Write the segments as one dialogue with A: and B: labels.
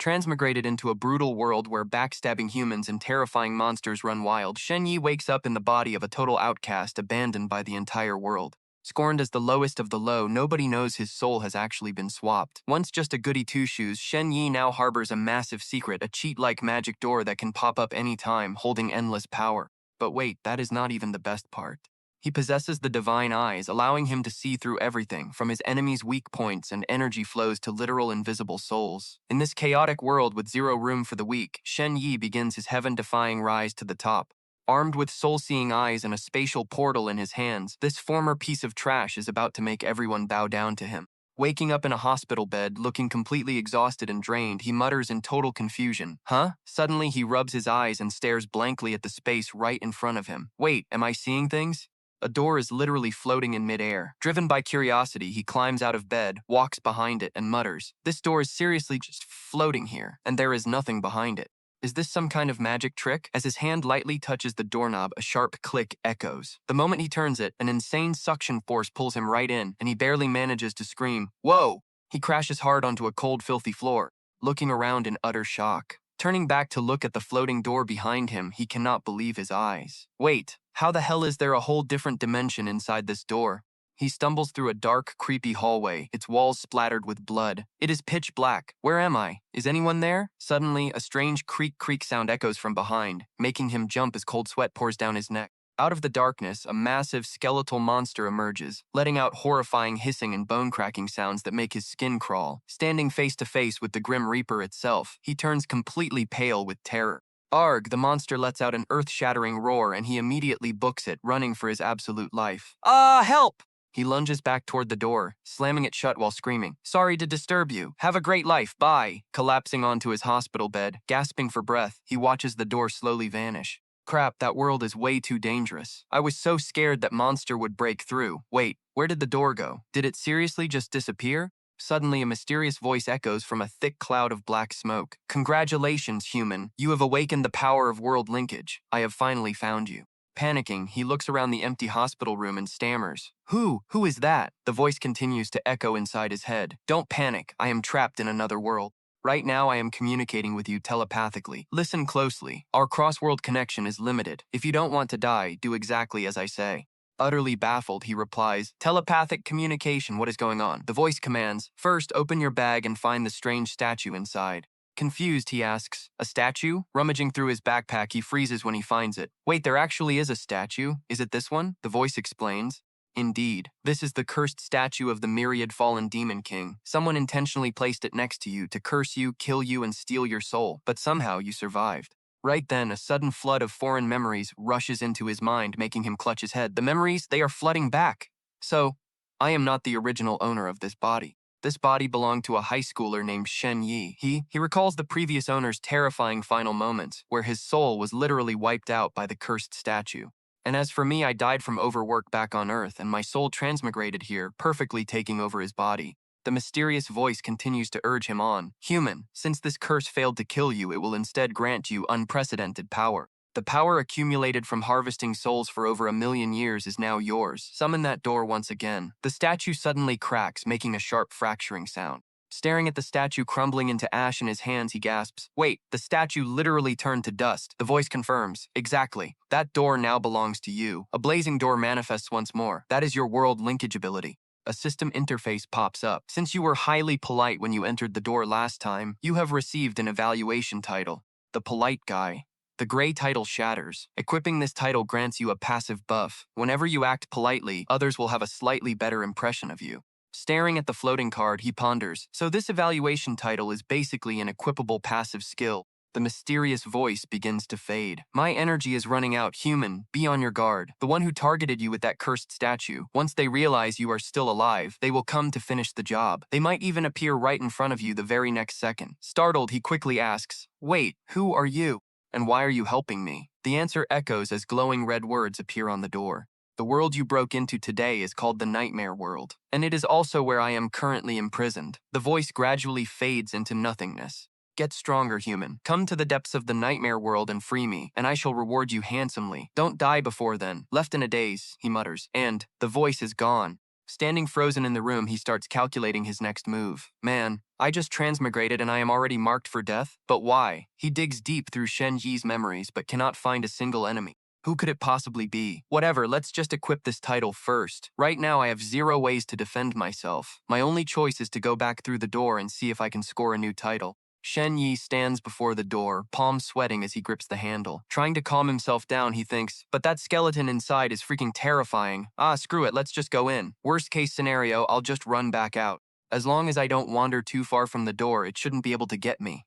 A: Transmigrated into a brutal world where backstabbing humans and terrifying monsters run wild, Shen Ye wakes up in the body of a total outcast abandoned by the entire world. Scorned as the lowest of the low, nobody knows his soul has actually been swapped. Once just a goody two-shoes, Shen Ye now harbors a massive secret, a cheat-like magic door that can pop up anytime, holding endless power. But wait, that is not even the best part. He possesses the divine eyes, allowing him to see through everything, from his enemies' weak points and energy flows to literal invisible souls. In this chaotic world with zero room for the weak, Shen Ye begins his heaven-defying rise to the top. Armed with soul-seeing eyes and a spatial portal in his hands, this former piece of trash is about to make everyone bow down to him. Waking up in a hospital bed, looking completely exhausted and drained, he mutters in total confusion, "Huh?" Suddenly he rubs his eyes and stares blankly at the space right in front of him. Wait, am I seeing things? A door is literally floating in midair. Driven by curiosity, he climbs out of bed, walks behind it, and mutters, "This door is seriously just floating here, and there is nothing behind it. Is this some kind of magic trick?" As his hand lightly touches the doorknob, a sharp click echoes. The moment he turns it, an insane suction force pulls him right in, and he barely manages to scream, "Whoa!" He crashes hard onto a cold, filthy floor, looking around in utter shock. Turning back to look at the floating door behind him, he cannot believe his eyes. Wait, how the hell is there a whole different dimension inside this door? He stumbles through a dark, creepy hallway, its walls splattered with blood. It is pitch black. Where am I? Is anyone there? Suddenly, a strange creak sound echoes from behind, making him jump as cold sweat pours down his neck. Out of the darkness, a massive skeletal monster emerges, letting out horrifying hissing and bone-cracking sounds that make his skin crawl. Standing face to face with the Grim Reaper itself, he turns completely pale with terror. Arg, the monster lets out an earth-shattering roar and he immediately books it, running for his absolute life. Help! He lunges back toward the door, slamming it shut while screaming, "Sorry to disturb you. Have a great life, bye." Collapsing onto his hospital bed, gasping for breath, he watches the door slowly vanish. Crap, that world is way too dangerous. I was so scared that monster would break through. Wait, where did the door go? Did it seriously just disappear? Suddenly, a mysterious voice echoes from a thick cloud of black smoke. "Congratulations, human. You have awakened the power of world linkage. I have finally found you." Panicking, he looks around the empty hospital room and stammers. Who is that?" The voice continues to echo inside his head. "Don't panic. I am trapped in another world. Right now, I am communicating with you telepathically. Listen closely. Our cross-world connection is limited. If you don't want to die, do exactly as I say." Utterly baffled, he replies, "Telepathic communication, what is going on?" The voice commands, "First, open your bag and find the strange statue inside." Confused, he asks, "A statue?" Rummaging through his backpack, he freezes when he finds it. Wait, there actually is a statue. Is it this one? The voice explains. Indeed, this is the cursed statue of the myriad fallen demon king. Someone intentionally placed it next to you to curse you, kill you, and steal your soul, but somehow you survived. Right then, a sudden flood of foreign memories rushes into his mind, making him clutch his head. The memories, they are flooding back. So, I am not the original owner of this body. This body belonged to a high schooler named Shen Ye. He recalls the previous owner's terrifying final moments, where his soul was literally wiped out by the cursed statue. And as for me, I died from overwork back on Earth, and my soul transmigrated here, perfectly taking over his body. The mysterious voice continues to urge him on. "Human, since this curse failed to kill you, it will instead grant you unprecedented power. The power accumulated from harvesting souls for over 1,000,000 years is now yours. Summon that door once again." The statue suddenly cracks, making a sharp fracturing sound. Staring at the statue crumbling into ash in his hands, he gasps, "Wait, the statue literally turned to dust." The voice confirms, "Exactly. That door now belongs to you." A blazing door manifests once more. That is your world linkage ability. A system interface pops up. "Since you were highly polite when you entered the door last time, you have received an evaluation title. The Polite Guy." The gray title shatters. Equipping this title grants you a passive buff. Whenever you act politely, others will have a slightly better impression of you. Staring at the floating card, he ponders, "So this evaluation title is basically an equipable passive skill." The mysterious voice begins to fade. "My energy is running out, human. Be on your guard. The one who targeted you with that cursed statue, once they realize you are still alive, they will come to finish the job. They might even appear right in front of you the very next second." Startled, he quickly asks, "Wait, who are you? And why are you helping me?" The answer echoes as glowing red words appear on the door. "The world you broke into today is called the Nightmare World, and it is also where I am currently imprisoned." The voice gradually fades into nothingness. "Get stronger, human. Come to the depths of the Nightmare World and free me, and I shall reward you handsomely. Don't die before then." Left in a daze, he mutters, and the voice is gone. Standing frozen in the room, he starts calculating his next move. Man, I just transmigrated and I am already marked for death? But why? He digs deep through Shen Ye's memories but cannot find a single enemy. Who could it possibly be? Whatever, let's just equip this title first. Right now I have 0 ways to defend myself. My only choice is to go back through the door and see if I can score a new title. Shen Ye stands before the door, palms sweating as he grips the handle. Trying to calm himself down, he thinks, but that skeleton inside is freaking terrifying. Ah, screw it, let's just go in. Worst case scenario, I'll just run back out. As long as I don't wander too far from the door, it shouldn't be able to get me.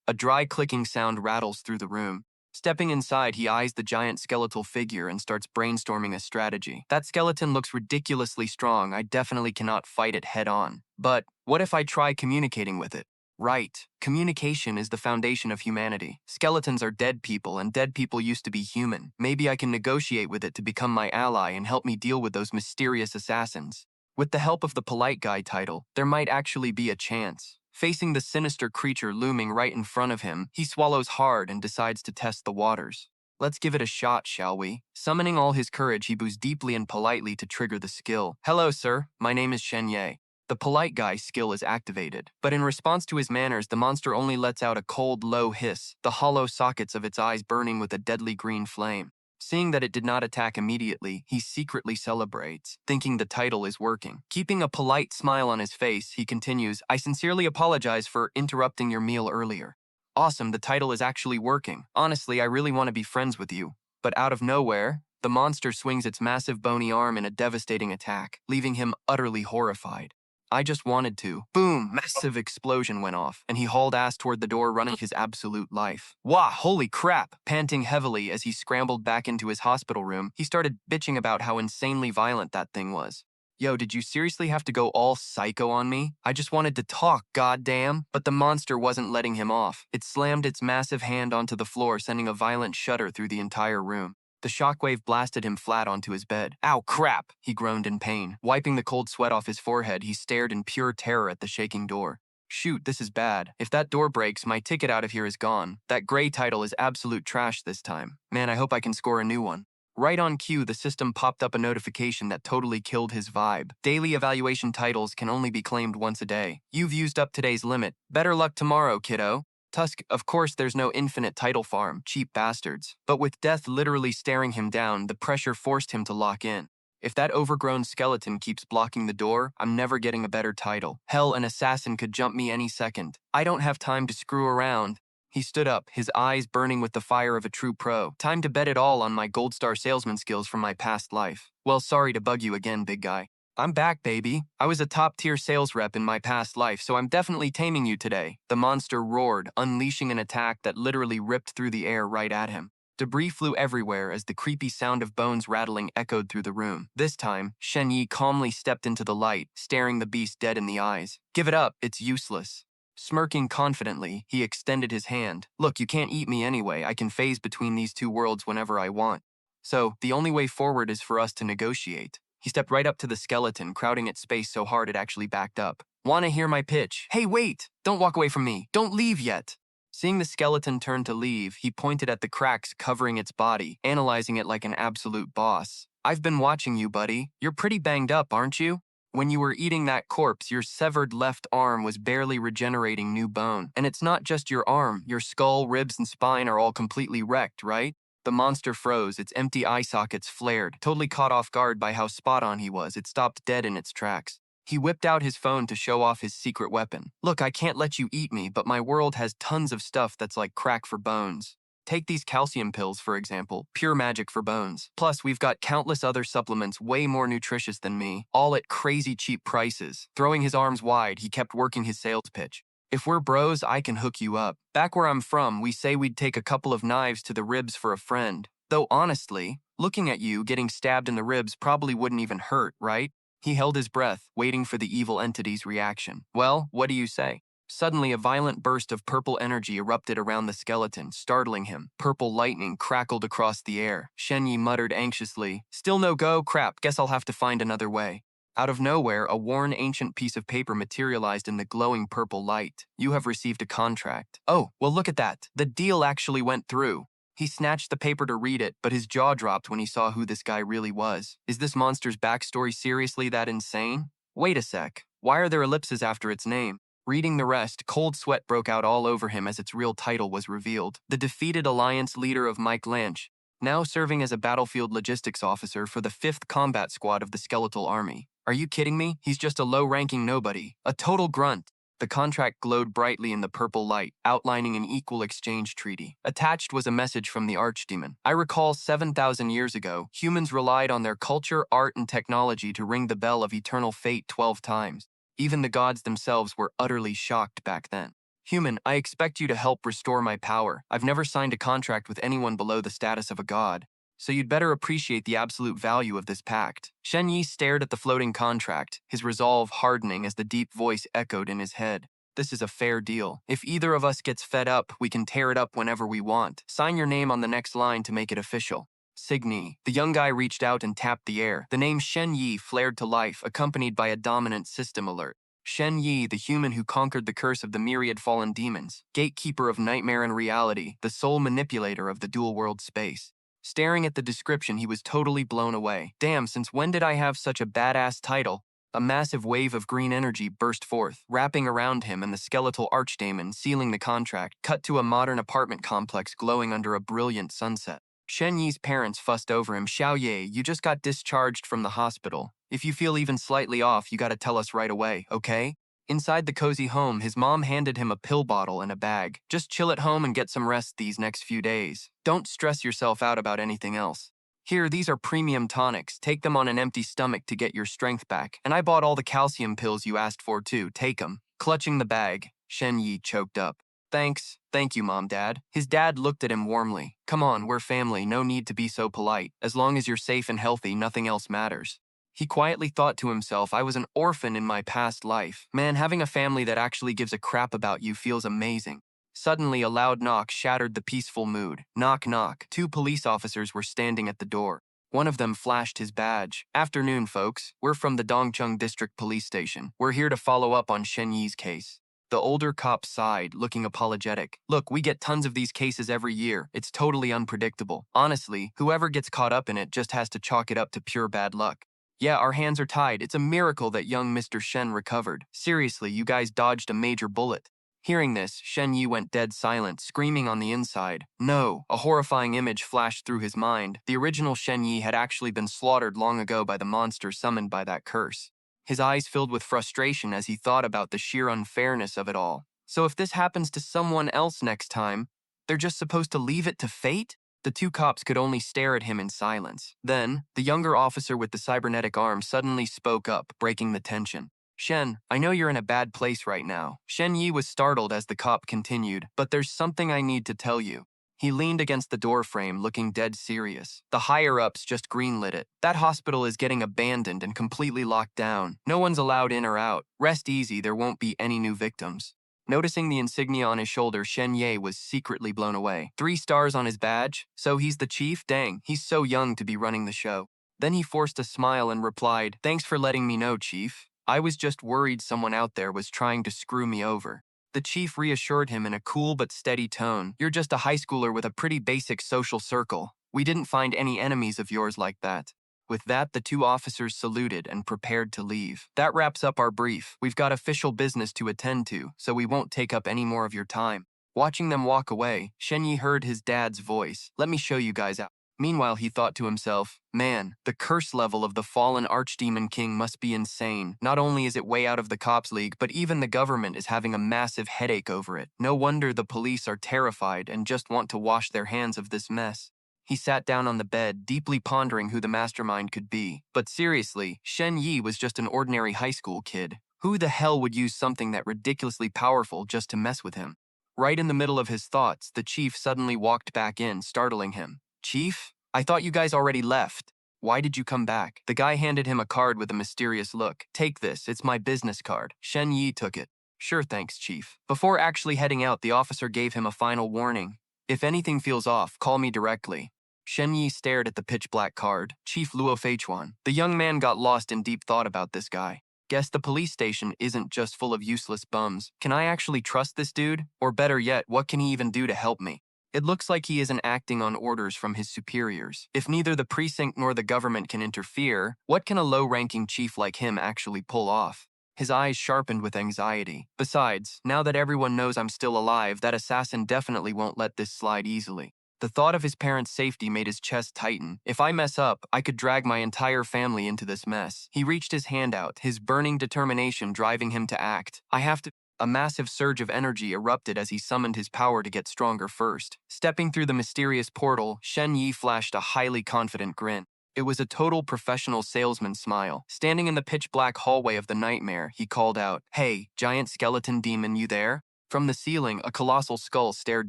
A: A dry clicking sound rattles through the room. Stepping inside, he eyes the giant skeletal figure and starts brainstorming a strategy. That skeleton looks ridiculously strong. I definitely cannot fight it head on. But what if I try communicating with it? Right. Communication is the foundation of humanity. Skeletons are dead people, and dead people used to be human. Maybe I can negotiate with it to become my ally and help me deal with those mysterious assassins. With the help of the polite guy title, there might actually be a chance. Facing the sinister creature looming right in front of him, he swallows hard and decides to test the waters. Let's give it a shot, shall we? Summoning all his courage, he bows deeply and politely to trigger the skill. Hello, sir. My name is Shen Ye. The polite guy skill is activated, but in response to his manners, the monster only lets out a cold, low hiss, the hollow sockets of its eyes burning with a deadly green flame. Seeing that it did not attack immediately, he secretly celebrates, thinking the title is working. Keeping a polite smile on his face, he continues, I sincerely apologize for interrupting your meal earlier. Awesome, the title is actually working. Honestly, I really want to be friends with you. But out of nowhere, the monster swings its massive bony arm in a devastating attack, leaving him utterly horrified. I just wanted to. Boom! Massive explosion went off, and he hauled ass toward the door, running his absolute life. Wah! Holy crap! Panting heavily as he scrambled back into his hospital room, he started bitching about how insanely violent that thing was. Yo, did you seriously have to go all psycho on me? I just wanted to talk, goddamn. But the monster wasn't letting him off. It slammed its massive hand onto the floor, sending a violent shudder through the entire room. The shockwave blasted him flat onto his bed. Ow, crap! He groaned in pain. Wiping the cold sweat off his forehead, he stared in pure terror at the shaking door. Shoot, this is bad. If that door breaks, my ticket out of here is gone. That gray title is absolute trash this time. Man, I hope I can score a new one. Right on cue, the system popped up a notification that totally killed his vibe. Daily evaluation titles can only be claimed once a day. You've used up today's limit. Better luck tomorrow, kiddo. Tusk, of course there's no infinite title farm, cheap bastards. But with death literally staring him down, the pressure forced him to lock in. If that overgrown skeleton keeps blocking the door, I'm never getting a better title. Hell, an assassin could jump me any second. I don't have time to screw around. He stood up, his eyes burning with the fire of a true pro. Time to bet it all on my gold star salesman skills from my past life. Well, sorry to bug you again, big guy. I'm back, baby. I was a top-tier sales rep in my past life, so I'm definitely taming you today. The monster roared, unleashing an attack that literally ripped through the air right at him. Debris flew everywhere as the creepy sound of bones rattling echoed through the room. This time, Shen Ye calmly stepped into the light, staring the beast dead in the eyes. Give it up, it's useless. Smirking confidently, he extended his hand. Look, you can't eat me anyway. I can phase between these two worlds whenever I want. So, the only way forward is for us to negotiate. He stepped right up to the skeleton, crowding its space so hard it actually backed up. Wanna hear my pitch? Hey, wait! Don't walk away from me! Don't leave yet! Seeing the skeleton turn to leave, he pointed at the cracks covering its body, analyzing it like an absolute boss. I've been watching you, buddy. You're pretty banged up, aren't you? When you were eating that corpse, your severed left arm was barely regenerating new bone. And it's not just your arm. Your skull, ribs, and spine are all completely wrecked, right? The monster froze, its empty eye sockets flared. Totally caught off guard by how spot-on he was, it stopped dead in its tracks. He whipped out his phone to show off his secret weapon. Look, I can't let you eat me, but my world has tons of stuff that's like crack for bones. Take these calcium pills, for example, pure magic for bones. Plus, we've got countless other supplements way more nutritious than me, all at crazy cheap prices. Throwing his arms wide, he kept working his sales pitch. If we're bros, I can hook you up. Back where I'm from, we say we'd take a couple of knives to the ribs for a friend. Though honestly, looking at you getting stabbed in the ribs probably wouldn't even hurt, right? He held his breath, waiting for the evil entity's reaction. Well, what do you say? Suddenly, a violent burst of purple energy erupted around the skeleton, startling him. Purple lightning crackled across the air. Shen Ye muttered anxiously, Still no go? Crap, guess I'll have to find another way. Out of nowhere, a worn ancient piece of paper materialized in the glowing purple light. You have received a contract. Oh, well look at that. The deal actually went through. He snatched the paper to read it, but his jaw dropped when he saw who this guy really was. Is this monster's backstory seriously that insane? Wait a sec. Why are there ellipses after its name? Reading the rest, cold sweat broke out all over him as its real title was revealed. The defeated Alliance leader of Mike Lynch, now serving as a battlefield logistics officer for the 5th Combat Squad of the Skeletal Army. Are you kidding me? He's just a low-ranking nobody. A total grunt. The contract glowed brightly in the purple light, outlining an equal exchange treaty. Attached was a message from the archdemon. I recall 7,000 years ago, humans relied on their culture, art, and technology to ring the bell of eternal fate 12 times. Even the gods themselves were utterly shocked back then. Human, I expect you to help restore my power. I've never signed a contract with anyone below the status of a god, so you'd better appreciate the absolute value of this pact. Shen Ye stared at the floating contract, his resolve hardening as the deep voice echoed in his head. This is a fair deal. If either of us gets fed up, we can tear it up whenever we want. Sign your name on the next line to make it official. Signy. The young guy reached out and tapped the air. The name Shen Ye flared to life, accompanied by a dominant system alert. Shen Ye, the human who conquered the curse of the myriad fallen demons, gatekeeper of nightmare and reality, the sole manipulator of the dual-world space. Staring at the description, he was totally blown away. Damn, since when did I have such a badass title? A massive wave of green energy burst forth, wrapping around him and the skeletal archdemon, sealing the contract, cut to a modern apartment complex glowing under a brilliant sunset. Shen Yi's parents fussed over him. Xiao Ye, you just got discharged from the hospital. If you feel even slightly off, you gotta tell us right away, okay? Inside the cozy home, his mom handed him a pill bottle and a bag. Just chill at home and get some rest these next few days. Don't stress yourself out about anything else. Here, these are premium tonics. Take them on an empty stomach to get your strength back. And I bought all the calcium pills you asked for too. Take them. Clutching the bag, Shen Ye choked up. Thanks. Thank you, Mom, Dad. His dad looked at him warmly. Come on, we're family. No need to be so polite. As long as you're safe and healthy, nothing else matters. He quietly thought to himself, I was an orphan in my past life. Man, having a family that actually gives a crap about you feels amazing. Suddenly, a loud knock shattered the peaceful mood. Knock, knock. 2 police officers were standing at the door. One of them flashed his badge. Afternoon, folks. We're from the Dongcheng District Police Station. We're here to follow up on Shen Yi's case. The older cop sighed, looking apologetic. Look, we get tons of these cases every year. It's totally unpredictable. Honestly, whoever gets caught up in it just has to chalk it up to pure bad luck. Yeah, our hands are tied. It's a miracle that young Mr. Shen recovered. Seriously, you guys dodged a major bullet. Hearing this, Shen Ye went dead silent, screaming on the inside. No, a horrifying image flashed through his mind. The original Shen Ye had actually been slaughtered long ago by the monster summoned by that curse. His eyes filled with frustration as he thought about the sheer unfairness of it all. So if this happens to someone else next time, they're just supposed to leave it to fate? The 2 cops could only stare at him in silence. Then, the younger officer with the cybernetic arm suddenly spoke up, breaking the tension. Shen, I know you're in a bad place right now. Shen Ye was startled as the cop continued, but there's something I need to tell you. He leaned against the doorframe, looking dead serious. The higher-ups just greenlit it. That hospital is getting abandoned and completely locked down. No one's allowed in or out. Rest easy, there won't be any new victims. Noticing the insignia on his shoulder, Shen Ye was secretly blown away. 3 stars on his badge? So he's the chief? Dang, he's so young to be running the show. Then he forced a smile and replied, Thanks for letting me know, Chief. I was just worried someone out there was trying to screw me over. The chief reassured him in a cool but steady tone. You're just a high schooler with a pretty basic social circle. We didn't find any enemies of yours like that. With that, the 2 officers saluted and prepared to leave. That wraps up our brief. We've got official business to attend to, so we won't take up any more of your time. Watching them walk away, Shen Ye heard his dad's voice. Let me show you guys out. Meanwhile, he thought to himself, man, the curse level of the fallen Archdemon King must be insane. Not only is it way out of the cops league, but even the government is having a massive headache over it. No wonder the police are terrified and just want to wash their hands of this mess. He sat down on the bed, deeply pondering who the mastermind could be. But seriously, Shen Ye was just an ordinary high school kid. Who the hell would use something that ridiculously powerful just to mess with him? Right in the middle of his thoughts, the chief suddenly walked back in, startling him. Chief? I thought you guys already left. Why did you come back? The guy handed him a card with a mysterious look. Take this, it's my business card. Shen Ye took it. Sure, thanks, Chief. Before actually heading out, the officer gave him a final warning. If anything feels off, call me directly. Shen Ye stared at the pitch-black card. Chief Luo Feichuan. The young man got lost in deep thought about this guy. Guess the police station isn't just full of useless bums. Can I actually trust this dude? Or better yet, what can he even do to help me? It looks like he isn't acting on orders from his superiors. If neither the precinct nor the government can interfere, what can a low-ranking chief like him actually pull off? His eyes sharpened with anxiety. Besides, now that everyone knows I'm still alive, that assassin definitely won't let this slide easily. The thought of his parents' safety made his chest tighten. If I mess up, I could drag my entire family into this mess. He reached his hand out, his burning determination driving him to act. I have to. A massive surge of energy erupted as he summoned his power to get stronger first. Stepping through the mysterious portal, Shen Ye flashed a highly confident grin. It was a total professional salesman smile. Standing in the pitch-black hallway of the nightmare, he called out, "Hey, giant skeleton demon, you there?" From the ceiling, a colossal skull stared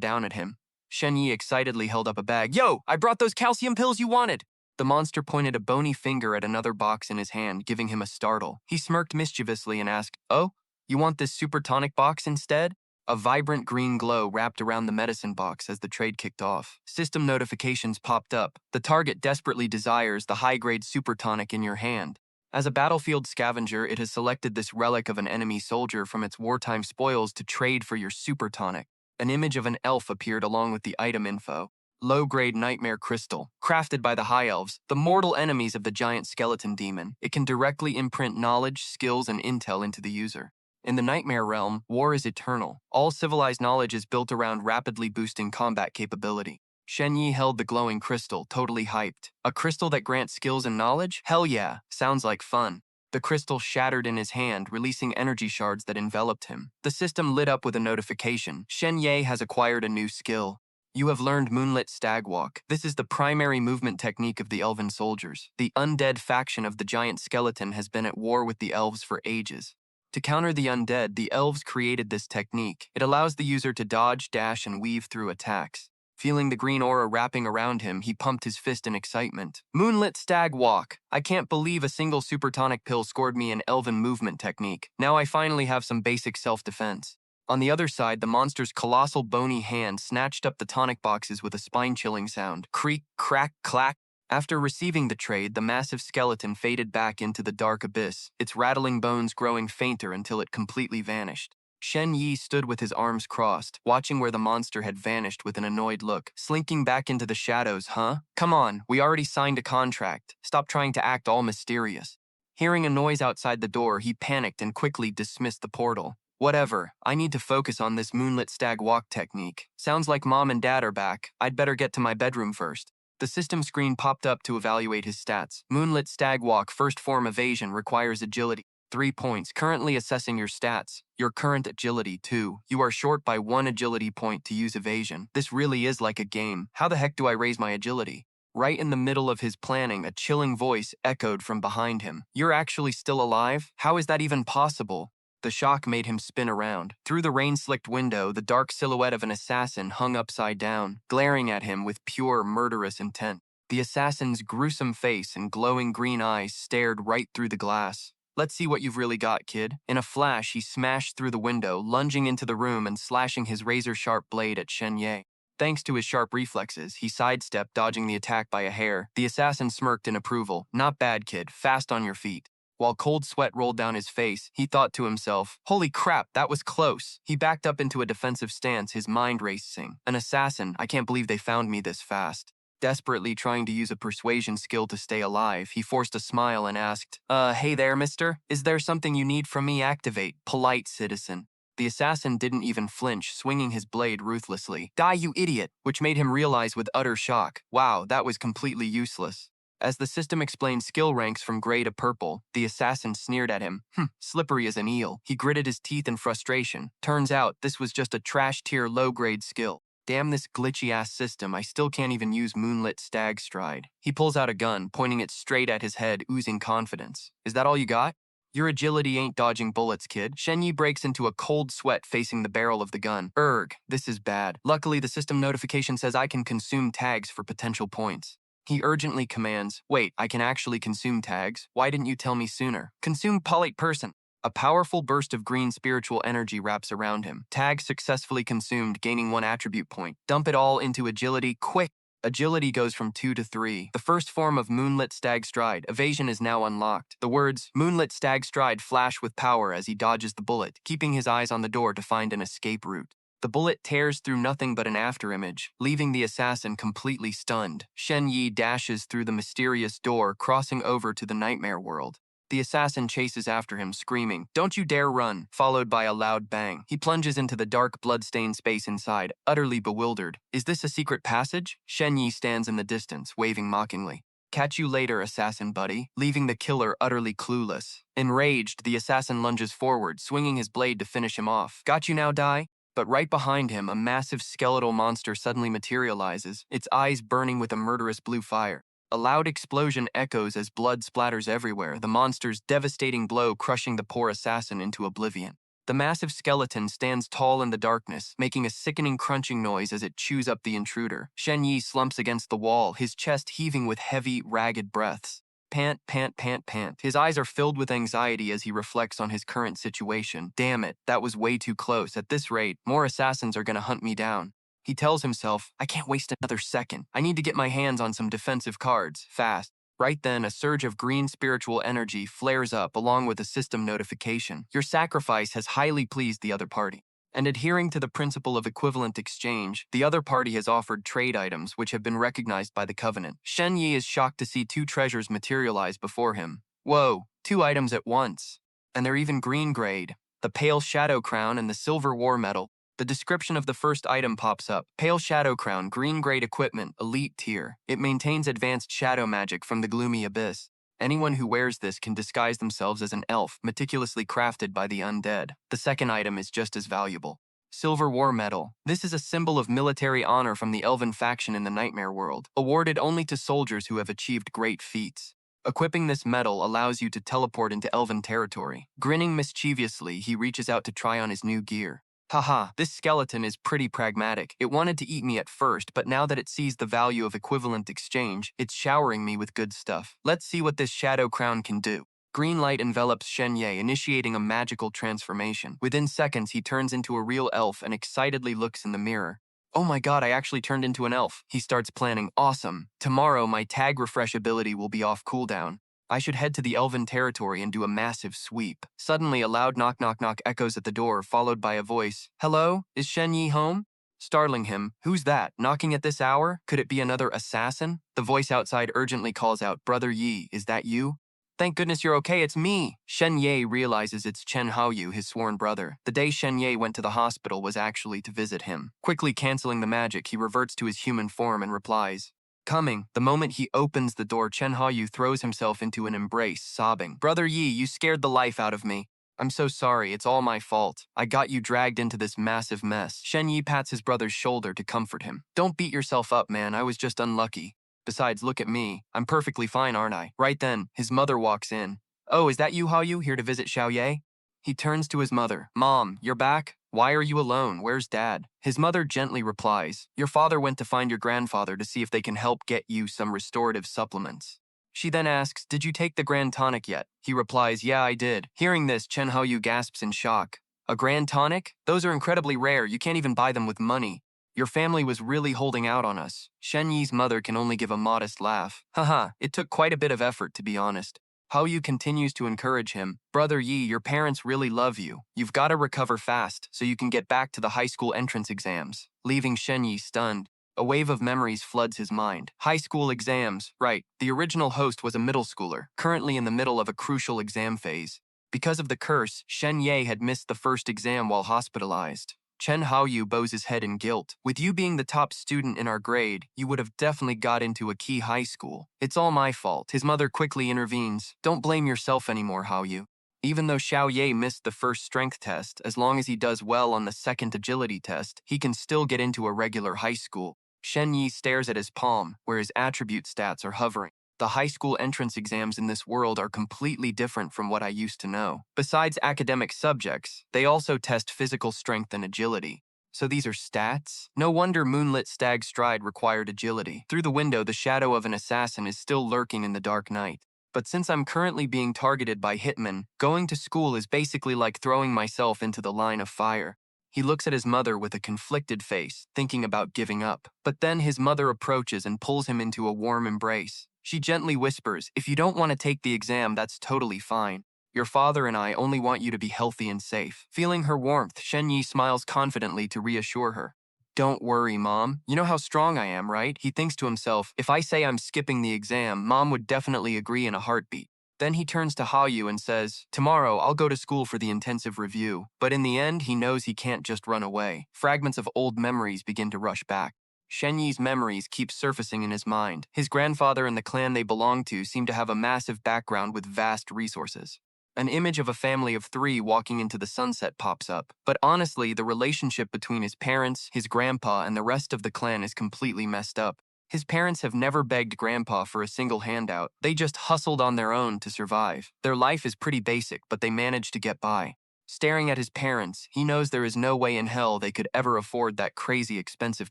A: down at him. Shen Ye excitedly held up a bag. "Yo, I brought those calcium pills you wanted!" The monster pointed a bony finger at another box in his hand, giving him a startle. He smirked mischievously and asked, "Oh? You want this super tonic box instead?" A vibrant green glow wrapped around the medicine box as the trade kicked off. System notifications popped up. The target desperately desires the high-grade super tonic in your hand. As a battlefield scavenger, it has selected this relic of an enemy soldier from its wartime spoils to trade for your super tonic. An image of an elf appeared along with the item info. Low-grade nightmare crystal. Crafted by the high elves, the mortal enemies of the giant skeleton demon, it can directly imprint knowledge, skills, and intel into the user. In the nightmare realm, war is eternal. All civilized knowledge is built around rapidly boosting combat capability. Shen Ye held the glowing crystal, totally hyped. A crystal that grants skills and knowledge? Hell yeah, sounds like fun. The crystal shattered in his hand, releasing energy shards that enveloped him. The system lit up with a notification. Shen Ye has acquired a new skill. You have learned Moonlit Stag Walk. This is the primary movement technique of the elven soldiers. The undead faction of the giant skeleton has been at war with the elves for ages. To counter the undead, the elves created this technique. It allows the user to dodge, dash, and weave through attacks. Feeling the green aura wrapping around him, he pumped his fist in excitement. Moonlit Stag Walk. I can't believe a single super tonic pill scored me an elven movement technique. Now I finally have some basic self-defense. On the other side, the monster's colossal bony hand snatched up the tonic boxes with a spine-chilling sound. Creak, crack, clack. After receiving the trade, the massive skeleton faded back into the dark abyss, its rattling bones growing fainter until it completely vanished. Shen Ye stood with his arms crossed, watching where the monster had vanished with an annoyed look. Slinking back into the shadows, huh? Come on, we already signed a contract. Stop trying to act all mysterious. Hearing a noise outside the door, he panicked and quickly dismissed the portal. Whatever, I need to focus on this Moonlit Stag Walk technique. Sounds like Mom and Dad are back. I'd better get to my bedroom first. The system screen popped up to evaluate his stats. Moonlit Stag Walk First Form Evasion requires agility. 3 points. Currently assessing your stats. Your current agility, 2. You are short by 1 agility point to use evasion. This really is like a game. How the heck do I raise my agility? Right in the middle of his planning, a chilling voice echoed from behind him. You're actually still alive? How is that even possible? The shock made him spin around. Through the rain-slicked window, the dark silhouette of an assassin hung upside down, glaring at him with pure, murderous intent. The assassin's gruesome face and glowing green eyes stared right through the glass. "Let's see what you've really got, kid." In a flash, he smashed through the window, lunging into the room and slashing his razor-sharp blade at Shen Ye. Thanks to his sharp reflexes, he sidestepped, dodging the attack by a hair. The assassin smirked in approval. "Not bad, kid. Fast on your feet." While cold sweat rolled down his face, he thought to himself, "Holy crap, that was close." He backed up into a defensive stance, his mind racing. An assassin, I can't believe they found me this fast. Desperately trying to use a persuasion skill to stay alive, he forced a smile and asked, hey there, mister? Is there something you need from me? Activate, polite citizen." The assassin didn't even flinch, swinging his blade ruthlessly. "Die, you idiot!" Which made him realize with utter shock, wow, that was completely useless. As the system explained skill ranks from gray to purple, the assassin sneered at him. Slippery as an eel. He gritted his teeth in frustration. Turns out, this was just a trash-tier low-grade skill. Damn this glitchy-ass system, I still can't even use Moonlit Stag Stride. He pulls out a gun, pointing it straight at his head, oozing confidence. "Is that all you got?" "Your agility ain't dodging bullets, kid." Shen Yi breaks into a cold sweat facing the barrel of the gun. "Erg, this is bad. Luckily, the system notification says I can consume tags for potential points." He urgently commands, "Wait, I can actually consume tags? Why didn't you tell me sooner?" "Consume polite person." A powerful burst of green spiritual energy wraps around him. Tag successfully consumed, gaining 1 attribute point. Dump it all into agility, quick! Agility goes from 2 to 3. The first form of Moonlit Stag Stride, evasion, is now unlocked. The words, "Moonlit Stag Stride," flash with power as he dodges the bullet, keeping his eyes on the door to find an escape route. The bullet tears through nothing but an afterimage, leaving the assassin completely stunned. Shen Ye dashes through the mysterious door, crossing over to the nightmare world. The assassin chases after him, screaming, "Don't you dare run," followed by a loud bang. He plunges into the dark, blood-stained space inside, utterly bewildered. Is this a secret passage? Shen Ye stands in the distance, waving mockingly. Catch you later, assassin buddy, leaving the killer utterly clueless. Enraged, the assassin lunges forward, swinging his blade to finish him off. Got you now, die? But right behind him, a massive skeletal monster suddenly materializes, its eyes burning with a murderous blue fire. A loud explosion echoes as blood splatters everywhere, the monster's devastating blow crushing the poor assassin into oblivion. The massive skeleton stands tall in the darkness, making a sickening crunching noise as it chews up the intruder. Shen Ye slumps against the wall, his chest heaving with heavy, ragged breaths. Pant, pant, pant, pant. His eyes are filled with anxiety as he reflects on his current situation. Damn it, that was way too close. At this rate, more assassins are gonna hunt me down. He tells himself, I can't waste another second. I need to get my hands on some defensive cards, fast. Right then, a surge of green spiritual energy flares up along with a system notification. Your sacrifice has highly pleased the other party. And adhering to the principle of equivalent exchange, the other party has offered trade items which have been recognized by the Covenant. Shen Ye is shocked to see two treasures materialize before him. Whoa, 2 items at once. And they're even green grade. The Pale Shadow Crown and the Silver War Medal. The description of the first item pops up. Pale Shadow Crown, green grade equipment, elite tier. It maintains advanced shadow magic from the gloomy abyss. Anyone who wears this can disguise themselves as an elf, meticulously crafted by the undead. The second item is just as valuable. Silver War Medal. This is a symbol of military honor from the elven faction in the Nightmare World, awarded only to soldiers who have achieved great feats. Equipping this medal allows you to teleport into elven territory. Grinning mischievously, he reaches out to try on his new gear. Haha, this skeleton is pretty pragmatic. It wanted to eat me at first, but now that it sees the value of equivalent exchange, it's showering me with good stuff. Let's see what this shadow crown can do. Green light envelops Shen Ye, initiating a magical transformation. Within seconds, he turns into a real elf and excitedly looks in the mirror. Oh my god, I actually turned into an elf. He starts planning, awesome. Tomorrow, my tag refresh ability will be off cooldown. I should head to the elven territory and do a massive sweep. Suddenly, a loud knock knock knock echoes at the door, followed by a voice. Hello? Is Shen Ye home? Startling him, who's that? Knocking at this hour? Could it be another assassin? The voice outside urgently calls out, Brother Yi, is that you? Thank goodness you're okay, it's me. Shen Ye realizes it's Chen Haoyu, his sworn brother. The day Shen Ye went to the hospital was actually to visit him. Quickly canceling the magic, he reverts to his human form and replies, Coming. The moment he opens the door, Chen Haoyu throws himself into an embrace, sobbing. Brother Yi, you scared the life out of me. I'm so sorry, it's all my fault. I got you dragged into this massive mess. Shen Ye pats his brother's shoulder to comfort him. Don't beat yourself up, man, I was just unlucky. Besides, look at me. I'm perfectly fine, aren't I? Right then, his mother walks in. Oh, is that you, Haoyu, here to visit Xiao Ye? He turns to his mother. Mom, you're back? Why are you alone? Where's Dad? His mother gently replies, Your father went to find your grandfather to see if they can help get you some restorative supplements. She then asks, Did you take the Grand Tonic yet? He replies, Yeah, I did. Hearing this, Chen Haoyu gasps in shock. A Grand Tonic? Those are incredibly rare. You can't even buy them with money. Your family was really holding out on us. Shen Yi's mother can only give a modest laugh. Haha, it took quite a bit of effort, to be honest. Haoyu continues to encourage him. Brother Yi, your parents really love you. You've got to recover fast so you can get back to the high school entrance exams. Leaving Shen Ye stunned. A wave of memories floods his mind. High school exams. Right, the original host was a middle schooler, currently in the middle of a crucial exam phase. Because of the curse, Shen Ye had missed the first exam while hospitalized. Chen Haoyu bows his head in guilt. With you being the top student in our grade, you would have definitely got into a key high school. It's all my fault. His mother quickly intervenes. Don't blame yourself anymore, Haoyu. Even though Xiao Ye missed the first strength test, as long as he does well on the second agility test, he can still get into a regular high school. Shen Ye stares at his palm, where his attribute stats are hovering. The high school entrance exams in this world are completely different from what I used to know. Besides academic subjects, they also test physical strength and agility. So these are stats? No wonder Moonlit Stag Stride required agility. Through the window, the shadow of an assassin is still lurking in the dark night. But since I'm currently being targeted by hitmen, going to school is basically like throwing myself into the line of fire. He looks at his mother with a conflicted face, thinking about giving up. But then his mother approaches and pulls him into a warm embrace. She gently whispers, If you don't want to take the exam, that's totally fine. Your father and I only want you to be healthy and safe. Feeling her warmth, Shen Ye smiles confidently to reassure her. Don't worry, Mom. You know how strong I am, right? He thinks to himself, if I say I'm skipping the exam, Mom would definitely agree in a heartbeat. Then he turns to Hayu and says, tomorrow I'll go to school for the intensive review. But in the end, he knows he can't just run away. Fragments of old memories begin to rush back. Shen Yi's memories keep surfacing in his mind. His grandfather and the clan they belonged to seem to have a massive background with vast resources. An image of a family of 3 walking into the sunset pops up. But honestly, the relationship between his parents, his grandpa, and the rest of the clan is completely messed up. His parents have never begged Grandpa for a single handout. They just hustled on their own to survive. Their life is pretty basic, but they managed to get by. Staring at his parents, he knows there is no way in hell they could ever afford that crazy expensive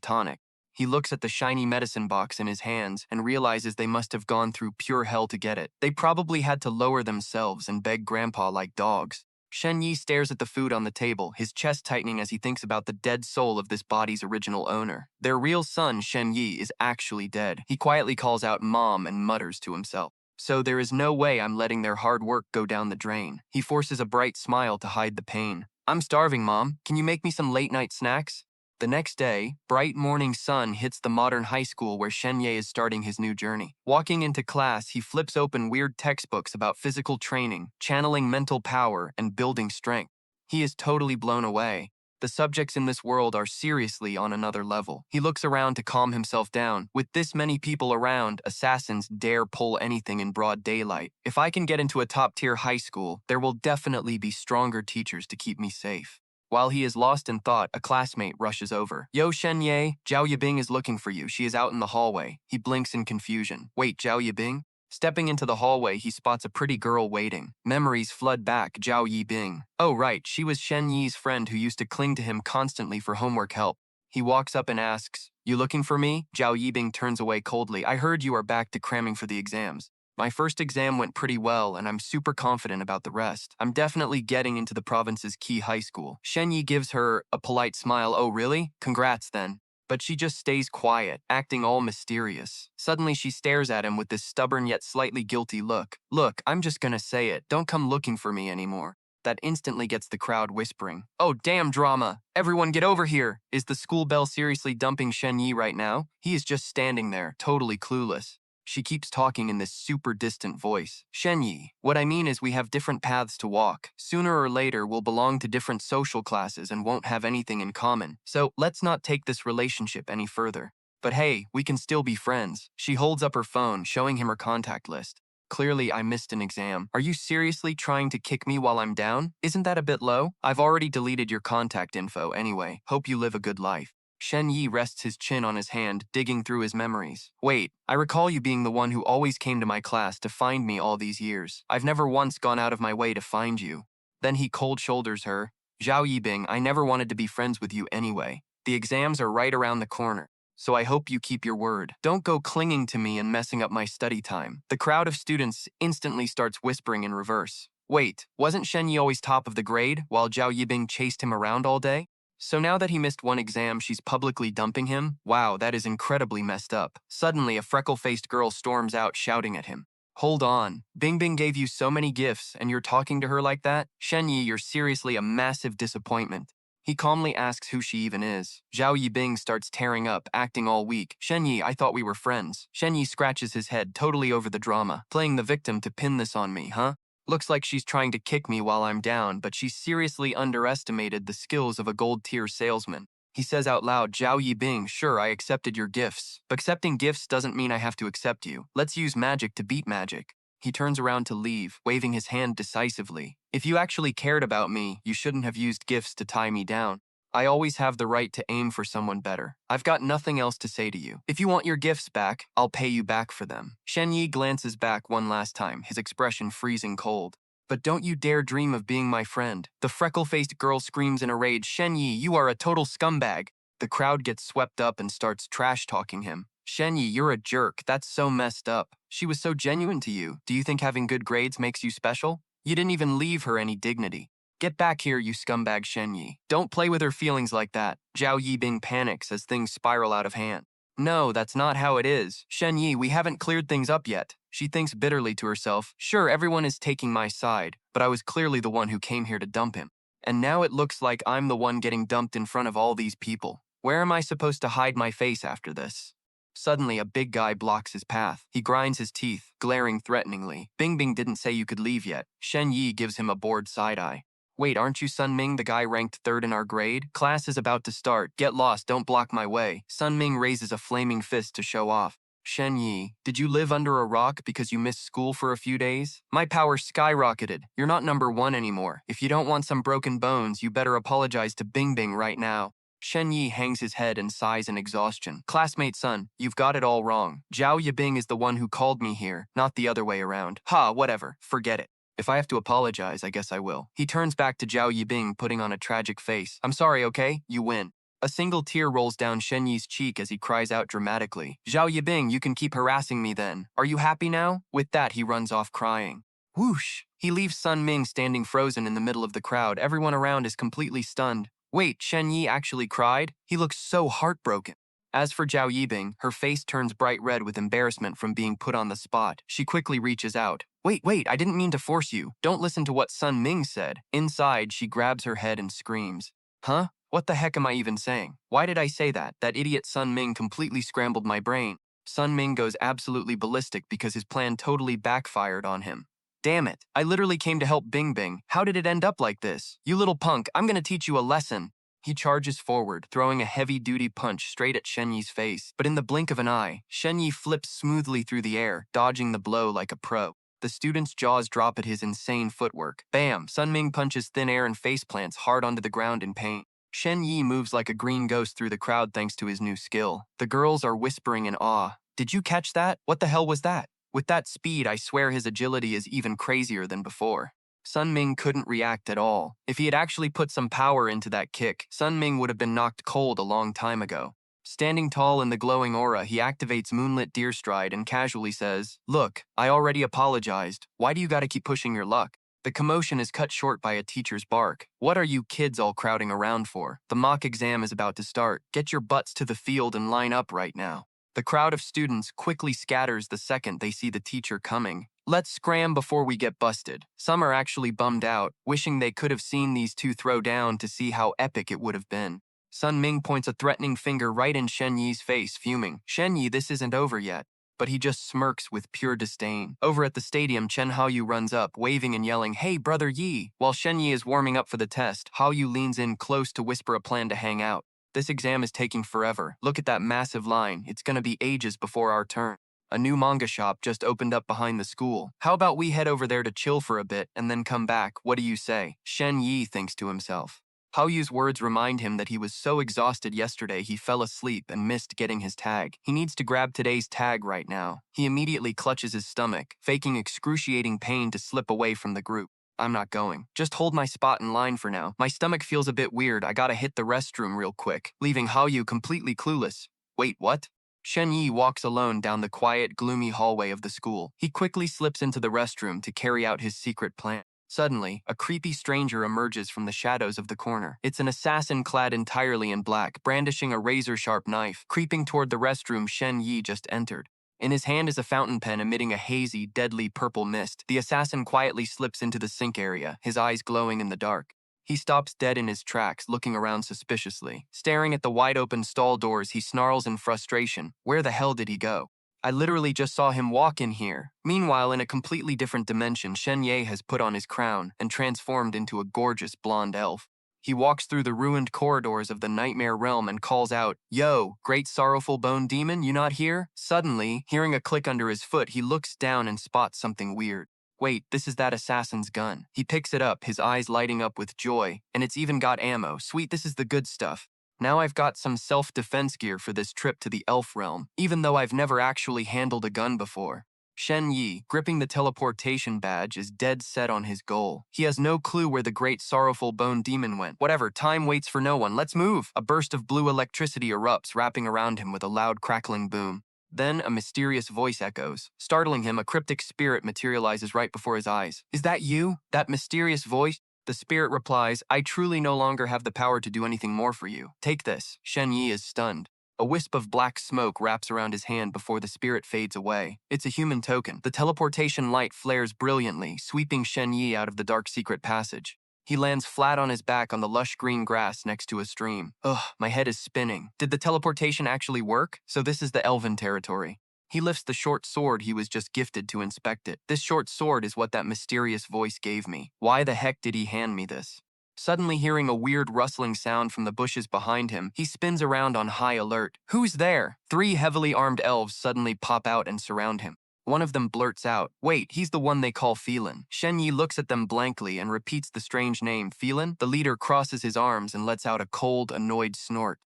A: tonic. He looks at the shiny medicine box in his hands and realizes they must have gone through pure hell to get it. They probably had to lower themselves and beg Grandpa like dogs. Shen Ye stares at the food on the table, his chest tightening as he thinks about the dead soul of this body's original owner. Their real son, Shen Ye, is actually dead. He quietly calls out Mom and mutters to himself. So there is no way I'm letting their hard work go down the drain. He forces a bright smile to hide the pain. I'm starving, Mom. Can you make me some late-night snacks? The next day, bright morning sun hits the modern high school where Shen Ye is starting his new journey. Walking into class, he flips open weird textbooks about physical training, channeling mental power, and building strength. He is totally blown away. The subjects in this world are seriously on another level. He looks around to calm himself down. With this many people around, assassins dare pull anything in broad daylight. If I can get into a top-tier high school, there will definitely be stronger teachers to keep me safe. While he is lost in thought, a classmate rushes over. Yo, Shen Ye, Zhao Yibing is looking for you. She is out in the hallway. He blinks in confusion. Wait, Zhao Yibing? Stepping into the hallway, he spots a pretty girl waiting. Memories flood back. Zhao Yibing. Oh, right, she was Shen Yi's friend who used to cling to him constantly for homework help. He walks up and asks, you looking for me? Zhao Yibing turns away coldly. I heard you are back to cramming for the exams. My first exam went pretty well, and I'm super confident about the rest. I'm definitely getting into the province's key high school. Shen Ye gives her a polite smile. Oh, really? Congrats, then. But she just stays quiet, acting all mysterious. Suddenly, she stares at him with this stubborn yet slightly guilty look. Look, I'm just gonna say it. Don't come looking for me anymore. That instantly gets the crowd whispering. Oh, damn drama. Everyone get over here. Is the school bell seriously dumping Shen Ye right now? He is just standing there, totally clueless. She keeps talking in this super distant voice. Shen Ye, what I mean is we have different paths to walk. Sooner or later, we'll belong to different social classes and won't have anything in common. So let's not take this relationship any further. But hey, we can still be friends. She holds up her phone, showing him her contact list. Clearly, I missed an exam. Are you seriously trying to kick me while I'm down? Isn't that a bit low? I've already deleted your contact info anyway. Hope you live a good life. Shen Ye rests his chin on his hand, digging through his memories. Wait, I recall you being the one who always came to my class to find me all these years. I've never once gone out of my way to find you. Then he cold shoulders her. Zhao Yibing, I never wanted to be friends with you anyway. The exams are right around the corner, so I hope you keep your word. Don't go clinging to me and messing up my study time. The crowd of students instantly starts whispering in reverse. Wait, wasn't Shen Ye always top of the grade while Zhao Yibing chased him around all day? So now that he missed one exam, she's publicly dumping him? Wow, that is incredibly messed up. Suddenly, a freckle-faced girl storms out shouting at him. Hold on. Bingbing gave you so many gifts, and you're talking to her like that? Shen Ye, you're seriously a massive disappointment. He calmly asks who she even is. Zhao Yibing starts tearing up, acting all weak. Shen Ye, I thought we were friends. Shen Ye scratches his head, totally over the drama. Playing the victim to pin this on me, huh? Looks like she's trying to kick me while I'm down, but she seriously underestimated the skills of a gold-tier salesman. He says out loud, Zhao Yibing, sure, I accepted your gifts. But accepting gifts doesn't mean I have to accept you. Let's use magic to beat magic. He turns around to leave, waving his hand decisively. If you actually cared about me, you shouldn't have used gifts to tie me down. I always have the right to aim for someone better. I've got nothing else to say to you. If you want your gifts back, I'll pay you back for them. Shen Ye glances back one last time, his expression freezing cold. But don't you dare dream of being my friend. The freckle-faced girl screams in a rage, Shen Ye, you are a total scumbag. The crowd gets swept up and starts trash-talking him. Shen Ye, you're a jerk. That's so messed up. She was so genuine to you. Do you think having good grades makes you special? You didn't even leave her any dignity. Get back here, you scumbag Shen Ye. Don't play with her feelings like that. Zhao Yibing panics as things spiral out of hand. No, that's not how it is. Shen Ye, we haven't cleared things up yet. She thinks bitterly to herself, sure, everyone is taking my side, but I was clearly the one who came here to dump him. And now it looks like I'm the one getting dumped in front of all these people. Where am I supposed to hide my face after this? Suddenly, a big guy blocks his path. He grinds his teeth, glaring threateningly. Bingbing didn't say you could leave yet. Shen Ye gives him a bored side-eye. Wait, aren't you Sun Ming, the guy ranked 3rd in our grade? Class is about to start. Get lost, don't block my way. Sun Ming raises a flaming fist to show off. Shen Ye, did you live under a rock because you missed school for a few days? My power skyrocketed. You're not number 1 anymore. If you don't want some broken bones, you better apologize to Bingbing right now. Shen Ye hangs his head and sighs in exhaustion. Classmate Sun, you've got it all wrong. Zhao Yibing is the one who called me here, not the other way around. Ha, whatever. Forget it. If I have to apologize, I guess I will. He turns back to Zhao Yibing, putting on a tragic face. I'm sorry, okay? You win. A single tear rolls down Shen Yi's cheek as he cries out dramatically. Zhao Yibing, you can keep harassing me then. Are you happy now? With that, he runs off crying. Whoosh! He leaves Sun Ming standing frozen in the middle of the crowd. Everyone around is completely stunned. Wait, Shen Ye actually cried? He looks so heartbroken. As for Zhao Yibing, her face turns bright red with embarrassment from being put on the spot. She quickly reaches out. Wait, I didn't mean to force you. Don't listen to what Sun Ming said. Inside, she grabs her head and screams. Huh? What the heck am I even saying? Why did I say that? That idiot Sun Ming completely scrambled my brain. Sun Ming goes absolutely ballistic because his plan totally backfired on him. Damn it, I literally came to help Bingbing. How did it end up like this? You little punk, I'm gonna teach you a lesson. He charges forward, throwing a heavy-duty punch straight at Shen Yi's face. But in the blink of an eye, Shen Ye flips smoothly through the air, dodging the blow like a pro. The student's jaws drop at his insane footwork. Bam! Sun Ming punches thin air and faceplants hard onto the ground in pain. Shen Ye moves like a green ghost through the crowd thanks to his new skill. The girls are whispering in awe. Did you catch that? What the hell was that? With that speed, I swear his agility is even crazier than before. Sun Ming couldn't react at all. If he had actually put some power into that kick, Sun Ming would have been knocked cold a long time ago. Standing tall in the glowing aura, he activates Moonlit Deer Stride and casually says, Look, I already apologized. Why do you gotta keep pushing your luck? The commotion is cut short by a teacher's bark. What are you kids all crowding around for? The mock exam is about to start. Get your butts to the field and line up right now. The crowd of students quickly scatters the second they see the teacher coming. Let's scram before we get busted. Some are actually bummed out, wishing they could have seen these two throw down to see how epic it would have been. Sun Ming points a threatening finger right in Shen Yi's face, fuming. Shen Ye, this isn't over yet. But he just smirks with pure disdain. Over at the stadium, Chen Haoyu runs up, waving and yelling, Hey, brother Yi! While Shen Ye is warming up for the test, Haoyu leans in close to whisper a plan to hang out. This exam is taking forever. Look at that massive line. It's gonna be ages before our turn. A new manga shop just opened up behind the school. How about we head over there to chill for a bit and then come back? What do you say? Shen Ye thinks to himself. Haoyu's words remind him that he was so exhausted yesterday he fell asleep and missed getting his tag. He needs to grab today's tag right now. He immediately clutches his stomach, faking excruciating pain to slip away from the group. I'm not going. Just hold my spot in line for now. My stomach feels a bit weird. I gotta hit the restroom real quick, leaving Haoyu completely clueless. Wait, what? Shen Ye walks alone down the quiet, gloomy hallway of the school. He quickly slips into the restroom to carry out his secret plan. Suddenly, a creepy stranger emerges from the shadows of the corner. It's an assassin clad entirely in black, brandishing a razor-sharp knife, creeping toward the restroom Shen Ye just entered. In his hand is a fountain pen emitting a hazy, deadly purple mist. The assassin quietly slips into the sink area, his eyes glowing in the dark. He stops dead in his tracks, looking around suspiciously. Staring at the wide-open stall doors, he snarls in frustration. Where the hell did he go? I literally just saw him walk in here. Meanwhile, in a completely different dimension, Shen Ye has put on his crown and transformed into a gorgeous blonde elf. He walks through the ruined corridors of the nightmare realm and calls out, Yo, great sorrowful bone demon, you not here? Suddenly, hearing a click under his foot, he looks down and spots something weird. Wait, this is that assassin's gun. He picks it up, his eyes lighting up with joy, and it's even got ammo. Sweet, this is the good stuff. Now I've got some self-defense gear for this trip to the elf realm, even though I've never actually handled a gun before. Shen Ye, gripping the teleportation badge, is dead set on his goal. He has no clue where the great sorrowful bone demon went. Whatever, time waits for no one. Let's move! A burst of blue electricity erupts, wrapping around him with a loud crackling boom. Then a mysterious voice echoes. Startling him, a cryptic spirit materializes right before his eyes. Is that you? That mysterious voice? The spirit replies, I truly no longer have the power to do anything more for you. Take this. Shen Ye is stunned. A wisp of black smoke wraps around his hand before the spirit fades away. It's a human token. The teleportation light flares brilliantly, sweeping Shen Ye out of the dark secret passage. He lands flat on his back on the lush green grass next to a stream. Ugh, my head is spinning. Did the teleportation actually work? So this is the elven territory. He lifts the short sword he was just gifted to inspect it. This short sword is what that mysterious voice gave me. Why the heck did he hand me this? Suddenly hearing a weird rustling sound from the bushes behind him, he spins around on high alert. Who's there? 3 heavily armed elves suddenly pop out and surround him. One of them blurts out, "Wait, he's the one they call Phelan." Shen Ye looks at them blankly and repeats the strange name, Phelan. The leader crosses his arms and lets out a cold, annoyed snort.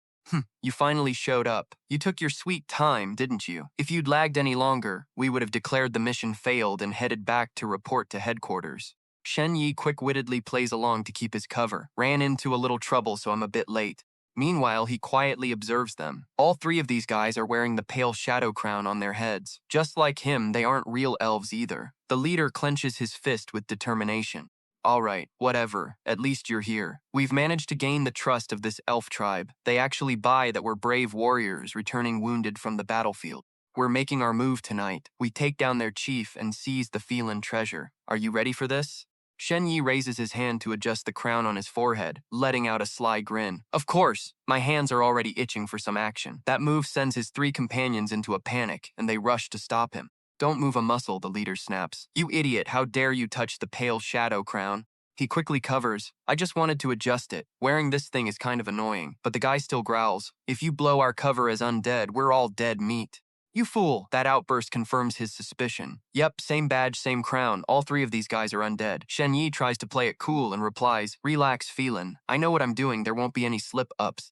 A: You finally showed up. You took your sweet time, didn't you? If you'd lagged any longer, we would have declared the mission failed and headed back to report to headquarters. Shen Ye quick-wittedly plays along to keep his cover. Ran into a little trouble, so I'm a bit late. Meanwhile, he quietly observes them. All 3 of these guys are wearing the pale shadow crown on their heads. Just like him, they aren't real elves either. The leader clenches his fist with determination. All right, whatever. At least you're here. We've managed to gain the trust of this elf tribe. They actually buy that we're brave warriors returning wounded from the battlefield. We're making our move tonight. We take down their chief and seize the Phelan treasure. Are you ready for this? Shen Ye raises his hand to adjust the crown on his forehead, letting out a sly grin. Of course, my hands are already itching for some action. That move sends his 3 companions into a panic, and they rush to stop him. Don't move a muscle, the leader snaps. You idiot, how dare you touch the pale shadow crown? He quickly covers. I just wanted to adjust it. Wearing this thing is kind of annoying, but the guy still growls. If you blow our cover as undead, we're all dead meat. You fool! That outburst confirms his suspicion. Yep, same badge, same crown. All 3 of these guys are undead. Shen Ye tries to play it cool and replies, "Relax, Phelan. I know what I'm doing. There won't be any slip-ups."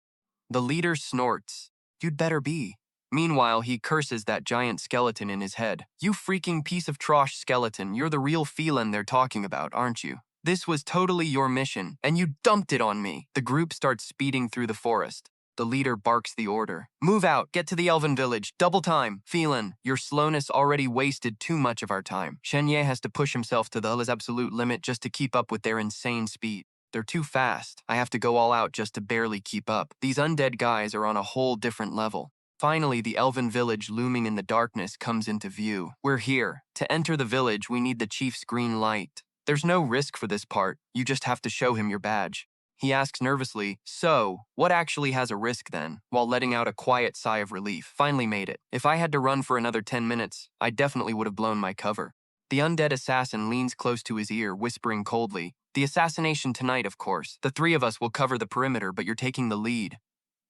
A: The leader snorts. You'd better be. Meanwhile, he curses that giant skeleton in his head. You freaking piece of trash skeleton. You're the real Phelan they're talking about, aren't you? This was totally your mission, and you dumped it on me. The group starts speeding through the forest. The leader barks the order. Move out, get to the elven village, double time. Phelan, your slowness already wasted too much of our time. Shen Ye has to push himself to the absolute limit just to keep up with their insane speed. They're too fast. I have to go all out just to barely keep up. These undead guys are on a whole different level. Finally, the elven village looming in the darkness comes into view. We're here. To enter the village, we need the chief's green light. There's no risk for this part. You just have to show him your badge. He asks nervously, so, what actually has a risk then? While letting out a quiet sigh of relief. Finally made it. If I had to run for another 10 minutes, I definitely would have blown my cover. The undead assassin leans close to his ear, whispering coldly, the assassination tonight, of course. The 3 of us will cover the perimeter, but you're taking the lead.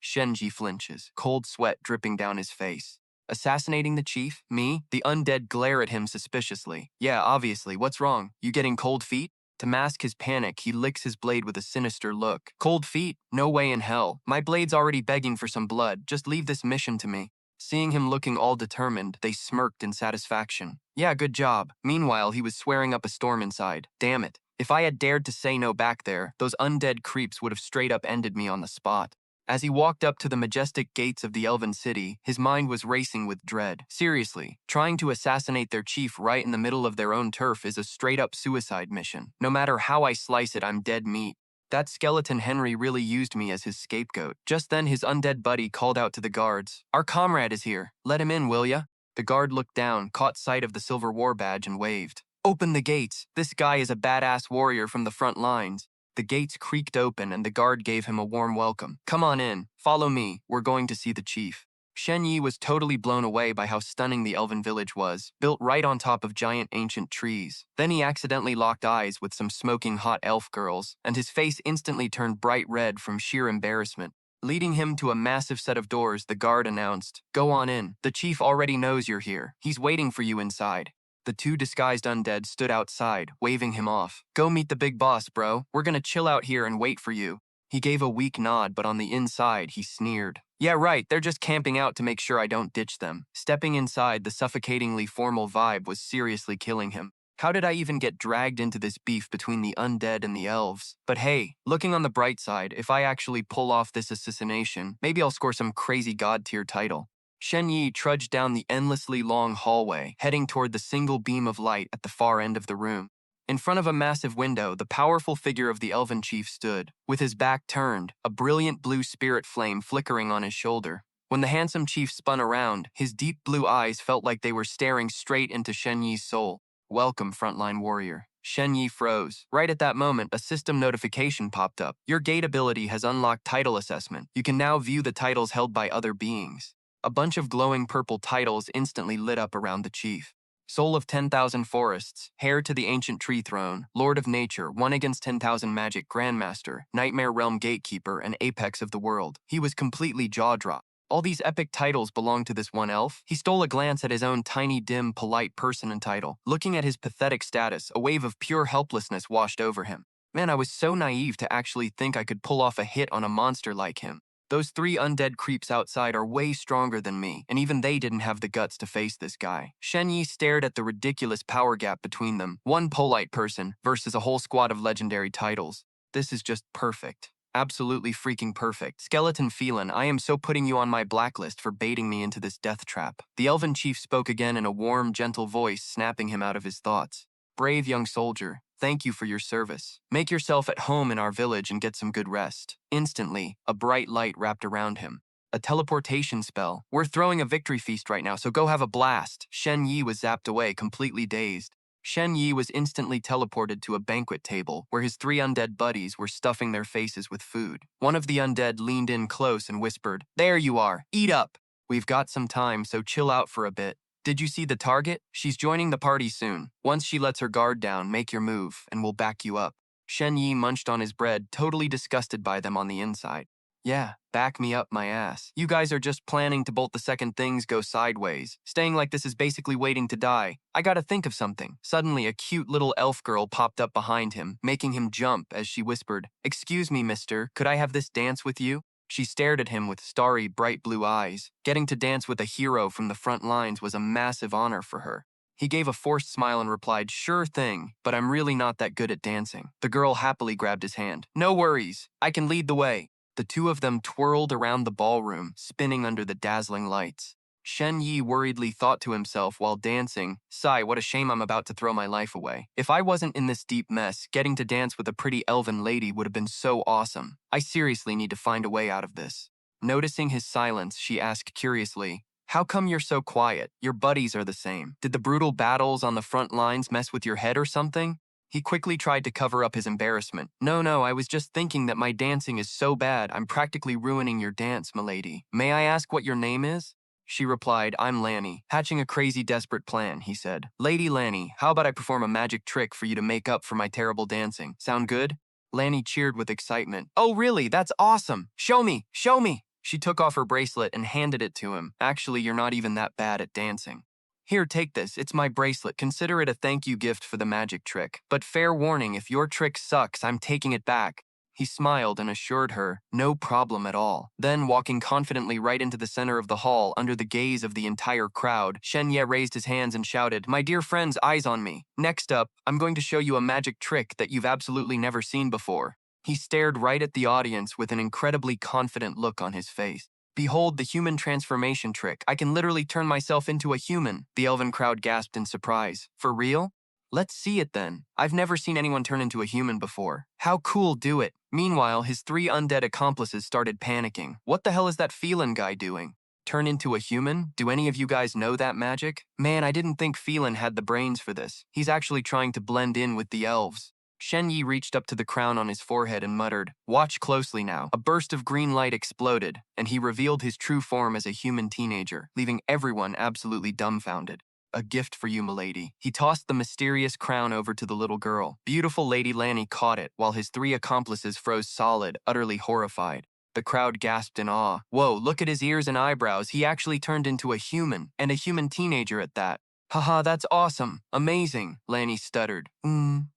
A: Shen Ye flinches, cold sweat dripping down his face. Assassinating the chief? Me? The undead glare at him suspiciously. Yeah, obviously. What's wrong? You getting cold feet? To mask his panic, he licks his blade with a sinister look. Cold feet? No way in hell. My blade's already begging for some blood. Just leave this mission to me. Seeing him looking all determined, they smirked in satisfaction. Yeah, good job. Meanwhile, he was swearing up a storm inside. Damn it. If I had dared to say no back there, those undead creeps would have straight up ended me on the spot. As he walked up to the majestic gates of the elven city, his mind was racing with dread. Seriously, trying to assassinate their chief right in the middle of their own turf is a straight-up suicide mission. No matter how I slice it, I'm dead meat. That skeleton Henry really used me as his scapegoat. Just then, his undead buddy called out to the guards. Our comrade is here. Let him in, will ya? The guard looked down, caught sight of the silver war badge, and waved. Open the gates. This guy is a badass warrior from the front lines. The gates creaked open and the guard gave him a warm welcome. Come on in. Follow me. We're going to see the chief. Shen Ye was totally blown away by how stunning the elven village was, built right on top of giant ancient trees. Then he accidentally locked eyes with some smoking hot elf girls, and his face instantly turned bright red from sheer embarrassment. Leading him to a massive set of doors, the guard announced, Go on in. The chief already knows you're here. He's waiting for you inside. The 2 disguised undead stood outside, waving him off. Go meet the big boss, bro. We're gonna chill out here and wait for you. He gave a weak nod, but on the inside, he sneered. Yeah, right, they're just camping out to make sure I don't ditch them. Stepping inside, the suffocatingly formal vibe was seriously killing him. How did I even get dragged into this beef between the undead and the elves? But hey, looking on the bright side, if I actually pull off this assassination, maybe I'll score some crazy god-tier title. Shen Ye trudged down the endlessly long hallway, heading toward the single beam of light at the far end of the room. In front of a massive window, the powerful figure of the elven chief stood. With his back turned, a brilliant blue spirit flame flickering on his shoulder. When the handsome chief spun around, his deep blue eyes felt like they were staring straight into Shen Ye's soul. Welcome, frontline warrior. Shen Ye froze. Right at that moment, a system notification popped up. Your gate ability has unlocked title assessment. You can now view the titles held by other beings. A bunch of glowing purple titles instantly lit up around the chief. Soul of 10,000 forests, heir to the ancient tree throne, lord of nature, one against 10,000 magic, grandmaster, nightmare realm gatekeeper, and apex of the world. He was completely jaw-dropped. All these epic titles belong to this one elf? He stole a glance at his own tiny, dim, polite person and title. Looking at his pathetic status, a wave of pure helplessness washed over him. Man, I was so naive to actually think I could pull off a hit on a monster like him. Those 3 undead creeps outside are way stronger than me, and even they didn't have the guts to face this guy. Shen Ye stared at the ridiculous power gap between them. One polite person versus a whole squad of legendary titles. This is just perfect. Absolutely freaking perfect. Skeleton Phelan, I am so putting you on my blacklist for baiting me into this death trap. The elven chief spoke again in a warm, gentle voice, snapping him out of his thoughts. Brave young soldier, thank you for your service. Make yourself at home in our village and get some good rest. Instantly, a bright light wrapped around him. A teleportation spell. We're throwing a victory feast right now, so go have a blast. Shen Ye was zapped away, completely dazed. Shen Ye was instantly teleported to a banquet table where his 3 undead buddies were stuffing their faces with food. One of the undead leaned in close and whispered, "There you are, eat up! We've got some time, so chill out for a bit. Did you see the target? She's joining the party soon. Once she lets her guard down, make your move, and we'll back you up." Shen Ye munched on his bread, totally disgusted by them on the inside. Yeah, back me up my ass. You guys are just planning to bolt the second things go sideways. Staying like this is basically waiting to die. I gotta think of something. Suddenly, a cute little elf girl popped up behind him, making him jump as she whispered, "Excuse me, mister, could I have this dance with you?" She stared at him with starry, bright blue eyes. Getting to dance with a hero from the front lines was a massive honor for her. He gave a forced smile and replied, "Sure thing, but I'm really not that good at dancing." The girl happily grabbed his hand. "No worries, I can lead the way." The 2 of them twirled around the ballroom, spinning under the dazzling lights. Shen Ye worriedly thought to himself while dancing, "Sigh, what a shame I'm about to throw my life away. If I wasn't in this deep mess, getting to dance with a pretty elven lady would have been so awesome. I seriously need to find a way out of this." Noticing his silence, she asked curiously, "How come you're so quiet? Your buddies are the same. Did the brutal battles on the front lines mess with your head or something?" He quickly tried to cover up his embarrassment. No, I was just thinking that my dancing is so bad, I'm practically ruining your dance, milady. May I ask what your name is?" She replied, "I'm Lanny. Hatching a crazy, desperate plan," he said. "Lady Lanny, how about I perform a magic trick for you to make up for my terrible dancing? Sound good?" Lanny cheered with excitement. "Oh, really? That's awesome! Show me! Show me!" She took off her bracelet and handed it to him. "Actually, you're not even that bad at dancing. Here, take this. It's my bracelet. Consider it a thank you gift for the magic trick. But fair warning, if your trick sucks, I'm taking it back." He smiled and assured her, "No problem at all." Then, walking confidently right into the center of the hall, under the gaze of the entire crowd, Shen Ye raised his hands and shouted, "My dear friends, eyes on me. Next up, I'm going to show you a magic trick that you've absolutely never seen before." He stared right at the audience with an incredibly confident look on his face. "Behold the human transformation trick. I can literally turn myself into a human." The elven crowd gasped in surprise. "For real? Let's see it then. I've never seen anyone turn into a human before. How cool, do it." Meanwhile, his 3 undead accomplices started panicking. "What the hell is that Phelan guy doing? Turn into a human? Do any of you guys know that magic? Man, I didn't think Phelan had the brains for this. He's actually trying to blend in with the elves." Shen Ye reached up to the crown on his forehead and muttered, "Watch closely now." A burst of green light exploded, and he revealed his true form as a human teenager, leaving everyone absolutely dumbfounded. "A gift for you, milady." He tossed the mysterious crown over to the little girl. Beautiful Lady Lanny caught it, while his 3 accomplices froze solid, utterly horrified. The crowd gasped in awe. "Whoa, look at his ears and eyebrows. He actually turned into a human, and a human teenager at that." "Haha, that's awesome. Amazing," Lanny stuttered.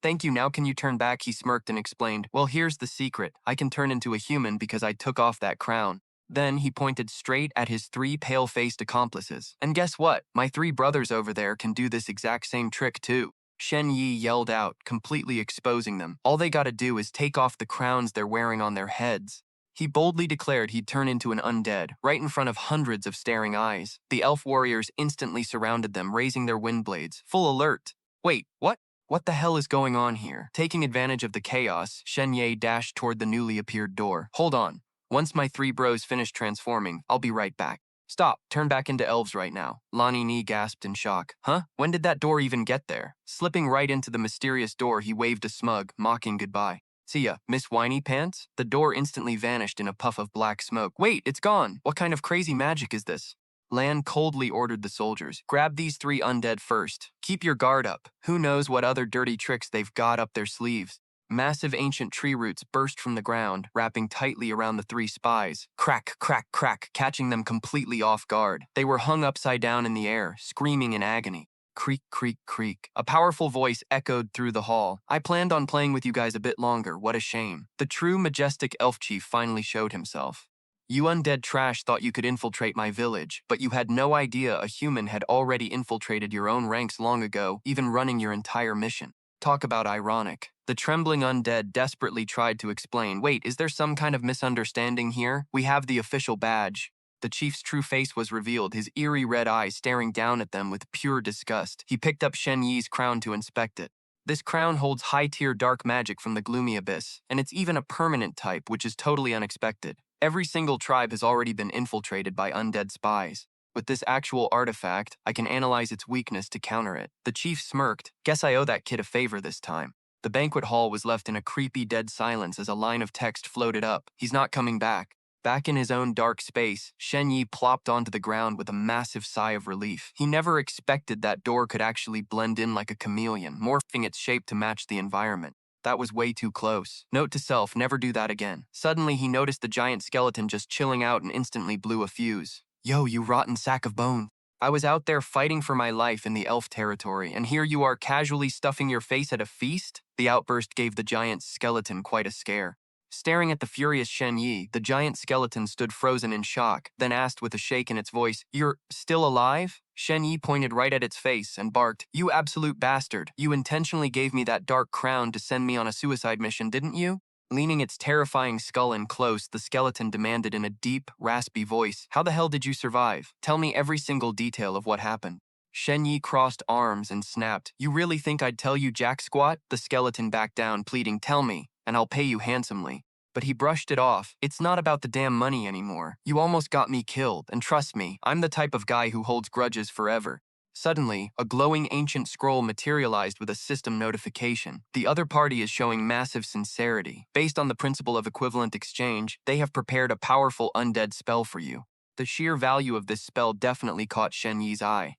A: Thank you, now can you turn back?" He smirked and explained, "Well, here's the secret. I can turn into a human because I took off that crown." Then he pointed straight at his 3 pale-faced accomplices. "And guess what? My 3 brothers over there can do this exact same trick too." Shen Ye yelled out, completely exposing them. All they gotta do is take off the crowns they're wearing on their heads. He boldly declared he'd turn into an undead, right in front of hundreds of staring eyes. The elf warriors instantly surrounded them, raising their wind blades. Full alert. "Wait, what? What the hell is going on here?" Taking advantage of the chaos, Shen Ye dashed toward the newly appeared door. "Hold on. Once my 3 bros finish transforming, I'll be right back." Stop, turn back into elves right now. Lonnie Ni gasped in shock. Huh? When did that door even get there? Slipping right into the mysterious door, he waved a smug, mocking goodbye. See ya, Miss Whiny Pants? The door instantly vanished in a puff of black smoke. Wait, it's gone! What kind of crazy magic is this? Lan coldly ordered the soldiers. Grab these 3 undead first. Keep your guard up. Who knows what other dirty tricks they've got up their sleeves. Massive ancient tree roots burst from the ground, wrapping tightly around the 3 spies. Crack, crack, crack, catching them completely off guard. They were hung upside down in the air, screaming in agony. Creak, creak, creak. A powerful voice echoed through the hall. I planned on playing with you guys a bit longer, what a shame. The true majestic elf chief finally showed himself. You undead trash thought you could infiltrate my village, but you had no idea a human had already infiltrated your own ranks long ago, even running your entire mission. Talk about ironic. The trembling undead desperately tried to explain, wait, is there some kind of misunderstanding here? We have the official badge. The chief's true face was revealed, his eerie red eyes staring down at them with pure disgust. He picked up Shen Ye's crown to inspect it. This crown holds high-tier dark magic from the gloomy abyss, and it's even a permanent type, which is totally unexpected. Every single tribe has already been infiltrated by undead spies. With this actual artifact, I can analyze its weakness to counter it. The chief smirked. Guess I owe that kid a favor this time. The banquet hall was left in a creepy dead silence as a line of text floated up. He's not coming back. Back in his own dark space, Shen Ye plopped onto the ground with a massive sigh of relief. He never expected that door could actually blend in like a chameleon, morphing its shape to match the environment. That was way too close. Note to self, never do that again. Suddenly, he noticed the giant skeleton just chilling out and instantly blew a fuse. Yo, you rotten sack of bones. I was out there fighting for my life in the elf territory, and here you are casually stuffing your face at a feast? The outburst gave the giant skeleton quite a scare. Staring at the furious Shen Ye, the giant skeleton stood frozen in shock, then asked with a shake in its voice, You're still alive? Shen Ye pointed right at its face and barked, You absolute bastard. You intentionally gave me that dark crown to send me on a suicide mission, didn't you? Leaning its terrifying skull in close, the skeleton demanded in a deep, raspy voice, How the hell did you survive? Tell me every single detail of what happened. Shen Ye crossed arms and snapped, You really think I'd tell you jack squat? The skeleton backed down, pleading, Tell me, and I'll pay you handsomely. But he brushed it off. It's not about the damn money anymore. You almost got me killed, and trust me, I'm the type of guy who holds grudges forever. Suddenly, a glowing ancient scroll materialized with a system notification. The other party is showing massive sincerity. Based on the principle of equivalent exchange, they have prepared a powerful undead spell for you. The sheer value of this spell definitely caught Shen Ye's eye.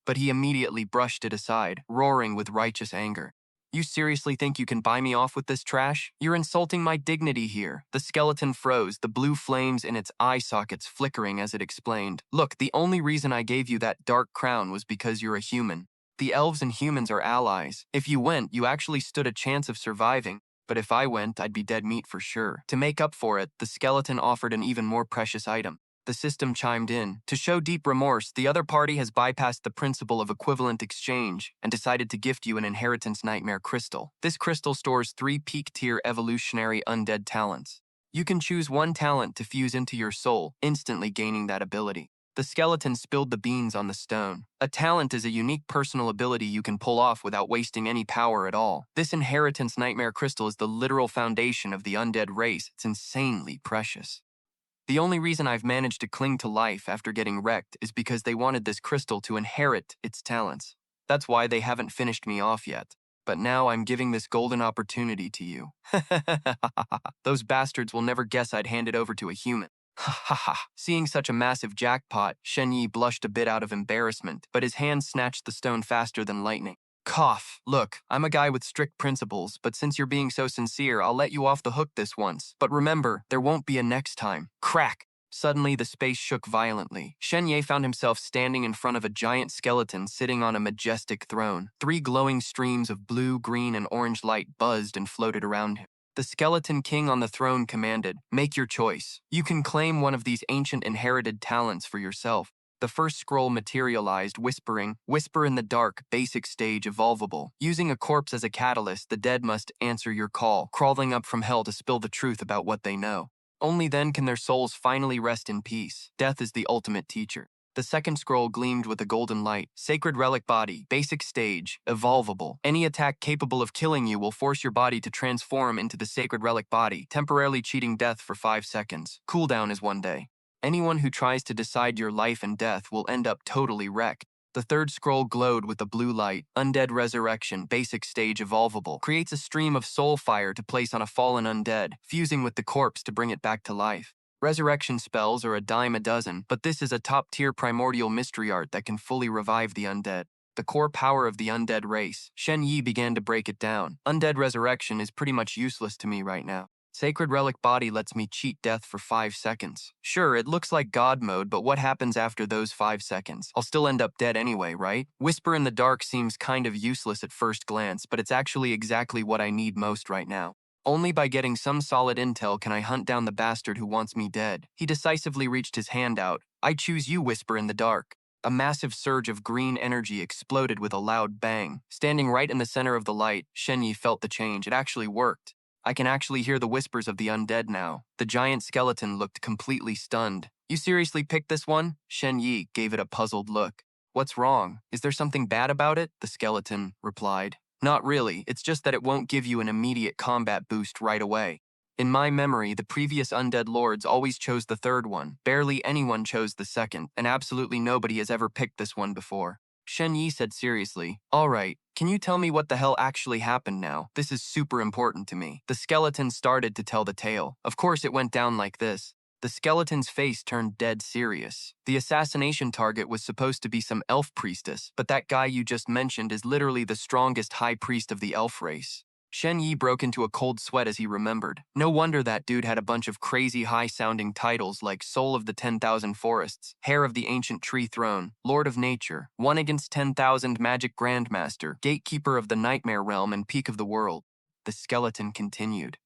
A: But he immediately brushed it aside, roaring with righteous anger. You seriously think you can buy me off with this trash? You're insulting my dignity here. The skeleton froze, the blue flames in its eye sockets flickering as it explained. Look, the only reason I gave you that dark crown was because you're a human. The elves and humans are allies. If you went, you actually stood a chance of surviving. But if I went, I'd be dead meat for sure. To make up for it, the skeleton offered an even more precious item. The system chimed in. To show deep remorse, the other party has bypassed the principle of equivalent exchange and decided to gift you an inheritance nightmare crystal. This crystal stores 3 peak-tier evolutionary undead talents. You can choose one talent to fuse into your soul, instantly gaining that ability. The skeleton spilled the beans on the stone. A talent is a unique personal ability you can pull off without wasting any power at all. This inheritance nightmare crystal is the literal foundation of the undead race. It's insanely precious. The only reason I've managed to cling to life after getting wrecked is because they wanted this crystal to inherit its talents. That's why they haven't finished me off yet. But now I'm giving this golden opportunity to you. Those bastards will never guess I'd hand it over to a human. Seeing such a massive jackpot, Shen Ye blushed a bit out of embarrassment, but his hand snatched the stone faster than lightning. Cough. Look, I'm a guy with strict principles, but since you're being so sincere, I'll let you off the hook this once. But remember, there won't be a next time. Crack! Suddenly, the space shook violently. Shen Ye found himself standing in front of a giant skeleton sitting on a majestic throne. 3 glowing streams of blue, green, and orange light buzzed and floated around him. The skeleton king on the throne commanded, Make your choice. You can claim one of these ancient inherited talents for yourself. The first scroll materialized, whispering, Whisper in the dark, basic stage evolvable. Using a corpse as a catalyst, the dead must answer your call, crawling up from hell to spill the truth about what they know. Only then can their souls finally rest in peace. Death is the ultimate teacher. The second scroll gleamed with a golden light. Sacred relic body, basic stage, evolvable. Any attack capable of killing you will force your body to transform into the sacred relic body, temporarily cheating death for 5 seconds. Cooldown is 1 day. Anyone who tries to decide your life and death will end up totally wrecked. The third scroll glowed with a blue light. Undead Resurrection, basic stage evolvable. Creates a stream of soul fire to place on a fallen undead, fusing with the corpse to bring it back to life. Resurrection spells are a dime a dozen, but this is a top-tier primordial mystery art that can fully revive the undead. The core power of the undead race. Shen Ye began to break it down. Undead resurrection is pretty much useless to me right now. Sacred Relic Body lets me cheat death for 5 seconds. Sure, it looks like God mode, but what happens after those 5 seconds? I'll still end up dead anyway, right? Whisper in the Dark seems kind of useless at first glance, but it's actually exactly what I need most right now. Only by getting some solid intel can I hunt down the bastard who wants me dead. He decisively reached his hand out. I choose you, Whisper in the Dark. A massive surge of green energy exploded with a loud bang. Standing right in the center of the light, Shen Ye felt the change. It actually worked. I can actually hear the whispers of the undead now. The giant skeleton looked completely stunned. You seriously picked this one? Shen Ye gave it a puzzled look. What's wrong? Is there something bad about it? The skeleton replied. Not really, it's just that it won't give you an immediate combat boost right away. In my memory, the previous undead lords always chose the third one. Barely anyone chose the second, and absolutely nobody has ever picked this one before. Shen Ye said seriously, "All right, can you tell me what the hell actually happened now? This is super important to me." The skeleton started to tell the tale. Of course, it went down like this. The skeleton's face turned dead serious. The assassination target was supposed to be some elf priestess, but that guy you just mentioned is literally the strongest high priest of the elf race. Shen Ye broke into a cold sweat as he remembered. No wonder that dude had a bunch of crazy high-sounding titles like Soul of the 10,000 Forests, Heir of the Ancient Tree Throne, Lord of Nature, 1 against 10,000 Magic Grandmaster, Gatekeeper of the Nightmare Realm and Peak of the World. The skeleton continued.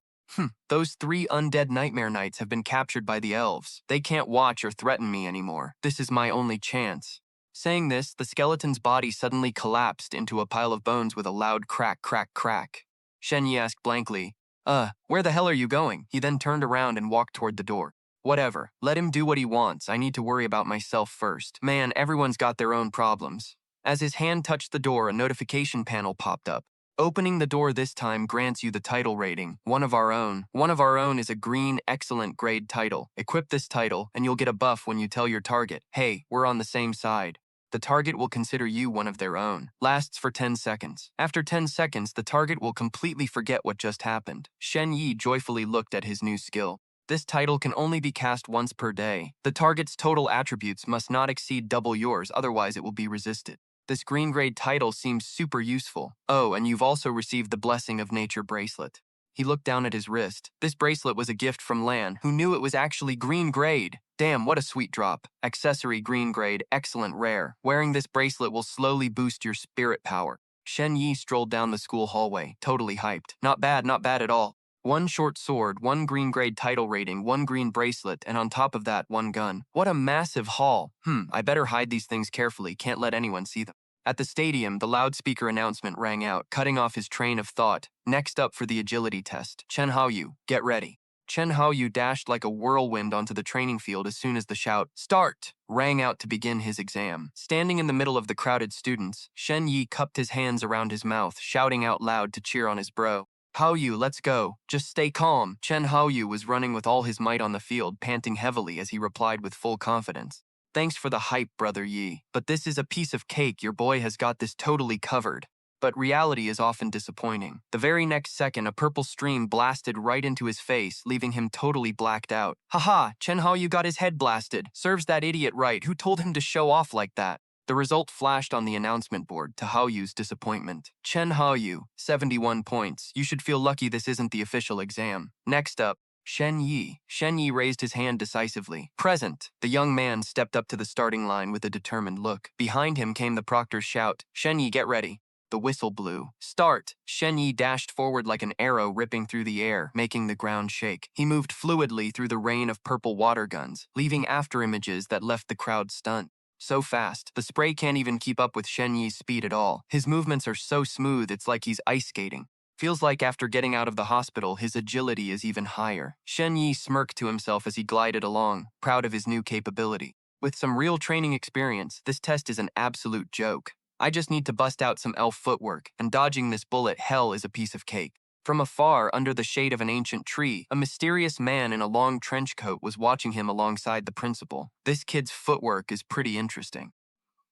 A: Those 3 undead Nightmare Knights have been captured by the elves. They can't watch or threaten me anymore. This is my only chance. Saying this, the skeleton's body suddenly collapsed into a pile of bones with a loud crack, crack, crack. Shen Ye asked blankly, where the hell are you going? He then turned around and walked toward the door. Whatever, let him do what he wants. I need to worry about myself first. Man, everyone's got their own problems. As his hand touched the door, a notification panel popped up. Opening the door this time grants you the title rating, One of Our Own. One of Our Own is a green, excellent grade title. Equip this title, and you'll get a buff when you tell your target, "Hey, we're on the same side." The target will consider you one of their own. Lasts for 10 seconds. After 10 seconds, the target will completely forget what just happened. Shen Ye joyfully looked at his new skill. This title can only be cast once per day. The target's total attributes must not exceed double yours, otherwise it will be resisted. This green grade title seems super useful. Oh, and you've also received the Blessing of Nature bracelet. He looked down at his wrist. This bracelet was a gift from Lan, who knew it was actually green grade. Damn, what a sweet drop. Accessory green grade, excellent rare. Wearing this bracelet will slowly boost your spirit power. Shen Ye strolled down the school hallway, totally hyped. Not bad at all. 1 short sword, 1 green grade title rating, 1 green bracelet, and on top of that, 1 gun. What a massive haul. I better hide these things carefully, can't let anyone see them. At the stadium, the loudspeaker announcement rang out, cutting off his train of thought. Next up for the agility test. Chen Haoyu, get ready. Chen Haoyu dashed like a whirlwind onto the training field as soon as the shout, "Start!" rang out to begin his exam. Standing in the middle of the crowded students, Shen Ye cupped his hands around his mouth, shouting out loud to cheer on his bro. "Haoyu, let's go. Just stay calm." Chen Haoyu was running with all his might on the field, panting heavily as he replied with full confidence. "Thanks for the hype, Brother Yi. But this is a piece of cake. Your boy has got this totally covered." But reality is often disappointing. The very next second, a purple stream blasted right into his face, leaving him totally blacked out. Haha, Chen Haoyu got his head blasted. Serves that idiot right. Who told him to show off like that? The result flashed on the announcement board, to Haoyu's disappointment. Chen Haoyu, 71 points. You should feel lucky this isn't the official exam. Next up, Shen Ye. Shen Ye raised his hand decisively. Present. The young man stepped up to the starting line with a determined look. Behind him came the proctor's shout, "Shen Ye, get ready." The whistle blew. "Start!" Shen Ye dashed forward like an arrow ripping through the air, making the ground shake. He moved fluidly through the rain of purple water guns, leaving afterimages that left the crowd stunned. So fast, the spray can't even keep up with Shen Ye's speed at all. His movements are so smooth, it's like he's ice skating. Feels like after getting out of the hospital, his agility is even higher. Shen Ye smirked to himself as he glided along, proud of his new capability. With some real training experience, this test is an absolute joke. I just need to bust out some elf footwork, and dodging this bullet hell is a piece of cake. From afar, under the shade of an ancient tree, a mysterious man in a long trench coat was watching him alongside the principal. This kid's footwork is pretty interesting.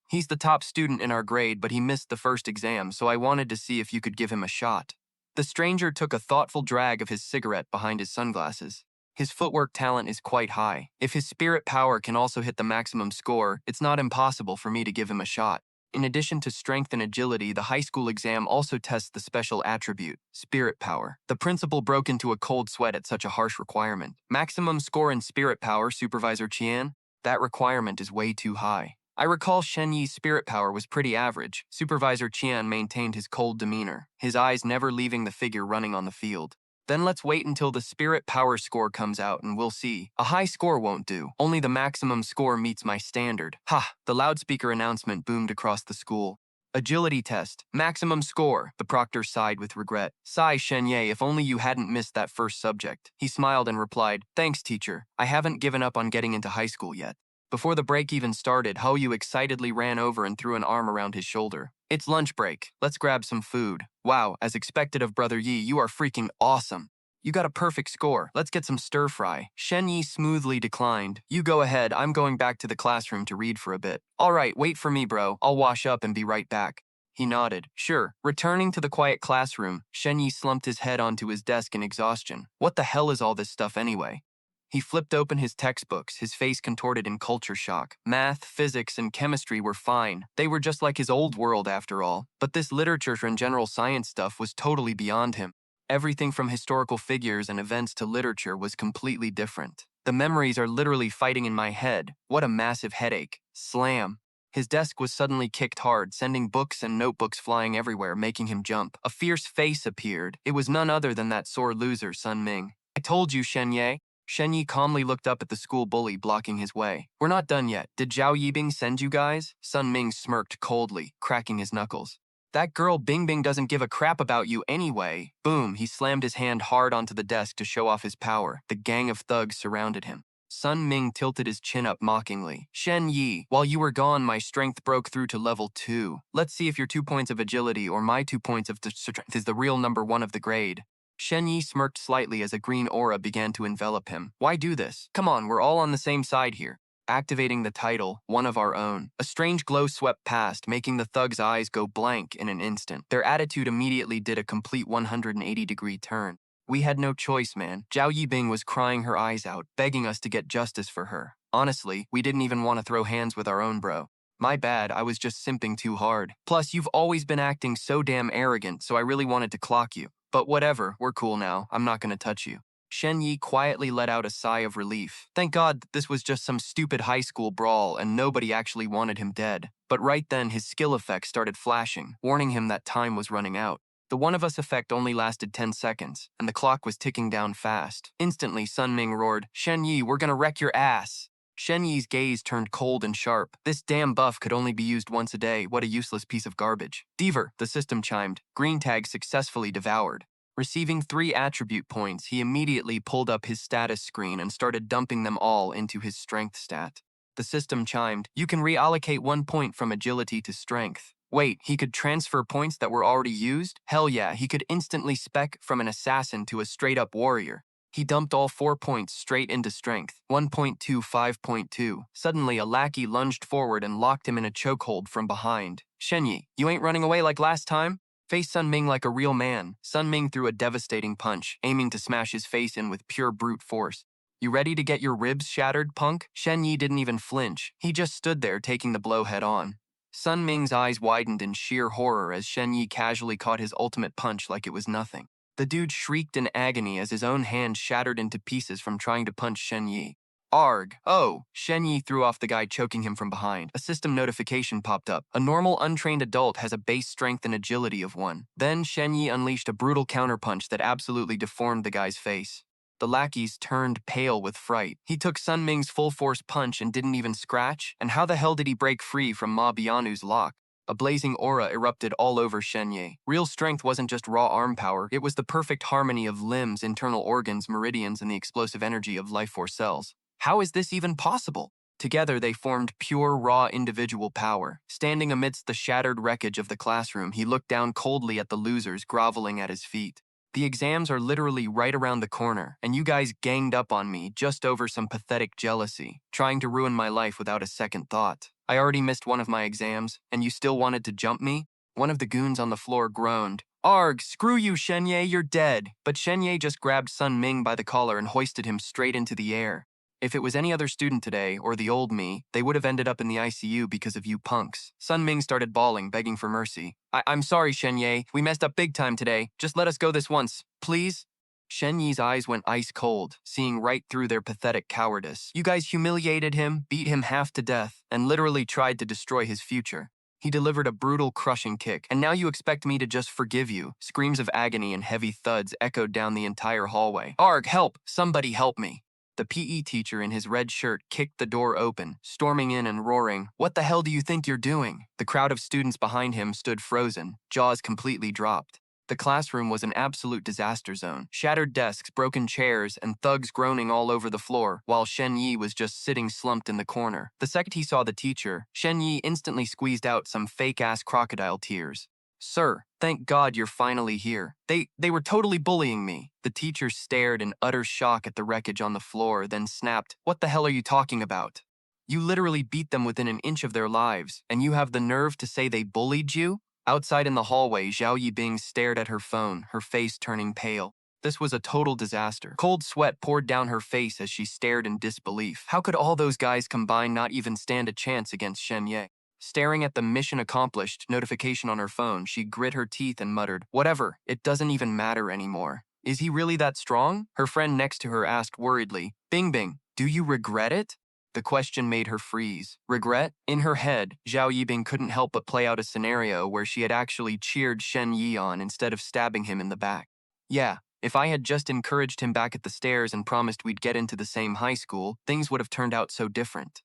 A: He's the top student in our grade, but he missed the first exam, so I wanted to see if you could give him a shot. The stranger took a thoughtful drag of his cigarette behind his sunglasses. His footwork talent is quite high. If his spirit power can also hit the maximum score, it's not impossible for me to give him a shot. In addition to strength and agility, the high school exam also tests the special attribute, spirit power. The principal broke into a cold sweat at such a harsh requirement. Maximum score in spirit power, Supervisor Qian? That requirement is way too high. I recall Shen Ye's spirit power was pretty average. Supervisor Qian maintained his cold demeanor, his eyes never leaving the figure running on the field. Then let's wait until the spirit power score comes out and we'll see. A high score won't do. Only the maximum score meets my standard. Ha! The loudspeaker announcement boomed across the school. Agility test. Maximum score. The proctor sighed with regret. Sigh, Shen Ye, if only you hadn't missed that first subject. He smiled and replied, Thanks, teacher. I haven't given up on getting into high school yet. Before the break even started, Hou Yu excitedly ran over and threw an arm around his shoulder. It's lunch break. Let's grab some food. Wow, as expected of Brother Yi, you are freaking awesome. You got a perfect score. Let's get some stir-fry. Shen Ye smoothly declined. You go ahead, I'm going back to the classroom to read for a bit. All right, wait for me, bro. I'll wash up and be right back. He nodded. Sure. Returning to the quiet classroom, Shen Ye slumped his head onto his desk in exhaustion. What the hell is all this stuff anyway? He flipped open his textbooks, his face contorted in culture shock. Math, physics, and chemistry were fine. They were just like his old world after all. But this literature and general science stuff was totally beyond him. Everything from historical figures and events to literature was completely different. The memories are literally fighting in my head. What a massive headache. Slam. His desk was suddenly kicked hard, sending books and notebooks flying everywhere, making him jump. A fierce face appeared. It was none other than that sore loser, Sun Ming. I told you, Shen Ye. Shen Ye calmly looked up at the school bully blocking his way. We're not done yet. Did Zhao Yibing send you guys? Sun Ming smirked coldly, cracking his knuckles. That girl Bingbing doesn't give a crap about you anyway. Boom, he slammed his hand hard onto the desk to show off his power. The gang of thugs surrounded him. Sun Ming tilted his chin up mockingly. Shen Ye, while you were gone, my strength broke through to level 2. Let's see if your 2 points of agility or my 2 points of strength is the real number 1 of the grade. Shen Ye smirked slightly as a green aura began to envelop him. Why do this? Come on, we're all on the same side here. Activating the title, One of Our Own. A strange glow swept past, making the thugs' eyes go blank in an instant. Their attitude immediately did a complete 180-degree turn. We had no choice, man. Zhao Yibing was crying her eyes out, begging us to get justice for her. Honestly, we didn't even want to throw hands with our own bro. My bad, I was just simping too hard. Plus, you've always been acting so damn arrogant, so I really wanted to clock you. But whatever, we're cool now. I'm not gonna touch you. Shen Ye quietly let out a sigh of relief. Thank God this was just some stupid high school brawl and nobody actually wanted him dead. But right then, his skill effect started flashing, warning him that time was running out. The one of us effect only lasted 10 seconds, and the clock was ticking down fast. Instantly, Sun Ming roared, Shen Ye, we're gonna wreck your ass. Shen Ye's gaze turned cold and sharp. This damn buff could only be used once a day. What a useless piece of garbage. Deaver, the system chimed. Green tag successfully devoured. Receiving 3 attribute points, he immediately pulled up his status screen and started dumping them all into his strength stat. The system chimed. You can reallocate 1 point from agility to strength. Wait, he could transfer points that were already used? Hell yeah, he could instantly spec from an assassin to a straight-up warrior. He dumped all 4 points straight into strength. 1.2, 5.2. Suddenly, a lackey lunged forward and locked him in a chokehold from behind. Shen Ye, you ain't running away like last time? Face Sun Ming like a real man. Sun Ming threw a devastating punch, aiming to smash his face in with pure brute force. You ready to get your ribs shattered, punk? Shen Ye didn't even flinch. He just stood there taking the blow head on. Sun Ming's eyes widened in sheer horror as Shen Ye casually caught his ultimate punch like it was nothing. The dude shrieked in agony as his own hand shattered into pieces from trying to punch Shen Ye. Arg. Oh. Shen Ye threw off the guy choking him from behind. A system notification popped up. A normal, untrained adult has a base strength and agility of 1. Then Shen Ye unleashed a brutal counterpunch that absolutely deformed the guy's face. The lackeys turned pale with fright. He took Sun Ming's full-force punch and didn't even scratch? And how the hell did he break free from Ma Bianu's lock? A blazing aura erupted all over Shen Ye. Real strength wasn't just raw arm power, it was the perfect harmony of limbs, internal organs, meridians, and the explosive energy of life force cells. How is this even possible? Together they formed pure, raw individual power. Standing amidst the shattered wreckage of the classroom, he looked down coldly at the losers groveling at his feet. The exams are literally right around the corner, and you guys ganged up on me just over some pathetic jealousy, trying to ruin my life without a second thought. I already missed one of my exams, and you still wanted to jump me? One of the goons on the floor groaned. Arg, screw you, Shen Ye, you're dead. But Shen Ye just grabbed Sun Ming by the collar and hoisted him straight into the air. If it was any other student today, or the old me, they would have ended up in the ICU because of you punks. Sun Ming started bawling, begging for mercy. I'm sorry, Shen Ye. We messed up big time today. Just let us go this once, please? Shen Yi's eyes went ice cold, seeing right through their pathetic cowardice. You guys humiliated him, beat him half to death, and literally tried to destroy his future. He delivered a brutal, crushing kick, and now you expect me to just forgive you. Screams of agony and heavy thuds echoed down the entire hallway. Arg, help! Somebody help me! The PE teacher in his red shirt kicked the door open, storming in and roaring, "What the hell do you think you're doing?" The crowd of students behind him stood frozen, jaws completely dropped. The classroom was an absolute disaster zone. Shattered desks, broken chairs, and thugs groaning all over the floor, while Shen Ye was just sitting slumped in the corner. The second he saw the teacher, Shen Ye instantly squeezed out some fake-ass crocodile tears. "Sir, thank God you're finally here. They were totally bullying me." The teacher stared in utter shock at the wreckage on the floor, then snapped, "What the hell are you talking about? You literally beat them within an inch of their lives, and you have the nerve to say they bullied you?" Outside in the hallway, Zhao Yibing stared at her phone, her face turning pale. This was a total disaster. Cold sweat poured down her face as she stared in disbelief. How could all those guys combined not even stand a chance against Shen Ye? Staring at the mission accomplished notification on her phone, she grit her teeth and muttered, "Whatever, it doesn't even matter anymore." Is he really that strong? Her friend next to her asked worriedly, "Bing Bing, do you regret it?" The question made her freeze. Regret? In her head, Zhao Yibing couldn't help but play out a scenario where she had actually cheered Shen Yi on instead of stabbing him in the back. Yeah, if I had just encouraged him back at the stairs and promised we'd get into the same high school, things would have turned out so different.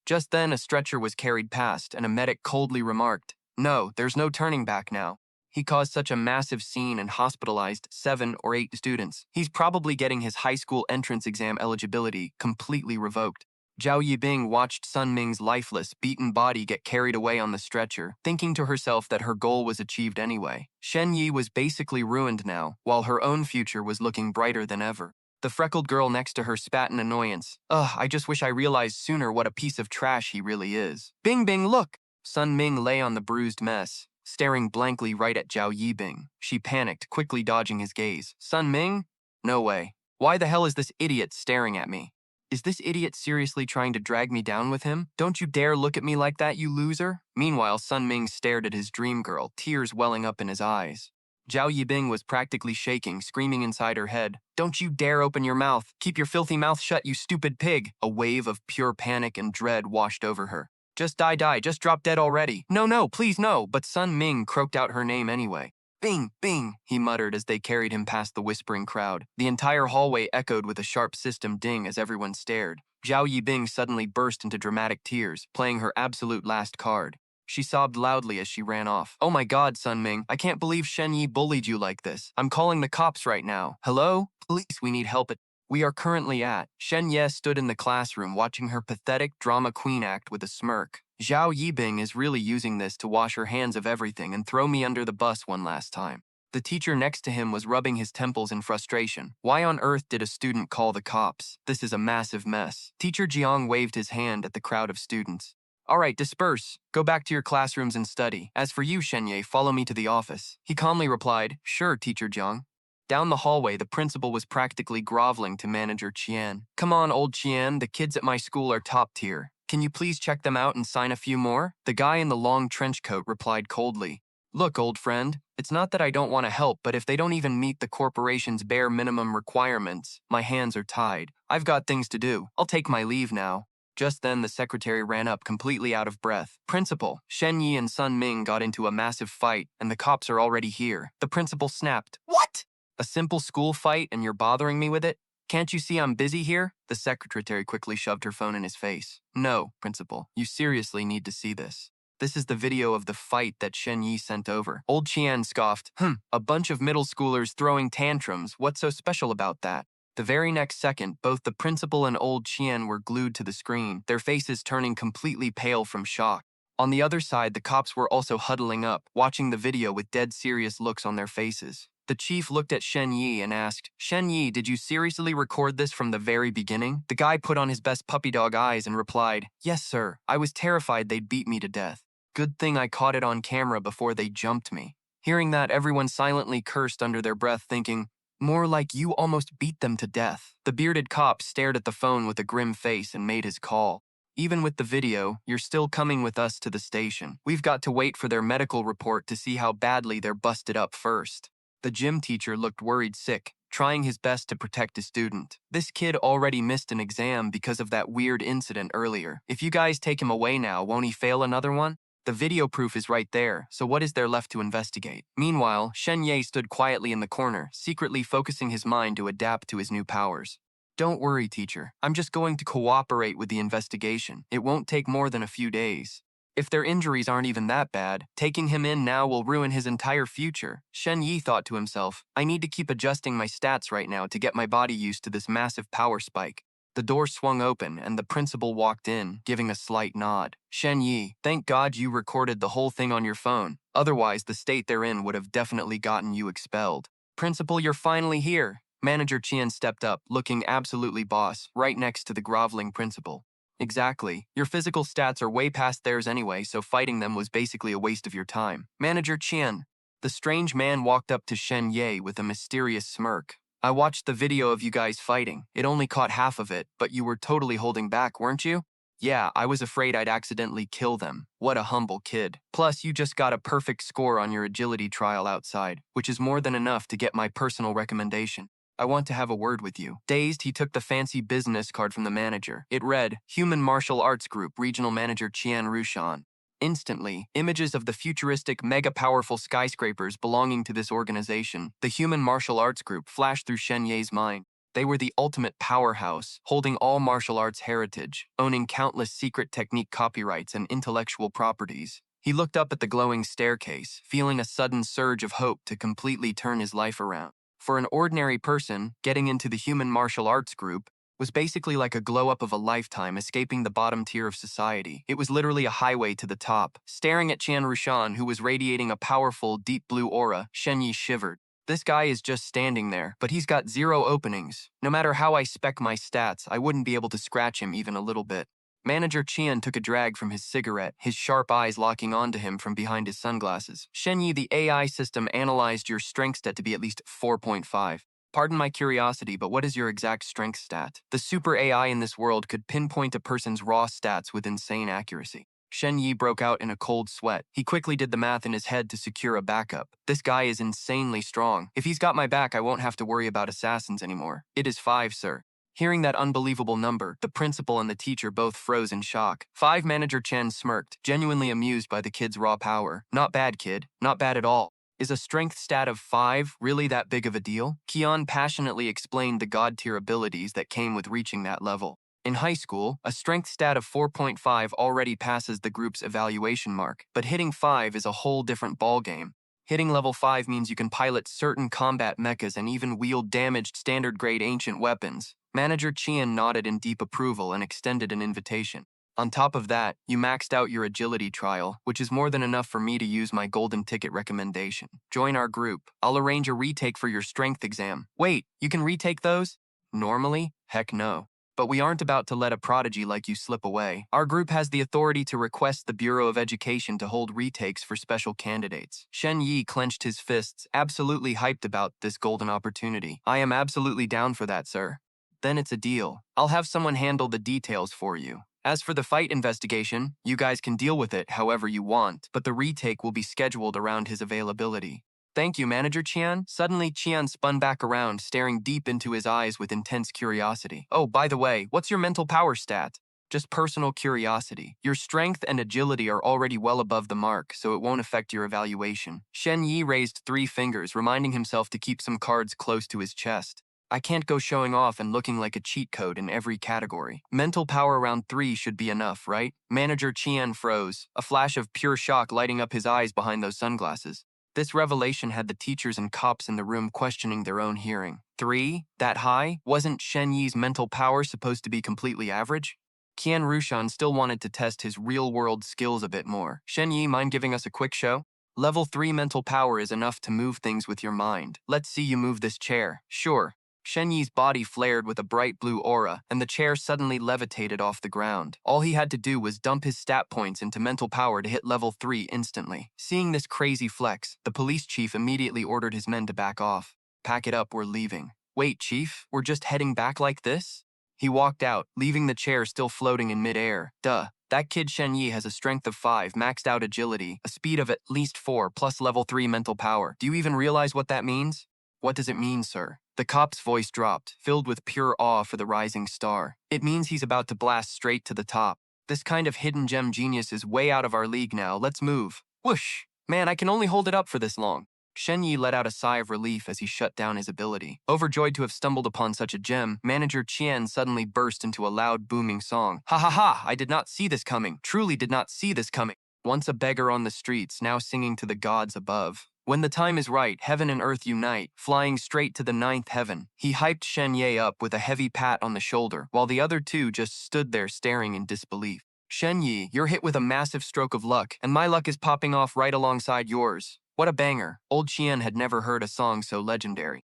A: Just then, a stretcher was carried past, and a medic coldly remarked, "No, there's no turning back now. He caused such a massive scene and hospitalized 7 or 8 students. He's probably getting his high school entrance exam eligibility completely revoked." Zhao Yibing watched Sun Ming's lifeless, beaten body get carried away on the stretcher, thinking to herself that her goal was achieved anyway. Shen Yi was basically ruined now, while her own future was looking brighter than ever. The freckled girl next to her spat in annoyance. "Ugh, I just wish I realized sooner what a piece of trash he really is." "Bing Bing, look!" Sun Ming lay on the bruised mess, staring blankly right at Zhao Yibing. She panicked, quickly dodging his gaze. "Sun Ming? No way. Why the hell is this idiot staring at me? Is this idiot seriously trying to drag me down with him? Don't you dare look at me like that, you loser." Meanwhile, Sun Ming stared at his dream girl, tears welling up in his eyes. Zhao Yibing was practically shaking, screaming inside her head, "Don't you dare open your mouth! Keep your filthy mouth shut, you stupid pig!" A wave of pure panic and dread washed over her. "Just die, just drop dead already. No, please no!" But Sun Ming croaked out her name anyway. "Bing, Bing," he muttered as they carried him past the whispering crowd. The entire hallway echoed with a sharp system ding as everyone stared. Zhao Yibing suddenly burst into dramatic tears, playing her absolute last card. She sobbed loudly as she ran off. "Oh my God, Sun Ming, I can't believe Shen Yi bullied you like this. I'm calling the cops right now. Hello? Police, we need help at we are currently at." Shen Ye stood in the classroom watching her pathetic drama queen act with a smirk. Zhao Yibing is really using this to wash her hands of everything and throw me under the bus one last time. The teacher next to him was rubbing his temples in frustration. Why on earth did a student call the cops? This is a massive mess. Teacher Jiang waved his hand at the crowd of students. "All right, disperse. Go back to your classrooms and study. As for you, Shen Ye, follow me to the office." He calmly replied, "Sure, Teacher Jiang." Down the hallway, the principal was practically groveling to manager Qian. "Come on, old Qian, the kids at my school are top tier. Can you please check them out and sign a few more?" The guy in the long trench coat replied coldly, "Look, old friend, it's not that I don't want to help, but if they don't even meet the corporation's bare minimum requirements, my hands are tied. I've got things to do. I'll take my leave now." Just then, the secretary ran up, completely out of breath. "Principal, Shen Yi and Sun Ming got into a massive fight, and the cops are already here." The principal snapped. "What? A simple school fight and you're bothering me with it? Can't you see I'm busy here?" The secretary quickly shoved her phone in his face. "No, principal, you seriously need to see this. This is the video of the fight that Shen Yi sent over." Old Qian scoffed. A bunch of middle schoolers throwing tantrums. What's so special about that?" The very next second, both the principal and old Qian were glued to the screen, their faces turning completely pale from shock. On the other side, the cops were also huddling up, watching the video with dead serious looks on their faces. The chief looked at Shen Ye and asked, "Shen Ye, did you seriously record this from the very beginning?" The guy put on his best puppy dog eyes and replied, "Yes, sir. I was terrified they'd beat me to death. Good thing I caught it on camera before they jumped me." Hearing that, everyone silently cursed under their breath, thinking, "More like you almost beat them to death." The bearded cop stared at the phone with a grim face and made his call. "Even with the video, you're still coming with us to the station. We've got to wait for their medical report to see how badly they're busted up first." The gym teacher looked worried sick, trying his best to protect his student. This kid already missed an exam because of that weird incident earlier. If you guys take him away now, won't he fail another one? The video proof is right there, so what is there left to investigate? Meanwhile, Shen Ye stood quietly in the corner, secretly focusing his mind to adapt to his new powers. "Don't worry, teacher. I'm just going to cooperate with the investigation. It won't take more than a few days. If their injuries aren't even that bad, taking him in now will ruin his entire future." Shen Ye thought to himself, "I need to keep adjusting my stats right now to get my body used to this massive power spike." The door swung open and the principal walked in, giving a slight nod. "Shen Ye, thank God you recorded the whole thing on your phone. Otherwise, the state they're in would have definitely gotten you expelled." "Principal, you're finally here." Manager Qian stepped up, looking absolutely boss, right next to the groveling principal. "Exactly. Your physical stats are way past theirs anyway, so fighting them was basically a waste of your time." "Manager Qian." The strange man walked up to Shen Ye with a mysterious smirk. "I watched the video of you guys fighting. It only caught half of it, but you were totally holding back, weren't you?" "Yeah, I was afraid I'd accidentally kill them." "What a humble kid. Plus, you just got a perfect score on your agility trial outside, which is more than enough to get my personal recommendation. I want to have a word with you." Dazed, he took the fancy business card from the manager. It read, "Human Martial Arts Group, Regional Manager Qian Rushan." Instantly, images of the futuristic, mega-powerful skyscrapers belonging to this organization, the Human Martial Arts Group, flashed through Shen Ye's mind. They were the ultimate powerhouse, holding all martial arts heritage, owning countless secret technique copyrights and intellectual properties. He looked up at the glowing staircase, feeling a sudden surge of hope to completely turn his life around. For an ordinary person, getting into the Human Martial Arts Group was basically like a glow-up of a lifetime escaping the bottom tier of society. It was literally a highway to the top. Staring at Qian Rushan, who was radiating a powerful, deep blue aura, Shen Ye shivered. This guy is just standing there, but he's got 0 openings. No matter how I spec my stats, I wouldn't be able to scratch him even a little bit. Manager Qian took a drag from his cigarette, his sharp eyes locking onto him from behind his sunglasses. "Shen Ye, the AI system analyzed your strength stat to be at least 4.5. Pardon my curiosity, but what is your exact strength stat?" The super AI in this world could pinpoint a person's raw stats with insane accuracy. Shen Ye broke out in a cold sweat. He quickly did the math in his head to secure a backup. "This guy is insanely strong. If he's got my back, I won't have to worry about assassins anymore." "It is 5, sir." Hearing that unbelievable number, the principal and the teacher both froze in shock. 5. Manager Chen smirked, genuinely amused by the kid's raw power. "Not bad, kid. Not bad at all. Is a strength stat of 5 really that big of a deal?" Qian passionately explained the god-tier abilities that came with reaching that level. In high school, a strength stat of 4.5 already passes the group's evaluation mark, but hitting 5 is a whole different ballgame. Hitting level 5 means you can pilot certain combat mechas and even wield damaged standard-grade ancient weapons. Manager Qian nodded in deep approval and extended an invitation. "On top of that, you maxed out your agility trial, which is more than enough for me to use my golden ticket recommendation. Join our group. I'll arrange a retake for your strength exam." "Wait, you can retake those?" "Normally? Heck no. But we aren't about to let a prodigy like you slip away. Our group has the authority to request the Bureau of Education to hold retakes for special candidates." Shen Ye clenched his fists, absolutely hyped about this golden opportunity. "I am absolutely down for that, sir." "Then it's a deal. I'll have someone handle the details for you. As for the fight investigation, you guys can deal with it however you want, but the retake will be scheduled around his availability." "Thank you, Manager Qian." Suddenly, Qian spun back around, staring deep into his eyes with intense curiosity. "Oh, by the way, what's your mental power stat?" "Just personal curiosity. Your strength and agility are already well above the mark, so it won't affect your evaluation." Shen Ye raised 3 fingers, reminding himself to keep some cards close to his chest. "I can't go showing off and looking like a cheat code in every category. Mental power around 3 should be enough, right?" Manager Qian froze, a flash of pure shock lighting up his eyes behind those sunglasses. This revelation had the teachers and cops in the room questioning their own hearing. 3? That high? Wasn't Shen Ye's mental power supposed to be completely average? Qian Rushan still wanted to test his real-world skills a bit more. "Shen Ye, mind giving us a quick show?" Level 3 mental power is enough to move things with your mind. Let's see you move this chair. Sure. Shen Ye's body flared with a bright blue aura, and the chair suddenly levitated off the ground. All he had to do was dump his stat points into mental power to hit level 3 instantly. Seeing this crazy flex, the police chief immediately ordered his men to back off. Pack it up, we're leaving. Wait, chief, we're just heading back like this? He walked out, leaving the chair still floating in midair. Duh. That kid Shen Ye has a strength of 5, maxed out agility, a speed of at least 4, plus level 3 mental power. Do you even realize what that means? What does it mean, sir? The cop's voice dropped, filled with pure awe for the rising star. It means he's about to blast straight to the top. This kind of hidden gem genius is way out of our league now. Let's move. Whoosh! Man, I can only hold it up for this long. Shen Ye let out a sigh of relief as he shut down his ability. Overjoyed to have stumbled upon such a gem, Manager Qian suddenly burst into a loud, booming song. Ha ha ha! I did not see this coming. Truly did not see this coming. Once a beggar on the streets, now singing to the gods above. When the time is right, heaven and earth unite, flying straight to the 9th heaven. He hyped Shen Ye up with a heavy pat on the shoulder, while the other two just stood there staring in disbelief. Shen Ye, you're hit with a massive stroke of luck, and my luck is popping off right alongside yours. What a banger. Old Qian had never heard a song so legendary.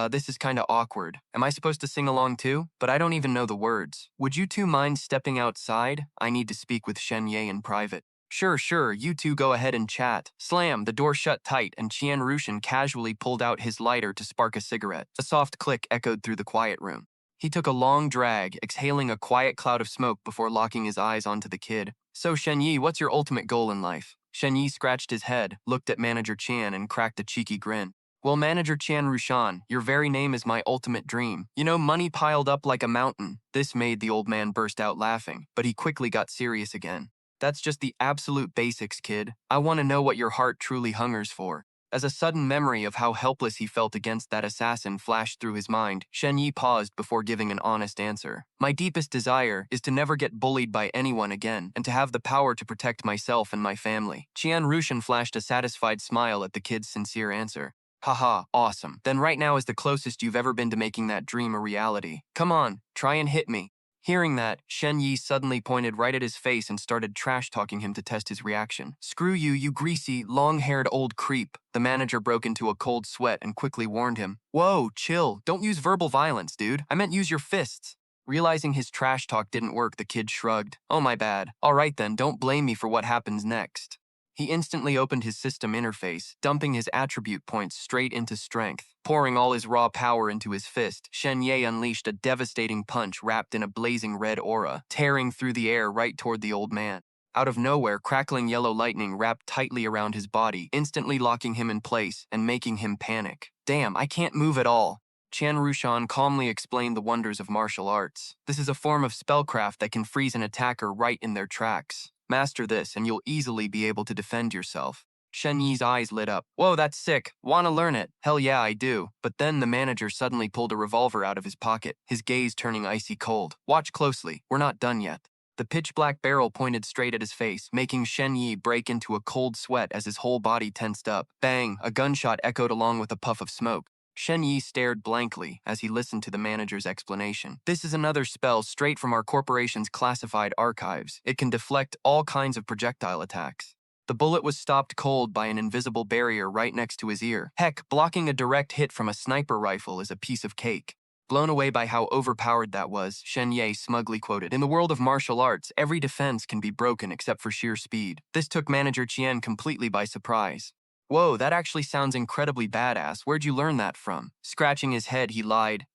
A: This is kinda awkward. Am I supposed to sing along too? But I don't even know the words. Would you two mind stepping outside? I need to speak with Shen Ye in private. Sure, you two go ahead and chat. Slam, the door shut tight, and Qian Rushan casually pulled out his lighter to spark a cigarette. A soft click echoed through the quiet room. He took a long drag, exhaling a quiet cloud of smoke before locking his eyes onto the kid. So Shen Ye, what's your ultimate goal in life? Shen Ye scratched his head, looked at Manager Qian, and cracked a cheeky grin. Well, Manager Qian Rushan, your very name is my ultimate dream. You know, money piled up like a mountain. This made the old man burst out laughing, but he quickly got serious again. That's just the absolute basics, kid. I want to know what your heart truly hungers for. As a sudden memory of how helpless he felt against that assassin flashed through his mind, Shen Ye paused before giving an honest answer. My deepest desire is to never get bullied by anyone again, and to have the power to protect myself and my family. Qian Rushan flashed a satisfied smile at the kid's sincere answer. Haha, awesome. Then right now is the closest you've ever been to making that dream a reality. Come on, try and hit me. Hearing that, Shen Ye suddenly pointed right at his face and started trash-talking him to test his reaction. Screw you, you greasy, long-haired old creep. The manager broke into a cold sweat and quickly warned him. Whoa, chill. Don't use verbal violence, dude. I meant use your fists. Realizing his trash talk didn't work, the kid shrugged. Oh, my bad. All right then, don't blame me for what happens next. He instantly opened his system interface, dumping his attribute points straight into strength. Pouring all his raw power into his fist, Shen Ye unleashed a devastating punch wrapped in a blazing red aura, tearing through the air right toward the old man. Out of nowhere, crackling yellow lightning wrapped tightly around his body, instantly locking him in place and making him panic. Damn, I can't move at all. Qian Rushan calmly explained the wonders of martial arts. This is a form of spellcraft that can freeze an attacker right in their tracks. Master this and you'll easily be able to defend yourself. Shen Ye's eyes lit up. Whoa, that's sick. Wanna learn it? Hell yeah, I do. But then the manager suddenly pulled a revolver out of his pocket, his gaze turning icy cold. Watch closely. We're not done yet. The pitch-black barrel pointed straight at his face, making Shen Ye break into a cold sweat as his whole body tensed up. Bang! A gunshot echoed along with a puff of smoke. Shen Ye stared blankly as he listened to the manager's explanation. This is another spell straight from our corporation's classified archives. It can deflect all kinds of projectile attacks. The bullet was stopped cold by an invisible barrier right next to his ear. Heck, blocking a direct hit from a sniper rifle is a piece of cake. Blown away by how overpowered that was, Shen Ye smugly quoted, In the world of martial arts, every defense can be broken except for sheer speed. This took Manager Qian completely by surprise. Whoa, that actually sounds incredibly badass. Where'd you learn that from? Scratching his head, he lied.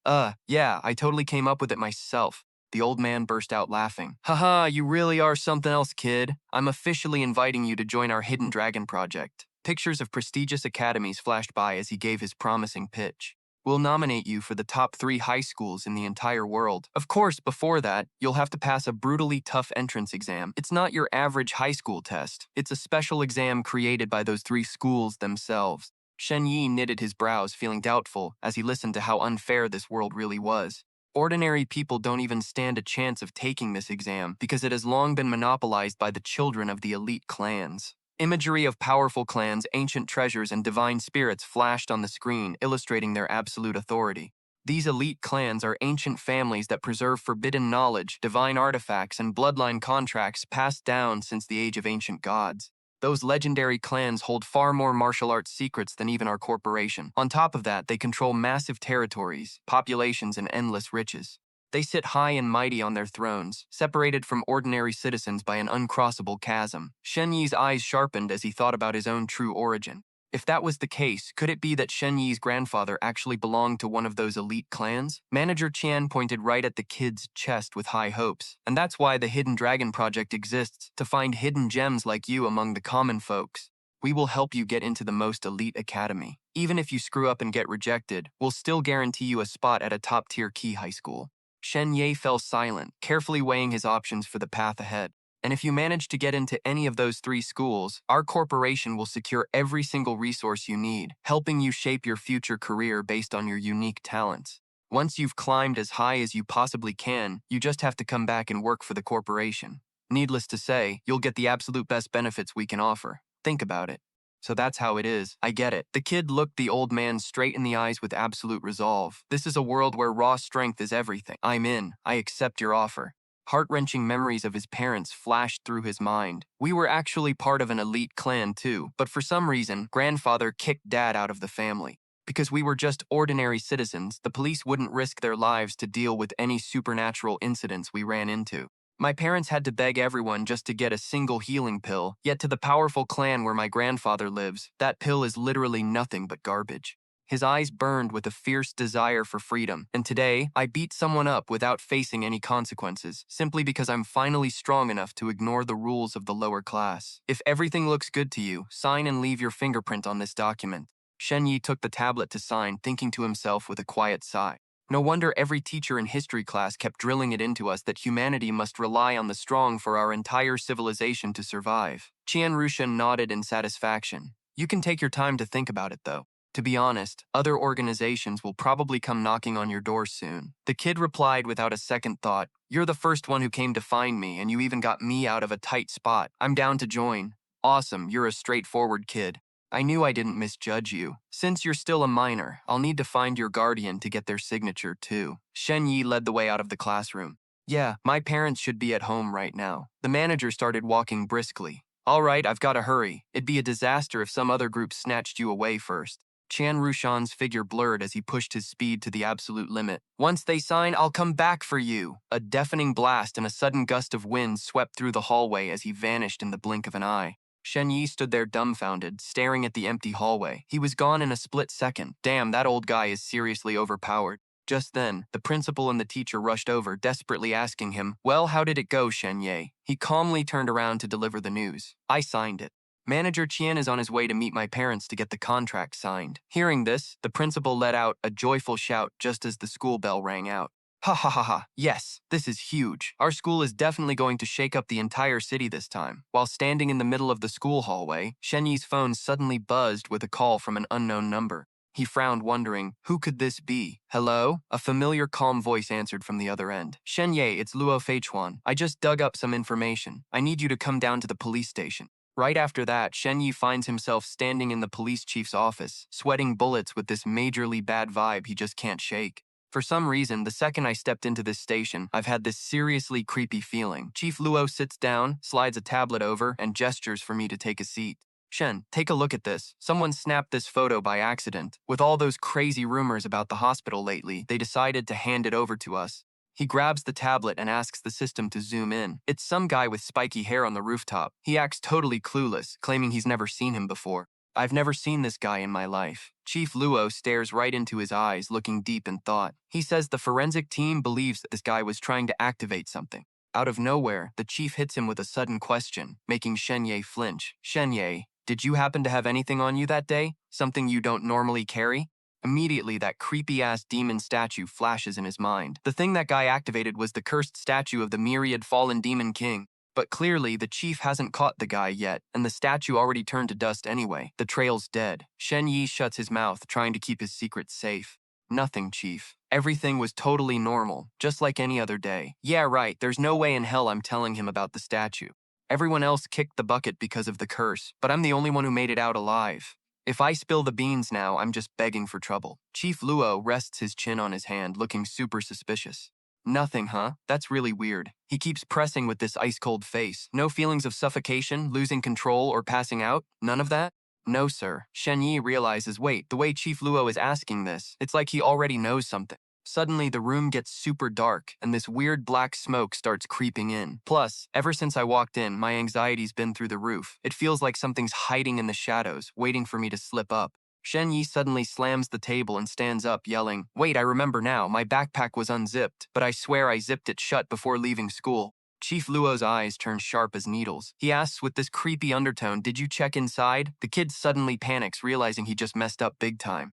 A: Yeah, I totally came up with it myself. The old man burst out laughing. Haha, you really are something else, kid. I'm officially inviting you to join our Hidden Dragon project. Pictures of prestigious academies flashed by as he gave his promising pitch. We'll nominate you for the top 3 high schools in the entire world. Of course, before that, you'll have to pass a brutally tough entrance exam. It's not your average high school test. It's a special exam created by those 3 schools themselves. Shen Ye knitted his brows, feeling doubtful as he listened to how unfair this world really was. Ordinary people don't even stand a chance of taking this exam because it has long been monopolized by the children of the elite clans. Imagery of powerful clans, ancient treasures, and divine spirits flashed on the screen, illustrating their absolute authority. These elite clans are ancient families that preserve forbidden knowledge, divine artifacts, and bloodline contracts passed down since the age of ancient gods. Those legendary clans hold far more martial arts secrets than even our corporation. On top of that, they control massive territories, populations, and endless riches. They sit high and mighty on their thrones, separated from ordinary citizens by an uncrossable chasm. Shen Ye's eyes sharpened as he thought about his own true origin. If that was the case, could it be that Shen Ye's grandfather actually belonged to one of those elite clans? Manager Qian pointed right at the kid's chest with high hopes. And that's why the Hidden Dragon Project exists, to find hidden gems like you among the common folks. We will help you get into the most elite academy. Even if you screw up and get rejected, we'll still guarantee you a spot at a top-tier key high school. Shen Ye fell silent, carefully weighing his options for the path ahead. And if you manage to get into any of those 3 schools, our corporation will secure every single resource you need, helping you shape your future career based on your unique talents. Once you've climbed as high as you possibly can, you just have to come back and work for the corporation. Needless to say, you'll get the absolute best benefits we can offer. Think about it. So that's how it is. I get it. The kid looked the old man straight in the eyes with absolute resolve. This is a world where raw strength is everything. I'm in. I accept your offer. Heart-wrenching memories of his parents flashed through his mind. We were actually part of an elite clan too, but for some reason, grandfather kicked dad out of the family. Because we were just ordinary citizens, the police wouldn't risk their lives to deal with any supernatural incidents we ran into. My parents had to beg everyone just to get a single healing pill, yet to the powerful clan where my grandfather lives, that pill is literally nothing but garbage. His eyes burned with a fierce desire for freedom, and today, I beat someone up without facing any consequences, simply because I'm finally strong enough to ignore the rules of the lower class. If everything looks good to you, sign and leave your fingerprint on this document. Shen Ye took the tablet to sign, thinking to himself with a quiet sigh. No wonder every teacher in history class kept drilling it into us that humanity must rely on the strong for our entire civilization to survive. Qian Rushan nodded in satisfaction. You can take your time to think about it, though. To be honest, other organizations will probably come knocking on your door soon. The kid replied without a second thought. You're the first one who came to find me, and you even got me out of a tight spot. I'm down to join. Awesome, you're a straightforward kid. I knew I didn't misjudge you. Since you're still a minor, I'll need to find your guardian to get their signature too. Shen Ye led the way out of the classroom. Yeah, my parents should be at home right now. The manager started walking briskly. All right, I've got to hurry. It'd be a disaster if some other group snatched you away first. Chan Rushan's figure blurred as he pushed his speed to the absolute limit. Once they sign, I'll come back for you. A deafening blast and a sudden gust of wind swept through the hallway as he vanished in the blink of an eye. Shen Ye stood there dumbfounded, staring at the empty hallway. He was gone in a split second. Damn, that old guy is seriously overpowered. Just then, the principal and the teacher rushed over, desperately asking him, Well, how did it go, Shen Ye? He calmly turned around to deliver the news. I signed it. Manager Qian is on his way to meet my parents to get the contract signed. Hearing this, the principal let out a joyful shout just as the school bell rang out. Ha ha ha ha, yes, this is huge. Our school is definitely going to shake up the entire city this time. While standing in the middle of the school hallway, Shen Yi's phone suddenly buzzed with a call from an unknown number. He frowned, wondering, who could this be? Hello? A familiar, calm voice answered from the other end. Shen Ye, it's Luo Feichuan. I just dug up some information. I need you to come down to the police station. Right after that, Shen Ye finds himself standing in the police chief's office, sweating bullets with this majorly bad vibe he just can't shake. For some reason, the second I stepped into this station, I've had this seriously creepy feeling. Chief Luo sits down, slides a tablet over, and gestures for me to take a seat. Shen, take a look at this. Someone snapped this photo by accident. With all those crazy rumors about the hospital lately, they decided to hand it over to us. He grabs the tablet and asks the system to zoom in. It's some guy with spiky hair on the rooftop. He acts totally clueless, claiming he's never seen him before. I've never seen this guy in my life. Chief Luo stares right into his eyes, looking deep in thought. He says the forensic team believes that this guy was trying to activate something. Out of nowhere, the chief hits him with a sudden question, making Shen Ye flinch. Shen Ye, did you happen to have anything on you that day? Something you don't normally carry? Immediately, that creepy-ass demon statue flashes in his mind. The thing that guy activated was the cursed statue of the myriad fallen demon king. But clearly, the chief hasn't caught the guy yet, and the statue already turned to dust anyway. The trail's dead. Shen Ye shuts his mouth, trying to keep his secret safe. Nothing, Chief. Everything was totally normal, just like any other day. Yeah, right, there's no way in hell I'm telling him about the statue. Everyone else kicked the bucket because of the curse, but I'm the only one who made it out alive. If I spill the beans now, I'm just begging for trouble. Chief Luo rests his chin on his hand, looking super suspicious. Nothing, huh? That's really weird. He keeps pressing with this ice-cold face. No feelings of suffocation, losing control, or passing out? None of that? No, sir. Shen Ye realizes, wait, the way Chief Luo is asking this, it's like he already knows something. Suddenly, the room gets super dark, and this weird black smoke starts creeping in. Plus, ever since I walked in, my anxiety's been through the roof. It feels like something's hiding in the shadows, waiting for me to slip up. Shen Yi suddenly slams the table and stands up, yelling, "Wait, I remember now, my backpack was unzipped, but I swear I zipped it shut before leaving school." Chief Luo's eyes turn sharp as needles. He asks with this creepy undertone, "Did you check inside?" The kid suddenly panics, realizing he just messed up big time.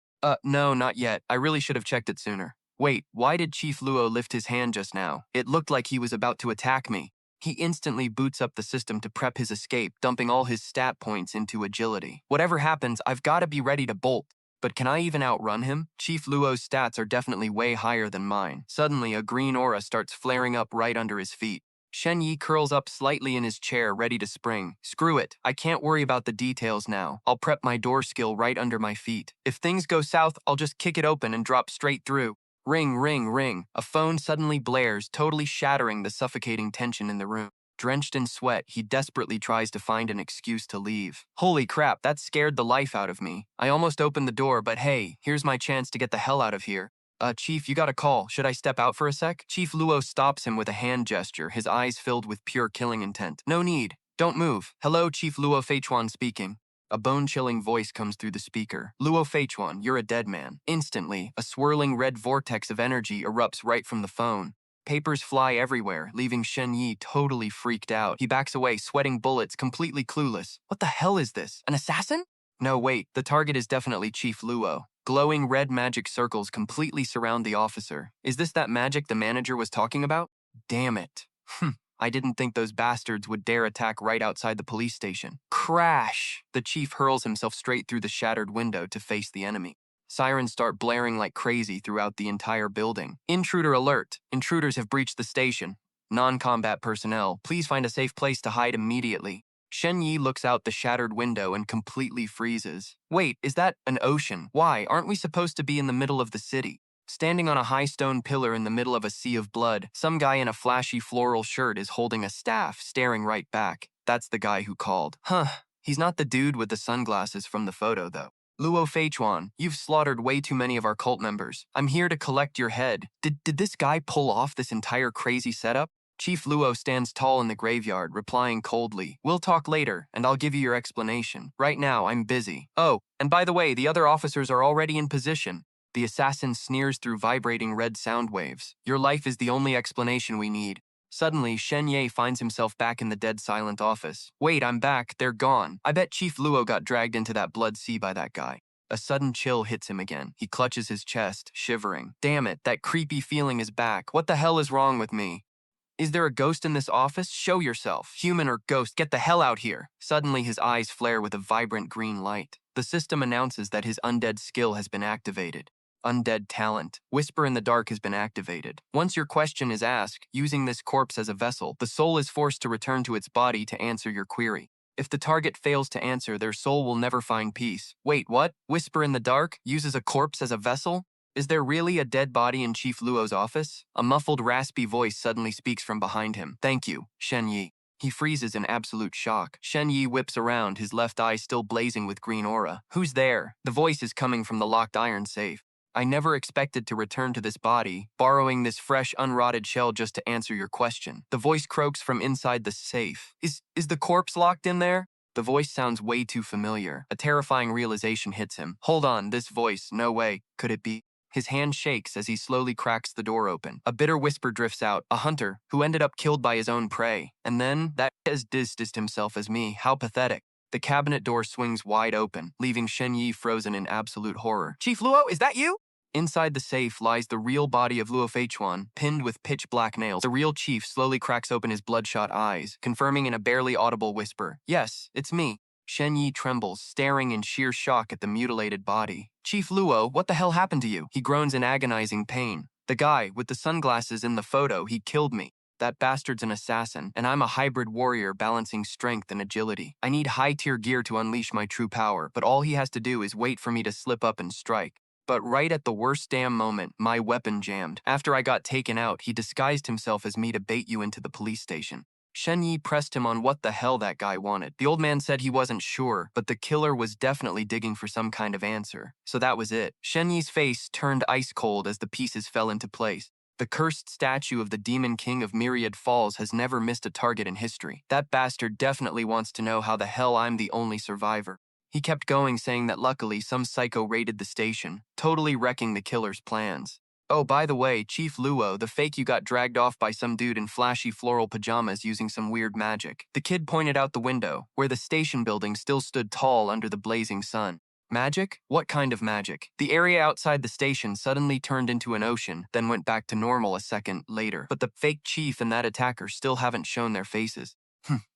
A: No, not yet. I really should have checked it sooner." Wait, why did Chief Luo lift his hand just now? It looked like he was about to attack me. He instantly boots up the system to prep his escape, dumping all his stat points into agility. Whatever happens, I've got to be ready to bolt. But can I even outrun him? Chief Luo's stats are definitely way higher than mine. Suddenly, a green aura starts flaring up right under his feet. Shen Yi curls up slightly in his chair, ready to spring. Screw it, I can't worry about the details now. I'll prep my door skill right under my feet. If things go south, I'll just kick it open and drop straight through. Ring, ring, ring. A phone suddenly blares, totally shattering the suffocating tension in the room. Drenched in sweat, he desperately tries to find an excuse to leave. Holy crap, that scared the life out of me. I almost opened the door, but hey, here's my chance to get the hell out of here. Chief, you got a call. Should I step out for a sec? Chief Luo stops him with a hand gesture, his eyes filled with pure killing intent. No need. Don't move. Hello, Chief Luo Feichuan speaking. A bone-chilling voice comes through the speaker. Luo Feichuan, you're a dead man. Instantly, a swirling red vortex of energy erupts right from the phone. Papers fly everywhere, leaving Shen Yi totally freaked out. He backs away, sweating bullets, completely clueless. What the hell is this? An assassin? No, wait, the target is definitely Chief Luo. Glowing red magic circles completely surround the officer. Is this that magic the manager was talking about? Damn it. I didn't think those bastards would dare attack right outside the police station. Crash! The chief hurls himself straight through the shattered window to face the enemy. Sirens start blaring like crazy throughout the entire building. Intruder alert! Intruders have breached the station. Non-combat personnel, please find a safe place to hide immediately. Shen Yi looks out the shattered window and completely freezes. Wait, is that an ocean? Why, aren't we supposed to be in the middle of the city? Standing on a high stone pillar in the middle of a sea of blood, some guy in a flashy floral shirt is holding a staff, staring right back. That's the guy who called. He's not the dude with the sunglasses from the photo, though. Luo Feichuan, you've slaughtered way too many of our cult members. I'm here to collect your head. Did this guy pull off this entire crazy setup? Chief Luo stands tall in the graveyard, replying coldly, "We'll talk later, and I'll give you your explanation. Right now, I'm busy. Oh, and by the way, the other officers are already in position." The assassin sneers through vibrating red sound waves. "Your life is the only explanation we need." Suddenly, Shen Ye finds himself back in the dead silent office. Wait, I'm back. They're gone. I bet Chief Luo got dragged into that blood sea by that guy. A sudden chill hits him again. He clutches his chest, shivering. Damn it, that creepy feeling is back. What the hell is wrong with me? Is there a ghost in this office? Show yourself. Human or ghost, get the hell out here. Suddenly, his eyes flare with a vibrant green light. The system announces that his undead skill has been activated. Undead talent. Whisper in the dark has been activated. Once your question is asked, using this corpse as a vessel, the soul is forced to return to its body to answer your query. If the target fails to answer, their soul will never find peace. Wait, what? Whisper in the dark uses a corpse as a vessel? Is there really a dead body in Chief Luo's office? A muffled, raspy voice suddenly speaks from behind him. Thank you, Shen Yi. He freezes in absolute shock. Shen Yi whips around, his left eye still blazing with green aura. Who's there? The voice is coming from the locked iron safe. I never expected to return to this body, borrowing this fresh, unrotted shell just to answer your question. The voice croaks from inside the safe. Is the corpse locked in there? The voice sounds way too familiar. A terrifying realization hits him. Hold on, this voice, no way. Could it be? His hand shakes as he slowly cracks the door open. A bitter whisper drifts out. A hunter, who ended up killed by his own prey. And then, that has distanced himself as me. How pathetic. The cabinet door swings wide open, leaving Shen Yi frozen in absolute horror. Chief Luo, is that you? Inside the safe lies the real body of Luo Feichuan, pinned with pitch-black nails. The real chief slowly cracks open his bloodshot eyes, confirming in a barely audible whisper, "Yes, it's me." Shen Yi trembles, staring in sheer shock at the mutilated body. "Chief Luo, what the hell happened to you?" He groans in agonizing pain. "The guy with the sunglasses in the photo, he killed me. That bastard's an assassin, and I'm a hybrid warrior balancing strength and agility. I need high-tier gear to unleash my true power, but all he has to do is wait for me to slip up and strike." But right at the worst damn moment, my weapon jammed. After I got taken out, he disguised himself as me to bait you into the police station. Shen Ye pressed him on what the hell that guy wanted. The old man said he wasn't sure, but the killer was definitely digging for some kind of answer. So that was it. Shen Ye's face turned ice cold as the pieces fell into place. The cursed statue of the Demon King of Myriad Falls has never missed a target in history. That bastard definitely wants to know how the hell I'm the only survivor. He kept going, saying that luckily some psycho raided the station, totally wrecking the killer's plans. Oh, by the way, Chief Luo, the fake you got dragged off by some dude in flashy floral pajamas using some weird magic. The kid pointed out the window, where the station building still stood tall under the blazing sun. Magic? What kind of magic? The area outside the station suddenly turned into an ocean, then went back to normal a second later. But the fake chief and that attacker still haven't shown their faces.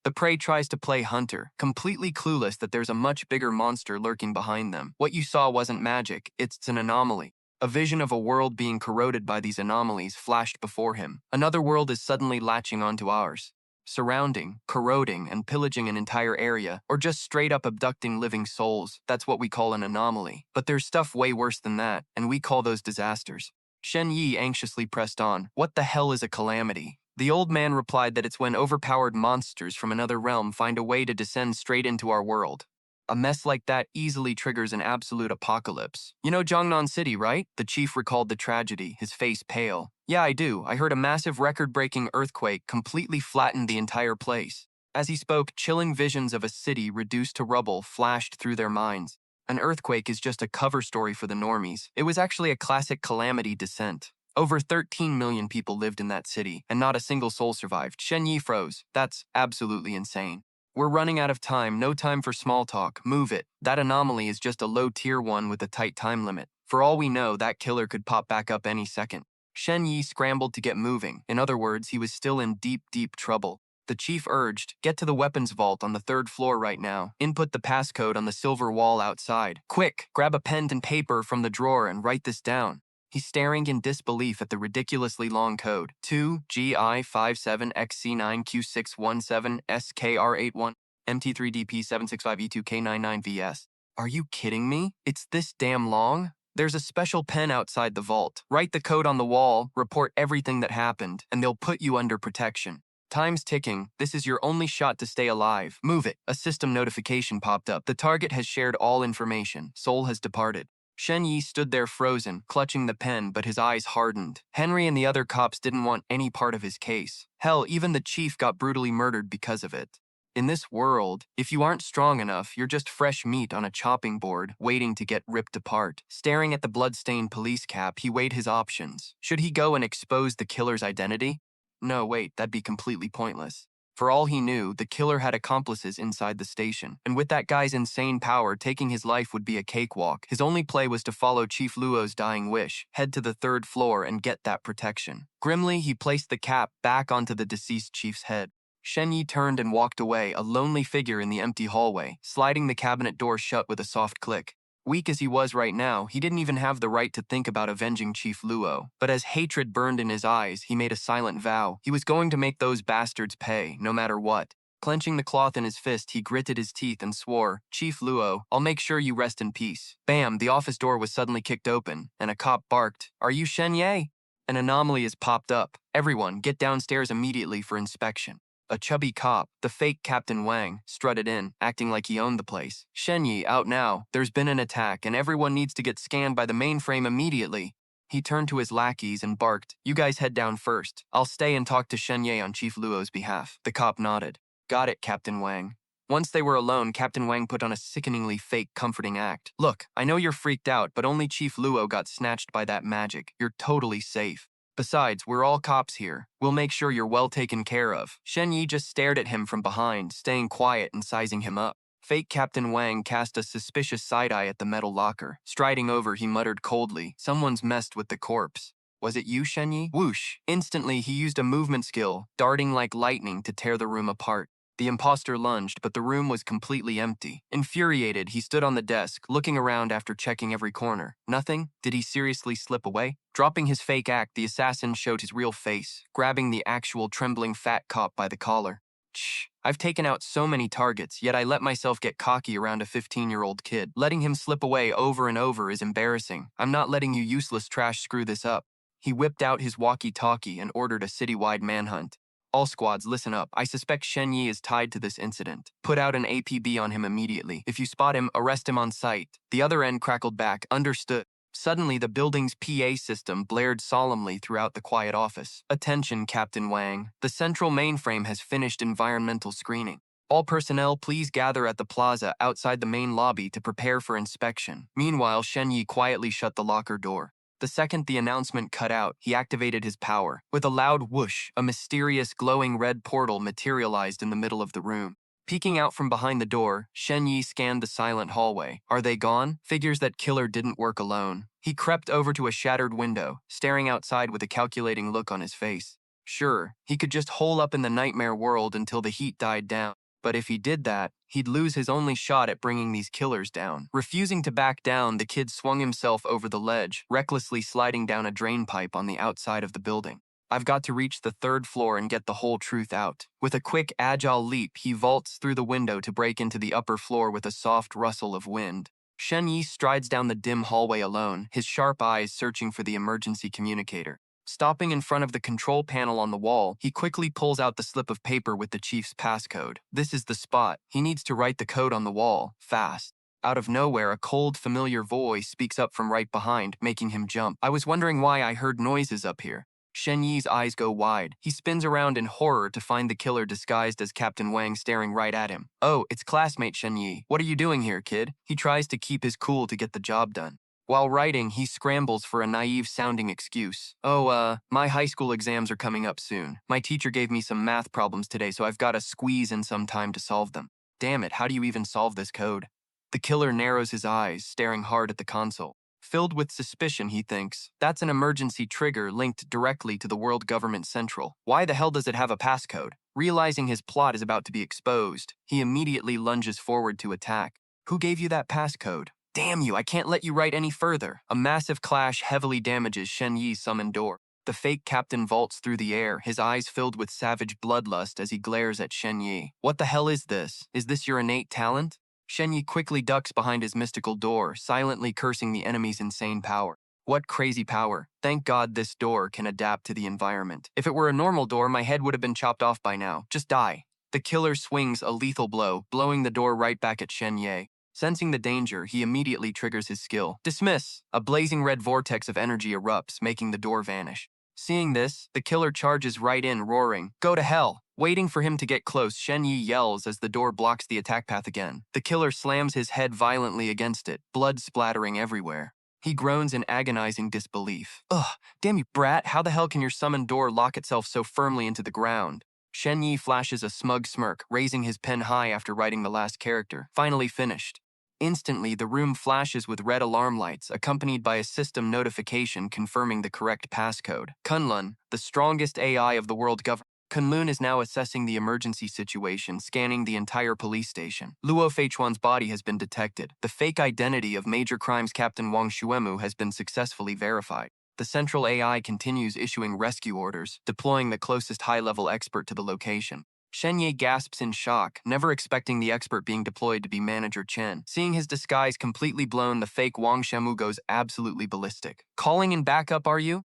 A: The prey tries to play hunter, completely clueless that there's a much bigger monster lurking behind them. What you saw wasn't magic, it's an anomaly. A vision of a world being corroded by these anomalies flashed before him. Another world is suddenly latching onto ours. Surrounding, corroding, and pillaging an entire area, or just straight up abducting living souls. That's what we call an anomaly. But there's stuff way worse than that, and we call those disasters. Shen Ye anxiously pressed on. What the hell is a calamity? The old man replied that it's when overpowered monsters from another realm find a way to descend straight into our world. A mess like that easily triggers an absolute apocalypse. You know Jiangnan City, right? The chief recalled the tragedy, his face pale. Yeah, I do. I heard a massive record-breaking earthquake completely flattened the entire place. As he spoke, chilling visions of a city reduced to rubble flashed through their minds. An earthquake is just a cover story for the normies. It was actually a classic calamity descent. Over 13 million people lived in that city, and not a single soul survived. Shen Ye froze. That's absolutely insane. We're running out of time, no time for small talk, move it. That anomaly is just a low tier one with a tight time limit. For all we know, that killer could pop back up any second. Shen Ye scrambled to get moving. In other words, he was still in deep, deep trouble. The chief urged, get to the weapons vault on the 3rd floor right now. Input the passcode on the silver wall outside. Quick, grab a pen and paper from the drawer and write this down. He's staring in disbelief at the ridiculously long code. 2GI57XC9Q617SKR81 MT3DP765E2K99VS. Are you kidding me? It's this damn long? There's a special pen outside the vault. Write the code on the wall, report everything that happened, and they'll put you under protection. Time's ticking. This is your only shot to stay alive. Move it. A system notification popped up. The target has shared all information. Soul has departed. Shen Ye stood there frozen, clutching the pen, but his eyes hardened. Henry and the other cops didn't want any part of his case. Hell, even the chief got brutally murdered because of it. In this world, if you aren't strong enough, you're just fresh meat on a chopping board, waiting to get ripped apart. Staring at the blood-stained police cap, he weighed his options. Should he go and expose the killer's identity? No, wait, that'd be completely pointless. For all he knew, the killer had accomplices inside the station, and with that guy's insane power, taking his life would be a cakewalk. His only play was to follow Chief Luo's dying wish, head to the 3rd floor and get that protection. Grimly, he placed the cap back onto the deceased chief's head. Shen Ye turned and walked away, a lonely figure in the empty hallway, sliding the cabinet door shut with a soft click. Weak as he was right now, he didn't even have the right to think about avenging Chief Luo. But as hatred burned in his eyes, he made a silent vow. He was going to make those bastards pay, no matter what. Clenching the cloth in his fist, he gritted his teeth and swore, Chief Luo, I'll make sure you rest in peace. Bam, the office door was suddenly kicked open, and a cop barked, Are you Shen Ye? An anomaly has popped up. Everyone, get downstairs immediately for inspection. A chubby cop, the fake Captain Wang, strutted in, acting like he owned the place. Shen Ye, out now. There's been an attack, and everyone needs to get scanned by the mainframe immediately. He turned to his lackeys and barked, You guys head down first. I'll stay and talk to Shen Ye on Chief Luo's behalf. The cop nodded. Got it, Captain Wang. Once they were alone, Captain Wang put on a sickeningly fake, comforting act. Look, I know you're freaked out, but only Chief Luo got snatched by that magic. You're totally safe. Besides, we're all cops here. We'll make sure you're well taken care of. Shen Ye just stared at him from behind, staying quiet and sizing him up. Fake Captain Wang cast a suspicious side-eye at the metal locker. Striding over, he muttered coldly, Someone's messed with the corpse. Was it you, Shen Ye? Whoosh! Instantly, he used a movement skill, darting like lightning to tear the room apart. The imposter lunged, but the room was completely empty. Infuriated, he stood on the desk, looking around after checking every corner. Nothing? Did he seriously slip away? Dropping his fake act, the assassin showed his real face, grabbing the actual trembling fat cop by the collar. Shh, I've taken out so many targets, yet I let myself get cocky around a 15-year-old kid. Letting him slip away over and over is embarrassing. I'm not letting you useless trash screw this up. He whipped out his walkie-talkie and ordered a citywide manhunt. All squads, listen up. I suspect Shen Ye is tied to this incident. Put out an APB on him immediately. If you spot him, arrest him on sight. The other end crackled back, understood. Suddenly, the building's PA system blared solemnly throughout the quiet office. Attention, Captain Wang. The central mainframe has finished environmental screening. All personnel, please gather at the plaza outside the main lobby to prepare for inspection. Meanwhile, Shen Ye quietly shut the locker door. The second the announcement cut out, he activated his power. With a loud whoosh, a mysterious glowing red portal materialized in the middle of the room. Peeking out from behind the door, Shen Ye scanned the silent hallway. Are they gone? Figures that killer didn't work alone. He crept over to a shattered window, staring outside with a calculating look on his face. Sure, he could just hole up in the nightmare world until the heat died down. But if he did that, he'd lose his only shot at bringing these killers down. Refusing to back down, the kid swung himself over the ledge, recklessly sliding down a drain pipe on the outside of the building. I've got to reach the 3rd floor and get the whole truth out. With a quick, agile leap, he vaults through the window to break into the upper floor with a soft rustle of wind. Shen Ye strides down the dim hallway alone, his sharp eyes searching for the emergency communicator. Stopping in front of the control panel on the wall, he quickly pulls out the slip of paper with the chief's passcode. This is the spot. He needs to write the code on the wall, fast. Out of nowhere, a cold, familiar voice speaks up from right behind, making him jump. I was wondering why I heard noises up here. Shen Ye's eyes go wide. He spins around in horror to find the killer disguised as Captain Wang staring right at him. Oh, it's classmate Shen Ye. What are you doing here, kid? He tries to keep his cool to get the job done. While writing, he scrambles for a naive-sounding excuse. Oh, my high school exams are coming up soon. My teacher gave me some math problems today, so I've got to squeeze in some time to solve them. Damn it, how do you even solve this code? The killer narrows his eyes, staring hard at the console. Filled with suspicion, he thinks, that's an emergency trigger linked directly to the World Government Central. Why the hell does it have a passcode? Realizing his plot is about to be exposed, he immediately lunges forward to attack. Who gave you that passcode? Damn you, I can't let you write any further. A massive clash heavily damages Shen Ye's summoned door. The fake captain vaults through the air, his eyes filled with savage bloodlust as he glares at Shen Ye. What the hell is this? Is this your innate talent? Shen Ye quickly ducks behind his mystical door, silently cursing the enemy's insane power. What crazy power. Thank God this door can adapt to the environment. If it were a normal door, my head would have been chopped off by now. Just die. The killer swings a lethal blow, blowing the door right back at Shen Ye. Sensing the danger, he immediately triggers his skill. Dismiss! A blazing red vortex of energy erupts, making the door vanish. Seeing this, the killer charges right in, roaring, "Go to hell!" Waiting for him to get close, Shen Ye yells as the door blocks the attack path again. The killer slams his head violently against it, blood splattering everywhere. He groans in agonizing disbelief. Ugh, damn you brat, how the hell can your summoned door lock itself so firmly into the ground? Shen Ye flashes a smug smirk, raising his pen high after writing the last character. Finally finished. Instantly, the room flashes with red alarm lights, accompanied by a system notification confirming the correct passcode. Kunlun, the strongest AI of the world government. Kunlun is now assessing the emergency situation, scanning the entire police station. Luo Feichuan's body has been detected. The fake identity of Major Crimes Captain Wang Xuemu has been successfully verified. The central AI continues issuing rescue orders, deploying the closest high-level expert to the location. Shen Ye gasps in shock, never expecting the expert being deployed to be Manager Chen. Seeing his disguise completely blown, the fake Wang Xuemu goes absolutely ballistic. Calling in backup, are you?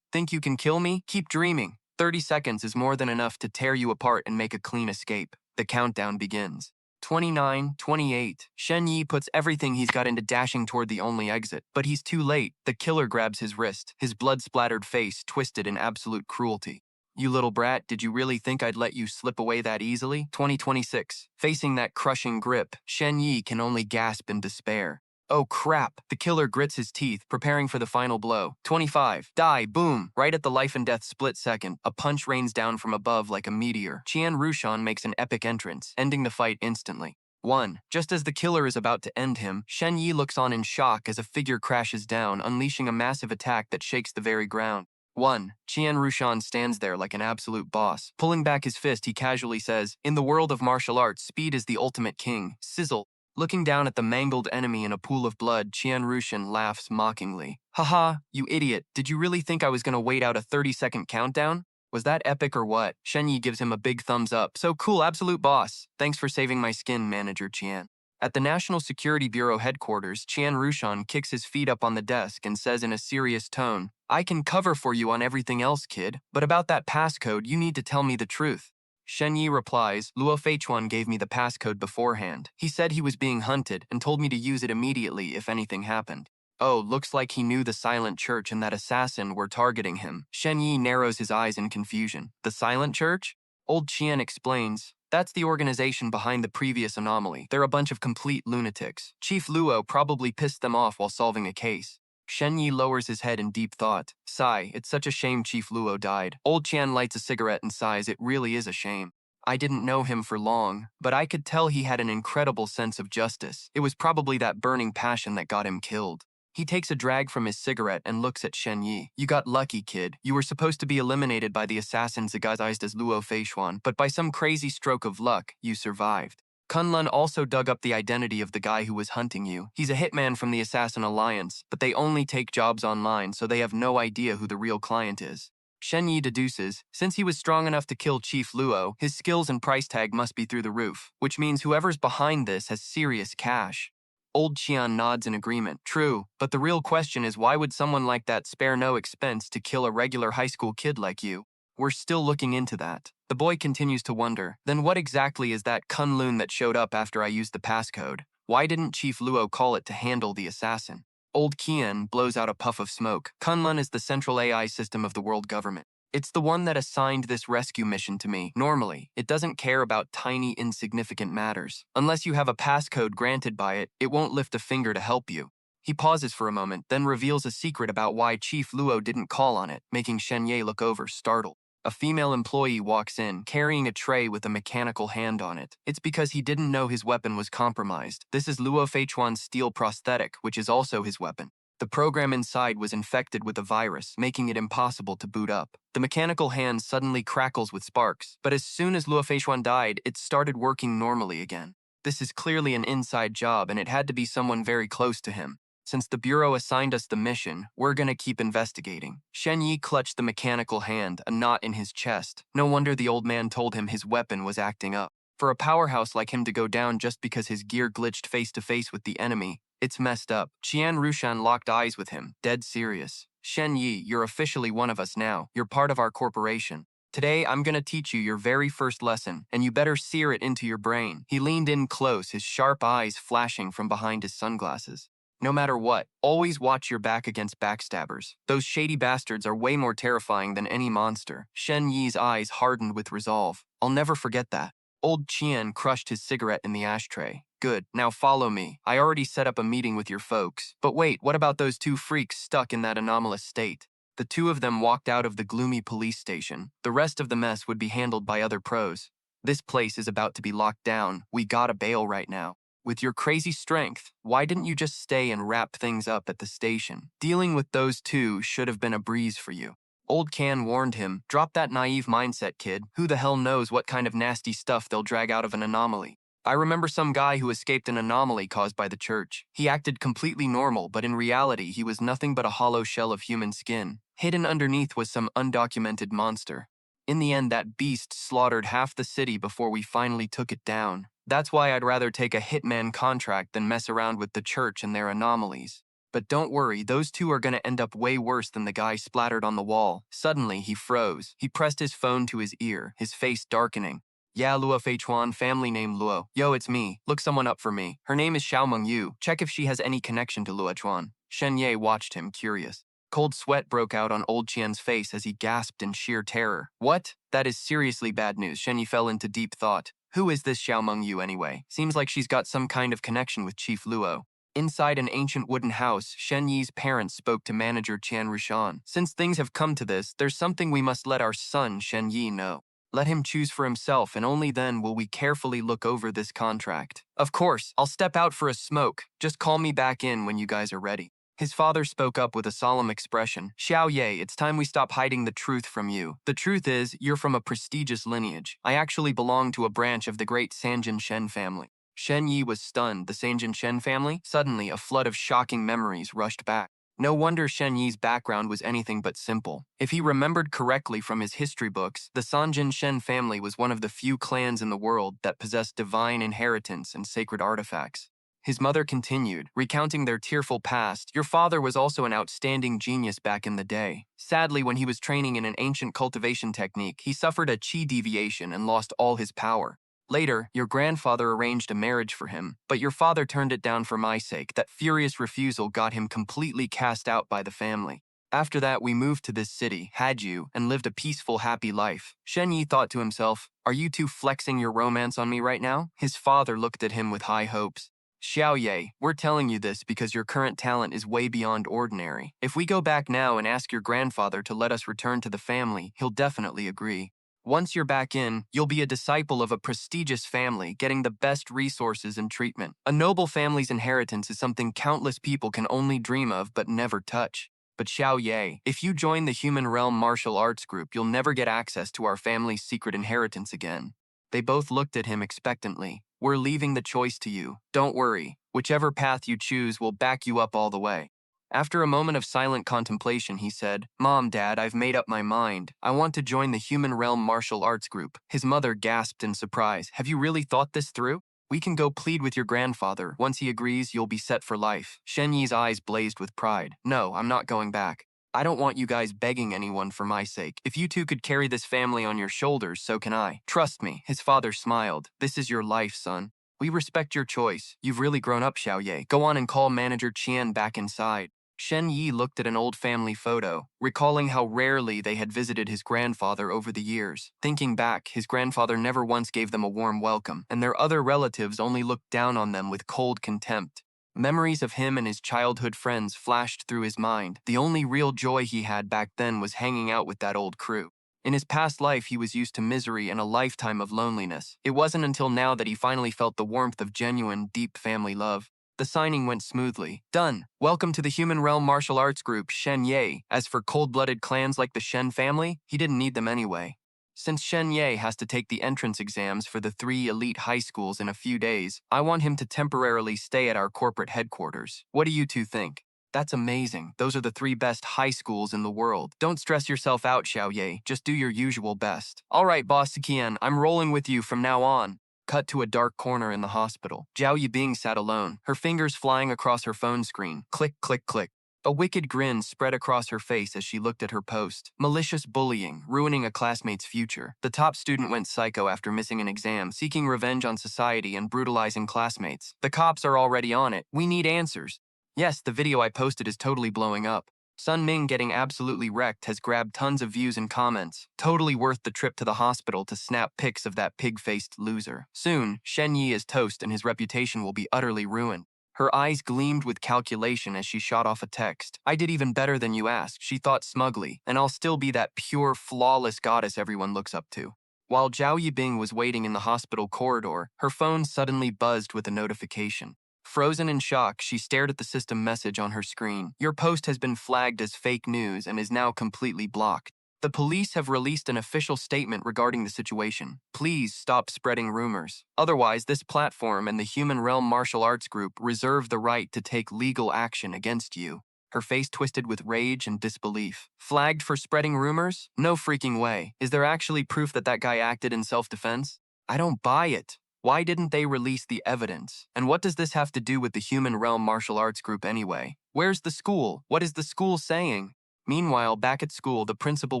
A: Think you can kill me? Keep dreaming. 30 seconds is more than enough to tear you apart and make a clean escape. The countdown begins. 29, 28. Shen Ye puts everything he's got into dashing toward the only exit, but he's too late. The killer grabs his wrist, his blood-splattered face twisted in absolute cruelty. You little brat, did you really think I'd let you slip away that easily? 2026. Facing that crushing grip, Shen Ye can only gasp in despair. Oh crap, the killer grits his teeth, preparing for the final blow. 25. Die, boom! Right at the life and death split second, a punch rains down from above like a meteor. Qian Rushan makes an epic entrance, ending the fight instantly. 1. Just as the killer is about to end him, Shen Ye looks on in shock as a figure crashes down, unleashing a massive attack that shakes the very ground. 1. Qian Rushan stands there like an absolute boss. Pulling back his fist, he casually says, "In the world of martial arts, speed is the ultimate king." Sizzle. Looking down at the mangled enemy in a pool of blood, Qian Rushan laughs mockingly. Haha, you idiot. Did you really think I was gonna wait out a 30-second countdown? Was that epic or what? Shen Ye gives him a big thumbs up. So cool, absolute boss. Thanks for saving my skin, Manager Qian. At the National Security Bureau headquarters, Qian Rushan kicks his feet up on the desk and says in a serious tone, I can cover for you on everything else, kid, but about that passcode, you need to tell me the truth. Shen Ye replies, Luo Feichuan gave me the passcode beforehand. He said he was being hunted and told me to use it immediately if anything happened. Oh, looks like he knew the Silent Church and that assassin were targeting him. Shen Ye narrows his eyes in confusion. The Silent Church? Old Qian explains, that's the organization behind the previous anomaly. They're a bunch of complete lunatics. Chief Luo probably pissed them off while solving a case. Shen Ye lowers his head in deep thought. Sigh, it's such a shame Chief Luo died. Old Qian lights a cigarette and sighs, it really is a shame. I didn't know him for long, but I could tell he had an incredible sense of justice. It was probably that burning passion that got him killed. He takes a drag from his cigarette and looks at Shen Ye. You got lucky, kid. You were supposed to be eliminated by the assassins disguised as Luo Feichuan, but by some crazy stroke of luck, you survived. Kunlun also dug up the identity of the guy who was hunting you. He's a hitman from the Assassin Alliance, but they only take jobs online, so they have no idea who the real client is. Shen Ye deduces, since he was strong enough to kill Chief Luo, his skills and price tag must be through the roof, which means whoever's behind this has serious cash. Old Qian nods in agreement. True, but the real question is why would someone like that spare no expense to kill a regular high school kid like you? We're still looking into that. The boy continues to wonder, then what exactly is that Kunlun that showed up after I used the passcode? Why didn't Chief Luo call it to handle the assassin? Old Qian blows out a puff of smoke. Kunlun is the central AI system of the world government. It's the one that assigned this rescue mission to me. Normally, it doesn't care about tiny, insignificant matters. Unless you have a passcode granted by it, it won't lift a finger to help you. He pauses for a moment, then reveals a secret about why Chief Luo didn't call on it, making Shen Ye look over, startled. A female employee walks in, carrying a tray with a mechanical hand on it. It's because he didn't know his weapon was compromised. This is Luo Feichuan's steel prosthetic, which is also his weapon. The program inside was infected with a virus, making it impossible to boot up. The mechanical hand suddenly crackles with sparks, but as soon as Luo Feichuan died, it started working normally again. This is clearly an inside job, and it had to be someone very close to him. Since the Bureau assigned us the mission, we're gonna keep investigating. Shen Ye clutched the mechanical hand, a knot in his chest. No wonder the old man told him his weapon was acting up. For a powerhouse like him to go down just because his gear glitched face to face with the enemy, it's messed up. Qian Rushan locked eyes with him, dead serious. Shen Ye, you're officially one of us now. You're part of our corporation. Today, I'm gonna teach you your very first lesson, and you better sear it into your brain. He leaned in close, his sharp eyes flashing from behind his sunglasses. No matter what, always watch your back against backstabbers. Those shady bastards are way more terrifying than any monster. Shen Ye's eyes hardened with resolve. I'll never forget that. Old Qian crushed his cigarette in the ashtray. Good, now follow me. I already set up a meeting with your folks. But wait, what about those two freaks stuck in that anomalous state? The two of them walked out of the gloomy police station. The rest of the mess would be handled by other pros. This place is about to be locked down. We gotta bail right now. With your crazy strength, why didn't you just stay and wrap things up at the station? Dealing with those two should have been a breeze for you. Old Can warned him, drop that naive mindset, kid. Who the hell knows what kind of nasty stuff they'll drag out of an anomaly? I remember some guy who escaped an anomaly caused by the church. He acted completely normal, but in reality, he was nothing but a hollow shell of human skin. Hidden underneath was some undocumented monster. In the end, that beast slaughtered half the city before we finally took it down. That's why I'd rather take a hitman contract than mess around with the church and their anomalies. But don't worry, those two are gonna end up way worse than the guy splattered on the wall. Suddenly, he froze. He pressed his phone to his ear, his face darkening. Yeah, Luo Feichuan, family name Luo. Yo, it's me. Look someone up for me. Her name is Xiaomeng Yu. Check if she has any connection to Luo Chuan. Shen Ye watched him, curious. Cold sweat broke out on Old Qian's face as he gasped in sheer terror. What? That is seriously bad news. Shen Ye fell into deep thought. Who is this Xiaomeng Yu anyway? Seems like she's got some kind of connection with Chief Luo. Inside an ancient wooden house, Shen Ye's parents spoke to manager Qian Rushan. Since things have come to this, there's something we must let our son Shen Ye know. Let him choose for himself, and only then will we carefully look over this contract. Of course, I'll step out for a smoke. Just call me back in when you guys are ready. His father spoke up with a solemn expression. Xiao Ye, it's time we stop hiding the truth from you. The truth is, you're from a prestigious lineage. I actually belong to a branch of the great Sanjin Shen family. Shen Ye was stunned. The Sanjin Shen family? Suddenly, a flood of shocking memories rushed back. No wonder Shen Ye's background was anything but simple. If he remembered correctly from his history books, the Sanjin Shen family was one of the few clans in the world that possessed divine inheritance and sacred artifacts. His mother continued, recounting their tearful past. Your father was also an outstanding genius back in the day. Sadly, when he was training in an ancient cultivation technique, he suffered a chi deviation and lost all his power. Later, your grandfather arranged a marriage for him, but your father turned it down for my sake. That furious refusal got him completely cast out by the family. After that, we moved to this city, had you, and lived a peaceful, happy life. Shen Ye thought to himself, are you two flexing your romance on me right now? His father looked at him with high hopes. Xiao Ye, we're telling you this because your current talent is way beyond ordinary. If we go back now and ask your grandfather to let us return to the family, he'll definitely agree. Once you're back in, you'll be a disciple of a prestigious family, getting the best resources and treatment. A noble family's inheritance is something countless people can only dream of but never touch. But Xiao Ye, if you join the Human Realm Martial Arts Group, you'll never get access to our family's secret inheritance again. They both looked at him expectantly. We're leaving the choice to you. Don't worry. Whichever path you choose will back you up all the way. After a moment of silent contemplation, he said, Mom, Dad, I've made up my mind. I want to join the Human Realm Martial Arts Group. His mother gasped in surprise. Have you really thought this through? We can go plead with your grandfather. Once he agrees, you'll be set for life. Shen Yi's eyes blazed with pride. No, I'm not going back. I don't want you guys begging anyone for my sake. If you two could carry this family on your shoulders, so can I. Trust me. His father smiled. This is your life, son. We respect your choice. You've really grown up, Xiao Ye. Go on and call Manager Qian back inside. Shen Ye looked at an old family photo, recalling how rarely they had visited his grandfather over the years. Thinking back, his grandfather never once gave them a warm welcome, and their other relatives only looked down on them with cold contempt. Memories of him and his childhood friends flashed through his mind. The only real joy he had back then was hanging out with that old crew. In his past life, he was used to misery and a lifetime of loneliness. It wasn't until now that he finally felt the warmth of genuine, deep family love. The signing went smoothly. Done. Welcome to the Human Realm Martial Arts Group, Shen Ye. As for cold-blooded clans like the Shen family, he didn't need them anyway. Since Shen Ye has to take the entrance exams for the 3 elite high schools in a few days, I want him to temporarily stay at our corporate headquarters. What do you two think? That's amazing. Those are the 3 best high schools in the world. Don't stress yourself out, Xiao Ye. Just do your usual best. All right, Boss Qian, I'm rolling with you from now on. Cut to a dark corner in the hospital. Zhao Yibing sat alone, her fingers flying across her phone screen. Click, click, click. A wicked grin spread across her face as she looked at her post. Malicious bullying, ruining a classmate's future. The top student went psycho after missing an exam, seeking revenge on society and brutalizing classmates. The cops are already on it. We need answers. Yes, the video I posted is totally blowing up. Sun Ming getting absolutely wrecked has grabbed tons of views and comments. Totally worth the trip to the hospital to snap pics of that pig-faced loser. Soon, Shen Ye is toast and his reputation will be utterly ruined. Her eyes gleamed with calculation as she shot off a text. I did even better than you asked, she thought smugly, and I'll still be that pure, flawless goddess everyone looks up to. While Zhao Yibing was waiting in the hospital corridor, her phone suddenly buzzed with a notification. Frozen in shock, she stared at the system message on her screen. Your post has been flagged as fake news and is now completely blocked. The police have released an official statement regarding the situation. Please stop spreading rumors. Otherwise, this platform and the Human Realm Martial Arts Group reserve the right to take legal action against you. Her face twisted with rage and disbelief. Flagged for spreading rumors? No freaking way. Is there actually proof that guy acted in self-defense? I don't buy it. Why didn't they release the evidence? And what does this have to do with the Human Realm Martial Arts Group anyway? Where's the school? What is the school saying? Meanwhile, back at school, the principal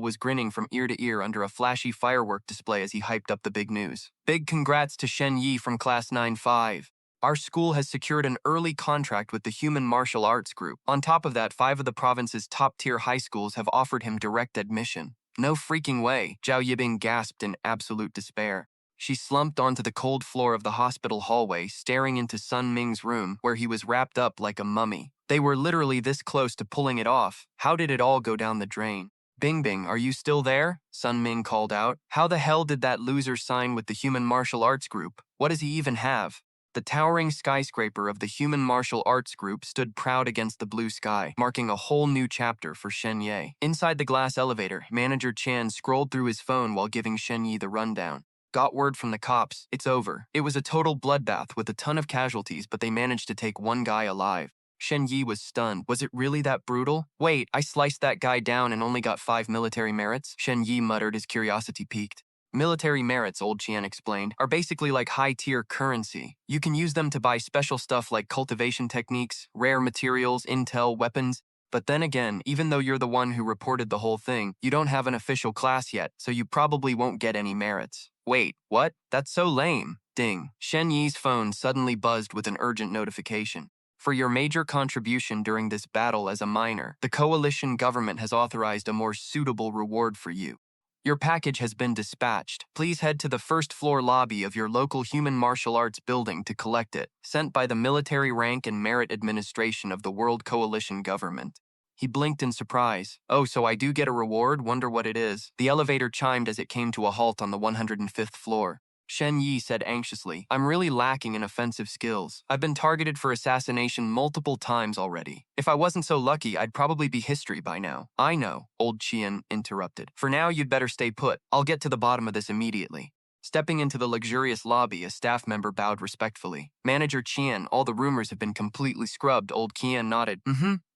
A: was grinning from ear to ear under a flashy firework display as he hyped up the big news. Big congrats to Shen Ye from Class 9-5. Our school has secured an early contract with the Human Martial Arts Group. On top of that, 5 of the province's top-tier high schools have offered him direct admission. No freaking way, Zhao Yibing gasped in absolute despair. She slumped onto the cold floor of the hospital hallway, staring into Sun Ming's room, where he was wrapped up like a mummy. They were literally this close to pulling it off. How did it all go down the drain? Bing Bing, are you still there? Sun Ming called out. How the hell did that loser sign with the Human Martial Arts Group? What does he even have? The towering skyscraper of the Human Martial Arts Group stood proud against the blue sky, marking a whole new chapter for Shen Ye. Inside the glass elevator, Manager Chan scrolled through his phone while giving Shen Ye the rundown. Got word from the cops. It's over. It was a total bloodbath with a ton of casualties, but they managed to take 1 guy alive. Shen Ye was stunned. Was it really that brutal? Wait, I sliced that guy down and only got 5 military merits? Shen Ye muttered, his curiosity piqued. Military merits, old Qian explained, are basically like high-tier currency. You can use them to buy special stuff like cultivation techniques, rare materials, intel, weapons. But then again, even though you're the one who reported the whole thing, you don't have an official class yet, so you probably won't get any merits. Wait, what? That's so lame. Ding. Shen Yi's phone suddenly buzzed with an urgent notification. For your major contribution during this battle as a minor, the coalition government has authorized a more suitable reward for you. Your package has been dispatched. Please head to the first-floor lobby of your local human martial arts building to collect it, sent by the Military Rank and Merit Administration of the World Coalition Government. He blinked in surprise. Oh, so I do get a reward? Wonder what it is. The elevator chimed as it came to a halt on the 105th floor. Shen Ye said anxiously, I'm really lacking in offensive skills. I've been targeted for assassination multiple times already. If I wasn't so lucky, I'd probably be history by now. I know, old Qian interrupted. For now, you'd better stay put. I'll get to the bottom of this immediately. Stepping into the luxurious lobby, a staff member bowed respectfully. Manager Qian, all the rumors have been completely scrubbed. Old Qian nodded.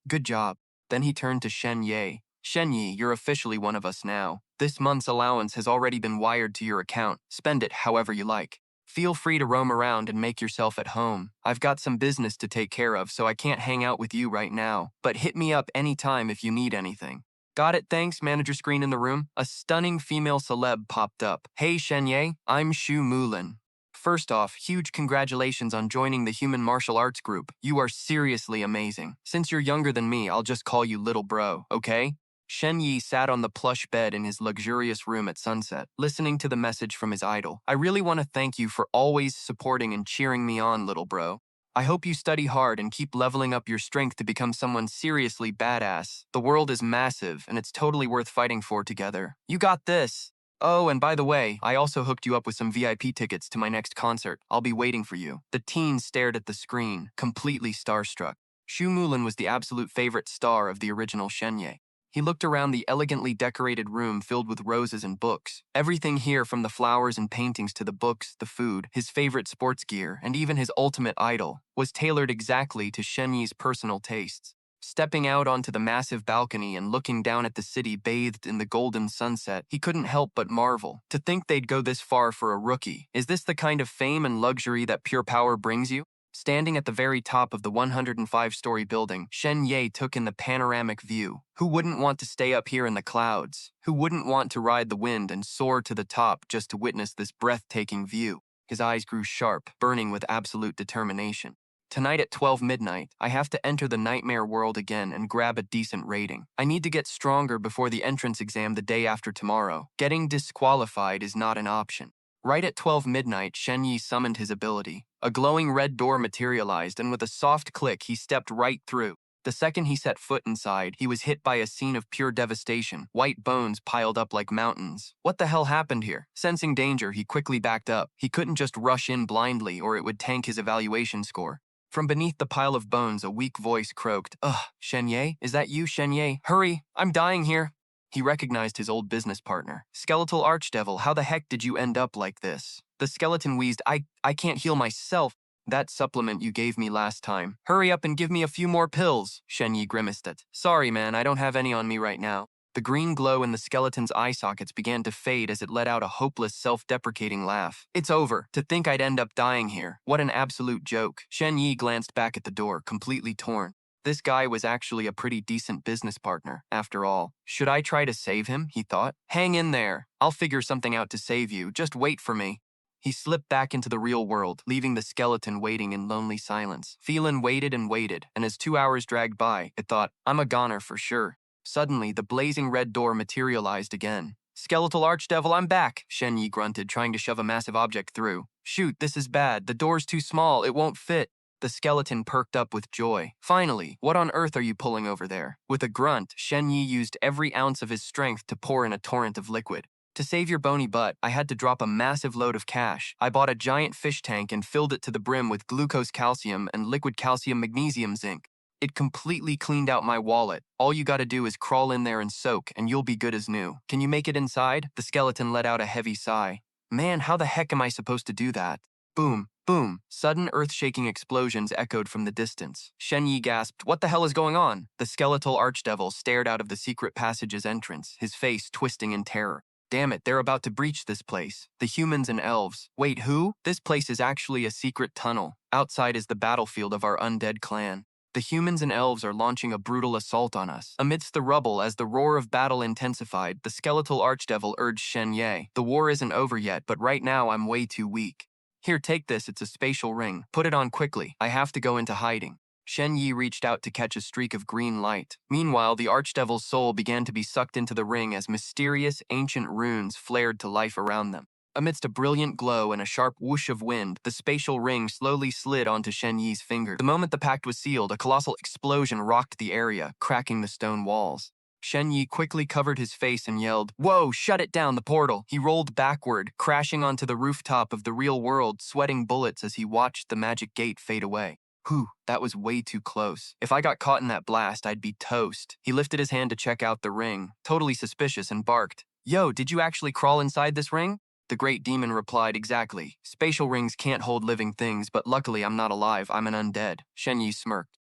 A: Good job. Then he turned to Shen Ye. Shen Ye, you're officially one of us now. This month's allowance has already been wired to your account. Spend it however you like. Feel free to roam around and make yourself at home. I've got some business to take care of, so I can't hang out with you right now. But hit me up anytime if you need anything. Got it, thanks, manager screen in the room. A stunning female celeb popped up. Hey, Shen Ye, I'm Shu Mulin. First off, huge congratulations on joining the Human Martial Arts Group. You are seriously amazing. Since you're younger than me, I'll just call you Little Bro, okay? Shen Ye sat on the plush bed in his luxurious room at sunset, listening to the message from his idol. I really want to thank you for always supporting and cheering me on, little bro. I hope you study hard and keep leveling up your strength to become someone seriously badass. The world is massive, and it's totally worth fighting for together. You got this! Oh, and by the way, I also hooked you up with some VIP tickets to my next concert. I'll be waiting for you. The teen stared at the screen, completely starstruck. Shu Mulin was the absolute favorite star of the original Shen Ye. He looked around the elegantly decorated room filled with roses and books. Everything here, from the flowers and paintings to the books, the food, his favorite sports gear, and even his ultimate idol, was tailored exactly to Shen Yi's personal tastes. Stepping out onto the massive balcony and looking down at the city bathed in the golden sunset, he couldn't help but marvel. To think they'd go this far for a rookie. Is this the kind of fame and luxury that pure power brings you? Standing at the very top of the 105-story building, Shen Ye took in the panoramic view. Who wouldn't want to stay up here in the clouds? Who wouldn't want to ride the wind and soar to the top just to witness this breathtaking view? His eyes grew sharp, burning with absolute determination. Tonight at 12 midnight, I have to enter the nightmare world again and grab a decent rating. I need to get stronger before the entrance exam the day after tomorrow. Getting disqualified is not an option. Right at 12 midnight, Shen Ye summoned his ability. A glowing red door materialized, and with a soft click, he stepped right through. The second he set foot inside, he was hit by a scene of pure devastation. White bones piled up like mountains. What the hell happened here? Sensing danger, he quickly backed up. He couldn't just rush in blindly, or it would tank his evaluation score. From beneath the pile of bones, a weak voice croaked, Ugh, Shen Ye? Is that you, Shen Ye? Hurry, I'm dying here. He recognized his old business partner. Skeletal Archdevil, how the heck did you end up like this? The skeleton wheezed, I can't heal myself. That supplement you gave me last time. Hurry up and give me a few more pills, Shen Ye grimaced it. Sorry, man, I don't have any on me right now. The green glow in the skeleton's eye sockets began to fade as it let out a hopeless, self-deprecating laugh. It's over. To think I'd end up dying here. What an absolute joke. Shen Ye glanced back at the door, completely torn. This guy was actually a pretty decent business partner, after all. Should I try to save him, he thought. Hang in there. I'll figure something out to save you. Just wait for me. He slipped back into the real world, leaving the skeleton waiting in lonely silence. Phelan waited, and as 2 hours dragged by, it thought, I'm a goner for sure. Suddenly, the blazing red door materialized again. Skeletal Archdevil, I'm back, Shen Ye grunted, trying to shove a massive object through. Shoot, this is bad. The door's too small. It won't fit. The skeleton perked up with joy. Finally, what on earth are you pulling over there? With a grunt, Shen Ye used every ounce of his strength to pour in a torrent of liquid. To save your bony butt, I had to drop a massive load of cash. I bought a giant fish tank and filled it to the brim with glucose calcium and liquid calcium magnesium zinc. It completely cleaned out my wallet. All you gotta do is crawl in there and soak, and you'll be good as new. Can you make it inside? The skeleton let out a heavy sigh. Man, how the heck am I supposed to do that? Boom. Boom! Sudden earth-shaking explosions echoed from the distance. Shen Ye gasped, "What the hell is going on?" The skeletal archdevil stared out of the secret passage's entrance, his face twisting in terror. Damn it, they're about to breach this place. The humans and elves. Wait, who? This place is actually a secret tunnel. Outside is the battlefield of our undead clan. The humans and elves are launching a brutal assault on us. Amidst the rubble, as the roar of battle intensified, the skeletal archdevil urged Shen Ye, "The war isn't over yet, but right now I'm way too weak. Here, take this, it's a spatial ring. Put it on quickly. I have to go into hiding." Shen Ye reached out to catch a streak of green light. Meanwhile, the archdevil's soul began to be sucked into the ring as mysterious, ancient runes flared to life around them. Amidst a brilliant glow and a sharp whoosh of wind, the spatial ring slowly slid onto Shen Ye's finger. The moment the pact was sealed, a colossal explosion rocked the area, cracking the stone walls. Shen Ye quickly covered his face and yelled, "Whoa, shut it down, the portal!" He rolled backward, crashing onto the rooftop of the real world, sweating bullets as he watched the magic gate fade away. Whew, that was way too close. If I got caught in that blast, I'd be toast. He lifted his hand to check out the ring, totally suspicious, and barked, "Yo, did you actually crawl inside this ring?" The great demon replied, "Exactly. Spatial rings can't hold living things, but luckily I'm not alive, I'm an undead." Shen Ye smirked.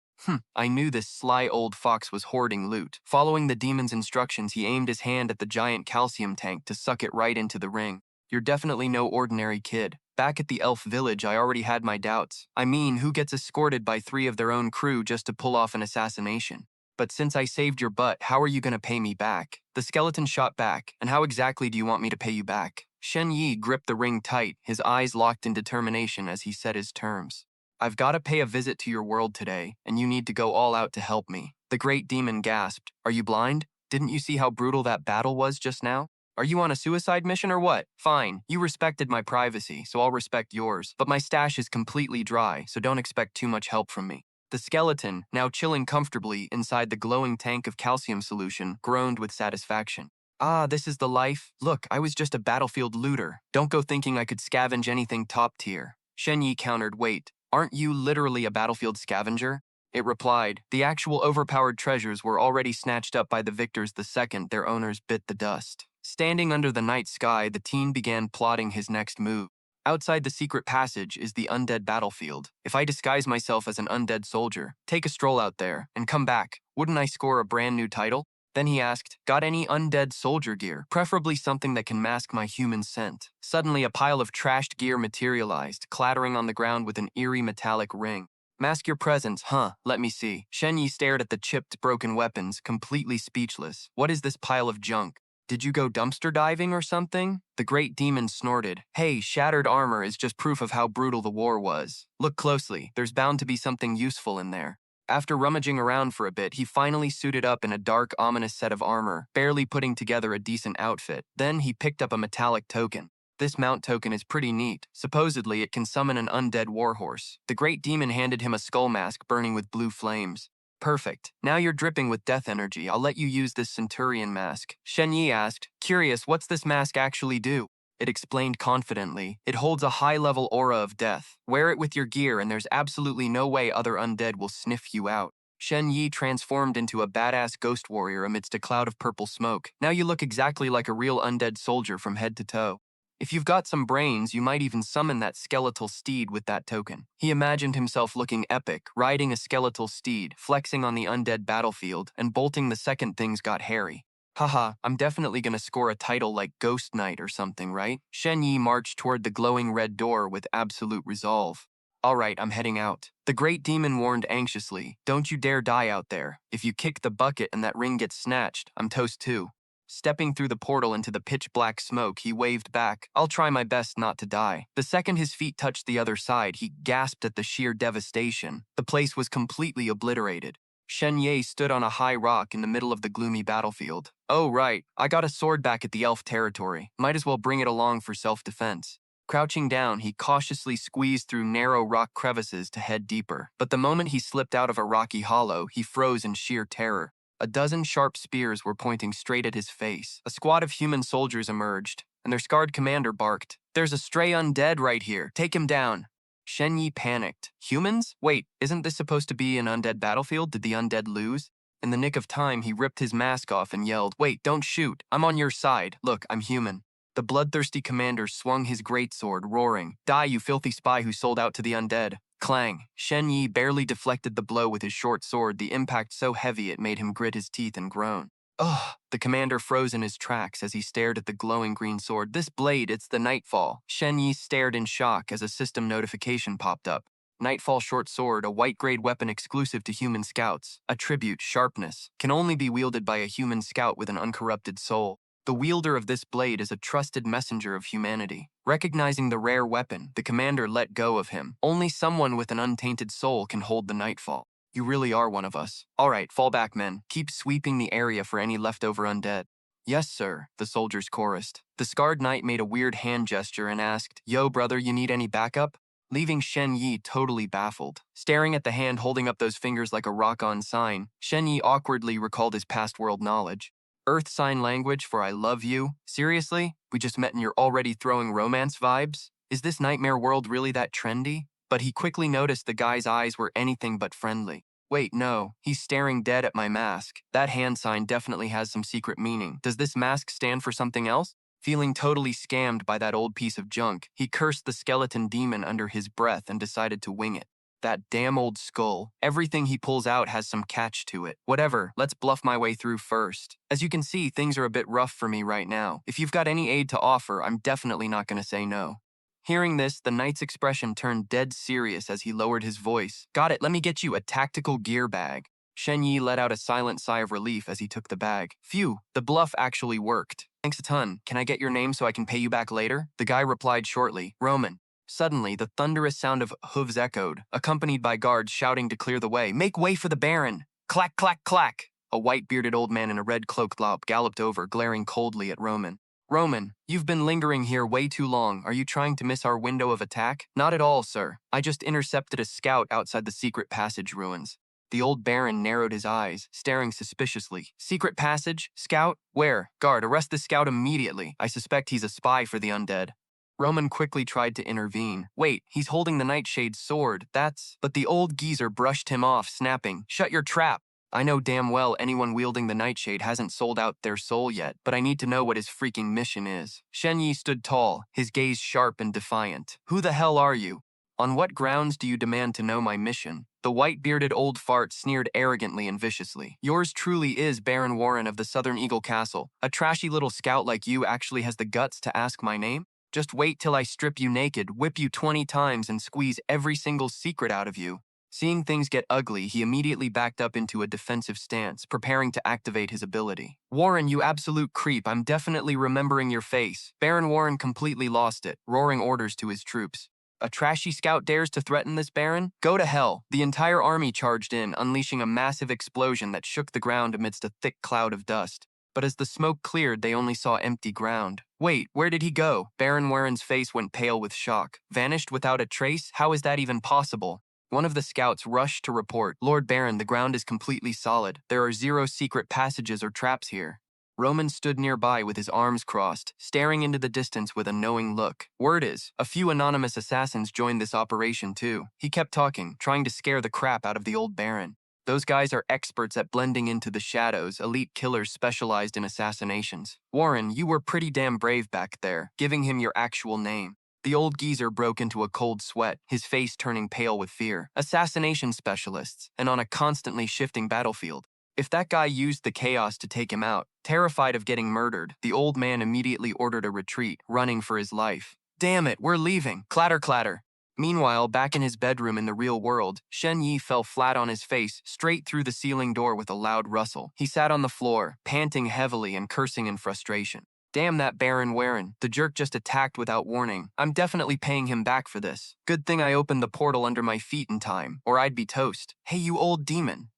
A: I knew this sly old fox was hoarding loot. Following the demon's instructions, he aimed his hand at the giant calcium tank to suck it right into the ring. "You're definitely no ordinary kid. Back at the elf village, I already had my doubts. I mean, who gets escorted by 3 of their own crew just to pull off an assassination? But since I saved your butt, how are you gonna pay me back?" The skeleton shot back, "And how exactly do you want me to pay you back?" Shen Ye gripped the ring tight, his eyes locked in determination as he set his terms. "I've got to pay a visit to your world today, and you need to go all out to help me." The great demon gasped, "Are you blind? Didn't you see how brutal that battle was just now? Are you on a suicide mission or what? Fine, you respected my privacy, so I'll respect yours. But my stash is completely dry, so don't expect too much help from me." The skeleton, now chilling comfortably inside the glowing tank of calcium solution, groaned with satisfaction. "Ah, this is the life? Look, I was just a battlefield looter. Don't go thinking I could scavenge anything top tier." Shen Ye countered, "Wait, aren't you literally a battlefield scavenger?" It replied, "The actual overpowered treasures were already snatched up by the victors the second their owners bit the dust." Standing under the night sky, the teen began plotting his next move. Outside the secret passage is the undead battlefield. If I disguise myself as an undead soldier, take a stroll out there, and come back, wouldn't I score a brand new title? Then he asked, "Got any undead soldier gear, preferably something that can mask my human scent?" Suddenly, a pile of trashed gear materialized, clattering on the ground with an eerie metallic ring. "Mask your presence, huh? Let me see." Shen Ye stared at the chipped, broken weapons, completely speechless. "What is this pile of junk? Did you go dumpster diving or something?" The great demon snorted. "Hey, shattered armor is just proof of how brutal the war was. Look closely, there's bound to be something useful in there." After rummaging around for a bit, he finally suited up in a dark, ominous set of armor, barely putting together a decent outfit. Then he picked up a metallic token. This mount token is pretty neat. Supposedly, it can summon an undead warhorse. The great demon handed him a skull mask burning with blue flames. "Perfect. Now you're dripping with death energy. I'll let you use this centurion mask." Shen Ye asked, "Curious, what's this mask actually do?" It explained confidently, "It holds a high-level aura of death. Wear it with your gear and there's absolutely no way other undead will sniff you out." Shen Ye transformed into a badass ghost warrior amidst a cloud of purple smoke. "Now you look exactly like a real undead soldier from head to toe. If you've got some brains, you might even summon that skeletal steed with that token." He imagined himself looking epic, riding a skeletal steed, flexing on the undead battlefield, and bolting the second things got hairy. "Haha, I'm definitely gonna score a title like Ghost Knight or something, right?" Shen Ye marched toward the glowing red door with absolute resolve. "All right, I'm heading out." The great demon warned anxiously, "Don't you dare die out there. If you kick the bucket and that ring gets snatched, I'm toast too." Stepping through the portal into the pitch-black smoke, he waved back, "I'll try my best not to die." The second his feet touched the other side, he gasped at the sheer devastation. The place was completely obliterated. Shen Ye stood on a high rock in the middle of the gloomy battlefield. "Oh, right, I got a sword back at the elf territory. Might as well bring it along for self-defense." Crouching down, he cautiously squeezed through narrow rock crevices to head deeper. But the moment he slipped out of a rocky hollow, he froze in sheer terror. A dozen sharp spears were pointing straight at his face. A squad of human soldiers emerged, and their scarred commander barked, "There's a stray undead right here. Take him down." Shen Ye panicked. "Humans? Wait, isn't this supposed to be an undead battlefield? Did the undead lose?" In the nick of time, he ripped his mask off and yelled, "Wait, don't shoot. I'm on your side. Look, I'm human." The bloodthirsty commander swung his greatsword, roaring, "Die, you filthy spy who sold out to the undead." Clang! Shen Ye barely deflected the blow with his short sword, the impact so heavy it made him grit his teeth and groan. Ugh! The commander froze in his tracks as he stared at the glowing green sword. "This blade, it's the Nightfall." Shen Ye stared in shock as a system notification popped up. Nightfall short sword, a white-grade weapon exclusive to human scouts. Attribute, sharpness. Can only be wielded by a human scout with an uncorrupted soul. The wielder of this blade is a trusted messenger of humanity. Recognizing the rare weapon, the commander let go of him. Only someone with an untainted soul can hold the Nightfall. You really are one of us. All right, fall back, men. Keep sweeping the area for any leftover undead. Yes, sir, the soldiers chorused. The scarred knight made a weird hand gesture and asked, "Yo, brother, you need any backup?" Leaving Shen Ye totally baffled. Staring at the hand holding up those fingers like a rock-on sign, Shen Ye awkwardly recalled his past world knowledge. Earth sign language for I love you? Seriously? We just met and you're already throwing romance vibes? Is this nightmare world really that trendy? But he quickly noticed the guy's eyes were anything but friendly. Wait, no, he's staring dead at my mask. That hand sign definitely has some secret meaning. Does this mask stand for something else? Feeling totally scammed by that old piece of junk, he cursed the skeleton demon under his breath and decided to wing it. That damn old skull. Everything he pulls out has some catch to it. Whatever, let's bluff my way through first. As you can see, things are a bit rough for me right now. If you've got any aid to offer, I'm definitely not going to say no. Hearing this, the knight's expression turned dead serious as he lowered his voice. Got it, let me get you a tactical gear bag. Shen Ye let out a silent sigh of relief as he took the bag. Phew, the bluff actually worked. Thanks a ton. Can I get your name so I can pay you back later? The guy replied shortly, Roman. Suddenly, the thunderous sound of hooves echoed, accompanied by guards shouting to clear the way. Make way for the Baron! Clack, clack, clack! A white-bearded old man in a red cloak galloped over, glaring coldly at Roman. Roman, you've been lingering here way too long. Are you trying to miss our window of attack? Not at all, sir. I just intercepted a scout outside the secret passage ruins. The old Baron narrowed his eyes, staring suspiciously. Secret passage? Scout? Where? Guard, arrest the scout immediately. I suspect he's a spy for the undead. Roman quickly tried to intervene. Wait, he's holding the Nightshade's sword. But the old geezer brushed him off, snapping, Shut your trap! I know damn well anyone wielding the Nightshade hasn't sold out their soul yet, but I need to know what his freaking mission is. Shen Ye stood tall, his gaze sharp and defiant. Who the hell are you? On what grounds do you demand to know my mission? The white-bearded old fart sneered arrogantly and viciously. Yours truly is Baron Warren of the Southern Eagle Castle. A trashy little scout like you actually has the guts to ask my name? Just wait till I strip you naked, whip you 20 times, and squeeze every single secret out of you. Seeing things get ugly, he immediately backed up into a defensive stance, preparing to activate his ability. Warren, you absolute creep, I'm definitely remembering your face. Baron Warren completely lost it, roaring orders to his troops. A trashy scout dares to threaten this Baron? Go to hell. The entire army charged in, unleashing a massive explosion that shook the ground amidst a thick cloud of dust. But as the smoke cleared, they only saw empty ground. Wait, where did he go? Baron Warren's face went pale with shock. Vanished without a trace? How is that even possible? One of the scouts rushed to report, Lord Baron, the ground is completely solid. There are 0 secret passages or traps here. Roman stood nearby with his arms crossed, staring into the distance with a knowing look. Word is, a few anonymous assassins joined this operation too. He kept talking, trying to scare the crap out of the old Baron. Those guys are experts at blending into the shadows, elite killers specialized in assassinations. Warren, you were pretty damn brave back there, giving him your actual name. The old geezer broke into a cold sweat, his face turning pale with fear. Assassination specialists, and on a constantly shifting battlefield. If that guy used the chaos to take him out, terrified of getting murdered, the old man immediately ordered a retreat, running for his life. Damn it, we're leaving. Clatter, clatter. Meanwhile, back in his bedroom in the real world, Shen Ye fell flat on his face, straight through the ceiling door with a loud rustle. He sat on the floor, panting heavily and cursing in frustration. Damn that Baron Warren. The jerk just attacked without warning. I'm definitely paying him back for this. Good thing I opened the portal under my feet in time, or I'd be toast. Hey, you old demon.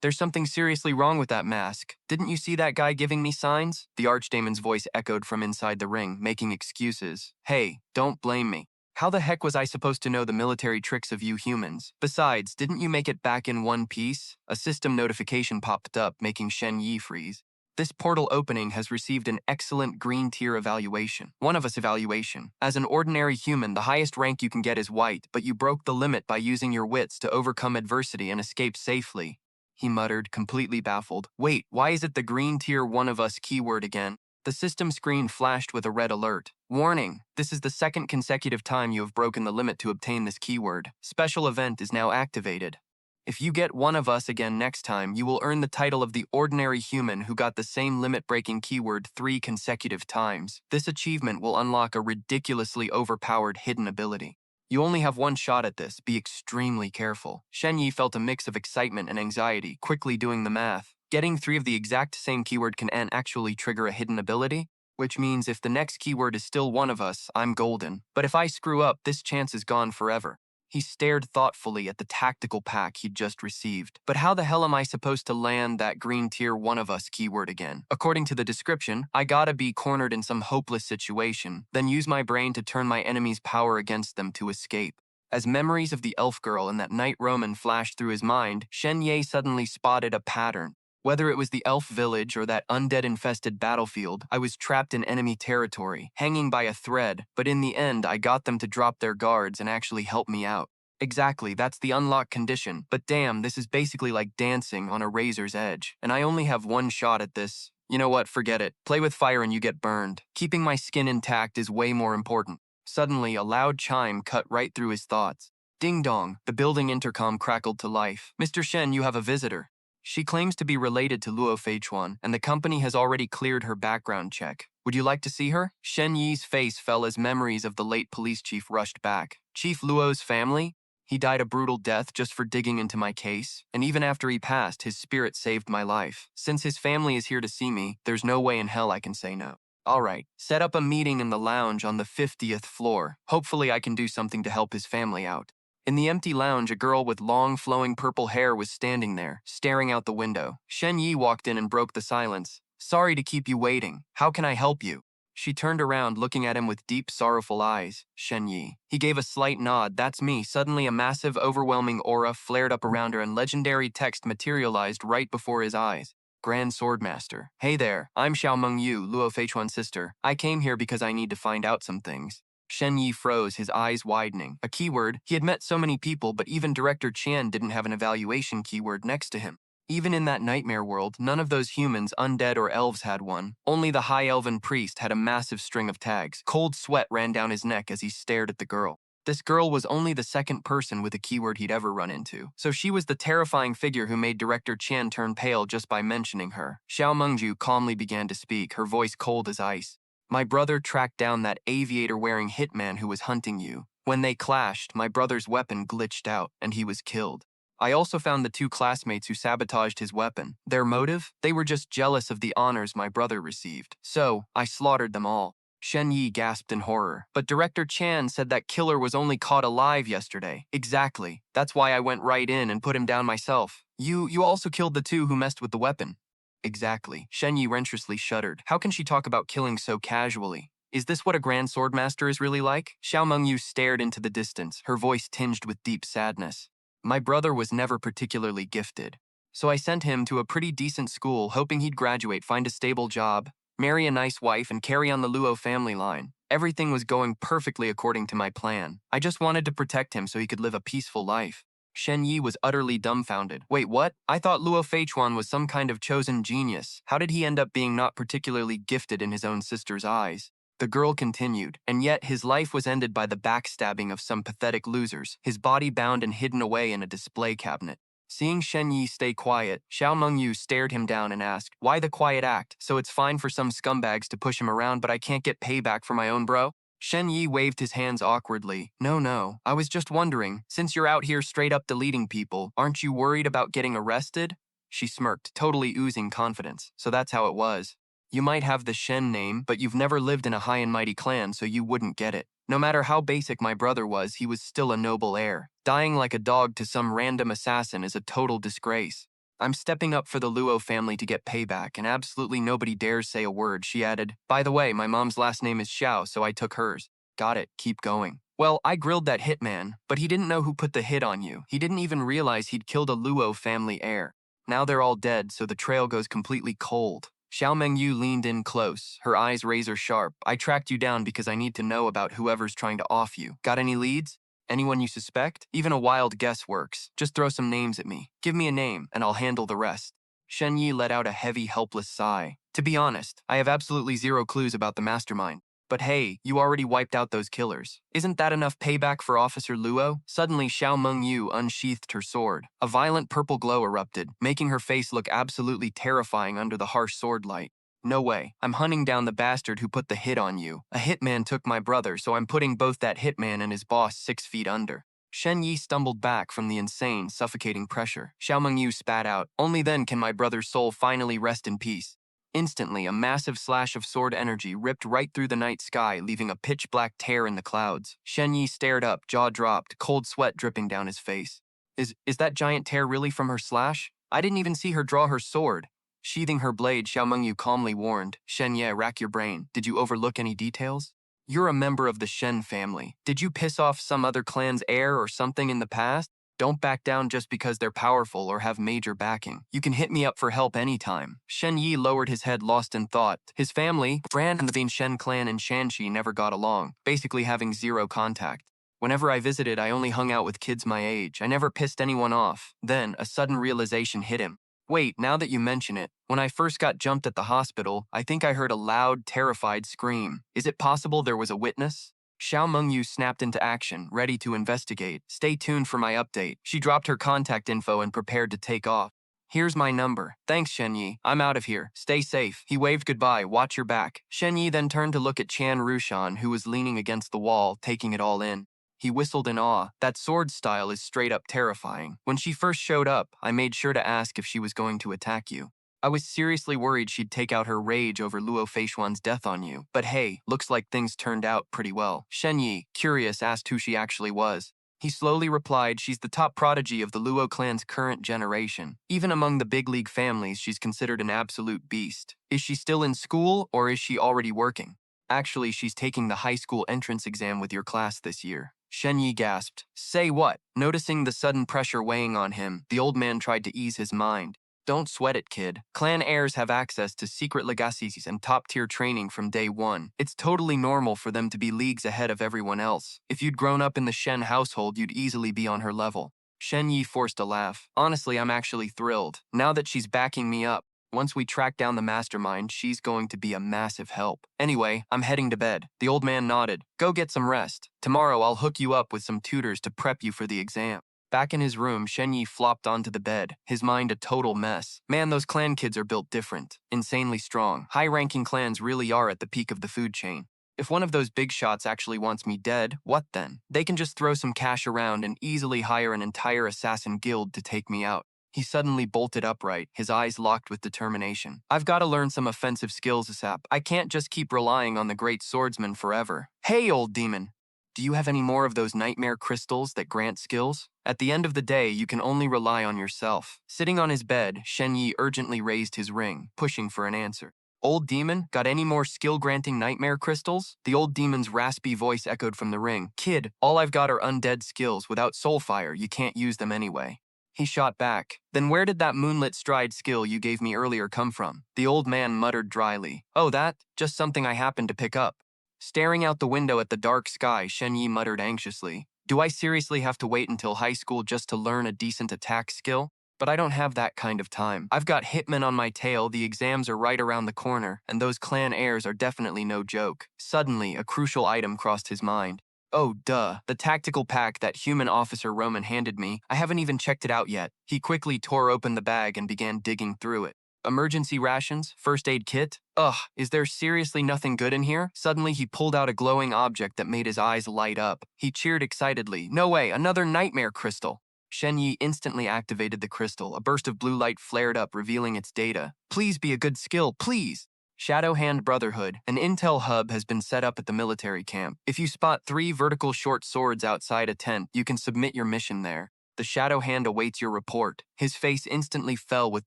A: There's something seriously wrong with that mask. Didn't you see that guy giving me signs? The archdemon's voice echoed from inside the ring, making excuses. Hey, don't blame me. How the heck was I supposed to know the military tricks of you humans? Besides, didn't you make it back in one piece? A system notification popped up, making Shen Ye freeze. This portal opening has received an excellent green tier evaluation. One of us evaluation. As an ordinary human, the highest rank you can get is white, but you broke the limit by using your wits to overcome adversity and escape safely. He muttered, completely baffled. Wait, why is it the green tier one of us keyword again? The system screen flashed with a red alert. Warning, this is the second consecutive time you have broken the limit to obtain this keyword. Special event is now activated. If you get one of us again next time, you will earn the title of the ordinary human who got the same limit-breaking keyword 3 consecutive times. This achievement will unlock a ridiculously overpowered hidden ability. You only have one shot at this, be extremely careful. Shen Ye felt a mix of excitement and anxiety, quickly doing the math. Getting 3 of the exact same keyword can actually trigger a hidden ability, which means if the next keyword is still one of us, I'm golden. But if I screw up, this chance is gone forever. He stared thoughtfully at the tactical pack he'd just received. But how the hell am I supposed to land that green tier one of us keyword again? According to the description, I gotta be cornered in some hopeless situation, then use my brain to turn my enemy's power against them to escape. As memories of the elf girl and that night Roman flashed through his mind, Shen Ye suddenly spotted a pattern. Whether it was the elf village or that undead-infested battlefield, I was trapped in enemy territory, hanging by a thread, but in the end, I got them to drop their guards and actually help me out. Exactly, that's the unlock condition, but damn, this is basically like dancing on a razor's edge, and I only have one shot at this. You know what, forget it. Play with fire and you get burned. Keeping my skin intact is way more important. Suddenly, a loud chime cut right through his thoughts. Ding dong, the building intercom crackled to life. Mr. Shen, you have a visitor. She claims to be related to Luo Feichuan, and the company has already cleared her background check. Would you like to see her? Shen Yi's face fell as memories of the late police chief rushed back. Chief Luo's family? He died a brutal death just for digging into my case, and even after he passed, his spirit saved my life. Since his family is here to see me, there's no way in hell I can say no. Alright, set up a meeting in the lounge on the 50th floor. Hopefully I can do something to help his family out. In the empty lounge, a girl with long, flowing purple hair was standing there, staring out the window. Shen Ye walked in and broke the silence. Sorry to keep you waiting. How can I help you? She turned around, looking at him with deep, sorrowful eyes. Shen Ye. He gave a slight nod. That's me. Suddenly, a massive, overwhelming aura flared up around her and legendary text materialized right before his eyes. Grand Swordmaster. Hey there, I'm Xiaomeng Yu, Luo Feichuan's sister. I came here because I need to find out some things. Shen Ye froze, his eyes widening. A keyword? He had met so many people, but even Director Qian didn't have an evaluation keyword next to him. Even in that nightmare world, none of those humans, undead or elves, had one. Only the high elven priest had a massive string of tags. Cold sweat ran down his neck as he stared at the girl. This girl was only the second person with a keyword he'd ever run into. So she was the terrifying figure who made Director Qian turn pale just by mentioning her. Xiao Mengju calmly began to speak, her voice cold as ice. My brother tracked down that aviator-wearing hitman who was hunting you. When they clashed, my brother's weapon glitched out, and he was killed. I also found the 2 classmates who sabotaged his weapon. Their motive? They were just jealous of the honors my brother received. So, I slaughtered them all. Shen Ye gasped in horror. But Director Qian said that killer was only caught alive yesterday. Exactly. That's why I went right in and put him down myself. You also killed the 2 who messed with the weapon. Exactly. Shen Ye wrenchiously shuddered. How can she talk about killing so casually? Is this what a Grand Swordmaster is really like? Xiao Mengyu stared into the distance, her voice tinged with deep sadness. My brother was never particularly gifted, so I sent him to a pretty decent school hoping he'd graduate, find a stable job, marry a nice wife, and carry on the Luo family line. Everything was going perfectly according to my plan. I just wanted to protect him so he could live a peaceful life. Shen Ye was utterly dumbfounded. Wait, what? I thought Luo Feichuan was some kind of chosen genius. How did he end up being not particularly gifted in his own sister's eyes? The girl continued, and yet his life was ended by the backstabbing of some pathetic losers, his body bound and hidden away in a display cabinet. Seeing Shen Ye stay quiet, Xiao Mengyu stared him down and asked, why the quiet act? So it's fine for some scumbags to push him around, but I can't get payback for my own bro? Shen Ye waved his hands awkwardly. No, I was just wondering, since you're out here straight up deleting people, aren't you worried about getting arrested? She smirked, totally oozing confidence. So that's how it was. You might have the Shen name, but you've never lived in a high and mighty clan, so you wouldn't get it. No matter how basic my brother was, he was still a noble heir. Dying like a dog to some random assassin is a total disgrace. I'm stepping up for the Luo family to get payback, and absolutely nobody dares say a word, she added. By the way, my mom's last name is Xiao, so I took hers. Got it, keep going. Well, I grilled that hitman, but he didn't know who put the hit on you. He didn't even realize he'd killed a Luo family heir. Now they're all dead, so the trail goes completely cold. Xiao Mengyu leaned in close, her eyes razor sharp. I tracked you down because I need to know about whoever's trying to off you. Got any leads? Anyone you suspect? Even a wild guess works. Just throw some names at me. Give me a name, and I'll handle the rest. Shen Ye let out a heavy, helpless sigh. To be honest, I have absolutely zero clues about the mastermind. But hey, you already wiped out those killers. Isn't that enough payback for Officer Luo? Suddenly, Xiao Mengyu unsheathed her sword. A violent purple glow erupted, making her face look absolutely terrifying under the harsh sword light. No way. I'm hunting down the bastard who put the hit on you. A hitman took my brother, so I'm putting both that hitman and his boss 6 feet under. Shen Ye stumbled back from the insane, suffocating pressure. Xiao Mengyu spat out. Only then can my brother's soul finally rest in peace. Instantly, a massive slash of sword energy ripped right through the night sky, leaving a pitch-black tear in the clouds. Shen Ye stared up, jaw dropped, cold sweat dripping down his face. Is that giant tear really from her slash? I didn't even see her draw her sword. Sheathing her blade, Xiao Mengyu calmly warned, Shen Ye, rack your brain. Did you overlook any details? You're a member of the Shen family. Did you piss off some other clan's heir or something in the past? Don't back down just because they're powerful or have major backing. You can hit me up for help anytime. Shen Ye lowered his head, lost in thought. His family, Bran and the Shen clan and Shanxi, never got along, basically having zero contact. Whenever I visited, I only hung out with kids my age. I never pissed anyone off. Then, a sudden realization hit him. Wait, now that you mention it, when I first got jumped at the hospital, I think I heard a loud, terrified scream. Is it possible there was a witness? Xiao Mengyu snapped into action, ready to investigate. Stay tuned for my update. She dropped her contact info and prepared to take off. Here's my number. Thanks, Shen Ye. I'm out of here. Stay safe. He waved goodbye. Watch your back. Shen Ye then turned to look at Chan Rushan, who was leaning against the wall, taking it all in. He whistled in awe. That sword style is straight up terrifying. When she first showed up, I made sure to ask if she was going to attack you. I was seriously worried she'd take out her rage over Luo Feishuan's death on you. But hey, looks like things turned out pretty well. Shen Ye, curious, asked who she actually was. He slowly replied, she's the top prodigy of the Luo clan's current generation. Even among the big league families, she's considered an absolute beast. Is she still in school, or is she already working? Actually, she's taking the high school entrance exam with your class this year. Shen Ye gasped. Say what? Noticing the sudden pressure weighing on him, the old man tried to ease his mind. Don't sweat it, kid. Clan heirs have access to secret legacies and top-tier training from day one. It's totally normal for them to be leagues ahead of everyone else. If you'd grown up in the Shen household, you'd easily be on her level. Shen Ye forced a laugh. Honestly, I'm actually thrilled. Now that she's backing me up, once we track down the mastermind, she's going to be a massive help. Anyway, I'm heading to bed. The old man nodded. Go get some rest. Tomorrow, I'll hook you up with some tutors to prep you for the exam. Back in his room, Shen Ye flopped onto the bed, his mind a total mess. Man, those clan kids are built different. Insanely strong. High-ranking clans really are at the peak of the food chain. If one of those big shots actually wants me dead, what then? They can just throw some cash around and easily hire an entire assassin guild to take me out. He suddenly bolted upright, his eyes locked with determination. I've got to learn some offensive skills ASAP. I can't just keep relying on the great swordsman forever. Hey, old demon! Do you have any more of those nightmare crystals that grant skills? At the end of the day, you can only rely on yourself. Sitting on his bed, Shen Ye urgently raised his ring, pushing for an answer. Old demon, got any more skill-granting nightmare crystals? The old demon's raspy voice echoed from the ring. Kid, all I've got are undead skills. Without soul fire, you can't use them anyway. He shot back. Then where did that moonlit stride skill you gave me earlier come from? The old man muttered dryly. Oh, that? Just something I happened to pick up. Staring out the window at the dark sky, Shen Ye muttered anxiously. Do I seriously have to wait until high school just to learn a decent attack skill? But I don't have that kind of time. I've got hitmen on my tail, the exams are right around the corner, and those clan heirs are definitely no joke. Suddenly, a crucial item crossed his mind. Oh, duh. The tactical pack that human officer Roman handed me. I haven't even checked it out yet. He quickly tore open the bag and began digging through it. Emergency rations? First aid kit? Ugh, is there seriously nothing good in here? Suddenly, he pulled out a glowing object that made his eyes light up. He cheered excitedly. No way, another nightmare crystal. Shen Ye instantly activated the crystal. A burst of blue light flared up, revealing its data. Please be a good skill, please. Shadow Hand Brotherhood. An intel hub has been set up at the military camp. If you spot 3 vertical short swords outside a tent, you can submit your mission there. The Shadow Hand awaits your report. His face instantly fell with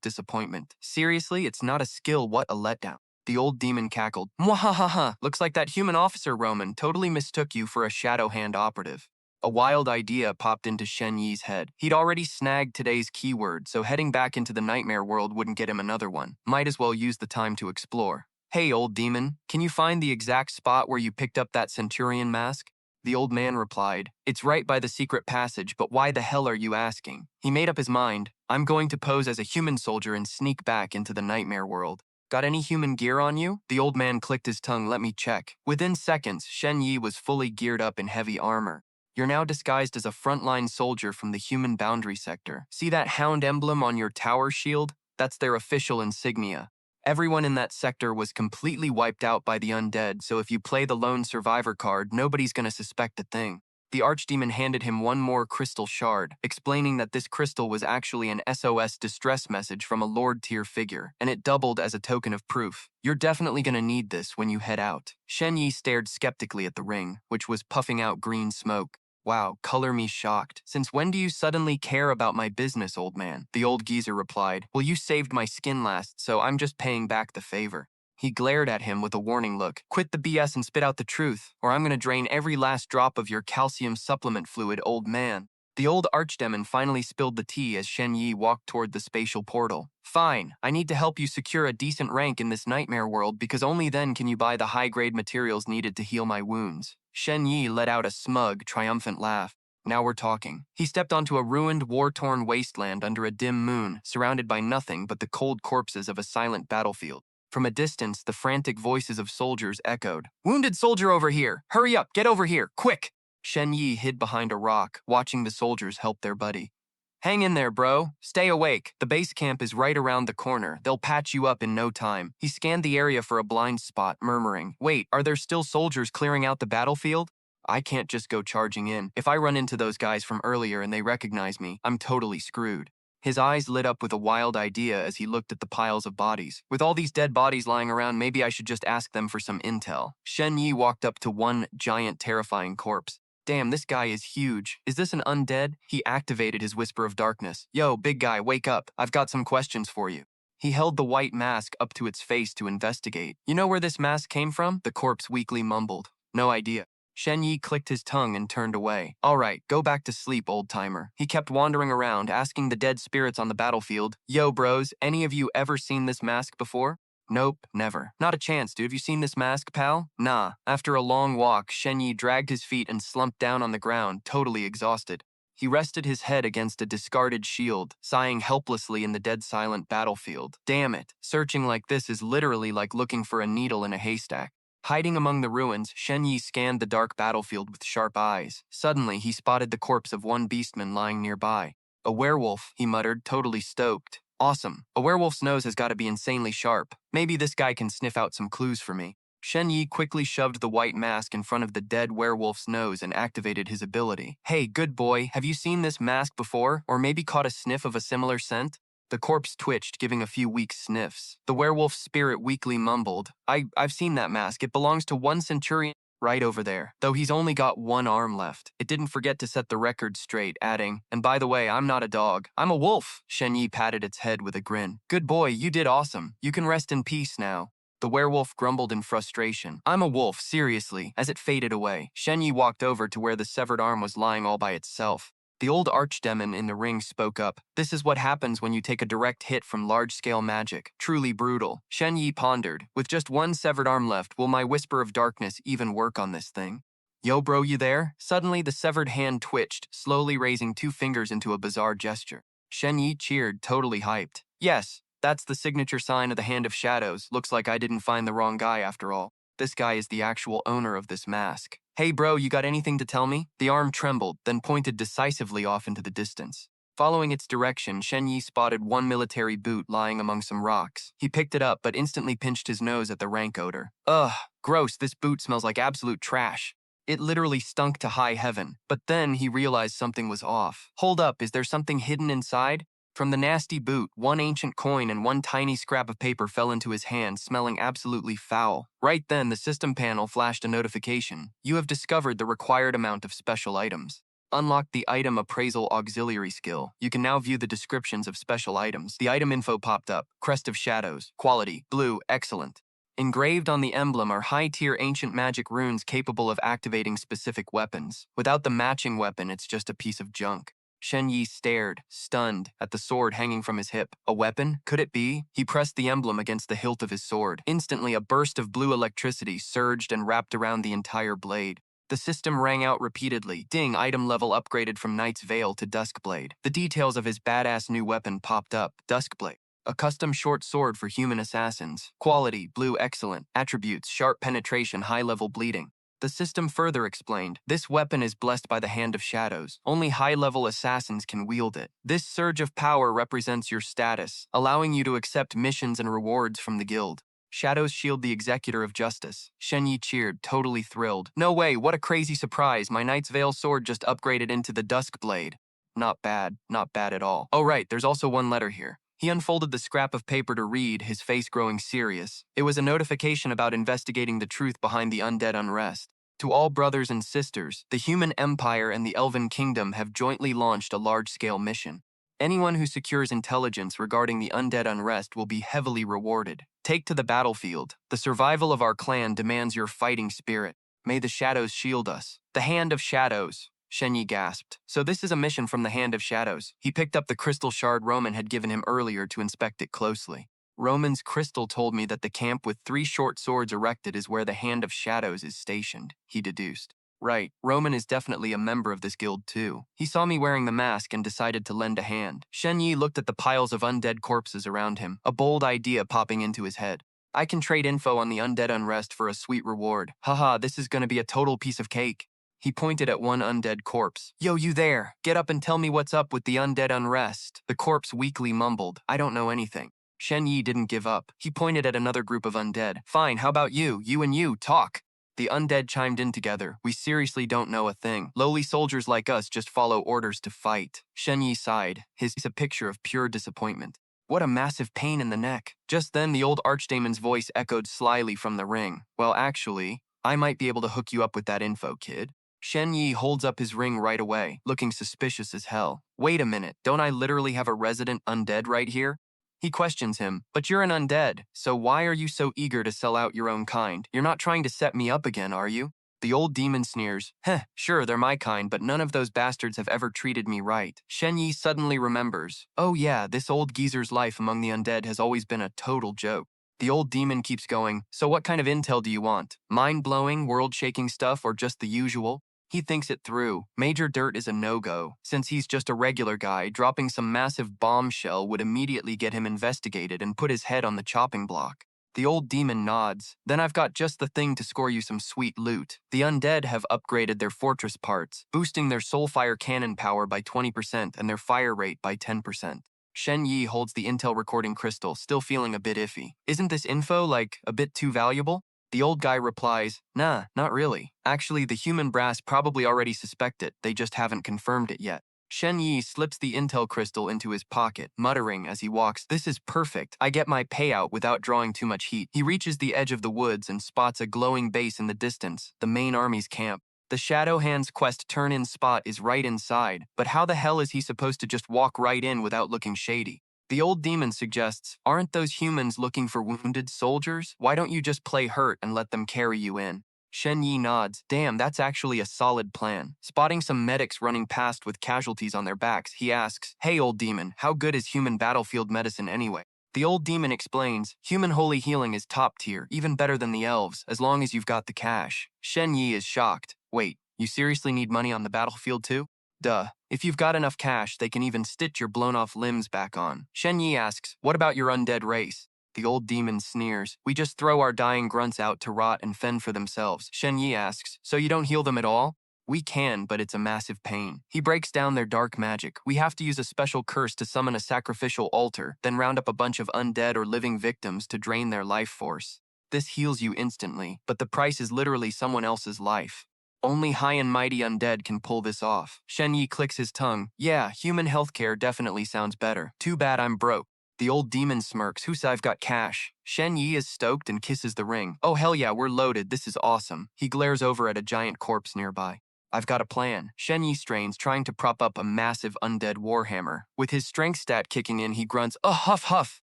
A: disappointment. Seriously, it's not a skill, what a letdown. The old demon cackled. Mwahaha, looks like that human officer Roman totally mistook you for a Shadow Hand operative. A wild idea popped into Shen Ye's head. He'd already snagged today's keyword, so heading back into the nightmare world wouldn't get him another one. Might as well use the time to explore. Hey, old demon, can you find the exact spot where you picked up that Centurion mask? The old man replied, It's right by the secret passage, but why the hell are you asking? He made up his mind. I'm going to pose as a human soldier and sneak back into the nightmare world. Got any human gear on you? The old man clicked his tongue. Let me check. Within seconds, Shen Ye was fully geared up in heavy armor. You're now disguised as a frontline soldier from the human boundary sector. See that hound emblem on your tower shield? That's their official insignia. Everyone in that sector was completely wiped out by the undead, so if you play the lone survivor card, nobody's gonna suspect a thing. The archdemon handed him one more crystal shard, explaining that this crystal was actually an SOS distress message from a Lord-tier figure, and it doubled as a token of proof. You're definitely gonna need this when you head out. Shen Ye stared skeptically at the ring, which was puffing out green smoke. Wow, color me shocked. Since when do you suddenly care about my business, old man? The old geezer replied. Well, you saved my skin last, so I'm just paying back the favor. He glared at him with a warning look. Quit the BS and spit out the truth, or I'm gonna drain every last drop of your calcium supplement fluid, old man. The old archdemon finally spilled the tea as Shen Ye walked toward the spatial portal. Fine, I need to help you secure a decent rank in this nightmare world because only then can you buy the high-grade materials needed to heal my wounds. Shen Ye let out a smug, triumphant laugh. Now we're talking. He stepped onto a ruined, war-torn wasteland under a dim moon, surrounded by nothing but the cold corpses of a silent battlefield. From a distance, the frantic voices of soldiers echoed. Wounded soldier over here! Hurry up! Get over here! Quick! Shen Ye hid behind a rock, watching the soldiers help their buddy. Hang in there, bro. Stay awake. The base camp is right around the corner. They'll patch you up in no time. He scanned the area for a blind spot, murmuring, Wait, are there still soldiers clearing out the battlefield? I can't just go charging in. If I run into those guys from earlier and they recognize me, I'm totally screwed. His eyes lit up with a wild idea as he looked at the piles of bodies. With all these dead bodies lying around, maybe I should just ask them for some intel. Shen Ye walked up to one giant, terrifying corpse. Damn, this guy is huge. Is this an undead? He activated his whisper of darkness. Yo, big guy, wake up. I've got some questions for you. He held the white mask up to its face to investigate. You know where this mask came from? The corpse weakly mumbled. No idea. Shen Ye clicked his tongue and turned away. All right, go back to sleep, old-timer. He kept wandering around, asking the dead spirits on the battlefield, Yo, bros, any of you ever seen this mask before? Nope, never. Not a chance, dude. Have you seen this mask, pal? Nah. After a long walk, Shen Ye dragged his feet and slumped down on the ground, totally exhausted. He rested his head against a discarded shield, sighing helplessly in the dead silent battlefield. Damn it. Searching like this is literally like looking for a needle in a haystack. Hiding among the ruins, Shen Ye scanned the dark battlefield with sharp eyes. Suddenly, he spotted the corpse of one beastman lying nearby. A werewolf, he muttered, totally stoked. Awesome. A werewolf's nose has got to be insanely sharp. Maybe this guy can sniff out some clues for me. Shen Ye quickly shoved the white mask in front of the dead werewolf's nose and activated his ability. Hey, good boy, have you seen this mask before? Or maybe caught a sniff of a similar scent? The corpse twitched, giving a few weak sniffs. The werewolf's spirit weakly mumbled, I've seen that mask. It belongs to one centurion right over there, though he's only got one arm left. It didn't forget to set the record straight, adding, and by the way, I'm not a dog. I'm a wolf. Shen Ye patted its head with a grin. Good boy, you did awesome. You can rest in peace now. The werewolf grumbled in frustration. I'm a wolf, seriously. As it faded away, Shen Ye walked over to where the severed arm was lying all by itself. The old archdemon in the ring spoke up. This is what happens when you take a direct hit from large-scale magic. Truly brutal. Shen Ye pondered. With just one severed arm left, will my whisper of darkness even work on this thing? Yo, bro, you there? Suddenly, the severed hand twitched, slowly raising two fingers into a bizarre gesture. Shen Ye cheered, totally hyped. Yes, that's the signature sign of the Hand of Shadows. Looks like I didn't find the wrong guy after all. This guy is the actual owner of this mask. Hey bro, you got anything to tell me? The arm trembled, then pointed decisively off into the distance. Following its direction, Shen Ye spotted one military boot lying among some rocks. He picked it up, but instantly pinched his nose at the rank odor. Ugh, gross, this boot smells like absolute trash. It literally stunk to high heaven, but then he realized something was off. Hold up, is there something hidden inside? From the nasty boot, one ancient coin and one tiny scrap of paper fell into his hand, smelling absolutely foul. Right then, the system panel flashed a notification. You have discovered the required amount of special items. Unlock the Item Appraisal Auxiliary skill. You can now view the descriptions of special items. The item info popped up. Crest of Shadows. Quality. Blue. Excellent. Engraved on the emblem are high-tier ancient magic runes capable of activating specific weapons. Without the matching weapon, it's just a piece of junk. Shen Ye stared, stunned, at the sword hanging from his hip. A weapon? Could it be? He pressed the emblem against the hilt of his sword. Instantly, a burst of blue electricity surged and wrapped around the entire blade. The system rang out repeatedly. Ding, item level upgraded from Knight's Veil to Duskblade. The details of his badass new weapon popped up. Duskblade. A custom short sword for human assassins. Quality, blue excellent. Attributes, sharp penetration, high-level bleeding. The system further explained, this weapon is blessed by the hand of shadows. Only high-level assassins can wield it. This surge of power represents your status, allowing you to accept missions and rewards from the guild. Shadows shield the executor of justice. Shen Ye cheered, totally thrilled. No way, what a crazy surprise. My Knight's Veil sword just upgraded into the Dusk Blade. Not bad at all. Oh right, there's also one letter here. He unfolded the scrap of paper to read, his face growing serious. It was a notification about investigating the truth behind the undead unrest. To all brothers and sisters, the human empire and the elven kingdom have jointly launched a large-scale mission. Anyone who secures intelligence regarding the undead unrest will be heavily rewarded. Take to the battlefield. The survival of our clan demands your fighting spirit. May the shadows shield us. The Hand of Shadows. Shen Ye gasped. So this is a mission from the Hand of Shadows. He picked up the crystal shard Roman had given him earlier to inspect it closely. Roman's crystal told me that the camp with 3 short swords erected is where the Hand of Shadows is stationed, he deduced. Right, Roman is definitely a member of this guild too. He saw me wearing the mask and decided to lend a hand. Shen Ye looked at the piles of undead corpses around him, a bold idea popping into his head. I can trade info on the undead unrest for a sweet reward. Haha, this is gonna be a total piece of cake. He pointed at one undead corpse. Yo, you there! Get up and tell me what's up with the undead unrest. The corpse weakly mumbled, I don't know anything. Shen Ye didn't give up. He pointed at another group of undead. Fine, how about you? You and you, talk. The undead chimed in together. We seriously don't know a thing. Lowly soldiers like us just follow orders to fight. Shen Ye sighed. His a picture of pure disappointment. What a massive pain in the neck. Just then, the old archdaemon's voice echoed slyly from the ring. Well, actually, I might be able to hook you up with that info, kid. Shen Ye holds up his ring right away, looking suspicious as hell. Wait a minute, don't I literally have a resident undead right here? He questions him, but you're an undead, so why are you so eager to sell out your own kind? You're not trying to set me up again, are you? The old demon sneers. Heh, sure, they're my kind, but none of those bastards have ever treated me right. Shen Ye suddenly remembers. Oh yeah, this old geezer's life among the undead has always been a total joke. The old demon keeps going, so what kind of intel do you want? Mind-blowing, world-shaking stuff, or just the usual? He thinks it through. Major dirt is a no-go. Since he's just a regular guy, dropping some massive bombshell would immediately get him investigated and put his head on the chopping block. The old demon nods. Then I've got just the thing to score you some sweet loot. The undead have upgraded their fortress parts, boosting their soulfire cannon power by 20% and their fire rate by 10%. Shen Ye holds the intel recording crystal, still feeling a bit iffy. Isn't this info, like, a bit too valuable? The old guy replies, nah, not really. Actually, the human brass probably already suspect it, they just haven't confirmed it yet. Shen Ye slips the intel crystal into his pocket, muttering as he walks, this is perfect. I get my payout without drawing too much heat. He reaches the edge of the woods and spots a glowing base in the distance, the main army's camp. The Shadow Hand's quest turn-in spot is right inside, but how the hell is he supposed to just walk right in without looking shady? The old demon suggests, aren't those humans looking for wounded soldiers? Why don't you just play hurt and let them carry you in? Shen Ye nods. Damn, that's actually a solid plan. Spotting some medics running past with casualties on their backs, he asks, hey old demon, how good is human battlefield medicine anyway? The old demon explains, human holy healing is top tier, even better than the elves, as long as you've got the cash. Shen Ye is shocked. Wait, you seriously need money on the battlefield too? Duh. If you've got enough cash, they can even stitch your blown-off limbs back on. Shen Ye asks, what about your undead race? The old demon sneers. We just throw our dying grunts out to rot and fend for themselves. Shen Ye asks, so you don't heal them at all? We can, but it's a massive pain. He breaks down their dark magic. We have to use a special curse to summon a sacrificial altar, then round up a bunch of undead or living victims to drain their life force. This heals you instantly, but the price is literally someone else's life. Only high and mighty undead can pull this off. Shen Ye clicks his tongue. Yeah, human healthcare definitely sounds better. Too bad I'm broke. The old demon smirks. Who's I've got cash. Shen Ye is stoked and kisses the ring. Oh hell yeah, we're loaded. This is awesome. He glares over at a giant corpse nearby. I've got a plan. Shen Ye strains, trying to prop up a massive undead warhammer. With his strength stat kicking in, he grunts, huff huff.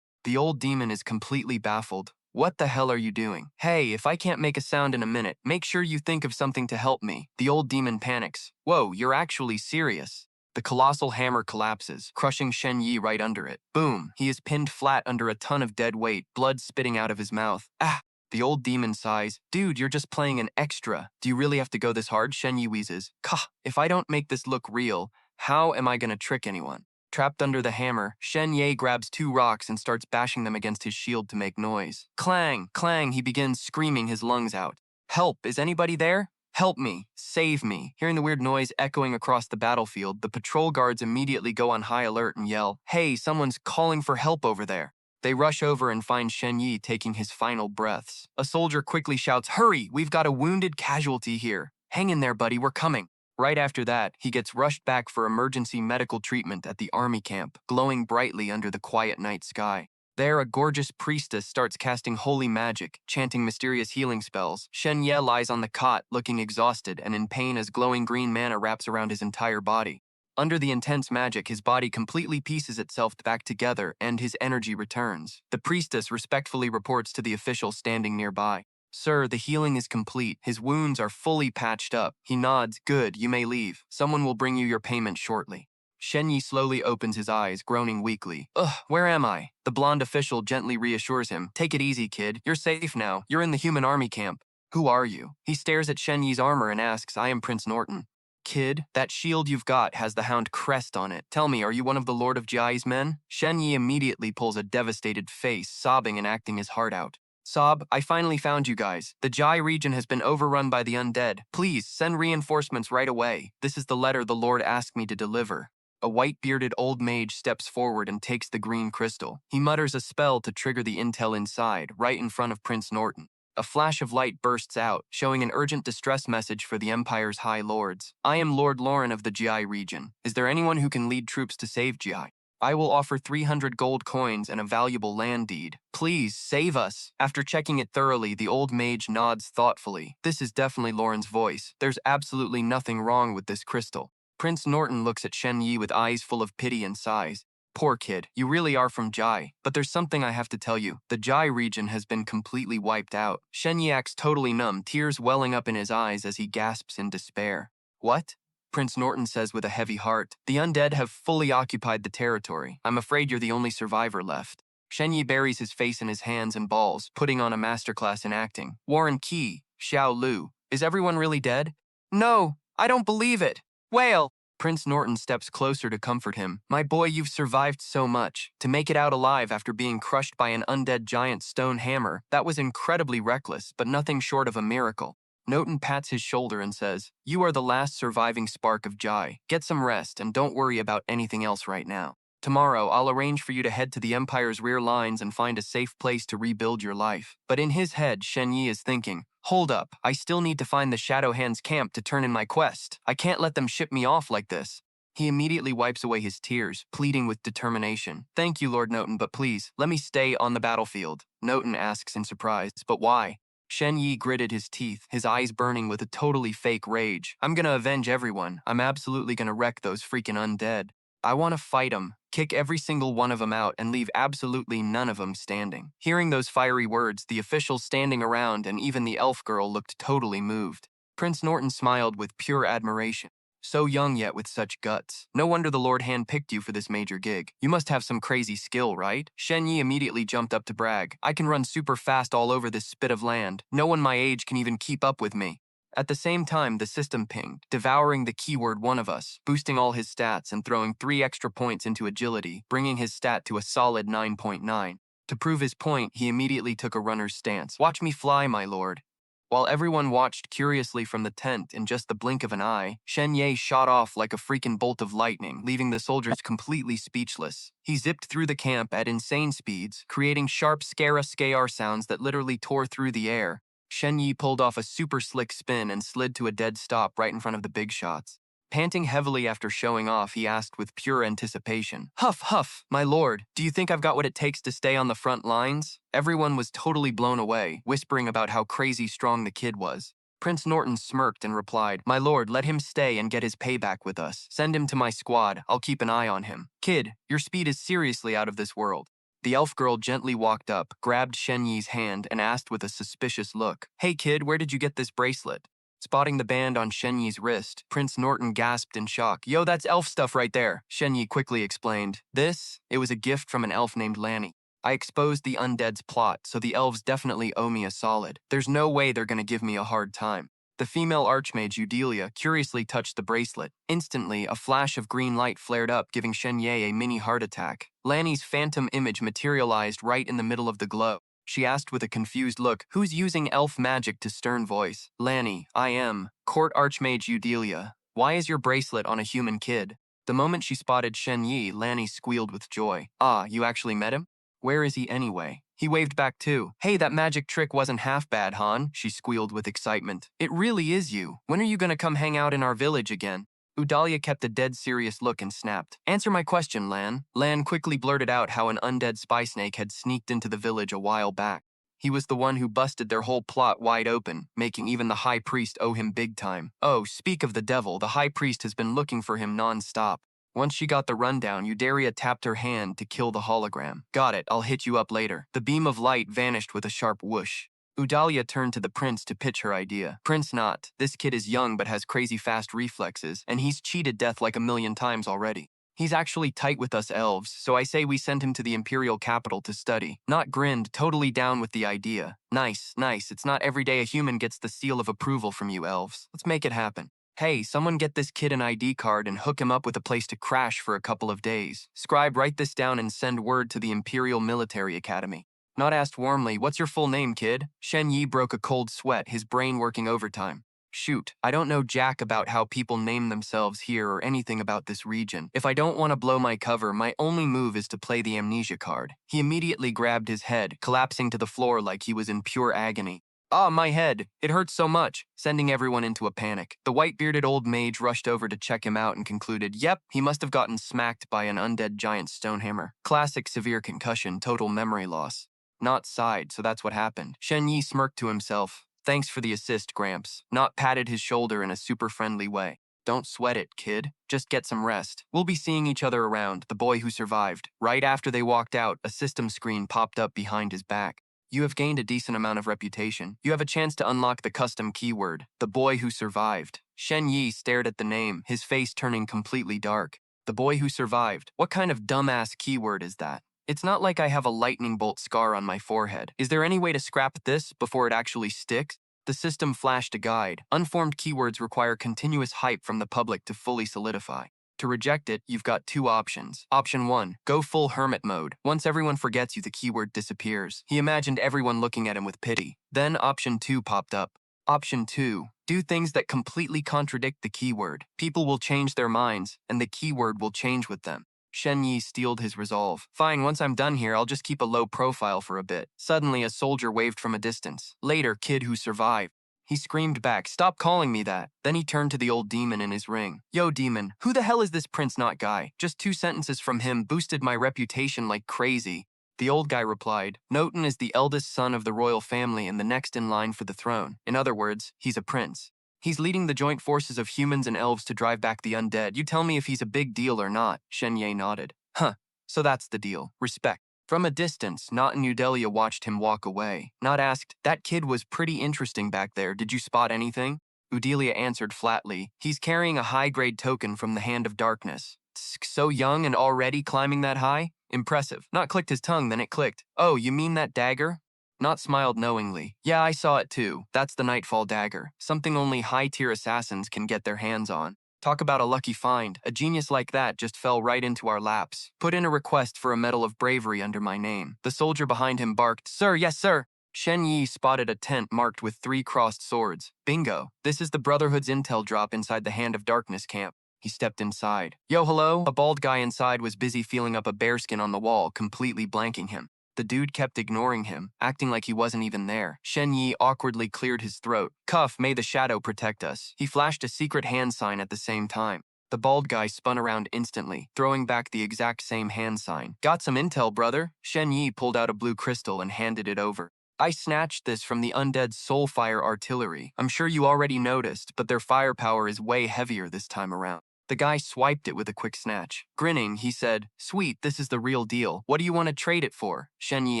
A: The old demon is completely baffled. What the hell are you doing? Hey, if I can't make a sound in a minute, make sure you think of something to help me. The old demon panics. Whoa, you're actually serious. The colossal hammer collapses, crushing Shen Ye right under it. Boom, he is pinned flat under a ton of dead weight, blood spitting out of his mouth. Ah! The old demon sighs. Dude, you're just playing an extra. Do you really have to go this hard? Shen Ye wheezes. Kah, if I don't make this look real, how am I gonna trick anyone? Trapped under the hammer, Shen Ye grabs 2 rocks and starts bashing them against his shield to make noise. Clang, clang, he begins screaming his lungs out. Help, is anybody there? Help me, save me. Hearing the weird noise echoing across the battlefield, the patrol guards immediately go on high alert and yell, "Hey, someone's calling for help over there." They rush over and find Shen Ye taking his final breaths. A soldier quickly shouts, "Hurry, we've got a wounded casualty here. Hang in there, buddy, we're coming." Right after that, he gets rushed back for emergency medical treatment at the army camp, glowing brightly under the quiet night sky. There, a gorgeous priestess starts casting holy magic, chanting mysterious healing spells. Shen Ye lies on the cot, looking exhausted and in pain as glowing green mana wraps around his entire body. Under the intense magic, his body completely pieces itself back together and his energy returns. The priestess respectfully reports to the official standing nearby. "Sir, the healing is complete. His wounds are fully patched up." He nods. "Good, you may leave. Someone will bring you your payment shortly." Shen Ye slowly opens his eyes, groaning weakly. "Ugh, where am I?" The blonde official gently reassures him. "Take it easy, kid. You're safe now. You're in the human army camp." "Who are you?" He stares at Shen Ye's armor and asks, "I am Prince Norton." "Kid, that shield you've got has the hound crest on it. Tell me, are you one of the Lord of Jai's men?" Shen Ye immediately pulls a devastated face, sobbing and acting his heart out. "Sob, I finally found you guys. The Jai region has been overrun by the undead. Please, send reinforcements right away. This is the letter the Lord asked me to deliver." A white-bearded old mage steps forward and takes the green crystal. He mutters a spell to trigger the intel inside, right in front of Prince Norton. A flash of light bursts out, showing an urgent distress message for the Empire's High Lords. "I am Lord Lauren of the Jai region. Is there anyone who can lead troops to save Jai? I will offer 300 gold coins and a valuable land deed. Please, save us." After checking it thoroughly, the old mage nods thoughtfully. This is definitely Lauren's voice. There's absolutely nothing wrong with this crystal. Prince Norton looks at Shen Ye with eyes full of pity and sighs. "Poor kid, you really are from Jai. But there's something I have to tell you. The Jai region has been completely wiped out." Shen Ye acts totally numb, tears welling up in his eyes as he gasps in despair. "What?" Prince Norton says with a heavy heart. "The undead have fully occupied the territory. I'm afraid you're the only survivor left." Shen Ye buries his face in his hands and balls, putting on a masterclass in acting. "Warren Qi, Xiao Lu, is everyone really dead?" "No, I don't believe it. Wail!" Prince Norton steps closer to comfort him. "My boy, you've survived so much. To make it out alive after being crushed by an undead giant stone hammer, that was incredibly reckless, but nothing short of a miracle." Norton pats his shoulder and says, "You are the last surviving spark of Jai. Get some rest and don't worry about anything else right now. Tomorrow, I'll arrange for you to head to the Empire's rear lines and find a safe place to rebuild your life." But in his head, Shen Ye is thinking, "Hold up, I still need to find the Shadow Hand's camp to turn in my quest. I can't let them ship me off like this." He immediately wipes away his tears, pleading with determination. "Thank you, Lord Noten, but please, let me stay on the battlefield." Noten asks in surprise, "But why?" Shen Ye gritted his teeth, his eyes burning with a totally fake rage. "I'm gonna avenge everyone. I'm absolutely gonna wreck those freaking undead. I want to fight them, kick every single one of them out, and leave absolutely none of them standing." Hearing those fiery words, the officials standing around and even the elf girl looked totally moved. Prince Norton smiled with pure admiration. "So young yet with such guts. No wonder the Lord handpicked you for this major gig. You must have some crazy skill, right?" Shen Ye immediately jumped up to brag. "I can run super fast all over this spit of land. No one my age can even keep up with me." At the same time, the system pinged, devouring the keyword "one of us," boosting all his stats and throwing 3 extra points into agility, bringing his stat to a solid 9.9. To prove his point, he immediately took a runner's stance. "Watch me fly, my lord." While everyone watched curiously from the tent in just the blink of an eye, Shen Ye shot off like a freaking bolt of lightning, leaving the soldiers completely speechless. He zipped through the camp at insane speeds, creating sharp skara sounds that literally tore through the air. Shen Ye pulled off a super slick spin and slid to a dead stop right in front of the big shots. Panting heavily after showing off, he asked with pure anticipation, "Huff, huff, my lord, do you think I've got what it takes to stay on the front lines?" Everyone was totally blown away, whispering about how crazy strong the kid was. Prince Norton smirked and replied, "My lord, let him stay and get his payback with us. Send him to my squad. I'll keep an eye on him. Kid, your speed is seriously out of this world." The elf girl gently walked up, grabbed Shen Ye's hand, and asked with a suspicious look, "Hey kid, where did you get this bracelet?" Spotting the band on Shen Ye's wrist, Prince Norton gasped in shock. "Yo, that's elf stuff right there," Shen Ye quickly explained. It was a gift from an elf named Lanny. I exposed the undead's plot, so the elves definitely owe me a solid. There's no way they're gonna give me a hard time." The female archmage Eudelia curiously touched the bracelet. Instantly, a flash of green light flared up, giving Shen Ye a mini heart attack. Lanny's phantom image materialized right in the middle of the glow. She asked with a confused look, "Who's using elf magic?" to stern voice. "Lanny, I am. Court Archmage Eudelia. Why is your bracelet on a human kid?" The moment she spotted Shen Ye, Lanny squealed with joy. "Ah, you actually met him? Where is he anyway?" He waved back too. "Hey, that magic trick wasn't half bad, Han," she squealed with excitement. "It really is you. When are you gonna come hang out in our village again?" Eudalia kept a dead serious look and snapped. "Answer my question, Lan." Lan quickly blurted out how an undead spy snake had sneaked into the village a while back. He was the one who busted their whole plot wide open, making even the high priest owe him big time. Oh, speak of the devil, the high priest has been looking for him non-stop. Once she got the rundown, Eudalia tapped her hand to kill the hologram. "Got it, I'll hit you up later." The beam of light vanished with a sharp whoosh. Eudalia turned to the prince to pitch her idea. "Prince not. This kid is young but has crazy fast reflexes, and he's cheated death like 1,000,000 times already. He's actually tight with us elves, so I say we send him to the imperial capital to study." Not grinned, totally down with the idea. "Nice, nice. It's not every day a human gets the seal of approval from you elves. Let's make it happen. Hey, someone get this kid an ID card and hook him up with a place to crash for a couple of days. Scribe, write this down and send word to the Imperial Military Academy." Not asked warmly, "What's your full name, kid?" Shen Ye broke a cold sweat, his brain working overtime. "Shoot, I don't know jack about how people name themselves here or anything about this region. If I don't want to blow my cover, my only move is to play the amnesia card." He immediately grabbed his head, collapsing to the floor like he was in pure agony. "Ah, my head. It hurts so much," sending everyone into a panic. The white-bearded old mage rushed over to check him out and concluded, "Yep, he must have gotten smacked by an undead giant stonehammer. Classic severe concussion, total memory loss." Not sighed, so that's what happened. Shen Yi smirked to himself. "Thanks for the assist, Gramps." Not patted his shoulder in a super friendly way. "Don't sweat it, kid. Just get some rest. We'll be seeing each other around." The boy who survived. Right after they walked out, a system screen popped up behind his back. "You have gained a decent amount of reputation. You have a chance to unlock the custom keyword, the boy who survived." Shen Yi stared at the name, his face turning completely dark. The boy who survived. What kind of dumbass keyword is that? It's not like I have a lightning bolt scar on my forehead. Is there any way to scrap this before it actually sticks? The system flashed a guide. Unformed keywords require continuous hype from the public to fully solidify. To reject it, you've got two options. Option 1, go full hermit mode. Once everyone forgets you, the keyword disappears. He imagined everyone looking at him with pity. Then option 2 popped up. Option 2, do things that completely contradict the keyword. People will change their minds, and the keyword will change with them. Shen Yi steeled his resolve. "Fine, once I'm done here, I'll just keep a low profile for a bit." Suddenly, a soldier waved from a distance. "Later, kid who survived." He screamed back, "Stop calling me that." Then he turned to the old demon in his ring. "Yo, demon, who the hell is this Prince Not guy? Just 2 sentences from him boosted my reputation like crazy." The old guy replied, "Noten is the eldest son of the royal family and the next in line for the throne. In other words, he's a prince. He's leading the joint forces of humans and elves to drive back the undead. You tell me if he's a big deal or not." Shen Ye nodded. "Huh, so that's the deal. Respect." From a distance, Not and Eudelia watched him walk away. Not asked, "That kid was pretty interesting back there. Did you spot anything?" Eudelia answered flatly, "He's carrying a high-grade token from the Hand of Darkness." "Tsk, so young and already climbing that high? Impressive." Not clicked his tongue, then it clicked. "Oh, you mean that dagger?" Not smiled knowingly. "Yeah, I saw it too. That's the Nightfall dagger. Something only high-tier assassins can get their hands on. Talk about a lucky find. A genius like that just fell right into our laps. Put in a request for a Medal of Bravery under my name." The soldier behind him barked, "Sir, yes, sir." Shen Yi spotted a tent marked with 3 crossed swords. "Bingo. This is the Brotherhood's intel drop inside the Hand of Darkness camp." He stepped inside. "Yo, hello?" A bald guy inside was busy feeling up a bearskin on the wall, completely blanking him. The dude kept ignoring him, acting like he wasn't even there. Shen Yi awkwardly cleared his throat. "Cuff, may the shadow protect us." He flashed a secret hand sign at the same time. The bald guy spun around instantly, throwing back the exact same hand sign. "Got some intel, brother?" Shen Yi pulled out a blue crystal and handed it over. "I snatched this from the undead Soulfire artillery. I'm sure you already noticed, but their firepower is way heavier this time around." The guy swiped it with a quick snatch. Grinning, he said, "Sweet, this is the real deal. What do you want to trade it for?" Shen Yi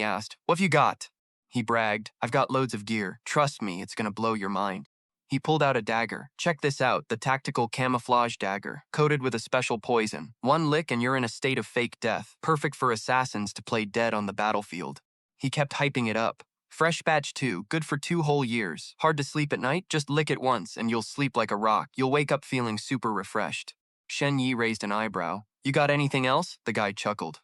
A: asked. "What've you got?" He bragged, "I've got loads of gear. Trust me, it's gonna blow your mind." He pulled out a dagger. "Check this out, the tactical camouflage dagger, coated with a special poison. 1 lick and you're in a state of fake death, perfect for assassins to play dead on the battlefield." He kept hyping it up. Fresh batch 2, good for 2 whole years. Hard to sleep at night? Just lick it once and you'll sleep like a rock. You'll wake up feeling super refreshed. Shen Ye raised an eyebrow. You got anything else? The guy chuckled.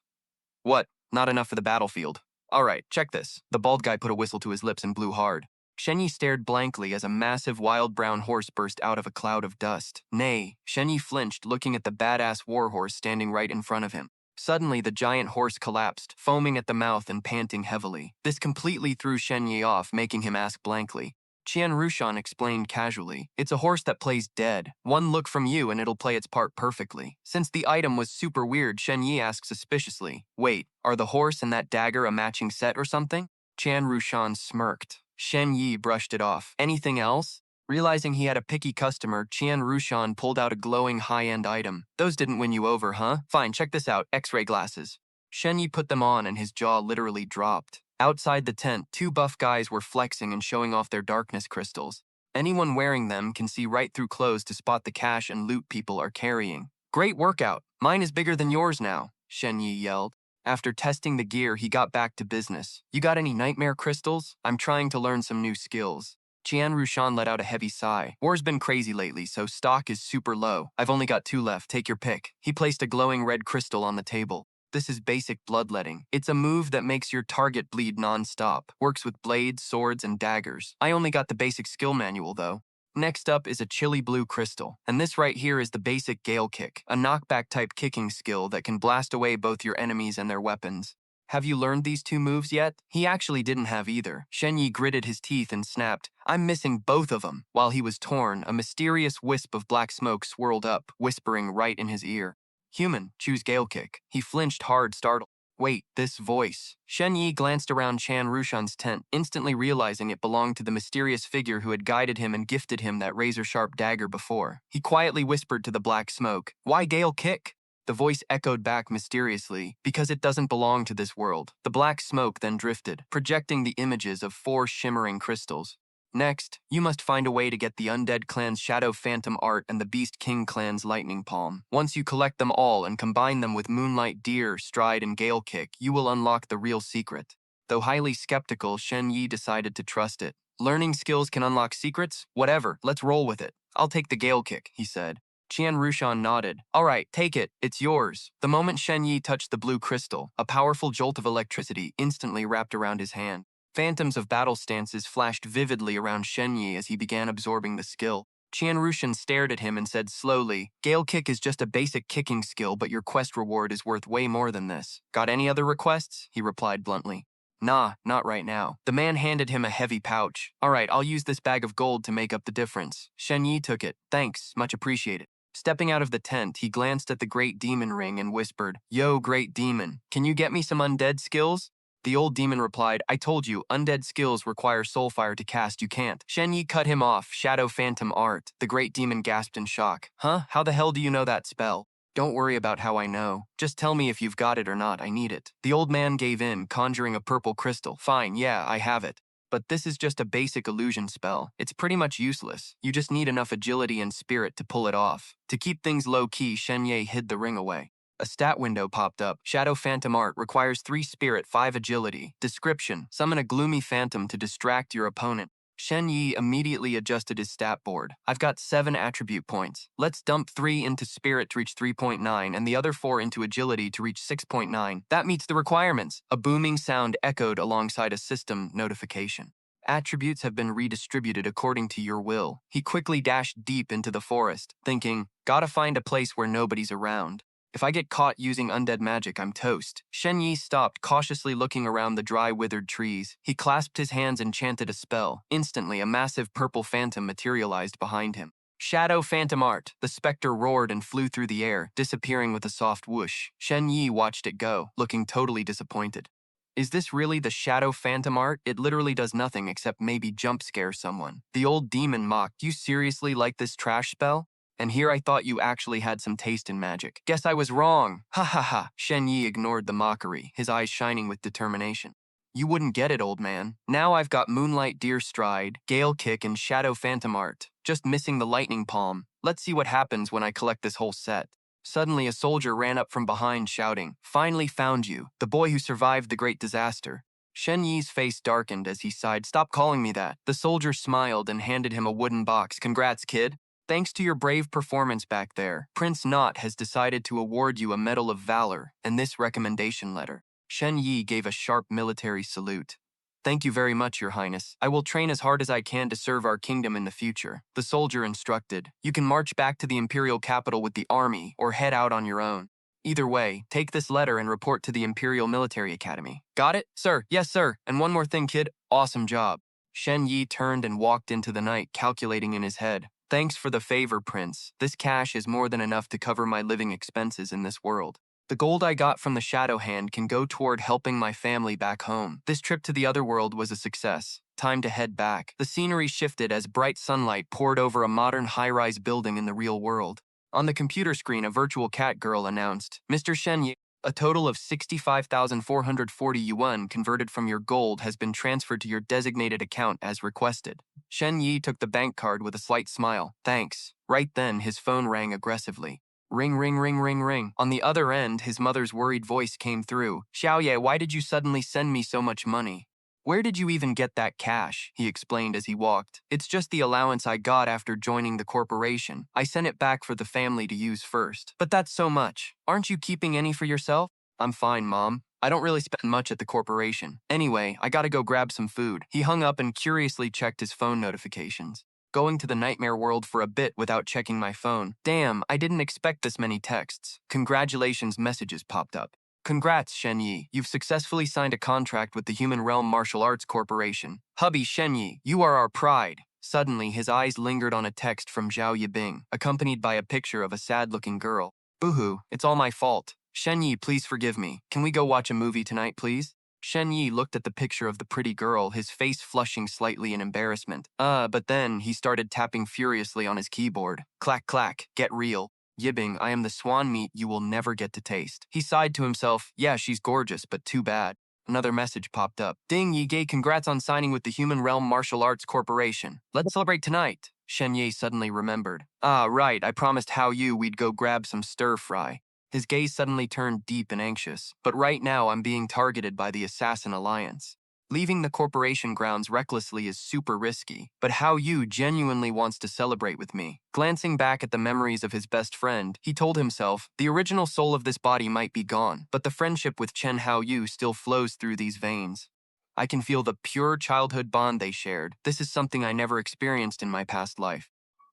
A: What? Not enough for the battlefield. All right, check this. The bald guy put a whistle to his lips and blew hard. Shen Ye stared blankly as a massive wild brown horse burst out of a cloud of dust. Nay, Shen Ye flinched, looking at the badass warhorse standing right in front of him. Suddenly, the giant horse collapsed, foaming at the mouth and panting heavily. This completely threw Shen Ye off, making him ask blankly. Qian Rushan explained casually, it's a horse that plays dead. One look from you and it'll play its part perfectly. Since the item was super weird, Shen Ye asked suspiciously, wait, are the horse and that dagger a matching set or something? Qian Rushan smirked. Shen Ye brushed it off. Anything else? Realizing he had a picky customer, Qian Rushan pulled out a glowing high-end item. Those didn't win you over, huh? Fine, check this out, X-ray glasses. Shen Ye put them on and his jaw literally dropped. Outside the tent, 2 buff guys were flexing and showing off their darkness crystals. Anyone wearing them can see right through clothes to spot the cash and loot people are carrying. Great workout. Mine is bigger than yours now, Shen Ye yelled. After testing the gear, he got back to business. You got any nightmare crystals? I'm trying to learn some new skills. Qian Rushan let out a heavy sigh. War's been crazy lately, so stock is super low. I've only got 2 left, take your pick. He placed a glowing red crystal on the table. This is basic bloodletting. It's a move that makes your target bleed non-stop. Works with blades, swords, and daggers. I only got the basic skill manual, though. Next up is a chilly blue crystal. And this right here is the basic Gale Kick, a knockback-type kicking skill that can blast away both your enemies and their weapons. Have you learned these 2 moves yet? He actually didn't have either. Shen Ye gritted his teeth and snapped, I'm missing both of them. While he was torn, a mysterious wisp of black smoke swirled up, whispering right in his ear. Human, choose Gale Kick. He flinched hard, startled. Wait, this voice. Shen Ye glanced around Qian Rushan's tent, instantly realizing it belonged to the mysterious figure who had guided him and gifted him that razor-sharp dagger before. He quietly whispered to the black smoke, Why Gale Kick? The voice echoed back mysteriously, because it doesn't belong to this world. The black smoke then drifted, projecting the images of 4 shimmering crystals. Next, you must find a way to get the Undead Clan's Shadow Phantom Art and the Beast King Clan's Lightning Palm. Once you collect them all and combine them with Moonlight Deer, Stride, and Gale Kick, you will unlock the real secret. Though highly skeptical, Shen Ye decided to trust it. Learning skills can unlock secrets? Whatever, let's roll with it. I'll take the Gale Kick, he said. Qian Rushan nodded. All right, take it. It's yours. The moment Shen Ye touched the blue crystal, a powerful jolt of electricity instantly wrapped around his hand. Phantoms of battle stances flashed vividly around Shen Ye as he began absorbing the skill. Qian Rushan stared at him and said slowly, Gale Kick is just a basic kicking skill, but your quest reward is worth way more than this. Got any other requests? He replied bluntly. Nah, not right now. The man handed him a heavy pouch. All right, I'll use this bag of gold to make up the difference. Shen Ye took it. Thanks, much appreciated. Stepping out of the tent, he glanced at the Great Demon Ring and whispered, Yo, Great Demon, can you get me some undead skills? The old demon replied, I told you, undead skills require soulfire to cast, you can't. Shen Ye cut him off, Shadow Phantom Art. The great demon gasped in shock. Huh? How the hell do you know that spell? Don't worry about how I know. Just tell me if you've got it or not, I need it. The old man gave in, conjuring a purple crystal. Fine, yeah, I have it. But this is just a basic illusion spell. It's pretty much useless. You just need enough agility and spirit to pull it off. To keep things low-key, Shen Ye hid the ring away. A stat window popped up. Shadow Phantom Art requires 3 spirit, 5 agility. Description: summon a gloomy phantom to distract your opponent. Shen Ye immediately adjusted his stat board. I've got 7 attribute points. Let's dump 3 into spirit to reach 3.9 and the other 4 into agility to reach 6.9. That meets the requirements. A booming sound echoed alongside a system notification. Attributes have been redistributed according to your will. He quickly dashed deep into the forest, thinking, gotta find a place where nobody's around. If I get caught using undead magic, I'm toast. Shen Ye stopped, cautiously looking around the dry, withered trees. He clasped his hands and chanted a spell. Instantly, a massive purple phantom materialized behind him. Shadow Phantom Art. The specter roared and flew through the air, disappearing with a soft whoosh. Shen Ye watched it go, looking totally disappointed. Is this really the Shadow Phantom Art? It literally does nothing except maybe jump scare someone. The old demon mocked, you seriously like this trash spell? And here I thought you actually had some taste in magic. Guess I was wrong. Ha ha ha. Shen Ye ignored the mockery, his eyes shining with determination. You wouldn't get it, old man. Now I've got Moonlight Deer Stride, Gale Kick, and Shadow Phantom Art. Just missing the Lightning Palm. Let's see what happens when I collect this whole set. Suddenly, a soldier ran up from behind shouting, Finally found you, the boy who survived the great disaster. Shen Ye's face darkened as he sighed. Stop calling me that. The soldier smiled and handed him a wooden box. Congrats, kid. Thanks to your brave performance back there, Prince Not has decided to award you a Medal of Valor and this recommendation letter. Shen Ye gave a sharp military salute. Thank you very much, Your Highness. I will train as hard as I can to serve our kingdom in the future. The soldier instructed. You can march back to the imperial capital with the army or head out on your own. Either way, take this letter and report to the Imperial Military Academy. Got it? Sir. Yes, sir. And one more thing, kid. Awesome job. Shen Ye turned and walked into the night, calculating in his head. Thanks for the favor, Prince. This cash is more than enough to cover my living expenses in this world. The gold I got from the Shadow Hand can go toward helping my family back home. This trip to the other world was a success. Time to head back. The scenery shifted as bright sunlight poured over a modern high-rise building in the real world. On the computer screen, a virtual cat girl announced, Mr. Shen Ye, a total of 65,440 yuan converted from your gold has been transferred to your designated account as requested. Shen Ye took the bank card with a slight smile. Thanks. Right then, his phone rang aggressively. Ring, ring, ring, ring, ring. On the other end, his mother's worried voice came through. Xiao Ye, why did you suddenly send me so much money? Where did you even get that cash? He explained as he walked. It's just the allowance I got after joining the corporation. I sent it back for the family to use first. But that's so much. Aren't you keeping any for yourself? I'm fine, Mom. I don't really spend much at the corporation. Anyway, I gotta go grab some food. He hung up and curiously checked his phone notifications. Going to the nightmare world for a bit without checking my phone. Damn, I didn't expect this many texts. Congratulations messages popped up. Congrats, Shen Ye. You've successfully signed a contract with the Human Realm Martial Arts Corporation. Hubby Shen Ye, you are our pride. Suddenly, his eyes lingered on a text from Zhao Yibing, accompanied by a picture of a sad-looking girl. Boohoo, it's all my fault. Shen Ye, please forgive me. Can we go watch a movie tonight, please? Shen Ye looked at the picture of the pretty girl, his face flushing slightly in embarrassment. But then he started tapping furiously on his keyboard. Clack, clack, get real. Yibing, I am the swan meat you will never get to taste. He sighed to himself. Yeah, she's gorgeous, but too bad. Another message popped up. Ding, Ye Gay, congrats on signing with the Human Realm Martial Arts Corporation. Let's celebrate tonight. Shen Ye suddenly remembered. Right, I promised Hao Yu we'd go grab some stir-fry. His gaze suddenly turned deep and anxious. But right now I'm being targeted by the Assassin Alliance. Leaving the corporation grounds recklessly is super risky, but Hao Yu genuinely wants to celebrate with me. Glancing back at the memories of his best friend, he told himself, the original soul of this body might be gone, but the friendship with Chen Hao Yu still flows through these veins. I can feel the pure childhood bond they shared. This is something I never experienced in my past life.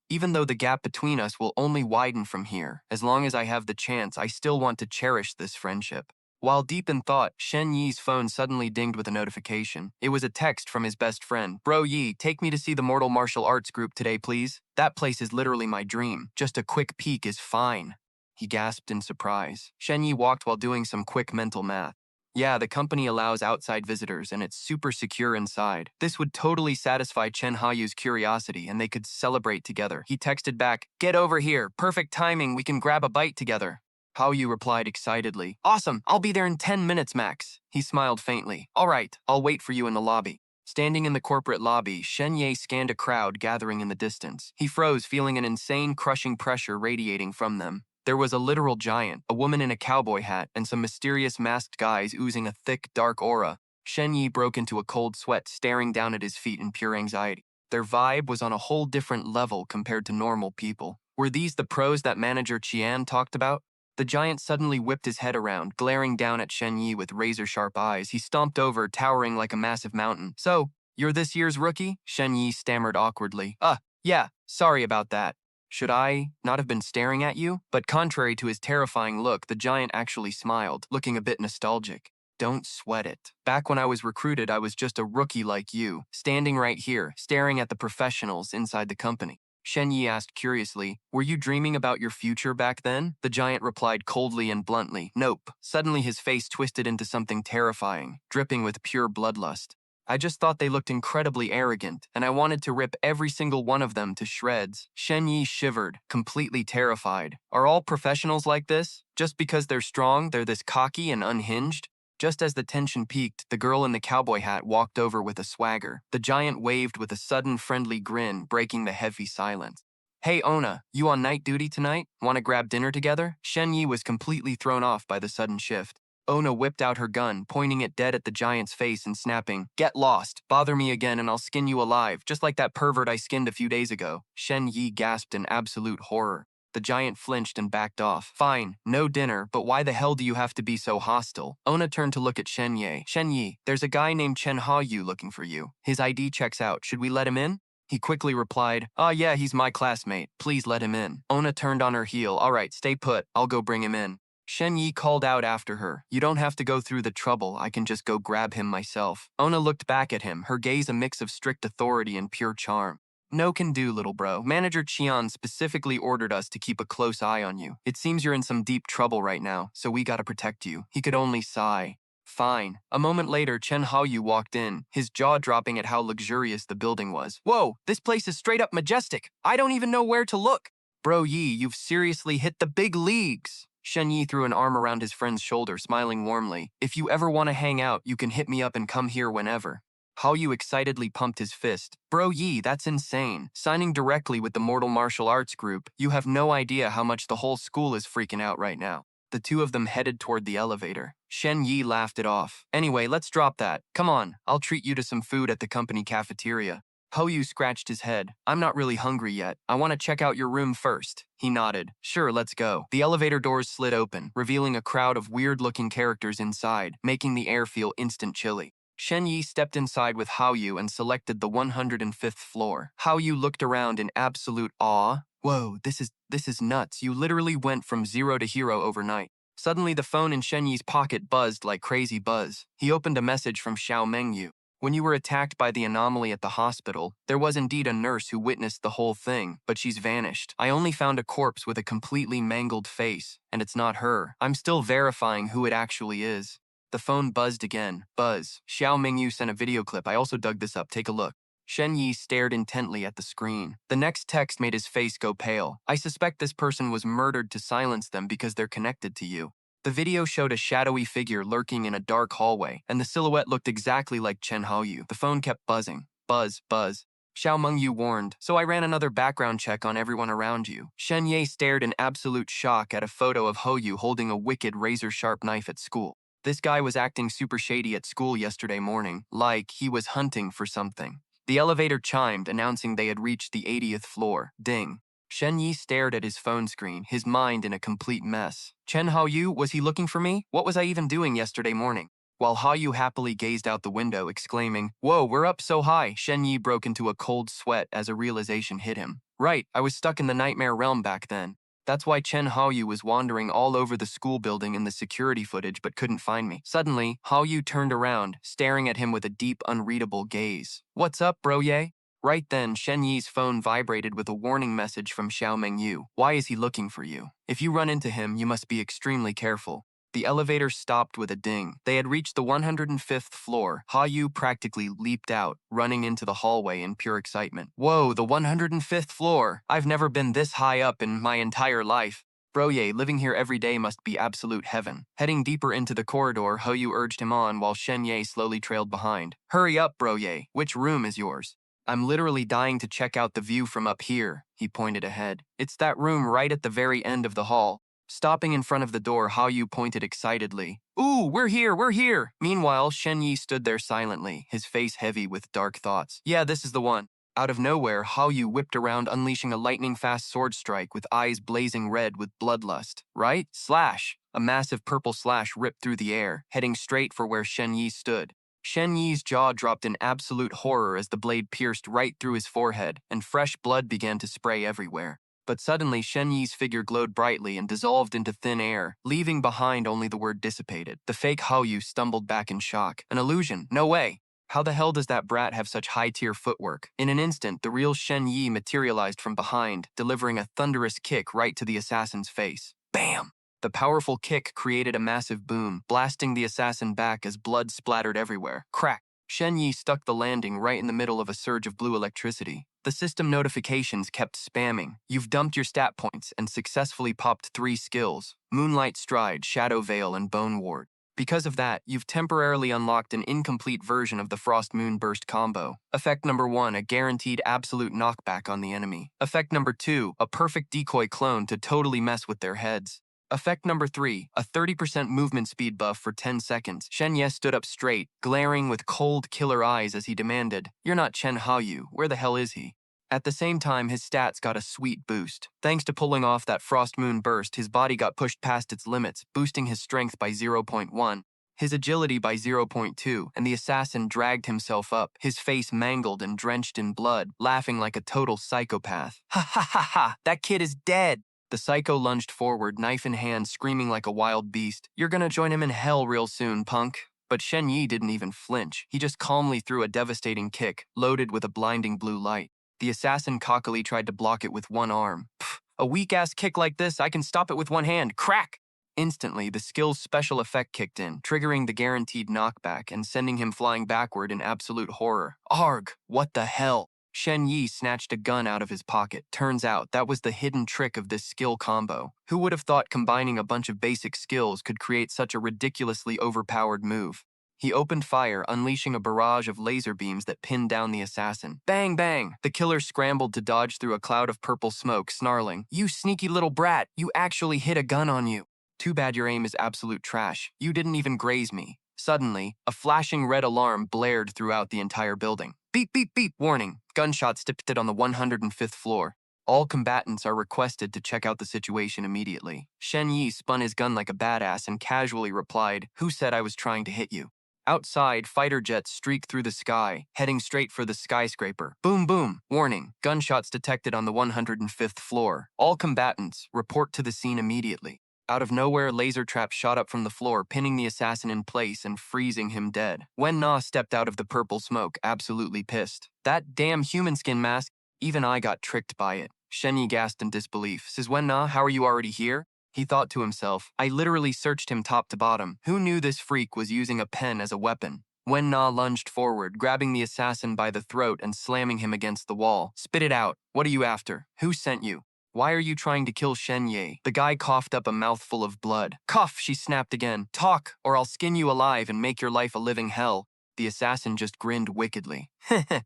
A: Even though the gap between us will only widen from here, as long as I have the chance, I still want to cherish this friendship. While deep in thought, Shen Ye's phone suddenly dinged with a notification. It was a text from his best friend. Bro Yi, take me to see the Mortal Martial Arts group today, please. That place is literally my dream. Just a quick peek is fine. He gasped in surprise. Shen Ye walked while doing some quick mental math. Yeah, the company allows outside visitors and it's super secure inside. This would totally satisfy Chen Haoyu's curiosity and they could celebrate together. He texted back, get over here, perfect timing, we can grab a bite together. Haoyu replied excitedly, awesome, I'll be there in 10 minutes max. He smiled faintly. All right, I'll wait for you in the lobby. Standing in the corporate lobby, Shen Ye scanned a crowd gathering in the distance. He froze, feeling an insane crushing pressure radiating from them. There was a literal giant, a woman in a cowboy hat, and some mysterious masked guys oozing a thick, dark aura. Shen Ye broke into a cold sweat, staring down at his feet in pure anxiety. Their vibe was on a whole different level compared to normal people. Were these the pros that manager Qian talked about? The giant suddenly whipped his head around, glaring down at Shen Ye with razor-sharp eyes. He stomped over, towering like a massive mountain. So, you're this year's rookie? Shen Ye stammered awkwardly. Yeah, sorry about that. Should I not have been staring at you? But contrary to his terrifying look, the giant actually smiled, looking a bit nostalgic. Don't sweat it. Back when I was recruited, I was just a rookie like you, standing right here, staring at the professionals inside the company. Shen Ye asked curiously, were you dreaming about your future back then? The giant replied coldly and bluntly, nope. Suddenly his face twisted into something terrifying, dripping with pure bloodlust. I just thought they looked incredibly arrogant, and I wanted to rip every single one of them to shreds. Shen Ye shivered, completely terrified. Are all professionals like this? Just because they're strong, they're this cocky and unhinged? Just as the tension peaked, the girl in the cowboy hat walked over with a swagger. The giant waved with a sudden friendly grin, breaking the heavy silence. Hey Ona, you on night duty tonight? Want to grab dinner together? Shen Ye was completely thrown off by the sudden shift. Ona whipped out her gun, pointing it dead at the giant's face and snapping, "Get lost. Bother me again and I'll skin you alive, just like that pervert I skinned a few days ago." Shen Ye gasped in absolute horror. The giant flinched and backed off. "Fine, no dinner, but why the hell do you have to be so hostile?" Ona turned to look at Shen Ye. "Shen Ye, there's a guy named Chen Haoyu looking for you. His ID checks out. Should we let him in?" He quickly replied, Yeah, he's my classmate. Please let him in." Ona turned on her heel. "All right, stay put. I'll go bring him in." Shen Ye called out after her, "You don't have to go through the trouble. I can just go grab him myself." Ona looked back at him, her gaze a mix of strict authority and pure charm. "No can do, little bro. Manager Qian specifically ordered us to keep a close eye on you. It seems you're in some deep trouble right now, so we gotta protect you." He could only sigh. "Fine." A moment later, Chen Haoyu walked in, his jaw dropping at how luxurious the building was. "Whoa, this place is straight up majestic. I don't even know where to look." "Bro Yi, you've seriously hit the big leagues." Shen Yi threw an arm around his friend's shoulder, smiling warmly. "If you ever want to hang out, you can hit me up and come here whenever." Haoyu excitedly pumped his fist. "Bro Yi, that's insane. Signing directly with the Mortal Martial Arts Group, you have no idea how much the whole school is freaking out right now." The two of them headed toward the elevator. Shen Yi laughed it off. "Anyway, let's drop that. Come on, I'll treat you to some food at the company cafeteria." Haoyu scratched his head. "I'm not really hungry yet. I want to check out your room first." He nodded. "Sure, let's go." The elevator doors slid open, revealing a crowd of weird-looking characters inside, making the air feel instant chilly. Shen Yi stepped inside with Haoyu and selected the 105th floor. Haoyu looked around in absolute awe. "Whoa, this is nuts. You literally went from zero to hero overnight." Suddenly, the phone in Shen Yi's pocket buzzed like crazy buzz. He opened a message from Xiao Mengyu. "When you were attacked by the anomaly at the hospital, there was indeed a nurse who witnessed the whole thing, but she's vanished. I only found a corpse with a completely mangled face, and it's not her. I'm still verifying who it actually is." The phone buzzed again. Buzz. Xiao Mingyu sent a video clip. "I also dug this up. Take a look." Shen Yi stared intently at the screen. The next text made his face go pale. "I suspect this person was murdered to silence them because they're connected to you." The video showed a shadowy figure lurking in a dark hallway, and the silhouette looked exactly like Chen Haoyu. The phone kept buzzing. Buzz, buzz. Xiao Mengyu warned, "So I ran another background check on everyone around you." Shen Ye stared in absolute shock at a photo of Haoyu holding a wicked razor-sharp knife at school. This guy was acting super shady at school yesterday morning, like he was hunting for something. The elevator chimed, announcing they had reached the 80th floor. Ding. Shen Yi stared at his phone screen, his mind in a complete mess. Chen Haoyu, was he looking for me? What was I even doing yesterday morning? While Haoyu happily gazed out the window, exclaiming, "Whoa, we're up so high," Shen Yi broke into a cold sweat as a realization hit him. Right, I was stuck in the nightmare realm back then. That's why Chen Haoyu was wandering all over the school building in the security footage but couldn't find me. Suddenly, Haoyu turned around, staring at him with a deep, unreadable gaze. "What's up, bro Ye?" Right then, Shen Yi's phone vibrated with a warning message from Xiao Mengyu. "Why is he looking for you? If you run into him, you must be extremely careful." The elevator stopped with a ding. They had reached the 105th floor. Haoyu practically leaped out, running into the hallway in pure excitement. "Whoa, the 105th floor! I've never been this high up in my entire life. Broye, living here every day must be absolute heaven." Heading deeper into the corridor, Haoyu urged him on while Shen Ye slowly trailed behind. "Hurry up, Broye. Which room is yours?" "I'm literally dying to check out the view from up here," he pointed ahead. "It's that room right at the very end of the hall." Stopping in front of the door, Haoyu pointed excitedly. "Ooh, we're here, we're here!" Meanwhile, Shen Yi stood there silently, his face heavy with dark thoughts. "Yeah, this is the one." Out of nowhere, Haoyu whipped around, unleashing a lightning-fast sword strike with eyes blazing red with bloodlust. Right? Slash! A massive purple slash ripped through the air, heading straight for where Shen Yi stood. Shen Yi's jaw dropped in absolute horror as the blade pierced right through his forehead, and fresh blood began to spray everywhere. But suddenly, Shen Yi's figure glowed brightly and dissolved into thin air, leaving behind only the word dissipated. The fake Haoyu stumbled back in shock. An illusion? No way! How the hell does that brat have such high-tier footwork? In an instant, the real Shen Yi materialized from behind, delivering a thunderous kick right to the assassin's face. Bam! The powerful kick created a massive boom, blasting the assassin back as blood splattered everywhere. Crack! Shen Yi stuck the landing right in the middle of a surge of blue electricity. The system notifications kept spamming. "You've dumped your stat points and successfully popped 3 skills: Moonlight Stride, Shadow Veil, and Bone Ward. Because of that, you've temporarily unlocked an incomplete version of the Frost Moon Burst combo. Effect number 1, a guaranteed absolute knockback on the enemy. Effect number 2, a perfect decoy clone to totally mess with their heads. Effect number 3, a 30% movement speed buff for 10 seconds. Shen Ye stood up straight, glaring with cold killer eyes as he demanded, "You're not Chen Haoyu, where the hell is he?" At the same time, his stats got a sweet boost. Thanks to pulling off that Frost Moon burst, his body got pushed past its limits, boosting his strength by 0.1, his agility by 0.2, and the assassin dragged himself up, his face mangled and drenched in blood, laughing like a total psychopath. "Ha ha ha ha, that kid is dead!" The psycho lunged forward, knife in hand, screaming like a wild beast. "You're gonna join him in hell real soon, punk." But Shen Ye didn't even flinch. He just calmly threw a devastating kick, loaded with a blinding blue light. The assassin cockily tried to block it with one arm. "Pfft, a weak-ass kick like this, I can stop it with one hand. Crack!" Instantly, the skill's special effect kicked in, triggering the guaranteed knockback and sending him flying backward in absolute horror. Arg! What the hell? Shen Ye snatched a gun out of his pocket. Turns out, that was the hidden trick of this skill combo. Who would have thought combining a bunch of basic skills could create such a ridiculously overpowered move? He opened fire, unleashing a barrage of laser beams that pinned down the assassin. Bang, bang! The killer scrambled to dodge through a cloud of purple smoke, snarling, "You sneaky little brat! You actually hit a gun on you! Too bad your aim is absolute trash. You didn't even graze me." Suddenly, a flashing red alarm blared throughout the entire building. Beep, beep, beep, warning. Gunshots detected on the 105th floor. All combatants are requested to check out the situation immediately. Shen Ye spun his gun like a badass and casually replied, "Who said I was trying to hit you?" Outside, fighter jets streaked through the sky, heading straight for the skyscraper. Boom, boom. Warning. Gunshots detected on the 105th floor. All combatants, report to the scene immediately. Out of nowhere, laser traps shot up from the floor, pinning the assassin in place and freezing him dead. Wen Na stepped out of the purple smoke, absolutely pissed. "That damn human skin mask, even I got tricked by it." Shen Ye gasped in disbelief. "Says Wen Na, how are you already here?" He thought to himself, "I literally searched him top to bottom. Who knew this freak was using a pen as a weapon?" Wen Na lunged forward, grabbing the assassin by the throat and slamming him against the wall. "Spit it out. What are you after? Who sent you? Why are you trying to kill Shen Ye?" The guy coughed up a mouthful of blood. "Cough," she snapped again. "Talk, or I'll skin you alive and make your life a living hell." The assassin just grinned wickedly.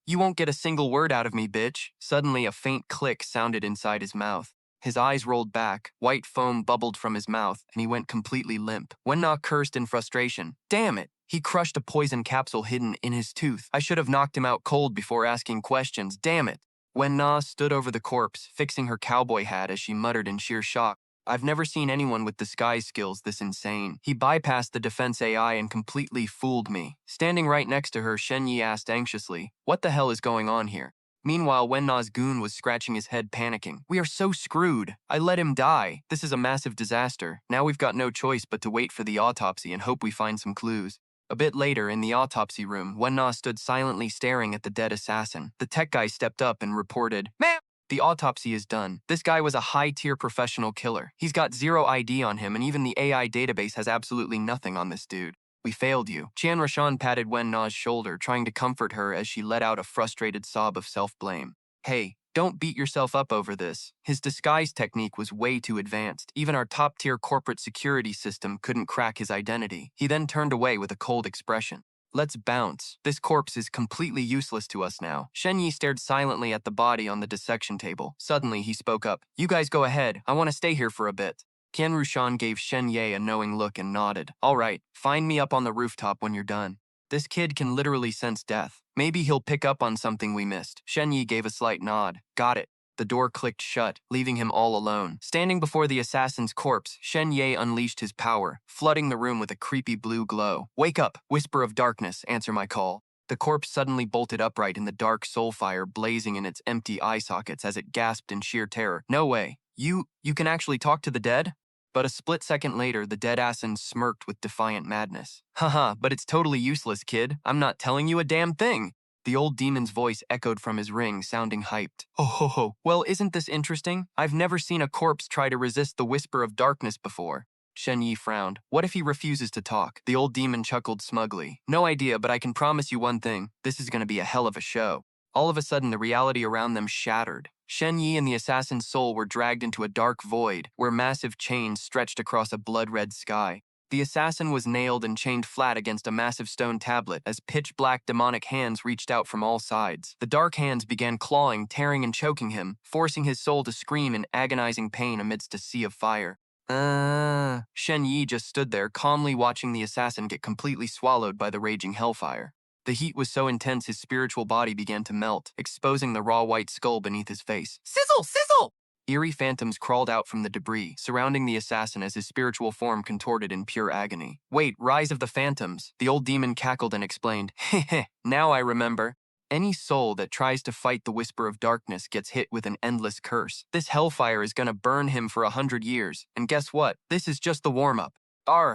A: "You won't get a single word out of me, bitch." Suddenly, a faint click sounded inside his mouth. His eyes rolled back, white foam bubbled from his mouth, and he went completely limp. Wen Na cursed in frustration. "Damn it! He crushed a poison capsule hidden in his tooth. I should have knocked him out cold before asking questions. Damn it!" Wen Na stood over the corpse, fixing her cowboy hat as she muttered in sheer shock. "I've never seen anyone with disguise skills this insane. He bypassed the defense AI and completely fooled me." Standing right next to her, Shen Ye asked anxiously, "What the hell is going on here?" Meanwhile, Wen Na's goon was scratching his head, panicking. "We are so screwed. I let him die. This is a massive disaster. Now we've got no choice but to wait for the autopsy and hope we find some clues." A bit later, in the autopsy room, Wen Na stood silently staring at the dead assassin. The tech guy stepped up and reported, "Ma'am, the autopsy is done. This guy was a high-tier professional killer. He's got 0 ID on him, and even the AI database has absolutely nothing on this dude. We failed you." Qian Rashan patted Wen Na's shoulder, trying to comfort her as she let out a frustrated sob of self-blame. "Hey, don't beat yourself up over this. His disguise technique was way too advanced. Even our top-tier corporate security system couldn't crack his identity." He then turned away with a cold expression. "Let's bounce. This corpse is completely useless to us now." Shen Ye stared silently at the body on the dissection table. Suddenly, he spoke up. "You guys go ahead. I want to stay here for a bit." Qian Rushan gave Shen Ye a knowing look and nodded. "All right, find me up on the rooftop when you're done. This kid can literally sense death. Maybe he'll pick up on something we missed." Shen Ye gave a slight nod. "Got it." The door clicked shut, leaving him all alone. Standing before the assassin's corpse, Shen Ye unleashed his power, flooding the room with a creepy blue glow. "Wake up, whisper of darkness, answer my call." The corpse suddenly bolted upright in the dark soul fire blazing in its empty eye sockets as it gasped in sheer terror. "No way. You can actually talk to the dead?" But a split second later, the dead assassin smirked with defiant madness. "Haha, but it's totally useless, kid. I'm not telling you a damn thing." The old demon's voice echoed from his ring, sounding hyped. "Oh ho ho, well, isn't this interesting? I've never seen a corpse try to resist the whisper of darkness before." Shen Ye frowned. "What if he refuses to talk?" The old demon chuckled smugly. "No idea, but I can promise you one thing. This is going to be a hell of a show." All of a sudden, the reality around them shattered. Shen Ye and the assassin's soul were dragged into a dark void, where massive chains stretched across a blood-red sky. The assassin was nailed and chained flat against a massive stone tablet as pitch-black demonic hands reached out from all sides. The dark hands began clawing, tearing, and choking him, forcing his soul to scream in agonizing pain amidst a sea of fire. Shen Ye just stood there, calmly watching the assassin get completely swallowed by the raging hellfire. The heat was so intense his spiritual body began to melt, exposing the raw white skull beneath his face. Sizzle! Sizzle! Eerie phantoms crawled out from the debris, surrounding the assassin as his spiritual form contorted in pure agony. Wait, rise of the phantoms! The old demon cackled and explained, Heh, now I remember. Any soul that tries to fight the whisper of darkness gets hit with an endless curse. This hellfire is gonna burn him for 100 years, and guess what? This is just the warm-up.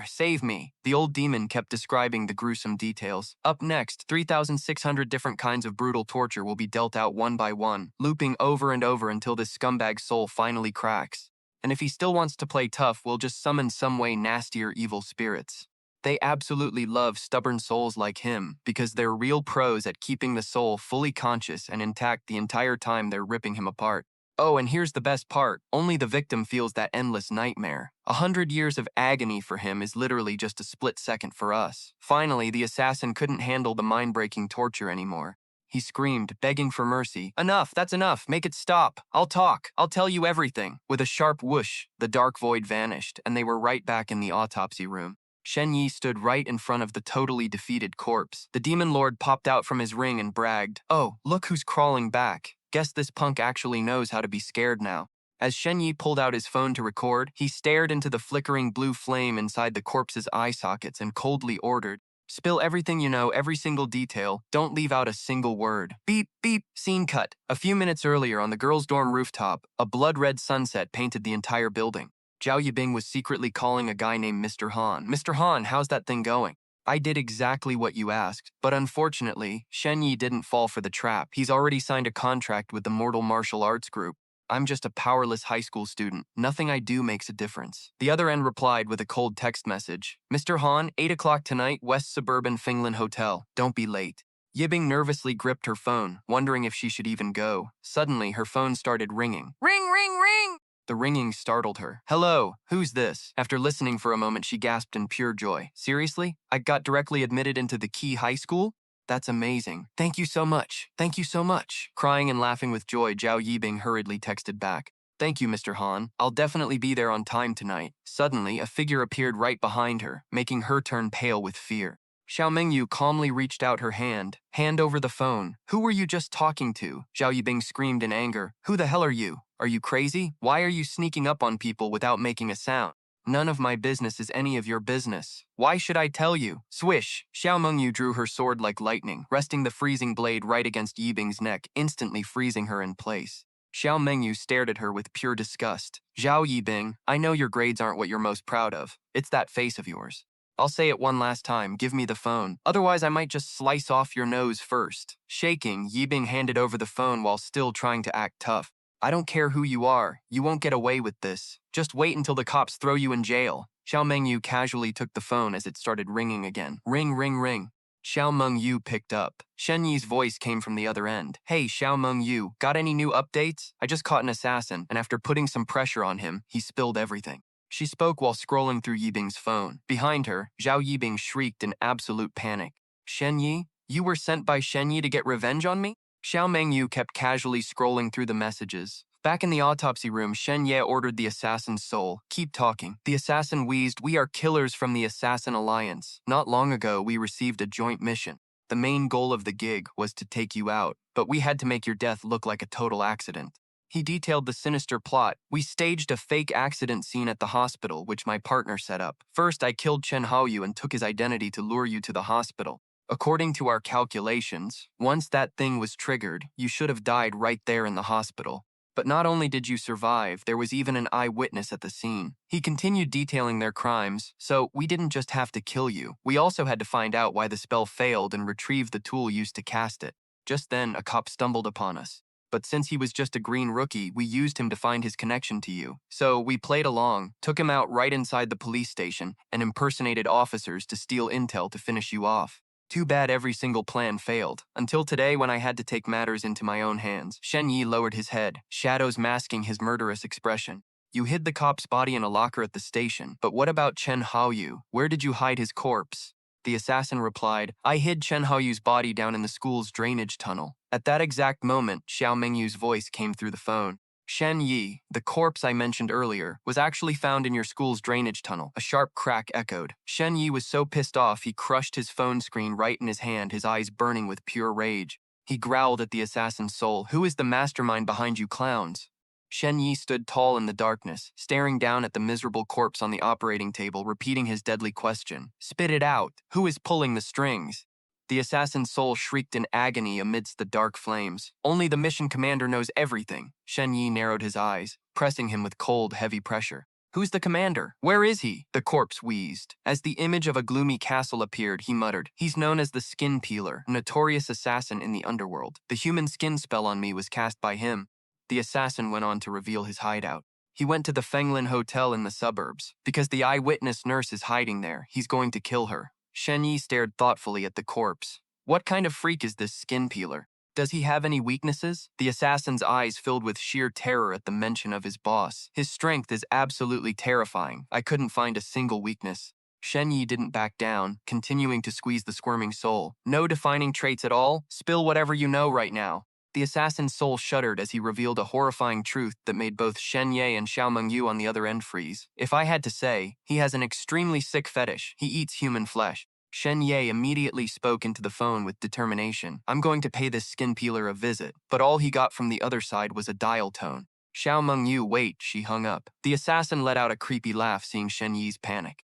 A: Save me. The old demon kept describing the gruesome details. Up next, 3,600 different kinds of brutal torture will be dealt out one by one, looping over and over until this scumbag's soul finally cracks. And if he still wants to play tough, we'll just summon some way nastier evil spirits. They absolutely love stubborn souls like him because they're real pros at keeping the soul fully conscious and intact the entire time they're ripping him apart. Oh, and here's the best part. Only the victim feels that endless nightmare. 100 years of agony for him is literally just a split second for us. Finally, the assassin couldn't handle the mind-breaking torture anymore. He screamed, begging for mercy. Enough, that's enough, make it stop. I'll talk, I'll tell you everything. With a sharp whoosh, the dark void vanished, and they were right back in the autopsy room. Shen Ye stood right in front of the totally defeated corpse. The demon lord popped out from his ring and bragged, "Oh, look who's crawling back. Guess this punk actually knows how to be scared now." As Shen Ye pulled out his phone to record, he stared into the flickering blue flame inside the corpse's eye sockets and coldly ordered, "Spill everything you know, every single detail. Don't leave out a single word." Beep, beep, scene cut. A few minutes earlier on the girls' dorm rooftop, a blood-red sunset painted the entire building. Zhao Yibing was secretly calling a guy named Mr. Han. "Mr. Han, how's that thing going?" "I did exactly what you asked, but unfortunately, Shen Ye didn't fall for the trap. He's already signed a contract with the Mortal Martial Arts Group. I'm just a powerless high school student. Nothing I do makes a difference." The other end replied with a cold text message. "Mr. Han, 8 o'clock tonight, West Suburban Finland Hotel. Don't be late." Yibing nervously gripped her phone, wondering if she should even go. Suddenly, her phone started ringing. Ring, ring, ring! The ringing startled her. "Hello, who's this?" After listening for a moment, she gasped in pure joy. "Seriously? I got directly admitted into the Key High School? That's amazing. Thank you so much. Thank you so much." Crying and laughing with joy, Zhao Yibing hurriedly texted back, "Thank you, Mr. Han. I'll definitely be there on time tonight." Suddenly, a figure appeared right behind her, making her turn pale with fear. Xiao Mingyu calmly reached out her hand over the phone. "Who were you just talking to?" Zhao Yibing screamed in anger. "Who the hell are you? Are you crazy? Why are you sneaking up on people without making a sound?" "None of my business is any of your business. Why should I tell you?" Swish! Xiao Mengyu drew her sword like lightning, resting the freezing blade right against Yibing's neck, instantly freezing her in place. Xiao Mengyu stared at her with pure disgust. "Zhao Yibing, I know your grades aren't what you're most proud of. It's that face of yours. I'll say it one last time, give me the phone. Otherwise, I might just slice off your nose first." Shaking, Yibing handed over the phone while still trying to act tough. "I don't care who you are. You won't get away with this. Just wait until the cops throw you in jail." Xiao Mengyu casually took the phone as it started ringing again. Ring, ring, ring. Xiao Mengyu picked up. Shen Yi's voice came from the other end. "Hey, Xiao Mengyu, got any new updates? I just caught an assassin, and after putting some pressure on him, he spilled everything." She spoke while scrolling through Yibing's phone. Behind her, Zhao Yibing shrieked in absolute panic. "Shen Ye? You were sent by Shen Ye to get revenge on me?" Xiao Mengyu kept casually scrolling through the messages. Back in the autopsy room, Shen Ye ordered the assassin's soul. "Keep talking." The assassin wheezed, "We are killers from the Assassin Alliance. Not long ago, we received a joint mission. The main goal of the gig was to take you out, but we had to make your death look like a total accident." He detailed the sinister plot. "We staged a fake accident scene at the hospital, which my partner set up. First, I killed Chen Haoyu and took his identity to lure you to the hospital. According to our calculations, once that thing was triggered, you should have died right there in the hospital. But not only did you survive, there was even an eyewitness at the scene." He continued detailing their crimes, "So we didn't just have to kill you. We also had to find out why the spell failed and retrieve the tool used to cast it. Just then, a cop stumbled upon us. But since he was just a green rookie, we used him to find his connection to you. So we played along, took him out right inside the police station, and impersonated officers to steal intel to finish you off. Too bad every single plan failed. Until today when I had to take matters into my own hands." Shen Ye lowered his head, shadows masking his murderous expression. "You hid the cop's body in a locker at the station, but what about Chen Haoyu? Where did you hide his corpse?" The assassin replied, "I hid Chen Haoyu's body down in the school's drainage tunnel." At that exact moment, Xiao Mengyu's voice came through the phone. Shen Ye, the corpse I mentioned earlier, was actually found in your school's drainage tunnel. A sharp crack echoed. Shen Ye was so pissed off he crushed his phone screen right in his hand, his eyes burning with pure rage. He growled at the assassin's soul. Who is the mastermind behind you clowns? Shen Ye stood tall in the darkness, staring down at the miserable corpse on the operating table, repeating his deadly question. Spit it out. Who is pulling the strings? The assassin's soul shrieked in agony amidst the dark flames. Only the mission commander knows everything. Shen Ye narrowed his eyes, pressing him with cold, heavy pressure. Who's the commander? Where is he? The corpse wheezed. As the image of a gloomy castle appeared, he muttered, He's known as the Skin Peeler, a notorious assassin in the underworld. The human skin spell on me was cast by him. The assassin went on to reveal his hideout. He went to the Fenglin Hotel in the suburbs. Because the eyewitness nurse is hiding there, he's going to kill her. Shen Ye stared thoughtfully at the corpse. What kind of freak is this Skin Peeler? Does he have any weaknesses? The assassin's eyes filled with sheer terror at the mention of his boss. His strength is absolutely terrifying. I couldn't find a single weakness. Shen Ye didn't back down, continuing to squeeze the squirming soul. No defining traits at all? Spill whatever you know right now. The assassin's soul shuddered as he revealed a horrifying truth that made both Shen Ye and Xiao Mengyu on the other end freeze. If I had to say, he has an extremely sick fetish. He eats human flesh. Shen Ye immediately spoke into the phone with determination. I'm going to pay this skin peeler a visit, but all he got from the other side was a dial tone. Xiao Mengyu, wait, she hung up. The assassin let out a creepy laugh seeing Shen Ye's panic.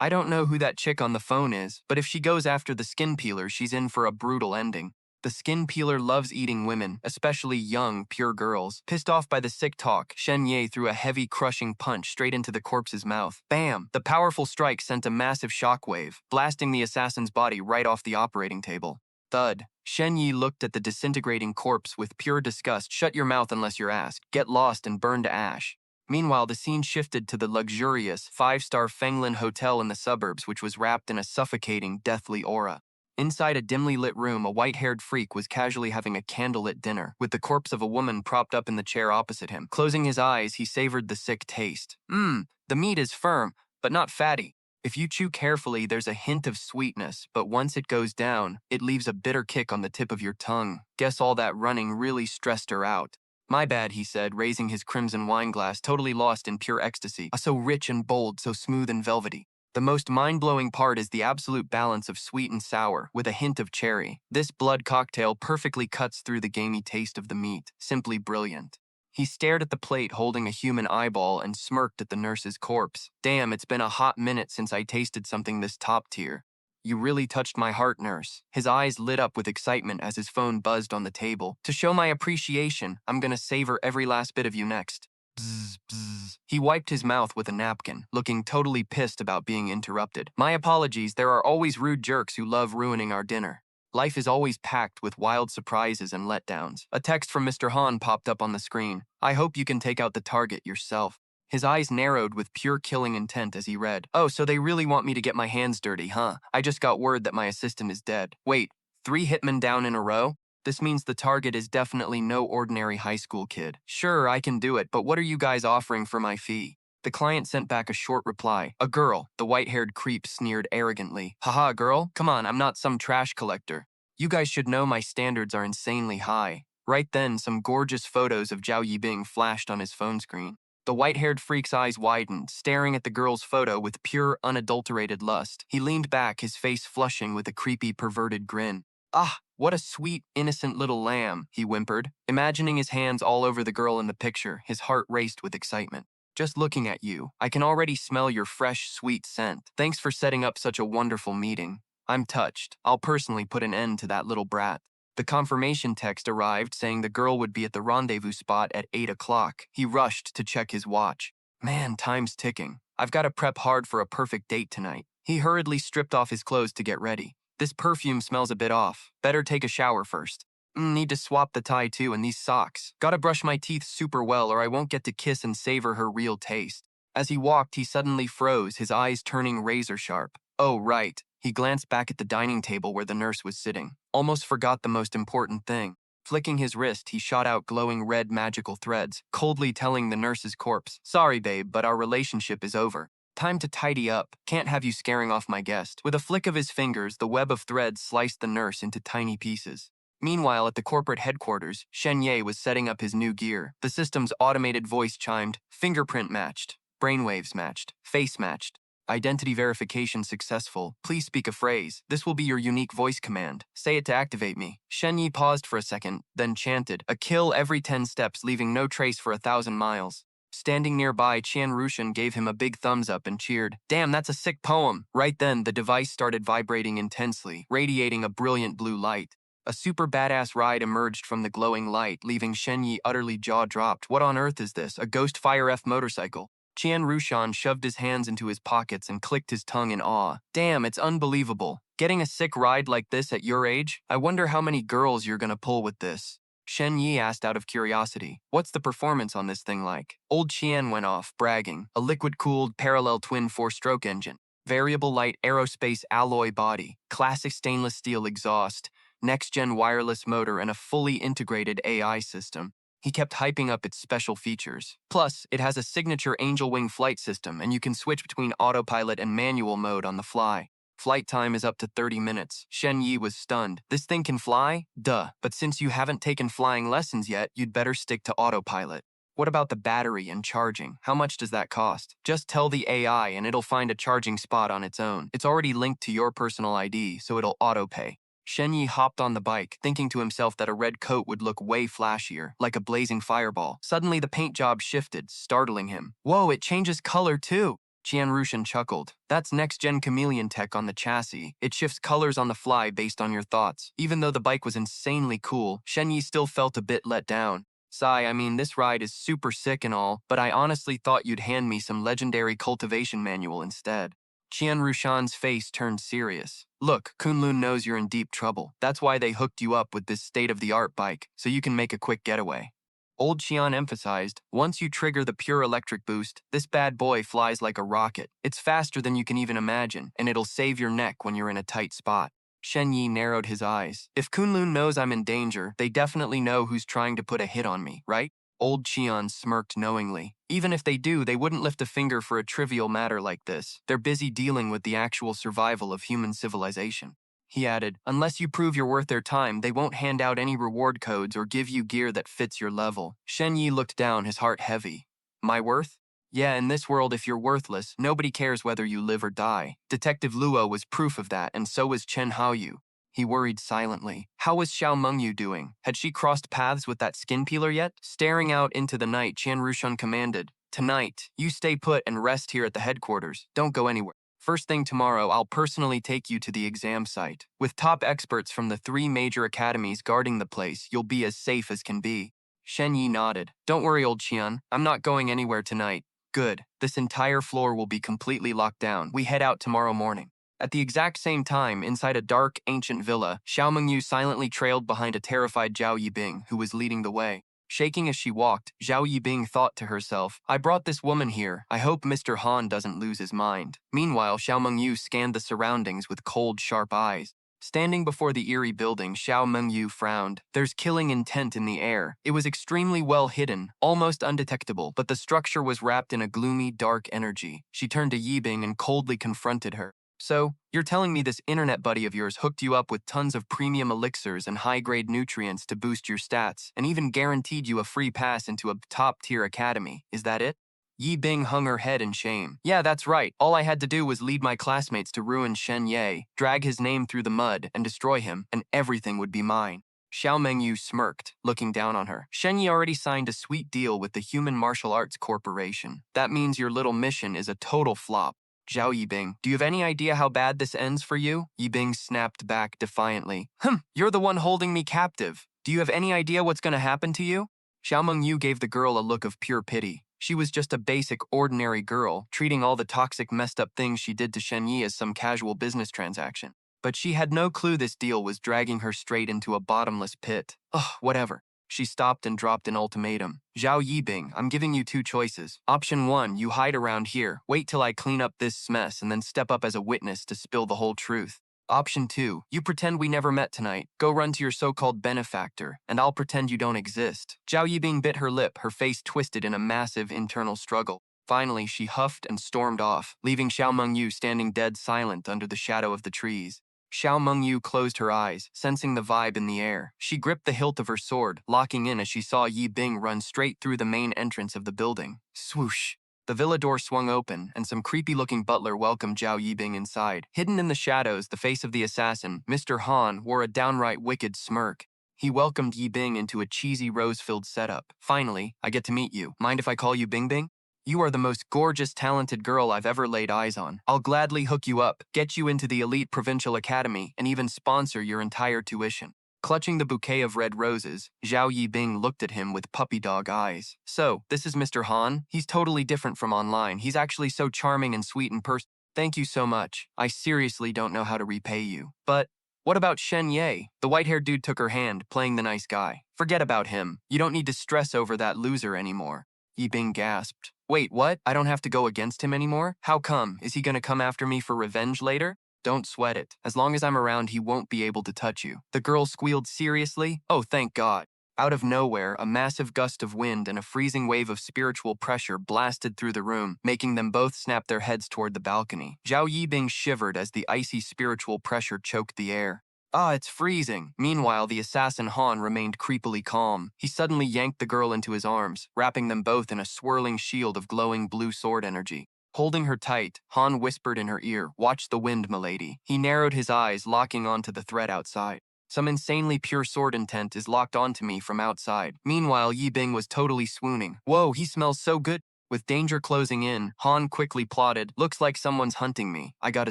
A: I don't know who that chick on the phone is, but if she goes after the skin peeler, she's in for a brutal ending. The skin peeler loves eating women, especially young, pure girls. Pissed off by the sick talk, Shen Ye threw a heavy, crushing punch straight into the corpse's mouth. Bam! The powerful strike sent a massive shockwave, blasting the assassin's body right off the operating table. Thud. Shen Ye looked at the disintegrating corpse with pure disgust. Shut your mouth unless you're asked. Get lost and burn to ash. Meanwhile, the scene shifted to the luxurious, 5-star Fenglin Hotel in the suburbs, which was wrapped in a suffocating, deathly aura. Inside a dimly lit room, a white-haired freak was casually having a candlelit dinner, with the corpse of a woman propped up in the chair opposite him. Closing his eyes, he savored the sick taste. The meat is firm, but not fatty. If you chew carefully, there's a hint of sweetness, but once it goes down, it leaves a bitter kick on the tip of your tongue. Guess all that running really stressed her out. My bad, he said, raising his crimson wine glass, totally lost in pure ecstasy. So rich and bold, so smooth and velvety. The most mind-blowing part is the absolute balance of sweet and sour, with a hint of cherry. This blood cocktail perfectly cuts through the gamey taste of the meat. Simply brilliant. He stared at the plate holding a human eyeball and smirked at the nurse's corpse. Damn, it's been a hot minute since I tasted something this top tier. You really touched my heart, nurse. His eyes lit up with excitement as his phone buzzed on the table. To show my appreciation, I'm gonna savor every last bit of you next. Bzz, bzz. He wiped his mouth with a napkin, looking totally pissed about being interrupted. My apologies, there are always rude jerks who love ruining our dinner. Life is always packed with wild surprises and letdowns. A text from Mr. Han popped up on the screen. I hope you can take out the target yourself. His eyes narrowed with pure killing intent as he read. Oh, so they really want me to get my hands dirty, huh? I just got word that my assistant is dead. Wait, 3 hitmen down in a row? This means the target is definitely no ordinary high school kid. Sure, I can do it, but what are you guys offering for my fee? The client sent back a short reply. A girl, the white-haired creep sneered arrogantly. Haha, girl? Come on, I'm not some trash collector. You guys should know my standards are insanely high. Right then, some gorgeous photos of Zhao Yibing flashed on his phone screen. The white-haired freak's eyes widened, staring at the girl's photo with pure, unadulterated lust. He leaned back, his face flushing with a creepy, perverted grin. Ah, what a sweet, innocent little lamb, he whimpered. Imagining his hands all over the girl in the picture, his heart raced with excitement. Just looking at you, I can already smell your fresh, sweet scent. Thanks for setting up such a wonderful meeting. I'm touched. I'll personally put an end to that little brat. The confirmation text arrived saying the girl would be at the rendezvous spot at 8 o'clock. He rushed to check his watch. Man, time's ticking. I've got to prep hard for a perfect date tonight. He hurriedly stripped off his clothes to get ready. This perfume smells a bit off. Better take a shower first. Need to swap the tie too and these socks. Gotta brush my teeth super well or I won't get to kiss and savor her real taste. As he walked, he suddenly froze, his eyes turning razor sharp. Oh, right. He glanced back at the dining table where the nurse was sitting. Almost forgot the most important thing. Flicking his wrist, he shot out glowing red magical threads, coldly telling the nurse's corpse, Sorry, babe, but our relationship is over. Time to tidy up. Can't have you scaring off my guest. With a flick of his fingers, the web of threads sliced the nurse into tiny pieces. Meanwhile, at the corporate headquarters, Shen Ye was setting up his new gear. The system's automated voice chimed, fingerprint matched, brainwaves matched, face matched. Identity verification successful. Please speak a phrase. This will be your unique voice command. Say it to activate me. Shen Ye paused for a second, then chanted, a kill every 10 steps, leaving no trace for 1,000 miles. Standing nearby, Qian Rushan gave him a big thumbs up and cheered. Damn, that's a sick poem. Right then, the device started vibrating intensely, radiating a brilliant blue light. A super badass ride emerged from the glowing light, leaving Shen Ye utterly jaw-dropped. What on earth is this? A Ghost Fire F motorcycle? Qian Rushan shoved his hands into his pockets and clicked his tongue in awe. Damn, it's unbelievable. Getting a sick ride like this at your age? I wonder how many girls you're gonna pull with this. Shen Ye asked out of curiosity, what's the performance on this thing like? Old Qian went off, bragging, a liquid-cooled parallel twin four-stroke engine, variable light aerospace alloy body, classic stainless steel exhaust, next-gen wireless motor, and a fully integrated AI system. He kept hyping up its special features. Plus, it has a signature Angel Wing flight system, and you can switch between autopilot and manual mode on the fly. Flight time is up to 30 minutes. Shen Ye was stunned. This thing can fly? Duh. But since you haven't taken flying lessons yet, you'd better stick to autopilot. What about the battery and charging? How much does that cost? Just tell the AI and it'll find a charging spot on its own. It's already linked to your personal ID, so it'll auto-pay. Shen Ye hopped on the bike, thinking to himself that a red coat would look way flashier, like a blazing fireball. Suddenly, the paint job shifted, startling him. Whoa, it changes color too! Qian Rushan chuckled. That's next-gen chameleon tech on the chassis. It shifts colors on the fly based on your thoughts. Even though the bike was insanely cool, Shen Ye still felt a bit let down. Sigh, I mean, this ride is super sick and all, but I honestly thought you'd hand me some legendary cultivation manual instead. Qian Rushan's face turned serious. Look, Kunlun knows you're in deep trouble. That's why they hooked you up with this state-of-the-art bike, so you can make a quick getaway. Old Qian emphasized, once you trigger the pure electric boost, this bad boy flies like a rocket. It's faster than you can even imagine, and it'll save your neck when you're in a tight spot. Shen Ye narrowed his eyes. If Kunlun knows I'm in danger, they definitely know who's trying to put a hit on me, right? Old Qian smirked knowingly. Even if they do, they wouldn't lift a finger for a trivial matter like this. They're busy dealing with the actual survival of human civilization. He added, unless you prove you're worth their time, they won't hand out any reward codes or give you gear that fits your level. Shen Ye looked down, his heart heavy. My worth? Yeah, in this world, if you're worthless, nobody cares whether you live or die. Detective Luo was proof of that, and so was Chen Haoyu. He worried silently. How was Xiao Mengyu doing? Had she crossed paths with that skin peeler yet? Staring out into the night, Qian Rushan commanded, tonight, you stay put and rest here at the headquarters. Don't go anywhere. First thing tomorrow, I'll personally take you to the exam site. With top experts from the 3 major academies guarding the place, you'll be as safe as can be. Shen Ye nodded. Don't worry, old Qian. I'm not going anywhere tonight. Good. This entire floor will be completely locked down. We head out tomorrow morning. At the exact same time, inside a dark, ancient villa, Xiao Mengyu silently trailed behind a terrified Zhao Yibing, who was leading the way. Shaking as she walked, Zhao Yibing thought to herself, I brought this woman here. I hope Mr. Han doesn't lose his mind. Meanwhile, Xiao Mengyu scanned the surroundings with cold, sharp eyes. Standing before the eerie building, Xiao Mengyu frowned. There's killing intent in the air. It was extremely well hidden, almost undetectable, but the structure was wrapped in a gloomy, dark energy. She turned to Yibing and coldly confronted her. So, you're telling me this internet buddy of yours hooked you up with tons of premium elixirs and high-grade nutrients to boost your stats, and even guaranteed you a free pass into a top-tier academy. Is that it? Yi Bing hung her head in shame. Yeah, that's right. All I had to do was lead my classmates to ruin Shen Ye, drag his name through the mud, and destroy him, and everything would be mine. Xiao Mengyu smirked, looking down on her. Shen Ye already signed a sweet deal with the Human Martial Arts Corporation. That means your little mission is a total flop. Zhao Yibing, do you have any idea how bad this ends for you? Yibing snapped back defiantly. You're the one holding me captive. Do you have any idea what's going to happen to you? Xiao Mengyu gave the girl a look of pure pity. She was just a basic, ordinary girl, treating all the toxic, messed up things she did to Shen Ye as some casual business transaction. But she had no clue this deal was dragging her straight into a bottomless pit. Ugh, whatever. She stopped and dropped an ultimatum. Zhao Yibing, I'm giving you 2 choices. Option 1, you hide around here, wait till I clean up this mess, and then step up as a witness to spill the whole truth. Option 2, you pretend we never met tonight. Go run to your so-called benefactor, and I'll pretend you don't exist. Zhao Yibing bit her lip, her face twisted in a massive internal struggle. Finally, she huffed and stormed off, leaving Xiao Mengyu standing dead silent under the shadow of the trees. Xiao Mengyu closed her eyes, sensing the vibe in the air. She gripped the hilt of her sword, locking in as she saw Yi Bing run straight through the main entrance of the building. Swoosh! The villa door swung open, and some creepy-looking butler welcomed Zhao Yibing inside. Hidden in the shadows, the face of the assassin, Mr. Han, wore a downright wicked smirk. He welcomed Yibing into a cheesy rose-filled setup. Finally, I get to meet you. Mind if I call you Bing Bing? You are the most gorgeous, talented girl I've ever laid eyes on. I'll gladly hook you up, get you into the elite provincial academy, and even sponsor your entire tuition. Clutching the bouquet of red roses, Zhao Yibing looked at him with puppy dog eyes. So, this is Mr. Han? He's totally different from online. He's actually so charming and sweet in person. Thank you so much. I seriously don't know how to repay you. But what about Shen Ye? The white-haired dude took her hand, playing the nice guy. Forget about him. You don't need to stress over that loser anymore. Yibing gasped. Wait, what? I don't have to go against him anymore? How come? Is he gonna come after me for revenge later? Don't sweat it. As long as I'm around, he won't be able to touch you. The girl squealed seriously. Oh, thank God. Out of nowhere, a massive gust of wind and a freezing wave of spiritual pressure blasted through the room, making them both snap their heads toward the balcony. Zhao Yibing shivered as the icy spiritual pressure choked the air. Ah, it's freezing. Meanwhile, the assassin Han remained creepily calm. He suddenly yanked the girl into his arms, wrapping them both in a swirling shield of glowing blue sword energy. Holding her tight, Han whispered in her ear, "Watch the wind, milady." He narrowed his eyes, locking onto the threat outside. Some insanely pure sword intent is locked onto me from outside. Meanwhile, Yibing was totally swooning. Whoa, he smells so good. With danger closing in, Han quickly plotted, "Looks like someone's hunting me. I gotta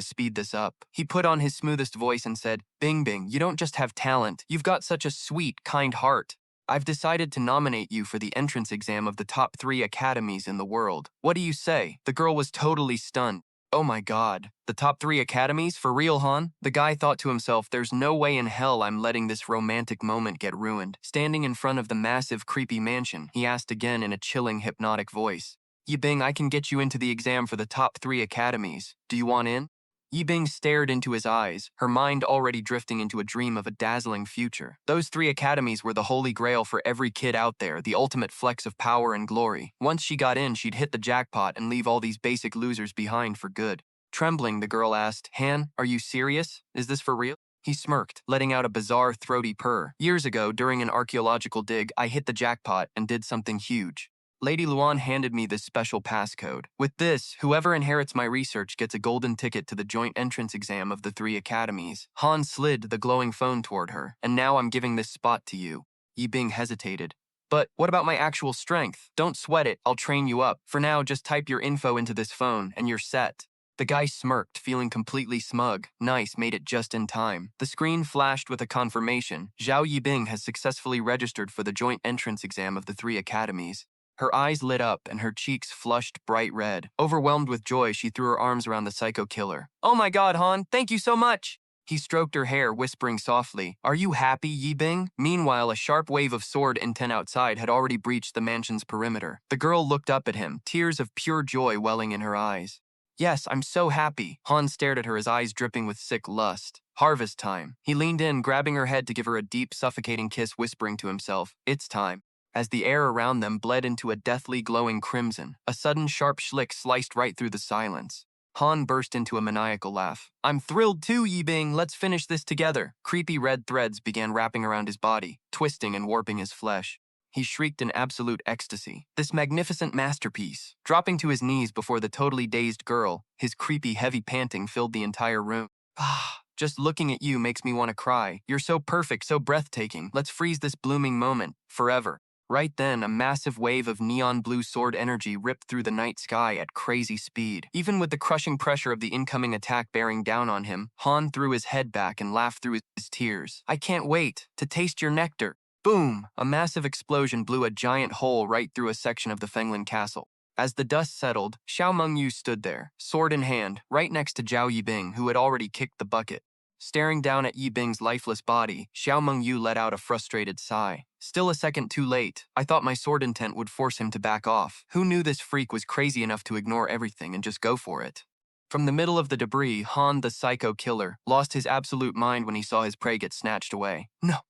A: speed this up." He put on his smoothest voice and said, "Bing Bing, you don't just have talent. You've got such a sweet, kind heart. I've decided to nominate you for the entrance exam of the top 3 academies in the world. What do you say?" The girl was totally stunned. Oh my God, the top 3 academies? For real, Han? The guy thought to himself, there's no way in hell I'm letting this romantic moment get ruined. Standing in front of the massive, creepy mansion, he asked again in a chilling, hypnotic voice. Yibing, I can get you into the exam for the top 3 academies. Do you want in? Yibing stared into his eyes, her mind already drifting into a dream of a dazzling future. Those 3 academies were the holy grail for every kid out there, the ultimate flex of power and glory. Once she got in, she'd hit the jackpot and leave all these basic losers behind for good. Trembling, the girl asked, Han, are you serious? Is this for real? He smirked, letting out a bizarre, throaty purr. Years ago, during an archaeological dig, I hit the jackpot and did something huge. Lady Luan handed me this special passcode. With this, whoever inherits my research gets a golden ticket to the joint entrance exam of the 3 academies. Han slid the glowing phone toward her, and now I'm giving this spot to you. Yibing hesitated. But what about my actual strength? Don't sweat it, I'll train you up. For now, just type your info into this phone, and you're set. The guy smirked, feeling completely smug. Nice, made it just in time. The screen flashed with a confirmation. Zhao Yibing has successfully registered for the joint entrance exam of the 3 academies. Her eyes lit up and her cheeks flushed bright red. Overwhelmed with joy, she threw her arms around the psycho killer. Oh my God, Han, thank you so much! He stroked her hair, whispering softly, Are you happy, Yibing? Meanwhile, a sharp wave of sword intent outside had already breached the mansion's perimeter. The girl looked up at him, tears of pure joy welling in her eyes. Yes, I'm so happy. Han stared at her, his eyes dripping with sick lust. Harvest time. He leaned in, grabbing her head to give her a deep, suffocating kiss, whispering to himself, It's time. As the air around them bled into a deathly glowing crimson, a sudden sharp schlick sliced right through the silence. Han burst into a maniacal laugh. I'm thrilled too, Yibing. Let's finish this together. Creepy red threads began wrapping around his body, twisting and warping his flesh. He shrieked in absolute ecstasy. This magnificent masterpiece. Dropping to his knees before the totally dazed girl, his creepy, heavy panting filled the entire room. Just looking at you makes me want to cry. You're so perfect, so breathtaking. Let's freeze this blooming moment, forever. Right then, a massive wave of neon blue sword energy ripped through the night sky at crazy speed. Even with the crushing pressure of the incoming attack bearing down on him, Han threw his head back and laughed through his tears. I can't wait to taste your nectar. Boom! A massive explosion blew a giant hole right through a section of the Fenglin castle. As the dust settled, Xiao Mengyu stood there, sword in hand, right next to Zhao Yibing, who had already kicked the bucket. Staring down at Yibing's lifeless body, Xiao Mengyu let out a frustrated sigh. Still a second too late. I thought my sword intent would force him to back off. Who knew this freak was crazy enough to ignore everything and just go for it? From the middle of the debris, Han, the psycho killer, lost his absolute mind when he saw his prey get snatched away.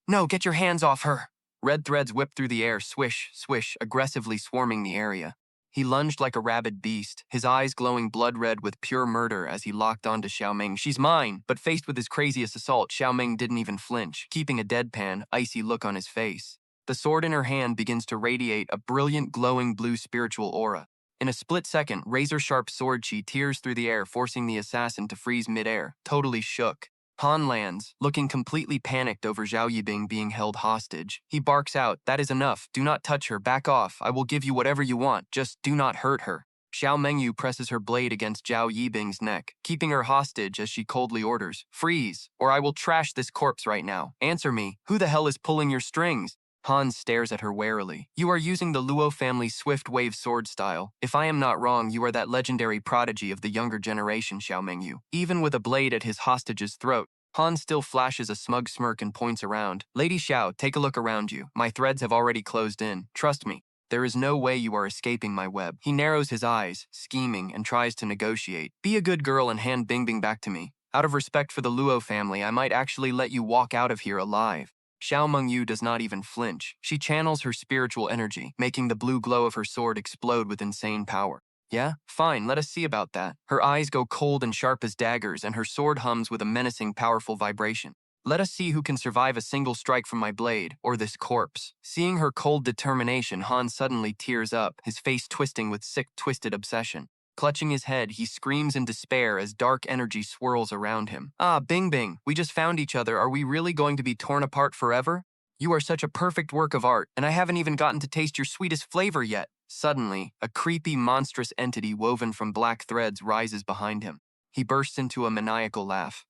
A: No, get your hands off her! Red threads whipped through the air, swish, swish, aggressively swarming the area. He lunged like a rabid beast, his eyes glowing blood red with pure murder as he locked onto Xiaoming. "She's mine!" But faced with his craziest assault, Xiaoming didn't even flinch, keeping a deadpan, icy look on his face. The sword in her hand begins to radiate a brilliant, glowing blue spiritual aura. In a split second, razor-sharp sword chi tears through the air, forcing the assassin to freeze midair, totally shook. Han lands, looking completely panicked over Zhao Yibing being held hostage. He barks out, "That is enough. Do not touch her. Back off. I will give you whatever you want. Just do not hurt her." Xiao Mengyu presses her blade against Zhao Yibing's neck, keeping her hostage as she coldly orders, "Freeze, or I will trash this corpse right now. Answer me. Who the hell is pulling your strings?" Han stares at her warily. "You are using the Luo family's swift wave sword style. If I am not wrong, you are that legendary prodigy of the younger generation, Xiao Mengyu." Even with a blade at his hostage's throat, Han still flashes a smug smirk and points around. "Lady Xiao, take a look around you. My threads have already closed in. Trust me. There is no way you are escaping my web." He narrows his eyes, scheming, and tries to negotiate. "Be a good girl and hand Bingbing back to me. Out of respect for the Luo family, I might actually let you walk out of here alive." Xiao Mengyu does not even flinch. She channels her spiritual energy, making the blue glow of her sword explode with insane power. "Yeah? Fine, let us see about that." Her eyes go cold and sharp as daggers, and her sword hums with a menacing, powerful vibration. "Let us see who can survive a single strike from my blade, or this corpse." Seeing her cold determination, Han suddenly tears up, his face twisting with sick, twisted obsession. Clutching his head, he screams in despair as dark energy swirls around him. "Ah, Bingbing, we just found each other. Are we really going to be torn apart forever? You are such a perfect work of art, and I haven't even gotten to taste your sweetest flavor yet." Suddenly, a creepy, monstrous entity woven from black threads rises behind him. He bursts into a maniacal laugh.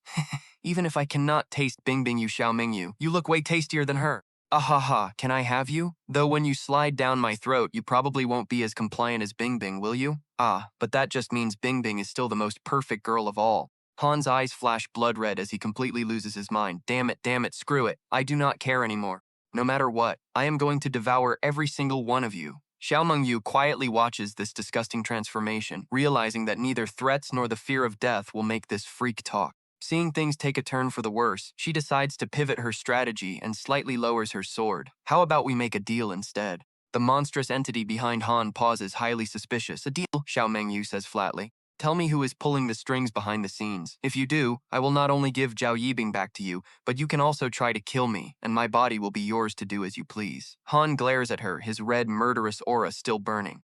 A: "Even if I cannot taste Bingbing, you Xiao Mingyu, you look way tastier than her. Ahaha, can I have you? Though when you slide down my throat, you probably won't be as compliant as Bingbing, will you? Ah, but that just means Bingbing is still the most perfect girl of all." Han's eyes flash blood red as he completely loses his mind. Damn it, screw it. I do not care anymore. No matter what, I am going to devour every single one of you. Xiao Mengyu quietly watches this disgusting transformation, realizing that neither threats nor the fear of death will make this freak talk. Seeing things take a turn for the worse, she decides to pivot her strategy and slightly lowers her sword. "How about we make a deal instead?" The monstrous entity behind Han pauses, highly suspicious. "A deal?" Xiao Mengyu says flatly. "Tell me who is pulling the strings behind the scenes. If you do, I will not only give Zhao Yibing back to you, but you can also try to kill me, and my body will be yours to do as you please." Han glares at her, his red, murderous aura still burning.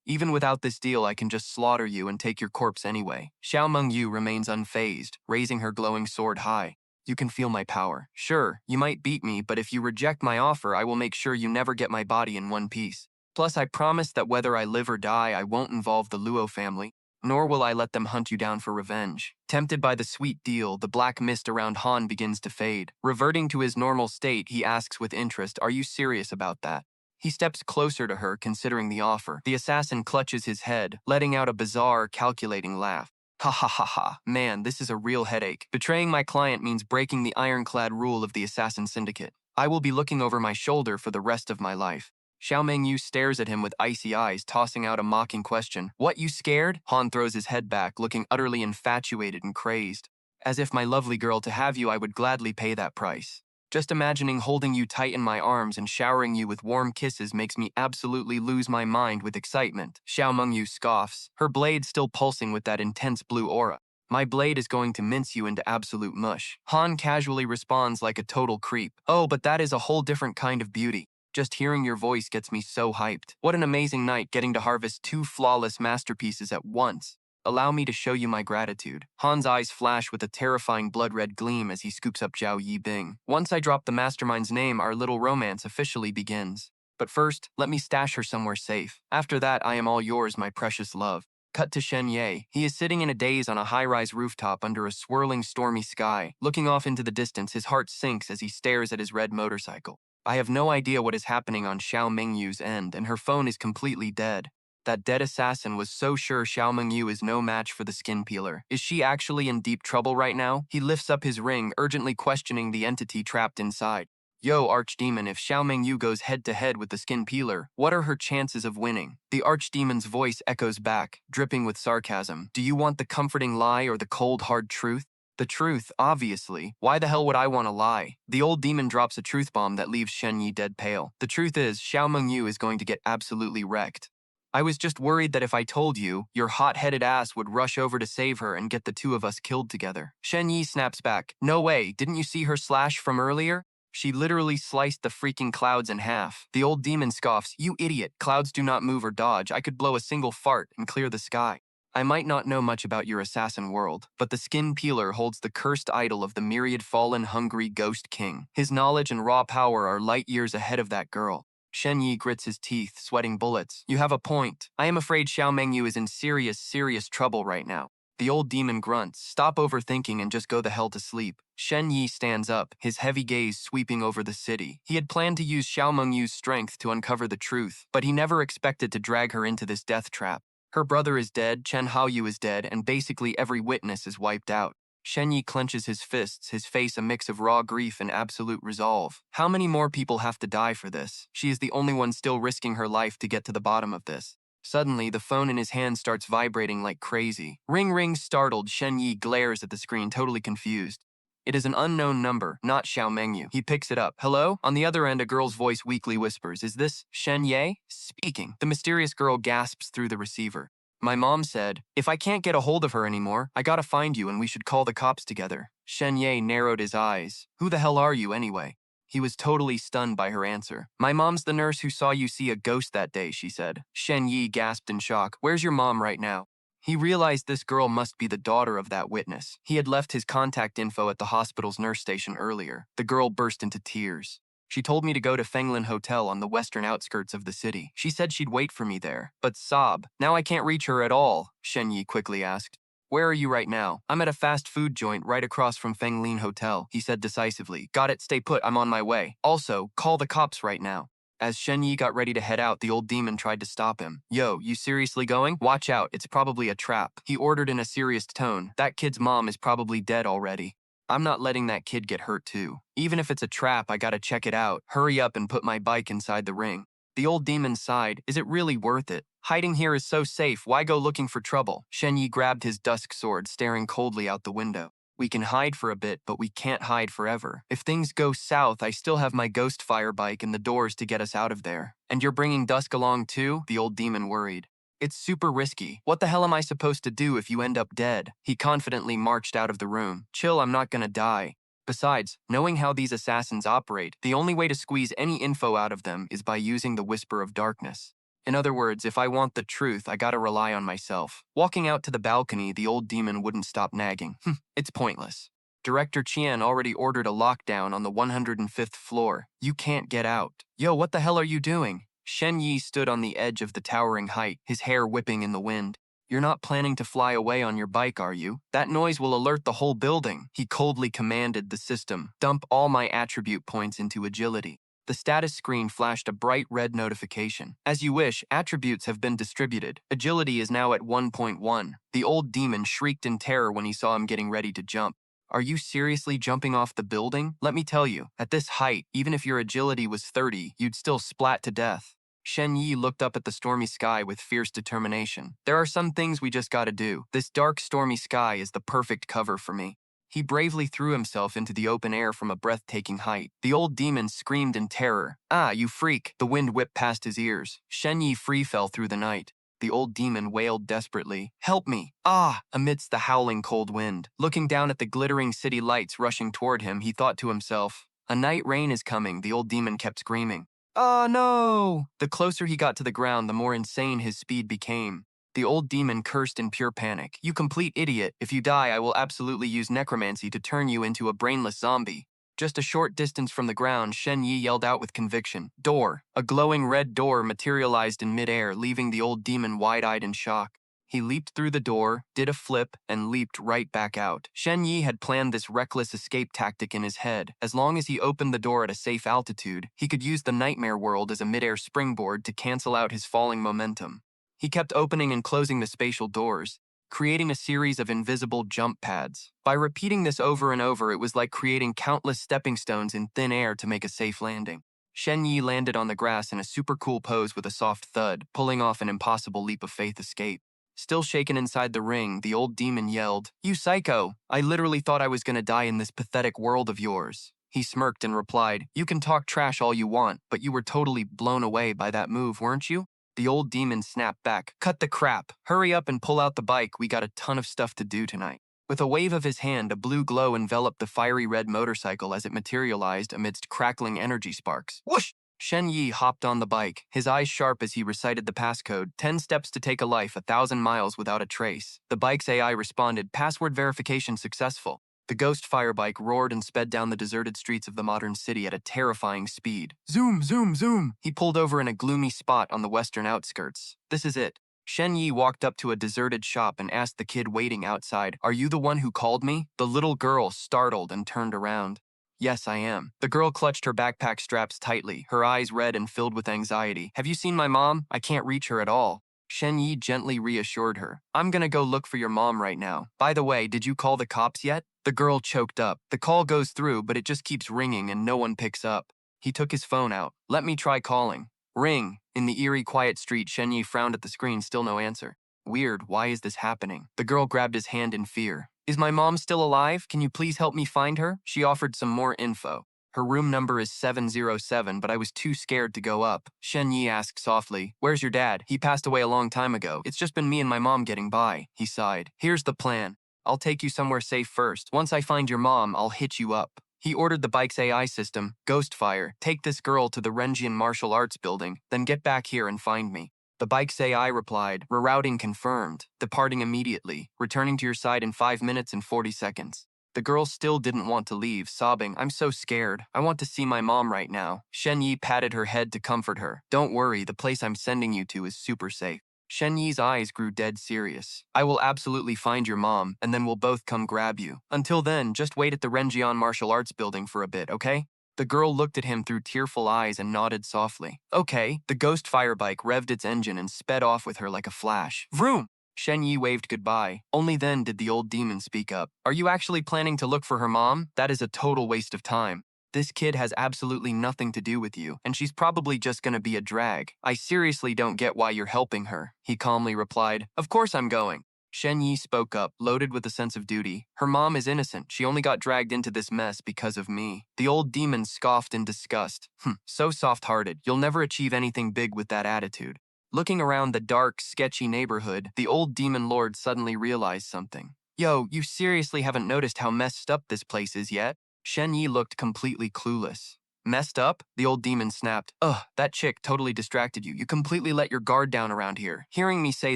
A: "Even without this deal, I can just slaughter you and take your corpse anyway." Xiao Mengyu remains unfazed, raising her glowing sword high. "You can feel my power. Sure, you might beat me, but if you reject my offer, I will make sure you never get my body in one piece. Plus, I promise that whether I live or die, I won't involve the Luo family, nor will I let them hunt you down for revenge." Tempted by the sweet deal, the black mist around Han begins to fade. Reverting to his normal state, he asks with interest, "Are you serious about that?" He steps closer to her, considering the offer. The assassin clutches his head, letting out a bizarre, calculating laugh. "Ha ha ha ha. Man, this is a real headache. Betraying my client means breaking the ironclad rule of the assassin syndicate. I will be looking over my shoulder for the rest of my life." Xiao Mengyu stares at him with icy eyes, tossing out a mocking question. "What, you scared?" Han throws his head back, looking utterly infatuated and crazed. "As if, my lovely girl, to have you I would gladly pay that price. Just imagining holding you tight in my arms and showering you with warm kisses makes me absolutely lose my mind with excitement." Xiao Mengyu scoffs, her blade still pulsing with that intense blue aura. "My blade is going to mince you into absolute mush." Han casually responds like a total creep. "Oh, but that is a whole different kind of beauty. Just hearing your voice gets me so hyped. What an amazing night getting to harvest two flawless masterpieces at once. Allow me to show you my gratitude." Han's eyes flash with a terrifying blood-red gleam as he scoops up Zhao Yibing. "Once I drop the mastermind's name, our little romance officially begins. But first, let me stash her somewhere safe. After that, I am all yours, my precious love." Cut to Shen Ye. He is sitting in a daze on a high-rise rooftop under a swirling, stormy sky. Looking off into the distance, his heart sinks as he stares at his red motorcycle. I have no idea what is happening on Xiao Mingyu's end, and her phone is completely dead. That dead assassin was so sure Xiao Mengyu is no match for the skin peeler. Is she actually in deep trouble right now? He lifts up his ring, urgently questioning the entity trapped inside. "Yo, Archdemon, if Xiao Mengyu goes head-to-head with the skin peeler, what are her chances of winning?" The Archdemon's voice echoes back, dripping with sarcasm. "Do you want the comforting lie or the cold, hard truth?" "The truth, obviously. Why the hell would I want to lie?" The old demon drops a truth bomb that leaves Shen Ye dead pale. "The truth is, Xiao Mengyu is going to get absolutely wrecked. I was just worried that if I told you, your hot-headed ass would rush over to save her and get the two of us killed together. Shen Ye snaps back. No way, didn't you see her slash from earlier? She literally sliced the freaking clouds in half. The old demon scoffs, you idiot, clouds do not move or dodge. I could blow a single fart and clear the sky. I might not know much about your assassin world, but the skin peeler holds the cursed idol of the myriad fallen hungry ghost king. His knowledge and raw power are light years ahead of that girl. Shen Ye grits his teeth, sweating bullets. You have a point. I am afraid Xiao Mengyu is in serious trouble right now. The old demon grunts, stop overthinking and just go the hell to sleep. Shen Ye stands up, his heavy gaze sweeping over the city. He had planned to use Xiao Mengyu's strength to uncover the truth, but he never expected to drag her into this death trap. Her brother is dead, Chen Haoyu is dead, and basically every witness is wiped out. Shen Ye clenches his fists, his face a mix of raw grief and absolute resolve. How many more people have to die for this? She is the only one still risking her life to get to the bottom of this. Suddenly, the phone in his hand starts vibrating like crazy. Ring ring, startled, Shen Ye glares at the screen, totally confused. It is an unknown number, not Xiao Mengyu. He picks it up. Hello? On the other end, a girl's voice weakly whispers, is this Shen Ye? Speaking. The mysterious girl gasps through the receiver. My mom said, if I can't get a hold of her anymore, I gotta find you and we should call the cops together. Shen Ye narrowed his eyes. Who the hell are you anyway? He was totally stunned by her answer. My mom's the nurse who saw you see a ghost that day, she said. Shen Ye gasped in shock. Where's your mom right now? He realized this girl must be the daughter of that witness. He had left his contact info at the hospital's nurse station earlier. The girl burst into tears. She told me to go to Fenglin Hotel on the western outskirts of the city. She said she'd wait for me there. But sob, now I can't reach her at all, Shen Ye quickly asked. Where are you right now? I'm at a fast food joint right across from Fenglin Hotel, he said decisively. Got it, stay put, I'm on my way. Also, call the cops right now. As Shen Ye got ready to head out, the old demon tried to stop him. Yo, you seriously going? Watch out, it's probably a trap. He ordered in a serious tone. That kid's mom is probably dead already. I'm not letting that kid get hurt too. Even if it's a trap, I gotta check it out. Hurry up and put my bike inside the ring. The old demon sighed. Is it really worth it? Hiding here is so safe, why go looking for trouble? Shen Ye grabbed his dusk sword, staring coldly out the window. We can hide for a bit, but we can't hide forever. If things go south, I still have my ghost fire bike and the doors to get us out of there. And you're bringing Dusk along too? The old demon worried. It's super risky. What the hell am I supposed to do if you end up dead? He confidently marched out of the room. Chill, I'm not gonna die. Besides, knowing how these assassins operate, the only way to squeeze any info out of them is by using the Whisper of Darkness. In other words, if I want the truth, I gotta rely on myself. Walking out to the balcony, the old demon wouldn't stop nagging. It's pointless. Director Qian already ordered a lockdown on the 105th floor. You can't get out. Yo, what the hell are you doing? Shen Ye stood on the edge of the towering height, his hair whipping in the wind. You're not planning to fly away on your bike, are you? That noise will alert the whole building. He coldly commanded the system. Dump all my attribute points into agility. The status screen flashed a bright red notification. As you wish, attributes have been distributed. Agility is now at 1.1. The old demon shrieked in terror when he saw him getting ready to jump. Are you seriously jumping off the building? Let me tell you, at this height, even if your agility was 30, you'd still splat to death. Shen Ye looked up at the stormy sky with fierce determination. There are some things we just gotta do. This dark, stormy sky is the perfect cover for me. He bravely threw himself into the open air from a breathtaking height. The old demon screamed in terror. Ah, you freak! The wind whipped past his ears. Shen Ye free fell through the night. The old demon wailed desperately. Help me! Ah! Amidst the howling cold wind. Looking down at the glittering city lights rushing toward him, he thought to himself, a night rain is coming, the old demon kept screaming. Ah, no! The closer he got to the ground, the more insane his speed became. The old demon cursed in pure panic. You complete idiot. If you die, I will absolutely use necromancy to turn you into a brainless zombie. Just a short distance from the ground, Shen Ye yelled out with conviction. Door. A glowing red door materialized in midair, leaving the old demon wide-eyed in shock. He leaped through the door, did a flip, and leaped right back out. Shen Ye had planned this reckless escape tactic in his head. As long as he opened the door at a safe altitude, he could use the nightmare world as a midair springboard to cancel out his falling momentum. He kept opening and closing the spatial doors, creating a series of invisible jump pads. By repeating this over and over, it was like creating countless stepping stones in thin air to make a safe landing. Shen Ye landed on the grass in a super cool pose with a soft thud, pulling off an impossible leap of faith escape. Still shaken inside the ring, the old demon yelled, You psycho! I literally thought I was gonna die in this pathetic world of yours. He smirked and replied, You can talk trash all you want, but you were totally blown away by that move, weren't you? The old demon snapped back. Cut the crap. Hurry up and pull out the bike. We got a ton of stuff to do tonight. With a wave of his hand, a blue glow enveloped the fiery red motorcycle as it materialized amidst crackling energy sparks. Whoosh! Shen Ye hopped on the bike, his eyes sharp as he recited the passcode, 10 steps to take a life, 1,000 miles without a trace. The bike's AI responded, password verification successful. The ghost fire bike roared and sped down the deserted streets of the modern city at a terrifying speed. Zoom, zoom, zoom! He pulled over in a gloomy spot on the western outskirts. This is it. Shen Ye walked up to a deserted shop and asked the kid waiting outside, "Are you the one who called me?" The little girl startled and turned around. "Yes, I am." The girl clutched her backpack straps tightly, her eyes red and filled with anxiety. "Have you seen my mom? I can't reach her at all." Shen Ye gently reassured her. "I'm gonna go look for your mom right now. By the way, did you call the cops yet?" The girl choked up. "The call goes through, but it just keeps ringing and no one picks up." He took his phone out. "Let me try calling." Ring. In the eerie, quiet street, Shen Ye frowned at the screen, still no answer. Weird, why is this happening? The girl grabbed his hand in fear. "Is my mom still alive? Can you please help me find her?" She offered some more info. "Her room number is 707, but I was too scared to go up." Shen Ye asked softly, "Where's your dad? He passed away a long time ago. It's just been me and my mom getting by." He sighed. "Here's the plan. I'll take you somewhere safe first. Once I find your mom, I'll hit you up." He ordered the bike's AI system, Ghostfire, "Take this girl to the Renjian Martial Arts building, then get back here and find me." The bike's AI replied, "Rerouting confirmed. Departing immediately. Returning to your side in 5 minutes and 40 seconds. The girl still didn't want to leave, sobbing, "I'm so scared. I want to see my mom right now." Shen Ye patted her head to comfort her. "Don't worry, the place I'm sending you to is super safe." Shen Ye's eyes grew dead serious. "I will absolutely find your mom, and then we'll both come grab you. Until then, just wait at the Renjian Martial Arts building for a bit, okay?" The girl looked at him through tearful eyes and nodded softly. "Okay." The ghost fire bike revved its engine and sped off with her like a flash. Vroom! Shen Ye waved goodbye. Only then did the old demon speak up. "Are you actually planning to look for her mom? That is a total waste of time. This kid has absolutely nothing to do with you, and she's probably just gonna be a drag. I seriously don't get why you're helping her." He calmly replied, "Of course I'm going." Shen Ye spoke up, loaded with a sense of duty. "Her mom is innocent. She only got dragged into this mess because of me." The old demon scoffed in disgust. So soft-hearted. You'll never achieve anything big with that attitude." Looking around the dark, sketchy neighborhood, the old demon lord suddenly realized something. "Yo, you seriously haven't noticed how messed up this place is yet?" Shen Ye looked completely clueless. "Messed up?" The old demon snapped. "Ugh, that chick totally distracted you. You completely let your guard down around here." Hearing me say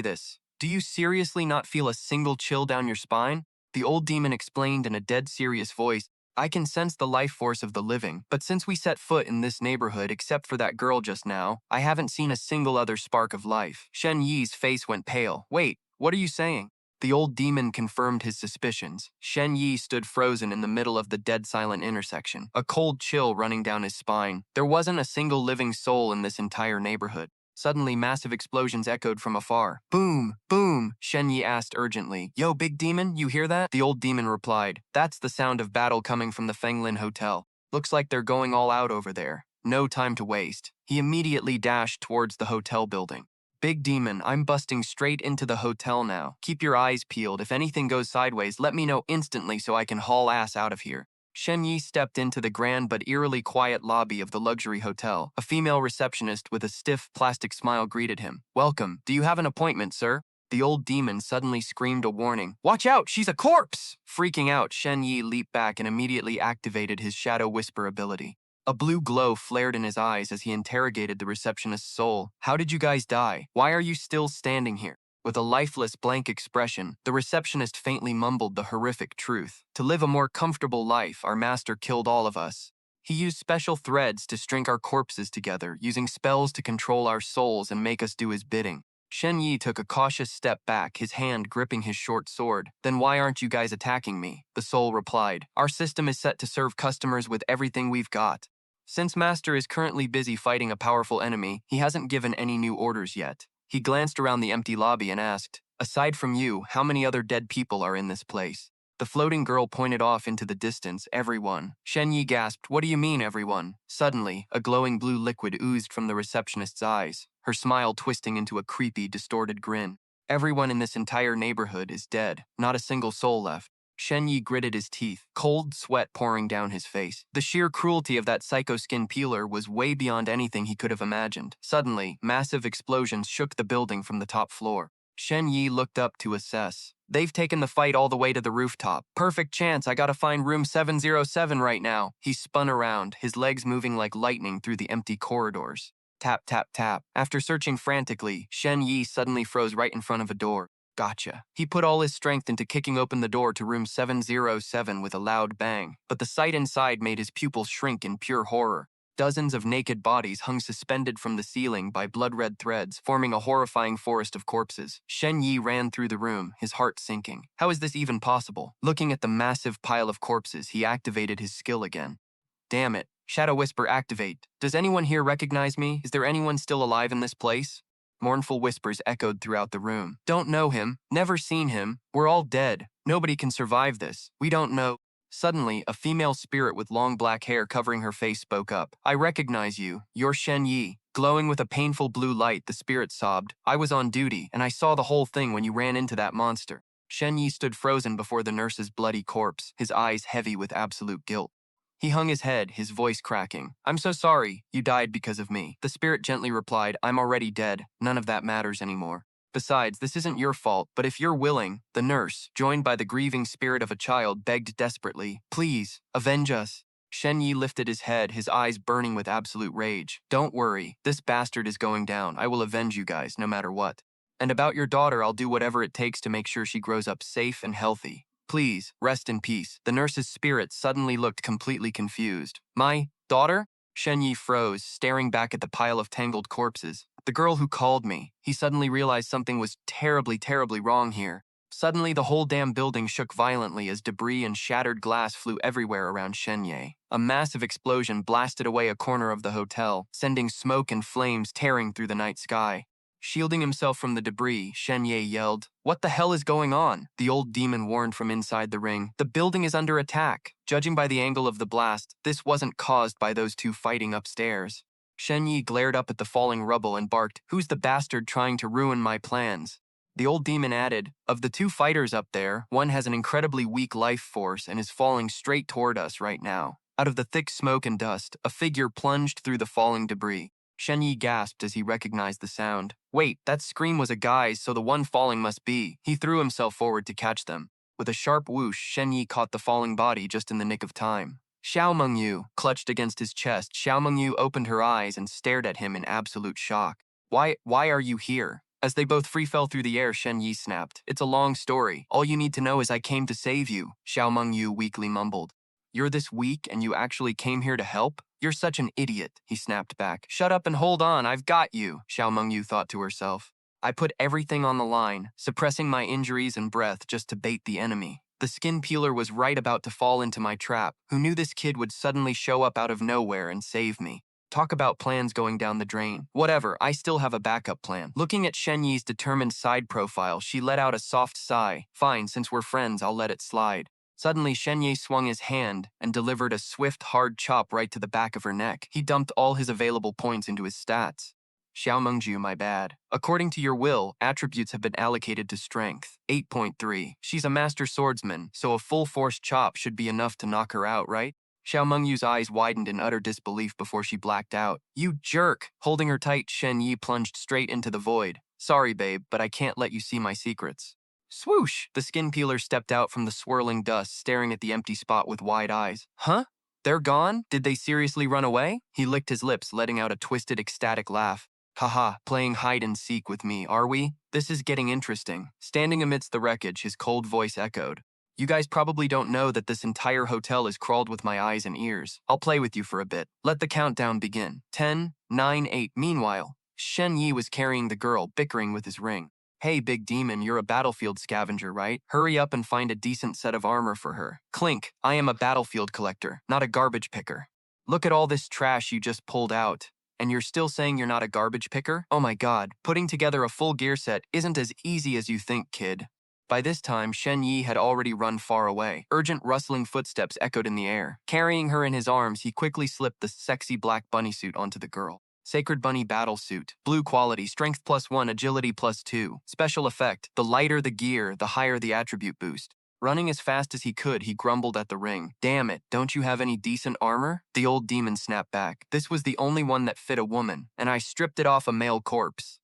A: this, "Do you seriously not feel a single chill down your spine?" The old demon explained in a dead serious voice, "I can sense the life force of the living, but since we set foot in this neighborhood, except for that girl just now, I haven't seen a single other spark of life." Shen Ye's face went pale. "Wait, what are you saying?" The old demon confirmed his suspicions. Shen Ye stood frozen in the middle of the dead silent intersection, a cold chill running down his spine. There wasn't a single living soul in this entire neighborhood. Suddenly, massive explosions echoed from afar. "Boom! Boom!" Shen Ye asked urgently. "Yo, big demon, you hear that?" The old demon replied, "That's the sound of battle coming from the Fenglin Hotel. Looks like they're going all out over there. No time to waste." He immediately dashed towards the hotel building. "Big demon, I'm busting straight into the hotel now. Keep your eyes peeled. If anything goes sideways, let me know instantly so I can haul ass out of here." Shen Ye stepped into the grand but eerily quiet lobby of the luxury hotel. A female receptionist with a stiff, plastic smile greeted him. "Welcome. Do you have an appointment, sir?" The old demon suddenly screamed a warning. "Watch out! She's a corpse!" Freaking out, Shen Ye leaped back and immediately activated his shadow whisper ability. A blue glow flared in his eyes as he interrogated the receptionist's soul. "How did you guys die? Why are you still standing here?" With a lifeless, blank expression, the receptionist faintly mumbled the horrific truth. "To live a more comfortable life, our master killed all of us. He used special threads to string our corpses together, using spells to control our souls and make us do his bidding." Shen Ye took a cautious step back, his hand gripping his short sword. "Then why aren't you guys attacking me?" The soul replied, "Our system is set to serve customers with everything we've got. Since Master is currently busy fighting a powerful enemy, he hasn't given any new orders yet." He glanced around the empty lobby and asked, "Aside from you, how many other dead people are in this place?" The floating girl pointed off into the distance. "Everyone." Shen Ye gasped, "What do you mean, everyone?" Suddenly, a glowing blue liquid oozed from the receptionist's eyes, her smile twisting into a creepy, distorted grin. "Everyone in this entire neighborhood is dead. Not a single soul left." Shen Ye gritted his teeth, cold sweat pouring down his face. The sheer cruelty of that psycho skin peeler was way beyond anything he could have imagined. Suddenly, massive explosions shook the building from the top floor. Shen Ye looked up to assess. They've taken the fight all the way to the rooftop. Perfect chance, I gotta find room 707 right now. He spun around, his legs moving like lightning through the empty corridors. Tap, tap, tap. After searching frantically, Shen Ye suddenly froze right in front of a door. Gotcha. He put all his strength into kicking open the door to room 707 with a loud bang, but the sight inside made his pupils shrink in pure horror. Dozens of naked bodies hung suspended from the ceiling by blood-red threads, forming a horrifying forest of corpses. Shen Ye ran through the room, his heart sinking. How is this even possible? Looking at the massive pile of corpses, he activated his skill again. Damn it. Shadow Whisper activate. Does anyone here recognize me? Is there anyone still alive in this place? Mournful whispers echoed throughout the room. Don't know him. Never seen him. We're all dead. Nobody can survive this. We don't know. Suddenly, a female spirit with long black hair covering her face spoke up. I recognize you. You're Shen Ye. Glowing with a painful blue light, the spirit sobbed. I was on duty, and I saw the whole thing when you ran into that monster. Shen Ye stood frozen before the nurse's bloody corpse, his eyes heavy with absolute guilt. He hung his head, his voice cracking. I'm so sorry. You died because of me. The spirit gently replied, I'm already dead. None of that matters anymore. Besides, this isn't your fault, but if you're willing, the nurse, joined by the grieving spirit of a child, begged desperately, please, avenge us. Shen Ye lifted his head, his eyes burning with absolute rage. Don't worry, this bastard is going down. I will avenge you guys, no matter what. And about your daughter, I'll do whatever it takes to make sure she grows up safe and healthy. Please, rest in peace. The nurse's spirit suddenly looked completely confused. My daughter? Shen Ye froze, staring back at the pile of tangled corpses. The girl who called me. He suddenly realized something was terribly, terribly wrong here. Suddenly, the whole damn building shook violently as debris and shattered glass flew everywhere around Shen Ye. A massive explosion blasted away a corner of the hotel, sending smoke and flames tearing through the night sky. Shielding himself from the debris, Shen Ye yelled, What the hell is going on? The old demon warned from inside the ring. The building is under attack. Judging by the angle of the blast, this wasn't caused by those two fighting upstairs. Shen Ye glared up at the falling rubble and barked, Who's the bastard trying to ruin my plans? The old demon added, Of the two fighters up there, one has an incredibly weak life force and is falling straight toward us right now. Out of the thick smoke and dust, a figure plunged through the falling debris. Shen Ye gasped as he recognized the sound. Wait, that scream was a guy's, so the one falling must be. He threw himself forward to catch them. With a sharp whoosh, Shen Ye caught the falling body just in the nick of time. Xiao Mengyu, clutched against his chest, Xiao Mengyu opened her eyes and stared at him in absolute shock. Why are you here? As they both free fell through the air, Shen Ye snapped. It's a long story. All you need to know is I came to save you, Xiao Mengyu weakly mumbled. You're this weak and you actually came here to help? You're such an idiot, he snapped back. Shut up and hold on, I've got you, Xiao Mengyu thought to herself. I put everything on the line, suppressing my injuries and breath just to bait the enemy. The skin peeler was right about to fall into my trap. Who knew this kid would suddenly show up out of nowhere and save me? Talk about plans going down the drain. Whatever, I still have a backup plan. Looking at Shen Ye's determined side profile, she let out a soft sigh. Fine, since we're friends, I'll let it slide. Suddenly, Shen Ye swung his hand and delivered a swift, hard chop right to the back of her neck. He dumped all his available points into his stats. Xiao Mengju, my bad. According to your will, attributes have been allocated to strength. 8.3. She's a master swordsman, so a full force chop should be enough to knock her out, right? Xiao Mengyu's eyes widened in utter disbelief before she blacked out. You jerk! Holding her tight, Shen Ye plunged straight into the void. Sorry, babe, but I can't let you see my secrets. Swoosh! The skin peeler stepped out from the swirling dust, staring at the empty spot with wide eyes. Huh? They're gone? Did they seriously run away? He licked his lips, letting out a twisted, ecstatic laugh. Haha, playing hide and seek with me, are we? This is getting interesting. Standing amidst the wreckage, his cold voice echoed. You guys probably don't know that this entire hotel is crawled with my eyes and ears. I'll play with you for a bit. Let the countdown begin. 10, 9, 8. Meanwhile, Shen Ye was carrying the girl, bickering with his ring. Hey, big demon, you're a battlefield scavenger, right? Hurry up and find a decent set of armor for her. Clink, I am a battlefield collector, not a garbage picker. Look at all this trash you just pulled out. And you're still saying you're not a garbage picker? Oh my god, putting together a full gear set isn't as easy as you think, kid. By this time, Shen Ye had already run far away. Urgent rustling footsteps echoed in the air. Carrying her in his arms, he quickly slipped the sexy black bunny suit onto the girl. Sacred Bunny Battle Suit. Blue quality, strength +1, agility +2. Special effect, the lighter the gear, the higher the attribute boost. Running as fast as he could, he grumbled at the ring. Damn it, don't you have any decent armor? The old demon snapped back. This was the only one that fit a woman, and I stripped it off a male corpse.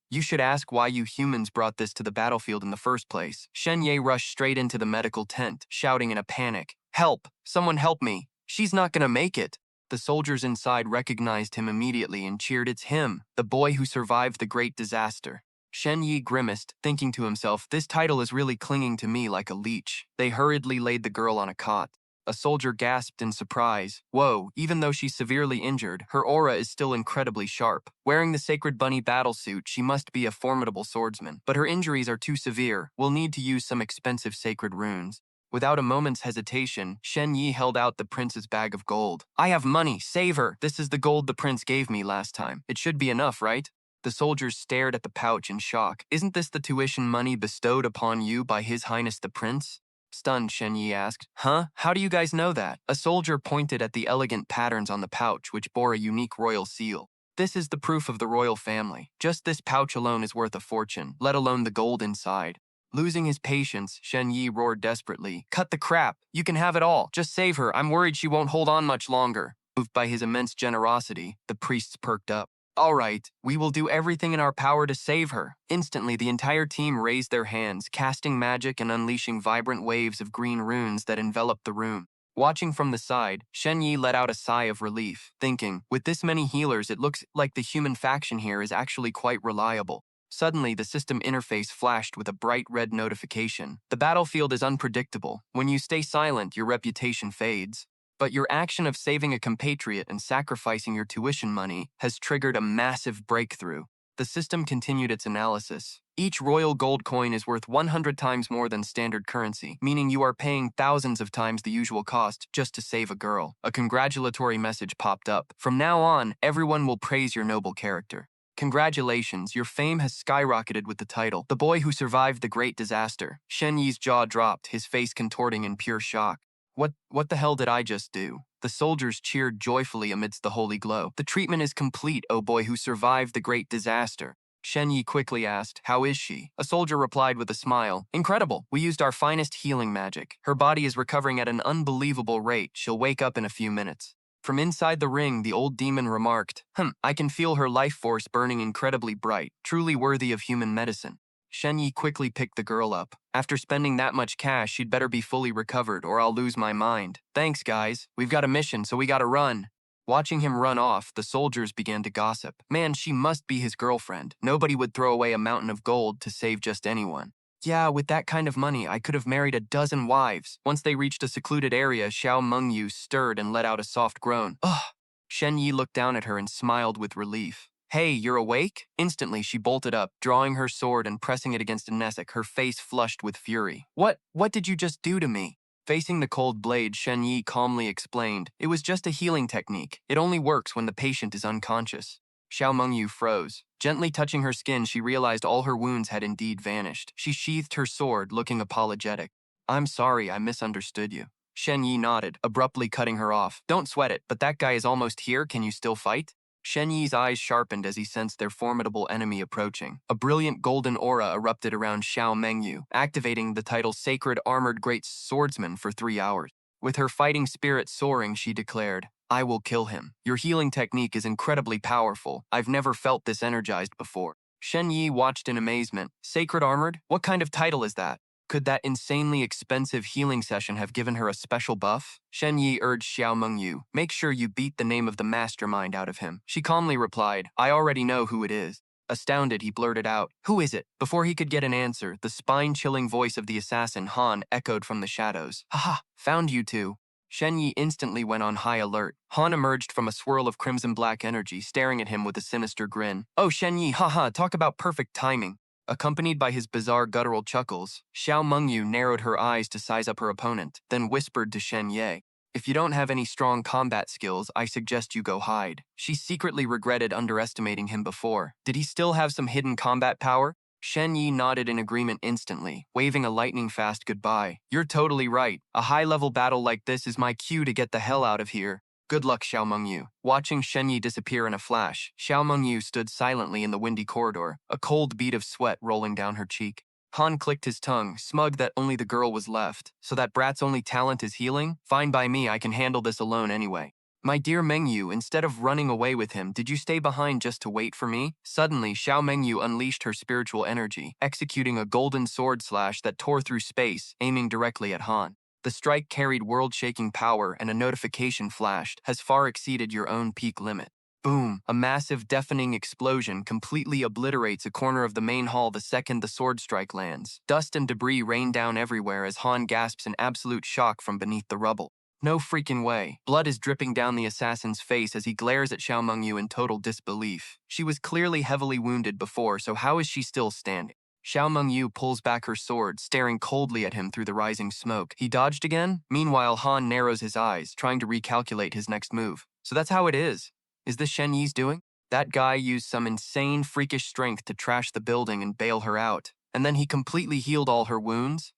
A: You should ask why you humans brought this to the battlefield in the first place. Shen Ye rushed straight into the medical tent, shouting in a panic. Help! Someone help me! She's not gonna make it! The soldiers inside recognized him immediately and cheered, it's him, the boy who survived the great disaster. Shen Ye grimaced, thinking to himself, this title is really clinging to me like a leech. They hurriedly laid the girl on a cot. A soldier gasped in surprise. Whoa, even though she's severely injured, her aura is still incredibly sharp. Wearing the Sacred Bunny battlesuit, she must be a formidable swordsman. But her injuries are too severe. We'll need to use some expensive sacred runes. Without a moment's hesitation, Shen Ye held out the prince's bag of gold. I have money, save her! This is the gold the prince gave me last time. It should be enough, right? The soldiers stared at the pouch in shock. Isn't this the tuition money bestowed upon you by His Highness the Prince? Stunned, Shen Ye asked. Huh? How do you guys know that? A soldier pointed at the elegant patterns on the pouch, which bore a unique royal seal. This is the proof of the royal family. Just this pouch alone is worth a fortune, let alone the gold inside. Losing his patience, Shen Ye roared desperately. Cut the crap! You can have it all! Just save her! I'm worried she won't hold on much longer. Moved by his immense generosity, the priests perked up. All right, we will do everything in our power to save her. Instantly, the entire team raised their hands, casting magic and unleashing vibrant waves of green runes that enveloped the room. Watching from the side, Shen Ye let out a sigh of relief, thinking, with this many healers, it looks like the human faction here is actually quite reliable. Suddenly, the system interface flashed with a bright red notification. The battlefield is unpredictable. When you stay silent, your reputation fades. But your action of saving a compatriot and sacrificing your tuition money has triggered a massive breakthrough. The system continued its analysis. Each royal gold coin is worth 100 times more than standard currency, meaning you are paying thousands of times the usual cost just to save a girl. A congratulatory message popped up. From now on, everyone will praise your noble character. Congratulations, your fame has skyrocketed with the title, The Boy Who Survived the Great Disaster. Shen Ye's jaw dropped, his face contorting in pure shock. What the hell did I just do? The soldiers cheered joyfully amidst the holy glow. The treatment is complete, O boy who survived the great disaster. Shen Ye quickly asked, how is she? A soldier replied with a smile, incredible. We used our finest healing magic. Her body is recovering at an unbelievable rate. She'll wake up in a few minutes. From inside the ring, the old demon remarked, I can feel her life force burning incredibly bright, truly worthy of human medicine. Shen Ye quickly picked the girl up. After spending that much cash, she'd better be fully recovered or I'll lose my mind. Thanks, guys. We've got a mission, so we gotta run. Watching him run off, the soldiers began to gossip. Man, she must be his girlfriend. Nobody would throw away a mountain of gold to save just anyone. Yeah, with that kind of money, I could have married a dozen wives. Once they reached a secluded area, Xiao Mengyu stirred and let out a soft groan. Ugh! Shen Ye looked down at her and smiled with relief. Hey, you're awake? Instantly, she bolted up, drawing her sword and pressing it against a Nesek, her face flushed with fury. What did you just do to me? Facing the cold blade, Shen Ye calmly explained, it was just a healing technique. It only works when the patient is unconscious. Xiao Mengyu froze. Gently touching her skin, she realized all her wounds had indeed vanished. She sheathed her sword, looking apologetic. I'm sorry, I misunderstood you. Shen Ye nodded, abruptly cutting her off. Don't sweat it, but that guy is almost here. Can you still fight? Shen Ye's eyes sharpened as he sensed their formidable enemy approaching. A brilliant golden aura erupted around Xiao Mengyu, activating the title Sacred Armored Great Swordsman for 3 hours. With her fighting spirit soaring, she declared, I will kill him. Your healing technique is incredibly powerful. I've never felt this energized before. Shen Ye watched in amazement. Sacred Armored? What kind of title is that? Could that insanely expensive healing session have given her a special buff? Shen Ye urged Xiao Mengyu, make sure you beat the name of the mastermind out of him. She calmly replied, I already know who it is. Astounded, he blurted out, who is it? Before he could get an answer, the spine-chilling voice of the assassin Han echoed from the shadows. Haha, found you two. Shen Ye instantly went on high alert. Han emerged from a swirl of crimson-black energy, staring at him with a sinister grin. Oh, Shen Ye, haha, talk about perfect timing. Accompanied by his bizarre guttural chuckles, Xiao Mengyu narrowed her eyes to size up her opponent, then whispered to Shen Ye, if you don't have any strong combat skills, I suggest you go hide. She secretly regretted underestimating him before. Did he still have some hidden combat power? Shen Ye nodded in agreement instantly, waving a lightning-fast goodbye. You're totally right. A high-level battle like this is my cue to get the hell out of here. Good luck, Xiao Mengyu. Watching Shen Ye disappear in a flash, Xiao Mengyu stood silently in the windy corridor, a cold bead of sweat rolling down her cheek. Han clicked his tongue, smug that only the girl was left. So that brat's only talent is healing? Fine by me, I can handle this alone anyway. My dear Mengyu, instead of running away with him, did you stay behind just to wait for me? Suddenly, Xiao Mengyu unleashed her spiritual energy, executing a golden sword slash that tore through space, aiming directly at Han. The strike carried world-shaking power, and a notification flashed, has far exceeded your own peak limit. Boom! A massive, deafening explosion completely obliterates a corner of the main hall the second the sword strike lands. Dust and debris rain down everywhere as Han gasps in absolute shock from beneath the rubble. No freaking way. Blood is dripping down the assassin's face as he glares at Xiao Mengyu in total disbelief. She was clearly heavily wounded before, so how is she still standing? Xiao Mengyu pulls back her sword, staring coldly at him through the rising smoke. He dodged again? Meanwhile, Han narrows his eyes, trying to recalculate his next move. So that's how it is. Is this Shen Ye's doing? That guy used some insane, freakish strength to trash the building and bail her out. And then he completely healed all her wounds?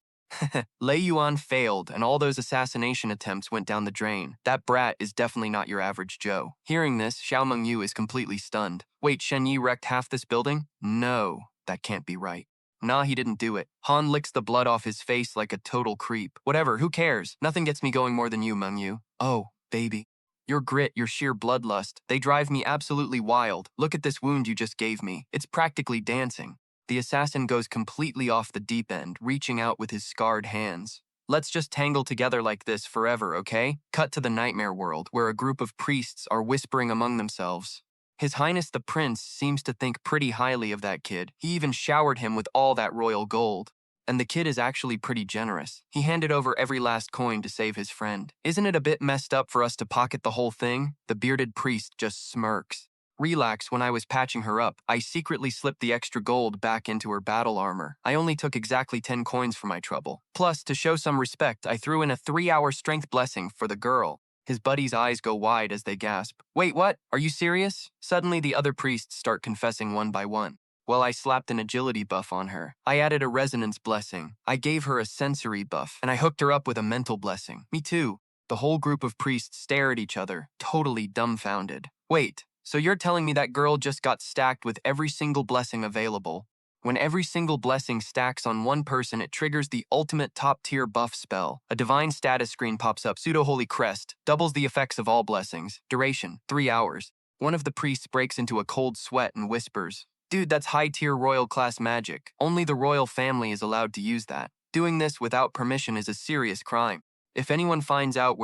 A: Lei Yuan failed, and all those assassination attempts went down the drain. That brat is definitely not your average Joe. Hearing this, Xiao Mengyu is completely stunned. Wait, Shen Ye wrecked half this building? No, that can't be right. Nah, he didn't do it. Han licks the blood off his face like a total creep. Whatever, who cares? Nothing gets me going more than you, Mengyu. Oh, baby. Your grit, your sheer bloodlust, they drive me absolutely wild. Look at this wound you just gave me. It's practically dancing. The assassin goes completely off the deep end, reaching out with his scarred hands. Let's just tangle together like this forever, okay? Cut to the nightmare world, where a group of priests are whispering among themselves. His Highness the Prince seems to think pretty highly of that kid. He even showered him with all that royal gold. And the kid is actually pretty generous. He handed over every last coin to save his friend. Isn't it a bit messed up for us to pocket the whole thing? The bearded priest just smirks. Relax, when I was patching her up, I secretly slipped the extra gold back into her battle armor. I only took exactly 10 coins for my trouble. Plus, to show some respect, I threw in a 3-hour strength blessing for the girl. His buddy's eyes go wide as they gasp. Wait, what? Are you serious? Suddenly, the other priests start confessing one by one. Well, I slapped an agility buff on her. I added a resonance blessing. I gave her a sensory buff, and I hooked her up with a mental blessing. Me too. The whole group of priests stare at each other, totally dumbfounded. Wait. So you're telling me that girl just got stacked with every single blessing available? When every single blessing stacks on one person, it triggers the ultimate top-tier buff spell. A divine status screen pops up, pseudo-holy crest, doubles the effects of all blessings. Duration, 3 hours. One of the priests breaks into a cold sweat and whispers, "Dude, that's high-tier royal-class magic. Only the royal family is allowed to use that. Doing this without permission is a serious crime. If anyone finds out,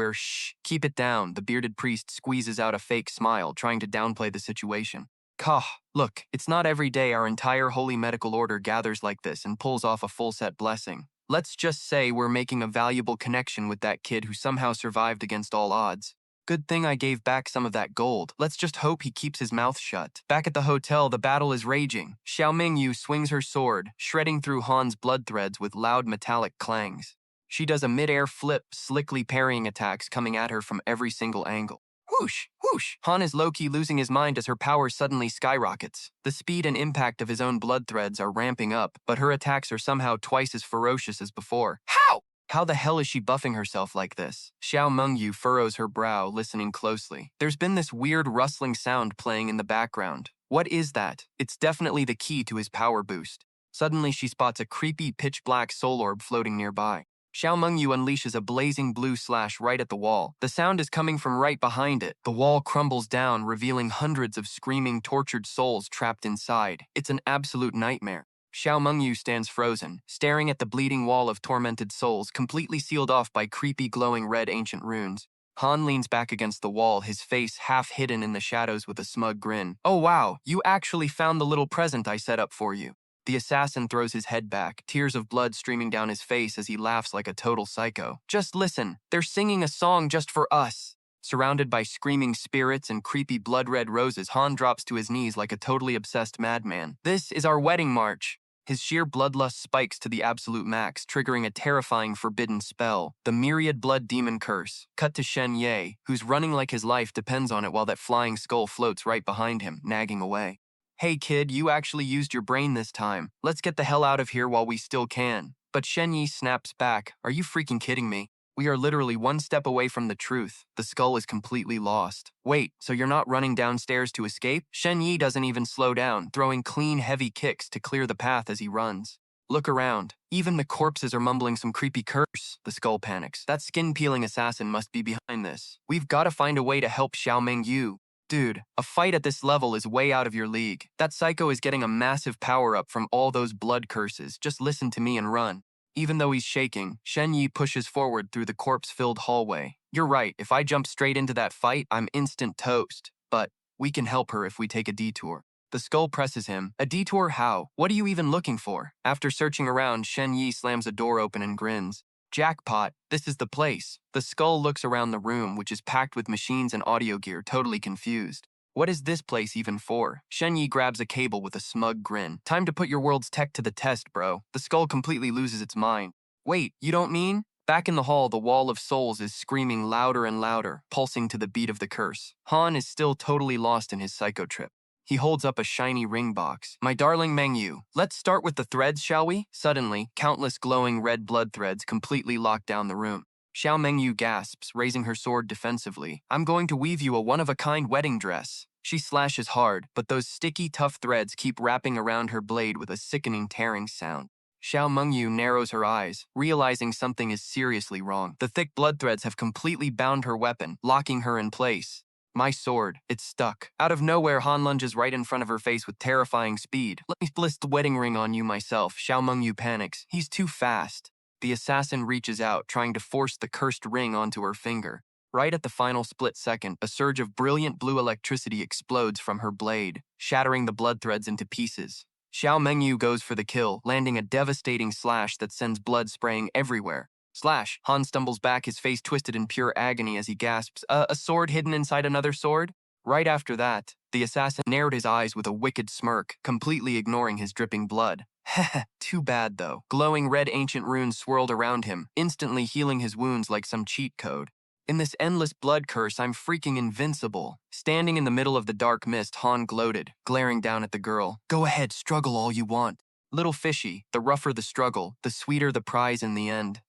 A: keep it down," the bearded priest squeezes out a fake smile, trying to downplay the situation. Kah, look, it's not every day our entire holy medical order gathers like this and pulls off a full-set blessing. Let's just say we're making a valuable connection with that kid who somehow survived against all odds. Good thing I gave back some of that gold. Let's just hope he keeps his mouth shut. Back at the hotel, the battle is raging. Xiao Mengyu swings her sword, shredding through Han's blood threads with loud metallic clangs. She does a mid-air flip, slickly parrying attacks coming at her from every single angle. Whoosh, whoosh! Han is low-key losing his mind as her power suddenly skyrockets. The speed and impact of his own blood threads are ramping up, but her attacks are somehow twice as ferocious as before. How? How the hell is she buffing herself like this? Xiao Mengyu furrows her brow, listening closely. There's been this weird rustling sound playing in the background. What is that? It's definitely the key to his power boost. Suddenly she spots a creepy pitch-black soul orb floating nearby. Xiao Mengyu unleashes a blazing blue slash right at the wall. The sound is coming from right behind it. The wall crumbles down, revealing hundreds of screaming, tortured souls trapped inside. It's an absolute nightmare. Xiao Mengyu stands frozen, staring at the bleeding wall of tormented souls, completely sealed off by creepy, glowing red ancient runes. Han leans back against the wall, his face half hidden in the shadows with a smug grin. "Oh wow, you actually found the little present I set up for you." The assassin throws his head back, tears of blood streaming down his face as he laughs like a total psycho. "Just listen, they're singing a song just for us." Surrounded by screaming spirits and creepy blood-red roses, Han drops to his knees like a totally obsessed madman. "This is our wedding march." His sheer bloodlust spikes to the absolute max, triggering a terrifying forbidden spell, the Myriad Blood Demon Curse. Cut to Shen Ye, who's running like his life depends on it while that flying skull floats right behind him, nagging away. "Hey kid, you actually used your brain this time. Let's get the hell out of here while we still can." But Shen Ye snaps back. "Are you freaking kidding me? We are literally one step away from the truth. The skull is completely lost." "Wait, so you're not running downstairs to escape?" Shen Ye doesn't even slow down, throwing clean, heavy kicks to clear the path as he runs. Look around. Even the corpses are mumbling some creepy curse. The skull panics. That skin-peeling assassin must be behind this. We've got to find a way to help Xiao Mengyu. Dude, a fight at this level is way out of your league. That psycho is getting a massive power-up from all those blood curses. Just listen to me and run. Even though he's shaking, Shen Ye pushes forward through the corpse-filled hallway. You're right, if I jump straight into that fight, I'm instant toast. But we can help her if we take a detour. The skull presses him. A detour how? What are you even looking for? After searching around, Shen Ye slams a door open and grins. Jackpot, this is the place. The skull looks around the room, which is packed with machines and audio gear, totally confused. What is this place even for? Shen Ye grabs a cable with a smug grin. Time to put your world's tech to the test, bro. The skull completely loses its mind. Wait, you don't mean? Back in the hall, the wall of souls is screaming louder and louder, pulsing to the beat of the curse. Han is still totally lost in his psycho trip. He holds up a shiny ring box. My darling Mengyu, let's start with the threads, shall we? Suddenly, countless glowing red blood threads completely lock down the room. Xiao Mengyu gasps, raising her sword defensively. I'm going to weave you a one-of-a-kind wedding dress. She slashes hard, but those sticky, tough threads keep wrapping around her blade with a sickening tearing sound. Xiao Mengyu narrows her eyes, realizing something is seriously wrong. The thick blood threads have completely bound her weapon, locking her in place. My sword, it's stuck. Out of nowhere, Han lunges right in front of her face with terrifying speed. Let me bliss the wedding ring on you myself. Xiao Mengyu panics. He's too fast. The assassin reaches out, trying to force the cursed ring onto her finger. Right at the final split second, a surge of brilliant blue electricity explodes from her blade, shattering the blood threads into pieces. Xiao Mengyu goes for the kill, landing a devastating slash that sends blood spraying everywhere. Slash. Han stumbles back, his face twisted in pure agony as he gasps, a sword hidden inside another sword? Right after that, the assassin narrowed his eyes with a wicked smirk, completely ignoring his dripping blood. Heh, too bad though. Glowing red ancient runes swirled around him, instantly healing his wounds like some cheat code. In this endless blood curse, I'm freaking invincible. Standing in the middle of the dark mist, Han gloated, glaring down at the girl. Go ahead, struggle all you want. Little fishy, the rougher the struggle, the sweeter the prize in the end.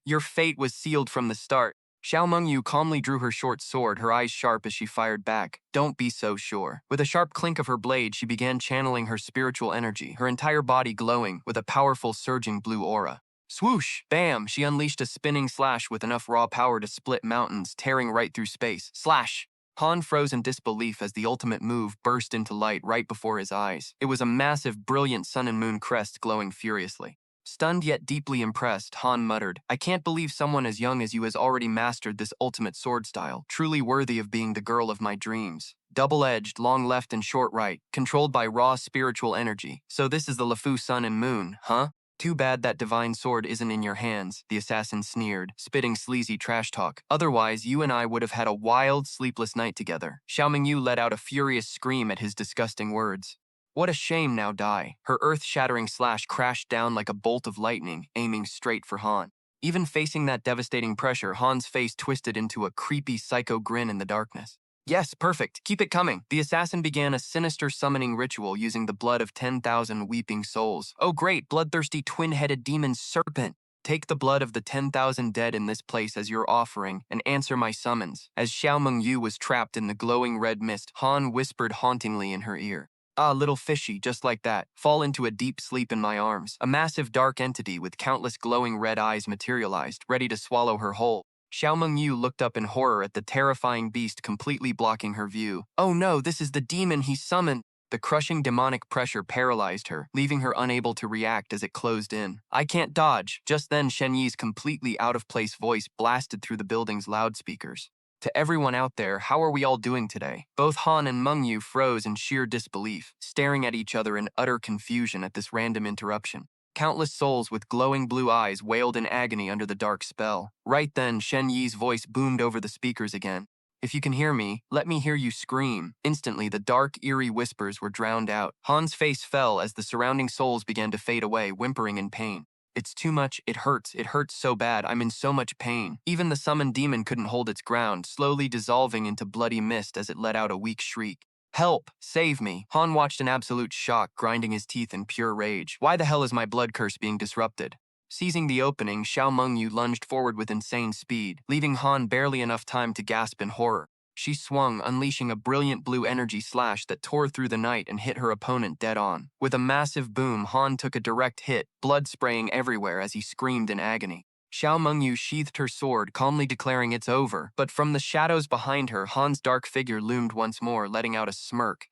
A: Your fate was sealed from the start. Xiao Mengyu calmly drew her short sword, her eyes sharp as she fired back. Don't be so sure. With a sharp clink of her blade, she began channeling her spiritual energy, her entire body glowing with a powerful surging blue aura. Swoosh! Bam! She unleashed a spinning slash with enough raw power to split mountains, tearing right through space. Slash! Han froze in disbelief as the ultimate move burst into light right before his eyes. It was a massive, brilliant sun and moon crest glowing furiously. Stunned yet deeply impressed, Han muttered, I can't believe someone as young as you has already mastered this ultimate sword style, truly worthy of being the girl of my dreams. Double-edged, long left and short right, controlled by raw spiritual energy. So this is the LeFou sun and moon, huh? Too bad that divine sword isn't in your hands, the assassin sneered, spitting sleazy trash talk. Otherwise, you and I would have had a wild, sleepless night together. Xiao Mengyu let out a furious scream at his disgusting words. What a shame, now die. Her earth-shattering slash crashed down like a bolt of lightning, aiming straight for Han. Even facing that devastating pressure, Han's face twisted into a creepy psycho grin in the darkness. Yes, perfect. Keep it coming. The assassin began a sinister summoning ritual using the blood of 10,000 weeping souls. Oh great, bloodthirsty twin-headed demon serpent. Take the blood of the 10,000 dead in this place as your offering, and answer my summons. As Xiao Mengyu was trapped in the glowing red mist, Han whispered hauntingly in her ear. Ah, little fishy, just like that. Fall into a deep sleep in my arms. A massive dark entity with countless glowing red eyes materialized, ready to swallow her whole. Xiao Mengyu looked up in horror at the terrifying beast completely blocking her view. Oh no, this is the demon he summoned! The crushing demonic pressure paralyzed her, leaving her unable to react as it closed in. I can't dodge. Just then, Shen Ye's completely out-of-place voice blasted through the building's loudspeakers. To everyone out there, how are we all doing today? Both Han and Mengyu froze in sheer disbelief, staring at each other in utter confusion at this random interruption. Countless souls with glowing blue eyes wailed in agony under the dark spell. Right then, Shen Ye's voice boomed over the speakers again. If you can hear me, let me hear you scream. Instantly, the dark, eerie whispers were drowned out. Han's face fell as the surrounding souls began to fade away, whimpering in pain. It's too much, it hurts so bad, I'm in so much pain. Even the summoned demon couldn't hold its ground, slowly dissolving into bloody mist as it let out a weak shriek. Help! Save me! Han watched in absolute shock, grinding his teeth in pure rage. Why the hell is my blood curse being disrupted? Seizing the opening, Xiao Mengyu lunged forward with insane speed, leaving Han barely enough time to gasp in horror. She swung, unleashing a brilliant blue energy slash that tore through the night and hit her opponent dead on. With a massive boom, Han took a direct hit, blood spraying everywhere as he screamed in agony. Xiao Mengyu sheathed her sword, calmly declaring it's over, but from the shadows behind her, Han's dark figure loomed once more, letting out a smirk.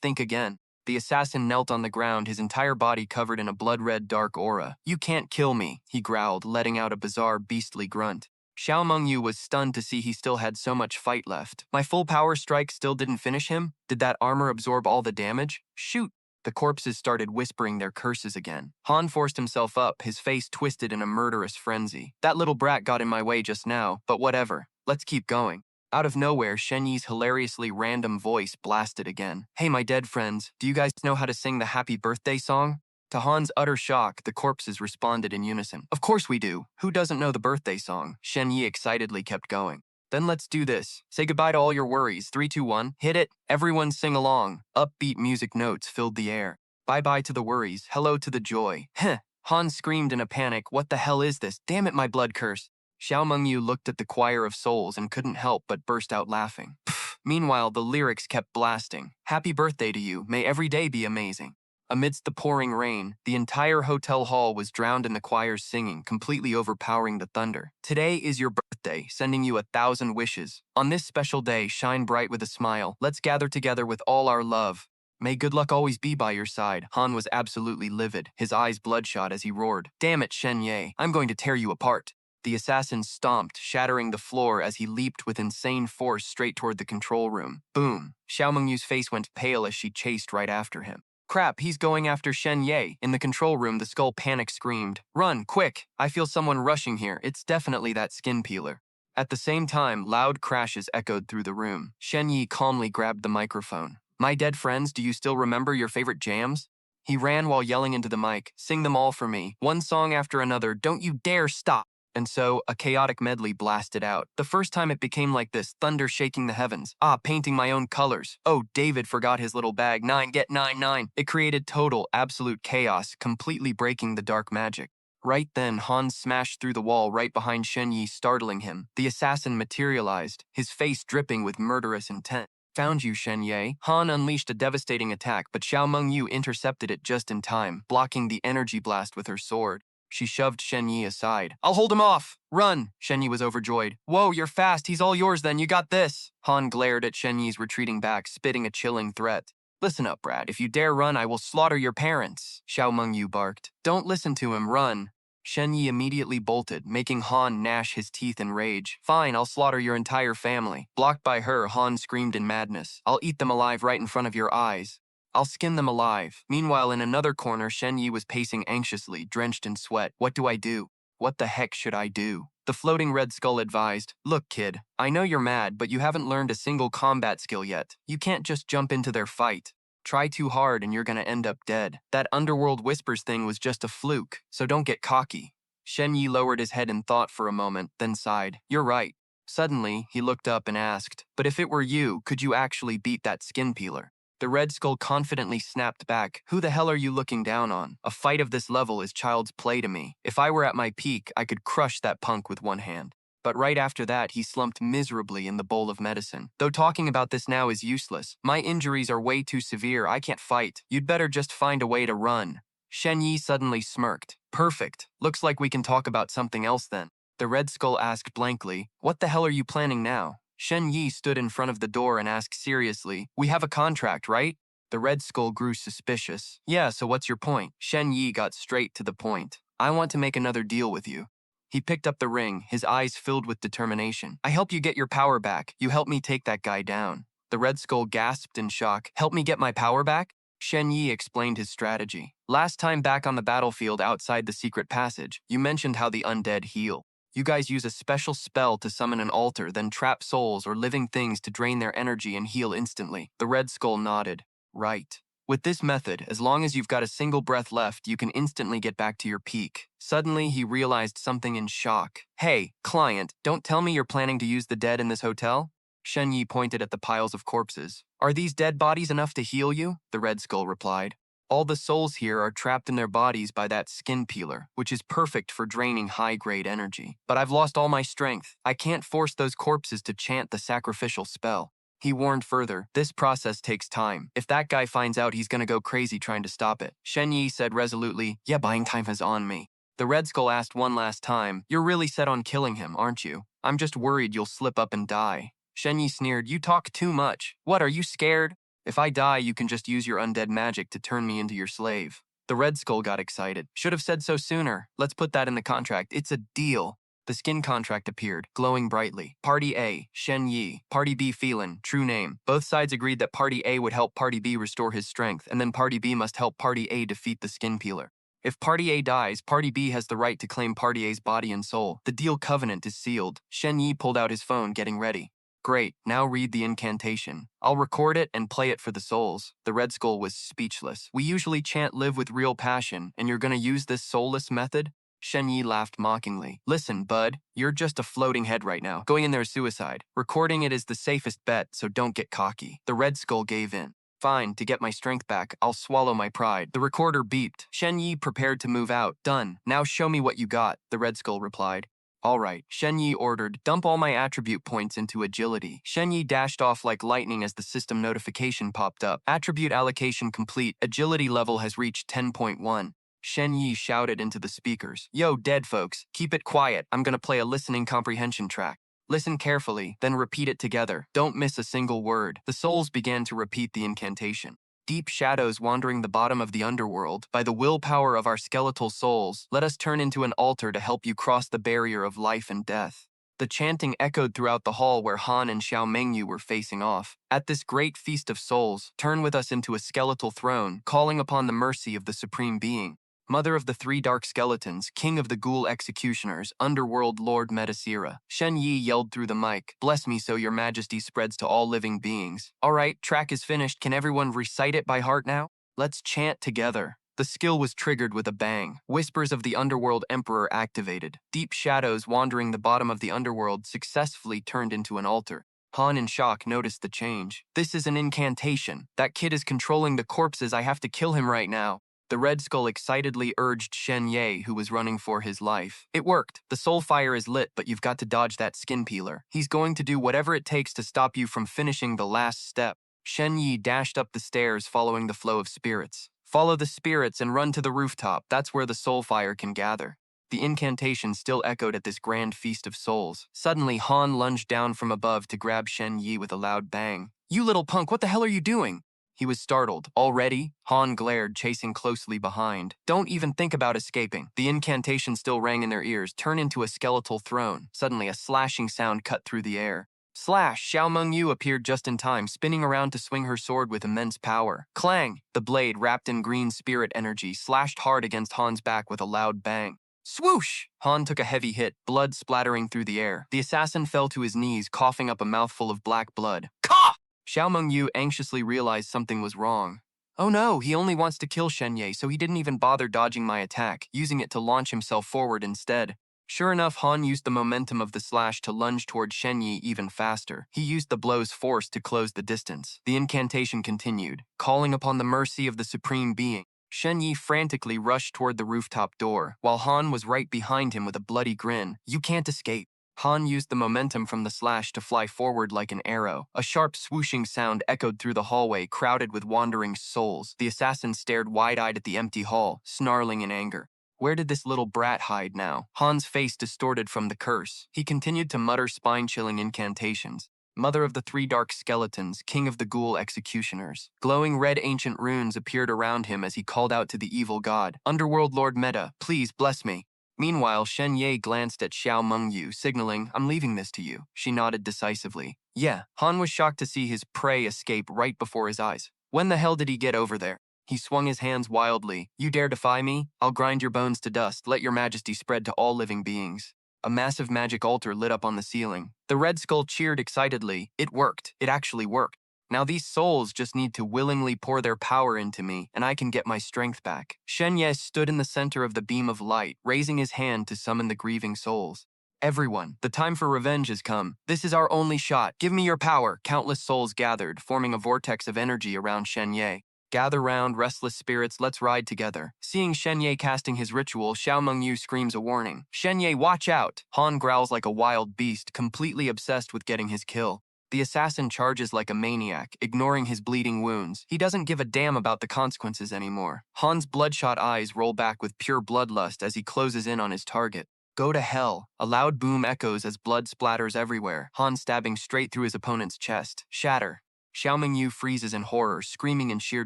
A: Think again. The assassin knelt on the ground, his entire body covered in a blood-red dark aura. You can't kill me, he growled, letting out a bizarre, beastly grunt. Xiao Mengyu was stunned to see he still had so much fight left. My full power strike still didn't finish him? Did that armor absorb all the damage? Shoot! The corpses started whispering their curses again. Han forced himself up, his face twisted in a murderous frenzy. That little brat got in my way just now, but whatever. Let's keep going. Out of nowhere, Shen Ye's hilariously random voice blasted again. Hey, my dead friends, do you guys know how to sing the happy birthday song? To Han's utter shock, the corpses responded in unison. Of course we do. Who doesn't know the birthday song? Shen Ye excitedly kept going. Then let's do this. Say goodbye to all your worries. 3, 2, 1. Hit it. Everyone sing along. Upbeat music notes filled the air. Bye-bye to the worries. Hello to the joy. Heh. Han screamed in a panic. What the hell is this? Damn it, my blood curse. Xiao Mengyu looked at the choir of souls and couldn't help but burst out laughing. Meanwhile, the lyrics kept blasting. Happy birthday to you. May every day be amazing. Amidst the pouring rain, the entire hotel hall was drowned in the choir's singing, completely overpowering the thunder. Today is your birthday, sending you 1,000 wishes. On this special day, shine bright with a smile. Let's gather together with all our love. May good luck always be by your side. Han was absolutely livid, his eyes bloodshot as he roared. Damn it, Shen Ye, I'm going to tear you apart. The assassin stomped, shattering the floor as he leaped with insane force straight toward the control room. Boom. Xiao Mengyu's face went pale as she chased right after him. Crap, he's going after Shen Ye. In the control room, the skull panic screamed. Run, quick! I feel someone rushing here. It's definitely that skin peeler. At the same time, loud crashes echoed through the room. Shen Ye calmly grabbed the microphone. My dead friends, do you still remember your favorite jams? He ran while yelling into the mic. Sing them all for me. One song after another. Don't you dare stop! And so, a chaotic medley blasted out. The first time it became like this, thunder shaking the heavens. Painting my own colors. Oh, David forgot his little bag. 9, get 9, 9. It created total, absolute chaos, completely breaking the dark magic. Right then, Han smashed through the wall right behind Shen Ye, startling him. The assassin materialized, his face dripping with murderous intent. Found you, Shen Ye. Han unleashed a devastating attack, but Xiao Mengyu intercepted it just in time, blocking the energy blast with her sword. She shoved Shen Ye aside. I'll hold him off! Run! Shen Ye was overjoyed. Whoa, you're fast. He's all yours then. You got this. Han glared at Shen Ye's retreating back, spitting a chilling threat. Listen up, Brad. If you dare run, I will slaughter your parents. Xiao Mengyu barked. Don't listen to him. Run. Shen Ye immediately bolted, making Han gnash his teeth in rage. Fine, I'll slaughter your entire family. Blocked by her, Han screamed in madness. I'll eat them alive right in front of your eyes. I'll skin them alive. Meanwhile, in another corner, Shen Ye was pacing anxiously, drenched in sweat. What do I do? What the heck should I do? The floating red skull advised, Look, kid, I know you're mad, but you haven't learned a single combat skill yet. You can't just jump into their fight. Try too hard and you're gonna end up dead. That underworld whispers thing was just a fluke, so don't get cocky. Shen Ye lowered his head in thought for a moment, then sighed. You're right. Suddenly, he looked up and asked, But if it were you, could you actually beat that skin peeler? The red skull confidently snapped back. Who the hell are you looking down on? A fight of this level is child's play to me. If I were at my peak, I could crush that punk with one hand. But right after that, he slumped miserably in the bowl of medicine. Though talking about this now is useless. My injuries are way too severe. I can't fight. You'd better just find a way to run. Shen Ye suddenly smirked. Perfect. Looks like we can talk about something else then. The red skull asked blankly, What the hell are you planning now? Shen Ye stood in front of the door and asked seriously, We have a contract, right? The red skull grew suspicious. Yeah, so what's your point? Shen Ye got straight to the point. I want to make another deal with you. He picked up the ring, his eyes filled with determination. I help you get your power back. You help me take that guy down. The red skull gasped in shock. Help me get my power back? Shen Ye explained his strategy. Last time back on the battlefield outside the secret passage, you mentioned how the undead heal. You guys use a special spell to summon an altar, then trap souls or living things to drain their energy and heal instantly. The red skull nodded. Right. With this method, as long as you've got a single breath left, you can instantly get back to your peak. Suddenly, he realized something in shock. Hey, client, don't tell me you're planning to use the dead in this hotel? Shen Ye pointed at the piles of corpses. Are these dead bodies enough to heal you? The red skull replied. All the souls here are trapped in their bodies by that skin peeler, which is perfect for draining high-grade energy. But I've lost all my strength. I can't force those corpses to chant the sacrificial spell. He warned further, this process takes time. If that guy finds out, he's gonna go crazy trying to stop it. Shen Ye said resolutely, yeah, buying time is on me. The Red Skull asked one last time, you're really set on killing him, aren't you? I'm just worried you'll slip up and die. Shen Ye sneered, you talk too much. What, are you scared? If I die, you can just use your undead magic to turn me into your slave. The Red Skull got excited. Should have said so sooner. Let's put that in the contract. It's a deal. The skin contract appeared, glowing brightly. Party A, Shen Ye. Party B, Phelan, true name. Both sides agreed that Party A would help Party B restore his strength, and then Party B must help Party A defeat the skin peeler. If Party A dies, Party B has the right to claim Party A's body and soul. The deal covenant is sealed. Shen Ye pulled out his phone, getting ready. Great, now read the incantation. I'll record it and play it for the souls. The Red Skull was speechless. We usually chant live with real passion, and you're gonna use this soulless method? Shen Ye laughed mockingly. Listen, bud, you're just a floating head right now. Going in there is suicide. Recording it is the safest bet, so don't get cocky. The Red Skull gave in. Fine, to get my strength back, I'll swallow my pride. The recorder beeped. Shen Ye prepared to move out. Done. Now show me what you got, the Red Skull replied. All right, Shen Ye ordered, dump all my attribute points into agility. Shen Ye dashed off like lightning as the system notification popped up. Attribute allocation complete. Agility level has reached 10.1. Shen Ye shouted into the speakers. Yo, dead folks, keep it quiet. I'm gonna play a listening comprehension track. Listen carefully, then repeat it together. Don't miss a single word. The souls began to repeat the incantation. Deep shadows wandering the bottom of the underworld, by the willpower of our skeletal souls, let us turn into an altar to help you cross the barrier of life and death. The chanting echoed throughout the hall where Han and Xiao Mengyu were facing off. At this great feast of souls, turn with us into a skeletal throne, calling upon the mercy of the Supreme Being. Mother of the three dark skeletons, king of the ghoul executioners, underworld lord Metasira. Shen Ye yelled through the mic, bless me so your majesty spreads to all living beings. All right, track is finished. Can everyone recite it by heart now? Let's chant together. The skill was triggered with a bang. Whispers of the underworld emperor activated. Deep shadows wandering the bottom of the underworld successfully turned into an altar. Han in shock noticed the change. This is an incantation. That kid is controlling the corpses. I have to kill him right now. The Red Skull excitedly urged Shen Ye, who was running for his life. It worked. The soul fire is lit, but you've got to dodge that skin peeler. He's going to do whatever it takes to stop you from finishing the last step. Shen Ye dashed up the stairs following the flow of spirits. Follow the spirits and run to the rooftop. That's where the soul fire can gather. The incantation still echoed at this grand feast of souls. Suddenly, Han lunged down from above to grab Shen Ye with a loud bang. You little punk, what the hell are you doing? He was startled. Already? Han glared, chasing closely behind. Don't even think about escaping. The incantation still rang in their ears. Turn into a skeletal throne. Suddenly, a slashing sound cut through the air. Slash! Xiao Mengyu appeared just in time, spinning around to swing her sword with immense power. Clang! The blade, wrapped in green spirit energy, slashed hard against Han's back with a loud bang. Swoosh! Han took a heavy hit, blood splattering through the air. The assassin fell to his knees, coughing up a mouthful of black blood. Cough! Xiao Mengyu anxiously realized something was wrong. Oh no, he only wants to kill Shen Ye, so he didn't even bother dodging my attack, using it to launch himself forward instead. Sure enough, Han used the momentum of the slash to lunge toward Shen Ye even faster. He used the blow's force to close the distance. The incantation continued, calling upon the mercy of the Supreme Being. Shen Ye frantically rushed toward the rooftop door, while Han was right behind him with a bloody grin. You can't escape. Han used the momentum from the slash to fly forward like an arrow. A sharp swooshing sound echoed through the hallway, crowded with wandering souls. The assassin stared wide-eyed at the empty hall, snarling in anger. Where did this little brat hide now? Han's face distorted from the curse. He continued to mutter spine-chilling incantations. Mother of the three dark skeletons, king of the ghoul executioners. Glowing red ancient runes appeared around him as he called out to the evil god. Underworld Lord Meta, please bless me. Meanwhile, Shen Ye glanced at Xiao Mengyu, signaling, I'm leaving this to you. She nodded decisively. Yeah, Han was shocked to see his prey escape right before his eyes. When the hell did he get over there? He swung his hands wildly. You dare defy me? I'll grind your bones to dust. Let your majesty spread to all living beings. A massive magic altar lit up on the ceiling. The Red Skull cheered excitedly. It worked. It actually worked. Now these souls just need to willingly pour their power into me, and I can get my strength back. Shen Ye stood in the center of the beam of light, raising his hand to summon the grieving souls. Everyone, the time for revenge has come. This is our only shot. Give me your power. Countless souls gathered, forming a vortex of energy around Shen Ye. Gather round, restless spirits, let's ride together. Seeing Shen Ye casting his ritual, Xiao Mengyu screams a warning. Shen Ye, watch out! Han growls like a wild beast, completely obsessed with getting his kill. The assassin charges like a maniac, ignoring his bleeding wounds. He doesn't give a damn about the consequences anymore. Han's bloodshot eyes roll back with pure bloodlust as he closes in on his target. Go to hell. A loud boom echoes as blood splatters everywhere, Han stabbing straight through his opponent's chest. Shatter. Xiao Mingyu freezes in horror, screaming in sheer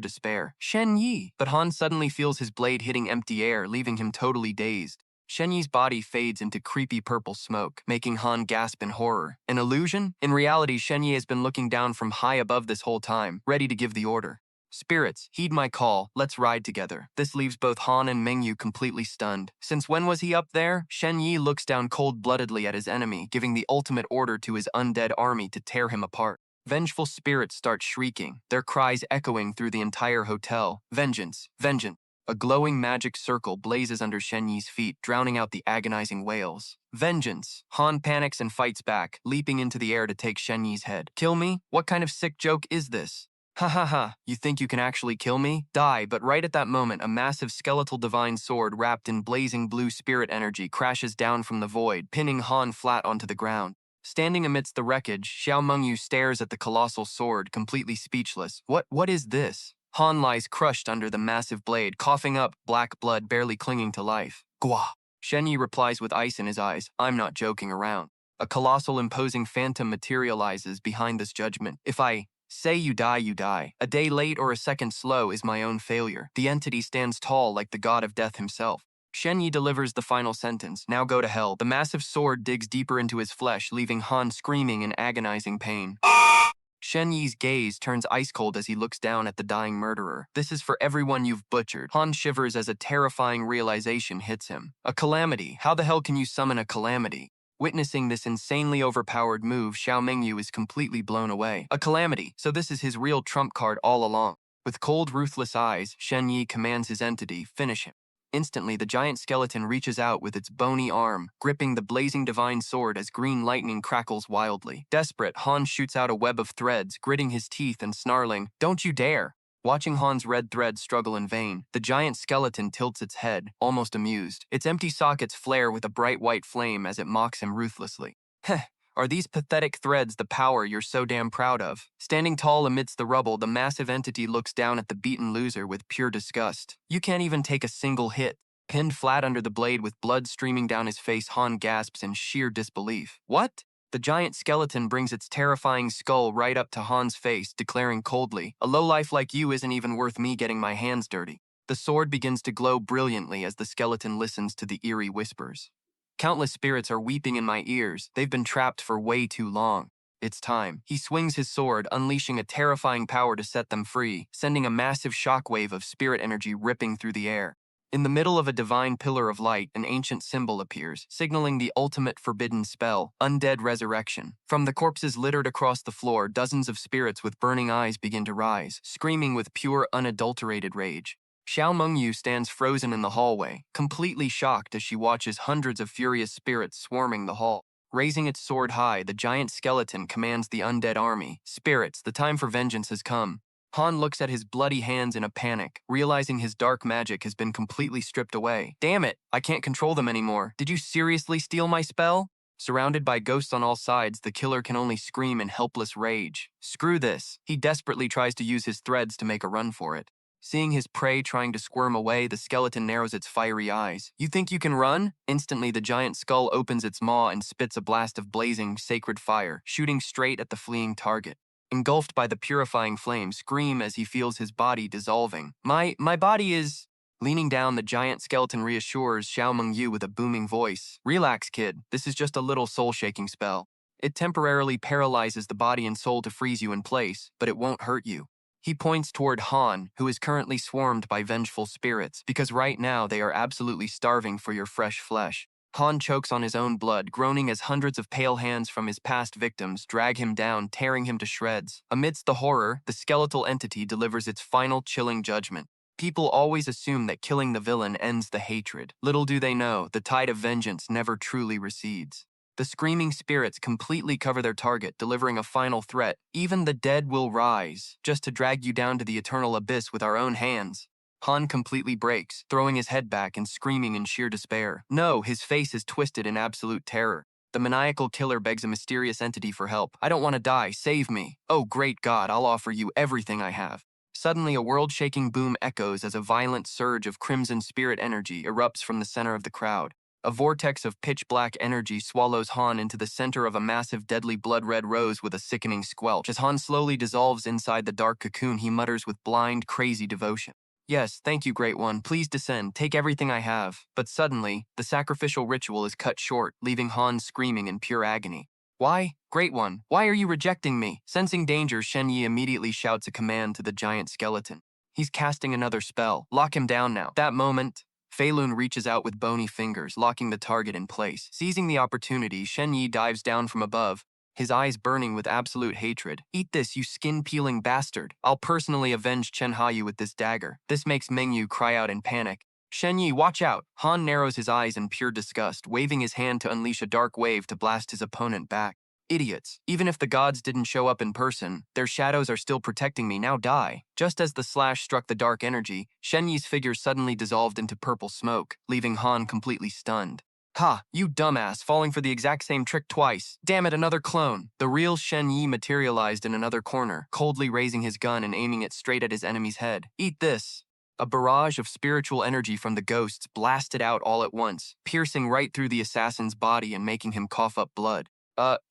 A: despair. Shen Ye! But Han suddenly feels his blade hitting empty air, leaving him totally dazed. Shen Ye's body fades into creepy purple smoke, making Han gasp in horror. An illusion? In reality, Shen Ye has been looking down from high above this whole time, ready to give the order. Spirits, heed my call, let's ride together. This leaves both Han and Mingyu completely stunned. Since when was he up there? Shen Ye looks down cold-bloodedly at his enemy, giving the ultimate order to his undead army to tear him apart. Vengeful spirits start shrieking, their cries echoing through the entire hotel. Vengeance! Vengeance! A glowing magic circle blazes under Shen Ye's feet, drowning out the agonizing wails. Vengeance! Han panics and fights back, leaping into the air to take Shen Ye's head. Kill me? What kind of sick joke is this? Ha ha ha, you think you can actually kill me? Die, but right at that moment, a massive skeletal divine sword wrapped in blazing blue spirit energy crashes down from the void, pinning Han flat onto the ground. Standing amidst the wreckage, Xiao Mengyu stares at the colossal sword, completely speechless. What is this? Han lies crushed under the massive blade, coughing up black blood barely clinging to life. Gua! Shen Ye replies with ice in his eyes, I'm not joking around. A colossal imposing phantom materializes behind this judgment. If I say you die, you die. A day late or a second slow is my own failure. The entity stands tall like the god of death himself. Shen Ye delivers the final sentence, now go to hell. The massive sword digs deeper into his flesh, leaving Han screaming in agonizing pain. Shen Ye's gaze turns ice-cold as he looks down at the dying murderer. This is for everyone you've butchered. Han shivers as a terrifying realization hits him. A calamity. How the hell can you summon a calamity? Witnessing this insanely overpowered move, Xiao Mingyu is completely blown away. A calamity. So this is his real trump card all along. With cold, ruthless eyes, Shen Ye commands his entity, finish him. Instantly, the giant skeleton reaches out with its bony arm, gripping the blazing divine sword as green lightning crackles wildly. Desperate, Han shoots out a web of threads, gritting his teeth and snarling, "Don't you dare!" Watching Han's red threads struggle in vain, the giant skeleton tilts its head, almost amused. Its empty sockets flare with a bright white flame as it mocks him ruthlessly. Heh. Are these pathetic threads the power you're so damn proud of? Standing tall amidst the rubble, the massive entity looks down at the beaten loser with pure disgust. You can't even take a single hit. Pinned flat under the blade with blood streaming down his face, Han gasps in sheer disbelief. What? The giant skeleton brings its terrifying skull right up to Han's face, declaring coldly, "A lowlife like you isn't even worth me getting my hands dirty." The sword begins to glow brilliantly as the skeleton listens to the eerie whispers. Countless spirits are weeping in my ears. They've been trapped for way too long. It's time. He swings his sword, unleashing a terrifying power to set them free, sending a massive shockwave of spirit energy ripping through the air. In the middle of a divine pillar of light, an ancient symbol appears, signaling the ultimate forbidden spell, undead resurrection. From the corpses littered across the floor, dozens of spirits with burning eyes begin to rise, screaming with pure, unadulterated rage. Xiao Mengyu stands frozen in the hallway, completely shocked as she watches hundreds of furious spirits swarming the hall. Raising its sword high, the giant skeleton commands the undead army. Spirits, the time for vengeance has come. Han looks at his bloody hands in a panic, realizing his dark magic has been completely stripped away. Damn it, I can't control them anymore. Did you seriously steal my spell? Surrounded by ghosts on all sides, the killer can only scream in helpless rage. Screw this. He desperately tries to use his threads to make a run for it. Seeing his prey trying to squirm away, the skeleton narrows its fiery eyes. You think you can run? Instantly, the giant skull opens its maw and spits a blast of blazing, sacred fire, shooting straight at the fleeing target. Engulfed by the purifying flame, scream as he feels his body dissolving. My body is... Leaning down, the giant skeleton reassures Xiao Mengyu with a booming voice. Relax, kid. This is just a little soul-shaking spell. It temporarily paralyzes the body and soul to freeze you in place, but it won't hurt you. He points toward Han, who is currently swarmed by vengeful spirits, because right now they are absolutely starving for your fresh flesh. Han chokes on his own blood, groaning as hundreds of pale hands from his past victims drag him down, tearing him to shreds. Amidst the horror, the skeletal entity delivers its final chilling judgment. People always assume that killing the villain ends the hatred. Little do they know, the tide of vengeance never truly recedes. The screaming spirits completely cover their target, delivering a final threat. Even the dead will rise, just to drag you down to the eternal abyss with our own hands. Han completely breaks, throwing his head back and screaming in sheer despair. No, his face is twisted in absolute terror. The maniacal killer begs a mysterious entity for help. I don't want to die, save me. Oh, great God, I'll offer you everything I have. Suddenly, a world-shaking boom echoes as a violent surge of crimson spirit energy erupts from the center of the crowd. A vortex of pitch-black energy swallows Han into the center of a massive deadly blood-red rose with a sickening squelch. As Han slowly dissolves inside the dark cocoon, he mutters with blind, crazy devotion. Yes, thank you, Great One. Please descend. Take everything I have. But suddenly, the sacrificial ritual is cut short, leaving Han screaming in pure agony. Why? Great One, why are you rejecting me? Sensing danger, Shen Ye immediately shouts a command to the giant skeleton. He's casting another spell. Lock him down now. That moment, Fei Lun reaches out with bony fingers, locking the target in place. Seizing the opportunity, Shen Ye dives down from above, his eyes burning with absolute hatred. Eat this, you skin-peeling bastard. I'll personally avenge Chen Hayu with this dagger. This makes Mengyu cry out in panic. Shen Ye, watch out! Han narrows his eyes in pure disgust, waving his hand to unleash a dark wave to blast his opponent back. Idiots. Even if the gods didn't show up in person, their shadows are still protecting me, now die. Just as the slash struck the dark energy, Shen Yi's figure suddenly dissolved into purple smoke, leaving Han completely stunned. Ha, you dumbass, falling for the exact same trick twice. Damn it, another clone. The real Shen Ye materialized in another corner, coldly raising his gun and aiming it straight at his enemy's head. Eat this. A barrage of spiritual energy from the ghosts blasted out all at once, piercing right through the assassin's body and making him cough up blood.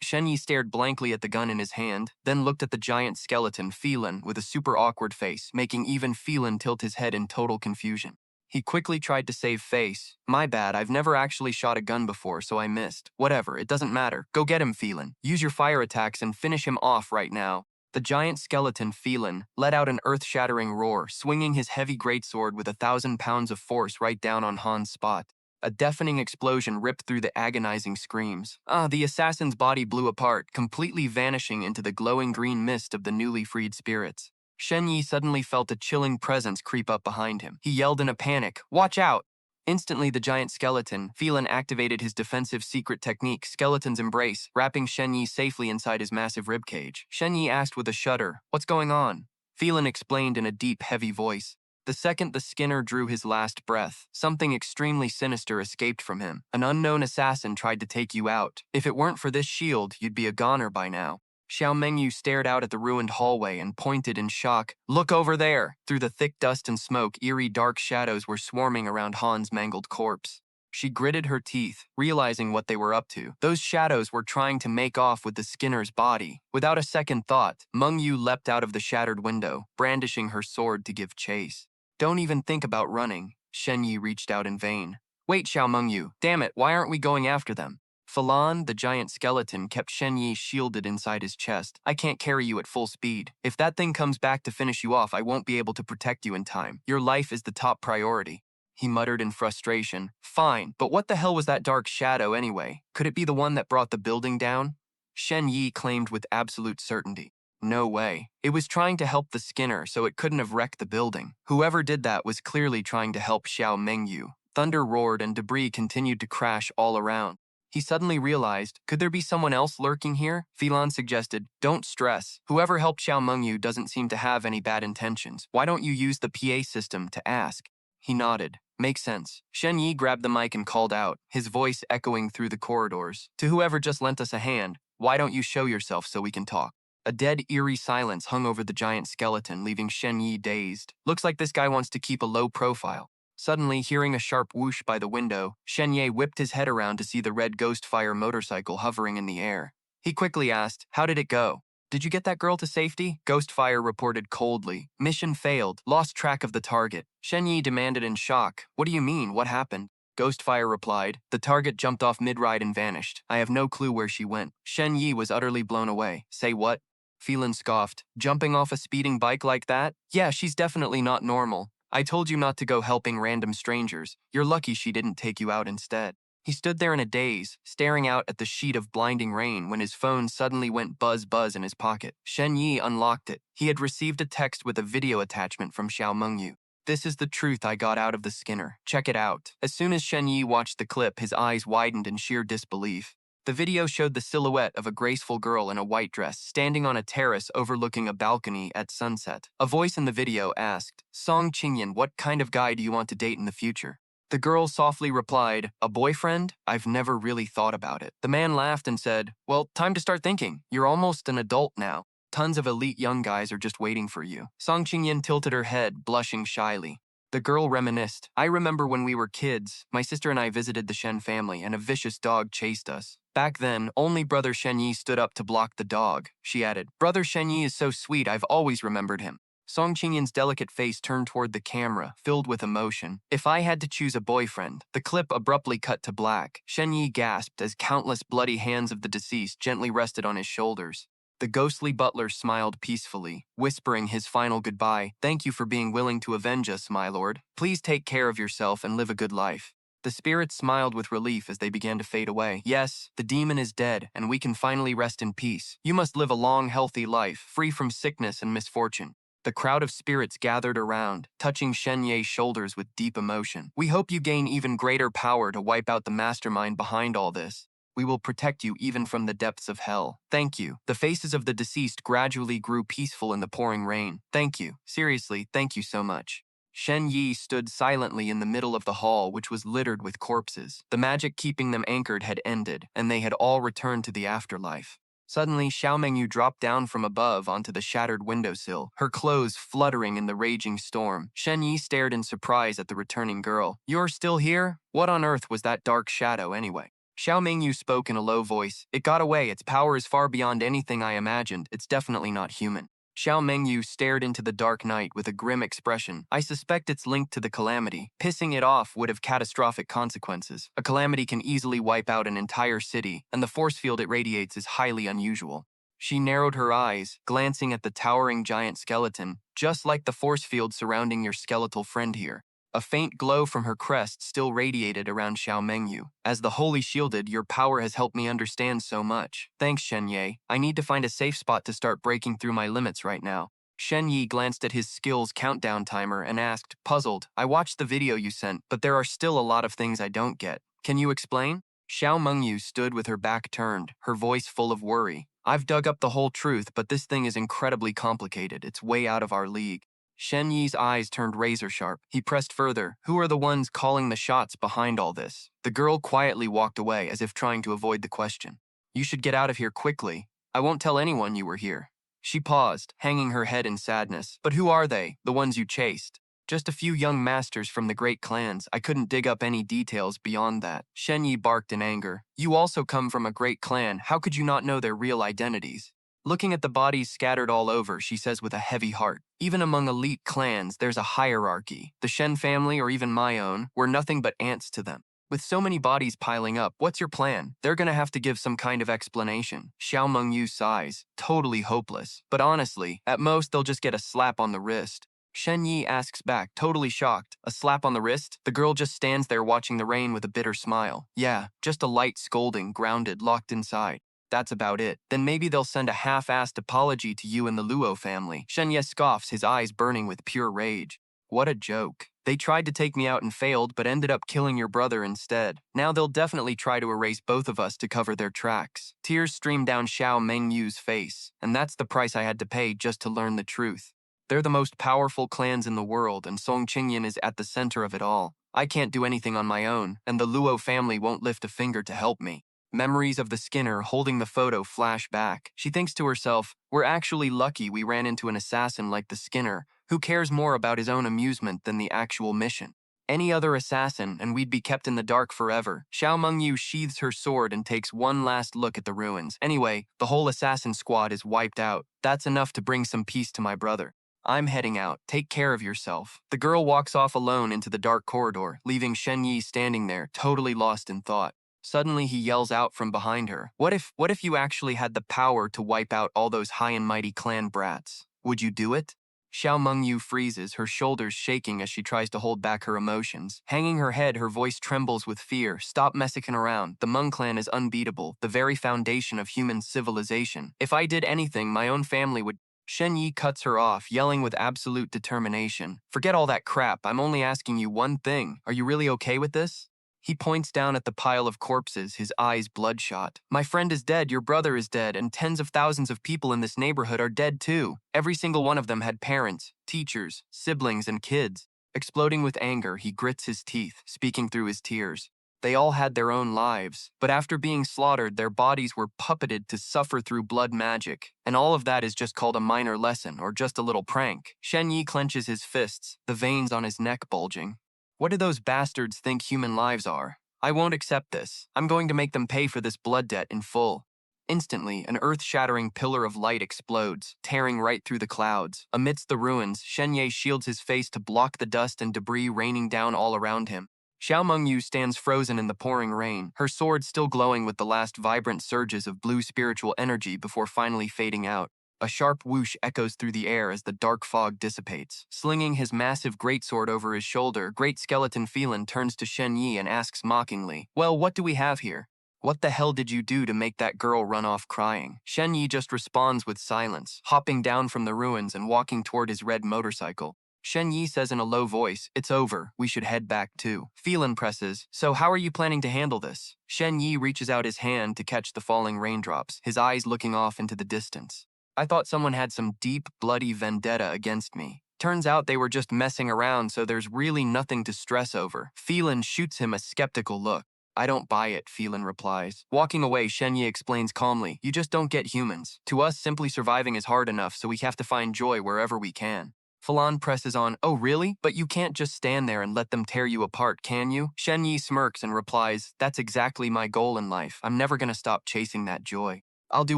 A: Shen Ye stared blankly at the gun in his hand, then looked at the giant skeleton, Phelan, with a super awkward face, making even Phelan tilt his head in total confusion. He quickly tried to save face. My bad, I've never actually shot a gun before, so I missed. Whatever, it doesn't matter. Go get him, Phelan. Use your fire attacks and finish him off right now. The giant skeleton, Phelan, let out an earth-shattering roar, swinging his heavy greatsword with 1,000 pounds of force right down on Han's spot. A deafening explosion ripped through the agonizing screams. The assassin's body blew apart, completely vanishing into the glowing green mist of the newly freed spirits. Shen Ye suddenly felt a chilling presence creep up behind him. He yelled in a panic, "Watch out!" Instantly, the giant skeleton, Phelan, activated his defensive secret technique, Skeleton's Embrace, wrapping Shen Ye safely inside his massive ribcage. Shen Ye asked with a shudder, "What's going on?" Phelan explained in a deep, heavy voice. The second the Skinner drew his last breath, something extremely sinister escaped from him. An unknown assassin tried to take you out. If it weren't for this shield, you'd be a goner by now. Xiao Mengyu stared out at the ruined hallway and pointed in shock. Look over there! Through the thick dust and smoke, eerie dark shadows were swarming around Han's mangled corpse. She gritted her teeth, realizing what they were up to. Those shadows were trying to make off with the Skinner's body. Without a second thought, Mengyu leapt out of the shattered window, brandishing her sword to give chase. Don't even think about running. Shen Ye reached out in vain. Wait, Xiao Mengyu. Damn it, why aren't we going after them? Phelan, the giant skeleton, kept Shen Ye shielded inside his chest. I can't carry you at full speed. If that thing comes back to finish you off, I won't be able to protect you in time. Your life is the top priority. He muttered in frustration. Fine, but what the hell was that dark shadow anyway? Could it be the one that brought the building down? Shen Ye claimed with absolute certainty. No way. It was trying to help the Skinner, so it couldn't have wrecked the building. Whoever did that was clearly trying to help Xiao Mengyu. Thunder roared and debris continued to crash all around. He suddenly realized, could there be someone else lurking here? Phelan suggested, don't stress. Whoever helped Xiao Mengyu doesn't seem to have any bad intentions. Why don't you use the PA system to ask? He nodded. Makes sense. Shen Ye grabbed the mic and called out, his voice echoing through the corridors. To whoever just lent us a hand, why don't you show yourself so we can talk? A dead, eerie silence hung over the giant skeleton, leaving Shen Ye dazed. Looks like this guy wants to keep a low profile. Suddenly, hearing a sharp whoosh by the window, Shen Ye whipped his head around to see the red Ghostfire motorcycle hovering in the air. He quickly asked, how did it go? Did you get that girl to safety? Ghostfire reported coldly. Mission failed. Lost track of the target. Shen Ye demanded in shock. What do you mean? What happened? Ghostfire replied, the target jumped off mid-ride and vanished. I have no clue where she went. Shen Ye was utterly blown away. Say what? Phelan scoffed. Jumping off a speeding bike like that? Yeah, she's definitely not normal. I told you not to go helping random strangers. You're lucky she didn't take you out instead. He stood there in a daze, staring out at the sheet of blinding rain when his phone suddenly went buzz-buzz in his pocket. Shen Ye unlocked it. He had received a text with a video attachment from Xiao Mengyu. This is the truth I got out of the Skinner. Check it out. As soon as Shen Ye watched the clip, his eyes widened in sheer disbelief. The video showed the silhouette of a graceful girl in a white dress standing on a terrace overlooking a balcony at sunset. A voice in the video asked, Song Qingyan, what kind of guy do you want to date in the future? The girl softly replied, "A boyfriend? I've never really thought about it." The man laughed and said, "Well, time to start thinking. You're almost an adult now. Tons of elite young guys are just waiting for you." Song Qingyan tilted her head, blushing shyly. The girl reminisced. "I remember when we were kids, my sister and I visited the Shen family and a vicious dog chased us. Back then, only brother Shen Ye stood up to block the dog." She added, "Brother Shen Ye is so sweet, I've always remembered him." Song Qingyan's delicate face turned toward the camera, filled with emotion. "If I had to choose a boyfriend." The clip abruptly cut to black. Shen Ye gasped as countless bloody hands of the deceased gently rested on his shoulders. The ghostly butler smiled peacefully, whispering his final goodbye. "Thank you for being willing to avenge us, my lord. Please take care of yourself and live a good life." The spirits smiled with relief as they began to fade away. "Yes, the demon is dead, and we can finally rest in peace. You must live a long, healthy life, free from sickness and misfortune." The crowd of spirits gathered around, touching Shen Ye's shoulders with deep emotion. "We hope you gain even greater power to wipe out the mastermind behind all this. We will protect you even from the depths of hell. Thank you." The faces of the deceased gradually grew peaceful in the pouring rain. "Thank you. Seriously, thank you so much." Shen Ye stood silently in the middle of the hall, which was littered with corpses. The magic keeping them anchored had ended, and they had all returned to the afterlife. Suddenly, Xiao Mengyu dropped down from above onto the shattered windowsill, her clothes fluttering in the raging storm. Shen Yi stared in surprise at the returning girl. "You're still here? What on earth was that dark shadow, anyway?" Xiao Mengyu spoke in a low voice. "It got away. Its power is far beyond anything I imagined. It's definitely not human." Xiao Mengyu stared into the dark night with a grim expression. "I suspect it's linked to the calamity. Pissing it off would have catastrophic consequences. A calamity can easily wipe out an entire city, and the force field it radiates is highly unusual." She narrowed her eyes, glancing at the towering giant skeleton, "Just like the force field surrounding your skeletal friend here." A faint glow from her crest still radiated around Xiao Mengyu. "As the Holy Shielded, your power has helped me understand so much. Thanks, Shen Ye. I need to find a safe spot to start breaking through my limits right now." Shen Yi glanced at his skills countdown timer and asked, puzzled, "I watched the video you sent, but there are still a lot of things I don't get. Can you explain?" Xiao Mengyu stood with her back turned, her voice full of worry. "I've dug up the whole truth, but this thing is incredibly complicated. It's way out of our league." Shen Yi's eyes turned razor-sharp. He pressed further. "Who are the ones calling the shots behind all this?" The girl quietly walked away, as if trying to avoid the question. "You should get out of here quickly. I won't tell anyone you were here." She paused, hanging her head in sadness. "But who are they, the ones you chased?" "Just a few young masters from the great clans. I couldn't dig up any details beyond that." Shen Yi barked in anger. "You also come from a great clan. How could you not know their real identities?" Looking at the bodies scattered all over, she says with a heavy heart, "Even among elite clans, there's a hierarchy. The Shen family, or even my own, we're nothing but ants to them. With so many bodies piling up, what's your plan? They're gonna have to give some kind of explanation." Xiao Mengyu sighs, totally hopeless. "But honestly, at most they'll just get a slap on the wrist." Shen Yi asks back, totally shocked. "A slap on the wrist?" The girl just stands there watching the rain with a bitter smile. "Yeah, just a light scolding, grounded, locked inside. That's about it. Then maybe they'll send a half-assed apology to you and the Luo family." Shen Ye scoffs, his eyes burning with pure rage. "What a joke. They tried to take me out and failed, but ended up killing your brother instead. Now they'll definitely try to erase both of us to cover their tracks." Tears streamed down Xiao Mengyu's face, "And that's the price I had to pay just to learn the truth. They're the most powerful clans in the world, and Song Qingyan is at the center of it all. I can't do anything on my own, and the Luo family won't lift a finger to help me." Memories of the Skinner holding the photo flash back. She thinks to herself, "We're actually lucky we ran into an assassin like the Skinner, who cares more about his own amusement than the actual mission. Any other assassin, and we'd be kept in the dark forever." Xiao Mengyu sheathes her sword and takes one last look at the ruins. "Anyway, the whole assassin squad is wiped out. That's enough to bring some peace to my brother. I'm heading out. Take care of yourself." The girl walks off alone into the dark corridor, leaving Shen Yi standing there, totally lost in thought. Suddenly, he yells out from behind her, What if you actually had the power to wipe out all those high and mighty clan brats? Would you do it?" Xiao Mengyu freezes, her shoulders shaking as she tries to hold back her emotions. Hanging her head, her voice trembles with fear. "Stop messing around. The Hmong clan is unbeatable, the very foundation of human civilization. If I did anything, my own family would—" Shen Yi cuts her off, yelling with absolute determination, "Forget all that crap. I'm only asking you one thing. Are you really okay with this?" He points down at the pile of corpses, his eyes bloodshot. "My friend is dead, your brother is dead, and tens of thousands of people in this neighborhood are dead too. Every single one of them had parents, teachers, siblings, and kids. Exploding with anger, he grits his teeth, speaking through his tears. They all had their own lives, but after being slaughtered, their bodies were puppeted to suffer through blood magic. And all of that is just called a minor lesson, or just a little prank. Shen Ye clenches his fists, the veins on his neck bulging. What do those bastards think human lives are? I won't accept this. I'm going to make them pay for this blood debt in full. Instantly, an earth-shattering pillar of light explodes, tearing right through the clouds. Amidst the ruins, Shen Ye shields his face to block the dust and debris raining down all around him. Xiao Mengyu stands frozen in the pouring rain, her sword still glowing with the last vibrant surges of blue spiritual energy before finally fading out. A sharp whoosh echoes through the air as the dark fog dissipates. Slinging his massive greatsword over his shoulder, Great Skeleton Felin turns to Shen Ye and asks mockingly, "Well, what do we have here? What the hell did you do to make that girl run off crying?" Shen Ye just responds with silence, hopping down from the ruins and walking toward his red motorcycle. Shen Ye says in a low voice, "It's over, we should head back too." Felin presses, "So how are you planning to handle this?" Shen Ye reaches out his hand to catch the falling raindrops, his eyes looking off into the distance. "I thought someone had some deep, bloody vendetta against me. Turns out they were just messing around, so there's really nothing to stress over." Felin shoots him a skeptical look. "I don't buy it," Felin replies. Walking away, Shen Ye explains calmly, "You just don't get humans. To us, simply surviving is hard enough, so we have to find joy wherever we can." Falan presses on, "Oh really? But you can't just stand there and let them tear you apart, can you?" Shen Ye smirks and replies, "That's exactly my goal in life. I'm never gonna stop chasing that joy. I'll do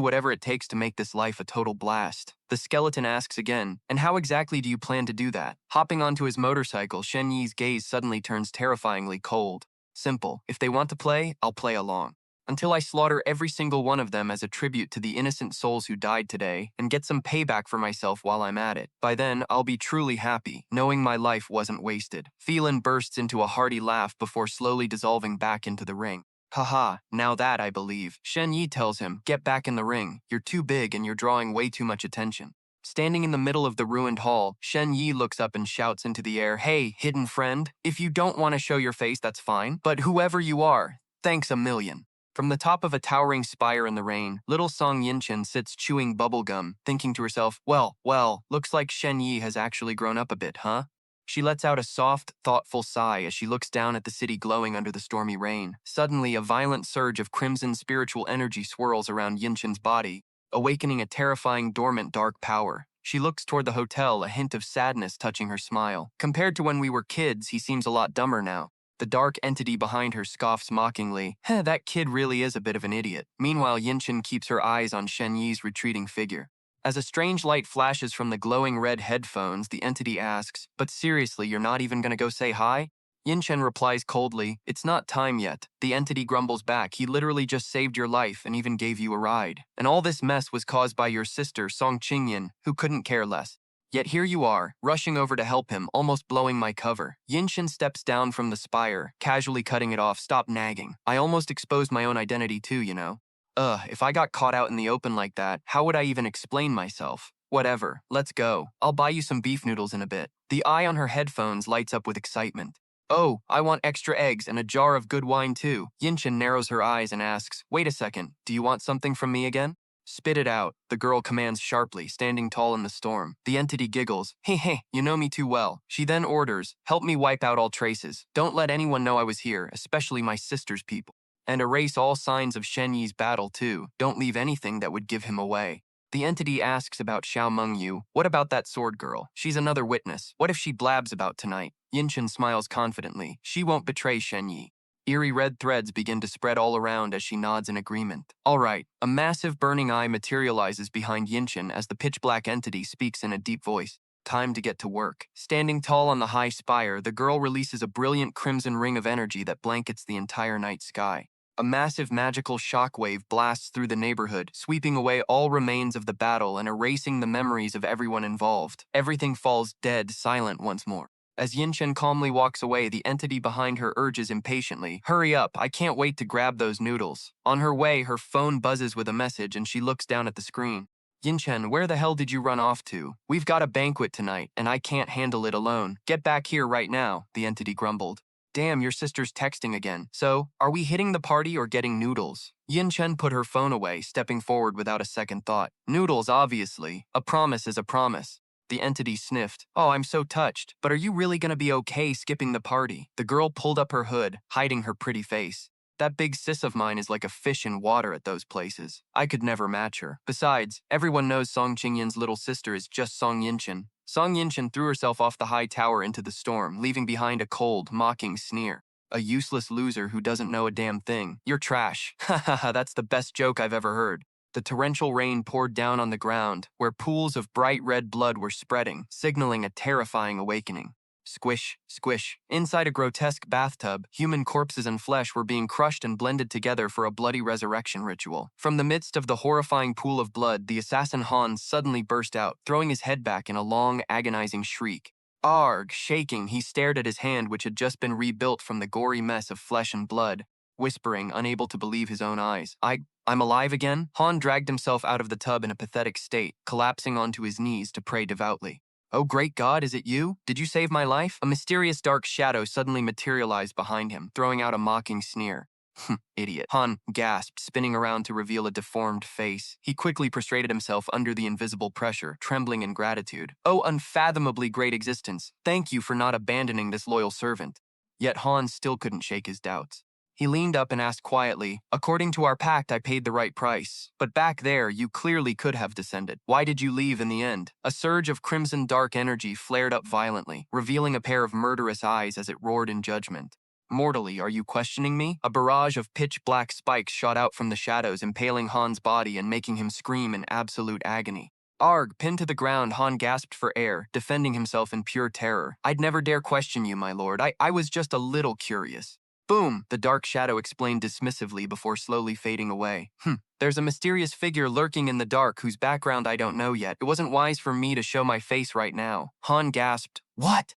A: whatever it takes to make this life a total blast." The skeleton asks again, "And how exactly do you plan to do that?" Hopping onto his motorcycle, Shen Ye's gaze suddenly turns terrifyingly cold. "Simple. If they want to play, I'll play along. Until I slaughter every single one of them as a tribute to the innocent souls who died today, and get some payback for myself while I'm at it. By then, I'll be truly happy, knowing my life wasn't wasted." Felin bursts into a hearty laugh before slowly dissolving back into the ring. "Haha, now that I believe." Shen Ye tells him, "Get back in the ring. You're too big and you're drawing way too much attention." Standing in the middle of the ruined hall, Shen Ye looks up and shouts into the air, "Hey, hidden friend, if you don't want to show your face, that's fine, but whoever you are, thanks a million." From the top of a towering spire in the rain, little Song Yinchen sits chewing bubblegum, thinking to herself, well, looks like Shen Ye has actually grown up a bit, huh? She lets out a soft, thoughtful sigh as she looks down at the city glowing under the stormy rain. Suddenly, a violent surge of crimson spiritual energy swirls around Yinchen's body, awakening a terrifying dormant dark power. She looks toward the hotel, a hint of sadness touching her smile. Compared to when we were kids, he seems a lot dumber now. The dark entity behind her scoffs mockingly, that kid really is a bit of an idiot." Meanwhile, Yinchen keeps her eyes on Shen Ye's retreating figure. As a strange light flashes from the glowing red headphones, the entity asks, "But seriously, you're not even gonna go say hi?" Yinchen replies coldly, "It's not time yet." The entity grumbles back, "He literally just saved your life and even gave you a ride. And all this mess was caused by your sister, Song Qingyan, who couldn't care less. Yet here you are, rushing over to help him, almost blowing my cover." Yinshin steps down from the spire, casually cutting it off. "Stop nagging. I almost exposed my own identity too, you know. If I got caught out in the open like that, how would I even explain myself? Whatever, let's go. I'll buy you some beef noodles in a bit." The eye on her headphones lights up with excitement. "Oh, I want extra eggs and a jar of good wine too." Yinshin narrows her eyes and asks, "Wait a second, do you want something from me again?" "Spit it out," the girl commands sharply, standing tall in the storm. The entity giggles, Hey, you know me too well." She then orders, "Help me wipe out all traces. Don't let anyone know I was here, especially my sister's people. And erase all signs of Shen Ye's battle too. Don't leave anything that would give him away." The entity asks about Xiao Mengyu. "What about that sword girl? She's another witness. What if she blabs about tonight?" Yinshin smiles confidently. "She won't betray Shen Ye." Eerie red threads begin to spread all around as she nods in agreement. "All right." A massive burning eye materializes behind Yinshin as the pitch-black entity speaks in a deep voice. "Time to get to work." Standing tall on the high spire, the girl releases a brilliant crimson ring of energy that blankets the entire night sky. A massive magical shockwave blasts through the neighborhood, sweeping away all remains of the battle and erasing the memories of everyone involved. Everything falls dead silent once more. As Yinshen calmly walks away, the entity behind her urges impatiently, "Hurry up, I can't wait to grab those noodles." On her way, her phone buzzes with a message and she looks down at the screen. "Yinshen, where the hell did you run off to? We've got a banquet tonight, and I can't handle it alone. Get back here right now," the entity grumbled. "Damn, your sister's texting again. So, are we hitting the party or getting noodles?" Yinshen put her phone away, stepping forward without a second thought. "Noodles, obviously. A promise is a promise." The entity sniffed. Oh, I'm so touched. But are you really gonna be okay skipping the party? The girl pulled up her hood, hiding her pretty face. That big sis of mine is like a fish in water at those places. I could never match her. Besides, everyone knows Song Qingyan's little sister is just Song Yinshin. Song Yinshin threw herself off the high tower into the storm, leaving behind a cold, mocking sneer. A useless loser who doesn't know a damn thing. You're trash. Ha ha ha, that's the best joke I've ever heard. The torrential rain poured down on the ground, where pools of bright red blood were spreading, signaling a terrifying awakening. Squish, squish. Inside a grotesque bathtub, human corpses and flesh were being crushed and blended together for a bloody resurrection ritual. From the midst of the horrifying pool of blood, the assassin Han suddenly burst out, throwing his head back in a long, agonizing shriek. Arg! Shaking, he stared at his hand which had just been rebuilt from the gory mess of flesh and blood, whispering, unable to believe his own eyes. I'm alive again? Han dragged himself out of the tub in a pathetic state, collapsing onto his knees to pray devoutly. Oh, great God, is it you? Did you save my life? A mysterious dark shadow suddenly materialized behind him, throwing out a mocking sneer. Idiot. Han gasped, spinning around to reveal a deformed face. He quickly prostrated himself under the invisible pressure, trembling in gratitude. Oh, unfathomably great existence, thank you for not abandoning this loyal servant. Yet Han still couldn't shake his doubts. He leaned up and asked quietly, according to our pact, I paid the right price. But back there, you clearly could have descended. Why did you leave in the end? A surge of crimson dark energy flared up violently, revealing a pair of murderous eyes as it roared in judgment. Mortally, are you questioning me? A barrage of pitch-black spikes shot out from the shadows, impaling Han's body and making him scream in absolute agony. Arg! Pinned to the ground, Han gasped for air, defending himself in pure terror. I'd never dare question you, my lord. I was just a little curious. Boom! The dark shadow explained dismissively before slowly fading away. There's a mysterious figure lurking in the dark whose background I don't know yet. It wasn't wise for me to show my face right now. Han gasped. What?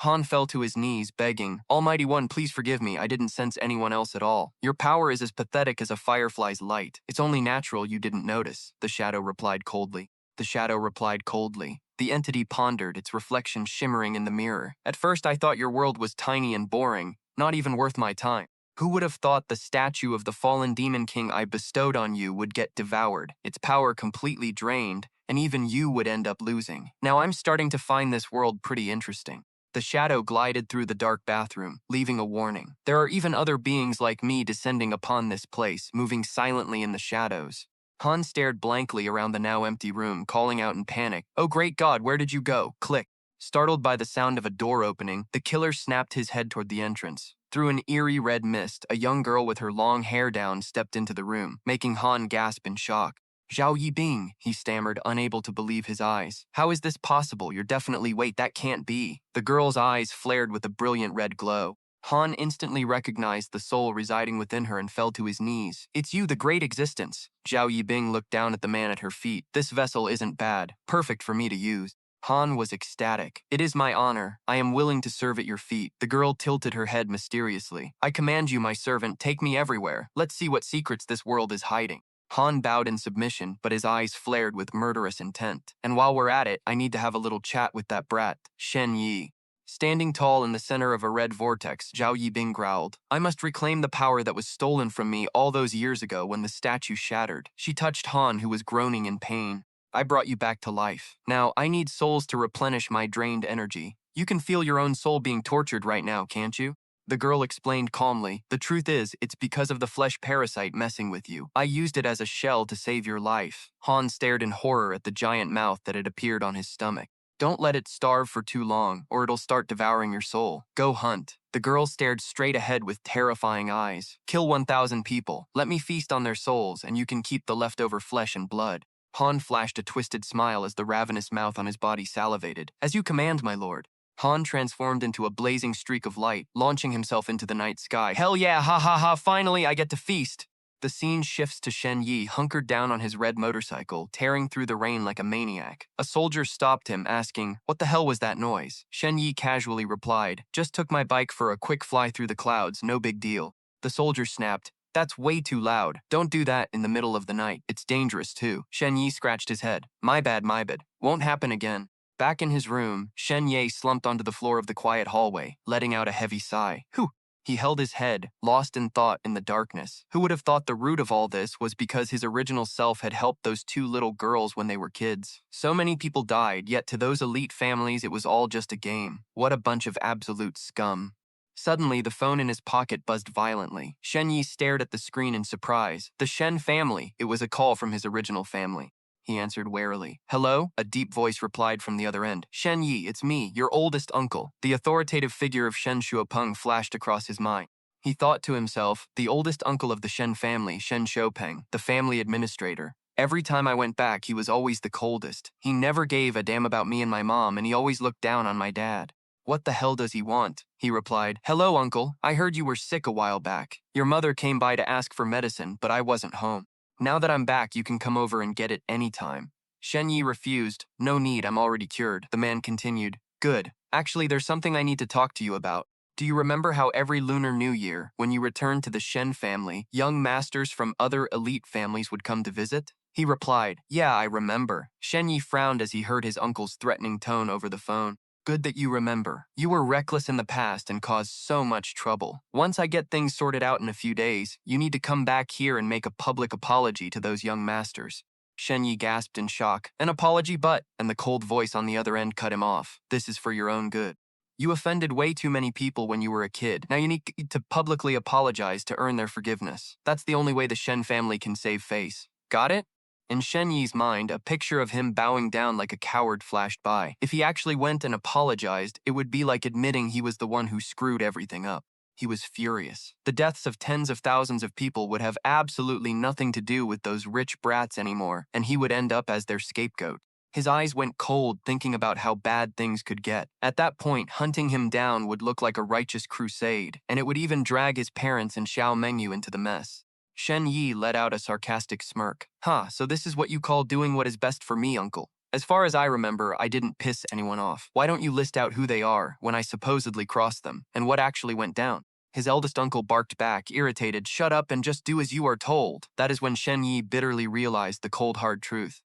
A: Han fell to his knees, begging, Almighty One, please forgive me, I didn't sense anyone else at all. Your power is as pathetic as a firefly's light. It's only natural you didn't notice, the shadow replied coldly. The shadow replied coldly. The entity pondered, its reflection shimmering in the mirror. At first I thought your world was tiny and boring, not even worth my time. Who would have thought the statue of the fallen demon king I bestowed on you would get devoured, its power completely drained, and even you would end up losing. Now I'm starting to find this world pretty interesting. The shadow glided through the dark bathroom, leaving a warning. There are even other beings like me descending upon this place, moving silently in the shadows. Han stared blankly around the now empty room, calling out in panic, Oh great God, where did you go? Click. Startled by the sound of a door opening, the killer snapped his head toward the entrance. Through an eerie red mist, a young girl with her long hair down stepped into the room, making Han gasp in shock. Zhao Yibing, he stammered, unable to believe his eyes. How is this possible? You're definitely— Wait, that can't be. The girl's eyes flared with a brilliant red glow. Han instantly recognized the soul residing within her and fell to his knees. It's you, the great existence. Zhao Yibing looked down at the man at her feet. This vessel isn't bad. Perfect for me to use. Han was ecstatic. It is my honor. I am willing to serve at your feet. The girl tilted her head mysteriously. I command you, my servant, take me everywhere. Let's see what secrets this world is hiding. Han bowed in submission, but his eyes flared with murderous intent. And while we're at it, I need to have a little chat with that brat, Shen Ye. Standing tall in the center of a red vortex, Zhao Yibing growled, I must reclaim the power that was stolen from me all those years ago when the statue shattered. She touched Han, who was groaning in pain. I brought you back to life. Now, I need souls to replenish my drained energy. You can feel your own soul being tortured right now, can't you? The girl explained calmly, the truth is, it's because of the flesh parasite messing with you. I used it as a shell to save your life. Han stared in horror at the giant mouth that had appeared on his stomach. Don't let it starve for too long, or it'll start devouring your soul. Go hunt. The girl stared straight ahead with terrifying eyes. Kill 1,000 people. Let me feast on their souls, and you can keep the leftover flesh and blood. Han flashed a twisted smile as the ravenous mouth on his body salivated. As you command, my lord. Han transformed into a blazing streak of light, launching himself into the night sky. Hell yeah, ha ha ha, finally I get to feast! The scene shifts to Shen Ye, hunkered down on his red motorcycle, tearing through the rain like a maniac. A soldier stopped him, asking, What the hell was that noise? Shen Ye casually replied, Just took my bike for a quick fly through the clouds, no big deal. The soldier snapped, That's way too loud. Don't do that in the middle of the night. It's dangerous too. Shen Ye scratched his head. My bad, my bad. Won't happen again. Back in his room, Shen Ye slumped onto the floor of the quiet hallway, letting out a heavy sigh. Whew. He held his head, lost in thought in the darkness. Who would have thought the root of all this was because his original self had helped those two little girls when they were kids? So many people died, yet to those elite families it was all just a game. What a bunch of absolute scum. Suddenly, the phone in his pocket buzzed violently. Shen Ye stared at the screen in surprise. The Shen family. It was a call from his original family. He answered warily. Hello? A deep voice replied from the other end. Shen Ye, it's me, your oldest uncle. The authoritative figure of Shen Shuopeng flashed across his mind. He thought to himself, the oldest uncle of the Shen family, Shen Shuopeng, the family administrator. Every time I went back, he was always the coldest. He never gave a damn about me and my mom, and he always looked down on my dad. What the hell does he want? He replied. Hello, uncle. I heard you were sick a while back. Your mother came by to ask for medicine, but I wasn't home. Now that I'm back, you can come over and get it anytime. Shen Ye refused. No need, I'm already cured. The man continued. Good. Actually, there's something I need to talk to you about. Do you remember how every Lunar New Year, when you returned to the Shen family, young masters from other elite families would come to visit? He replied, Yeah, I remember. Shen Ye frowned as he heard his uncle's threatening tone over the phone. Good that you remember. You were reckless in the past and caused so much trouble. Once I get things sorted out in a few days, you need to come back here and make a public apology to those young masters. Shen Ye gasped in shock. An apology but, and the cold voice on the other end cut him off. This is for your own good. You offended way too many people when you were a kid. Now you need to publicly apologize to earn their forgiveness. That's the only way the Shen family can save face. Got it? In Shen Ye's mind, a picture of him bowing down like a coward flashed by. If he actually went and apologized, it would be like admitting he was the one who screwed everything up. He was furious. The deaths of tens of thousands of people would have absolutely nothing to do with those rich brats anymore, and he would end up as their scapegoat. His eyes went cold thinking about how bad things could get. At that point, hunting him down would look like a righteous crusade, and it would even drag his parents and Xiao Mengyu into the mess. Shen Ye let out a sarcastic smirk. So this is what you call doing what is best for me, uncle. As far as I remember, I didn't piss anyone off. Why don't you list out who they are when I supposedly crossed them, and what actually went down? His eldest uncle barked back, irritated. Shut up and just do as you are told. That is when Shen Ye bitterly realized the cold hard truth.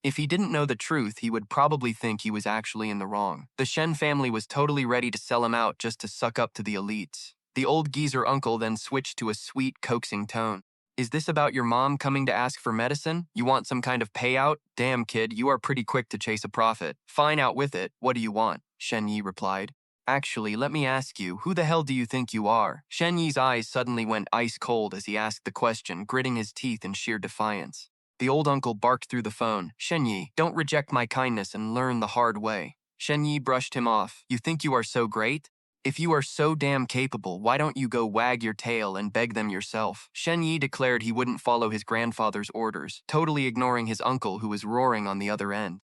A: If he didn't know the truth, he would probably think he was actually in the wrong. The Shen family was totally ready to sell him out just to suck up to the elites. The old geezer uncle then switched to a sweet, coaxing tone. Is this about your mom coming to ask for medicine? You want some kind of payout? Damn, kid, you are pretty quick to chase a profit. Fine, out with it. What do you want? Shen Ye replied. Actually, let me ask you, who the hell do you think you are? Shen Ye's eyes suddenly went ice cold as he asked the question, gritting his teeth in sheer defiance. The old uncle barked through the phone. Shen Ye, don't reject my kindness and learn the hard way. Shen Ye brushed him off. You think you are so great? If you are so damn capable, why don't you go wag your tail and beg them yourself? Shen Ye declared he wouldn't follow his grandfather's orders, totally ignoring his uncle who was roaring on the other end.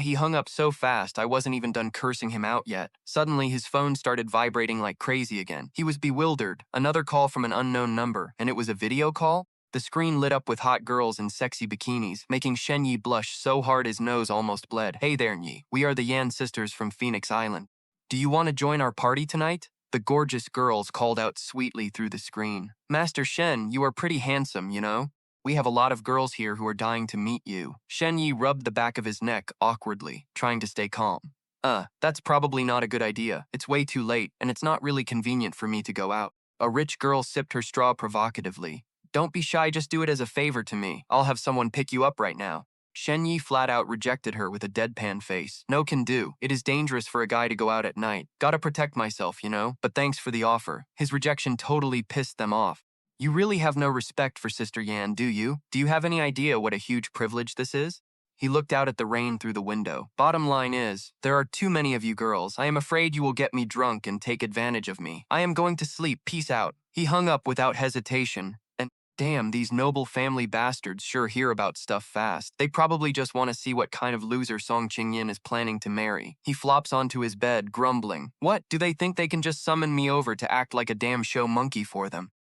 A: He hung up so fast I wasn't even done cursing him out yet. Suddenly, his phone started vibrating like crazy again. He was bewildered. Another call from an unknown number, and it was a video call? The screen lit up with hot girls in sexy bikinis, making Shen Ye blush so hard his nose almost bled. Hey there, Ye. We are the Yan sisters from Phoenix Island. Do you want to join our party tonight? The gorgeous girls called out sweetly through the screen. Master Shen, you are pretty handsome, you know? We have a lot of girls here who are dying to meet you. Shen Ye rubbed the back of his neck awkwardly, trying to stay calm. That's probably not a good idea. It's way too late, and it's not really convenient for me to go out. A rich girl sipped her straw provocatively. Don't be shy, just do it as a favor to me. I'll have someone pick you up right now. Shen Ye flat out rejected her with a deadpan face. No can do. It is dangerous for a guy to go out at night. Gotta protect myself, you know? But thanks for the offer. His rejection totally pissed them off. You really have no respect for Sister Yan, do you? Do you have any idea what a huge privilege this is? He looked out at the rain through the window. Bottom line is, there are too many of you girls. I am afraid you will get me drunk and take advantage of me. I am going to sleep. Peace out. He hung up without hesitation. And damn, these noble family bastards sure hear about stuff fast. They probably just want to see what kind of loser Song Qingyin is planning to marry. He flops onto his bed, grumbling. What? Do they think they can just summon me over to act like a damn show monkey for them?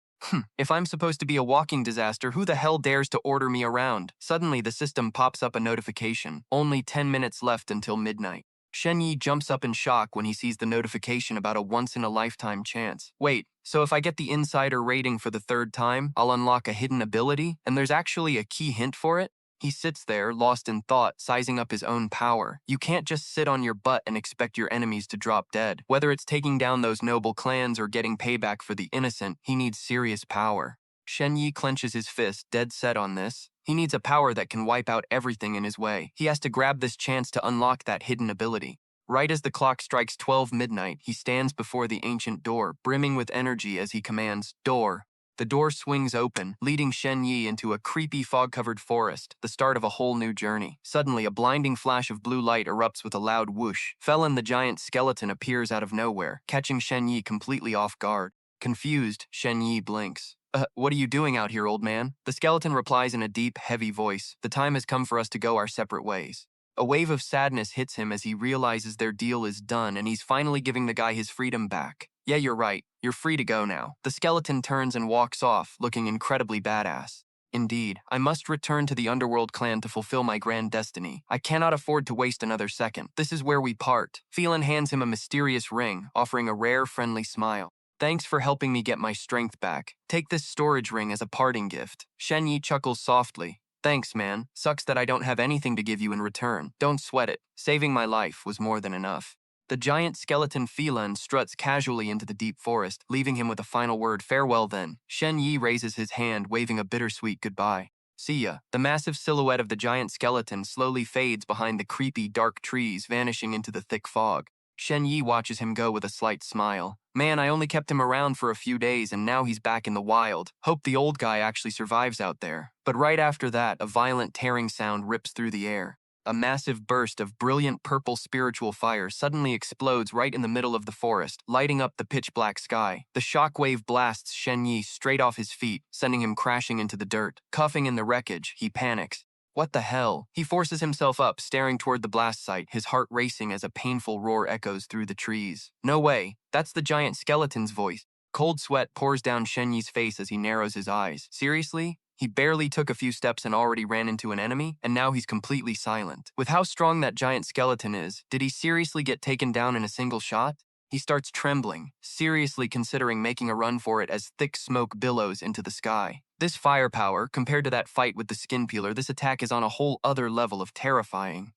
A: If I'm supposed to be a walking disaster, who the hell dares to order me around? Suddenly, the system pops up a notification. Only 10 minutes left until midnight. Shen Ye jumps up in shock when he sees the notification about a once-in-a-lifetime chance. Wait, so if I get the insider rating for the third time, I'll unlock a hidden ability? And there's actually a key hint for it? He sits there, lost in thought, sizing up his own power. You can't just sit on your butt and expect your enemies to drop dead. Whether it's taking down those noble clans or getting payback for the innocent, he needs serious power. Shen Ye clenches his fist, dead set on this. He needs a power that can wipe out everything in his way. He has to grab this chance to unlock that hidden ability. Right as the clock strikes 12 midnight, he stands before the ancient door, brimming with energy as he commands, "Door." The door swings open, leading Shen Ye into a creepy fog-covered forest, the start of a whole new journey. Suddenly, a blinding flash of blue light erupts with a loud whoosh. Felon the giant skeleton appears out of nowhere, catching Shen Ye completely off guard. Confused, Shen Ye blinks. What are you doing out here, old man?" The skeleton replies in a deep, heavy voice. "The time has come for us to go our separate ways." A wave of sadness hits him as he realizes their deal is done and he's finally giving the guy his freedom back. "Yeah, you're right. You're free to go now." The skeleton turns and walks off, looking incredibly badass. "Indeed, I must return to the Underworld clan to fulfill my grand destiny. I cannot afford to waste another second. This is where we part." Phelan hands him a mysterious ring, offering a rare, friendly smile. "Thanks for helping me get my strength back. Take this storage ring as a parting gift." Shen Ye chuckles softly. "Thanks, man. Sucks that I don't have anything to give you in return. Don't sweat it. Saving my life was more than enough." The giant skeleton Phelan struts casually into the deep forest, leaving him with a final word, "Farewell then." Shen Ye raises his hand, waving a bittersweet goodbye. "See ya." The massive silhouette of the giant skeleton slowly fades behind the creepy, dark trees, vanishing into the thick fog. Shen Ye watches him go with a slight smile. "Man, I only kept him around for a few days and now he's back in the wild. Hope the old guy actually survives out there." But right after that, a violent tearing sound rips through the air. A massive burst of brilliant purple spiritual fire suddenly explodes right in the middle of the forest, lighting up the pitch-black sky. The shockwave blasts Shen Ye straight off his feet, sending him crashing into the dirt. Coughing in the wreckage, he panics. What the hell? He forces himself up, staring toward the blast site, his heart racing as a painful roar echoes through the trees. No way, that's the giant skeleton's voice. Cold sweat pours down Shen Ye's face as he narrows his eyes. Seriously? He barely took a few steps and already ran into an enemy, and now he's completely silent. With how strong that giant skeleton is, did he seriously get taken down in a single shot? He starts trembling, seriously considering making a run for it as thick smoke billows into the sky. This firepower, compared to that fight with the skin peeler, this attack is on a whole other level of terrifying.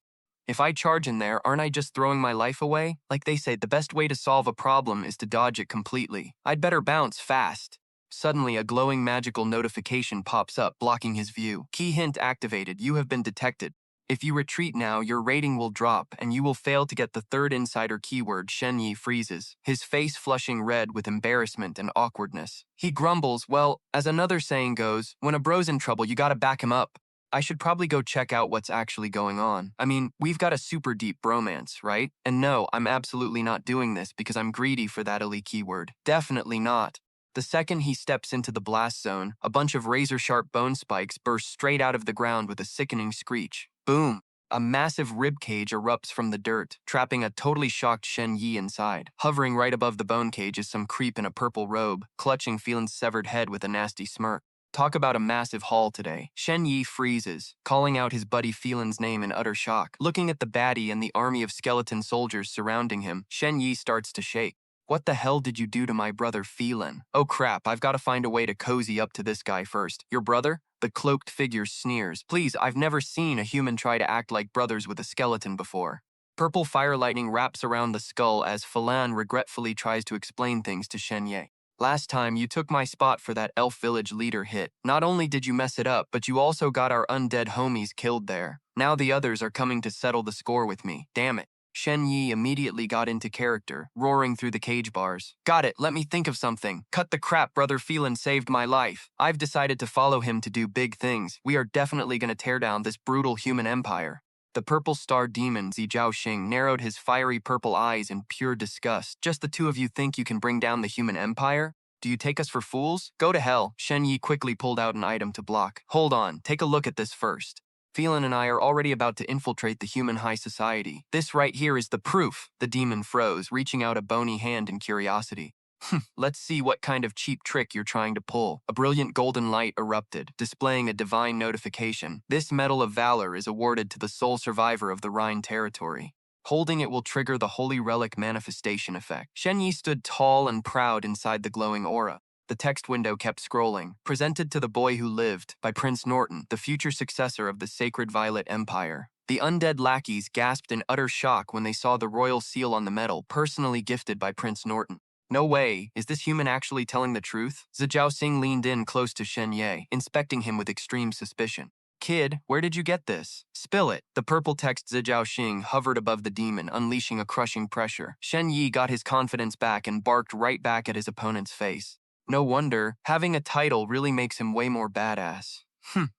A: If I charge in there, aren't I just throwing my life away? Like they say, the best way to solve a problem is to dodge it completely. I'd better bounce fast. Suddenly, a glowing magical notification pops up, blocking his view. Key hint activated. You have been detected. If you retreat now, your rating will drop, and you will fail to get the third insider keyword. Shen Ye freezes, his face flushing red with embarrassment and awkwardness. He grumbles, well, as another saying goes, when a bro's in trouble, you gotta back him up. I should probably go check out what's actually going on. I mean, we've got a super deep bromance, right? And no, I'm absolutely not doing this because I'm greedy for that elite keyword. Definitely not. The second he steps into the blast zone, a bunch of razor-sharp bone spikes burst straight out of the ground with a sickening screech. Boom! A massive ribcage erupts from the dirt, trapping a totally shocked Shen Ye inside. Hovering right above the bone cage is some creep in a purple robe, clutching Phelan's severed head with a nasty smirk. Talk about a massive haul today. Shen Ye freezes, calling out his buddy Phelan's name in utter shock. Looking at the baddie and the army of skeleton soldiers surrounding him, Shen Ye starts to shake. What the hell did you do to my brother Phelan? Oh crap, I've got to find a way to cozy up to this guy first. Your brother? The cloaked figure sneers. Please, I've never seen a human try to act like brothers with a skeleton before. Purple fire lightning wraps around the skull as Phelan regretfully tries to explain things to Shen Ye. Last time, you took my spot for that elf village leader hit. Not only did you mess it up, but you also got our undead homies killed there. Now the others are coming to settle the score with me. Damn it. Shen Ye immediately got into character, roaring through the cage bars. Got it, let me think of something. Cut the crap, brother Phelan saved my life. I've decided to follow him to do big things. We are definitely gonna tear down this brutal human empire. The purple star demon Zijiao Xing narrowed his fiery purple eyes in pure disgust. Just the two of you think you can bring down the human empire? Do you take us for fools? Go to hell. Shen Ye quickly pulled out an item to block. Hold on, take a look at this first. Phelan and I are already about to infiltrate the human high society. This right here is the proof. The demon froze, reaching out a bony hand in curiosity. Let's see what kind of cheap trick you're trying to pull. A brilliant golden light erupted, displaying a divine notification. This Medal of Valor is awarded to the sole survivor of the Rhine territory. Holding it will trigger the Holy Relic manifestation effect. Shen Ye stood tall and proud inside the glowing aura. The text window kept scrolling. Presented to the boy who lived, by Prince Norton, the future successor of the Sacred Violet Empire. The undead lackeys gasped in utter shock when they saw the royal seal on the metal, personally gifted by Prince Norton. No way, is this human actually telling the truth? Zhao leaned in close to Shen Ye, inspecting him with extreme suspicion. Kid, where did you get this? Spill it. The purple text Zhao hovered above the demon, unleashing a crushing pressure. Shen Ye got his confidence back and barked right back at his opponent's face. No wonder, having a title really makes him way more badass.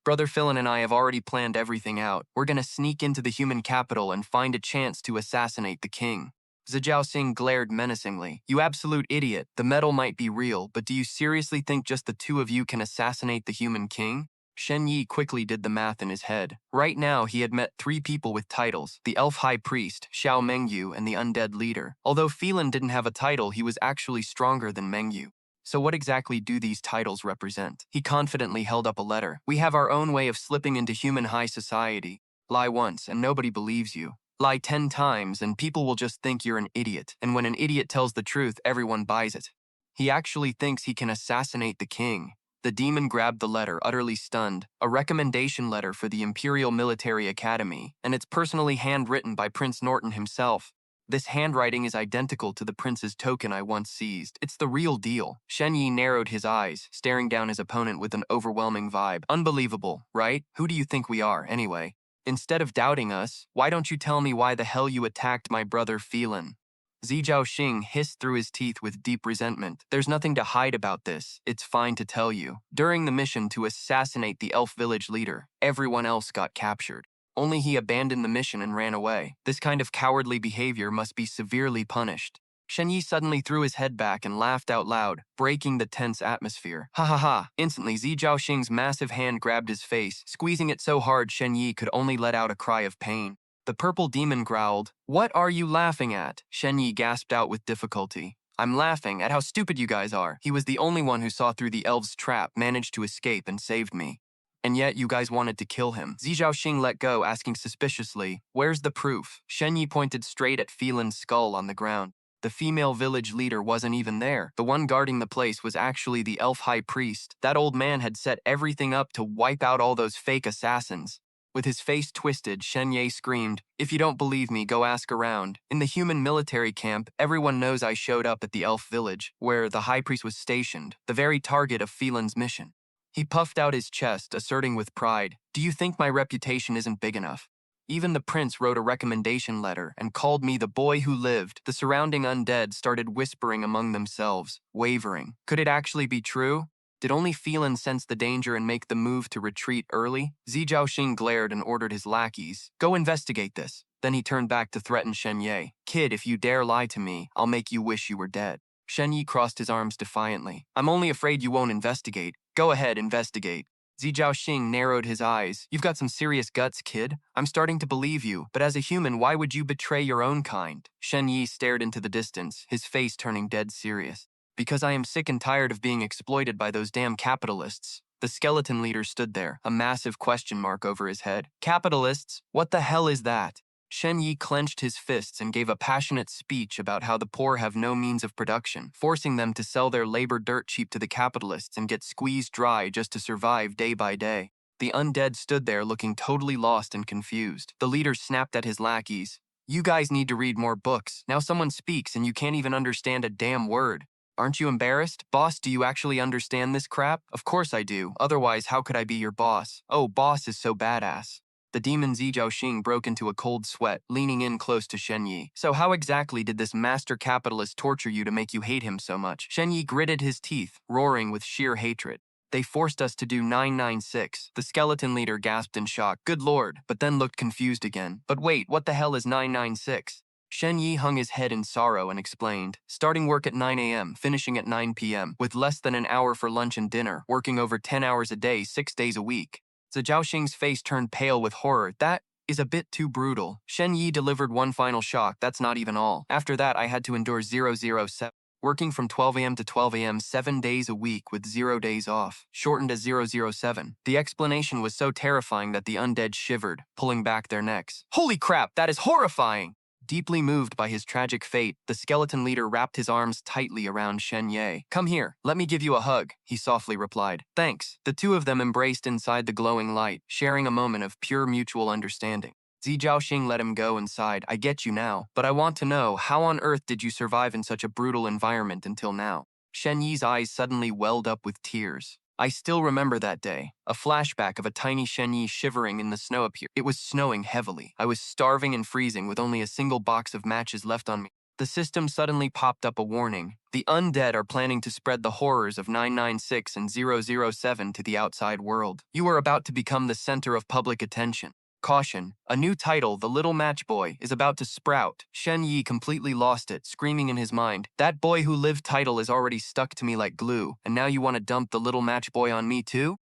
A: Brother Philin and I have already planned everything out. We're gonna sneak into the human capital and find a chance to assassinate the king. Zhao glared menacingly. You absolute idiot. The medal might be real, but do you seriously think just the two of you can assassinate the human king? Shen Ye quickly did the math in his head. Right now, he had met 3 people with titles, the elf high priest, Xiao Mengyu, and the undead leader. Although Phelan didn't have a title, he was actually stronger than Mengyu. So what exactly do these titles represent? He confidently held up a letter. We have our own way of slipping into human high society. Lie once, and nobody believes you. Lie 10 times, and people will just think you're an idiot. And when an idiot tells the truth, everyone buys it. He actually thinks he can assassinate the king. The demon grabbed the letter, utterly stunned. A recommendation letter for the Imperial Military Academy, and it's personally handwritten by Prince Norton himself. This handwriting is identical to the prince's token I once seized. It's the real deal. Shen Ye narrowed his eyes, staring down his opponent with an overwhelming vibe. Unbelievable, right? Who do you think we are, anyway? Instead of doubting us, why don't you tell me why the hell you attacked my brother Phelan? Zhao hissed through his teeth with deep resentment. There's nothing to hide about this. It's fine to tell you. During the mission to assassinate the elf village leader, everyone else got captured. Only he abandoned the mission and ran away. This kind of cowardly behavior must be severely punished. Shen Ye suddenly threw his head back and laughed out loud, breaking the tense atmosphere. Ha ha ha! Instantly, Zhao massive hand grabbed his face, squeezing it so hard Shen Ye could only let out a cry of pain. The purple demon growled. What are you laughing at? Shen Ye gasped out with difficulty. I'm laughing at how stupid you guys are. He was the only one who saw through the elves' trap, managed to escape, and saved me. And yet you guys wanted to kill him. Zhao let go, asking suspiciously, where's the proof? Shen Ye pointed straight at Phelan's skull on the ground. The female village leader wasn't even there. The one guarding the place was actually the elf high priest. That old man had set everything up to wipe out all those fake assassins. With his face twisted, Shen Ye screamed, if you don't believe me, go ask around. In the human military camp, everyone knows I showed up at the elf village, where the high priest was stationed, the very target of Phelan's mission. He puffed out his chest, asserting with pride, do you think my reputation isn't big enough? Even the prince wrote a recommendation letter and called me the boy who lived. The surrounding undead started whispering among themselves, wavering. Could it actually be true? Did only Phelan sense the danger and make the move to retreat early? Zhao glared and ordered his lackeys, go investigate this. Then he turned back to threaten Shen Ye. Kid, if you dare lie to me, I'll make you wish you were dead. Shen Ye crossed his arms defiantly. I'm only afraid you won't investigate. Go ahead, investigate. Zhao narrowed his eyes. You've got some serious guts, kid. I'm starting to believe you, but as a human, why would you betray your own kind? Shen Ye stared into the distance, his face turning dead serious. Because I am sick and tired of being exploited by those damn capitalists. The skeleton leader stood there, a massive question mark over his head. Capitalists? What the hell is that? Shen Ye clenched his fists and gave a passionate speech about how the poor have no means of production, forcing them to sell their labor dirt cheap to the capitalists and get squeezed dry just to survive day by day. The undead stood there looking totally lost and confused. The leader snapped at his lackeys. You guys need to read more books. Now someone speaks and you can't even understand a damn word. Aren't you embarrassed? Boss, do you actually understand this crap? Of course I do. Otherwise, how could I be your boss? Oh, boss is so badass. The demon Zhao broke into a cold sweat, leaning in close to Shen Ye. So how exactly did this master capitalist torture you to make you hate him so much? Shen Ye gritted his teeth, roaring with sheer hatred. They forced us to do 996. The skeleton leader gasped in shock. Good lord, but then looked confused again. But wait, what the hell is 996? Shen Ye hung his head in sorrow and explained, starting work at 9 a.m., finishing at 9 p.m., with less than an hour for lunch and dinner, working over 10 hours a day, 6 days a week. Zhao face turned pale with horror. That is a bit too brutal. Shen Ye delivered one final shock, that's not even all. After that, I had to endure 007. Working from 12 a.m. to 12 a.m. 7 days a week with 0 days off, shortened as 007. The explanation was so terrifying that the undead shivered, pulling back their necks. Holy crap, that is horrifying! Deeply moved by his tragic fate, the skeleton leader wrapped his arms tightly around Shen Ye. "Come here, let me give you a hug," he softly replied. "Thanks." The two of them embraced inside the glowing light, sharing a moment of pure mutual understanding. Zi Zhaoxing let him go and sighed. "I get you now, but I want to know, how on earth did you survive in such a brutal environment until now?" Shen Yi's eyes suddenly welled up with tears. "I still remember that day. A flashback of a tiny Shen Ye shivering in the snow appeared. It was snowing heavily. I was starving and freezing with only a single box of matches left on me. The system suddenly popped up a warning. The undead are planning to spread the horrors of 996 and 007 to the outside world. You are about to become the center of public attention. Caution, a new title, The Little Match Boy, is about to sprout." Shen Ye completely lost it, screaming in his mind, "That boy who lived title is already stuck to me like glue, and now you want to dump the little match boy on me too?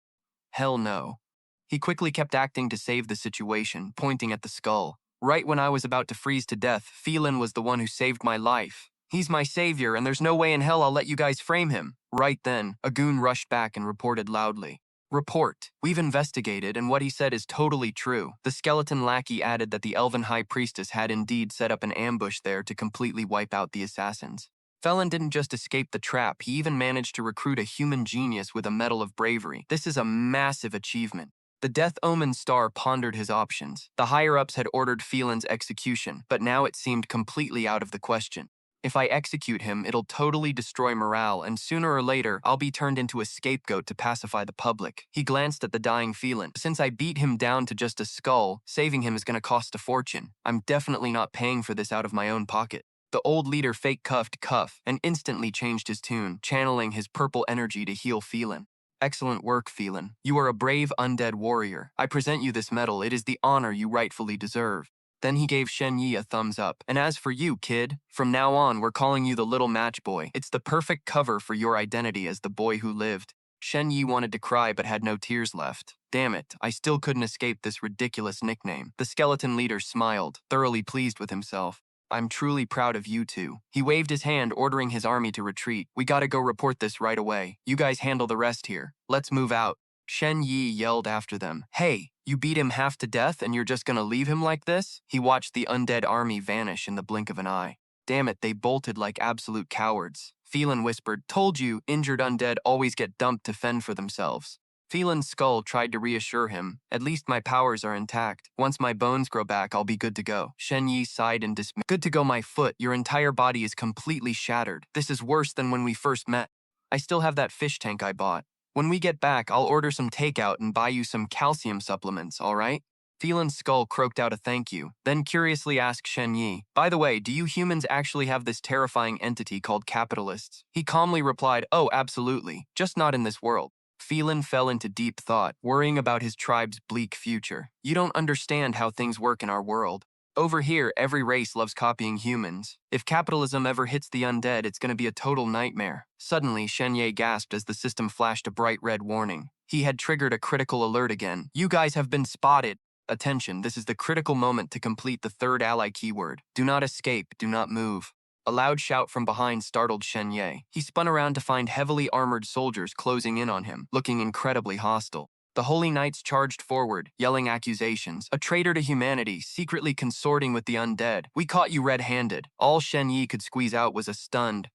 A: Hell no." He quickly kept acting to save the situation, pointing at the skull. "Right when I was about to freeze to death, Phelan was the one who saved my life. He's my savior, and there's no way in hell I'll let you guys frame him." Right then, a goon rushed back and reported loudly. "Report. We've investigated, and what he said is totally true." The skeleton lackey added that the elven high priestess had indeed set up an ambush there to completely wipe out the assassins. Phelan didn't just escape the trap, he even managed to recruit a human genius with a medal of bravery. This is a massive achievement. The Death Omen star pondered his options. The higher-ups had ordered Phelan's execution, but now it seemed completely out of the question. If I execute him, it'll totally destroy morale, and sooner or later, I'll be turned into a scapegoat to pacify the public. He glanced at the dying Phelan. "Since I beat him down to just a skull, saving him is going to cost a fortune. I'm definitely not paying for this out of my own pocket." The old leader fake-cuffed Cuff and instantly changed his tune, channeling his purple energy to heal Phelan. "Excellent work, Phelan. You are a brave undead warrior. I present you this medal. It is the honor you rightfully deserve." Then he gave Shen Ye a thumbs up. "And as for you, kid, from now on, we're calling you the Little Match Boy. It's the perfect cover for your identity as the boy who lived." Shen Ye wanted to cry but had no tears left. "Damn it, I still couldn't escape this ridiculous nickname." The skeleton leader smiled, thoroughly pleased with himself. "I'm truly proud of you two." He waved his hand, ordering his army to retreat. "We gotta go report this right away. You guys handle the rest here. Let's move out." Shen Ye yelled after them, "Hey, you beat him half to death and you're just gonna leave him like this?" He watched the undead army vanish in the blink of an eye. "Damn it, they bolted like absolute cowards." Phelan whispered, "Told you, injured undead always get dumped to fend for themselves." Phelan's skull tried to reassure him, "At least my powers are intact. Once my bones grow back, I'll be good to go." Shen Ye sighed in dismay. "Good to go, my foot. Your entire body is completely shattered. This is worse than when we first met. I still have that fish tank I bought. When we get back, I'll order some takeout and buy you some calcium supplements, all right?" Phelan's skull croaked out a thank you, then curiously asked Shen Ye, "By the way, do you humans actually have this terrifying entity called capitalists?" He calmly replied, "Oh, absolutely, just not in this world." Phelan fell into deep thought, worrying about his tribe's bleak future. "You don't understand how things work in our world. Over here, every race loves copying humans. If capitalism ever hits the undead, it's going to be a total nightmare." Suddenly, Shen Ye gasped as the system flashed a bright red warning. He had triggered a critical alert again. "You guys have been spotted." Attention, this is the critical moment to complete the third ally keyword. Do not escape, do not move. A loud shout from behind startled Shen Ye. He spun around to find heavily armored soldiers closing in on him, looking incredibly hostile. The Holy Knights charged forward, yelling accusations. "A traitor to humanity, secretly consorting with the undead. We caught you red-handed." All Shen Ye could squeeze out was a stunned,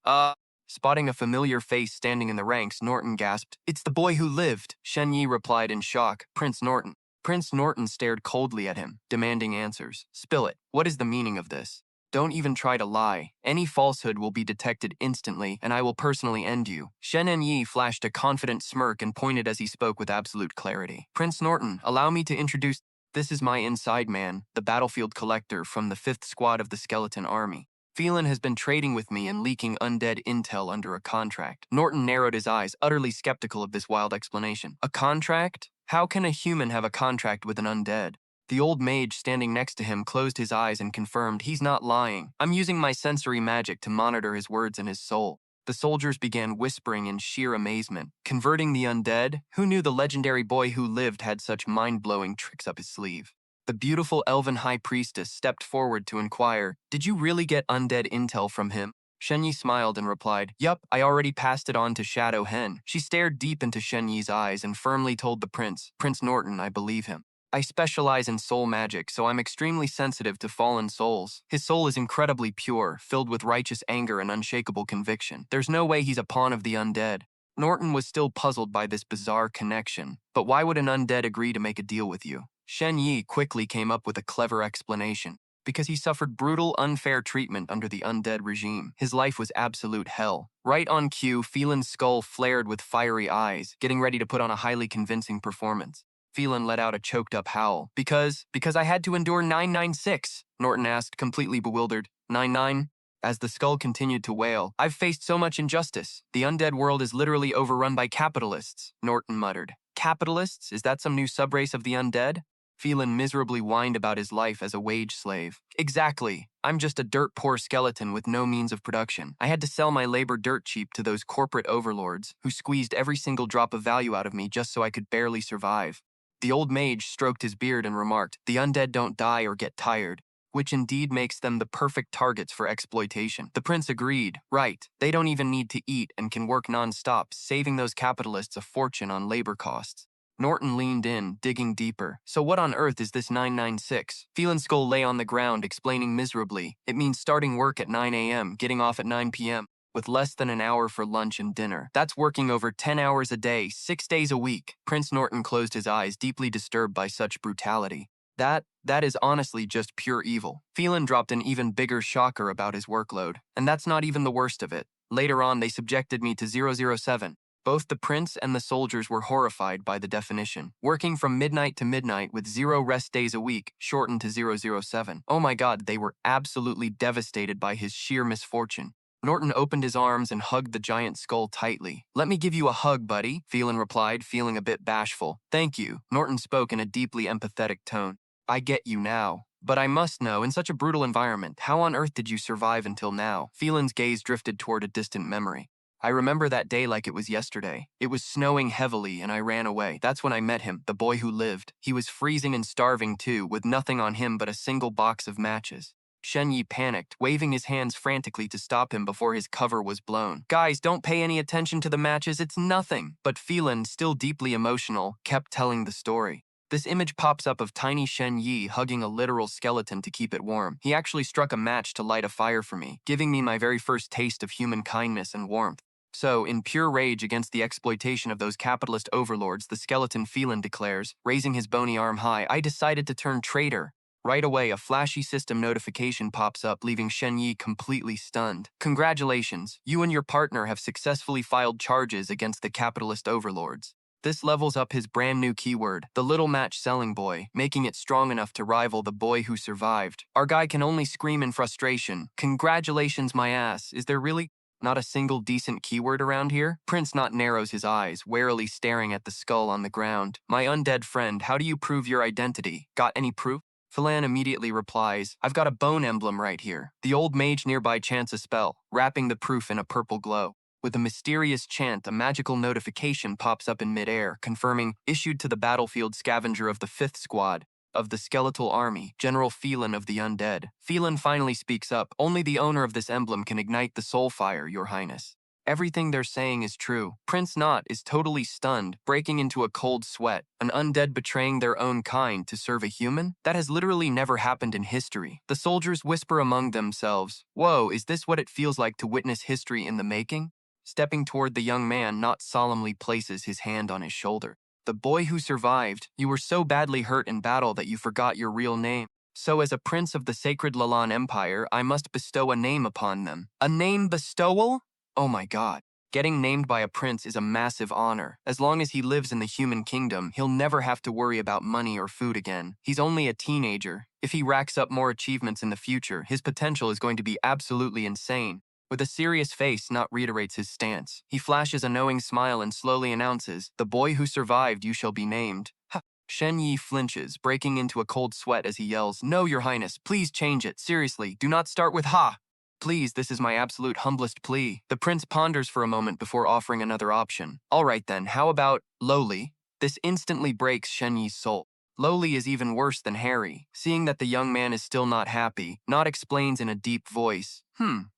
A: Spotting a familiar face standing in the ranks, Norton gasped, "It's the boy who lived." Shen Ye replied in shock, "Prince Norton." Prince Norton stared coldly at him, demanding answers. "Spill it. What is the meaning of this? Don't even try to lie. Any falsehood will be detected instantly, and I will personally end you." Shen Ye flashed a confident smirk and pointed as he spoke with absolute clarity. "Prince Norton, allow me to introduce. This is my inside man, the battlefield collector from the 5th Squad of the Skeleton Army. Phelan has been trading with me and leaking undead intel under a contract." Norton narrowed his eyes, utterly skeptical of this wild explanation. "A contract? How can a human have a contract with an undead?" The old mage standing next to him closed his eyes and confirmed, "He's not lying. I'm using my sensory magic to monitor his words and his soul." The soldiers began whispering in sheer amazement. Converting the undead? Who knew the legendary boy who lived had such mind-blowing tricks up his sleeve? The beautiful elven high priestess stepped forward to inquire, "Did you really get undead intel from him?" Shen Ye smiled and replied, "Yup, I already passed it on to Shadow Hen." She stared deep into Shen Ye's eyes and firmly told the prince, "Prince Norton, I believe him." I specialize in soul magic, so I'm extremely sensitive to fallen souls. His soul is incredibly pure, filled with righteous anger and unshakable conviction. There's no way he's a pawn of the undead. Norton was still puzzled by this bizarre connection. But why would an undead agree to make a deal with you? Shen Ye quickly came up with a clever explanation. Because he suffered brutal, unfair treatment under the undead regime. His life was absolute hell. Right on cue, Phelan's skull flared with fiery eyes, getting ready to put on a highly convincing performance. Phelan let out a choked-up howl. Because I had to endure 996, Norton asked, completely bewildered. 99? As the skull continued to wail, I've faced so much injustice. The undead world is literally overrun by capitalists, Norton muttered. Capitalists? Is that some new subrace of the undead? Phelan miserably whined about his life as a wage slave. Exactly. I'm just a dirt-poor skeleton with no means of production. I had to sell my labor dirt cheap to those corporate overlords who squeezed every single drop of value out of me just so I could barely survive. The old mage stroked his beard and remarked, the undead don't die or get tired, which indeed makes them the perfect targets for exploitation. The prince agreed. Right, they don't even need to eat and can work non-stop, saving those capitalists a fortune on labor costs. Norton leaned in, digging deeper. So what on earth is this 996? Phelan's skull lay on the ground, explaining miserably. It means starting work at 9 a.m., getting off at 9 p.m., with less than an hour for lunch and dinner. That's working over 10 hours a day, 6 days a week. Prince Norton closed his eyes, deeply disturbed by such brutality. That is honestly just pure evil. Phelan dropped an even bigger shocker about his workload. And that's not even the worst of it. Later on, they subjected me to 007. Both the prince and the soldiers were horrified by the definition. Working from midnight to midnight with 0 rest days a week, shortened to 007. Oh my god, they were absolutely devastated by his sheer misfortune. Norton opened his arms and hugged the giant skull tightly. Let me give you a hug, buddy, Phelan replied, feeling a bit bashful. Thank you, Norton spoke in a deeply empathetic tone. I get you now. But I must know, in such a brutal environment, how on earth did you survive until now? Phelan's gaze drifted toward a distant memory. I remember that day like it was yesterday. It was snowing heavily and I ran away. That's when I met him, the boy who lived. He was freezing and starving too, with nothing on him but a single box of matches. Shen Ye panicked, waving his hands frantically to stop him before his cover was blown. Guys, don't pay any attention to the matches, it's nothing. But Phelan, still deeply emotional, kept telling the story. This image pops up of tiny Shen Ye hugging a literal skeleton to keep it warm. He actually struck a match to light a fire for me, giving me my very first taste of human kindness and warmth. So, in pure rage against the exploitation of those capitalist overlords, the skeleton Phelan declares, raising his bony arm high, I decided to turn traitor. Right away, a flashy system notification pops up, leaving Shen Ye completely stunned. Congratulations, you and your partner have successfully filed charges against the capitalist overlords. This levels up his brand new keyword, the little match selling boy, making it strong enough to rival the boy who survived. Our guy can only scream in frustration. Congratulations, my ass. Is there really not a single decent keyword around here? Prince Not narrows his eyes, warily staring at the skull on the ground. My undead friend, how do you prove your identity? Got any proof? Phelan immediately replies, I've got a bone emblem right here. The old mage nearby chants a spell, wrapping the proof in a purple glow. With a mysterious chant, a magical notification pops up in midair, confirming, issued to the battlefield scavenger of the 5th Squad of the Skeletal Army, General Phelan of the Undead. Phelan finally speaks up, only the owner of this emblem can ignite the soul fire, Your Highness. Everything they're saying is true. Prince Not is totally stunned, breaking into a cold sweat. An undead betraying their own kind to serve a human? That has literally never happened in history. The soldiers whisper among themselves, Whoa, is this what it feels like to witness history in the making? Stepping toward the young man, Not solemnly places his hand on his shoulder. The boy who survived, you were so badly hurt in battle that you forgot your real name. So as a prince of the sacred Lalan Empire, I must bestow a name upon them. A name bestowal? Oh my god. Getting named by a prince is a massive honor. As long as he lives in the human kingdom, he'll never have to worry about money or food again. He's only a teenager. If he racks up more achievements in the future, his potential is going to be absolutely insane. With a serious face, Not reiterates his stance. He flashes a knowing smile and slowly announces, The boy who survived, you shall be named. Ha! Shen Ye flinches, breaking into a cold sweat as he yells, No, Your Highness, please change it. Seriously, do not start with ha! Please, this is my absolute humblest plea. The prince ponders for a moment before offering another option. All right then, how about lowly? This instantly breaks Shen Ye's soul. Lowly is even worse than Harry. Seeing that the young man is still not happy, Not explains in a deep voice,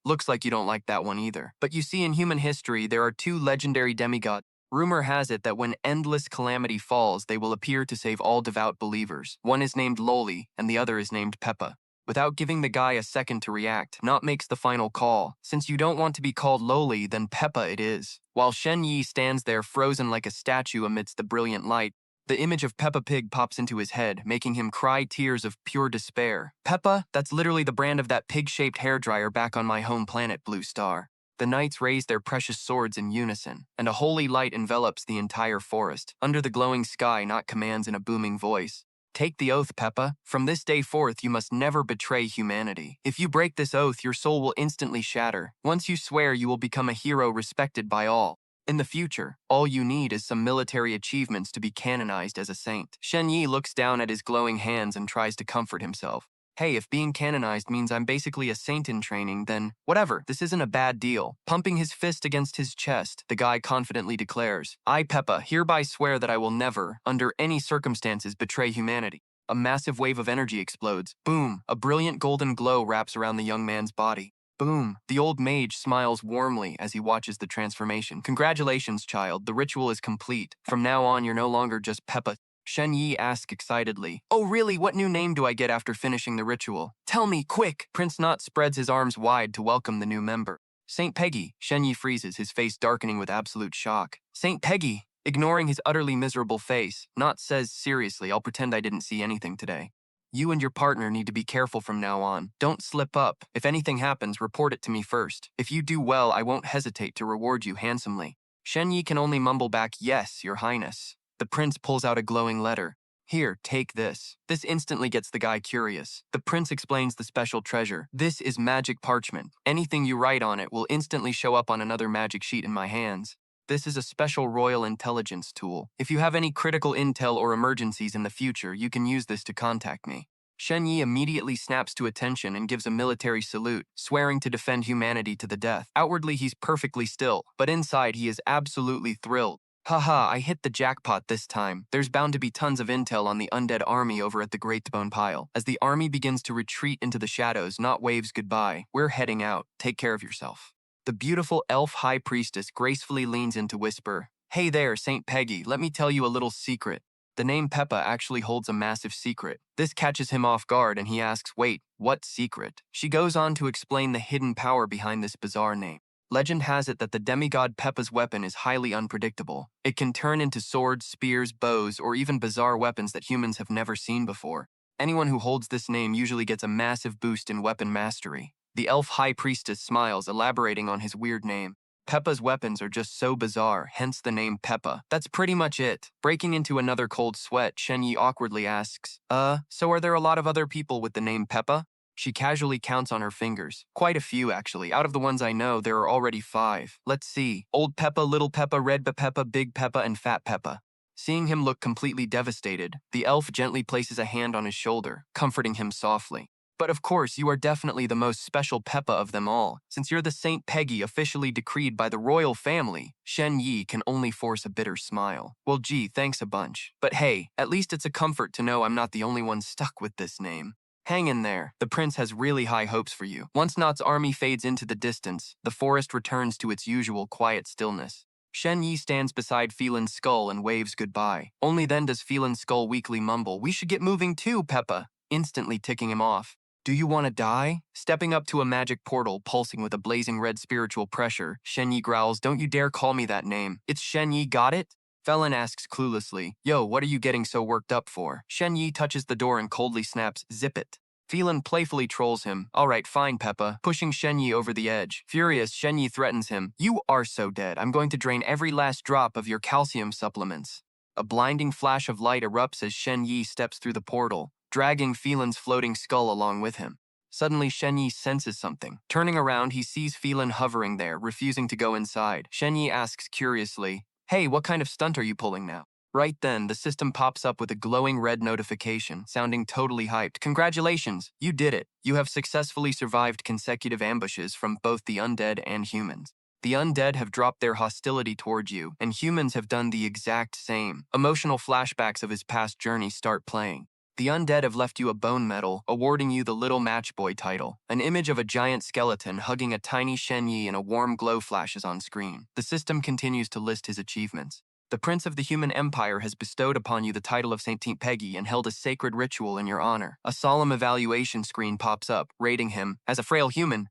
A: looks like you don't like that one either. But you see, in human history, there are 2 legendary demigods. Rumor has it that when endless calamity falls, they will appear to save all devout believers. One is named Loli, and the other is named Peppa. Without giving the guy a second to react, Not makes the final call. Since you don't want to be called Loli, then Peppa it is. While Shen Ye stands there frozen like a statue amidst the brilliant light, the image of Peppa Pig pops into his head, making him cry tears of pure despair. Peppa? That's literally the brand of that pig-shaped hairdryer back on my home planet, Blue Star. The knights raise their precious swords in unison, and a holy light envelops the entire forest. Under the glowing sky, Not commands in a booming voice. Take the oath, Peppa. From this day forth, you must never betray humanity. If you break this oath, your soul will instantly shatter. Once you swear, you will become a hero respected by all. In the future, all you need is some military achievements to be canonized as a saint. Shen Ye looks down at his glowing hands and tries to comfort himself. Hey, if being canonized means I'm basically a saint in training, then whatever, this isn't a bad deal. Pumping his fist against his chest, the guy confidently declares, I, Peppa, hereby swear that I will never, under any circumstances, betray humanity. A massive wave of energy explodes. Boom! A brilliant golden glow wraps around the young man's body. Boom! The old mage smiles warmly as he watches the transformation. Congratulations, child. The ritual is complete. From now on, you're no longer just Peppa. Shen Ye asks excitedly, Oh really, what new name do I get after finishing the ritual? Tell me, quick! Prince Not spreads his arms wide to welcome the new member. Saint Peggy. Shen Ye freezes, his face darkening with absolute shock. Saint Peggy! Ignoring his utterly miserable face, Not says seriously, I'll pretend I didn't see anything today. You and your partner need to be careful from now on. Don't slip up. If anything happens, report it to me first. If you do well, I won't hesitate to reward you handsomely. Shen Ye can only mumble back, Yes, your highness. The prince pulls out a glowing letter. Here, take this. This instantly gets the guy curious. The prince explains the special treasure. This is magic parchment. Anything you write on it will instantly show up on another magic sheet in my hands. This is a special royal intelligence tool. If you have any critical intel or emergencies in the future, you can use this to contact me. Shen Ye immediately snaps to attention and gives a military salute, swearing to defend humanity to the death. Outwardly, he's perfectly still, but inside he is absolutely thrilled. Haha, I hit the jackpot this time. There's bound to be tons of intel on the undead army over at the Great Bone Pile. As the army begins to retreat into the shadows, Not waves goodbye. We're heading out. Take care of yourself. The beautiful elf high priestess gracefully leans in to whisper, Hey there, Saint Peggy, let me tell you a little secret. The name Peppa actually holds a massive secret. This catches him off guard and he asks, Wait, what secret? She goes on to explain the hidden power behind this bizarre name. Legend has it that the demigod Peppa's weapon is highly unpredictable. It can turn into swords, spears, bows, or even bizarre weapons that humans have never seen before. Anyone who holds this name usually gets a massive boost in weapon mastery. The elf high priestess smiles, elaborating on his weird name. Peppa's weapons are just so bizarre, hence the name Peppa. That's pretty much it. Breaking into another cold sweat, Shen Ye awkwardly asks, so are there a lot of other people with the name Peppa? She casually counts on her fingers. Quite a few, actually. Out of the ones I know, there are already 5. Let's see. Old Peppa, Little Peppa, Red Peppa, Big Peppa, and Fat Peppa. Seeing him look completely devastated, the elf gently places a hand on his shoulder, comforting him softly. But of course, you are definitely the most special Peppa of them all. Since you're the Saint Peggy officially decreed by the royal family, Shen Ye can only force a bitter smile. Well, gee, thanks a bunch. But hey, at least it's a comfort to know I'm not the only one stuck with this name. Hang in there. The prince has really high hopes for you. Once Not's army fades into the distance, the forest returns to its usual quiet stillness. Shen Ye stands beside Phelan's skull and waves goodbye. Only then does Phelan's skull weakly mumble, We should get moving too, Peppa, instantly ticking him off. Do you want to die? Stepping up to a magic portal pulsing with a blazing red spiritual pressure, Shen Ye growls, Don't you dare call me that name. It's Shen Ye, got it? Phelan asks cluelessly, Yo, what are you getting so worked up for? Shen Ye touches the door and coldly snaps, Zip it. Phelan playfully trolls him, Alright, fine, Peppa, pushing Shen Ye over the edge. Furious, Shen Ye threatens him, You are so dead. I'm going to drain every last drop of your calcium supplements. A blinding flash of light erupts as Shen Ye steps through the portal, dragging Phelan's floating skull along with him. Suddenly, Shen Ye senses something. Turning around, he sees Phelan hovering there, refusing to go inside. Shen Ye asks curiously, Hey, what kind of stunt are you pulling now? Right then, the system pops up with a glowing red notification, sounding totally hyped. Congratulations, you did it. You have successfully survived consecutive ambushes from both the undead and humans. The undead have dropped their hostility toward you, and humans have done the exact same. Emotional flashbacks of his past journey start playing. The undead have left you a bone medal, awarding you the Little Match Boy title. An image of a giant skeleton hugging a tiny Shen Ye and a warm glow flashes on screen. The system continues to list his achievements. The Prince of the Human Empire has bestowed upon you the title of Saint Peggy and held a sacred ritual in your honor. A solemn evaluation screen pops up, rating him as a frail human.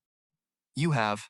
A: You have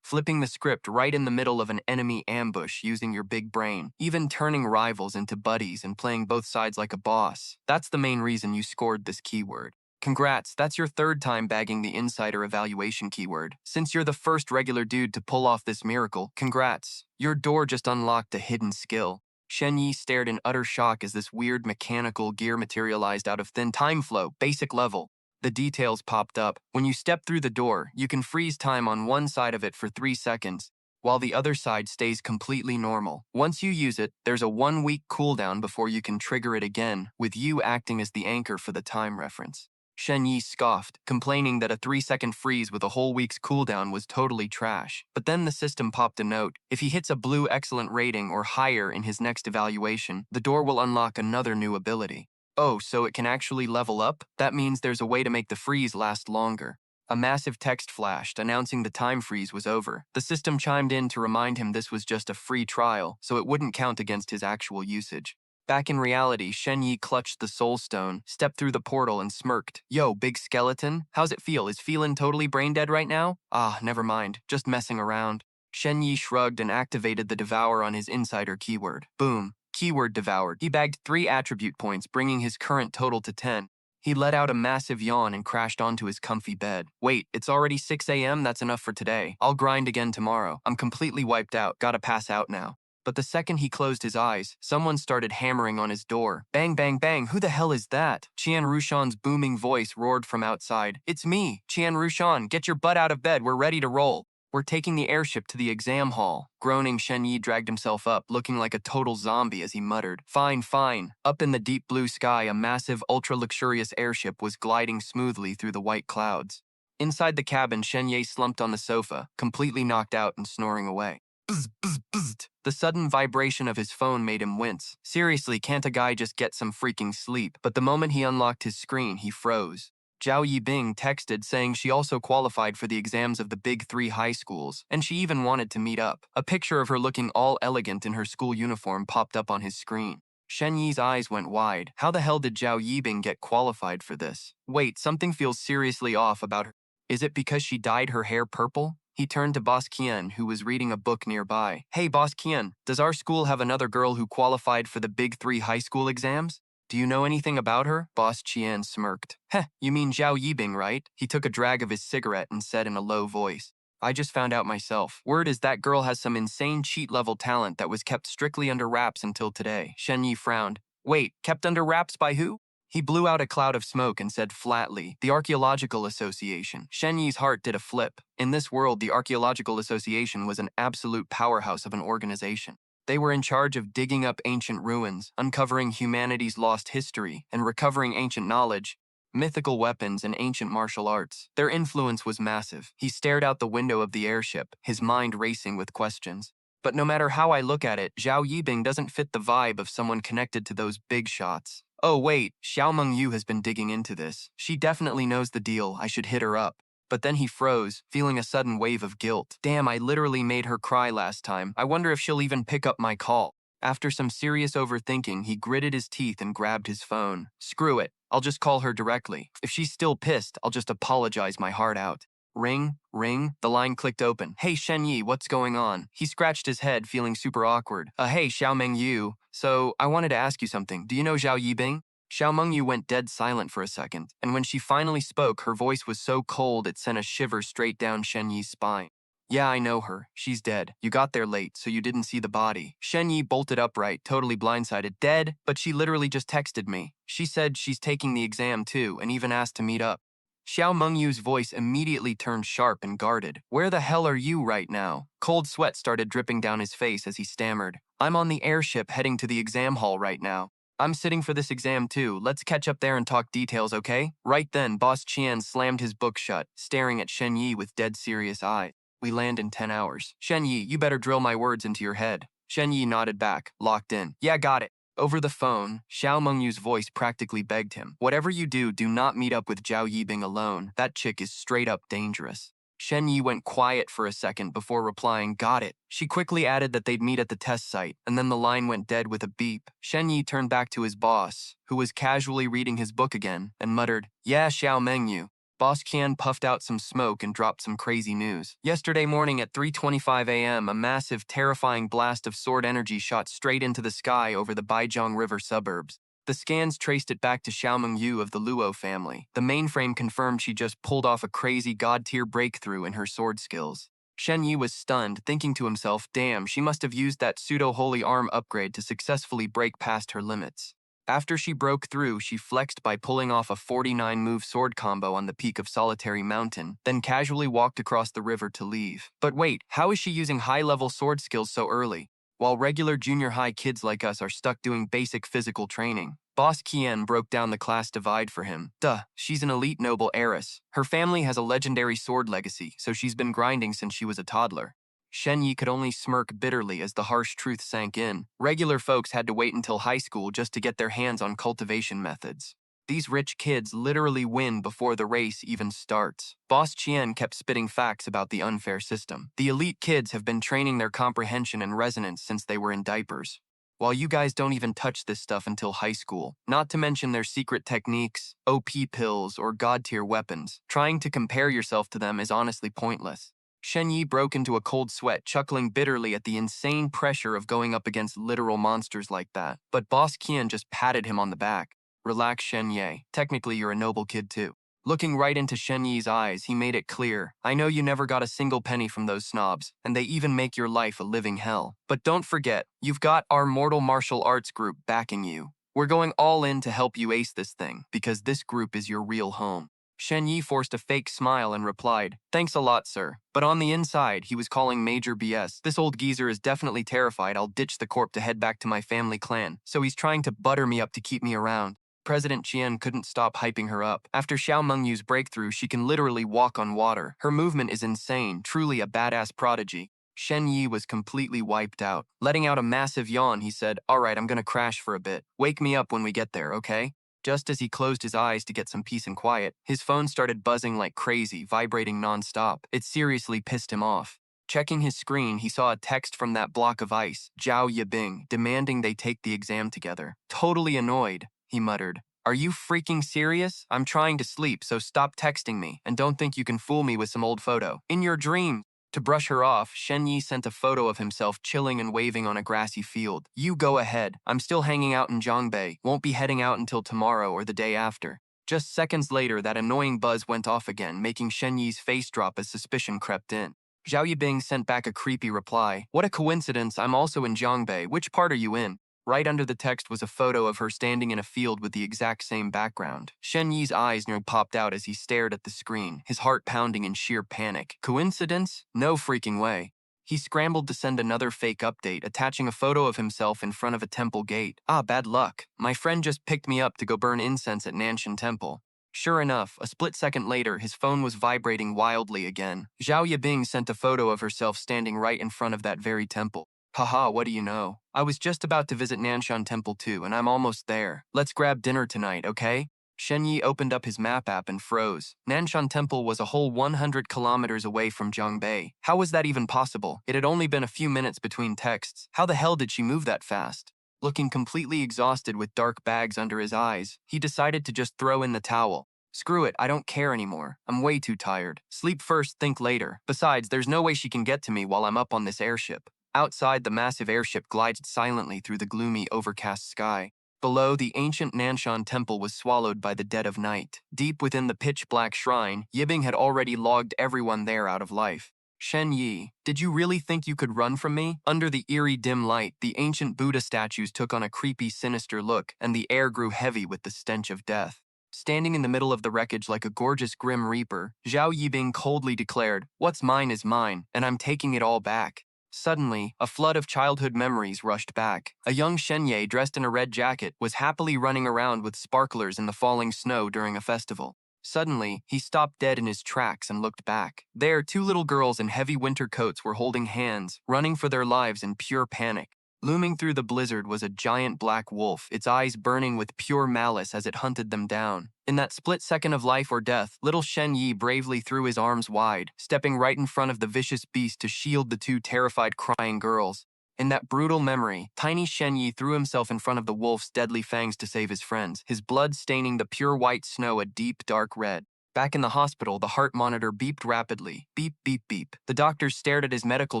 A: flipping the script right in the middle of an enemy ambush using your big brain, even turning rivals into buddies and playing both sides like a boss. That's the main reason you scored this keyword. Congrats, that's your third time bagging the insider evaluation keyword. Since you're the first regular dude to pull off this miracle, congrats. Your door just unlocked a hidden skill. Shen Ye stared in utter shock as this weird mechanical gear materialized out of thin time flow, basic level. The details popped up. When you step through the door, you can freeze time on one side of it for 3 seconds, while the other side stays completely normal. Once you use it, there's a 1-week cooldown before you can trigger it again, with you acting as the anchor for the time reference. Shen Ye scoffed, complaining that a 3-second freeze with a whole week's cooldown was totally trash. But then the system popped a note. If he hits a blue excellent rating or higher in his next evaluation, the door will unlock another new ability. Oh, so it can actually level up? That means there's a way to make the freeze last longer. A massive text flashed, announcing the time freeze was over. The system chimed in to remind him this was just a free trial, so it wouldn't count against his actual usage. Back in reality, Shen Ye clutched the soul stone, stepped through the portal, and smirked. Yo, big skeleton? How's it feel? Is feeling totally brain dead right now? Ah, never mind. Just messing around. Shen Ye shrugged and activated the Devour on his insider keyword. Boom. Keyword devoured. He bagged 3 attribute points, bringing his current total to 10. He let out a massive yawn and crashed onto his comfy bed. Wait, it's already 6 a.m.? That's enough for today. I'll grind again tomorrow. I'm completely wiped out. Gotta pass out now. But the second he closed his eyes, someone started hammering on his door. Bang, bang, bang. Who the hell is that? Qian Rushan's booming voice roared from outside. It's me, Qian Rushan. Get your butt out of bed. We're ready to roll. We're taking the airship to the exam hall. Groaning, Shen Ye dragged himself up, looking like a total zombie as he muttered. Fine, fine. Up in the deep blue sky, a massive, ultra-luxurious airship was gliding smoothly through the white clouds. Inside the cabin, Shen Ye slumped on the sofa, completely knocked out and snoring away. Bzz, bzz, bzz. The sudden vibration of his phone made him wince. Seriously, can't a guy just get some freaking sleep? But the moment he unlocked his screen, he froze. Zhao Yibing texted saying she also qualified for the exams of the big 3 high schools, and she even wanted to meet up. A picture of her looking all elegant in her school uniform popped up on his screen. Shen Ye's eyes went wide. How the hell did Zhao Yibing get qualified for this? Wait, something feels seriously off about her. Is it because she dyed her hair purple? He turned to Boss Qian, who was reading a book nearby. Hey, Boss Qian, does our school have another girl who qualified for the big 3 high school exams? Do you know anything about her? Boss Qian smirked. Heh, you mean Zhao Yibing, right? He took a drag of his cigarette and said in a low voice. I just found out myself. Word is that girl has some insane cheat-level talent that was kept strictly under wraps until today. Shen Ye frowned. Wait, kept under wraps by who? He blew out a cloud of smoke and said flatly, the Archaeological Association. Shen Ye's heart did a flip. In this world, the Archaeological Association was an absolute powerhouse of an organization. They were in charge of digging up ancient ruins, uncovering humanity's lost history, and recovering ancient knowledge, mythical weapons, and ancient martial arts. Their influence was massive. He stared out the window of the airship, his mind racing with questions. But no matter how I look at it, Zhao Yibing doesn't fit the vibe of someone connected to those big shots. Oh wait, Xiao Mengyu has been digging into this. She definitely knows the deal. I should hit her up. But then he froze, feeling a sudden wave of guilt. Damn, I literally made her cry last time. I wonder if she'll even pick up my call. After some serious overthinking, he gritted his teeth and grabbed his phone. Screw it. I'll just call her directly. If she's still pissed, I'll just apologize my heart out. Ring, ring. The line clicked open. Hey, Shen Ye, what's going on? He scratched his head, feeling super awkward. Hey, Xiao Mengyu. So, I wanted to ask you something. Do you know Zhao Yibing? Xiao Mengyu went dead silent for a second, and when she finally spoke, her voice was so cold it sent a shiver straight down Shen Ye's spine. Yeah, I know her. She's dead. You got there late, so you didn't see the body. Shen Ye bolted upright, totally blindsided. Dead? But she literally just texted me. She said she's taking the exam too, and even asked to meet up. Xiao Mengyu's voice immediately turned sharp and guarded. Where the hell are you right now? Cold sweat started dripping down his face as he stammered. I'm on the airship heading to the exam hall right now. I'm sitting for this exam too. Let's catch up there and talk details, okay? Right then, Boss Qian slammed his book shut, staring at Shen Ye with dead serious eyes. We land in 10 hours. Shen Ye, you better drill my words into your head. Shen Ye nodded back, locked in. Yeah, got it. Over the phone, Xiao Mengyu's voice practically begged him, "Whatever you do, do not meet up with Zhao Yibing alone. That chick is straight up dangerous." Shen Ye went quiet for a second before replying, "Got it." She quickly added that they'd meet at the test site, and then the line went dead with a beep. Shen Ye turned back to his boss, who was casually reading his book again, and muttered, "Yeah, Xiao Mengyu." Boss Qian puffed out some smoke and dropped some crazy news. Yesterday morning at 3:25 a.m., a massive, terrifying blast of sword energy shot straight into the sky over the Baijiang River suburbs. The scans traced it back to Xiao Mengyu of the Luo family. The mainframe confirmed she just pulled off a crazy god-tier breakthrough in her sword skills. Shen Ye was stunned, thinking to himself, damn, she must have used that pseudo-holy arm upgrade to successfully break past her limits. After she broke through, she flexed by pulling off a 49-move sword combo on the peak of Solitary Mountain, then casually walked across the river to leave. But wait, how is she using high-level sword skills so early? While regular junior high kids like us are stuck doing basic physical training. Boss Qian broke down the class divide for him. Duh, she's an elite noble heiress. Her family has a legendary sword legacy, so she's been grinding since she was a toddler. Shen Ye could only smirk bitterly as the harsh truth sank in. Regular folks had to wait until high school just to get their hands on cultivation methods. These rich kids literally win before the race even starts. Boss Qian kept spitting facts about the unfair system. The elite kids have been training their comprehension and resonance since they were in diapers, while you guys don't even touch this stuff until high school. Not to mention their secret techniques, OP pills, or god-tier weapons. Trying to compare yourself to them is honestly pointless. Shen Ye broke into a cold sweat, chuckling bitterly at the insane pressure of going up against literal monsters like that. But Boss Qian just patted him on the back. Relax, Shen Ye. Technically, you're a noble kid too. Looking right into Shen Ye's eyes, he made it clear, I know you never got a single penny from those snobs, and they even make your life a living hell. But don't forget, you've got our Mortal Martial Arts group backing you. We're going all in to help you ace this thing, because this group is your real home. Shen Ye forced a fake smile and replied, "Thanks a lot, sir." But on the inside, he was calling major BS. This old geezer is definitely terrified I'll ditch the corp to head back to my family clan, so he's trying to butter me up to keep me around. President Qian couldn't stop hyping her up. After Xiao Mengyu's breakthrough, she can literally walk on water. Her movement is insane, truly a badass prodigy. Shen Ye was completely wiped out. Letting out a massive yawn, he said, "All right, I'm gonna crash for a bit. Wake me up when we get there, okay?" Just as he closed his eyes to get some peace and quiet, his phone started buzzing like crazy, vibrating non-stop. It seriously pissed him off. Checking his screen, he saw a text from that block of ice, Zhao Yibing, demanding they take the exam together. Totally annoyed, he muttered. "Are you freaking serious? I'm trying to sleep, so stop texting me, and don't think you can fool me with some old photo. In your dreams." To brush her off, Shen Ye sent a photo of himself chilling and waving on a grassy field. "You go ahead. I'm still hanging out in Zhongbei. Won't be heading out until tomorrow or the day after." Just seconds later, that annoying buzz went off again, making Shen Ye's face drop as suspicion crept in. Zhao Yibing sent back a creepy reply. "What a coincidence, I'm also in Zhongbei. Which part are you in?" Right under the text was a photo of her standing in a field with the exact same background. Shen Ye's eyes nearly popped out as he stared at the screen, his heart pounding in sheer panic. Coincidence? No freaking way. He scrambled to send another fake update, attaching a photo of himself in front of a temple gate. Ah, bad luck. My friend just picked me up to go burn incense at Nanshan Temple. Sure enough, a split second later, his phone was vibrating wildly again. Zhao Yibing sent a photo of herself standing right in front of that very temple. Haha, what do you know? I was just about to visit Nanshan Temple too, and I'm almost there. Let's grab dinner tonight, okay? Shen Ye opened up his map app and froze. Nanshan Temple was a whole 100 kilometers away from Zhongbei. How was that even possible? It had only been a few minutes between texts. How the hell did she move that fast? Looking completely exhausted with dark bags under his eyes, he decided to just throw in the towel. Screw it, I don't care anymore. I'm way too tired. Sleep first, think later. Besides, there's no way she can get to me while I'm up on this airship. Outside, the massive airship glided silently through the gloomy, overcast sky. Below, the ancient Nanshan Temple was swallowed by the dead of night. Deep within the pitch-black shrine, Yibing had already logged everyone there out of life. Shen Ye, did you really think you could run from me? Under the eerie dim light, the ancient Buddha statues took on a creepy, sinister look, and the air grew heavy with the stench of death. Standing in the middle of the wreckage like a gorgeous grim reaper, Zhao Yibing coldly declared, "What's mine is mine, and I'm taking it all back." Suddenly, a flood of childhood memories rushed back. A young Shen Ye dressed in a red jacket was happily running around with sparklers in the falling snow during a festival. Suddenly, he stopped dead in his tracks and looked back. There, two little girls in heavy winter coats were holding hands, running for their lives in pure panic. Looming through the blizzard was a giant black wolf, its eyes burning with pure malice as it hunted them down. In that split second of life or death, little Shen Ye bravely threw his arms wide, stepping right in front of the vicious beast to shield the two terrified crying girls. In that brutal memory, tiny Shen Ye threw himself in front of the wolf's deadly fangs to save his friends, his blood staining the pure white snow a deep, dark red. Back in the hospital, the heart monitor beeped rapidly. Beep, beep, beep. The doctor stared at his medical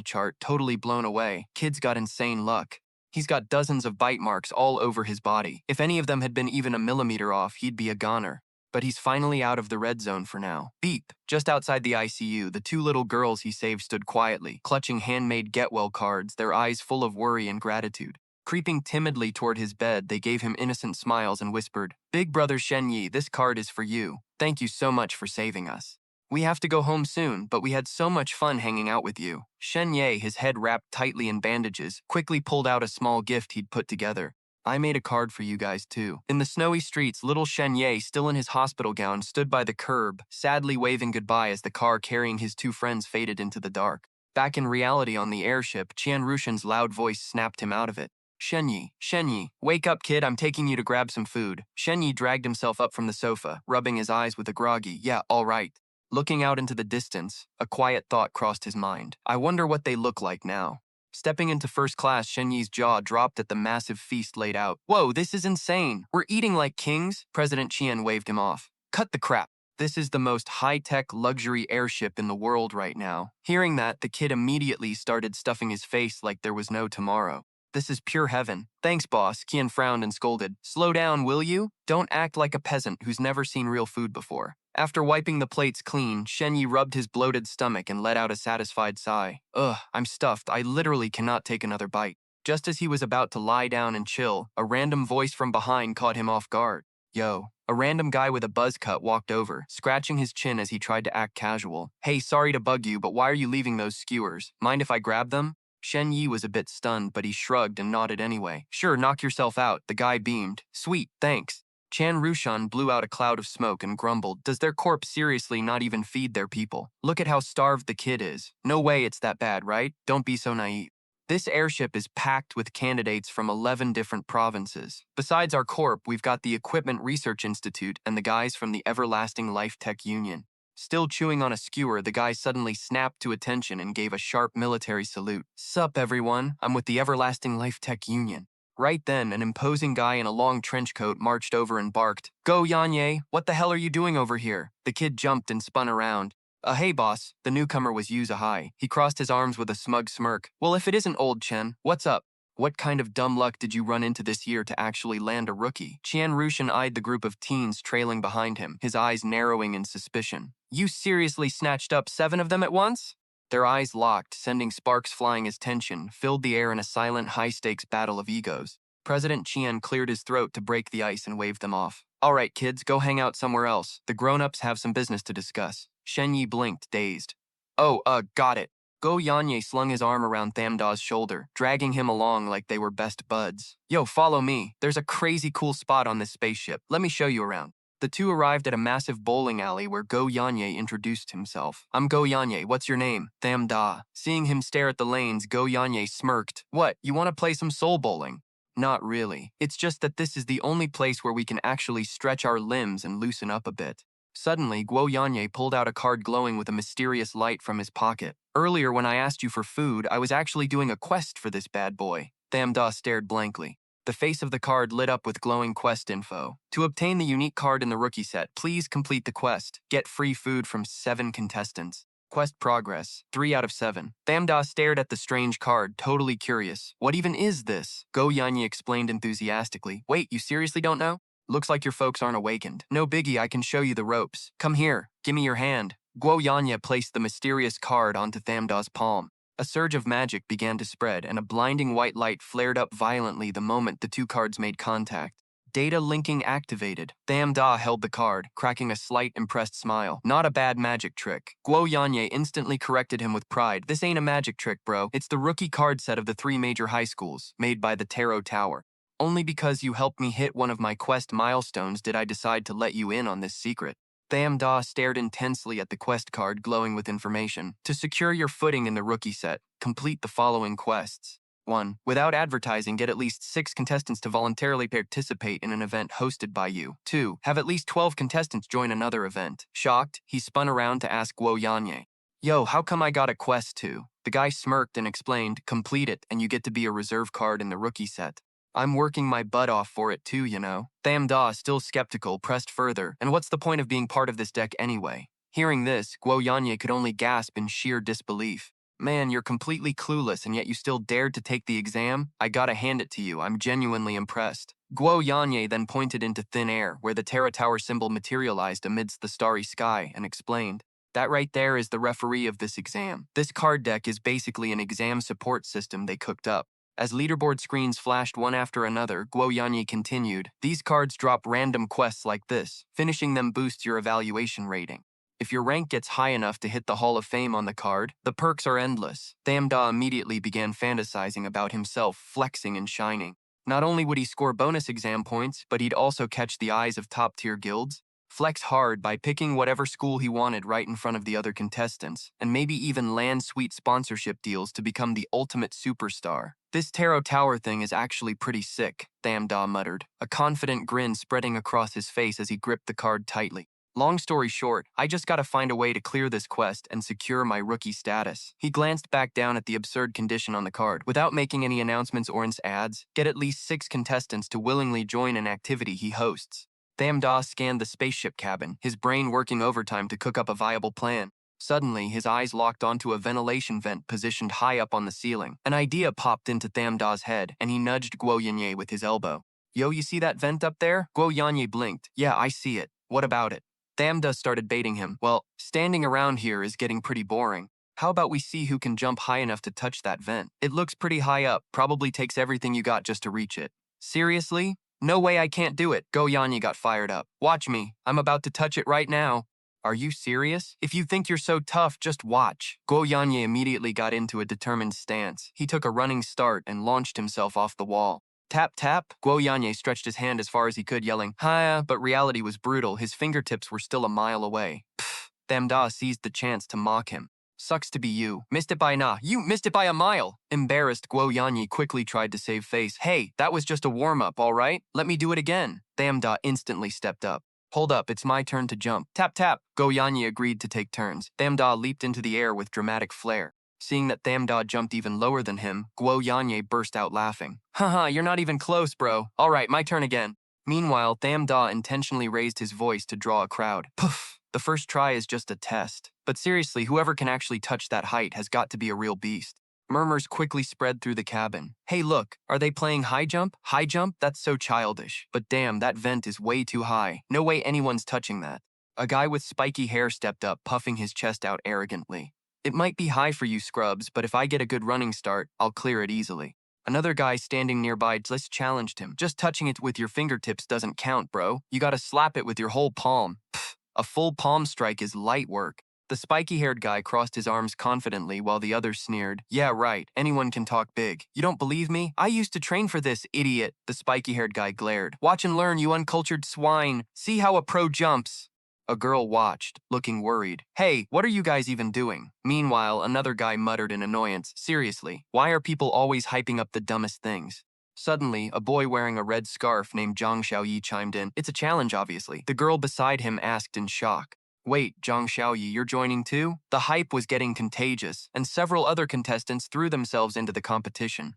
A: chart, totally blown away. Kid's got insane luck. He's got dozens of bite marks all over his body. If any of them had been even a millimeter off, he'd be a goner. But he's finally out of the red zone for now. Beep! Just outside the ICU, the two little girls he saved stood quietly, clutching handmade get-well cards, their eyes full of worry and gratitude. Creeping timidly toward his bed, they gave him innocent smiles and whispered, "Big brother Shen Ye, this card is for you. Thank you so much for saving us. We have to go home soon, but we had so much fun hanging out with you." Shen Ye, his head wrapped tightly in bandages, quickly pulled out a small gift he'd put together. "I made a card for you guys too." In the snowy streets, little Shen Ye, still in his hospital gown, stood by the curb, sadly waving goodbye as the car carrying his two friends faded into the dark. Back in reality on the airship, Qian Rushan's loud voice snapped him out of it. Shen Ye, wake up, kid, I'm taking you to grab some food." Shen Ye dragged himself up from the sofa, rubbing his eyes with a groggy, "Yeah, all right." Looking out into the distance, a quiet thought crossed his mind. I wonder what they look like now. Stepping into first class, Shen Yi's jaw dropped at the massive feast laid out. "Whoa, this is insane. We're eating like kings." President Qian waved him off. "Cut the crap. This is the most high-tech luxury airship in the world right now." Hearing that, the kid immediately started stuffing his face like there was no tomorrow. "This is pure heaven." "Thanks, boss." Qian frowned and scolded. "Slow down, will you? Don't act like a peasant who's never seen real food before." After wiping the plates clean, Shen Ye rubbed his bloated stomach and let out a satisfied sigh. "Ugh, I'm stuffed. I literally cannot take another bite." Just as he was about to lie down and chill, a random voice from behind caught him off guard. "Yo." A random guy with a buzz cut walked over, scratching his chin as he tried to act casual. "Hey, sorry to bug you, but why are you leaving those skewers? Mind if I grab them?" Shen Ye was a bit stunned, but he shrugged and nodded anyway. "Sure, knock yourself out." The guy beamed. "Sweet, thanks." Chan Rushan blew out a cloud of smoke and grumbled, "Does their corp seriously not even feed their people? Look at how starved the kid is. No way it's that bad, right? Don't be so naive." This airship is packed with candidates from 11 different provinces. Besides our corp, we've got the Equipment Research Institute and the guys from the Everlasting Life Tech Union. Still chewing on a skewer, the guy suddenly snapped to attention and gave a sharp military salute. "Sup, everyone? I'm with the Everlasting Life Tech Union." Right then, an imposing guy in a long trench coat marched over and barked, "Go, Ye! What the hell are you doing over here?" The kid jumped and spun around. Hey, boss." The newcomer was Yu Zahai. He crossed his arms with a smug smirk. "Well, if it isn't old Chen, what's up? What kind of dumb luck did you run into this year to actually land a rookie?" Qian Rushan eyed the group of teens trailing behind him, his eyes narrowing in suspicion. "You seriously snatched up 7 of them at once?" Their eyes locked, sending sparks flying as tension filled the air in a silent, high-stakes battle of egos. President Qian cleared his throat to break the ice and waved them off. "All right, kids, go hang out somewhere else. The grown-ups have some business to discuss." Shen Ye blinked, dazed. "Oh, got it." Go Yanye slung his arm around Thamda's shoulder, dragging him along like they were best buds. "Yo, follow me. There's a crazy cool spot on this spaceship. Let me show you around." The two arrived at a massive bowling alley where Go Yanye introduced himself. "I'm Go Yanye. What's your name?" Thamda. Seeing him stare at the lanes, Go Yanye smirked. "What, you want to play some soul bowling?" "Not really. It's just that this is the only place where we can actually stretch our limbs and loosen up a bit." Suddenly, Guo Yanye pulled out a card glowing with a mysterious light from his pocket. "Earlier, when I asked you for food, I was actually doing a quest for this bad boy." Thamda stared blankly. The face of the card lit up with glowing quest info. "To obtain the unique card in the rookie set, please complete the quest. Get free food from 7 contestants. Quest progress, 3 out of 7. Thamda stared at the strange card, totally curious. "What even is this?" Go Yanye explained enthusiastically. "Wait, you seriously don't know? Looks like your folks aren't awakened. No biggie, I can show you the ropes. Come here, give me your hand." Guo Yanya placed the mysterious card onto Thamda's palm. A surge of magic began to spread, and a blinding white light flared up violently the moment the two cards made contact. Data linking activated. Thamda held the card, cracking a slight, impressed smile. "Not a bad magic trick." Guo Yanye instantly corrected him with pride. "This ain't a magic trick, bro. It's the rookie card set of the 3 major high schools, made by the Tarot Tower. Only because you helped me hit one of my quest milestones did I decide to let you in on this secret." Thamda stared intensely at the quest card glowing with information. "To secure your footing in the rookie set, complete the following quests. 1. Without advertising, get at least 6 contestants to voluntarily participate in an event hosted by you. 2. Have at least 12 contestants join another event. Shocked, he spun around to ask Guo Yanyi, "Yo, how come I got a quest too?" The guy smirked and explained, "Complete it, and you get to be a reserve card in the rookie set." "I'm working my butt off for it too, you know." Tham Da, still skeptical, pressed further, "And what's the point of being part of this deck anyway?" Hearing this, Guo Yanyi could only gasp in sheer disbelief. "Man, you're completely clueless, and yet you still dared to take the exam? I gotta hand it to you, I'm genuinely impressed." Guo Yanyi then pointed into thin air, where the Terra Tower symbol materialized amidst the starry sky, and explained, "That right there is the referee of this exam. This card deck is basically an exam support system they cooked up." As leaderboard screens flashed one after another, Guo Yanyi continued, "These cards drop random quests like this. Finishing them boosts your evaluation rating. If your rank gets high enough to hit the Hall of Fame on the card, the perks are endless." Tham Da immediately began fantasizing about himself flexing and shining. Not only would he score bonus exam points, but he'd also catch the eyes of top-tier guilds, flex hard by picking whatever school he wanted right in front of the other contestants, and maybe even land sweet sponsorship deals to become the ultimate superstar. "This Tarot Tower thing is actually pretty sick," Tham Da muttered, a confident grin spreading across his face as he gripped the card tightly. "Long story short, I just gotta find a way to clear this quest and secure my rookie status." He glanced back down at the absurd condition on the card. "Without making any announcements or ads, get at least 6 contestants to willingly join an activity he hosts." Tham Da scanned the spaceship cabin, his brain working overtime to cook up a viable plan. Suddenly, his eyes locked onto a ventilation vent positioned high up on the ceiling. An idea popped into Tham Da's head, and he nudged Guo Yanyi with his elbow. "Yo, you see that vent up there?" Guo Yanyi blinked. "Yeah, I see it. What about it?" Tham Da started baiting him. "Well, standing around here is getting pretty boring. How about we see who can jump high enough to touch that vent? It looks pretty high up, probably takes everything you got just to reach it." "Seriously? No way, I can't do it." Guo Yanyi got fired up. "Watch me. I'm about to touch it right now." "Are you serious? If you think you're so tough, just watch." Guo Yanyi immediately got into a determined stance. He took a running start and launched himself off the wall. Tap, tap. Guo Yanyi stretched his hand as far as he could, yelling, "Hiya," but reality was brutal. His fingertips were still a mile away. Pfft. Tham Da seized the chance to mock him. "Sucks to be you. Missed it by you missed it by a mile." Embarrassed, Guo Yanyi quickly tried to save face. "Hey, that was just a warm-up, all right? Let me do it again." Tham Da instantly stepped up. "Hold up, it's my turn to jump." Tap, tap. Guo Yanyi agreed to take turns. Tham Da leaped into the air with dramatic flair. Seeing that Tham Da jumped even lower than him, Guo Yanyi burst out laughing. "Haha, you're not even close, bro. All right, my turn again." Meanwhile, Tham Da intentionally raised his voice to draw a crowd. "Poof. The first try is just a test. But seriously, whoever can actually touch that height has got to be a real beast." Murmurs quickly spread through the cabin. "Hey, look, are they playing high jump? High jump? That's so childish. But damn, that vent is way too high. No way anyone's touching that." A guy with spiky hair stepped up, puffing his chest out arrogantly. "It might be high for you scrubs, but if I get a good running start, I'll clear it easily." Another guy standing nearby just challenged him. "Just touching it with your fingertips doesn't count, bro. You gotta slap it with your whole palm." Pfft, a full palm strike is light work. The spiky-haired guy crossed his arms confidently while the other sneered. "Yeah, right. Anyone can talk big. You don't believe me? I used to train for this, idiot." The spiky-haired guy glared. "Watch and learn, you uncultured swine. See how a pro jumps." A girl watched, looking worried. "Hey, what are you guys even doing?" Meanwhile, another guy muttered in annoyance. "Seriously, why are people always hyping up the dumbest things?" Suddenly, a boy wearing a red scarf named Zhang Xiaoyi chimed in. "It's a challenge, obviously." The girl beside him asked in shock. "Wait, Zhang Xiaoyi, you're joining too?" The hype was getting contagious, and several other contestants threw themselves into the competition.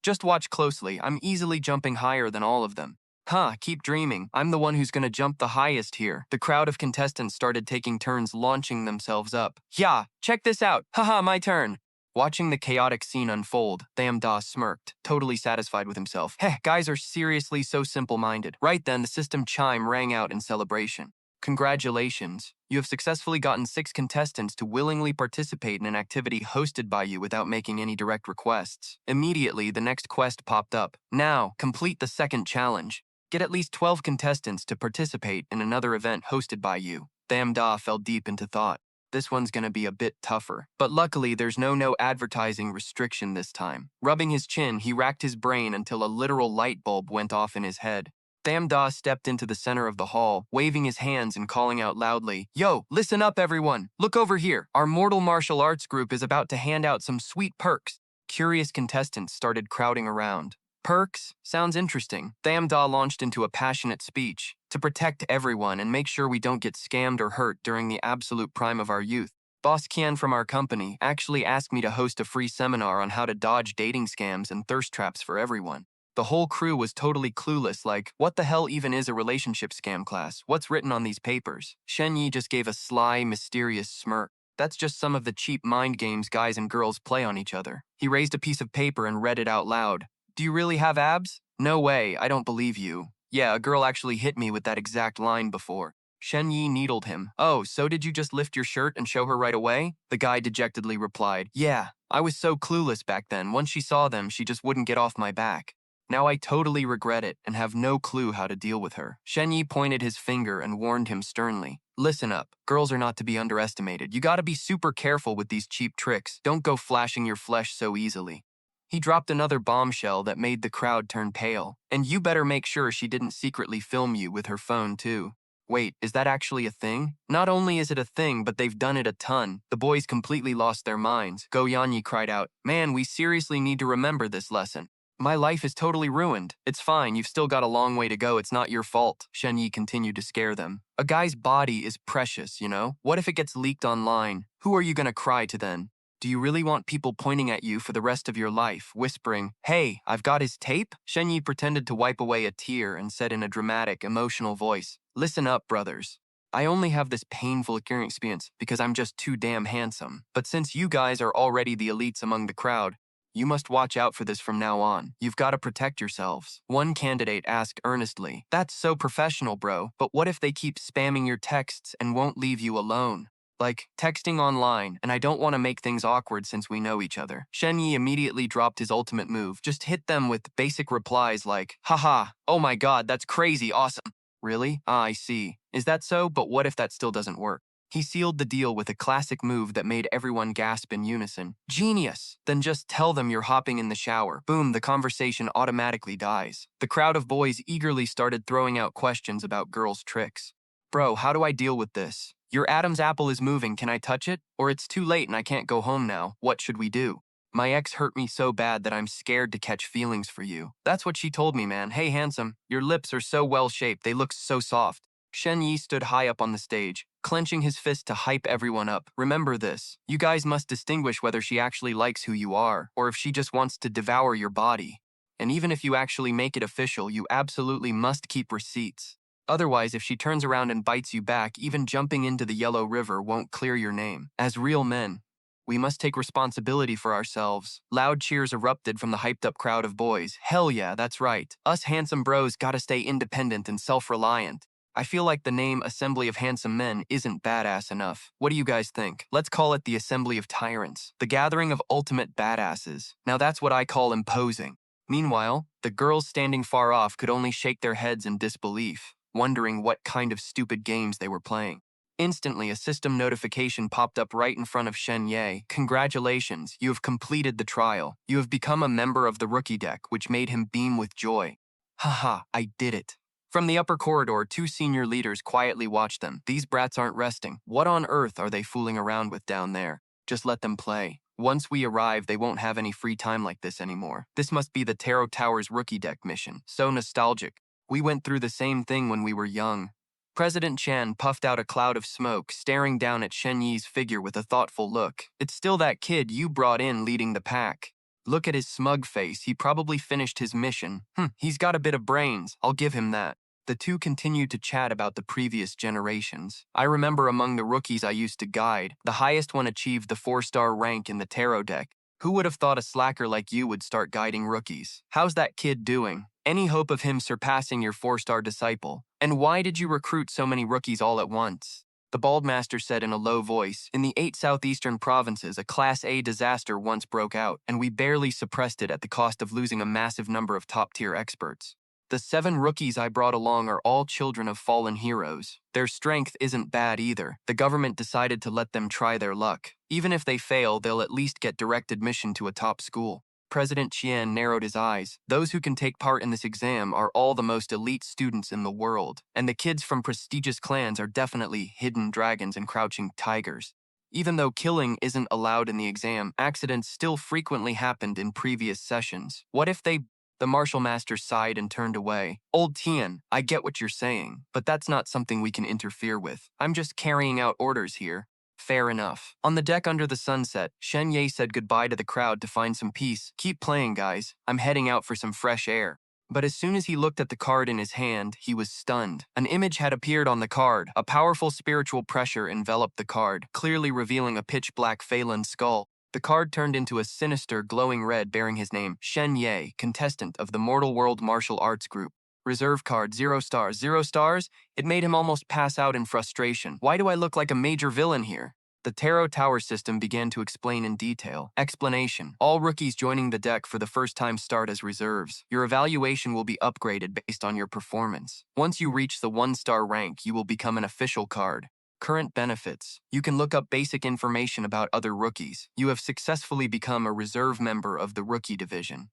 A: "Just watch closely. I'm easily jumping higher than all of them." "Huh, keep dreaming. I'm the one who's gonna jump the highest here." The crowd of contestants started taking turns launching themselves up. "Yeah, check this out. Haha, my turn." Watching the chaotic scene unfold, Tham Da smirked, totally satisfied with himself. Heh, guys are seriously so simple-minded. Right then, the system chime rang out in celebration. "Congratulations. You have successfully gotten 6 contestants to willingly participate in an activity hosted by you without making any direct requests." Immediately, the next quest popped up. "Now, complete the second challenge. Get at least 12 contestants to participate in another event hosted by you." Tham Da fell deep into thought. This one's gonna be a bit tougher. But luckily, there's no advertising restriction this time. Rubbing his chin, he racked his brain until a literal light bulb went off in his head. Tham Da stepped into the center of the hall, waving his hands and calling out loudly, "Yo, listen up everyone! Look over here! Our Mortal Martial Arts group is about to hand out some sweet perks. Curious contestants started crowding around. Perks? Sounds interesting. Thamda launched into a passionate speech. To protect everyone and make sure we don't get scammed or hurt during the absolute prime of our youth, Boss Kian from our company actually asked me to host a free seminar on how to dodge dating scams and thirst traps for everyone. The whole crew was totally clueless, like, what the hell even is a relationship scam class? What's written on these papers? Shen Ye just gave a sly, mysterious smirk. That's just some of the cheap mind games guys and girls play on each other. He raised a piece of paper and read it out loud. Do you really have abs? No way, I don't believe you. Yeah, a girl actually hit me with that exact line before. Shen Yi needled him. Oh, so did you just lift your shirt and show her right away? The guy dejectedly replied. Yeah, I was so clueless back then. Once she saw them, she just wouldn't get off my back. Now I totally regret it and have no clue how to deal with her. Shen Yi pointed his finger and warned him sternly. Listen up, girls are not to be underestimated. You gotta be super careful with these cheap tricks. Don't go flashing your flesh so easily. He dropped another bombshell that made the crowd turn pale. And you better make sure she didn't secretly film you with her phone too. Wait, is that actually a thing? Not only is it a thing, but they've done it a ton. The boys completely lost their minds. Go Yanyi cried out, man, we seriously need to remember this lesson. My life is totally ruined. It's fine, you've still got a long way to go, it's not your fault. Shen Yi continued to scare them. A guy's body is precious, you know? What if it gets leaked online? Who are you gonna cry to then? Do you really want people pointing at you for the rest of your life, whispering, hey, I've got his tape? Shen Yi pretended to wipe away a tear and said in a dramatic, emotional voice, listen up, brothers. I only have this painful experience because I'm just too damn handsome. But since you guys are already the elites among the crowd, you must watch out for this from now on. You've got to protect yourselves. One candidate asked earnestly, that's so professional, bro, but what if they keep spamming your texts and won't leave you alone? Like, texting online, and I don't want to make things awkward since we know each other. Shen Yi immediately dropped his ultimate move. Just hit them with basic replies like, haha, oh my god, that's crazy, awesome. Really? Ah, I see. Is that so? But what if that still doesn't work? He sealed the deal with a classic move that made everyone gasp in unison. Genius! Then just tell them you're hopping in the shower. Boom, the conversation automatically dies. The crowd of boys eagerly started throwing out questions about girls' tricks. Bro, how do I deal with this? Your Adam's apple is moving, can I touch it? Or it's too late and I can't go home now. What should we do? My ex hurt me so bad that I'm scared to catch feelings for you. That's what she told me, man. Hey, handsome, your lips are so well-shaped, they look so soft. Shen Yi stood high up on the stage, clenching his fist to hype everyone up. Remember this, you guys must distinguish whether she actually likes who you are, or if she just wants to devour your body. And even if you actually make it official, you absolutely must keep receipts. Otherwise, if she turns around and bites you back, even jumping into the Yellow River won't clear your name. As real men, we must take responsibility for ourselves. Loud cheers erupted from the hyped-up crowd of boys. Hell yeah, that's right. Us handsome bros gotta stay independent and self-reliant. I feel like the name Assembly of Handsome Men isn't badass enough. What do you guys think? Let's call it the Assembly of Tyrants, the gathering of ultimate badasses. Now that's what I call imposing. Meanwhile, the girls standing far off could only shake their heads in disbelief, wondering what kind of stupid games they were playing. Instantly, a system notification popped up right in front of Shen Ye. Congratulations, you have completed the trial. You have become a member of the rookie deck, which made him beam with joy. Haha, I did it. From the upper corridor, two senior leaders quietly watched them. These brats aren't resting. What on earth are they fooling around with down there? Just let them play. Once we arrive, they won't have any free time like this anymore. This must be the Tarot Towers rookie deck mission. So nostalgic. We went through the same thing when we were young. President Chan puffed out a cloud of smoke, staring down at Shen Yi's figure with a thoughtful look. It's still that kid you brought in leading the pack. Look at his smug face, he probably finished his mission. He's got a bit of brains, I'll give him that. The two continued to chat about the previous generations. I remember among the rookies I used to guide, the highest one achieved the 4-star rank in the tarot deck. Who would have thought a slacker like you would start guiding rookies? How's that kid doing? Any hope of him surpassing your 4-star disciple? And why did you recruit so many rookies all at once? The bald master said in a low voice, in the 8 southeastern provinces, a Class A disaster once broke out, and we barely suppressed it at the cost of losing a massive number of top-tier experts. The 7 rookies I brought along are all children of fallen heroes. Their strength isn't bad either. The government decided to let them try their luck. Even if they fail, they'll at least get direct admission to a top school. President Qian narrowed his eyes. Those who can take part in this exam are all the most elite students in the world, and the kids from prestigious clans are definitely hidden dragons and crouching tigers. Even though killing isn't allowed in the exam, accidents still frequently happened in previous sessions. What if they... The martial master sighed and turned away. Old Tian, I get what you're saying, but that's not something we can interfere with. I'm just carrying out orders here. Fair enough. On the deck under the sunset, Shen Ye said goodbye to the crowd to find some peace. Keep playing, guys. I'm heading out for some fresh air. But as soon as he looked at the card in his hand, he was stunned. An image had appeared on the card. A powerful spiritual pressure enveloped the card, clearly revealing a pitch-black Phelan skull. The card turned into a sinister, glowing red bearing his name, Shen Ye, contestant of the Mortal World Martial Arts Group. Reserve card, 0 stars. 0 stars? It made him almost pass out in frustration. Why do I look like a major villain here? The Tarot Tower system began to explain in detail. Explanation. All rookies joining the deck for the first time start as reserves. Your evaluation will be upgraded based on your performance. Once you reach the 1-star rank, you will become an official card. Current benefits. You can look up basic information about other rookies. You have successfully become a reserve member of the rookie division.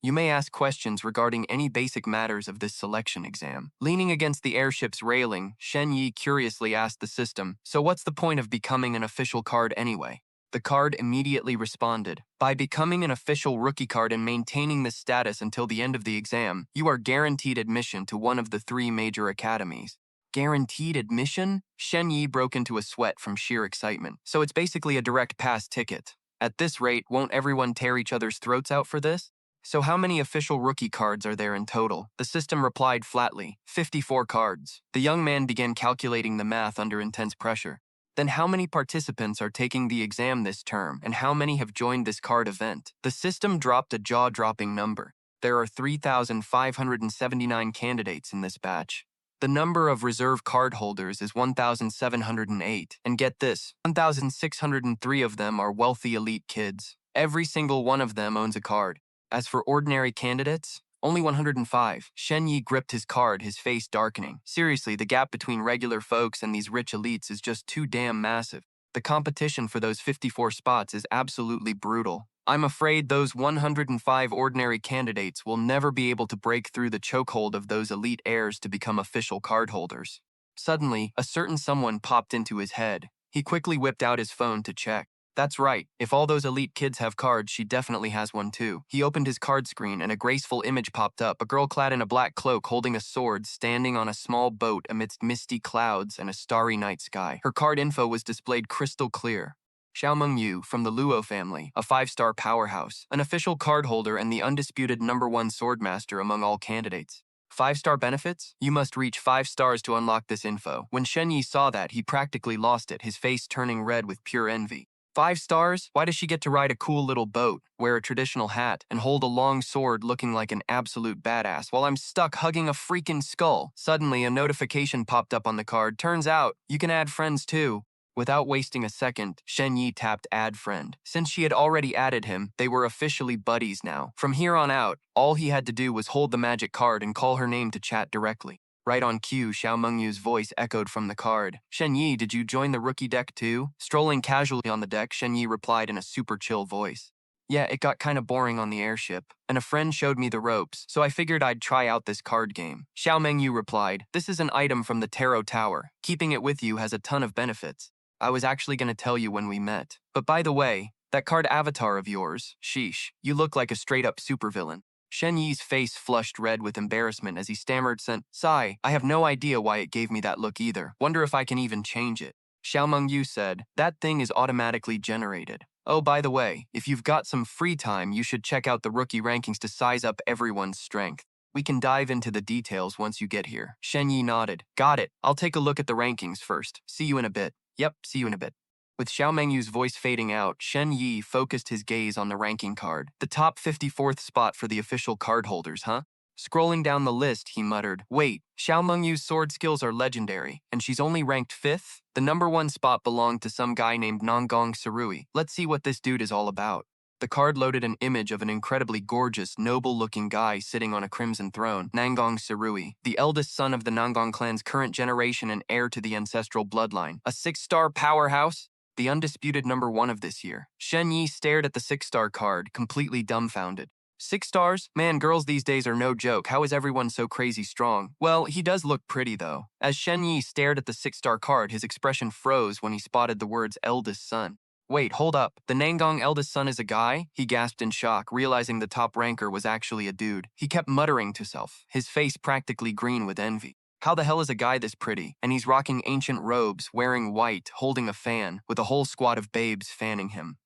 A: You may ask questions regarding any basic matters of this selection exam. Leaning against the airship's railing, Shen Ye curiously asked the system, so what's the point of becoming an official card anyway? The card immediately responded, by becoming an official rookie card and maintaining this status until the end of the exam, you are guaranteed admission to one of the 3 major academies. Guaranteed admission? Shen Ye broke into a sweat from sheer excitement. So it's basically a direct pass ticket. At this rate, won't everyone tear each other's throats out for this? So how many official rookie cards are there in total? The system replied flatly, 54 cards. The young man began calculating the math under intense pressure. Then how many participants are taking the exam this term, and how many have joined this card event? The system dropped a jaw-dropping number. There are 3,579 candidates in this batch. The number of reserve card holders is 1,708, and get this, 1,603 of them are wealthy elite kids. Every single one of them owns a card. As for ordinary candidates, only 105. Shen Ye gripped his card, his face darkening. Seriously, the gap between regular folks and these rich elites is just too damn massive. The competition for those 54 spots is absolutely brutal. I'm afraid those 105 ordinary candidates will never be able to break through the chokehold of those elite heirs to become official cardholders. Suddenly, a certain someone popped into his head. He quickly whipped out his phone to check. That's right, if all those elite kids have cards, she definitely has one too. He opened his card screen and a graceful image popped up, a girl clad in a black cloak holding a sword standing on a small boat amidst misty clouds and a starry night sky. Her card info was displayed crystal clear. Xiaomeng Yu from the Luo family, a 5-star powerhouse, an official card holder and the undisputed #1 swordmaster among all candidates. 5-star benefits? You must reach 5 stars to unlock this info. When Shen Ye saw that, he practically lost it, his face turning red with pure envy. 5 stars? Why does she get to ride a cool little boat, wear a traditional hat, and hold a long sword looking like an absolute badass while I'm stuck hugging a freaking skull? Suddenly, a notification popped up on the card. Turns out, you can add friends too. Without wasting a second, Shen Ye tapped Add Friend. Since she had already added him, they were officially buddies now. From here on out, all he had to do was hold the magic card and call her name to chat directly. Right on cue, Xiaomeng Yu's voice echoed from the card. Shen Ye, did you join the rookie deck too? Strolling casually on the deck, Shen Ye replied in a super chill voice. Yeah, it got kinda boring on the airship, and a friend showed me the ropes, so I figured I'd try out this card game. Xiaomeng Yu replied, this is an item from the Tarot Tower. Keeping it with you has a ton of benefits. I was actually gonna tell you when we met. But by the way, that card avatar of yours, sheesh, you look like a straight-up supervillain. Shen Ye's face flushed red with embarrassment as he stammered, Sigh, I have no idea why it gave me that look either. Wonder if I can even change it. Xiaomeng Yu said, that thing is automatically generated. Oh, by the way, if you've got some free time, you should check out the rookie rankings to size up everyone's strength. We can dive into the details once you get here. Shen Ye nodded. Got it. I'll take a look at the rankings first. See you in a bit. Yep, see you in a bit. With Xiaomeng Yu's voice fading out, Shen Ye focused his gaze on the ranking card. The top 54th spot for the official card holders, huh? Scrolling down the list, he muttered, wait, Xiaomeng Yu's sword skills are legendary, and she's only ranked 5th? The #1 spot belonged to some guy named Nanggong Sarui. Let's see what this dude is all about. The card loaded an image of an incredibly gorgeous, noble-looking guy sitting on a crimson throne, Nanggong Sarui, the eldest son of the Nanggong clan's current generation and heir to the ancestral bloodline. A 6-star powerhouse? The undisputed #1 of this year. Shen Ye stared at the 6-star card, completely dumbfounded. 6 stars? Man, girls these days are no joke. How is everyone so crazy strong? Well, he does look pretty though. As Shen Ye stared at the 6-star card, his expression froze when he spotted the words eldest son. Wait, hold up. The Nangong eldest son is a guy? He gasped in shock, realizing the top ranker was actually a dude. He kept muttering to himself, his face practically green with envy. How the hell is a guy this pretty? And he's rocking ancient robes, wearing white, holding a fan, with a whole squad of babes fanning him.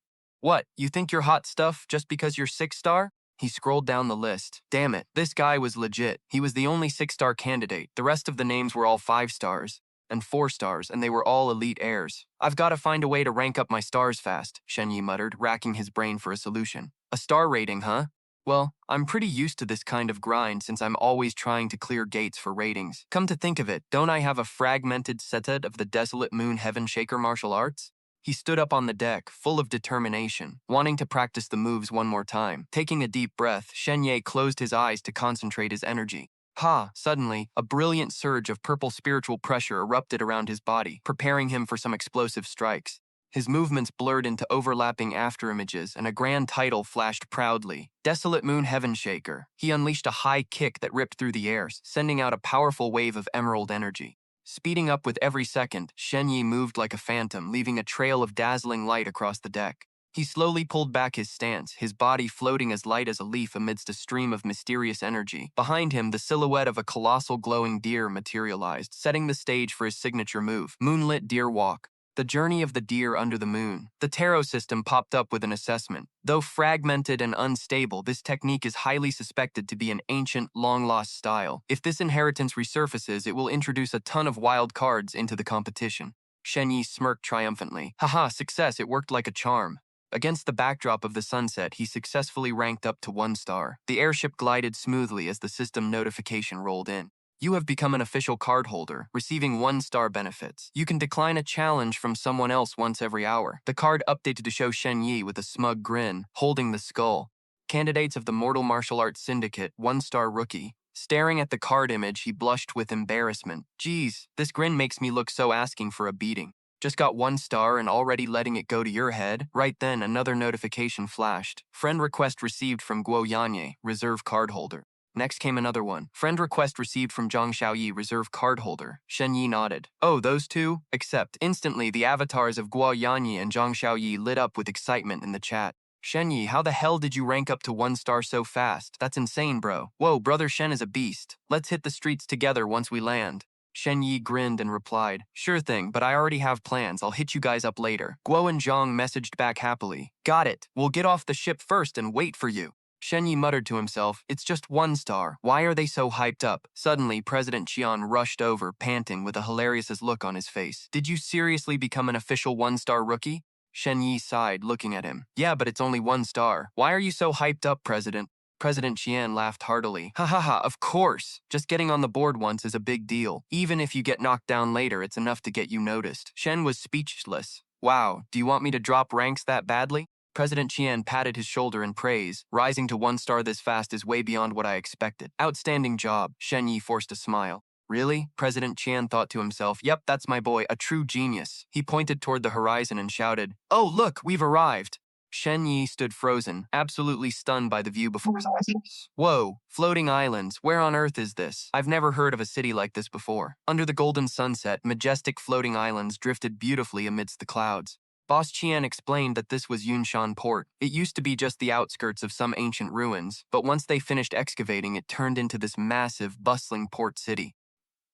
A: What, you think you're hot stuff just because you're 6-star? He scrolled down the list. Damn it, this guy was legit. He was the only 6-star candidate. The rest of the names were all 5 stars and 4 stars, and they were all elite heirs. I've got to find a way to rank up my stars fast, Shen Ye muttered, racking his brain for a solution. A star rating, huh? Well, I'm pretty used to this kind of grind since I'm always trying to clear gates for ratings. Come to think of it, don't I have a fragmented set of the Desolate Moon Heaven Shaker martial arts? He stood up on the deck, full of determination, wanting to practice the moves one more time. Taking a deep breath, Shen Ye closed his eyes to concentrate his energy. Ha! Suddenly, a brilliant surge of purple spiritual pressure erupted around his body, preparing him for some explosive strikes. His movements blurred into overlapping afterimages, and a grand title flashed proudly. Desolate Moon Heaven Shaker. He unleashed a high kick that ripped through the air, sending out a powerful wave of emerald energy. Speeding up with every second, Shen Ye moved like a phantom, leaving a trail of dazzling light across the deck. He slowly pulled back his stance, his body floating as light as a leaf amidst a stream of mysterious energy. Behind him, the silhouette of a colossal glowing deer materialized, setting the stage for his signature move, Moonlit Deer Walk. The Journey of the Deer Under the Moon. The tarot system popped up with an assessment. Though fragmented and unstable, this technique is highly suspected to be an ancient, long-lost style. If this inheritance resurfaces, it will introduce a ton of wild cards into the competition. Shen Yi smirked triumphantly. Haha, success, it worked like a charm. Against the backdrop of the sunset, he successfully ranked up to 1 star. The airship glided smoothly as the system notification rolled in. You have become an official card holder, receiving 1-star benefits. You can decline a challenge from someone else once every hour. The card updated to show Shen Ye with a smug grin, holding the skull. Candidates of the Mortal Martial Arts Syndicate, 1-star rookie. Staring at the card image, he blushed with embarrassment. Geez, this grin makes me look so asking for a beating. Just got 1 star and already letting it go to your head? Right then, another notification flashed. Friend request received from Guo Yanyi, reserve card holder. Next came another one. Friend request received from Zhang Xiaoyi, reserve card holder. Shen Yi nodded. Oh, those two? Accept. Instantly, the avatars of Guo Yanyi and Zhang Xiaoyi lit up with excitement in the chat. Shen Yi, how the hell did you rank up to 1 star so fast? That's insane, bro. Whoa, brother Shen is a beast. Let's hit the streets together once we land. Shen Yi grinned and replied, Sure thing, but I already have plans. I'll hit you guys up later. Guo and Zhang messaged back happily. Got it. We'll get off the ship first and wait for you. Shen Yi muttered to himself, It's just 1 star. Why are they so hyped up? Suddenly, President Qian rushed over, panting with a hilarious look on his face. Did you seriously become an official 1-star rookie? Shen Yi sighed, looking at him. Yeah, but it's only 1 star. Why are you so hyped up, President? President Qian laughed heartily. Ha ha ha, of course. Just getting on the board once is a big deal. Even if you get knocked down later, it's enough to get you noticed. Shen was speechless. Wow, do you want me to drop ranks that badly? President Qian patted his shoulder in praise. Rising to 1 star this fast is way beyond what I expected. Outstanding job. Shen Yi forced a smile. Really? President Qian thought to himself, Yep, that's my boy, a true genius. He pointed toward the horizon and shouted, Oh, look, we've arrived. Shen Yi stood frozen, absolutely stunned by the view before his eyes. Whoa, floating islands, where on earth is this? I've never heard of a city like this before. Under the golden sunset, majestic floating islands drifted beautifully amidst the clouds. Boss Qian explained that this was Yunshan Port. It used to be just the outskirts of some ancient ruins, but once they finished excavating, it turned into this massive, bustling port city.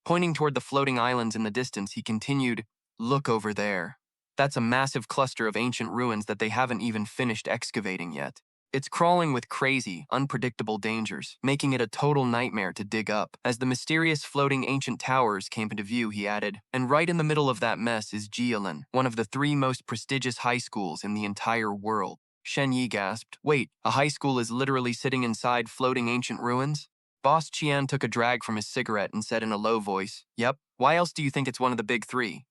A: Pointing toward the floating islands in the distance, he continued, Look over there. That's a massive cluster of ancient ruins that they haven't even finished excavating yet. It's crawling with crazy, unpredictable dangers, making it a total nightmare to dig up. As the mysterious floating ancient towers came into view, he added, And right in the middle of that mess is Jialin, one of the 3 most prestigious high schools in the entire world. Shen Yi gasped, Wait, a high school is literally sitting inside floating ancient ruins? Boss Qian took a drag from his cigarette and said in a low voice, Yep, why else do you think it's one of the big 3?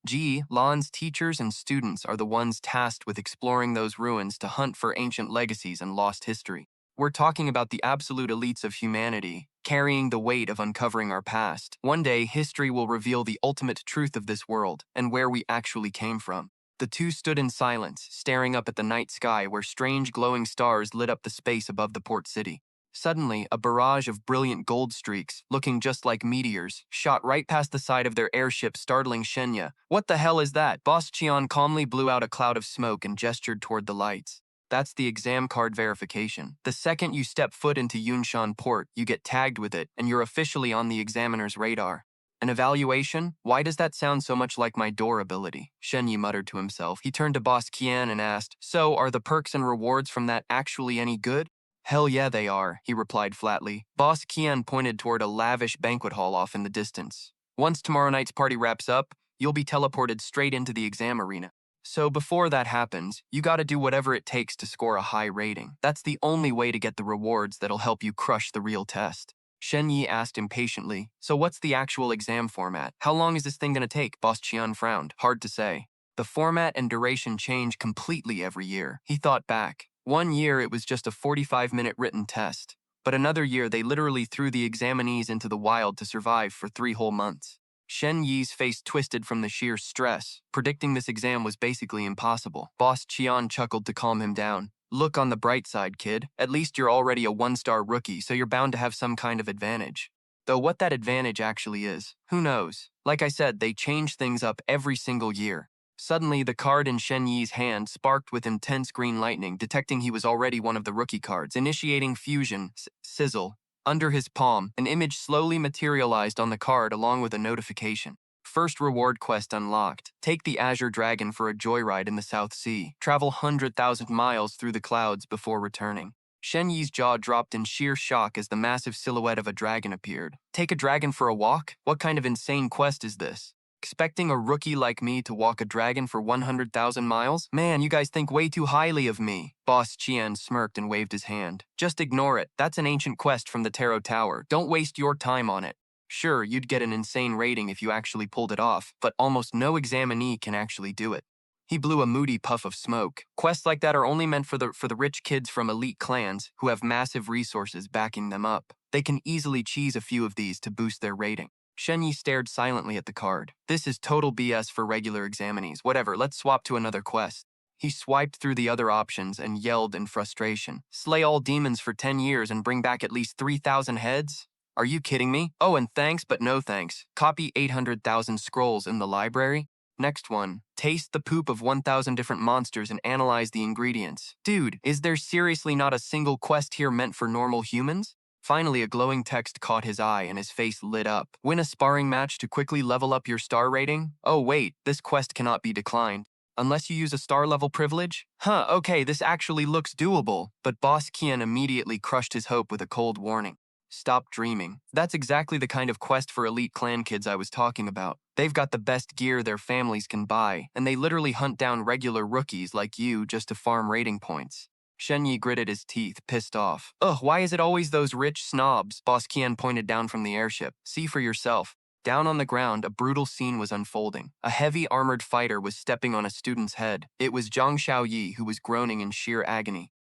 A: Lan's teachers and students are the ones tasked with exploring those ruins to hunt for ancient legacies and lost history. We're talking about the absolute elites of humanity, carrying the weight of uncovering our past. One day, history will reveal the ultimate truth of this world and where we actually came from. The two stood in silence, staring up at the night sky where strange glowing stars lit up the space above the port city. Suddenly, a barrage of brilliant gold streaks, looking just like meteors, shot right past the side of their airship, startling Shen Ye. "What the hell is that?" Boss Qian calmly blew out a cloud of smoke and gestured toward the lights. "That's the exam card verification. The second you step foot into Yunshan Port, you get tagged with it, and you're officially on the examiner's radar." "An evaluation? Why does that sound so much like my door ability?" Shen Ye muttered to himself. He turned to Boss Qian and asked, "So, are the perks and rewards from that actually any good?" "Hell yeah, they are," he replied flatly. Boss Qian pointed toward a lavish banquet hall off in the distance. "Once tomorrow night's party wraps up, you'll be teleported straight into the exam arena. So before that happens, you gotta do whatever it takes to score a high rating. That's the only way to get the rewards that'll help you crush the real test." Shen Ye asked impatiently, "So what's the actual exam format? How long is this thing gonna take?" Boss Qian frowned. "Hard to say. The format and duration change completely every year." He thought back. One year it was just a 45-minute written test, but another year they literally threw the examinees into the wild to survive for 3 whole months. Shen Yi's face twisted from the sheer stress. Predicting this exam was basically impossible. Boss Qian chuckled to calm him down. "Look on the bright side, kid. At least you're already a 1-star rookie, so you're bound to have some kind of advantage. Though what that advantage actually is, who knows? Like I said, they change things up every single year." Suddenly, the card in Shen Yi's hand sparked with intense green lightning, detecting he was already one of the rookie cards. Initiating fusion, sizzle. Under his palm, an image slowly materialized on the card along with a notification. "First reward quest unlocked. Take the Azure Dragon for a joyride in the South Sea. Travel 100,000 miles through the clouds before returning." Shen Yi's jaw dropped in sheer shock as the massive silhouette of a dragon appeared. "Take a dragon for a walk? What kind of insane quest is this? Expecting a rookie like me to walk a dragon for 100,000 miles? Man, you guys think way too highly of me." Boss Qian smirked and waved his hand. "Just ignore it. That's an ancient quest from the Tarot Tower. Don't waste your time on it. Sure, you'd get an insane rating if you actually pulled it off, but almost no examinee can actually do it." He blew a moody puff of smoke. "Quests like that are only meant for the rich kids from elite clans who have massive resources backing them up. They can easily cheese a few of these to boost their rating." Shen Ye stared silently at the card. "This is total BS for regular examinees. Whatever, let's swap to another quest." He swiped through the other options and yelled in frustration. "Slay all demons for 10 years and bring back at least 3,000 heads? Are you kidding me? Oh, and thanks, but no thanks. Copy 800,000 scrolls in the library? Next one. Taste the poop of 1,000 different monsters and analyze the ingredients. Dude, is there seriously not a single quest here meant for normal humans?" Finally, a glowing text caught his eye and his face lit up. "Win a sparring match to quickly level up your star rating? Oh wait, this quest cannot be declined. Unless you use a star level privilege? Huh, okay, this actually looks doable." But Boss Qian immediately crushed his hope with a cold warning. "Stop dreaming. That's exactly the kind of quest for elite clan kids I was talking about. They've got the best gear their families can buy, and they literally hunt down regular rookies like you just to farm rating points." Shen Ye gritted his teeth, pissed off. "Ugh, why is it always those rich snobs?" Boss Qian pointed down from the airship. "See for yourself." Down on the ground, a brutal scene was unfolding. A heavy armored fighter was stepping on a student's head. It was Zhang Xiaoyi, who was groaning in sheer agony.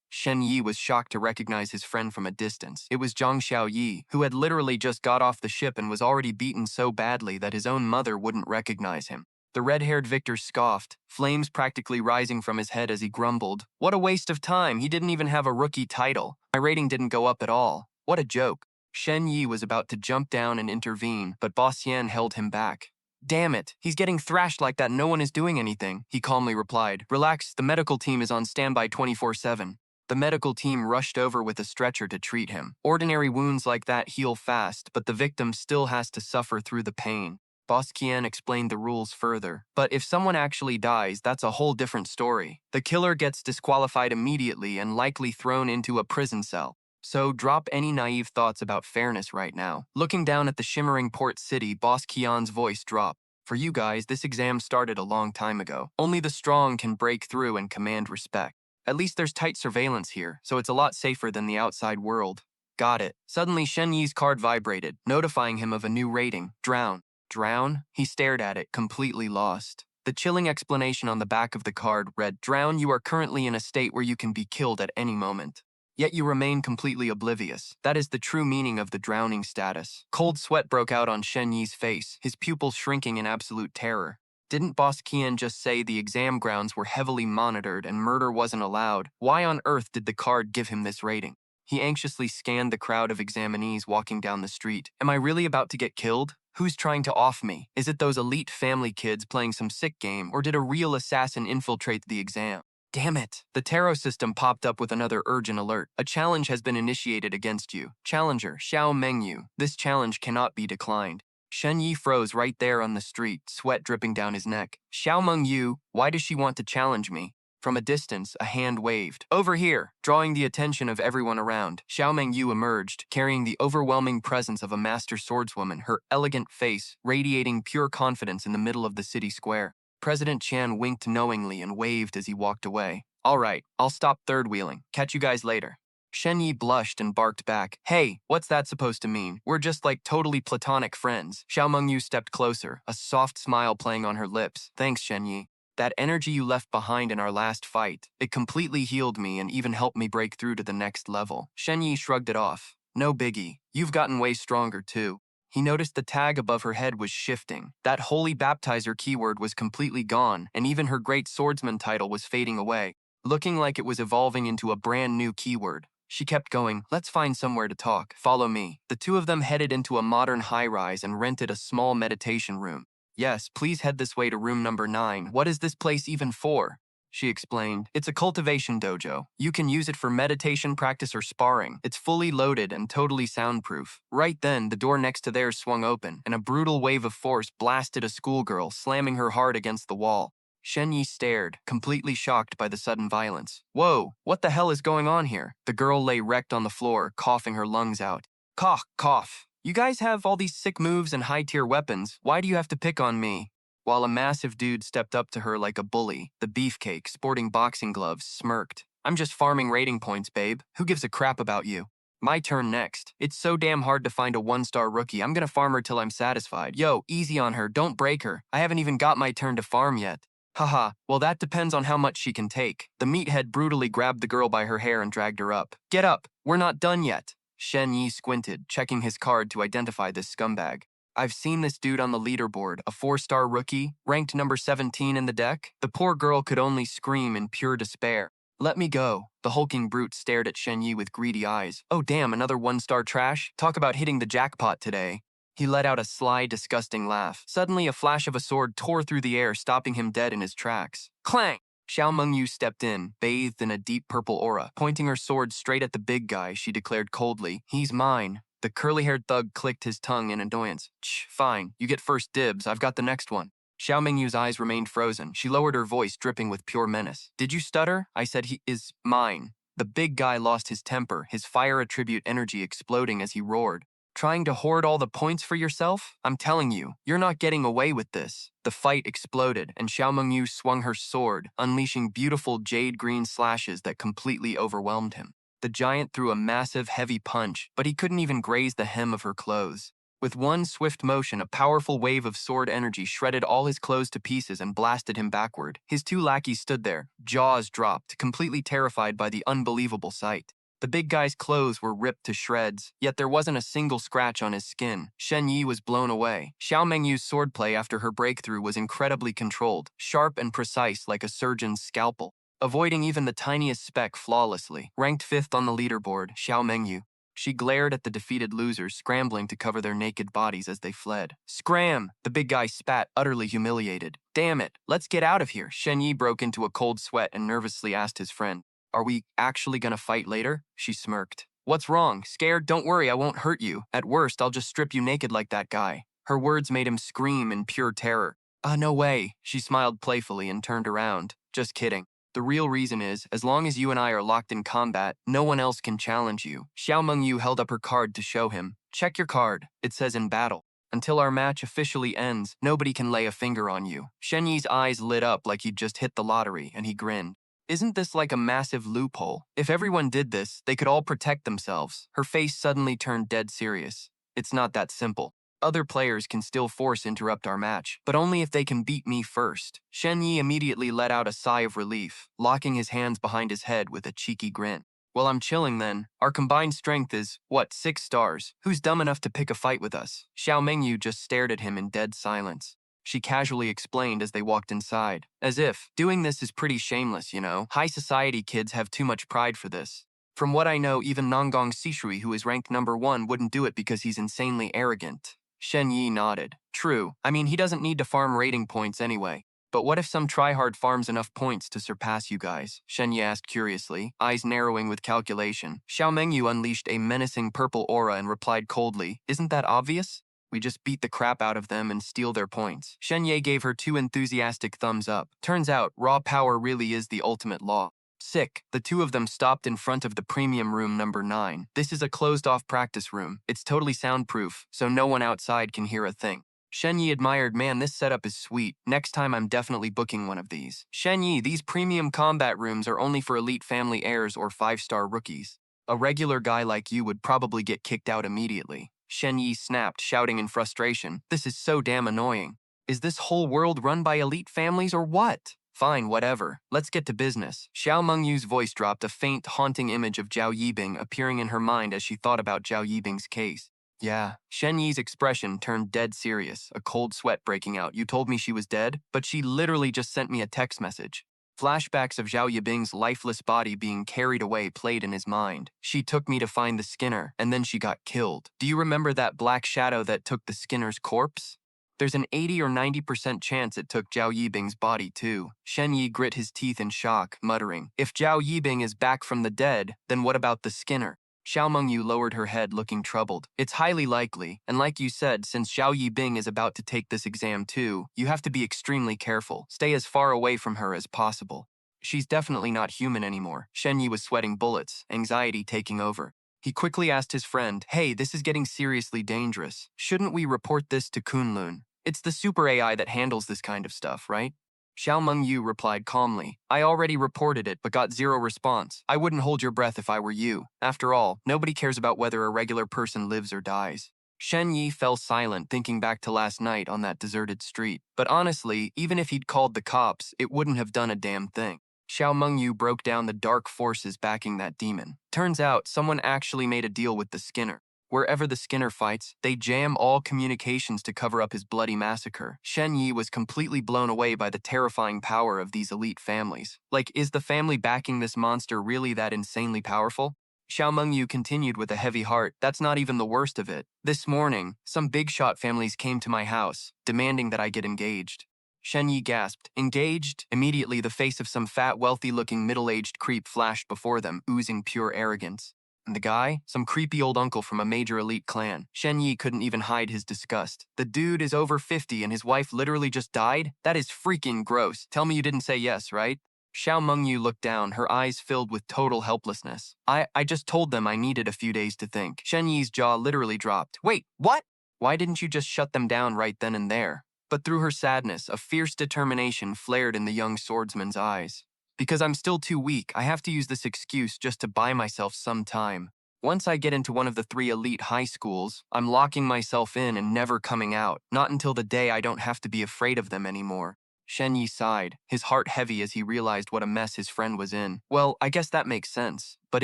A: Shen Ye was shocked to recognize his friend from a distance. It was Zhang Xiaoyi, who had literally just got off the ship and was already beaten so badly that his own mother wouldn't recognize him. The red-haired victor scoffed, flames practically rising from his head as he grumbled. "What a waste of time. He didn't even have a rookie title. My rating didn't go up at all. What a joke." Shen Ye was about to jump down and intervene, but Boss Yan held him back. "Damn it, he's getting thrashed like that. No one is doing anything," he calmly replied. "Relax, the medical team is on standby 24/7. The medical team rushed over with a stretcher to treat him. Ordinary wounds like that heal fast, but the victim still has to suffer through the pain. Boss Qian explained the rules further. But if someone actually dies, that's a whole different story. The killer gets disqualified immediately and likely thrown into a prison cell. So drop any naive thoughts about fairness right now." Looking down at the shimmering port city, Boss Qian's voice dropped. "For you guys, this exam started a long time ago. Only the strong can break through and command respect. At least there's tight surveillance here, so it's a lot safer than the outside world." Got it. Suddenly, Shen Yi's card vibrated, notifying him of a new rating. Drown. Drown? He stared at it, completely lost. The chilling explanation on the back of the card read, "Drown, you are currently in a state where you can be killed at any moment. Yet you remain completely oblivious. That is the true meaning of the drowning status." Cold sweat broke out on Shen Yi's face, his pupils shrinking in absolute terror. Didn't Boss Qian just say the exam grounds were heavily monitored and murder wasn't allowed? Why on earth did the card give him this rating? He anxiously scanned the crowd of examinees walking down the street. Am I really about to get killed? Who's trying to off me? Is it those elite family kids playing some sick game, or did a real assassin infiltrate the exam? Damn it. The tarot system popped up with another urgent alert. A challenge has been initiated against you. Challenger, Xiao Mengyu. This challenge cannot be declined. Shen Ye froze right there on the street, sweat dripping down his neck. Xiao Mengyu, why does she want to challenge me? From a distance, a hand waved. Over here, drawing the attention of everyone around. Xiao Mengyu emerged, carrying the overwhelming presence of a master swordswoman, her elegant face radiating pure confidence in the middle of the city square. President Chan winked knowingly and waved as he walked away. All right, I'll stop third-wheeling. Catch you guys later. Shen Ye blushed and barked back. Hey, what's that supposed to mean? We're just like totally platonic friends. Xiao Mengyu stepped closer, a soft smile playing on her lips. Thanks, Shen Ye. That energy you left behind in our last fight, it completely healed me and even helped me break through to the next level. Shen Ye shrugged it off. No biggie. You've gotten way stronger too. He noticed the tag above her head was shifting. That holy baptizer keyword was completely gone, and even her great swordsman title was fading away, looking like it was evolving into a brand new keyword. She kept going. Let's find somewhere to talk. Follow me. The two of them headed into a modern high-rise and rented a small meditation room. Yes, please head this way to room number 9. What is this place even for? She explained. It's a cultivation dojo. You can use it for meditation practice or sparring. It's fully loaded and totally soundproof. Right then, the door next to theirs swung open, and a brutal wave of force blasted a schoolgirl, slamming her hard against the wall. Shen Ye stared, completely shocked by the sudden violence. Whoa, what the hell is going on here? The girl lay wrecked on the floor, coughing her lungs out. Cough, cough. You guys have all these sick moves and high-tier weapons. Why do you have to pick on me? While a massive dude stepped up to her like a bully, the beefcake, sporting boxing gloves, smirked. I'm just farming rating points, babe. Who gives a crap about you? My turn next. It's so damn hard to find a one-star rookie. I'm gonna farm her till I'm satisfied. Yo, easy on her. Don't break her. I haven't even got my turn to farm yet. Haha, well that depends on how much she can take. The meathead brutally grabbed the girl by her hair and dragged her up. Get up. We're not done yet. Shen Ye squinted, checking his card to identify this scumbag. I've seen this dude on the leaderboard, a 4-star rookie, ranked number 17 in the deck. The poor girl could only scream in pure despair. Let me go. The hulking brute stared at Shen Ye with greedy eyes. Oh damn, another 1-star trash? Talk about hitting the jackpot today. He let out a sly, disgusting laugh. Suddenly, a flash of a sword tore through the air, stopping him dead in his tracks. Clang! Xiao Mengyu stepped in, bathed in a deep purple aura. Pointing her sword straight at the big guy, she declared coldly, He's mine. The curly-haired thug clicked his tongue in annoyance. Fine, you get first dibs, I've got the next one. Xiao Mengyu's eyes remained frozen. She lowered her voice, dripping with pure menace. Did you stutter? I said he is mine. The big guy lost his temper, his fire attribute energy exploding as he roared. Trying to hoard all the points for yourself? I'm telling you, you're not getting away with this. The fight exploded, and Xiao Mengyu swung her sword, unleashing beautiful jade-green slashes that completely overwhelmed him. The giant threw a massive, heavy punch, but he couldn't even graze the hem of her clothes. With one swift motion, a powerful wave of sword energy shredded all his clothes to pieces and blasted him backward. His two lackeys stood there, jaws dropped, completely terrified by the unbelievable sight. The big guy's clothes were ripped to shreds, yet there wasn't a single scratch on his skin. Shen Ye was blown away. Xiao Mengyu's swordplay after her breakthrough was incredibly controlled, sharp and precise like a surgeon's scalpel, avoiding even the tiniest speck flawlessly. Ranked 5th on the leaderboard, Xiao Mengyu. She glared at the defeated losers, scrambling to cover their naked bodies as they fled. Scram! The big guy spat, utterly humiliated. Damn it, let's get out of here. Shen Ye broke into a cold sweat and nervously asked his friend, Are we actually gonna fight later? She smirked. What's wrong? Scared? Don't worry, I won't hurt you. At worst, I'll just strip you naked like that guy. Her words made him scream in pure terror. No way. She smiled playfully and turned around. Just kidding. The real reason is, as long as you and I are locked in combat, no one else can challenge you. Xiao Mengyu held up her card to show him. Check your card. It says in battle. Until our match officially ends, nobody can lay a finger on you. Shen Ye's eyes lit up like he'd just hit the lottery, and he grinned. Isn't this like a massive loophole? If everyone did this, they could all protect themselves. Her face suddenly turned dead serious. It's not that simple. Other players can still force interrupt our match, but only if they can beat me first. Shen Ye immediately let out a sigh of relief, locking his hands behind his head with a cheeky grin. Well, I'm chilling then. Our combined strength is, 6 stars? Who's dumb enough to pick a fight with us? Xiao Mengyu just stared at him in dead silence. She casually explained as they walked inside. As if, doing this is pretty shameless, you know? High society kids have too much pride for this. From what I know, even Nanggong Sishui, who is ranked #1, wouldn't do it because he's insanely arrogant. Shen Ye nodded. True, I mean he doesn't need to farm rating points anyway. But what if some tryhard farms enough points to surpass you guys? Shen Ye asked curiously, eyes narrowing with calculation. Xiao Mengyu unleashed a menacing purple aura and replied coldly, Isn't that obvious? We just beat the crap out of them and steal their points. Shen Ye gave her 2 enthusiastic thumbs up. Turns out, raw power really is the ultimate law. Sick. The two of them stopped in front of the premium room #9. This is a closed-off practice room. It's totally soundproof, so no one outside can hear a thing. Shen Ye admired, man, this setup is sweet. Next time I'm definitely booking one of these. Shen Ye, these premium combat rooms are only for elite family heirs or 5-star rookies. A regular guy like you would probably get kicked out immediately. Shen Ye snapped, shouting in frustration, This is so damn annoying. Is this whole world run by elite families or what? Fine, whatever. Let's get to business. Xiao Mengyu's voice dropped, a faint, haunting image of Zhao Yibing appearing in her mind as she thought about Zhao Yibing's case. Yeah. Shen Yi's expression turned dead serious, a cold sweat breaking out. You told me she was dead, but she literally just sent me a text message. Flashbacks of Zhao Yibing's lifeless body being carried away played in his mind. She took me to find the Skinner, and then she got killed. Do you remember that black shadow that took the Skinner's corpse? There's an 80 or 90% chance it took Zhao Yibing's body too. Shen Ye grit his teeth in shock, muttering, If Zhao Yibing is back from the dead, then what about the Skinner? Xiao Mengyu lowered her head, looking troubled. It's highly likely, and like you said, since Zhao Yibing is about to take this exam too, you have to be extremely careful. Stay as far away from her as possible. She's definitely not human anymore. Shen Ye was sweating bullets, anxiety taking over. He quickly asked his friend, Hey, this is getting seriously dangerous. Shouldn't we report this to Kunlun? It's the super AI that handles this kind of stuff, right? Xiao Mengyu replied calmly, I already reported it but got 0 response. I wouldn't hold your breath if I were you. After all, nobody cares about whether a regular person lives or dies. Shen Ye fell silent, thinking back to last night on that deserted street. But honestly, even if he'd called the cops, it wouldn't have done a damn thing. Xiao Mengyu broke down the dark forces backing that demon. Turns out, someone actually made a deal with the Skinner. Wherever the Skinner fights, they jam all communications to cover up his bloody massacre. Shen Ye was completely blown away by the terrifying power of these elite families. Like, is the family backing this monster really that insanely powerful? Xiao Mengyu continued with a heavy heart, That's not even the worst of it. This morning, some big shot families came to my house, demanding that I get engaged. Shen Ye gasped. Engaged? Immediately, the face of some fat, wealthy-looking middle-aged creep flashed before them, oozing pure arrogance. And the guy? Some creepy old uncle from a major elite clan. Shen Ye couldn't even hide his disgust. The dude is over 50 and his wife literally just died? That is freaking gross. Tell me you didn't say yes, right? Xiao Mengyu looked down, her eyes filled with total helplessness. I just told them I needed a few days to think. Shen Ye's jaw literally dropped. Wait, what? Why didn't you just shut them down right then and there? But through her sadness, a fierce determination flared in the young swordsman's eyes. Because I'm still too weak, I have to use this excuse just to buy myself some time. Once I get into one of the 3 elite high schools, I'm locking myself in and never coming out, not until the day I don't have to be afraid of them anymore. Shen Ye sighed, his heart heavy as he realized what a mess his friend was in. Well, I guess that makes sense. But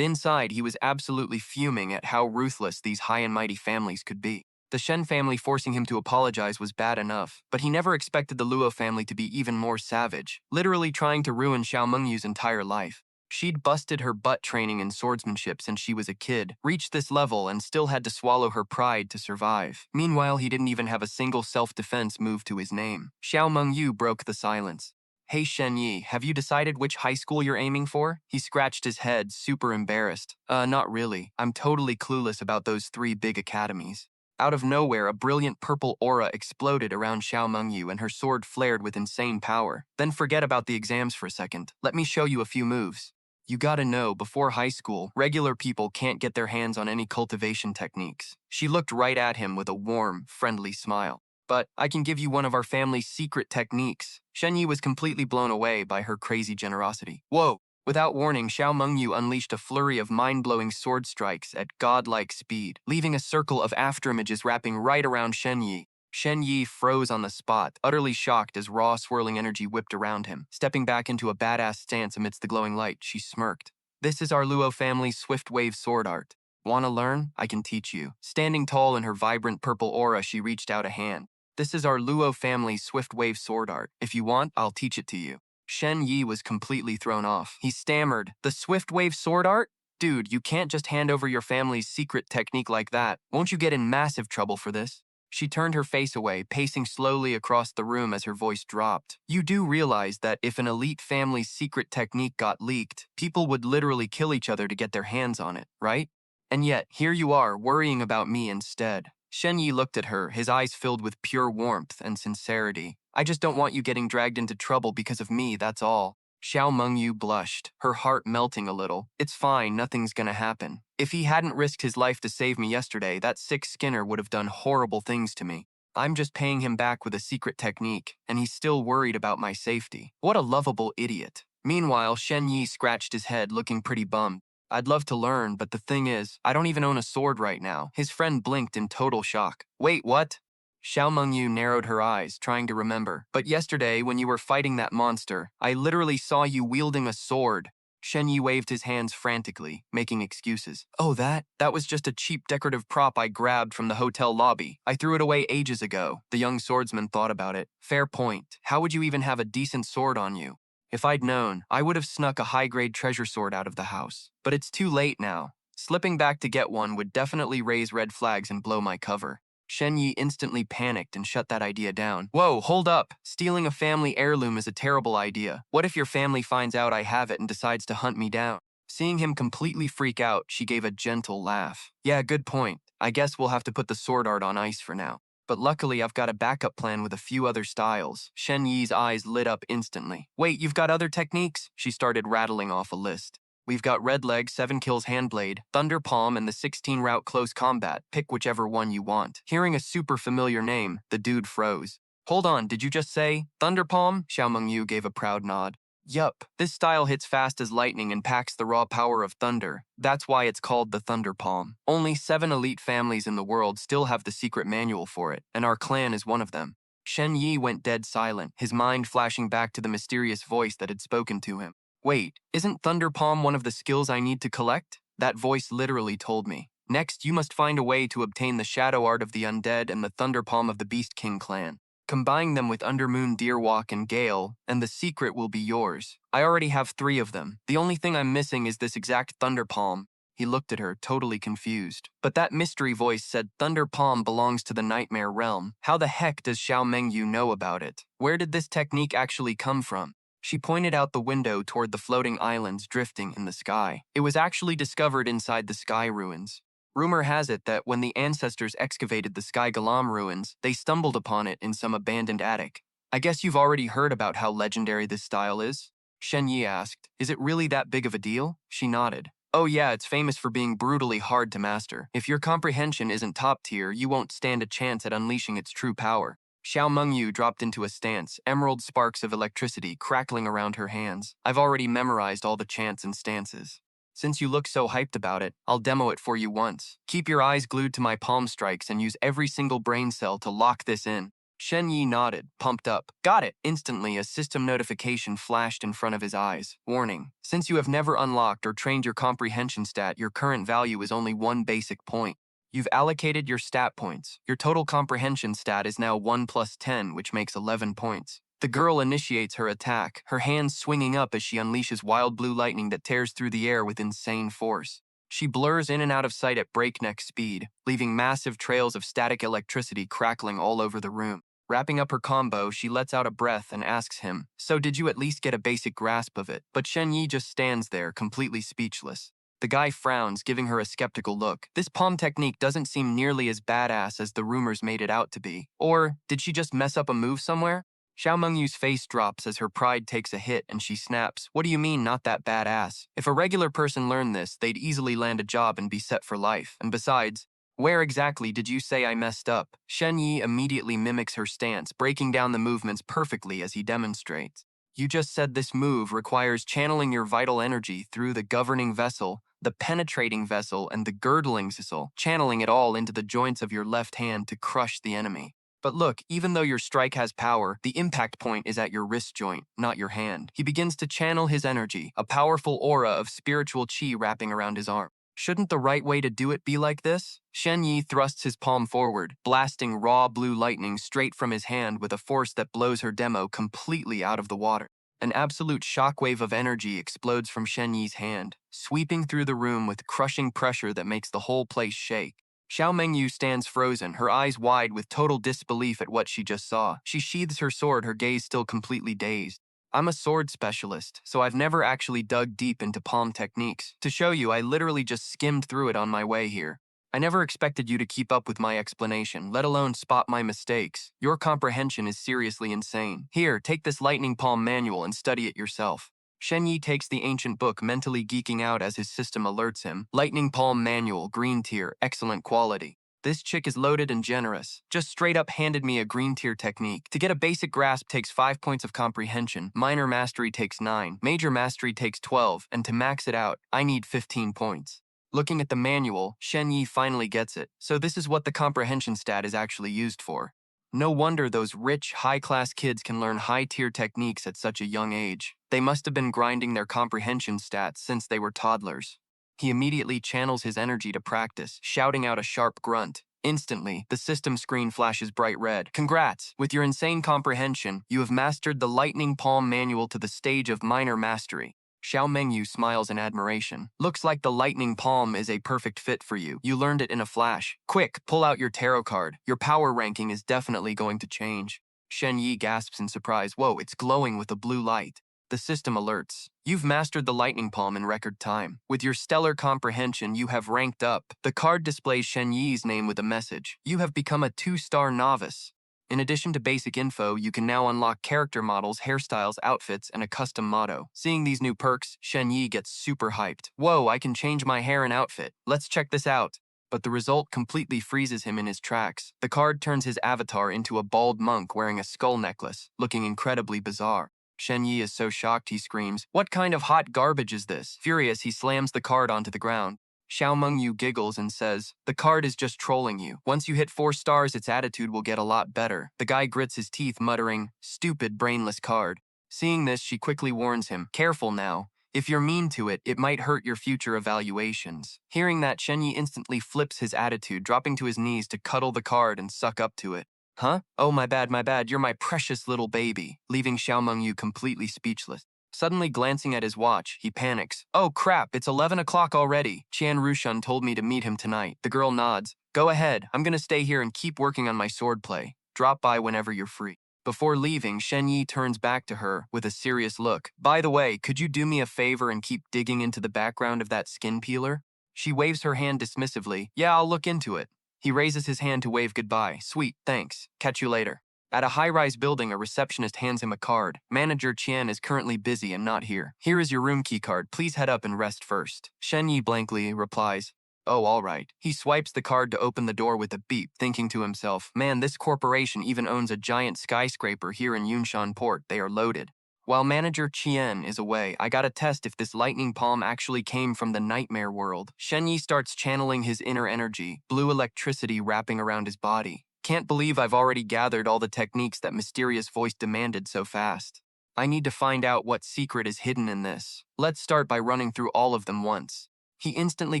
A: inside, he was absolutely fuming at how ruthless these high and mighty families could be. The Shen family forcing him to apologize was bad enough, but he never expected the Luo family to be even more savage, literally trying to ruin Xiao Mengyu's entire life. She'd busted her butt training in swordsmanship since she was a kid, reached this level, and still had to swallow her pride to survive. Meanwhile, he didn't even have a single self-defense move to his name. Xiao Mengyu broke the silence. Hey Shen Ye, have you decided which high school you're aiming for? He scratched his head, super embarrassed. Not really. I'm totally clueless about those 3 big academies. Out of nowhere, a brilliant purple aura exploded around Xiao Mengyu and her sword flared with insane power. Then forget about the exams for a second. Let me show you a few moves. You gotta know, before high school, regular people can't get their hands on any cultivation techniques. She looked right at him with a warm, friendly smile. But I can give you one of our family's secret techniques. Shen Ye was completely blown away by her crazy generosity. Whoa! Without warning, Xiao Mengyu unleashed a flurry of mind-blowing sword strikes at godlike speed, leaving a circle of afterimages wrapping right around Shen Ye. Shen Ye froze on the spot, utterly shocked as raw, swirling energy whipped around him. Stepping back into a badass stance amidst the glowing light, she smirked. This is our Luo family's swift wave sword art. Wanna learn? I can teach you. Standing tall in her vibrant purple aura, she reached out a hand. This is our Luo family's swift wave sword art. If you want, I'll teach it to you. Shen Ye was completely thrown off. He stammered, The swift wave sword art? Dude, you can't just hand over your family's secret technique like that. Won't you get in massive trouble for this? She turned her face away, pacing slowly across the room as her voice dropped. You do realize that if an elite family's secret technique got leaked, people would literally kill each other to get their hands on it, right? And yet, here you are, worrying about me instead. Shen Ye looked at her, his eyes filled with pure warmth and sincerity. I just don't want you getting dragged into trouble because of me, that's all. Xiao Mengyu blushed, her heart melting a little. It's fine, nothing's gonna happen. If he hadn't risked his life to save me yesterday, that sick Skinner would have done horrible things to me. I'm just paying him back with a secret technique, and he's still worried about my safety. What a lovable idiot. Meanwhile, Shen Yi scratched his head, looking pretty bummed. I'd love to learn, but the thing is, I don't even own a sword right now. His friend blinked in total shock. Wait, what? Xiao Mengyu narrowed her eyes, trying to remember. But yesterday, when you were fighting that monster, I literally saw you wielding a sword. Shen Yi waved his hands frantically, making excuses. Oh, that was just a cheap decorative prop I grabbed from the hotel lobby. I threw it away ages ago. The young swordsman thought about it. Fair point. How would you even have a decent sword on you? If I'd known, I would have snuck a high-grade treasure sword out of the house. But it's too late now. Slipping back to get one would definitely raise red flags and blow my cover. Shen Yi instantly panicked and shut that idea down. Whoa, hold up. Stealing a family heirloom is a terrible idea. What if your family finds out I have it and decides to hunt me down? Seeing him completely freak out, she gave a gentle laugh. Yeah, good point. I guess we'll have to put the sword art on ice for now. But luckily, I've got a backup plan with a few other styles. Shen Yi's eyes lit up instantly. Wait, you've got other techniques? She started rattling off a list. We've got Red Leg, 7 Kills Handblade, Thunder Palm, and the 16 Route Close Combat. Pick whichever one you want. Hearing a super familiar name, the dude froze. Hold on, did you just say Thunder Palm? Xiao Mengyu gave a proud nod. Yup, this style hits fast as lightning and packs the raw power of thunder. That's why it's called the Thunder Palm. Only 7 elite families in the world still have the secret manual for it, and our clan is one of them. Shen Yi went dead silent, his mind flashing back to the mysterious voice that had spoken to him. Wait, isn't Thunder Palm one of the skills I need to collect? That voice literally told me. Next, you must find a way to obtain the Shadow Art of the Undead and the Thunder Palm of the Beast King clan. Combine them with Undermoon, Deerwalk, and Gale, and the secret will be yours. I already have 3 of them. The only thing I'm missing is this exact Thunder Palm. He looked at her, totally confused. But that mystery voice said Thunder Palm belongs to the Nightmare Realm. How the heck does Xiao Mengyu know about it? Where did this technique actually come from? She pointed out the window toward the floating islands drifting in the sky. It was actually discovered inside the sky ruins. Rumor has it that when the ancestors excavated the Sky Galam ruins, they stumbled upon it in some abandoned attic. I guess you've already heard about how legendary this style is? Shen Ye asked. Is it really that big of a deal? She nodded. Oh yeah, it's famous for being brutally hard to master. If your comprehension isn't top tier, you won't stand a chance at unleashing its true power. Xiao Mengyu dropped into a stance, emerald sparks of electricity crackling around her hands. I've already memorized all the chants and stances. Since you look so hyped about it, I'll demo it for you once. Keep your eyes glued to my palm strikes and use every single brain cell to lock this in. Shen Yi nodded, pumped up. Got it! Instantly, a system notification flashed in front of his eyes. Warning. Since you have never unlocked or trained your comprehension stat, your current value is only 1 basic point. You've allocated your stat points. Your total comprehension stat is now 1 plus 10, which makes 11 points. The girl initiates her attack, her hands swinging up as she unleashes wild blue lightning that tears through the air with insane force. She blurs in and out of sight at breakneck speed, leaving massive trails of static electricity crackling all over the room. Wrapping up her combo, she lets out a breath and asks him, So did you at least get a basic grasp of it? But Shen Yi just stands there, completely speechless. The guy frowns, giving her a skeptical look. This palm technique doesn't seem nearly as badass as the rumors made it out to be. Or, did she just mess up a move somewhere? Xiao Mengyu's face drops as her pride takes a hit and she snaps. What do you mean, not that badass? If a regular person learned this, they'd easily land a job and be set for life. And besides, where exactly did you say I messed up? Shen Ye immediately mimics her stance, breaking down the movements perfectly as he demonstrates. You just said this move requires channeling your vital energy through the governing vessel, the penetrating vessel, and the girdling vessel, channeling it all into the joints of your left hand to crush the enemy. But look, even though your strike has power, the impact point is at your wrist joint, not your hand. He begins to channel his energy, a powerful aura of spiritual chi wrapping around his arm. Shouldn't the right way to do it be like this? Shen Yi thrusts his palm forward, blasting raw blue lightning straight from his hand with a force that blows her demo completely out of the water. An absolute shockwave of energy explodes from Shen Ye's hand, sweeping through the room with crushing pressure that makes the whole place shake. Xiao Mengyu stands frozen, her eyes wide with total disbelief at what she just saw. She sheathes her sword, her gaze still completely dazed. I'm a sword specialist, so I've never actually dug deep into palm techniques. To show you, I literally just skimmed through it on my way here. I never expected you to keep up with my explanation, let alone spot my mistakes. Your comprehension is seriously insane. Here, take this lightning palm manual and study it yourself. Shen Ye takes the ancient book, mentally geeking out as his system alerts him. Lightning palm manual, green tier, excellent quality. This chick is loaded and generous. Just straight up handed me a green tier technique. To get a basic grasp takes 5 points of comprehension, minor mastery takes 9, major mastery takes 12, and to max it out, I need 15 points. Looking at the manual, Shen Ye finally gets it. So this is what the comprehension stat is actually used for. No wonder those rich, high-class kids can learn high-tier techniques at such a young age. They must have been grinding their comprehension stats since they were toddlers. He immediately channels his energy to practice, shouting out a sharp grunt. Instantly, the system screen flashes bright red. Congrats! With your insane comprehension, you have mastered the Lightning Palm Manual to the stage of minor mastery. Xiao Mengyu smiles in admiration. Looks like the Lightning Palm is a perfect fit for you. You learned it in a flash. Quick, pull out your tarot card. Your power ranking is definitely going to change. Shen Ye gasps in surprise. Whoa, it's glowing with a blue light. The system alerts. You've mastered the Lightning Palm in record time. With your stellar comprehension, you have ranked up. The card displays Shen Ye's name with a message. You have become a 2-star novice. In addition to basic info, you can now unlock character models, hairstyles, outfits, and a custom motto. Seeing these new perks, Shen Ye gets super hyped. Whoa, I can change my hair and outfit. Let's check this out. But the result completely freezes him in his tracks. The card turns his avatar into a bald monk wearing a skull necklace, looking incredibly bizarre. Shen Ye is so shocked he screams, "What kind of hot garbage is this?" Furious, he slams the card onto the ground. Xiao Mengyu giggles and says, "The card is just trolling you. Once you hit 4 stars, its attitude will get a lot better." The guy grits his teeth, muttering, "Stupid, brainless card." Seeing this, she quickly warns him, "Careful now. If you're mean to it, it might hurt your future evaluations." Hearing that, Shen Ye instantly flips his attitude, dropping to his knees to cuddle the card and suck up to it. Huh? Oh, my bad, you're my precious little baby, leaving Xiao Mengyu completely speechless. Suddenly glancing at his watch, he panics. Oh crap, it's 11 o'clock already. Qian Rushun told me to meet him tonight. The girl nods. Go ahead, I'm gonna stay here and keep working on my swordplay. Drop by whenever you're free. Before leaving, Shen Ye turns back to her with a serious look. By the way, could you do me a favor and keep digging into the background of that skin peeler? She waves her hand dismissively. Yeah, I'll look into it. He raises his hand to wave goodbye. Sweet, thanks. Catch you later. At a high-rise building, a receptionist hands him a card. Manager Qian is currently busy and not here. Here is your room key card. Please head up and rest first. Shen Ye blankly replies, "Oh, all right." He swipes the card to open the door with a beep, thinking to himself, man, this corporation even owns a giant skyscraper here in Yunshan Port. They are loaded. While Manager Qian is away, I gotta test if this lightning palm actually came from the nightmare world. Shen Ye starts channeling his inner energy, blue electricity wrapping around his body. Can't believe I've already gathered all the techniques that mysterious voice demanded so fast. I need to find out what secret is hidden in this. Let's start by running through all of them once. He instantly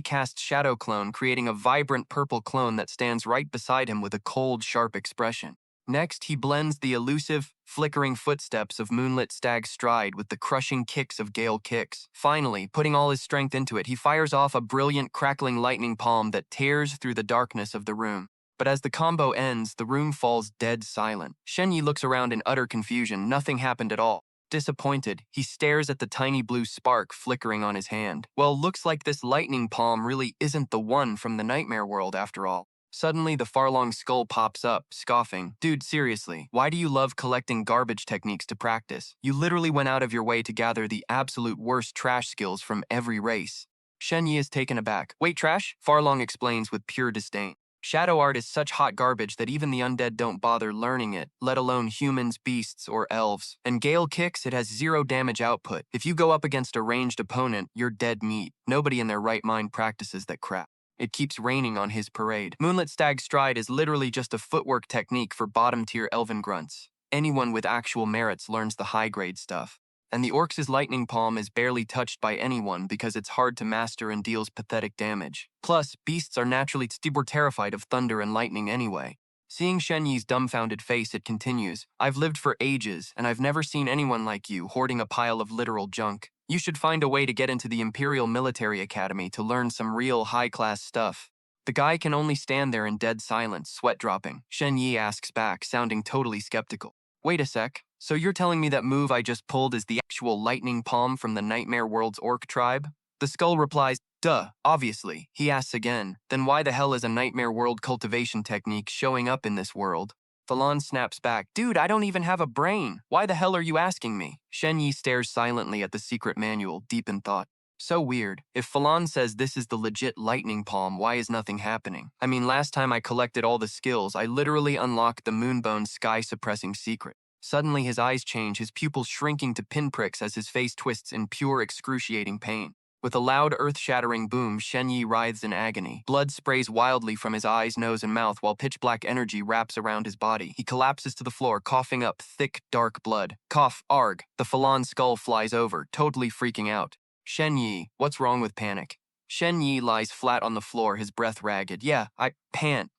A: casts Shadow Clone, creating a vibrant purple clone that stands right beside him with a cold, sharp expression. Next, he blends the elusive, flickering footsteps of Moonlit Stag Stride with the crushing kicks of Gale Kicks. Finally, putting all his strength into it, he fires off a brilliant, crackling lightning palm that tears through the darkness of the room. But as the combo ends, the room falls dead silent. Shen Ye looks around in utter confusion. Nothing happened at all. Disappointed, he stares at the tiny blue spark flickering on his hand. Well, looks like this lightning palm really isn't the one from the nightmare world after all. Suddenly, the Farlong skull pops up, scoffing. Dude, seriously, why do you love collecting garbage techniques to practice? You literally went out of your way to gather the absolute worst trash skills from every race. Shen Ye is taken aback. Wait, trash? Farlong explains with pure disdain. Shadow art is such hot garbage that even the undead don't bother learning it, let alone humans, beasts, or elves. And Gale Kicks, it has 0 damage output. If you go up against a ranged opponent, you're dead meat. Nobody in their right mind practices that crap. It keeps raining on his parade. Moonlit Stag Stride is literally just a footwork technique for bottom-tier elven grunts. Anyone with actual merits learns the high-grade stuff. And the Orcs' lightning palm is barely touched by anyone because it's hard to master and deals pathetic damage. Plus, beasts are naturally terrified of thunder and lightning anyway. Seeing Shen Ye's dumbfounded face, it continues, I've lived for ages, and I've never seen anyone like you hoarding a pile of literal junk. You should find a way to get into the Imperial Military Academy to learn some real high-class stuff. The guy can only stand there in dead silence, sweat dropping. Shen Ye asks back, sounding totally skeptical. Wait a sec, so you're telling me that move I just pulled is the actual lightning palm from the Nightmare World's orc tribe? The skull replies, duh, obviously. He asks again, then why the hell is a Nightmare World cultivation technique showing up in this world? Falon snaps back, dude, I don't even have a brain. Why the hell are you asking me? Shen Ye stares silently at the secret manual, deep in thought. So weird. If Falon says this is the legit lightning palm, why is nothing happening? I mean, last time I collected all the skills, I literally unlocked the Moonbone sky-suppressing secret. Suddenly his eyes change, his pupils shrinking to pinpricks as his face twists in pure excruciating pain. With a loud earth-shattering boom, Shen Ye writhes in agony. Blood sprays wildly from his eyes, nose, and mouth while pitch-black energy wraps around his body. He collapses to the floor, coughing up thick, dark blood. Cough, arg. The Falon skull flies over, totally freaking out. Shen Ye, what's wrong with panic? Shen Ye lies flat on the floor, his breath ragged. Yeah, pant.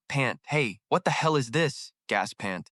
A: Hey, what the hell is this? Gasp Pant.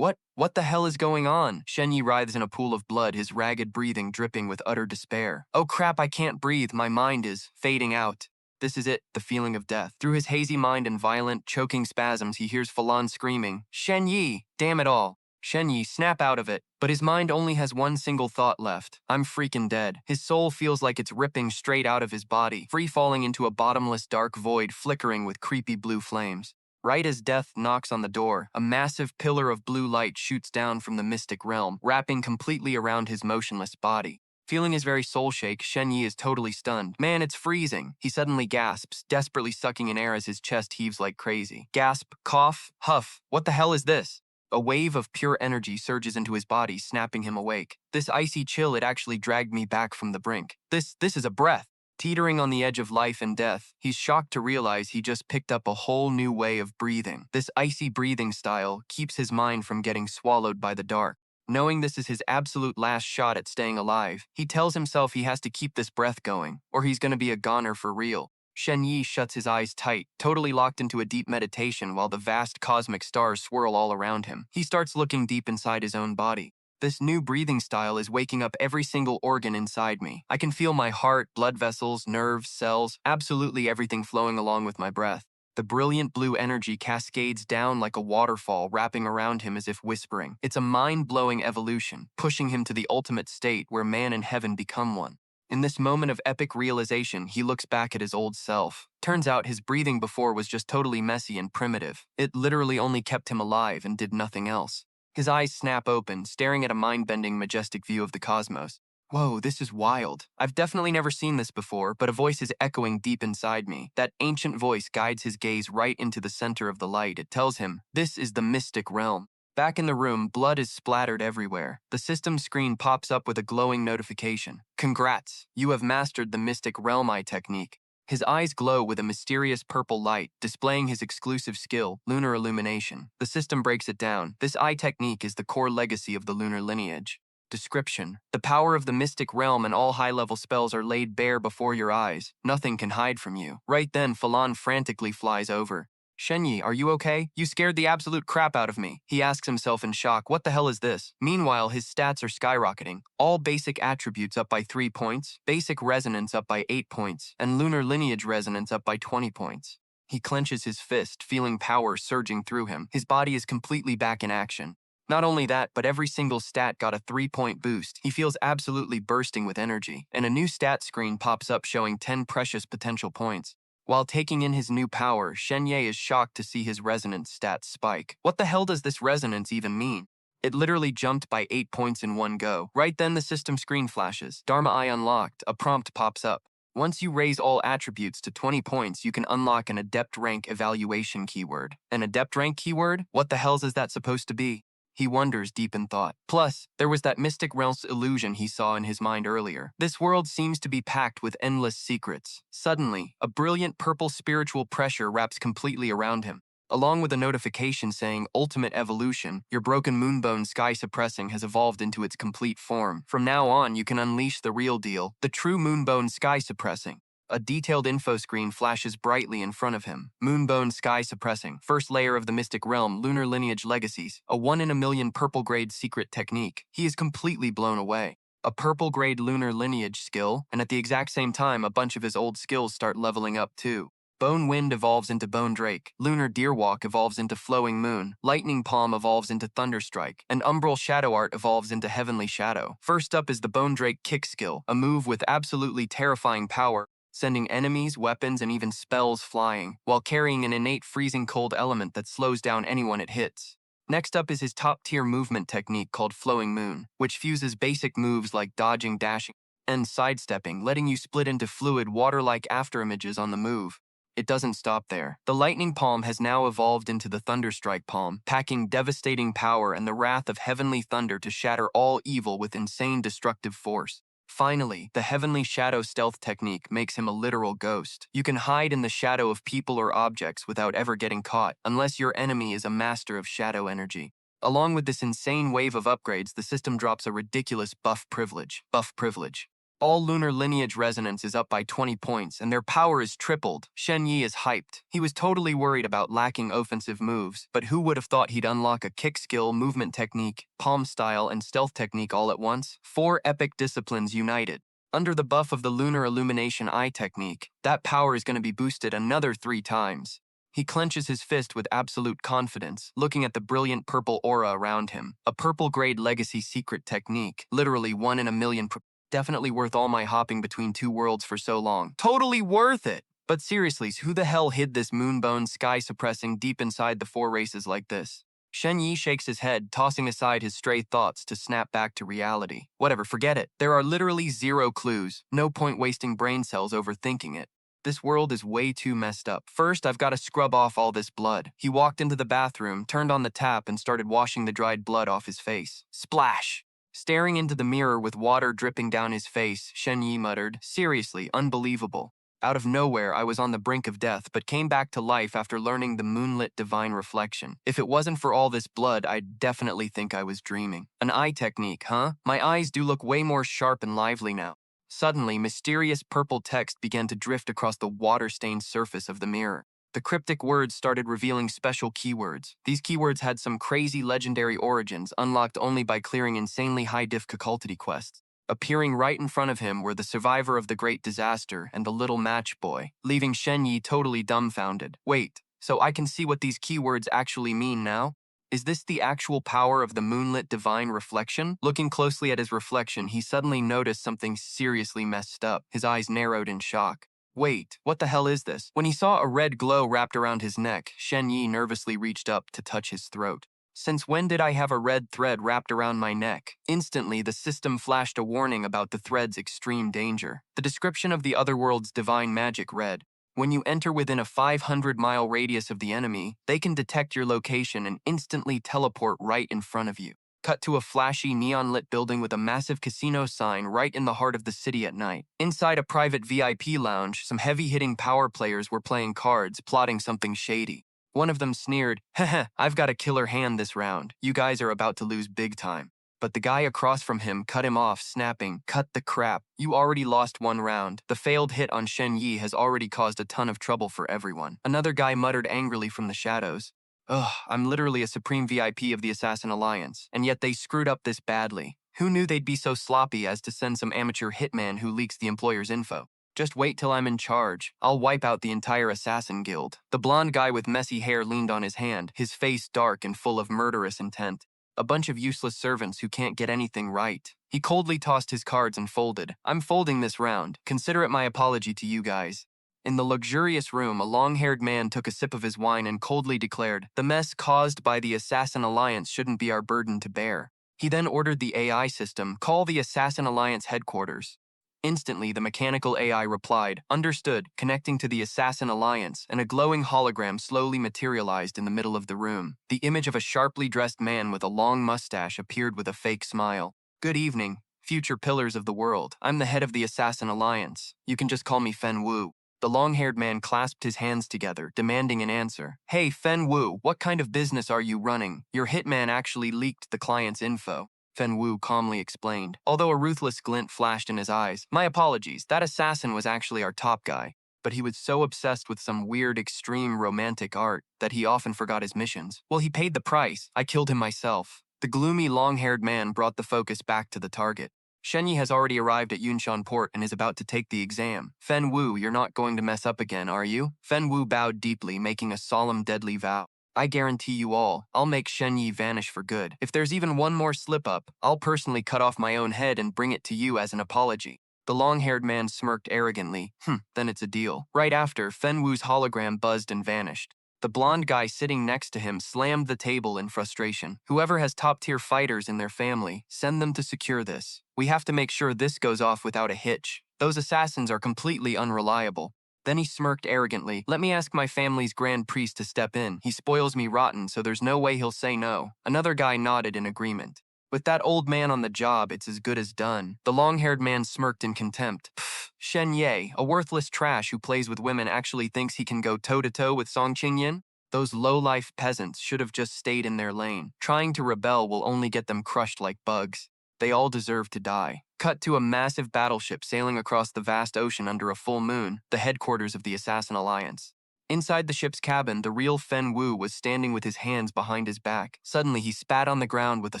A: What the hell is going on? Shen Ye writhes in a pool of blood, his ragged breathing dripping with utter despair. Oh crap, I can't breathe, my mind is fading out. This is it, the feeling of death. Through his hazy mind and violent, choking spasms, he hears Falon screaming, Shen Ye, damn it all. Shen Ye, snap out of it. But his mind only has one single thought left. I'm freaking dead. His soul feels like it's ripping straight out of his body, free-falling into a bottomless dark void flickering with creepy blue flames. Right as death knocks on the door, a massive pillar of blue light shoots down from the mystic realm, wrapping completely around his motionless body. Feeling his very soul shake, Shen Ye is totally stunned. Man, it's freezing. He suddenly gasps, desperately sucking in air as his chest heaves like crazy. Gasp, cough, huff. What the hell is this? A wave of pure energy surges into his body, snapping him awake. This icy chill, it actually dragged me back from the brink. This is a breath. Teetering on the edge of life and death, he's shocked to realize he just picked up a whole new way of breathing. This icy breathing style keeps his mind from getting swallowed by the dark. Knowing this is his absolute last shot at staying alive, he tells himself he has to keep this breath going, or he's gonna be a goner for real. Shen Ye shuts his eyes tight, totally locked into a deep meditation while the vast cosmic stars swirl all around him. He starts looking deep inside his own body. This new breathing style is waking up every single organ inside me. I can feel my heart, blood vessels, nerves, cells, absolutely everything flowing along with my breath. The brilliant blue energy cascades down like a waterfall, wrapping around him as if whispering. It's a mind-blowing evolution, pushing him to the ultimate state where man and heaven become one. In this moment of epic realization, he looks back at his old self. Turns out his breathing before was just totally messy and primitive. It literally only kept him alive and did nothing else. His eyes snap open, staring at a mind-bending, majestic view of the cosmos. Whoa, this is wild. I've definitely never seen this before, but a voice is echoing deep inside me. That ancient voice guides his gaze right into the center of the light. It tells him, this is the mystic realm. Back in the room, blood is splattered everywhere. The system screen pops up with a glowing notification. Congrats, you have mastered the Mystic Realm Eye technique. His eyes glow with a mysterious purple light, displaying his exclusive skill, lunar illumination. The system breaks it down. This eye technique is the core legacy of the lunar lineage. Description: the power of the mystic realm and all high-level spells are laid bare before your eyes. Nothing can hide from you. Right then, Falon frantically flies over. Shen Ye, are you okay? You scared the absolute crap out of me. He asks himself in shock, what the hell is this? Meanwhile, his stats are skyrocketing. All basic attributes up by 3 points, basic resonance up by 8 points, and lunar lineage resonance up by 20 points. He clenches his fist, feeling power surging through him. His body is completely back in action. Not only that, but every single stat got a 3-point boost. He feels absolutely bursting with energy, and a new stat screen pops up showing 10 precious potential points. While taking in his new power, Shen Ye is shocked to see his resonance stats spike. What the hell does this resonance even mean? It literally jumped by 8 points in one go. Right then, the system screen flashes. Dharma Eye unlocked. A prompt pops up. Once you raise all attributes to 20 points, you can unlock an Adept Rank evaluation keyword. An Adept Rank keyword? What the hells is that supposed to be? He wonders deep in thought. Plus, there was that mystic realm's illusion he saw in his mind earlier. This world seems to be packed with endless secrets. Suddenly, a brilliant purple spiritual pressure wraps completely around him. Along with a notification saying, Ultimate Evolution, your broken moonbone sky suppressing has evolved into its complete form. From now on, you can unleash the real deal, the true moonbone sky suppressing. A detailed info screen flashes brightly in front of him. Moonbone sky suppressing. First layer of the mystic realm, lunar lineage legacies. A 1 in a million purple grade secret technique. He is completely blown away. A purple grade lunar lineage skill, and at the exact same time, a bunch of his old skills start leveling up too. Bone Wind evolves into Bone Drake, Lunar Deerwalk evolves into Flowing Moon, Lightning Palm evolves into Thunderstrike, and Umbral Shadow Art evolves into Heavenly Shadow. First up is the Bone Drake Kick skill, a move with absolutely terrifying power, sending enemies, weapons, and even spells flying, while carrying an innate freezing cold element that slows down anyone it hits. Next up is his top-tier movement technique called Flowing Moon, which fuses basic moves like dodging, dashing, and sidestepping, letting you split into fluid, water-like afterimages on the move. It doesn't stop there. The Lightning Palm has now evolved into the Thunderstrike Palm, packing devastating power and the wrath of heavenly thunder to shatter all evil with insane destructive force. Finally, the Heavenly Shadow stealth technique makes him a literal ghost. You can hide in the shadow of people or objects without ever getting caught, unless your enemy is a master of shadow energy. Along with this insane wave of upgrades, the system drops a ridiculous buff privilege. All lunar lineage resonance is up by 20 points, and their power is tripled. Shen Ye is hyped. He was totally worried about lacking offensive moves, but who would have thought he'd unlock a kick skill, movement technique, palm style, and stealth technique all at once? 4 epic disciplines united. Under the buff of the Lunar Illumination Eye technique, that power is going to be boosted another 3 times. He clenches his fist with absolute confidence, looking at the brilliant purple aura around him. A purple-grade legacy secret technique, literally 1 in a million. Definitely worth all my hopping between 2 worlds for so long. Totally worth it! But seriously, who the hell hid this moonbone sky-suppressing deep inside the 4 races like this? Shen Ye shakes his head, tossing aside his stray thoughts to snap back to reality. Whatever, forget it. There are literally 0 clues. No point wasting brain cells overthinking it. This world is way too messed up. First, I've got to scrub off all this blood. He walked into the bathroom, turned on the tap, and started washing the dried blood off his face. Splash! Staring into the mirror with water dripping down his face, Shen Ye muttered, "Seriously, unbelievable. Out of nowhere, I was on the brink of death, but came back to life after learning the moonlit divine reflection. If it wasn't for all this blood, I'd definitely think I was dreaming. An eye technique, huh? My eyes do look way more sharp and lively now." Suddenly, mysterious purple text began to drift across the water-stained surface of the mirror. The cryptic words started revealing special keywords. These keywords had some crazy legendary origins, unlocked only by clearing insanely high-diff difficulty quests. Appearing right in front of him were the survivor of the Great Disaster and the little match boy, leaving Shen Ye totally dumbfounded. Wait, so I can see what these keywords actually mean now? Is this the actual power of the moonlit divine reflection? Looking closely at his reflection, he suddenly noticed something seriously messed up. His eyes narrowed in shock. Wait, what the hell is this? When he saw a red glow wrapped around his neck, Shen Ye nervously reached up to touch his throat. Since when did I have a red thread wrapped around my neck? Instantly, the system flashed a warning about the thread's extreme danger. The description of the otherworld's divine magic read, "When you enter within a 500-mile radius of the enemy, they can detect your location and instantly teleport right in front of you." Cut to a flashy neon-lit building with a massive casino sign right in the heart of the city at night. Inside a private VIP lounge, some heavy-hitting power players were playing cards, plotting something shady. One of them sneered, "Heh, I've got a killer hand this round. You guys are about to lose big time." But the guy across from him cut him off, snapping, "Cut the crap. You already lost 1 round. The failed hit on Shen Ye has already caused a ton of trouble for everyone." Another guy muttered angrily from the shadows, "Ugh, I'm literally a supreme VIP of the Assassin Alliance, and yet they screwed up this badly. Who knew they'd be so sloppy as to send some amateur hitman who leaks the employer's info? Just wait till I'm in charge. I'll wipe out the entire Assassin Guild." The blonde guy with messy hair leaned on his hand, his face dark and full of murderous intent. A bunch of useless servants who can't get anything right. He coldly tossed his cards and folded. "I'm folding this round. Consider it my apology to you guys." In the luxurious room, a long-haired man took a sip of his wine and coldly declared, "The mess caused by the Assassin Alliance shouldn't be our burden to bear." He then ordered the AI system, "Call the Assassin Alliance headquarters." Instantly, the mechanical AI replied, "Understood," connecting to the Assassin Alliance, and a glowing hologram slowly materialized in the middle of the room. The image of a sharply dressed man with a long mustache appeared with a fake smile. "Good evening, future pillars of the world. I'm the head of the Assassin Alliance. You can just call me Fen Wu." The long-haired man clasped his hands together, demanding an answer. "Hey, Fen Wu, what kind of business are you running? Your hitman actually leaked the client's info." Fen Wu calmly explained, although a ruthless glint flashed in his eyes. My apologies, that assassin was actually our top guy. But he was so obsessed with some weird, extreme romantic art that he often forgot his missions. Well, he paid the price. I killed him myself. The gloomy, long-haired man brought the focus back to the target. Shen Ye has already arrived at Yunshan Port and is about to take the exam. Fen Wu, you're not going to mess up again, are you? Fen Wu bowed deeply, making a solemn, deadly vow. I guarantee you all, I'll make Shen Ye vanish for good. If there's even one more slip-up, I'll personally cut off my own head and bring it to you as an apology. The long-haired man smirked arrogantly. Then it's a deal. Right after, Fen Wu's hologram buzzed and vanished. The blonde guy sitting next to him slammed the table in frustration. Whoever has top-tier fighters in their family, send them to secure this. We have to make sure this goes off without a hitch. Those assassins are completely unreliable. Then he smirked arrogantly. Let me ask my family's grand priest to step in. He spoils me rotten, so there's no way he'll say no. Another guy nodded in agreement. With that old man on the job, it's as good as done. The long-haired man smirked in contempt. Pfft, Shen Ye, a worthless trash who plays with women, actually thinks he can go toe-to-toe with Song Qingyin? Those low-life peasants should have just stayed in their lane. Trying to rebel will only get them crushed like bugs. They all deserve to die. Cut to a massive battleship sailing across the vast ocean under a full moon, the headquarters of the Assassin Alliance. Inside the ship's cabin, the real Fen Wu was standing with his hands behind his back. Suddenly, he spat on the ground with a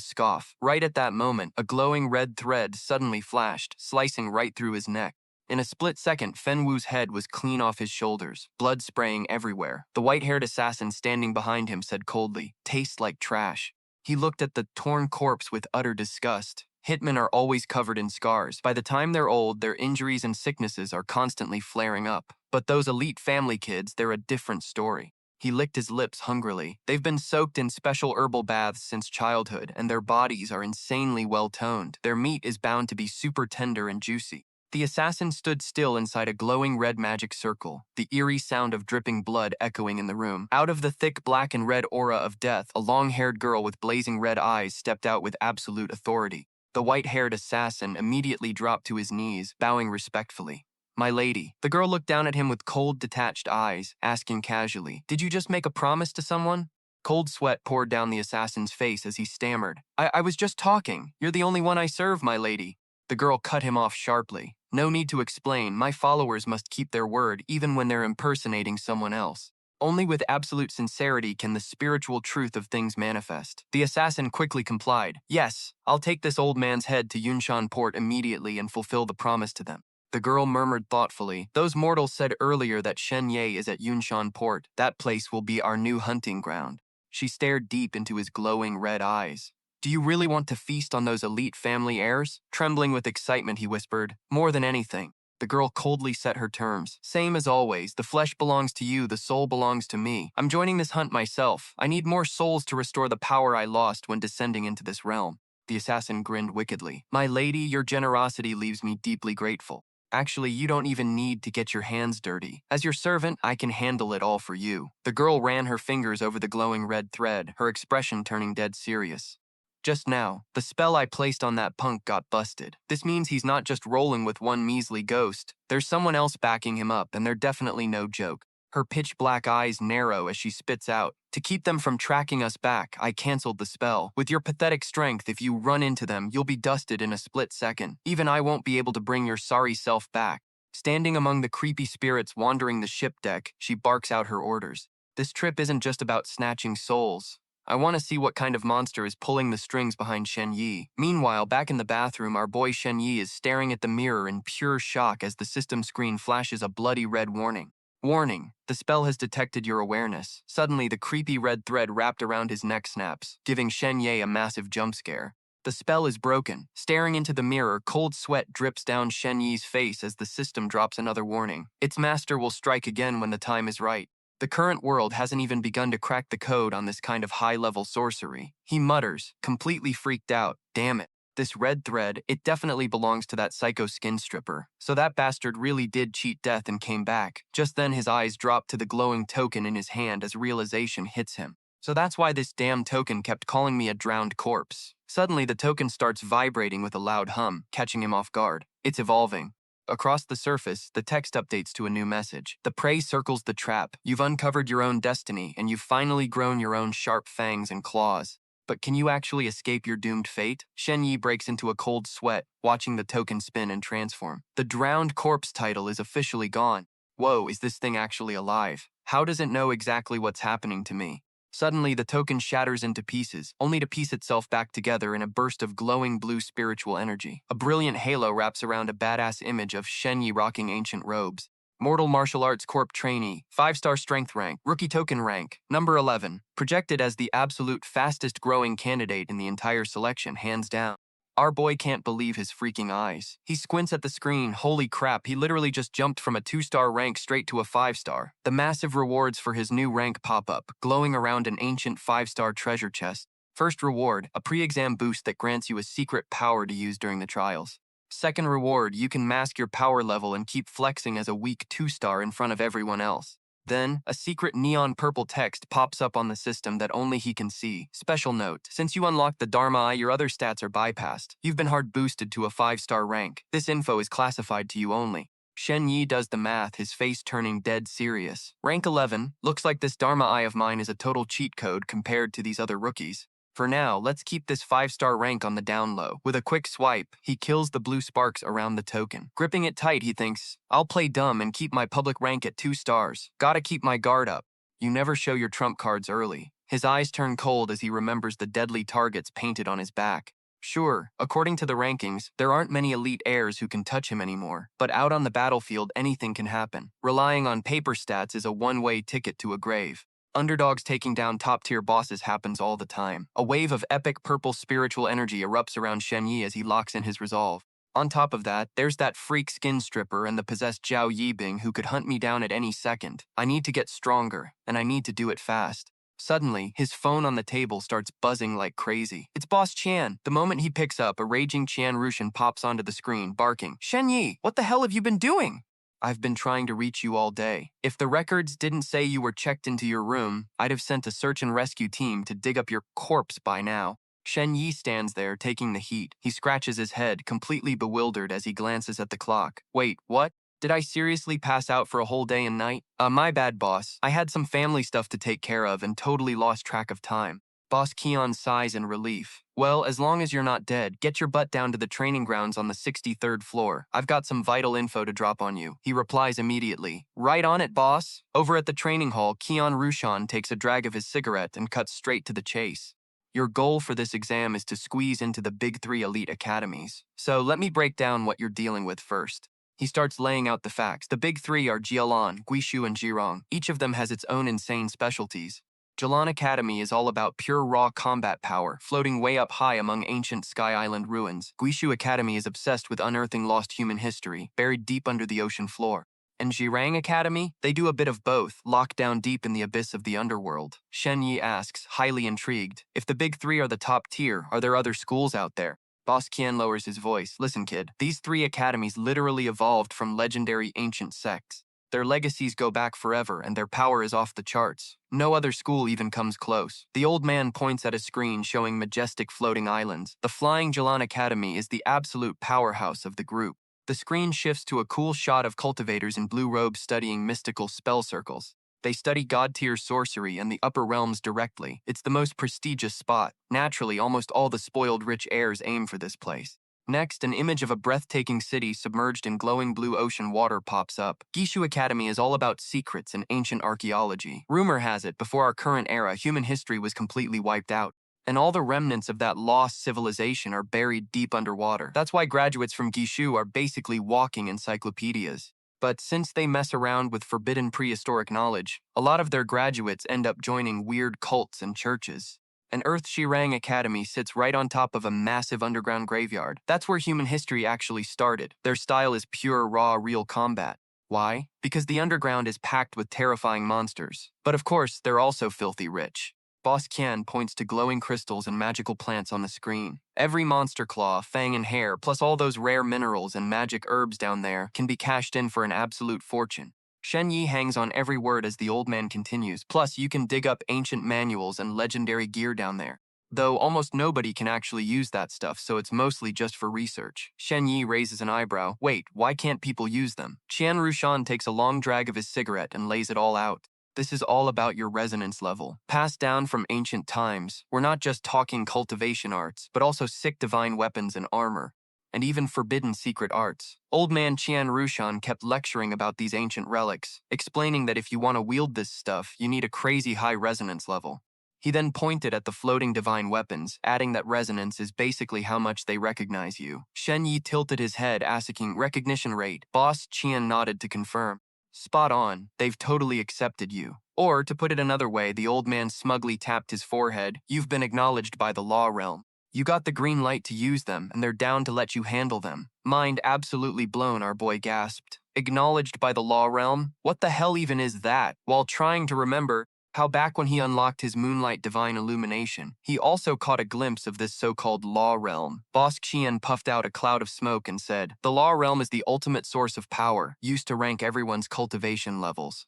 A: scoff. Right at that moment, a glowing red thread suddenly flashed, slicing right through his neck. In a split second, Fen Wu's head was clean off his shoulders, blood spraying everywhere. The white-haired assassin standing behind him said coldly, "Tastes like trash." He looked at the torn corpse with utter disgust. Hitmen are always covered in scars. By the time they're old, their injuries and sicknesses are constantly flaring up. But those elite family kids, they're a different story. He licked his lips hungrily. They've been soaked in special herbal baths since childhood, and their bodies are insanely well-toned. Their meat is bound to be super tender and juicy. The assassin stood still inside a glowing red magic circle, the eerie sound of dripping blood echoing in the room. Out of the thick black and red aura of death, a long-haired girl with blazing red eyes stepped out with absolute authority. The white-haired assassin immediately dropped to his knees, bowing respectfully. "My lady." The girl looked down at him with cold, detached eyes, asking casually, "Did you just make a promise to someone?" Cold sweat poured down the assassin's face as he stammered. I was just talking. You're the only one I serve, my lady." The girl cut him off sharply. "No need to explain. My followers must keep their word even when they're impersonating someone else. Only with absolute sincerity can the spiritual truth of things manifest." The assassin quickly complied. "Yes, I'll take this old man's head to Yunshan Port immediately and fulfill the promise to them." The girl murmured thoughtfully, "Those mortals said earlier that Shen Ye is at Yunshan Port. That place will be our new hunting ground." She stared deep into his glowing red eyes. "Do you really want to feast on those elite family heirs?" Trembling with excitement, he whispered, "More than anything." The girl coldly set her terms. "Same as always, the flesh belongs to you, the soul belongs to me. I'm joining this hunt myself. I need more souls to restore the power I lost when descending into this realm." The assassin grinned wickedly. "My lady, your generosity leaves me deeply grateful. Actually, you don't even need to get your hands dirty. As your servant, I can handle it all for you." The girl ran her fingers over the glowing red thread, her expression turning dead serious. "Just now, the spell I placed on that punk got busted. This means he's not just rolling with one measly ghost. There's someone else backing him up, and they're definitely no joke." Her pitch-black eyes narrow as she spits out, "To keep them from tracking us back, I canceled the spell. With your pathetic strength, if you run into them, you'll be dusted in a split second. Even I won't be able to bring your sorry self back." Standing among the creepy spirits wandering the ship deck, she barks out her orders. "This trip isn't just about snatching souls. I want to see what kind of monster is pulling the strings behind Shen Ye." Meanwhile, back in the bathroom, our boy Shen Ye is staring at the mirror in pure shock as the system screen flashes a bloody red warning. "Warning, the spell has detected your awareness." Suddenly, the creepy red thread wrapped around his neck snaps, giving Shen Ye a massive jump scare. The spell is broken. Staring into the mirror, cold sweat drips down Shen Ye's face as the system drops another warning. Its master will strike again when the time is right. The current world hasn't even begun to crack the code on this kind of high-level sorcery. He mutters, completely freaked out, "Damn it. This red thread, it definitely belongs to that psycho skin stripper. So that bastard really did cheat death and came back." Just then his eyes drop to the glowing token in his hand as realization hits him. "So that's why this damn token kept calling me a drowned corpse." Suddenly the token starts vibrating with a loud hum, catching him off guard. It's evolving. Across the surface, the text updates to a new message. "The prey circles the trap. You've uncovered your own destiny, and you've finally grown your own sharp fangs and claws." But can you actually escape your doomed fate? Shen Ye breaks into a cold sweat, watching the token spin and transform. The drowned corpse title is officially gone. Whoa, is this thing actually alive? How does it know exactly what's happening to me? Suddenly, the token shatters into pieces, only to piece itself back together in a burst of glowing blue spiritual energy. A brilliant halo wraps around a badass image of Shen Ye rocking ancient robes. Mortal Martial Arts Corp trainee, 5-star strength rank, rookie token rank, number 11, projected as the absolute fastest growing candidate in the entire selection, hands down. Our boy can't believe his freaking eyes. He squints at the screen. Holy crap, he literally just jumped from a 2-star rank straight to a 5-star. The massive rewards for his new rank pop up, glowing around an ancient 5-star treasure chest. First reward, a pre-exam boost that grants you a secret power to use during the trials. Second reward, you can mask your power level and keep flexing as a weak 2-star in front of everyone else. Then, a secret neon purple text pops up on the system that only he can see. Special note, since you unlocked the Dharma Eye, your other stats are bypassed. You've been hard boosted to a 5-star rank. This info is classified to you only. Shen Ye does the math, his face turning dead serious. Rank 11, looks like this Dharma Eye of mine is a total cheat code compared to these other rookies. For now, let's keep this 5-star rank on the down low. With a quick swipe, he kills the blue sparks around the token. Gripping it tight, he thinks, I'll play dumb and keep my public rank at 2 stars. Gotta keep my guard up. You never show your trump cards early. His eyes turn cold as he remembers the deadly targets painted on his back. Sure, according to the rankings, there aren't many elite heirs who can touch him anymore. But out on the battlefield, anything can happen. Relying on paper stats is a one-way ticket to a grave. Underdogs taking down top-tier bosses happens all the time. A wave of epic purple spiritual energy erupts around Shen Ye as he locks in his resolve. On top of that, there's that freak skin stripper and the possessed Zhao Yibing who could hunt me down at any second. I need to get stronger, and I need to do it fast. Suddenly, his phone on the table starts buzzing like crazy. It's Boss Chan. The moment he picks up, a raging Qian Rushan pops onto the screen, barking, Shen Ye, what the hell have you been doing? I've been trying to reach you all day. If the records didn't say you were checked into your room, I'd have sent a search and rescue team to dig up your corpse by now. Shen Ye stands there, taking the heat. He scratches his head, completely bewildered as he glances at the clock. Wait, what? Did I seriously pass out for a whole day and night? My bad, boss. I had some family stuff to take care of and totally lost track of time. Boss Keon sighs in relief. Well, as long as you're not dead, get your butt down to the training grounds on the 63rd floor. I've got some vital info to drop on you. He replies immediately. Right on it, boss. Over at the training hall, Qian Rushan takes a drag of his cigarette and cuts straight to the chase. Your goal for this exam is to squeeze into the Big 3 elite academies. So let me break down what you're dealing with first. He starts laying out the facts. The Big 3 are Jialan, Guishu, and Jirong. Each of them has its own insane specialties. Jialan Academy is all about pure raw combat power, floating way up high among ancient Sky Island ruins. Guishu Academy is obsessed with unearthing lost human history, buried deep under the ocean floor. And Jirang Academy? They do a bit of both, locked down deep in the abyss of the underworld. Shen Ye asks, highly intrigued, if the Big 3 are the top tier, are there other schools out there? Boss Qian lowers his voice. Listen, kid, these 3 academies literally evolved from legendary ancient sects. Their legacies go back forever, and their power is off the charts. No other school even comes close. The old man points at a screen showing majestic floating islands. The Flying Jialan Academy is the absolute powerhouse of the group. The screen shifts to a cool shot of cultivators in blue robes studying mystical spell circles. They study god-tier sorcery and the upper realms directly. It's the most prestigious spot. Naturally, almost all the spoiled rich heirs aim for this place. Next, an image of a breathtaking city submerged in glowing blue ocean water pops up. Gishu Academy is all about secrets and ancient archaeology. Rumor has it, before our current era, human history was completely wiped out, and all the remnants of that lost civilization are buried deep underwater. That's why graduates from Gishu are basically walking encyclopedias. But since they mess around with forbidden prehistoric knowledge, a lot of their graduates end up joining weird cults and churches. An Earth Shirang Academy sits right on top of a massive underground graveyard. That's where human history actually started. Their style is pure, raw, real combat. Why? Because the underground is packed with terrifying monsters. But of course, they're also filthy rich. Boss Qian points to glowing crystals and magical plants on the screen. Every monster claw, fang, and hair, plus all those rare minerals and magic herbs down there, can be cashed in for an absolute fortune. Shen Ye hangs on every word as the old man continues. Plus, you can dig up ancient manuals and legendary gear down there. Though almost nobody can actually use that stuff, so it's mostly just for research. Shen Ye raises an eyebrow. Wait, why can't people use them? Qian Rushan takes a long drag of his cigarette and lays it all out. This is all about your resonance level. Passed down from ancient times, we're not just talking cultivation arts, but also sick divine weapons and armor, and even forbidden secret arts. Old man Qian Rushan kept lecturing about these ancient relics, explaining that if you want to wield this stuff, you need a crazy high resonance level. He then pointed at the floating divine weapons, adding that resonance is basically how much they recognize you. Shen Ye tilted his head, asking, "Recognition rate?" Boss Qian nodded to confirm. "Spot on, they've totally accepted you." Or, to put it another way, the old man smugly tapped his forehead, "You've been acknowledged by the law realm. You got the green light to use them, and they're down to let you handle them." Mind absolutely blown, our boy gasped. Acknowledged by the law realm? What the hell even is that? While trying to remember how back when he unlocked his moonlight divine illumination, he also caught a glimpse of this so-called law realm. Boss Qian puffed out a cloud of smoke and said, "The law realm is the ultimate source of power, used to rank everyone's cultivation levels."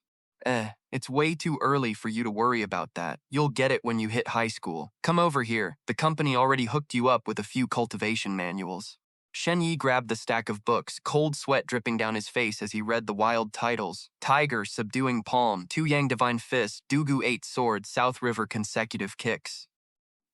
A: It's way too early for you to worry about that. You'll get it when you hit high school. Come over here. The company already hooked you up with a few cultivation manuals. Shen Ye grabbed the stack of books, cold sweat dripping down his face as he read the wild titles. Tiger, Subduing Palm, Two Yang Divine Fist, Dugu 8 Sword, South River Consecutive Kicks.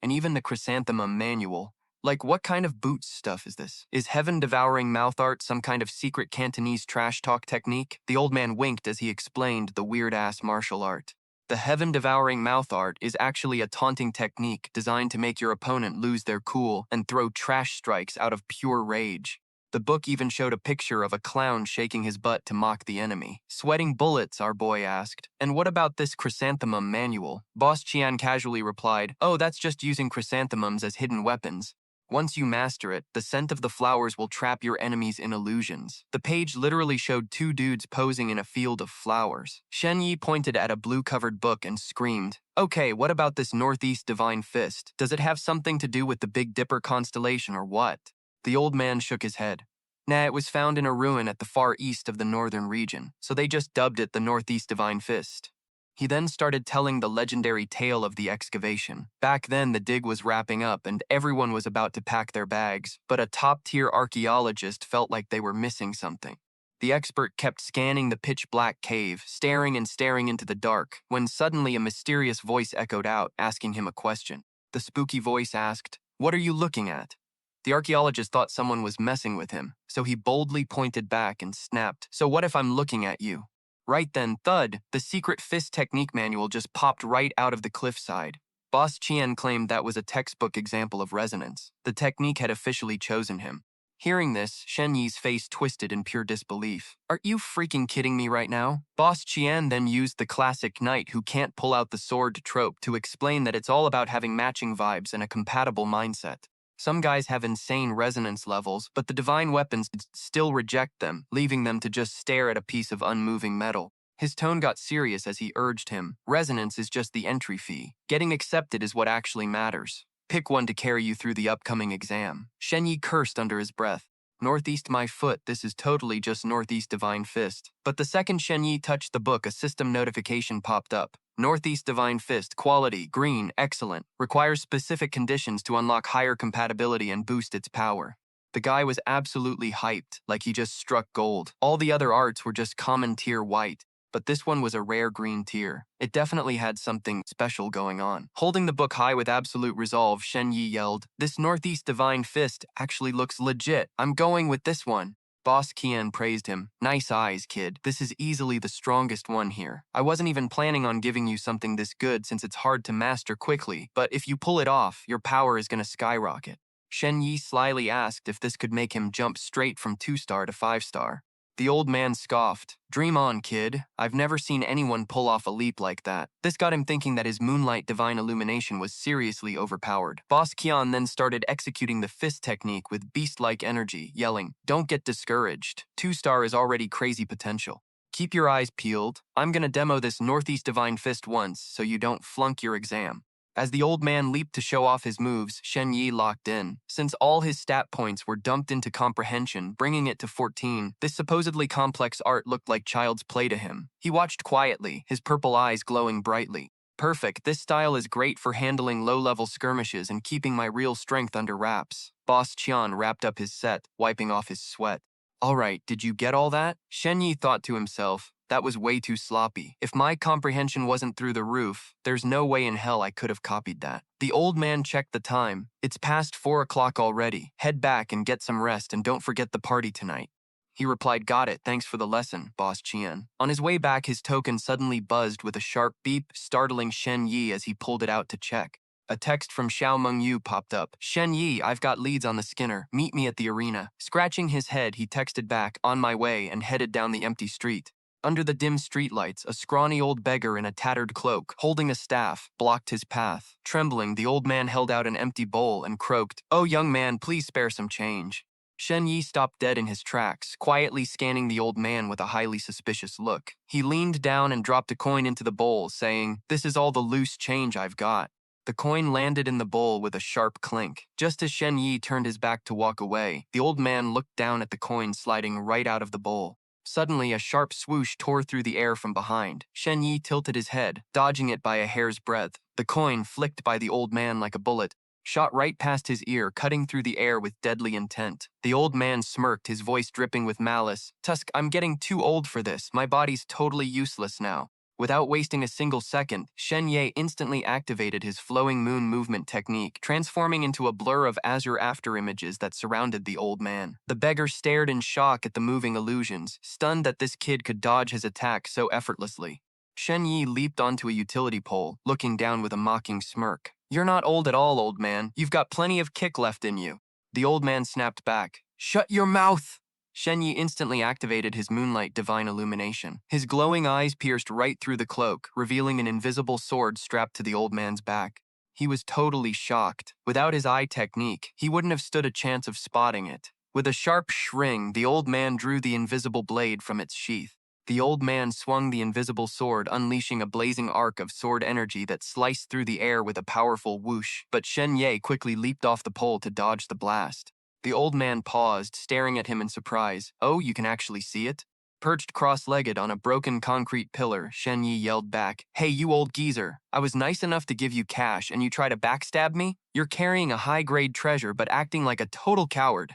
A: And even the Chrysanthemum Manual. Like, what kind of boots stuff is this? Is heaven-devouring mouth art some kind of secret Cantonese trash talk technique? The old man winked as he explained the weird-ass martial art. The heaven-devouring mouth art is actually a taunting technique designed to make your opponent lose their cool and throw trash strikes out of pure rage. The book even showed a picture of a clown shaking his butt to mock the enemy. "Sweating bullets?" our boy asked. "And what about this chrysanthemum manual?" Boss Qian casually replied, "Oh, that's just using chrysanthemums as hidden weapons. Once you master it, the scent of the flowers will trap your enemies in illusions." The page literally showed two dudes posing in a field of flowers. Shen Ye pointed at a blue-covered book and screamed, "Okay, what about this Northeast Divine Fist? Does it have something to do with the Big Dipper constellation or what?" The old man shook his head. "Nah, it was found in a ruin at the far east of the northern region, so they just dubbed it the Northeast Divine Fist." He then started telling the legendary tale of the excavation. Back then, the dig was wrapping up and everyone was about to pack their bags, but a top-tier archaeologist felt like they were missing something. The expert kept scanning the pitch-black cave, staring and staring into the dark, when suddenly a mysterious voice echoed out, asking him a question. The spooky voice asked, "What are you looking at?" The archaeologist thought someone was messing with him, so he boldly pointed back and snapped, "So what if I'm looking at you?" Right then, thud, the secret fist technique manual just popped right out of the cliffside. Boss Qian claimed that was a textbook example of resonance. The technique had officially chosen him. Hearing this, Shen Ye's face twisted in pure disbelief. "Are you freaking kidding me right now?" Boss Qian then used the classic knight who can't pull out the sword trope to explain that it's all about having matching vibes and a compatible mindset. Some guys have insane resonance levels, but the divine weapons still reject them, leaving them to just stare at a piece of unmoving metal. His tone got serious as he urged him, "Resonance is just the entry fee. Getting accepted is what actually matters. Pick one to carry you through the upcoming exam." Shen Ye cursed under his breath. "Northeast my foot, this is totally just Northeast Divine Fist." But the second Shen Ye touched the book, a system notification popped up. "Northeast Divine Fist, quality, green, excellent. Requires specific conditions to unlock higher compatibility and boost its power." The guy was absolutely hyped, like he just struck gold. All the other arts were just common tier white, but this one was a rare green tier. It definitely had something special going on. Holding the book high with absolute resolve, Shen Ye yelled, "This Northeast Divine Fist actually looks legit. I'm going with this one." Boss Qian praised him. "Nice eyes, kid. This is easily the strongest one here. I wasn't even planning on giving you something this good since it's hard to master quickly, but if you pull it off, your power is going to skyrocket." Shen Ye slyly asked if this could make him jump straight from 2-star to 5-star. The old man scoffed. "Dream on, kid. I've never seen anyone pull off a leap like that." This got him thinking that his moonlight divine illumination was seriously overpowered. Boss Qian then started executing the fist technique with beast-like energy, yelling, "Don't get discouraged. 2-star is already crazy potential. Keep your eyes peeled. I'm gonna demo this Northeast Divine Fist once so you don't flunk your exam." As the old man leaped to show off his moves, Shen Ye locked in. Since all his stat points were dumped into comprehension, bringing it to 14, this supposedly complex art looked like child's play to him. He watched quietly, his purple eyes glowing brightly. "Perfect, this style is great for handling low-level skirmishes and keeping my real strength under wraps." Boss Qian wrapped up his set, wiping off his sweat. "All right, did you get all that?" Shen Ye thought to himself, That was way too sloppy. If my comprehension wasn't through the roof, there's no way in hell I could have copied that. The old man checked the time. It's past 4 o'clock already. Head back and get some rest and don't forget the party tonight. He replied, got it, thanks for the lesson, Boss Qian. On his way back, his token suddenly buzzed with a sharp beep, startling Shen Ye as he pulled it out to check. A text from Xiao Mengyu popped up. Shen Ye, I've got leads on the Skinner. Meet me at the arena. Scratching his head, he texted back, on my way, and headed down the empty street. Under the dim streetlights, a scrawny old beggar in a tattered cloak, holding a staff, blocked his path. Trembling, the old man held out an empty bowl and croaked, "Oh, young man, please spare some change." Shen Ye stopped dead in his tracks, quietly scanning the old man with a highly suspicious look. He leaned down and dropped a coin into the bowl, saying, "This is all the loose change I've got." The coin landed in the bowl with a sharp clink. Just as Shen Ye turned his back to walk away, the old man looked down at the coin sliding right out of the bowl. Suddenly, a sharp swoosh tore through the air from behind. Shen Ye tilted his head, dodging it by a hair's breadth. The coin, flicked by the old man like a bullet, shot right past his ear, cutting through the air with deadly intent. The old man smirked, his voice dripping with malice. "Tusk, I'm getting too old for this. My body's totally useless now." Without wasting a single second, Shen Ye instantly activated his flowing moon movement technique, transforming into a blur of azure afterimages that surrounded the old man. The beggar stared in shock at the moving illusions, stunned that this kid could dodge his attack so effortlessly. Shen Ye leaped onto a utility pole, looking down with a mocking smirk. "You're not old at all, old man. You've got plenty of kick left in you." The old man snapped back. "Shut your mouth!" Shen Ye instantly activated his moonlight divine illumination. His glowing eyes pierced right through the cloak, revealing an invisible sword strapped to the old man's back. He was totally shocked. Without his eye technique, he wouldn't have stood a chance of spotting it. With a sharp shring, the old man drew the invisible blade from its sheath. The old man swung the invisible sword, unleashing a blazing arc of sword energy that sliced through the air with a powerful whoosh, but Shen Ye quickly leaped off the pole to dodge the blast. The old man paused, staring at him in surprise. "Oh, you can actually see it?" Perched cross-legged on a broken concrete pillar, Shen Ye yelled back, "Hey, you old geezer, I was nice enough to give you cash and you try to backstab me? You're carrying a high-grade treasure but acting like a total coward."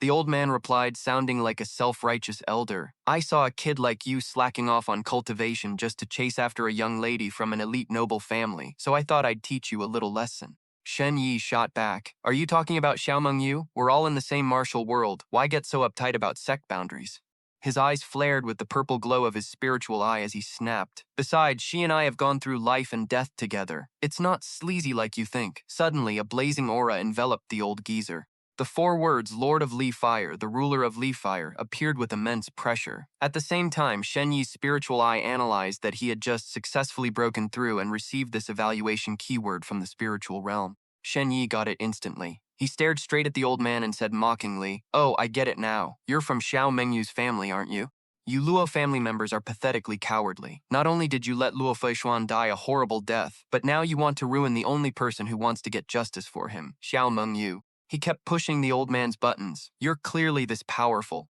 A: The old man replied, sounding like a self-righteous elder, "I saw a kid like you slacking off on cultivation just to chase after a young lady from an elite noble family, so I thought I'd teach you a little lesson." Shen Ye shot back, "Are you talking about Xiao Mengyu? We're all in the same martial world. Why get so uptight about sect boundaries?" His eyes flared with the purple glow of his spiritual eye as he snapped. "Besides, she and I have gone through life and death together. It's not sleazy like you think." Suddenly, a blazing aura enveloped the old geezer. The 4 words, "Lord of Li Fire, the ruler of Li Fire," appeared with immense pressure. At the same time, Shen Yi's spiritual eye analyzed that he had just successfully broken through and received this evaluation keyword from the spiritual realm. Shen Ye got it instantly. He stared straight at the old man and said mockingly, "Oh, I get it now. You're from Xiao Mengyu's family, aren't you? You Luo family members are pathetically cowardly. Not only did you let Luo Feishuan die a horrible death, but now you want to ruin the only person who wants to get justice for him, Xiao Mengyu." He kept pushing the old man's buttons. "You're clearly this powerful.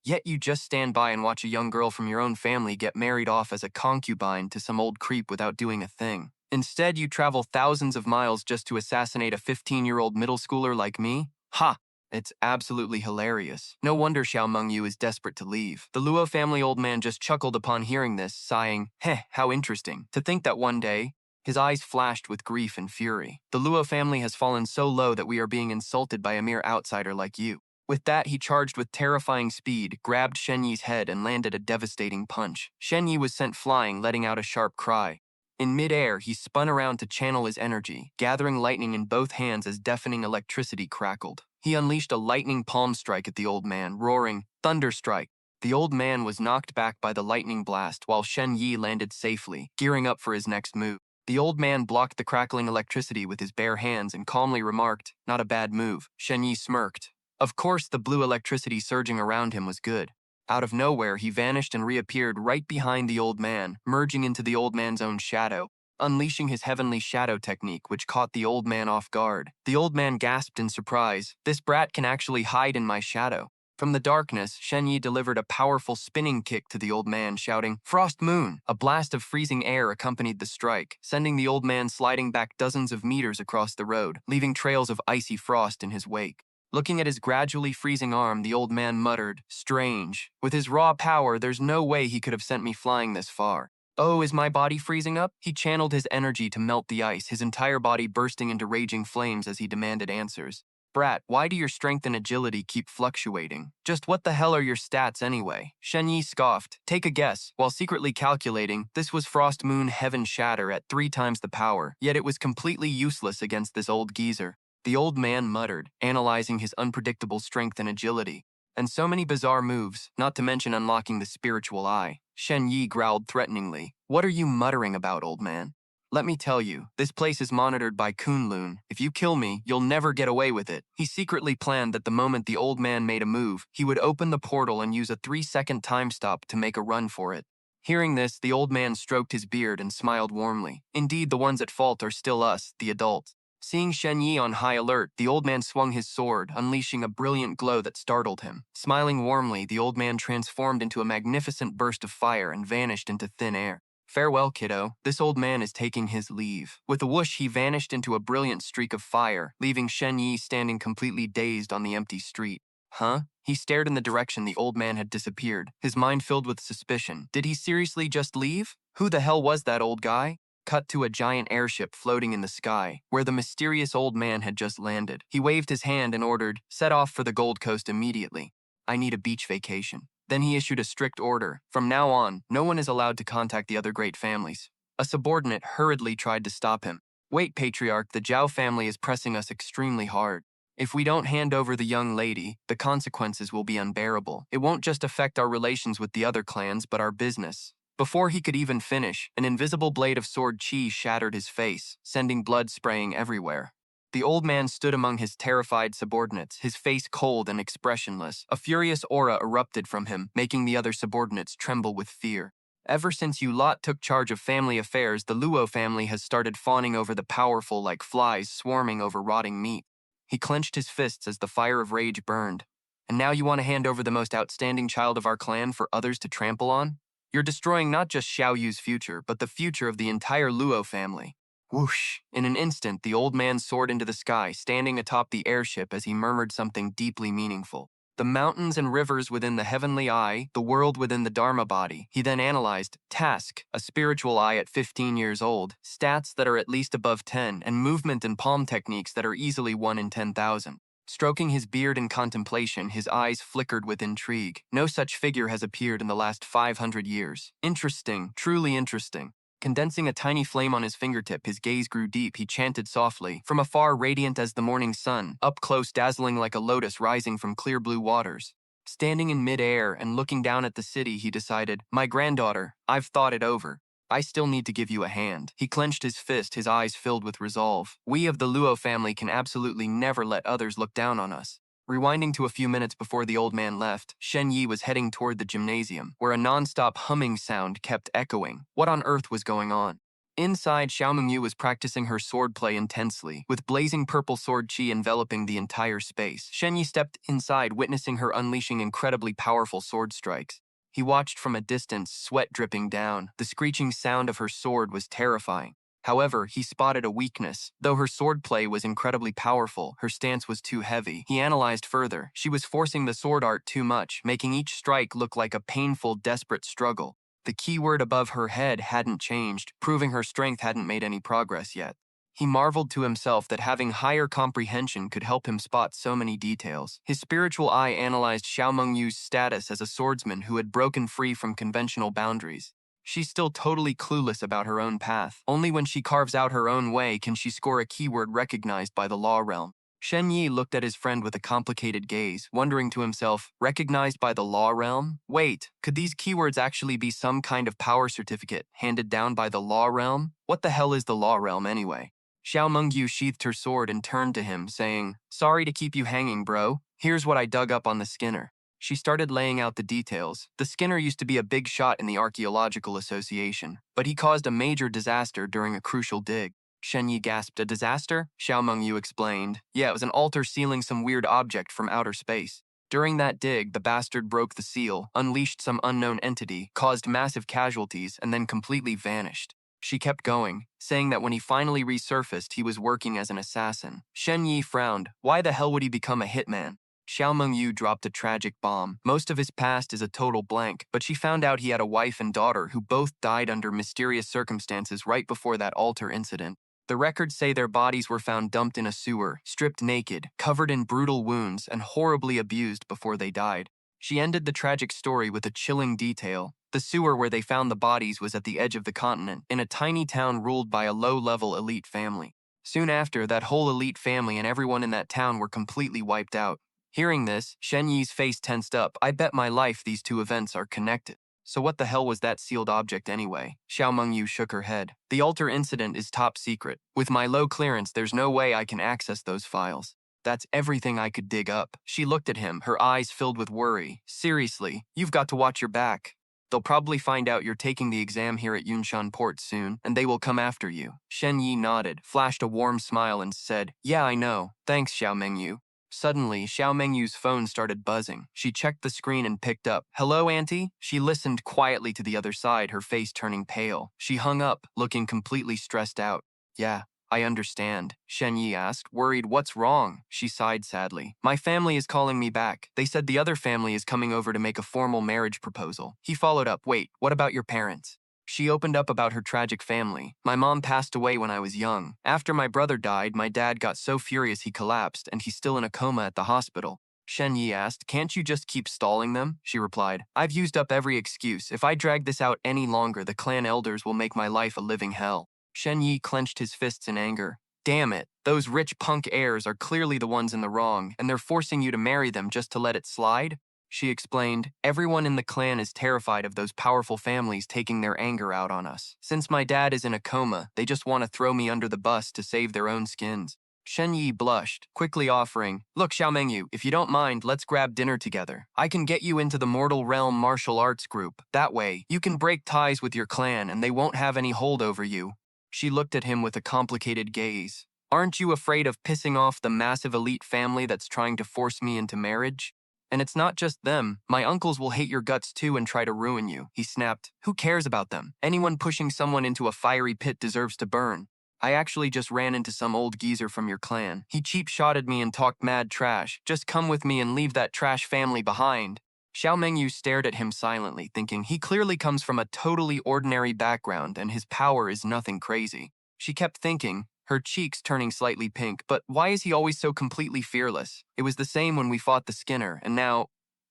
A: Yet you just stand by and watch a young girl from your own family get married off as a concubine to some old creep without doing a thing. Instead, you travel thousands of miles just to assassinate a 15-year-old middle schooler like me? Ha! It's absolutely hilarious. No wonder Xiao Mengyu is desperate to leave." The Luo family old man just chuckled upon hearing this, sighing, how interesting. To think that one day," his eyes flashed with grief and fury, "the Luo family has fallen so low that we are being insulted by a mere outsider like you." With that, he charged with terrifying speed, grabbed Shen Yi's head, and landed a devastating punch. Shen Ye was sent flying, letting out a sharp cry. In midair, he spun around to channel his energy, gathering lightning in both hands as deafening electricity crackled. He unleashed a lightning palm strike at the old man, roaring, "Thunder strike!" The old man was knocked back by the lightning blast while Shen Ye landed safely, gearing up for his next move. The old man blocked the crackling electricity with his bare hands and calmly remarked, "Not a bad move." Shen Ye smirked. Of course, the blue electricity surging around him was good. Out of nowhere, he vanished and reappeared right behind the old man, merging into the old man's own shadow, unleashing his heavenly shadow technique, which caught the old man off guard. The old man gasped in surprise. "This brat can actually hide in my shadow." From the darkness, Shen Ye delivered a powerful spinning kick to the old man, shouting, "Frost Moon!" A blast of freezing air accompanied the strike, sending the old man sliding back dozens of meters across the road, leaving trails of icy frost in his wake. Looking at his gradually freezing arm, the old man muttered, "Strange. With his raw power, there's no way he could have sent me flying this far. Oh, is my body freezing up?" He channeled his energy to melt the ice, his entire body bursting into raging flames as he demanded answers. "Brat, why do your strength and agility keep fluctuating? Just what the hell are your stats anyway?" Shen Ye scoffed. "Take a guess." While secretly calculating, this was Frost Moon Heaven Shatter at 3 times the power, yet it was completely useless against this old geezer. The old man muttered, analyzing his unpredictable strength and agility. "And so many bizarre moves, not to mention unlocking the spiritual eye." Shen Ye growled threateningly. "What are you muttering about, old man? Let me tell you, this place is monitored by Kunlun. If you kill me, you'll never get away with it." He secretly planned that the moment the old man made a move, he would open the portal and use a 3-second time stop to make a run for it. Hearing this, the old man stroked his beard and smiled warmly. Indeed, the ones at fault are still us, the adults. Seeing Shen Ye on high alert, the old man swung his sword, unleashing a brilliant glow that startled him. Smiling warmly, the old man transformed into a magnificent burst of fire and vanished into thin air. "Farewell, kiddo. This old man is taking his leave." With a whoosh, he vanished into a brilliant streak of fire, leaving Shen Ye standing completely dazed on the empty street. Huh? He stared in the direction the old man had disappeared, his mind filled with suspicion. Did he seriously just leave? Who the hell was that old guy? Cut to a giant airship floating in the sky, where the mysterious old man had just landed. He waved his hand and ordered, "Set off for the Gold Coast immediately. I need a beach vacation." Then he issued a strict order. From now on, no one is allowed to contact the other great families. A subordinate hurriedly tried to stop him. "Wait, Patriarch, the Zhao family is pressing us extremely hard. If we don't hand over the young lady, the consequences will be unbearable. It won't just affect our relations with the other clans, but our business." Before he could even finish, an invisible blade of sword chi shattered his face, sending blood spraying everywhere. The old man stood among his terrified subordinates, his face cold and expressionless. A furious aura erupted from him, making the other subordinates tremble with fear. "Ever since you lot took charge of family affairs, the Luo family has started fawning over the powerful like flies swarming over rotting meat." He clenched his fists as the fire of rage burned. "And now you want to hand over the most outstanding child of our clan for others to trample on? You're destroying not just Xiao Yu's future, but the future of the entire Luo family." Whoosh! In an instant, the old man soared into the sky, standing atop the airship as he murmured something deeply meaningful. "The mountains and rivers within the heavenly eye, the world within the Dharma body." He then analyzed, task, a spiritual eye at 15 years old, stats that are at least above 10, and movement and palm techniques that are easily 1 in 10,000. Stroking his beard in contemplation, his eyes flickered with intrigue. No such figure has appeared in the last 500 years. Interesting, truly interesting. Condensing a tiny flame on his fingertip, his gaze grew deep. He chanted softly. From afar, radiant as the morning sun, up close, dazzling like a lotus rising from clear blue waters. Standing in mid-air and looking down at the city, he decided, "My granddaughter, I've thought it over. I still need to give you a hand." He clenched his fist, his eyes filled with resolve. "We of the Luo family can absolutely never let others look down on us." Rewinding to a few minutes before the old man left, Shen Ye was heading toward the gymnasium, where a non-stop humming sound kept echoing. What on earth was going on? Inside, Xiaomengyu was practicing her swordplay intensely, with blazing purple sword chi enveloping the entire space. Shen Ye stepped inside, witnessing her unleashing incredibly powerful sword strikes. He watched from a distance, sweat dripping down. The screeching sound of her sword was terrifying. However, he spotted a weakness. Though her swordplay was incredibly powerful, her stance was too heavy. He analyzed further. She was forcing the sword art too much, making each strike look like a painful, desperate struggle. The keyword above her head hadn't changed, proving her strength hadn't made any progress yet. He marveled to himself that having higher comprehension could help him spot so many details. His spiritual eye analyzed Xiaomengyu's status as a swordsman who had broken free from conventional boundaries. She's still totally clueless about her own path. Only when she carves out her own way can she score a keyword recognized by the law realm. Shen Ye looked at his friend with a complicated gaze, wondering to himself, recognized by the law realm? Wait, could these keywords actually be some kind of power certificate handed down by the law realm? What the hell is the law realm anyway? Xiaomengyu sheathed her sword and turned to him, saying, "Sorry to keep you hanging, bro. Here's what I dug up on the Skinner." She started laying out the details. The Skinner used to be a big shot in the Archaeological Association, but he caused a major disaster during a crucial dig. Shen Ye gasped, "A disaster?" Xiaomengyu explained. "Yeah, it was an altar sealing some weird object from outer space. During that dig, the bastard broke the seal, unleashed some unknown entity, caused massive casualties, and then completely vanished." She kept going, saying that when he finally resurfaced, he was working as an assassin. Shen Ye frowned. Why the hell would he become a hitman? Xiao Mengyu dropped a tragic bomb. Most of his past is a total blank, but she found out he had a wife and daughter who both died under mysterious circumstances right before that altar incident. The records say their bodies were found dumped in a sewer, stripped naked, covered in brutal wounds, and horribly abused before they died. She ended the tragic story with a chilling detail. The sewer where they found the bodies was at the edge of the continent, in a tiny town ruled by a low-level elite family. Soon after, that whole elite family and everyone in that town were completely wiped out. Hearing this, Shen Yi's face tensed up. I bet my life these two events are connected. So what the hell was that sealed object anyway? Xiao Mengyu shook her head. The altar incident is top secret. With my low clearance, there's no way I can access those files. That's everything I could dig up. She looked at him, her eyes filled with worry. Seriously, you've got to watch your back. They'll probably find out you're taking the exam here at Yunshan Port soon, and they will come after you. Shen Ye nodded, flashed a warm smile, and said, Yeah, I know. Thanks, Xiao Mengyu. Suddenly, Xiao Mengyu's phone started buzzing. She checked the screen and picked up. Hello, Auntie? She listened quietly to the other side, her face turning pale. She hung up, looking completely stressed out. Yeah, I understand, Shen Ye asked, worried. What's wrong? She sighed sadly. My family is calling me back. They said the other family is coming over to make a formal marriage proposal. He followed up. Wait, what about your parents? She opened up about her tragic family. My mom passed away when I was young. After my brother died, my dad got so furious he collapsed, and he's still in a coma at the hospital. Shen Ye asked, Can't you just keep stalling them? She replied, I've used up every excuse. If I drag this out any longer, the clan elders will make my life a living hell. Shen Ye clenched his fists in anger. Damn it, those rich punk heirs are clearly the ones in the wrong, and they're forcing you to marry them just to let it slide? She explained, Everyone in the clan is terrified of those powerful families taking their anger out on us. Since my dad is in a coma, they just want to throw me under the bus to save their own skins. Shen Ye blushed, quickly offering, Look, Xiao Mengyu, if you don't mind, let's grab dinner together. I can get you into the Mortal Realm martial arts group. That way, you can break ties with your clan and they won't have any hold over you. She looked at him with a complicated gaze. Aren't you afraid of pissing off the massive elite family that's trying to force me into marriage? And it's not just them. My uncles will hate your guts too and try to ruin you. He snapped. Who cares about them? Anyone pushing someone into a fiery pit deserves to burn. I actually just ran into some old geezer from your clan. He cheap-shotted me and talked mad trash. Just come with me and leave that trash family behind. Xiao Mengyu stared at him silently, thinking he clearly comes from a totally ordinary background and his power is nothing crazy. She kept thinking, her cheeks turning slightly pink, but why is he always so completely fearless? It was the same when we fought the Skinner, and now…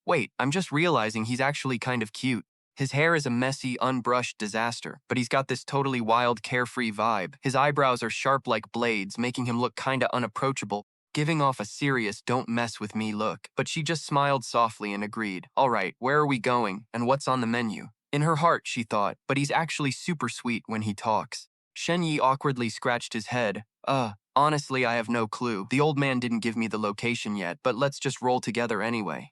A: Wait, I'm just realizing he's actually kind of cute. His hair is a messy, unbrushed disaster, but he's got this totally wild, carefree vibe. His eyebrows are sharp like blades, making him look kinda unapproachable, giving off a serious don't mess with me look. But she just smiled softly and agreed. All right, where are we going, and what's on the menu? In her heart, she thought, but he's actually super sweet when he talks. Shen Ye awkwardly scratched his head. Honestly, I have no clue. The old man didn't give me the location yet, but let's just roll together anyway.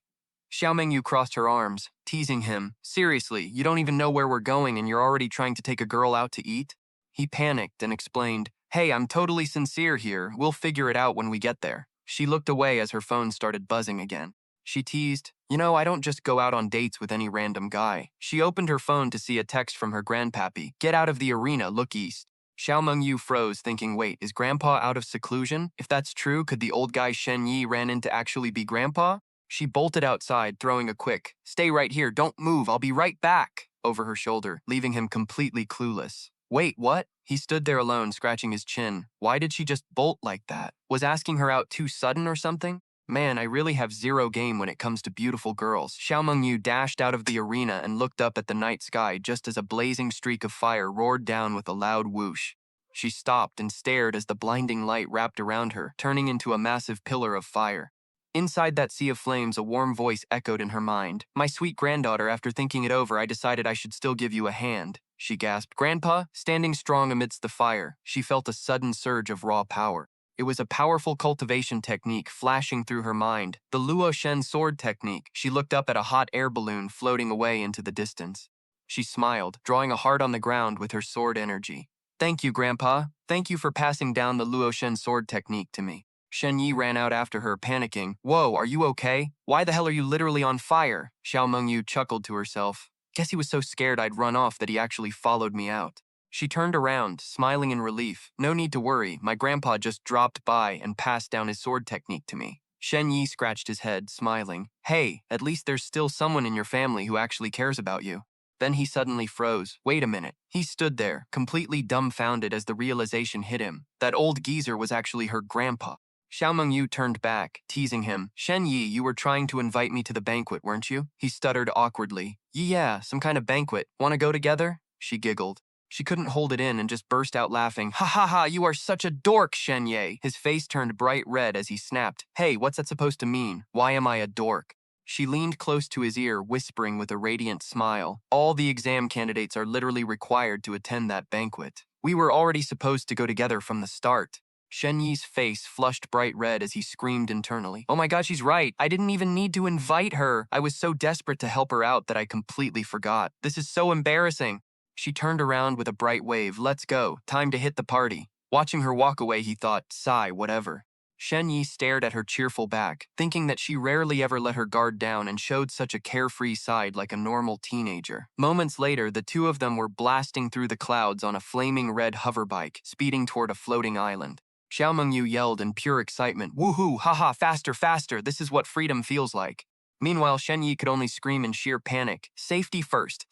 A: Xiao Mengyu crossed her arms, teasing him. Seriously, you don't even know where we're going and you're already trying to take a girl out to eat? He panicked and explained, Hey, I'm totally sincere here. We'll figure it out when we get there. She looked away as her phone started buzzing again. She teased, I don't just go out on dates with any random guy. She opened her phone to see a text from her grandpappy. Get out of the arena, look east. Xiao Mengyu froze, thinking, wait, is Grandpa out of seclusion? If that's true, could the old guy Shen Ye ran into actually be Grandpa? She bolted outside, throwing a quick, Stay right here, don't move, I'll be right back, over her shoulder, leaving him completely clueless. Wait, what? He stood there alone, scratching his chin. Why did she just bolt like that? Was asking her out too sudden or something? Man, I really have zero game when it comes to beautiful girls. Xiao Mengyu dashed out of the arena and looked up at the night sky just as a blazing streak of fire roared down with a loud whoosh. She stopped and stared as the blinding light wrapped around her, turning into a massive pillar of fire. Inside that sea of flames, a warm voice echoed in her mind. My sweet granddaughter, after thinking it over, I decided I should still give you a hand, she gasped. Grandpa, standing strong amidst the fire, she felt a sudden surge of raw power. It was a powerful cultivation technique flashing through her mind, the Luo Shen sword technique. She looked up at a hot air balloon floating away into the distance. She smiled, drawing a heart on the ground with her sword energy. Thank you, Grandpa. Thank you for passing down the Luo Shen sword technique to me. Shen Ye ran out after her, panicking. Whoa, are you okay? Why the hell are you literally on fire? Xiao Mengyu chuckled to herself. Guess he was so scared I'd run off that he actually followed me out. She turned around, smiling in relief. No need to worry, my grandpa just dropped by and passed down his sword technique to me. Shen Ye scratched his head, smiling. Hey, at least there's still someone in your family who actually cares about you. Then he suddenly froze. Wait a minute. He stood there, completely dumbfounded as the realization hit him. That old geezer was actually her grandpa. Xiao Mengyu turned back, teasing him. Shen Yi, you were trying to invite me to the banquet, weren't you? He stuttered awkwardly. Yeah, some kind of banquet. Want to go together? She giggled. She couldn't hold it in and just burst out laughing. Ha ha ha, you are such a dork, Shen Ye. His face turned bright red as he snapped. Hey, what's that supposed to mean? Why am I a dork? She leaned close to his ear, whispering with a radiant smile. All the exam candidates are literally required to attend that banquet. We were already supposed to go together from the start. Shen Yi's face flushed bright red as he screamed internally. Oh my god, she's right. I didn't even need to invite her. I was so desperate to help her out that I completely forgot. This is so embarrassing. She turned around with a bright wave. Let's go. Time to hit the party. Watching her walk away, he thought, sigh, whatever. Shen Yi stared at her cheerful back, thinking that she rarely ever let her guard down and showed such a carefree side like a normal teenager. Moments later, the two of them were blasting through the clouds on a flaming red hoverbike, speeding toward a floating island. Xiao Mengyu yelled in pure excitement, woohoo, haha, faster, faster, this is what freedom feels like. Meanwhile, Shen Yi could only scream in sheer panic, safety first,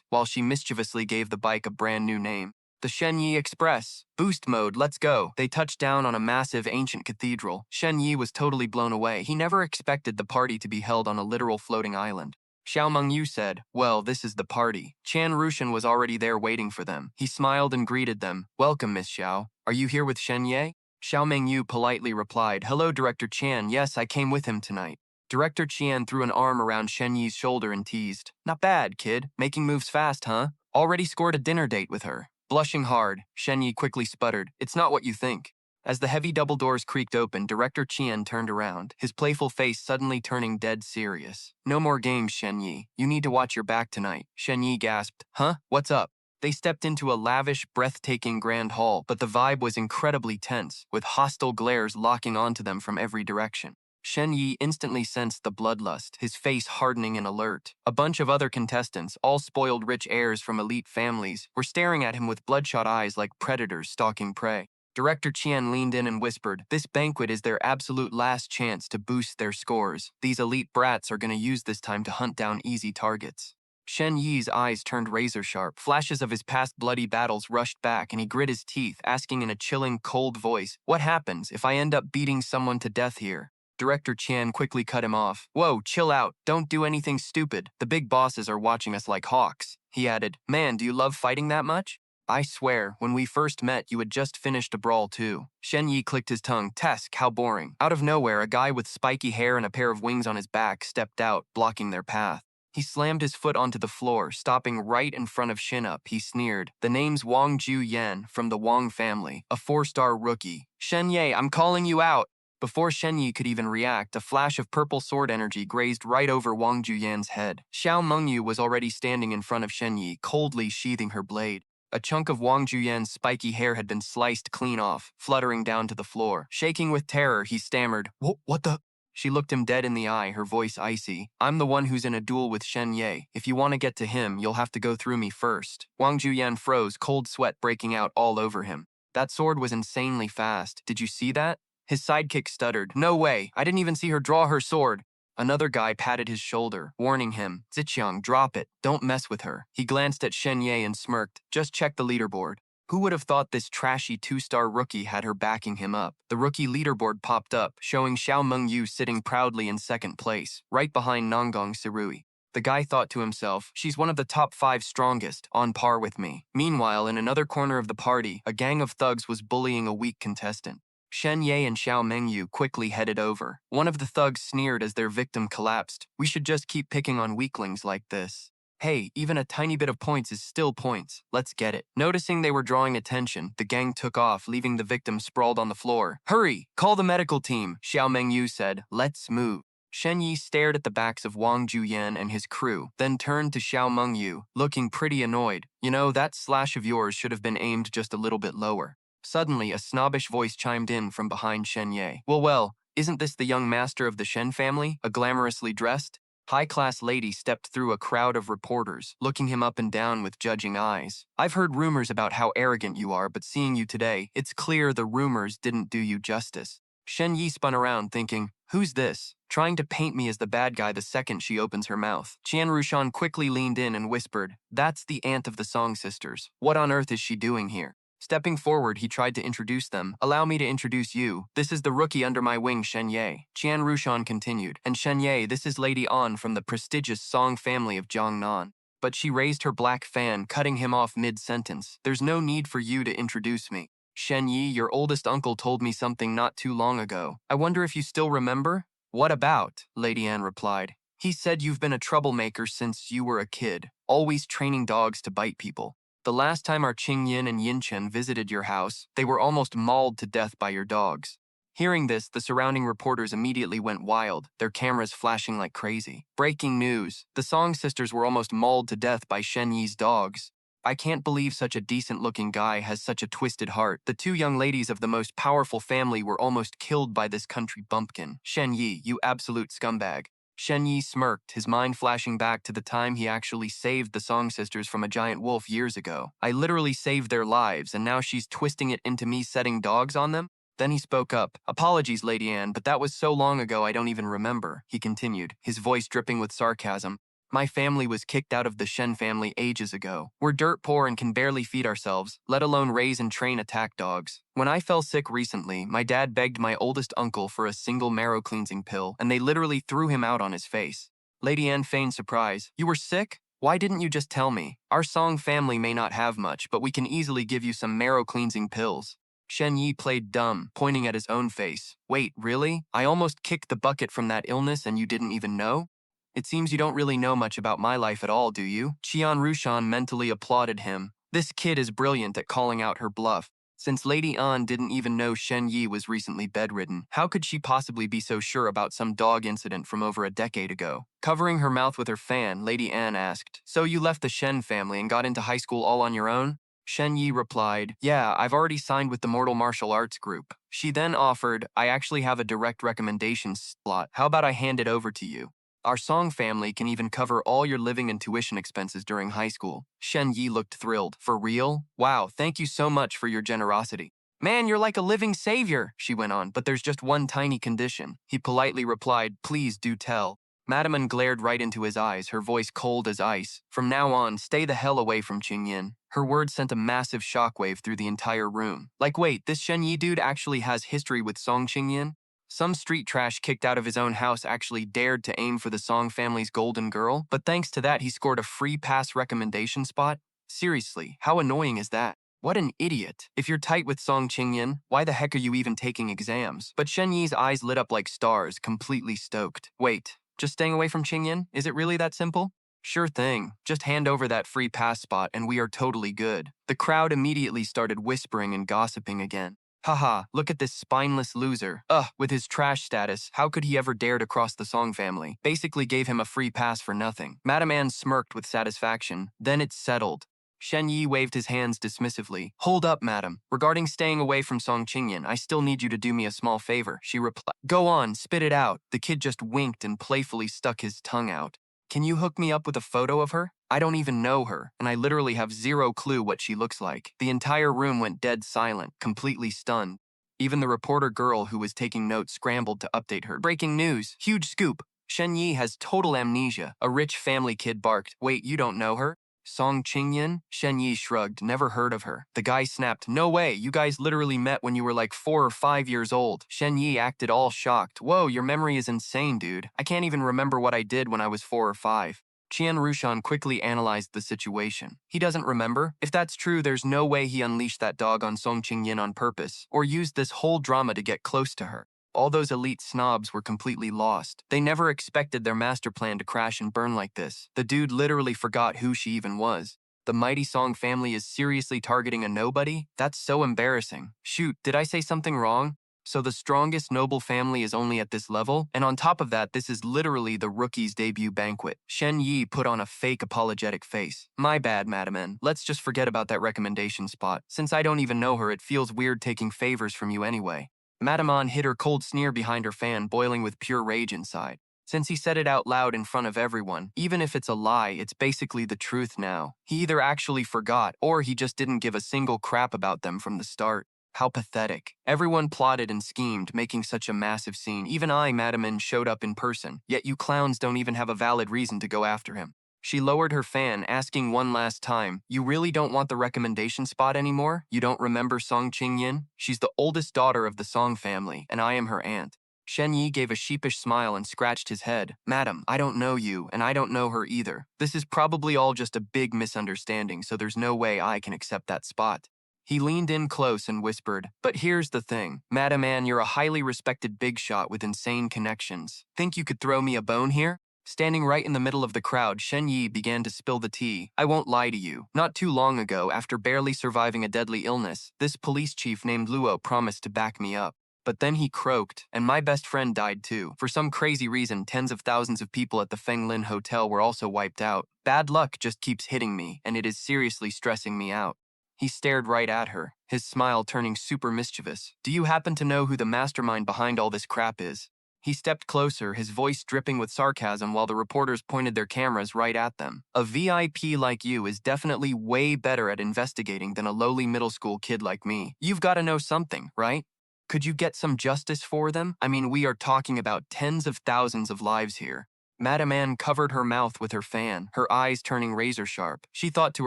A: while she mischievously gave the bike a brand new name. The Shen Ye Express. Boost mode, let's go. They touched down on a massive ancient cathedral. Shen Yi was totally blown away. He never expected the party to be held on a literal floating island. Xiao Mengyu said, well, this is the party. Chan Rushan was already there waiting for them. He smiled and greeted them. Welcome, Miss Xiao. Are you here with Shen Ye? Xiao Mengyu politely replied, hello, Director Chan. Yes, I came with him tonight. Director Qian threw an arm around Shen Yi's shoulder and teased. Not bad, kid. Making moves fast, huh? Already scored a dinner date with her. Blushing hard, Shen Yi quickly sputtered, it's not what you think. As the heavy double doors creaked open, Director Qian turned around, his playful face suddenly turning dead serious. No more games, Shen Yi. You need to watch your back tonight. Shen Yi gasped, huh? What's up? They stepped into a lavish, breathtaking grand hall, but the vibe was incredibly tense, with hostile glares locking onto them from every direction. Shen Yi instantly sensed the bloodlust, his face hardening in alert. A bunch of other contestants, all spoiled rich heirs from elite families, were staring at him with bloodshot eyes like predators stalking prey. Director Qian leaned in and whispered, this banquet is their absolute last chance to boost their scores. These elite brats are going to use this time to hunt down easy targets. Shen Yi's eyes turned razor-sharp. Flashes of his past bloody battles rushed back, and he grit his teeth, asking in a chilling, cold voice, what happens if I end up beating someone to death here? Director Chan quickly cut him off. Whoa, chill out. Don't do anything stupid. The big bosses are watching us like hawks. He added, man, do you love fighting that much? I swear, when we first met, you had just finished a brawl too. Shen Yi clicked his tongue. Tesk, how boring. Out of nowhere, a guy with spiky hair and a pair of wings on his back stepped out, blocking their path. He slammed his foot onto the floor, stopping right in front of Shinup. He sneered. The name's Wang Ju Yan from the Wang family, a 4-star rookie. Shen Ye, I'm calling you out. Before Shen Yi could even react, a flash of purple sword energy grazed right over Wang Juyan's head. Xiao Mengyu was already standing in front of Shen Yi, coldly sheathing her blade. A chunk of Wang Juyan's spiky hair had been sliced clean off, fluttering down to the floor. Shaking with terror, he stammered, What the? She looked him dead in the eye, her voice icy. I'm the one who's in a duel with Shen Ye. If you want to get to him, you'll have to go through me first. Wang Juyan froze, cold sweat breaking out all over him. That sword was insanely fast. Did you see that? His sidekick stuttered. No way, I didn't even see her draw her sword. Another guy patted his shoulder, warning him, Ziqiang, drop it, don't mess with her. He glanced at Shen Ye and smirked, just check the leaderboard. Who would have thought this trashy 2-star rookie had her backing him up? The rookie leaderboard popped up, showing Xiao Mengyu sitting proudly in second place, right behind Nanggong Sirui. The guy thought to himself, she's one of the top 5 strongest, on par with me. Meanwhile, in another corner of the party, a gang of thugs was bullying a weak contestant. Shen Ye and Xiao Mengyu quickly headed over. One of the thugs sneered as their victim collapsed. We should just keep picking on weaklings like this. Hey, even a tiny bit of points is still points. Let's get it. Noticing they were drawing attention, the gang took off, leaving the victim sprawled on the floor. Hurry! Call the medical team, Xiao Mengyu said. Let's move. Shen Yi stared at the backs of Wang Juyan and his crew, then turned to Xiao Mengyu, looking pretty annoyed. You know, that slash of yours should have been aimed just a little bit lower. Suddenly, a snobbish voice chimed in from behind Shen Ye. Well, isn't this the young master of the Shen family, a glamorously dressed? High-class lady stepped through a crowd of reporters, looking him up and down with judging eyes. I've heard rumors about how arrogant you are, but seeing you today, it's clear the rumors didn't do you justice. Shen Ye spun around thinking, who's this? Trying to paint me as the bad guy the second she opens her mouth. Qian Rushan quickly leaned in and whispered, that's the aunt of the Song sisters. What on earth is she doing here? Stepping forward, he tried to introduce them. Allow me to introduce you. This is the rookie under my wing, Shen Ye. Qian Rushan continued. And Shen Ye, this is Lady An from the prestigious Song family of Jiangnan. But she raised her black fan, cutting him off mid-sentence. There's no need for you to introduce me. Shen Ye, your oldest uncle told me something not too long ago. I wonder if you still remember? What about? Lady An replied. He said you've been a troublemaker since you were a kid, always training dogs to bite people. The last time our Qingyin and Yinchen visited your house, they were almost mauled to death by your dogs. Hearing this, the surrounding reporters immediately went wild, their cameras flashing like crazy. Breaking news. The Song sisters were almost mauled to death by Shen Yi's dogs. I can't believe such a decent-looking guy has such a twisted heart. The two young ladies of the most powerful family were almost killed by this country bumpkin. Shen Ye, you absolute scumbag. Shen Ye smirked, his mind flashing back to the time he actually saved the Song sisters from a giant wolf years ago. I literally saved their lives, and now she's twisting it into me setting dogs on them? Then he spoke up. Apologies, Lady Anne, but that was so long ago I don't even remember, he continued, his voice dripping with sarcasm. My family was kicked out of the Shen family ages ago. We're dirt poor and can barely feed ourselves, let alone raise and train attack dogs. When I fell sick recently, my dad begged my oldest uncle for a single marrow cleansing pill, and they literally threw him out on his face. Lady Anne feigned surprise. You were sick? Why didn't you just tell me? Our Song family may not have much, but we can easily give you some marrow cleansing pills. Shen Ye played dumb, pointing at his own face. Wait, really? I almost kicked the bucket from that illness and you didn't even know? It seems you don't really know much about my life at all, do you? Qian Rushan mentally applauded him. This kid is brilliant at calling out her bluff. Since Lady An didn't even know Shen Ye was recently bedridden, how could she possibly be so sure about some dog incident from over a decade ago? Covering her mouth with her fan, Lady An asked, so you left the Shen family and got into high school all on your own? Shen Ye replied, yeah, I've already signed with the Mortal Martial Arts Group. She then offered, I actually have a direct recommendation slot. How about I hand it over to you? Our Song family can even cover all your living and tuition expenses during high school. Shen Ye looked thrilled. For real? Wow, thank you so much for your generosity. Man, you're like a living savior, she went on, but there's just one tiny condition. He politely replied, please do tell. Madame An glared right into his eyes, her voice cold as ice. From now on, stay the hell away from Qingyin. Her words sent a massive shockwave through the entire room. Like, wait, this Shen Ye dude actually has history with Song Qingyin? Some street trash kicked out of his own house actually dared to aim for the Song family's golden girl, but thanks to that he scored a free pass recommendation spot? Seriously, how annoying is that? What an idiot. If you're tight with Song Qingyin, why the heck are you even taking exams? But Shen Yi's eyes lit up like stars, completely stoked. Wait, just staying away from Qingyin? Is it really that simple? Sure thing. Just hand over that free pass spot and we are totally good. The crowd immediately started whispering and gossiping again. Haha, look at this spineless loser. With his trash status, how could he ever dare to cross the Song family? Basically gave him a free pass for nothing. Madame Anne smirked with satisfaction. Then it's settled. Shen Ye waved his hands dismissively. Hold up, madam. Regarding staying away from Song Qingyin, I still need you to do me a small favor, she replied. Go on, spit it out. The kid just winked and playfully stuck his tongue out. Can you hook me up with a photo of her? I don't even know her, and I literally have zero clue what she looks like. The entire room went dead silent, completely stunned. Even the reporter girl who was taking notes scrambled to update her. Breaking news. Huge scoop. Shen Ye has total amnesia. A rich family kid barked. Wait, you don't know her? Song Qingyin? Shen Ye shrugged. Never heard of her. The guy snapped. No way, you guys literally met when you were like 4 or 5 years old. Shen Ye acted all shocked. Whoa, your memory is insane, dude. I can't even remember what I did when I was 4 or 5. Qian Rushan quickly analyzed the situation. He doesn't remember? If that's true, there's no way he unleashed that dog on Song Qingyin on purpose, or used this whole drama to get close to her. All those elite snobs were completely lost. They never expected their master plan to crash and burn like this. The dude literally forgot who she even was. The mighty Song family is seriously targeting a nobody? That's so embarrassing. Shoot, did I say something wrong? So the strongest noble family is only at this level? And on top of that, this is literally the rookie's debut banquet. Shen Ye put on a fake apologetic face. My bad, Madame N. Let's just forget about that recommendation spot. Since I don't even know her, it feels weird taking favors from you anyway. Madame An hid her cold sneer behind her fan, boiling with pure rage inside. Since he said it out loud in front of everyone, even if it's a lie, it's basically the truth now. He either actually forgot, or he just didn't give a single crap about them from the start. How pathetic. Everyone plotted and schemed, making such a massive scene. Even I, Madam, showed up in person, yet you clowns don't even have a valid reason to go after him. She lowered her fan, asking one last time, "You really don't want the recommendation spot anymore? You don't remember Song Ching-yin? She's the oldest daughter of the Song family, and I am her aunt." Shen Ye gave a sheepish smile and scratched his head. "Madam, I don't know you, and I don't know her either. This is probably all just a big misunderstanding, so there's no way I can accept that spot." He leaned in close and whispered, "But here's the thing. Madam Ann, you're a highly respected big shot with insane connections. Think you could throw me a bone here?" Standing right in the middle of the crowd, Shen Ye began to spill the tea. "I won't lie to you. Not too long ago, after barely surviving a deadly illness, this police chief named Luo promised to back me up. But then he croaked, and my best friend died too. For some crazy reason, tens of thousands of people at the Feng Lin Hotel were also wiped out. Bad luck just keeps hitting me, and it is seriously stressing me out." He stared right at her, his smile turning super mischievous. "Do you happen to know who the mastermind behind all this crap is?" He stepped closer, his voice dripping with sarcasm while the reporters pointed their cameras right at them. "A VIP like you is definitely way better at investigating than a lowly middle school kid like me. You've got to know something, right? Could you get some justice for them? I mean, we are talking about tens of thousands of lives here." Madame Ann covered her mouth with her fan, her eyes turning razor sharp. She thought to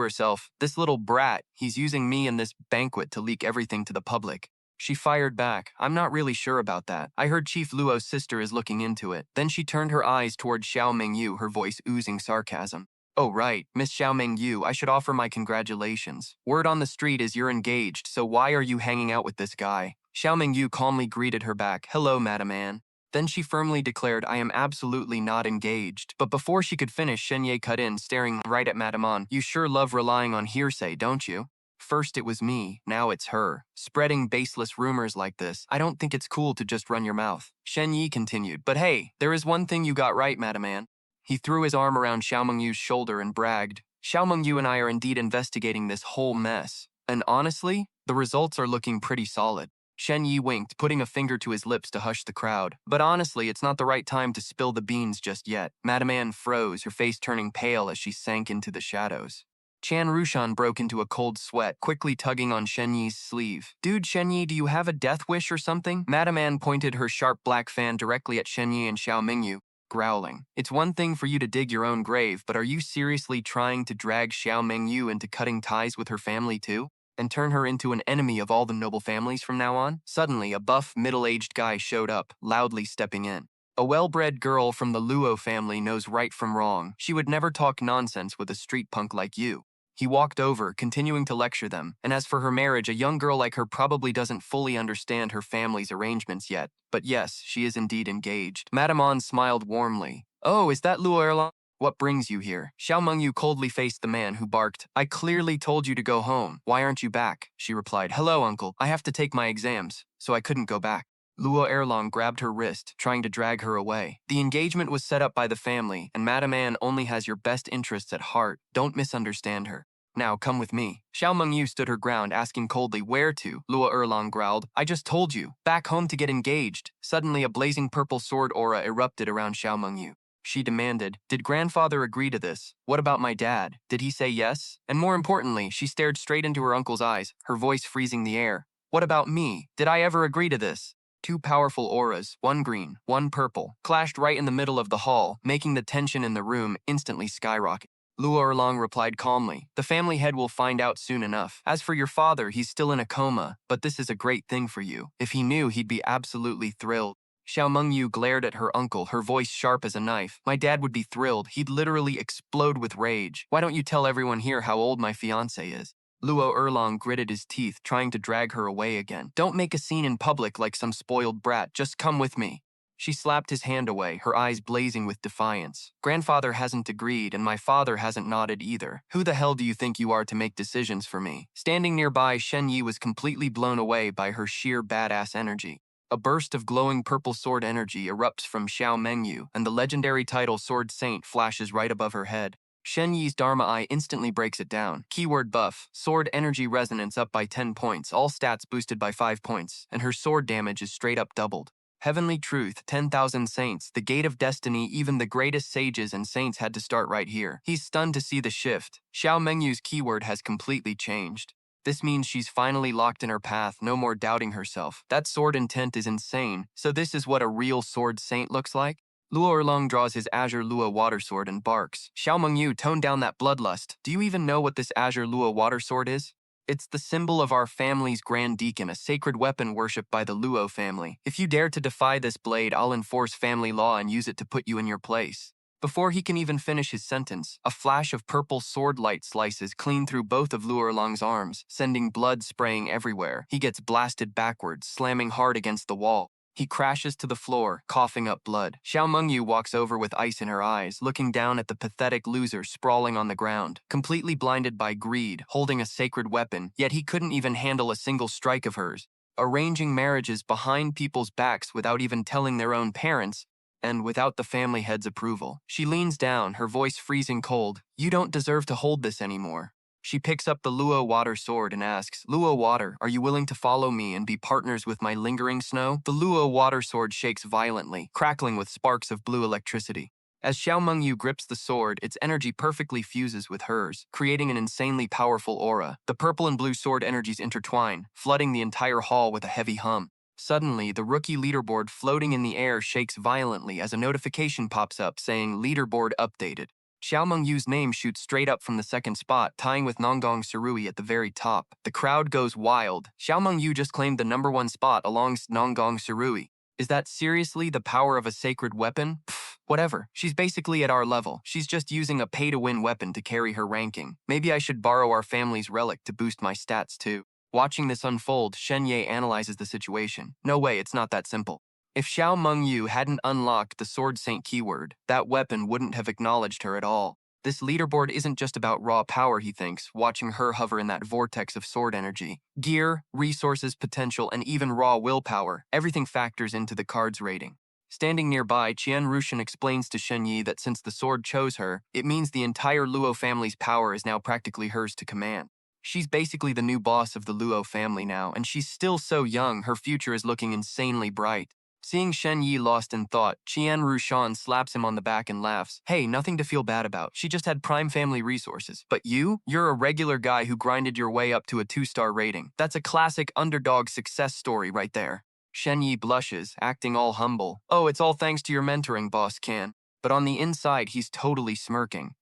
A: herself, "This little brat, he's using me and this banquet to leak everything to the public." She fired back, "I'm not really sure about that. I heard Chief Luo's sister is looking into it." Then she turned her eyes toward Xiao Mingyu, her voice oozing sarcasm. "Oh right, Miss Xiao Mingyu, I should offer my congratulations. Word on the street is you're engaged, so why are you hanging out with this guy?" Xiao Mingyu calmly greeted her back, "Hello, Madam Ann." Then she firmly declared, "I am absolutely not engaged." But before she could finish, Shen Ye cut in, staring right at Madame Ann. "You sure love relying on hearsay, don't you? First it was me, now it's her. Spreading baseless rumors like this, I don't think it's cool to just run your mouth." Shen Yi continued, "But hey, there is one thing you got right, Madam Ann." He threw his arm around Xiao Mengyu's shoulder and bragged, "Xiao Mengyu and I are indeed investigating this whole mess. And honestly, the results are looking pretty solid." Shen Yi winked, putting a finger to his lips to hush the crowd. "But honestly, it's not the right time to spill the beans just yet." Madame Ann froze, her face turning pale as she sank into the shadows. Chan Rushan broke into a cold sweat, quickly tugging on Shen Yi's sleeve. "Dude, Shen Yi, do you have a death wish or something?" Madame Ann pointed her sharp black fan directly at Shen Yi and Xiao Mingyu, growling. "It's one thing for you to dig your own grave, but are you seriously trying to drag Xiao Mingyu into cutting ties with her family too? And turn her into an enemy of all the noble families from now on?" Suddenly, a buff, middle-aged guy showed up, loudly stepping in. A well-bred girl from the Luo family knows right from wrong. She would never talk nonsense with a street punk like you. He walked over, continuing to lecture them, and as for her marriage, a young girl like her probably doesn't fully understand her family's arrangements yet. But yes, she is indeed engaged. Madame An smiled warmly. "Oh, is that Luo Erlang? What brings you here?" Xiao Mengyu coldly faced the man who barked, "I clearly told you to go home. Why aren't you back?" She replied, "Hello, uncle. I have to take my exams, so I couldn't go back." Luo Erlang grabbed her wrist, trying to drag her away. "The engagement was set up by the family, and Madame Ann only has your best interests at heart. Don't misunderstand her. Now, come with me." Xiao Mengyu stood her ground, asking coldly, "Where to?" Luo Erlang growled, "I just told you. Back home to get engaged." Suddenly, a blazing purple sword aura erupted around Xiao Mengyu. She demanded, "Did grandfather agree to this? What about my dad? Did he say yes?" And more importantly, she stared straight into her uncle's eyes, her voice freezing the air. "What about me? Did I ever agree to this?" Two powerful auras, one green, one purple, clashed right in the middle of the hall, making the tension in the room instantly skyrocket. Luo Erlang replied calmly, "The family head will find out soon enough. As for your father, he's still in a coma, but this is a great thing for you. If he knew, he'd be absolutely thrilled." Xiao Mengyu glared at her uncle, her voice sharp as a knife. "My dad would be thrilled. He'd literally explode with rage. Why don't you tell everyone here how old my fiancé is?" Luo Erlang gritted his teeth, trying to drag her away again. "Don't make a scene in public like some spoiled brat. Just come with me." She slapped his hand away, her eyes blazing with defiance. "Grandfather hasn't agreed, and my father hasn't nodded either. Who the hell do you think you are to make decisions for me?" Standing nearby, Shen Yi was completely blown away by her sheer badass energy. A burst of glowing purple sword energy erupts from Xiao Mengyu, and the legendary title Sword Saint flashes right above her head. Shen Yi's Dharma Eye instantly breaks it down. Keyword buff, sword energy resonance up by 10 points, all stats boosted by 5 points, and her sword damage is straight up doubled. Heavenly truth, 10,000 saints, the gate of destiny, even the greatest sages and saints had to start right here. He's stunned to see the shift. Xiao Mengyu's keyword has completely changed. This means she's finally locked in her path, no more doubting herself. That sword intent is insane, so this is what a real sword saint looks like? Luo Erlong draws his Azure Luo water sword and barks. Xiao Mengyu, tone down that bloodlust. Do you even know what this Azure Luo water sword is? It's the symbol of our family's Grand Deacon, a sacred weapon worshipped by the Luo family. If you dare to defy this blade, I'll enforce family law and use it to put you in your place. Before he can even finish his sentence, a flash of purple sword light slices clean through both of Luo Erlong's arms, sending blood spraying everywhere. He gets blasted backwards, slamming hard against the wall. He crashes to the floor, coughing up blood. Xiao Mengyu walks over with ice in her eyes, looking down at the pathetic loser sprawling on the ground, completely blinded by greed, holding a sacred weapon, yet he couldn't even handle a single strike of hers. Arranging marriages behind people's backs without even telling their own parents, and without the family head's approval. She leans down, her voice freezing cold. You don't deserve to hold this anymore. She picks up the Luo water sword and asks, Luo water, are you willing to follow me and be partners with my lingering snow? The Luo water sword shakes violently, crackling with sparks of blue electricity. As Xiao Mengyu grips the sword, its energy perfectly fuses with hers, creating an insanely powerful aura. The purple and blue sword energies intertwine, flooding the entire hall with a heavy hum. Suddenly, the rookie leaderboard floating in the air shakes violently as a notification pops up saying leaderboard updated. Xiao Mengyu's name shoots straight up from the second spot, tying with Nonggong Sarui at the very top. The crowd goes wild. Xiao Mengyu just claimed the #1 spot alongside Nonggong Sarui. Is that seriously the power of a sacred weapon? Pfft, whatever. She's basically at our level. She's just using a pay-to-win weapon to carry her ranking. Maybe I should borrow our family's relic to boost my stats too. Watching this unfold, Shen Ye analyzes the situation. No way, it's not that simple. If Xiao Mengyu hadn't unlocked the Sword Saint keyword, that weapon wouldn't have acknowledged her at all. This leaderboard isn't just about raw power, he thinks, watching her hover in that vortex of sword energy. Gear, resources, potential, and even raw willpower, everything factors into the card's rating. Standing nearby, Qian Rushan explains to Shen Ye that since the sword chose her, it means the entire Luo family's power is now practically hers to command. She's basically the new boss of the Luo family now, and she's still so young, her future is looking insanely bright. Seeing Shen Ye lost in thought, Qian Rushan slaps him on the back and laughs. Hey, nothing to feel bad about. She just had prime family resources. But you're a regular guy who grinded your way up to a 2-star rating. That's a classic underdog success story right there. Shen Ye blushes, acting all humble. Oh, it's all thanks to your mentoring, Boss Can. But on the inside, he's totally smirking.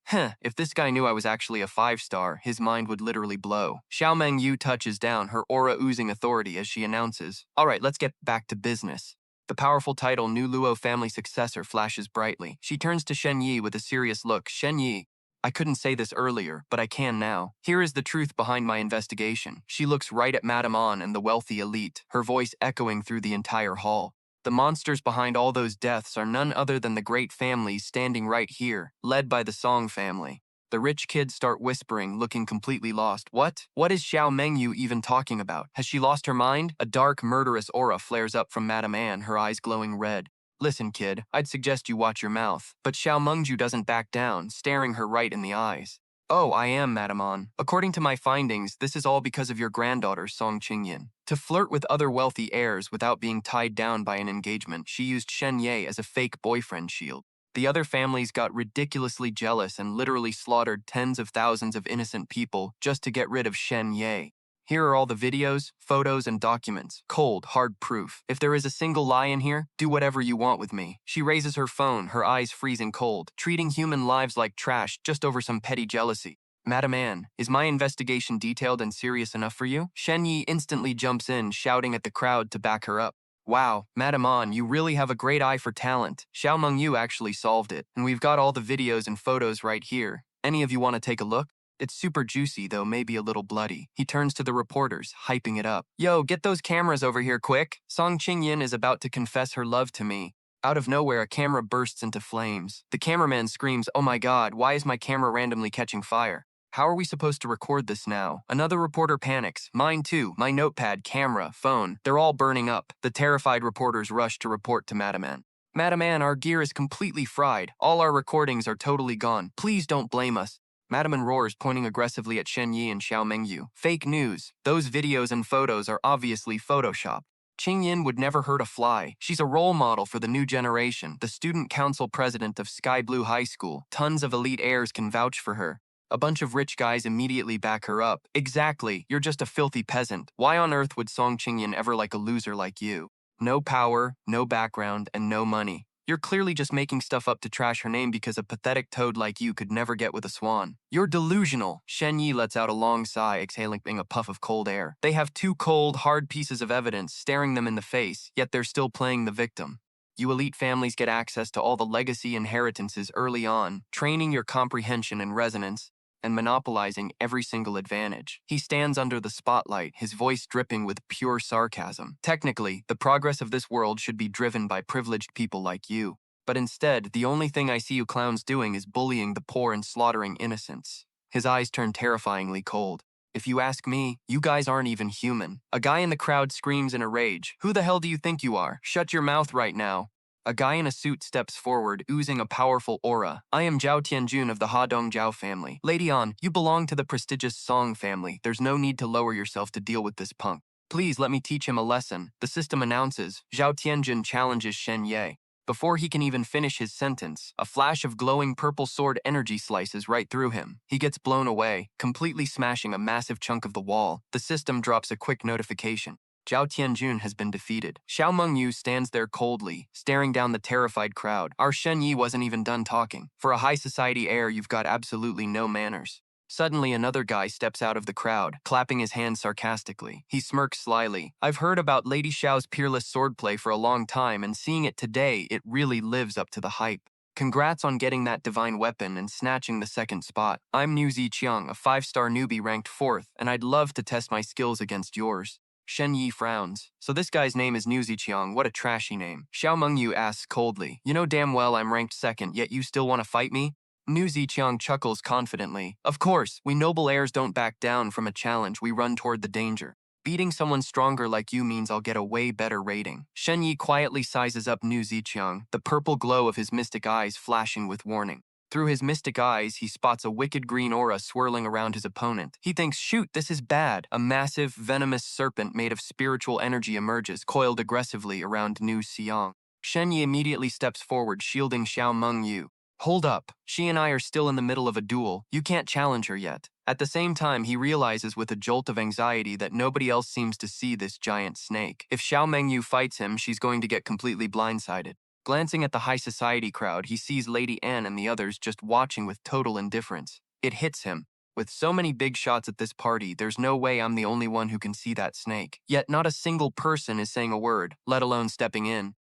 A: If this guy knew I was actually a 5-star, his mind would literally blow. Xiao Mengyu touches down, her aura oozing authority as she announces, all right, let's get back to business. The powerful title New Luo Family Successor flashes brightly. She turns to Shen Ye with a serious look. Shen Ye, I couldn't say this earlier, but I can now. Here is the truth behind my investigation. She looks right at Madame An and the wealthy elite, her voice echoing through the entire hall. The monsters behind all those deaths are none other than the great families standing right here, led by the Song family. The rich kids start whispering, looking completely lost. What? What is Xiao Mengyu even talking about? Has she lost her mind? A dark, murderous aura flares up from Madame An, her eyes glowing red. Listen, kid, I'd suggest you watch your mouth. But Xiao Mengyu doesn't back down, staring her right in the eyes. Oh, I am, Madame An. According to my findings, this is all because of your granddaughter, Song Qingyin. To flirt with other wealthy heirs without being tied down by an engagement, she used Shen Ye as a fake boyfriend shield. The other families got ridiculously jealous and literally slaughtered tens of thousands of innocent people just to get rid of Shen Ye. Here are all the videos, photos, and documents. Cold, hard proof. If there is a single lie in here, do whatever you want with me. She raises her phone, her eyes freezing cold, treating human lives like trash just over some petty jealousy. Madame An, is my investigation detailed and serious enough for you? Shen Ye instantly jumps in, shouting at the crowd to back her up. Wow, Madame An, you really have a great eye for talent. Xiao Mengyu actually solved it, and we've got all the videos and photos right here. Any of you want to take a look? It's super juicy, though maybe a little bloody. He turns to the reporters, hyping it up. Yo, get those cameras over here quick. Song Qingyin is about to confess her love to me. Out of nowhere, a camera bursts into flames. The cameraman screams, oh my god, why is my camera randomly catching fire? How are we supposed to record this now? Another reporter panics. Mine too. My notepad, camera, phone. They're all burning up. The terrified reporters rush to report to Madame An. Madame An, our gear is completely fried. All our recordings are totally gone. Please don't blame us. Madame An roars, pointing aggressively at Shen Ye and Xiao Mengyu. Fake news. Those videos and photos are obviously photoshopped. Qingyin would never hurt a fly. She's a role model for the new generation, the student council president of Sky Blue High School. Tons of elite heirs can vouch for her. A bunch of rich guys immediately back her up. Exactly, you're just a filthy peasant. Why on earth would Song Qingyin ever like a loser like you? No power, no background, and no money. You're clearly just making stuff up to trash her name because a pathetic toad like you could never get with a swan. You're delusional. Shen Ye lets out a long sigh, exhaling a puff of cold air. They have two cold, hard pieces of evidence staring them in the face, yet they're still playing the victim. You elite families get access to all the legacy inheritances early on, training your comprehension and resonance, and monopolizing every single advantage. He stands under the spotlight, his voice dripping with pure sarcasm. Technically, the progress of this world should be driven by privileged people like you. But instead, the only thing I see you clowns doing is bullying the poor and slaughtering innocents. His eyes turn terrifyingly cold. If you ask me, you guys aren't even human. A guy in the crowd screams in a rage. Who the hell do you think you are? Shut your mouth right now. A guy in a suit steps forward, oozing a powerful aura. I am Zhao Tianjun of the Hadong Zhao family. Lady An, you belong to the prestigious Song family. There's no need to lower yourself to deal with this punk. Please let me teach him a lesson. The system announces. Zhao Tianjun challenges Shen Ye. Before he can even finish his sentence, a flash of glowing purple sword energy slices right through him. He gets blown away, completely smashing a massive chunk of the wall. The system drops a quick notification. Zhao Tianjun has been defeated. Xiao Mengyu stands there coldly, staring down the terrified crowd. Our Shen Ye wasn't even done talking. For a high society heir, you've got absolutely no manners. Suddenly, another guy steps out of the crowd, clapping his hands sarcastically. He smirks slyly. I've heard about Lady Xiao's peerless swordplay for a long time, and seeing it today, it really lives up to the hype. Congrats on getting that divine weapon and snatching the second spot. I'm Niu Ziqiang, a 5-star newbie ranked 4th, and I'd love to test my skills against yours. Shen Ye frowns. So this guy's name is Niu Ziqiang, what a trashy name. Xiao Mengyu asks coldly, you know damn well I'm ranked 2nd, yet you still want to fight me? Niu Ziqiang chuckles confidently. Of course, we noble heirs don't back down from a challenge, we run toward the danger. Beating someone stronger like you means I'll get a way better rating. Shen Ye quietly sizes up Niu Ziqiang, the purple glow of his mystic eyes flashing with warning. Through his mystic eyes, he spots a wicked green aura swirling around his opponent. He thinks, shoot, this is bad. A massive, venomous serpent made of spiritual energy emerges, coiled aggressively around Niu Xiang. Shen Ye immediately steps forward, shielding Xiao Mengyu. Hold up, she and I are still in the middle of a duel. You can't challenge her yet. At the same time, he realizes with a jolt of anxiety that nobody else seems to see this giant snake. If Xiao Mengyu fights him, she's going to get completely blindsided. Glancing at the high society crowd, he sees Lady Anne and the others just watching with total indifference. It hits him. With so many big shots at this party, there's no way I'm the only one who can see that snake. Yet not a single person is saying a word, let alone stepping in.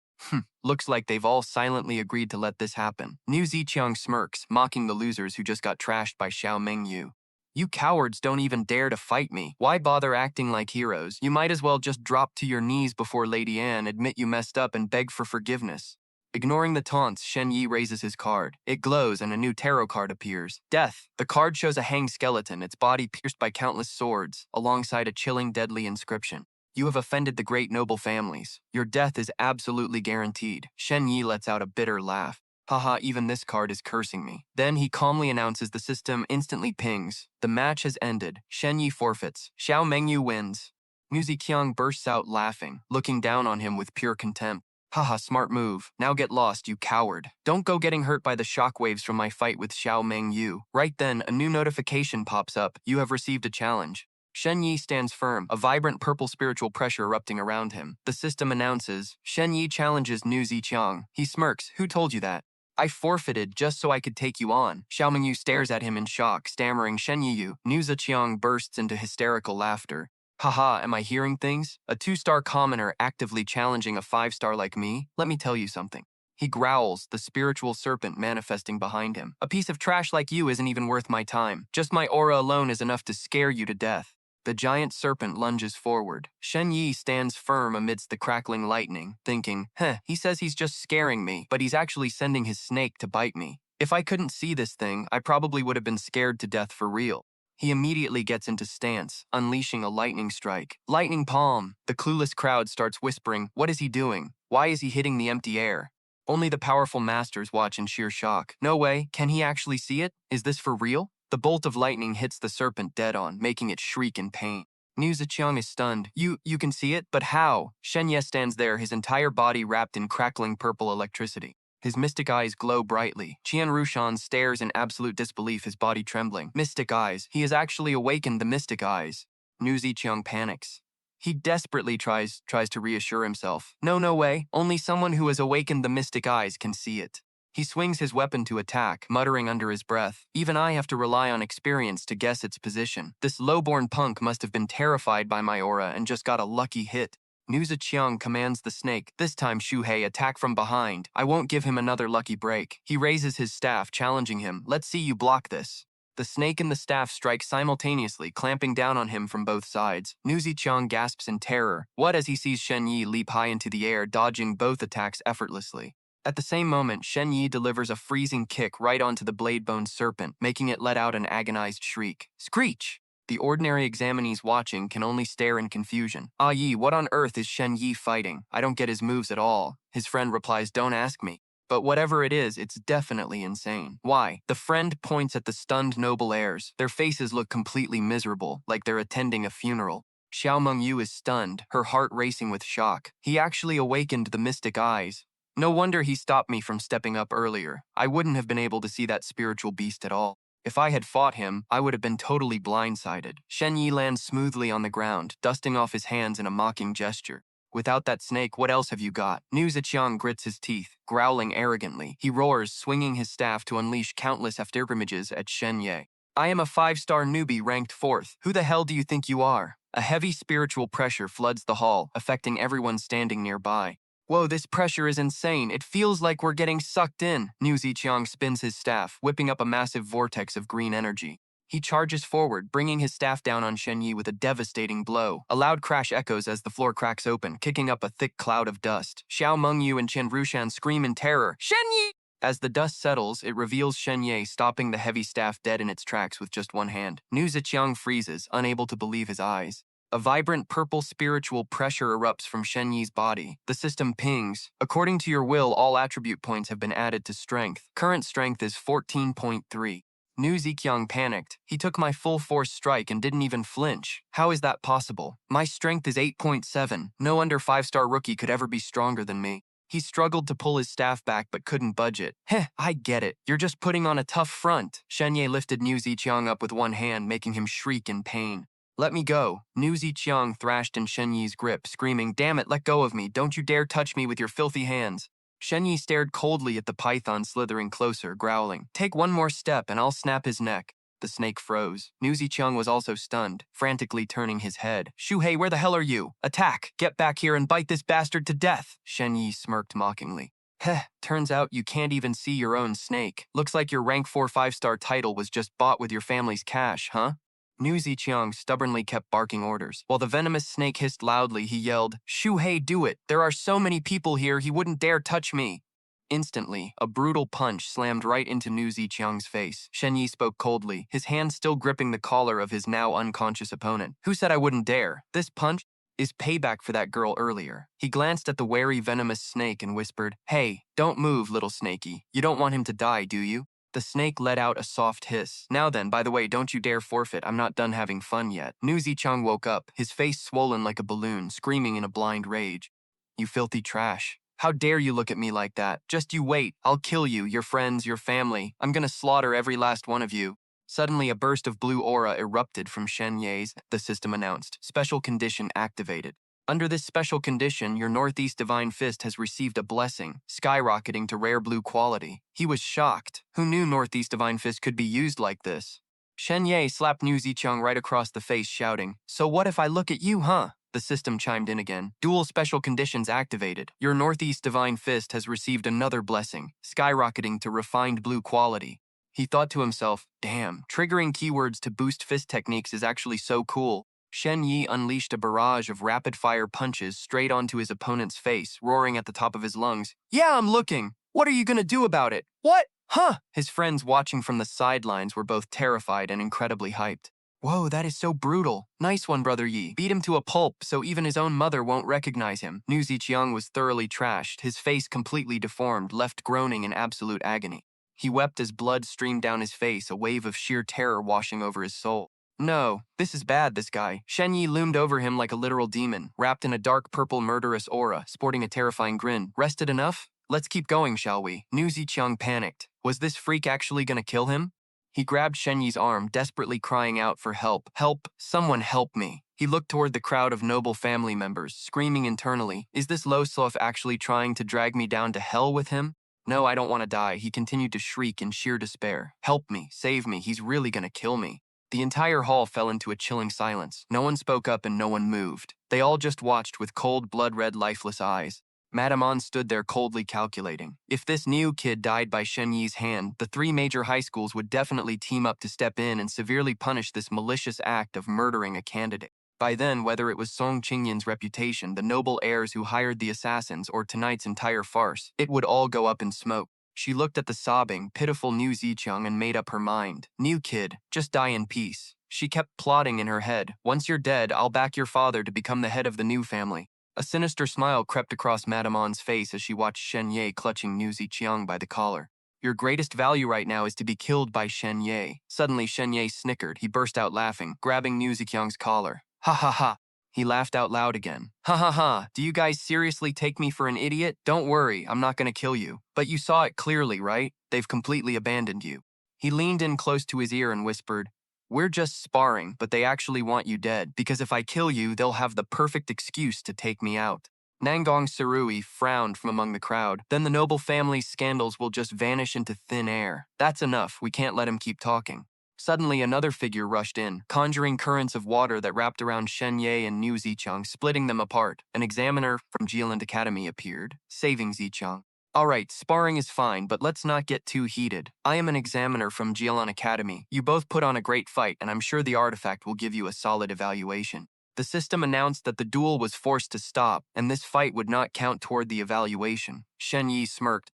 A: Looks like they've all silently agreed to let this happen. Niu Ziqiang smirks, mocking the losers who just got trashed by Xiao Mengyu. You cowards don't even dare to fight me. Why bother acting like heroes? You might as well just drop to your knees before Lady Anne, admit you messed up, and beg for forgiveness. Ignoring the taunts, Shen Ye raises his card. It glows and a new tarot card appears. Death. The card shows a hanged skeleton, its body pierced by countless swords, alongside a chilling, deadly inscription. You have offended the great noble families. Your death is absolutely guaranteed. Shen Ye lets out a bitter laugh. Haha, even this card is cursing me. Then he calmly announces the system instantly pings. The match has ended. Shen Ye forfeits. Xiao Mengyu wins. Niu Ziqiang bursts out laughing, looking down on him with pure contempt. Haha, smart move. Now get lost, you coward. Don't go getting hurt by the shockwaves from my fight with Xiao Mengyu. Right then, a new notification pops up. You have received a challenge. Shen Ye stands firm, a vibrant purple spiritual pressure erupting around him. The system announces, Shen Ye challenges Niu Ziqiang. He smirks, who told you that? I forfeited just so I could take you on. Xiao Mengyu stares at him in shock, stammering Shen Ye. Niu Ziqiang bursts into hysterical laughter. Haha, am I hearing things? A 2-star commoner actively challenging a 5-star like me? Let me tell you something. He growls, the spiritual serpent manifesting behind him. A piece of trash like you isn't even worth my time. Just my aura alone is enough to scare you to death. The giant serpent lunges forward. Shen Ye stands firm amidst the crackling lightning, thinking, he says he's just scaring me, but he's actually sending his snake to bite me. If I couldn't see this thing, I probably would have been scared to death for real. He immediately gets into stance, unleashing a lightning strike. Lightning palm! The clueless crowd starts whispering, what is he doing? Why is he hitting the empty air? Only the powerful masters watch in sheer shock. No way, can he actually see it? Is this for real? The bolt of lightning hits the serpent dead on, making it shriek in pain. Nu Ziqiang is stunned. You can see it? But how? Shen Ye stands there, his entire body wrapped in crackling purple electricity. His mystic eyes glow brightly. Qian Rushan stares in absolute disbelief, his body trembling. Mystic eyes. He has actually awakened the mystic eyes. Nu Ziqiang panics. He desperately tries to reassure himself. No way. Only someone who has awakened the mystic eyes can see it. He swings his weapon to attack, muttering under his breath. Even I have to rely on experience to guess its position. This low-born punk must have been terrified by my aura and just got a lucky hit. Nu Ziqiang commands the snake. This time, Shu He, attack from behind. I won't give him another lucky break. He raises his staff, challenging him. Let's see you block this. The snake and the staff strike simultaneously, clamping down on him from both sides. Nu Ziqiang gasps in terror. What as he sees Shen Ye leap high into the air, dodging both attacks effortlessly. At the same moment, Shen Ye delivers a freezing kick right onto the blade-boned serpent, making it let out an agonized shriek. Screech! The ordinary examinees watching can only stare in confusion. Ah Yi, what on earth is Shen Ye fighting? I don't get his moves at all. His friend replies, don't ask me. But whatever it is, it's definitely insane. Why? The friend points at the stunned noble heirs. Their faces look completely miserable, like they're attending a funeral. Xiao Mengyu is stunned, her heart racing with shock. He actually awakened the mystic eyes. No wonder he stopped me from stepping up earlier. I wouldn't have been able to see that spiritual beast at all. If I had fought him, I would have been totally blindsided. Shen Ye lands smoothly on the ground, dusting off his hands in a mocking gesture. Without that snake, what else have you got? Nu Ziqiang grits his teeth, growling arrogantly. He roars, swinging his staff to unleash countless afterprimages at Shen Ye. I am a 5-star newbie ranked 4th. Who the hell do you think you are? A heavy spiritual pressure floods the hall, affecting everyone standing nearby. Whoa, this pressure is insane. It feels like we're getting sucked in. Nu Ziqiang spins his staff, whipping up a massive vortex of green energy. He charges forward, bringing his staff down on Shen Ye with a devastating blow. A loud crash echoes as the floor cracks open, kicking up a thick cloud of dust. Xiao Mengyu and Qian Rushan scream in terror. Shen Ye! As the dust settles, it reveals Shen Ye stopping the heavy staff dead in its tracks with just one hand. Nu Ziqiang freezes, unable to believe his eyes. A vibrant purple spiritual pressure erupts from Shen Ye's body. The system pings. According to your will, all attribute points have been added to strength. Current strength is 14.3. Nu Ziqiang panicked. He took my full force strike and didn't even flinch. How is that possible? My strength is 8.7. No under 5-star rookie could ever be stronger than me. He struggled to pull his staff back but couldn't budge it. Heh, I get it. You're just putting on a tough front. Shen Ye lifted Nu Ziqiang up with one hand, making him shriek in pain. Let me go. Nu Ziqiang thrashed in Shen Ye's grip, screaming, damn it, let go of me. Don't you dare touch me with your filthy hands. Shen Ye stared coldly at the python slithering closer, growling. Take one more step and I'll snap his neck. The snake froze. Nu Ziqiang was also stunned, frantically turning his head. Shu He, where the hell are you? Attack! Get back here and bite this bastard to death! Shen Ye smirked mockingly. Heh, turns out you can't even see your own snake. Looks like your rank 4 5-star title was just bought with your family's cash, huh? Nu Ziqiang stubbornly kept barking orders. While the venomous snake hissed loudly, he yelled, Shu He, do it! There are so many people here, he wouldn't dare touch me! Instantly, a brutal punch slammed right into Nu Ziqiang's face. Shen Ye spoke coldly, his hand still gripping the collar of his now unconscious opponent. Who said I wouldn't dare? This punch is payback for that girl earlier. He glanced at the wary venomous snake and whispered, Hey, don't move, little snakey. You don't want him to die, do you? The snake let out a soft hiss. Now then, by the way, don't you dare forfeit. I'm not done having fun yet. Nu Ziqiang woke up, his face swollen like a balloon, screaming in a blind rage. You filthy trash. How dare you look at me like that? Just you wait. I'll kill you, your friends, your family. I'm gonna slaughter every last one of you. Suddenly, a burst of blue aura erupted from Shen Ye's, the system announced. Special condition activated. Under this special condition, your Northeast Divine Fist has received a blessing, skyrocketing to rare blue quality. He was shocked. Who knew Northeast Divine Fist could be used like this? Shen Ye slapped Nu Ziqiang right across the face, shouting, So what if I look at you, huh? The system chimed in again. Dual special conditions activated. Your Northeast Divine Fist has received another blessing, skyrocketing to refined blue quality. He thought to himself, damn, triggering keywords to boost fist techniques is actually so cool. Shen Ye unleashed a barrage of rapid-fire punches straight onto his opponent's face, roaring at the top of his lungs. Yeah, I'm looking. What are you gonna do about it? What? Huh? His friends watching from the sidelines were both terrified and incredibly hyped. Whoa, that is so brutal. Nice one, Brother Yi. Beat him to a pulp so even his own mother won't recognize him. Nu Ziqiang was thoroughly trashed, his face completely deformed, left groaning in absolute agony. He wept as blood streamed down his face, a wave of sheer terror washing over his soul. No, this is bad, this guy. Shen Ye loomed over him like a literal demon, wrapped in a dark purple murderous aura, sporting a terrifying grin. Rested enough? Let's keep going, shall we? Nu Ziqiang panicked. Was this freak actually gonna kill him? He grabbed Shen Yi's arm, desperately crying out for help. Help! Someone help me! He looked toward the crowd of noble family members, screaming internally, is this Loslav actually trying to drag me down to hell with him? No, I don't want to die, he continued to shriek in sheer despair. Help me, save me, he's really gonna kill me. The entire hall fell into a chilling silence. No one spoke up and no one moved. They all just watched with cold, blood-red, lifeless eyes. Madame An stood there coldly calculating. If this new kid died by Shen Yi's hand, the 3 major high schools would definitely team up to step in and severely punish this malicious act of murdering a candidate. By then, whether it was Song Qingyan's reputation, the noble heirs who hired the assassins, or tonight's entire farce, it would all go up in smoke. She looked at the sobbing, pitiful Nu Ziqiang and made up her mind. New kid, just die in peace. She kept plotting in her head. Once you're dead, I'll back your father to become the head of the new family. A sinister smile crept across Madame An's face as she watched Shen Ye clutching Nu Ziqiang by the collar. Your greatest value right now is to be killed by Shen Ye. Suddenly, Shen Ye snickered. He burst out laughing, grabbing Nu Ziqiang's collar. Ha ha ha. He laughed out loud again. Ha ha ha, do you guys seriously take me for an idiot? Don't worry, I'm not gonna kill you. But you saw it clearly, right? They've completely abandoned you. He leaned in close to his ear and whispered, we're just sparring, but they actually want you dead, because if I kill you, they'll have the perfect excuse to take me out. Nangong Sarui frowned from among the crowd. Then the noble family's scandals will just vanish into thin air. That's enough, we can't let him keep talking. Suddenly, another figure rushed in, conjuring currents of water that wrapped around Shen Ye and Nu Ziqiang, splitting them apart. An examiner from Jieland Academy appeared, saving Ziqiang. All right, sparring is fine, but let's not get too heated. I am an examiner from Jieland Academy. You both put on a great fight, and I'm sure the artifact will give you a solid evaluation. The system announced that the duel was forced to stop, and this fight would not count toward the evaluation. Shen Ye smirked.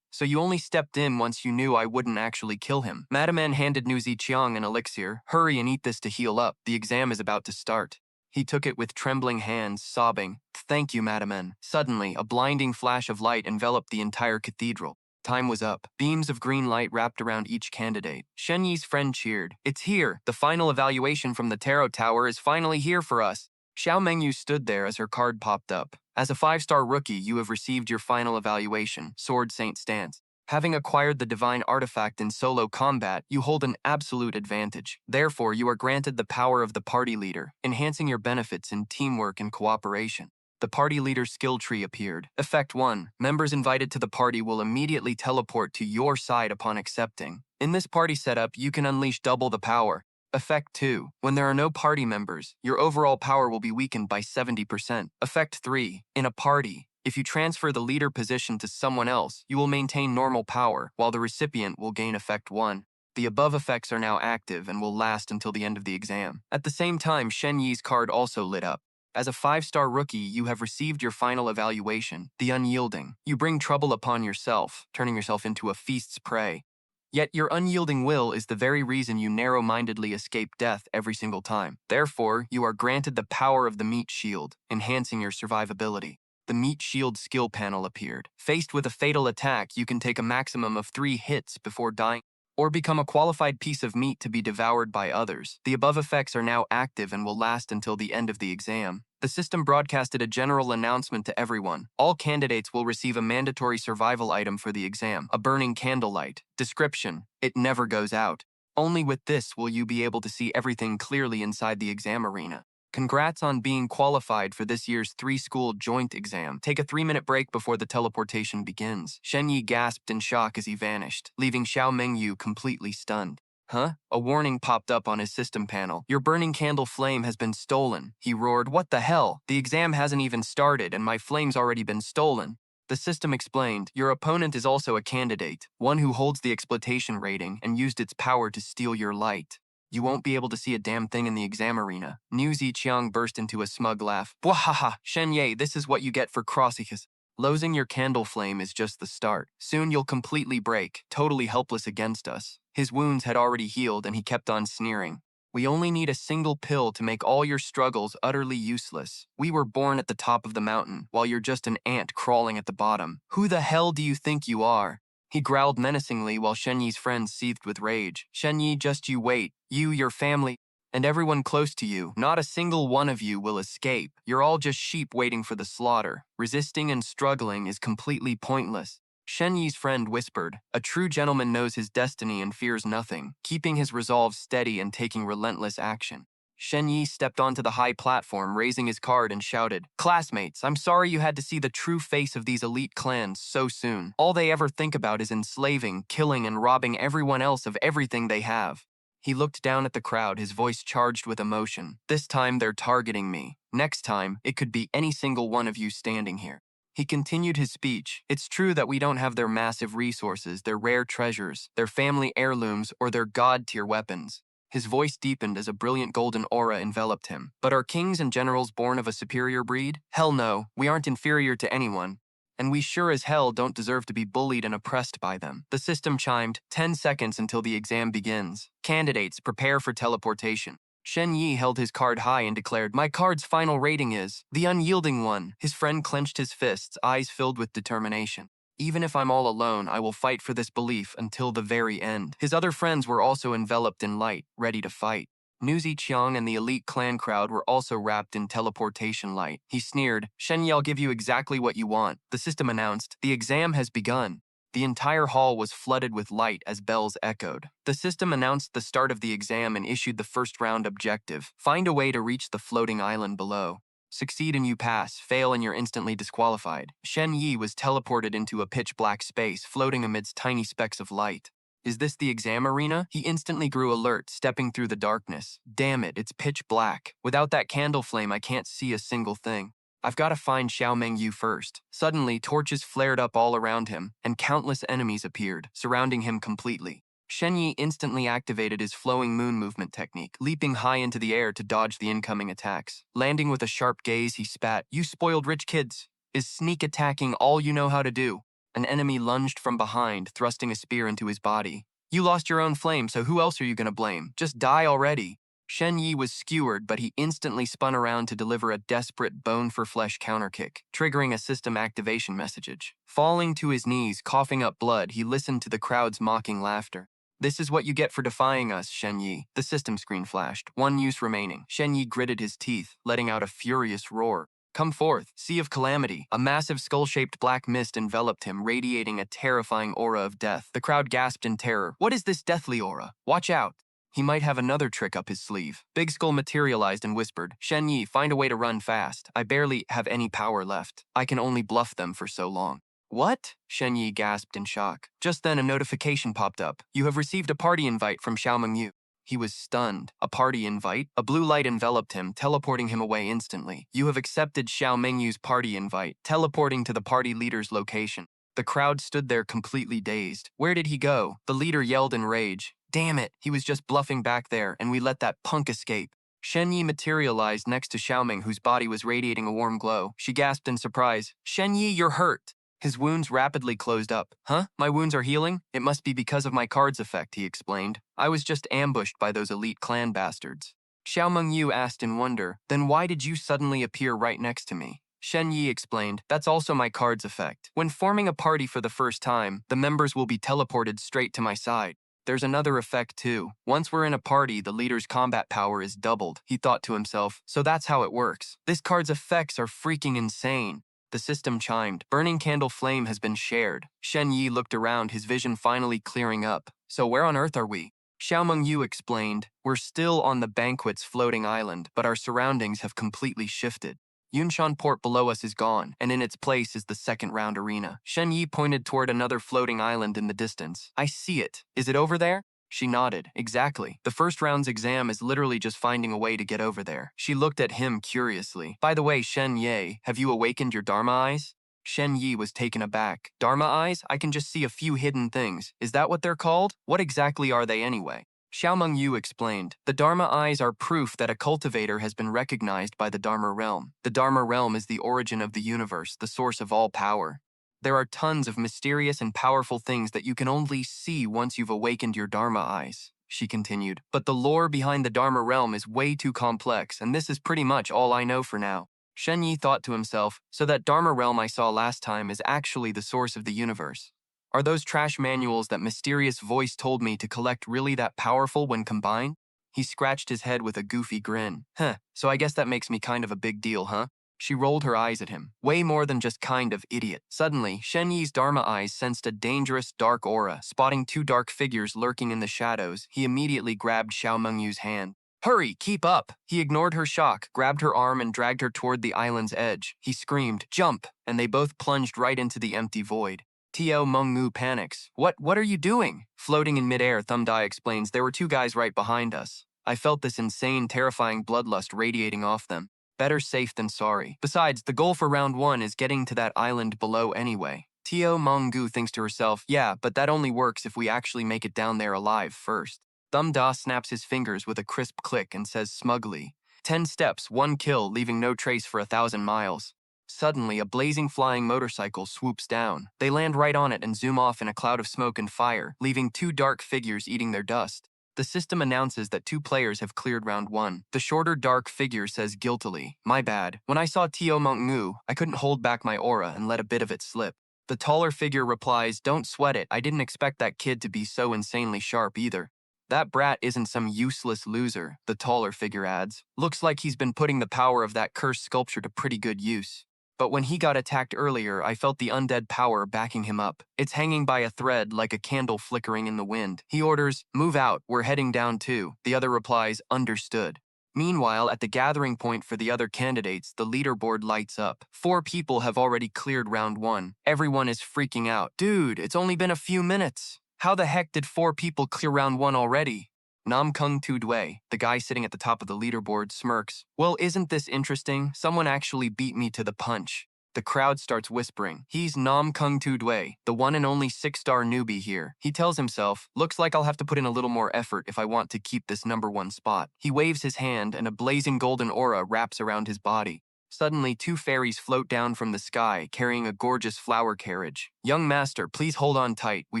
A: So you only stepped in once you knew I wouldn't actually kill him. Madame An handed Nu Ziqiang an elixir. Hurry and eat this to heal up. The exam is about to start. He took it with trembling hands, sobbing. Thank you, Madame An. Suddenly, a blinding flash of light enveloped the entire cathedral. Time was up. Beams of green light wrapped around each candidate. Shen Yi's friend cheered. It's here. The final evaluation from the Tarot Tower is finally here for us. Xiao Mengyu stood there as her card popped up. As a 5-star rookie, you have received your final evaluation, Sword Saint Stance. Having acquired the divine artifact in solo combat, you hold an absolute advantage. Therefore, you are granted the power of the party leader, enhancing your benefits in teamwork and cooperation. The party leader's skill tree appeared. Effect 1. Members invited to the party will immediately teleport to your side upon accepting. In this party setup, you can unleash double the power. Effect 2. When there are no party members, your overall power will be weakened by 70%. Effect 3. In a party, if you transfer the leader position to someone else, you will maintain normal power, while the recipient will gain Effect 1. The above effects are now active and will last until the end of the exam. At the same time, Shen Yi's card also lit up. As a 5-star rookie, you have received your final evaluation, the Unyielding. You bring trouble upon yourself, turning yourself into a feast's prey. Yet your unyielding will is the very reason you narrow-mindedly escape death every single time. Therefore, you are granted the power of the Meat Shield, enhancing your survivability. The Meat Shield skill panel appeared. Faced with a fatal attack, you can take a maximum of 3 hits before dying, or become a qualified piece of meat to be devoured by others. The above effects are now active and will last until the end of the exam. The system broadcasted a general announcement to everyone. All candidates will receive a mandatory survival item for the exam, a burning candlelight. Description: it never goes out. Only with this will you be able to see everything clearly inside the exam arena. Congrats on being qualified for this year's 3-school joint exam. Take a 3-minute break before the teleportation begins. Shen Ye gasped in shock as he vanished, leaving Xiao Mengyu completely stunned. Huh? A warning popped up on his system panel. Your burning candle flame has been stolen. He roared, what the hell? The exam hasn't even started and my flame's already been stolen. The system explained, your opponent is also a candidate, one who holds the exploitation rating and used its power to steal your light. You won't be able to see a damn thing in the exam arena. Nu Ziqiang burst into a smug laugh. Bwahaha, Shen Ye, this is what you get for crossing his. Losing your candle flame is just the start. Soon you'll completely break, totally helpless against us. His wounds had already healed and he kept on sneering. We only need a single pill to make all your struggles utterly useless. We were born at the top of the mountain, while you're just an ant crawling at the bottom. Who the hell do you think you are? He growled menacingly while Shen Yi's friends seethed with rage. Shen Ye, just you wait. You, your family. And everyone close to you, not a single one of you will escape. You're all just sheep waiting for the slaughter. Resisting and struggling is completely pointless. Shen Ye's friend whispered, "A true gentleman knows his destiny and fears nothing, keeping his resolve steady and taking relentless action." Shen Ye stepped onto the high platform, raising his card and shouted, "Classmates, I'm sorry you had to see the true face of these elite clans so soon. All they ever think about is enslaving, killing, and robbing everyone else of everything they have." He looked down at the crowd, his voice charged with emotion. "This time they're targeting me. Next time, it could be any single one of you standing here." He continued his speech. "It's true that we don't have their massive resources, their rare treasures, their family heirlooms, or their god-tier weapons." His voice deepened as a brilliant golden aura enveloped him. "But are kings and generals born of a superior breed? Hell no, we aren't inferior to anyone. And we sure as hell don't deserve to be bullied and oppressed by them." The system chimed, 10 seconds until the exam begins. Candidates, prepare for teleportation. Shen Ye held his card high and declared, "My card's final rating is the unyielding one." His friend clenched his fists, eyes filled with determination. "Even if I'm all alone, I will fight for this belief until the very end." His other friends were also enveloped in light, ready to fight. Newsy Chiang and the elite clan crowd were also wrapped in teleportation light. He sneered, "Shen Ye, I'll give you exactly what you want." The system announced, "The exam has begun." The entire hall was flooded with light as bells echoed. The system announced the start of the exam and issued the first round objective. Find a way to reach the floating island below. Succeed and you pass, fail and you're instantly disqualified. Shen Ye was teleported into a pitch-black space, floating amidst tiny specks of light. "Is this the exam arena?" He instantly grew alert, stepping through the darkness. "Damn it, it's pitch black. Without that candle flame, I can't see a single thing. I've got to find Xiaomeng Yu first." Suddenly, torches flared up all around him, and countless enemies appeared, surrounding him completely. Shen Ye instantly activated his flowing moon movement technique, leaping high into the air to dodge the incoming attacks. Landing with a sharp gaze, he spat, "You spoiled rich kids. Is sneak attacking all you know how to do?" An enemy lunged from behind, thrusting a spear into his body. "You lost your own flame, so who else are you gonna blame? Just die already." Shen Ye was skewered, but he instantly spun around to deliver a desperate bone-for-flesh counterkick, triggering a system activation message. Falling to his knees, coughing up blood, he listened to the crowd's mocking laughter. "This is what you get for defying us, Shen Ye." The system screen flashed. 1 use remaining. Shen Ye gritted his teeth, letting out a furious roar. "Come forth, Sea of Calamity." A massive skull-shaped black mist enveloped him, radiating a terrifying aura of death. The crowd gasped in terror. "What is this deathly aura? Watch out. He might have another trick up his sleeve." Big Skull materialized and whispered, "Shen Ye, find a way to run fast. I barely have any power left. I can only bluff them for so long." "What?" Shen Ye gasped in shock. Just then a notification popped up. "You have received a party invite from Xiaomeng Yu." He was stunned. A party invite? A blue light enveloped him, teleporting him away instantly. "You have accepted Xiaomeng Yu's party invite," teleporting to the party leader's location. The crowd stood there completely dazed. "Where did he go?" The leader yelled in rage. "Damn it, he was just bluffing back there, and we let that punk escape." Shen Ye materialized next to Xiaomeng, whose body was radiating a warm glow. She gasped in surprise, "Shen Ye, you're hurt." His wounds rapidly closed up. "Huh? My wounds are healing? It must be because of my card's effect," he explained. "I was just ambushed by those elite clan bastards." Xiaomeng Yu asked in wonder, "Then why did you suddenly appear right next to me?" Shen Ye explained, "That's also my card's effect. When forming a party for the first time, the members will be teleported straight to my side. There's another effect too. Once we're in a party, the leader's combat power is doubled." He thought to himself, "So that's how it works. This card's effects are freaking insane." The system chimed. "Burning candle flame has been shared." Shen Ye looked around, his vision finally clearing up. "So where on earth are we?" Xiaomeng Yu explained, "We're still on the banquet's floating island, but our surroundings have completely shifted. Yunshan port below us is gone, and in its place is the second round arena." Shen Ye pointed toward another floating island in the distance. "I see it. Is it over there?" She nodded. "Exactly. The first round's exam is literally just finding a way to get over there." She looked at him curiously. "By the way, Shen Ye, have you awakened your Dharma eyes?" Shen Ye was taken aback. "Dharma eyes? I can just see a few hidden things. Is that what they're called? What exactly are they anyway?" Xiaomeng Yu explained, "The Dharma eyes are proof that a cultivator has been recognized by the Dharma realm. The Dharma realm is the origin of the universe, the source of all power. There are tons of mysterious and powerful things that you can only see once you've awakened your Dharma eyes," she continued. "But the lore behind the Dharma realm is way too complex, and this is pretty much all I know for now." Shen Ye thought to himself, "So that Dharma realm I saw last time is actually the source of the universe. Are those trash manuals that mysterious voice told me to collect really that powerful when combined?" He scratched his head with a goofy grin. Huh, so I guess that makes me kind of a big deal, huh? She rolled her eyes at him. Way more than just kind of idiot. Suddenly, Shen Ye's Dharma eyes sensed a dangerous, dark aura. Spotting two dark figures lurking in the shadows, he immediately grabbed Xiao Mengyu's hand. Hurry, keep up! He ignored her shock, grabbed her arm and dragged her toward the island's edge. He screamed, jump! And they both plunged right into the empty void. Tio Mengmu panics. What are you doing? Floating in midair, Thumb Dai explains, there were two guys right behind us. I felt this insane, terrifying bloodlust radiating off them. Better safe than sorry. Besides, the goal for round 1 is getting to that island below anyway. Tio Mengmu thinks to herself, yeah, but that only works if we actually make it down there alive first. Thumb Da snaps his fingers with a crisp click and says smugly, 10 steps, 1 kill, leaving no trace for 1,000 miles. Suddenly, a blazing flying motorcycle swoops down. They land right on it and zoom off in a cloud of smoke and fire, leaving two dark figures eating their dust. The system announces that 2 players have cleared round 1. The shorter dark figure says guiltily, my bad. When I saw Tio Mengmu, I couldn't hold back my aura and let a bit of it slip. The taller figure replies, don't sweat it, I didn't expect that kid to be so insanely sharp either. That brat isn't some useless loser, the taller figure adds. Looks like he's been putting the power of that cursed sculpture to pretty good use. But when he got attacked earlier, I felt the undead power backing him up. It's hanging by a thread like a candle flickering in the wind. He orders, move out, we're heading down too. The other replies, understood. Meanwhile, at the gathering point for the other candidates, the leaderboard lights up. 4 people have already cleared round 1. Everyone is freaking out. Dude, it's only been a few minutes. How the heck did 4 people clear round 1 already? Nam Kung Tu Dui, the guy sitting at the top of the leaderboard, smirks. Well, isn't this interesting? Someone actually beat me to the punch. The crowd starts whispering. He's Nam Kung Tu Dui, the one and only 6-star newbie here. He tells himself, looks like I'll have to put in a little more effort if I want to keep this number 1 spot. He waves his hand and a blazing golden aura wraps around his body. Suddenly, 2 fairies float down from the sky, carrying a gorgeous flower carriage. Young master, please hold on tight. We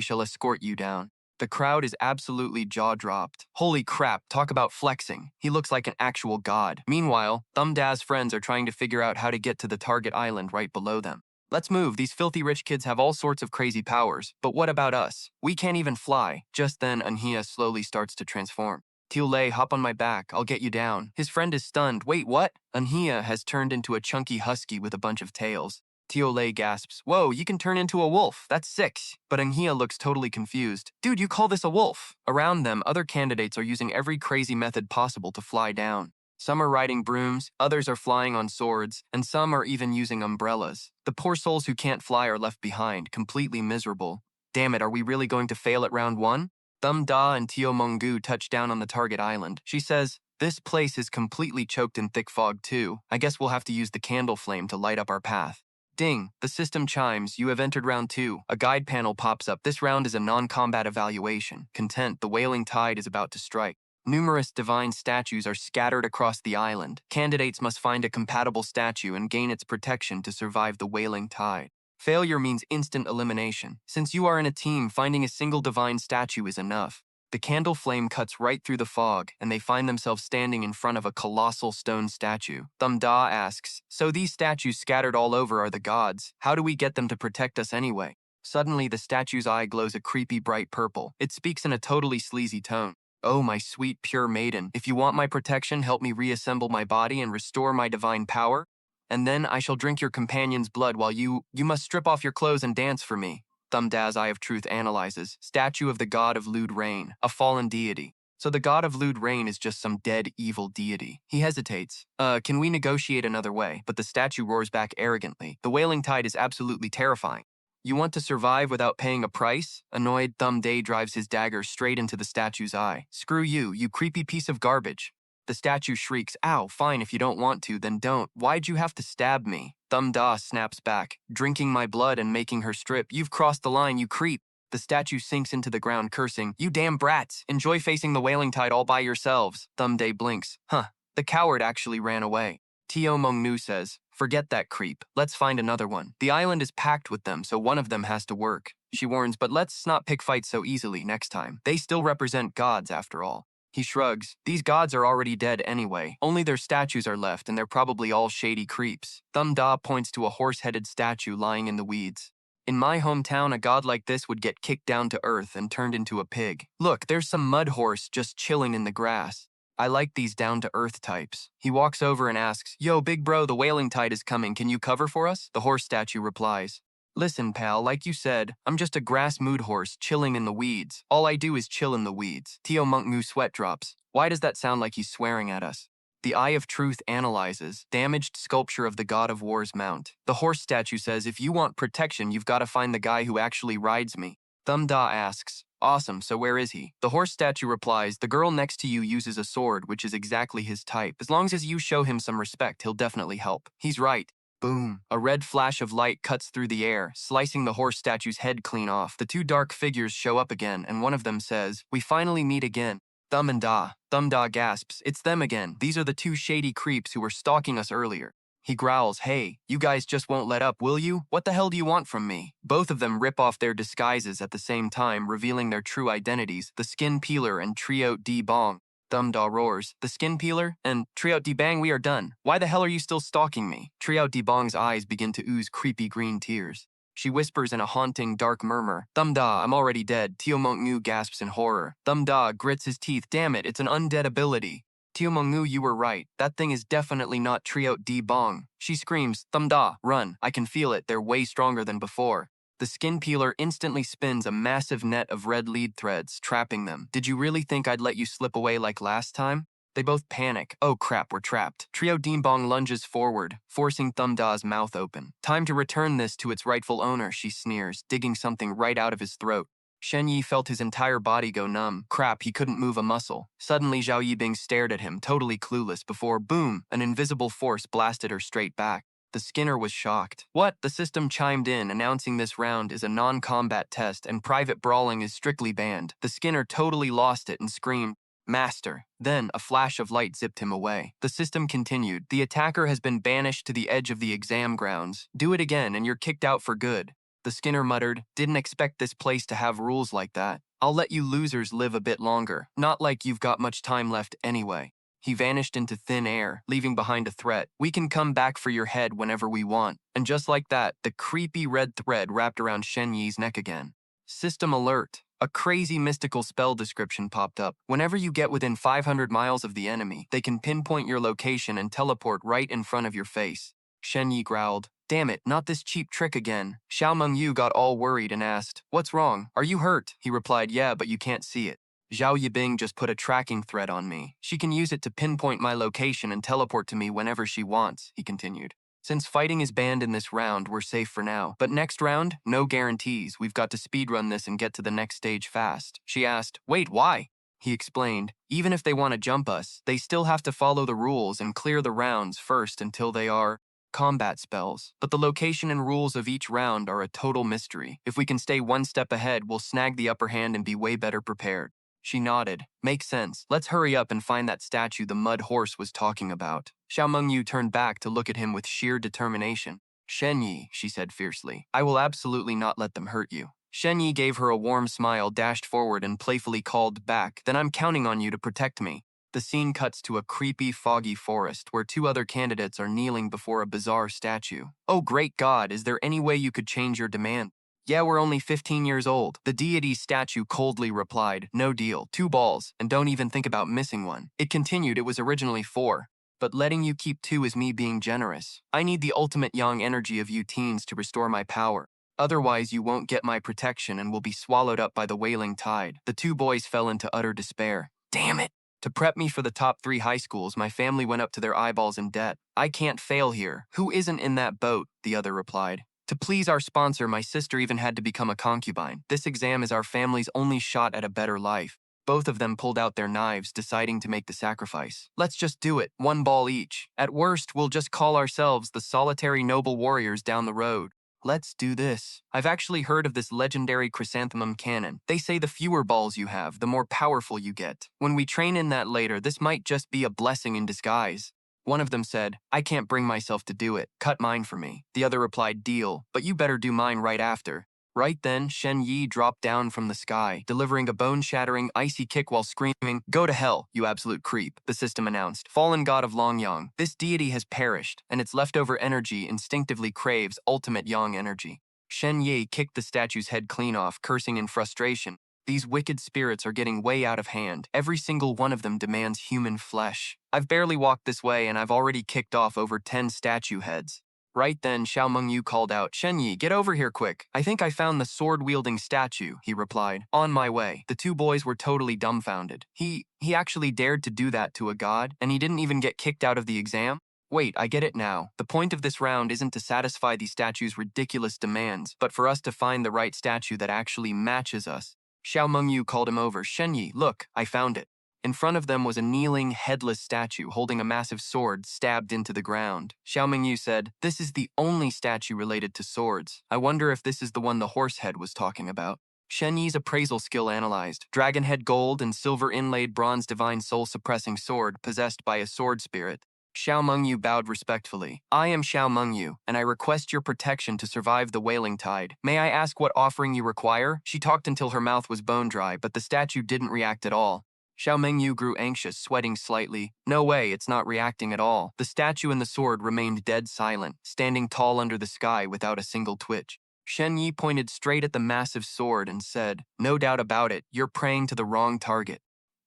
A: shall escort you down. The crowd is absolutely jaw-dropped. Holy crap, talk about flexing. He looks like an actual god. Meanwhile, Thumb Da's friends are trying to figure out how to get to the target island right below them. Let's move, these filthy rich kids have all sorts of crazy powers. But what about us? We can't even fly. Just then, Anhia slowly starts to transform. Tiulei, hop on my back, I'll get you down. His friend is stunned. Wait, what? Anhia has turned into a chunky husky with a bunch of tails. Tiolei gasps, whoa, you can turn into a wolf, that's sick. But Anhia looks totally confused. Dude, you call this a wolf? Around them, other candidates are using every crazy method possible to fly down. Some are riding brooms, others are flying on swords, and some are even using umbrellas. The poor souls who can't fly are left behind, completely miserable. Damn it, are we really going to fail at round 1? Thumb Da and Tio Mengmu touch down on the target island. She says, this place is completely choked in thick fog too. I guess we'll have to use the candle flame to light up our path. Ding, the system chimes, you have entered round 2. A guide panel pops up. This round is a non-combat evaluation. Content, the wailing tide is about to strike. Numerous divine statues are scattered across the island. Candidates must find a compatible statue and gain its protection to survive the wailing tide. Failure means instant elimination. Since you are in a team, finding a single divine statue is enough. The candle flame cuts right through the fog, and they find themselves standing in front of a colossal stone statue. Thumb Da asks, so these statues scattered all over are the gods. How do we get them to protect us anyway? Suddenly, the statue's eye glows a creepy bright purple. It speaks in a totally sleazy tone. Oh, my sweet, pure maiden, if you want my protection, help me reassemble my body and restore my divine power. And then I shall drink your companion's blood while you must strip off your clothes and dance for me. Thumb Da's Eye of Truth analyzes, statue of the god of lewd rain, a fallen deity. So the god of lewd rain is just some dead, evil deity. He hesitates. Can we negotiate another way? But the statue roars back arrogantly. The wailing tide is absolutely terrifying. You want to survive without paying a price? Annoyed, Thumb Da drives his dagger straight into the statue's eye. Screw you, you creepy piece of garbage. The statue shrieks, ow, fine, if you don't want to, then don't. Why'd you have to stab me? Thumb Da snaps back, drinking my blood and making her strip. You've crossed the line, you creep. The statue sinks into the ground, cursing, you damn brats, enjoy facing the wailing tide all by yourselves. Thumb Da blinks, the coward actually ran away. Tio Mengmu says, forget that creep, let's find another one. The island is packed with them, so one of them has to work. She warns, but let's not pick fights so easily next time. They still represent gods after all. He shrugs. These gods are already dead anyway. Only their statues are left, and they're probably all shady creeps. Thumb Da points to a horse-headed statue lying in the weeds. In my hometown, a god like this would get kicked down to earth and turned into a pig. Look, there's some mud horse just chilling in the grass. I like these down-to-earth types. He walks over and asks, "Yo, big bro, the whaling tide is coming. Can you cover for us?" The horse statue replies, "Listen, pal, like you said, I'm just a grass mood horse chilling in the weeds. All I do is chill in the weeds." Tio Monkmu sweat drops. Why does that sound like he's swearing at us? The Eye of Truth analyzes, damaged sculpture of the God of War's mount. The horse statue says, "If you want protection, you've got to find the guy who actually rides me." Thumda asks, "Awesome, so where is he?" The horse statue replies, "The girl next to you uses a sword, which is exactly his type. As long as you show him some respect, he'll definitely help." He's right. Boom. A red flash of light cuts through the air, slicing the horse statue's head clean off. The two dark figures show up again, and one of them says, "We finally meet again." Thumda gasps, "It's them again. These are the two shady creeps who were stalking us earlier." He growls, "Hey, you guys just won't let up, will you? What the hell do you want from me?" Both of them rip off their disguises at the same time, revealing their true identities, the Skin Peeler and Triot D Bong. Thumda roars, "The Skin Peeler? And Triot D Bang, we are done. Why the hell are you still stalking me?" Triot D Bong's eyes begin to ooze creepy green tears. She whispers in a haunting, dark murmur, "Thumda, I'm already dead." Tio Mongmu gasps in horror. Thumda grits his teeth. "Damn it, it's an undead ability." "Tio Mongmu, you were right. That thing is definitely not Triot D Bong." She screams, "Thumda, run. I can feel it. They're way stronger than before." The Skin Peeler instantly spins a massive net of red lead threads, trapping them. "Did you really think I'd let you slip away like last time?" They both panic. "Oh crap, we're trapped." Trio Deembong lunges forward, forcing Thumda's mouth open. "Time to return this to its rightful owner," she sneers, digging something right out of his throat. Shen Ye felt his entire body go numb. Crap, he couldn't move a muscle. Suddenly, Zhao Yibing stared at him, totally clueless, before, boom, an invisible force blasted her straight back. The Skinner was shocked. "What?" The system chimed in, announcing this round is a non-combat test and private brawling is strictly banned. The Skinner totally lost it and screamed, "Master." Then, a flash of light zipped him away. The system continued. "The attacker has been banished to the edge of the exam grounds. Do it again and you're kicked out for good." The Skinner muttered, "Didn't expect this place to have rules like that. I'll let you losers live a bit longer. Not like you've got much time left anyway." He vanished into thin air, leaving behind a threat. "We can come back for your head whenever we want." And just like that, the creepy red thread wrapped around Shen Ye's neck again. System alert. A crazy mystical spell description popped up. Whenever you get within 500 miles of the enemy, they can pinpoint your location and teleport right in front of your face. Shen Ye growled, "Damn it, not this cheap trick again." Xiao Mengyu got all worried and asked, "What's wrong? Are you hurt?" He replied, "Yeah, but you can't see it. Zhao Yibing just put a tracking thread on me. She can use it to pinpoint my location and teleport to me whenever she wants," he continued. "Since fighting is banned in this round, we're safe for now. But next round, no guarantees. We've got to speedrun this and get to the next stage fast." She asked, "Wait, why?" He explained, "Even if they want to jump us, they still have to follow the rules and clear the rounds first until they are combat spells. But the location and rules of each round are a total mystery. If we can stay one step ahead, we'll snag the upper hand and be way better prepared." She nodded. "Makes sense. Let's hurry up and find that statue the mud horse was talking about." Xiao Mengyu turned back to look at him with sheer determination. "Shen Ye," she said fiercely, "I will absolutely not let them hurt you." Shen Ye gave her a warm smile, dashed forward, and playfully called back, "Then I'm counting on you to protect me." The scene cuts to a creepy, foggy forest where two other candidates are kneeling before a bizarre statue. "Oh, great God, is there any way you could change your demand?" "Yeah, we're only 15 years old." The deity statue coldly replied, "No deal, 2 balls, and don't even think about missing one." It continued, "It was originally 4. But letting you keep 2 is me being generous. I need the ultimate yang energy of you teens to restore my power. Otherwise, you won't get my protection and will be swallowed up by the wailing tide." The 2 boys fell into utter despair. "Damn it! To prep me for the top 3 high schools, my family went up to their eyeballs in debt. I can't fail here." "Who isn't in that boat?" the other replied. "To please our sponsor, my sister even had to become a concubine. This exam is our family's only shot at a better life." Both of them pulled out their knives, deciding to make the sacrifice. "Let's just do it, 1 ball each. At worst, we'll just call ourselves the solitary noble warriors down the road." "Let's do this. I've actually heard of this legendary chrysanthemum cannon. They say the fewer balls you have, the more powerful you get. When we train in that later, this might just be a blessing in disguise." One of them said, "I can't bring myself to do it. Cut mine for me." The other replied, "Deal, but you better do mine right after." Right then, Shen Ye dropped down from the sky, delivering a bone-shattering, icy kick while screaming, "Go to hell, you absolute creep," the system announced. "Fallen god of Longyang, this deity has perished, and its leftover energy instinctively craves ultimate yang energy." Shen Ye kicked the statue's head clean off, cursing in frustration. These wicked spirits are getting way out of hand. Every single one of them demands human flesh. I've barely walked this way and I've already kicked off over 10 statue heads. Right then, Xiao Mengyu called out, Shen Ye, get over here quick. I think I found the sword-wielding statue, he replied. On my way. The two boys were totally dumbfounded. He actually dared to do that to a god, and he didn't even get kicked out of the exam? Wait, I get it now. The point of this round isn't to satisfy the statue's ridiculous demands, but for us to find the right statue that actually matches us. Xiao Mengyu called him over. Shen Ye, look, I found it. In front of them was a kneeling, headless statue holding a massive sword stabbed into the ground. Xiao Mengyu said, this is the only statue related to swords. I wonder if this is the one the horse head was talking about. Shen Ye's appraisal skill analyzed. Dragonhead gold and silver inlaid bronze divine soul suppressing sword possessed by a sword spirit. Xiao Mengyu bowed respectfully. I am Xiao Mengyu, and I request your protection to survive the wailing tide. May I ask what offering you require? She talked until her mouth was bone dry, but the statue didn't react at all. Xiao Mengyu grew anxious, sweating slightly. No way, it's not reacting at all. The statue and the sword remained dead silent, standing tall under the sky without a single twitch. Shen Ye pointed straight at the massive sword and said, no doubt about it, you're praying to the wrong target.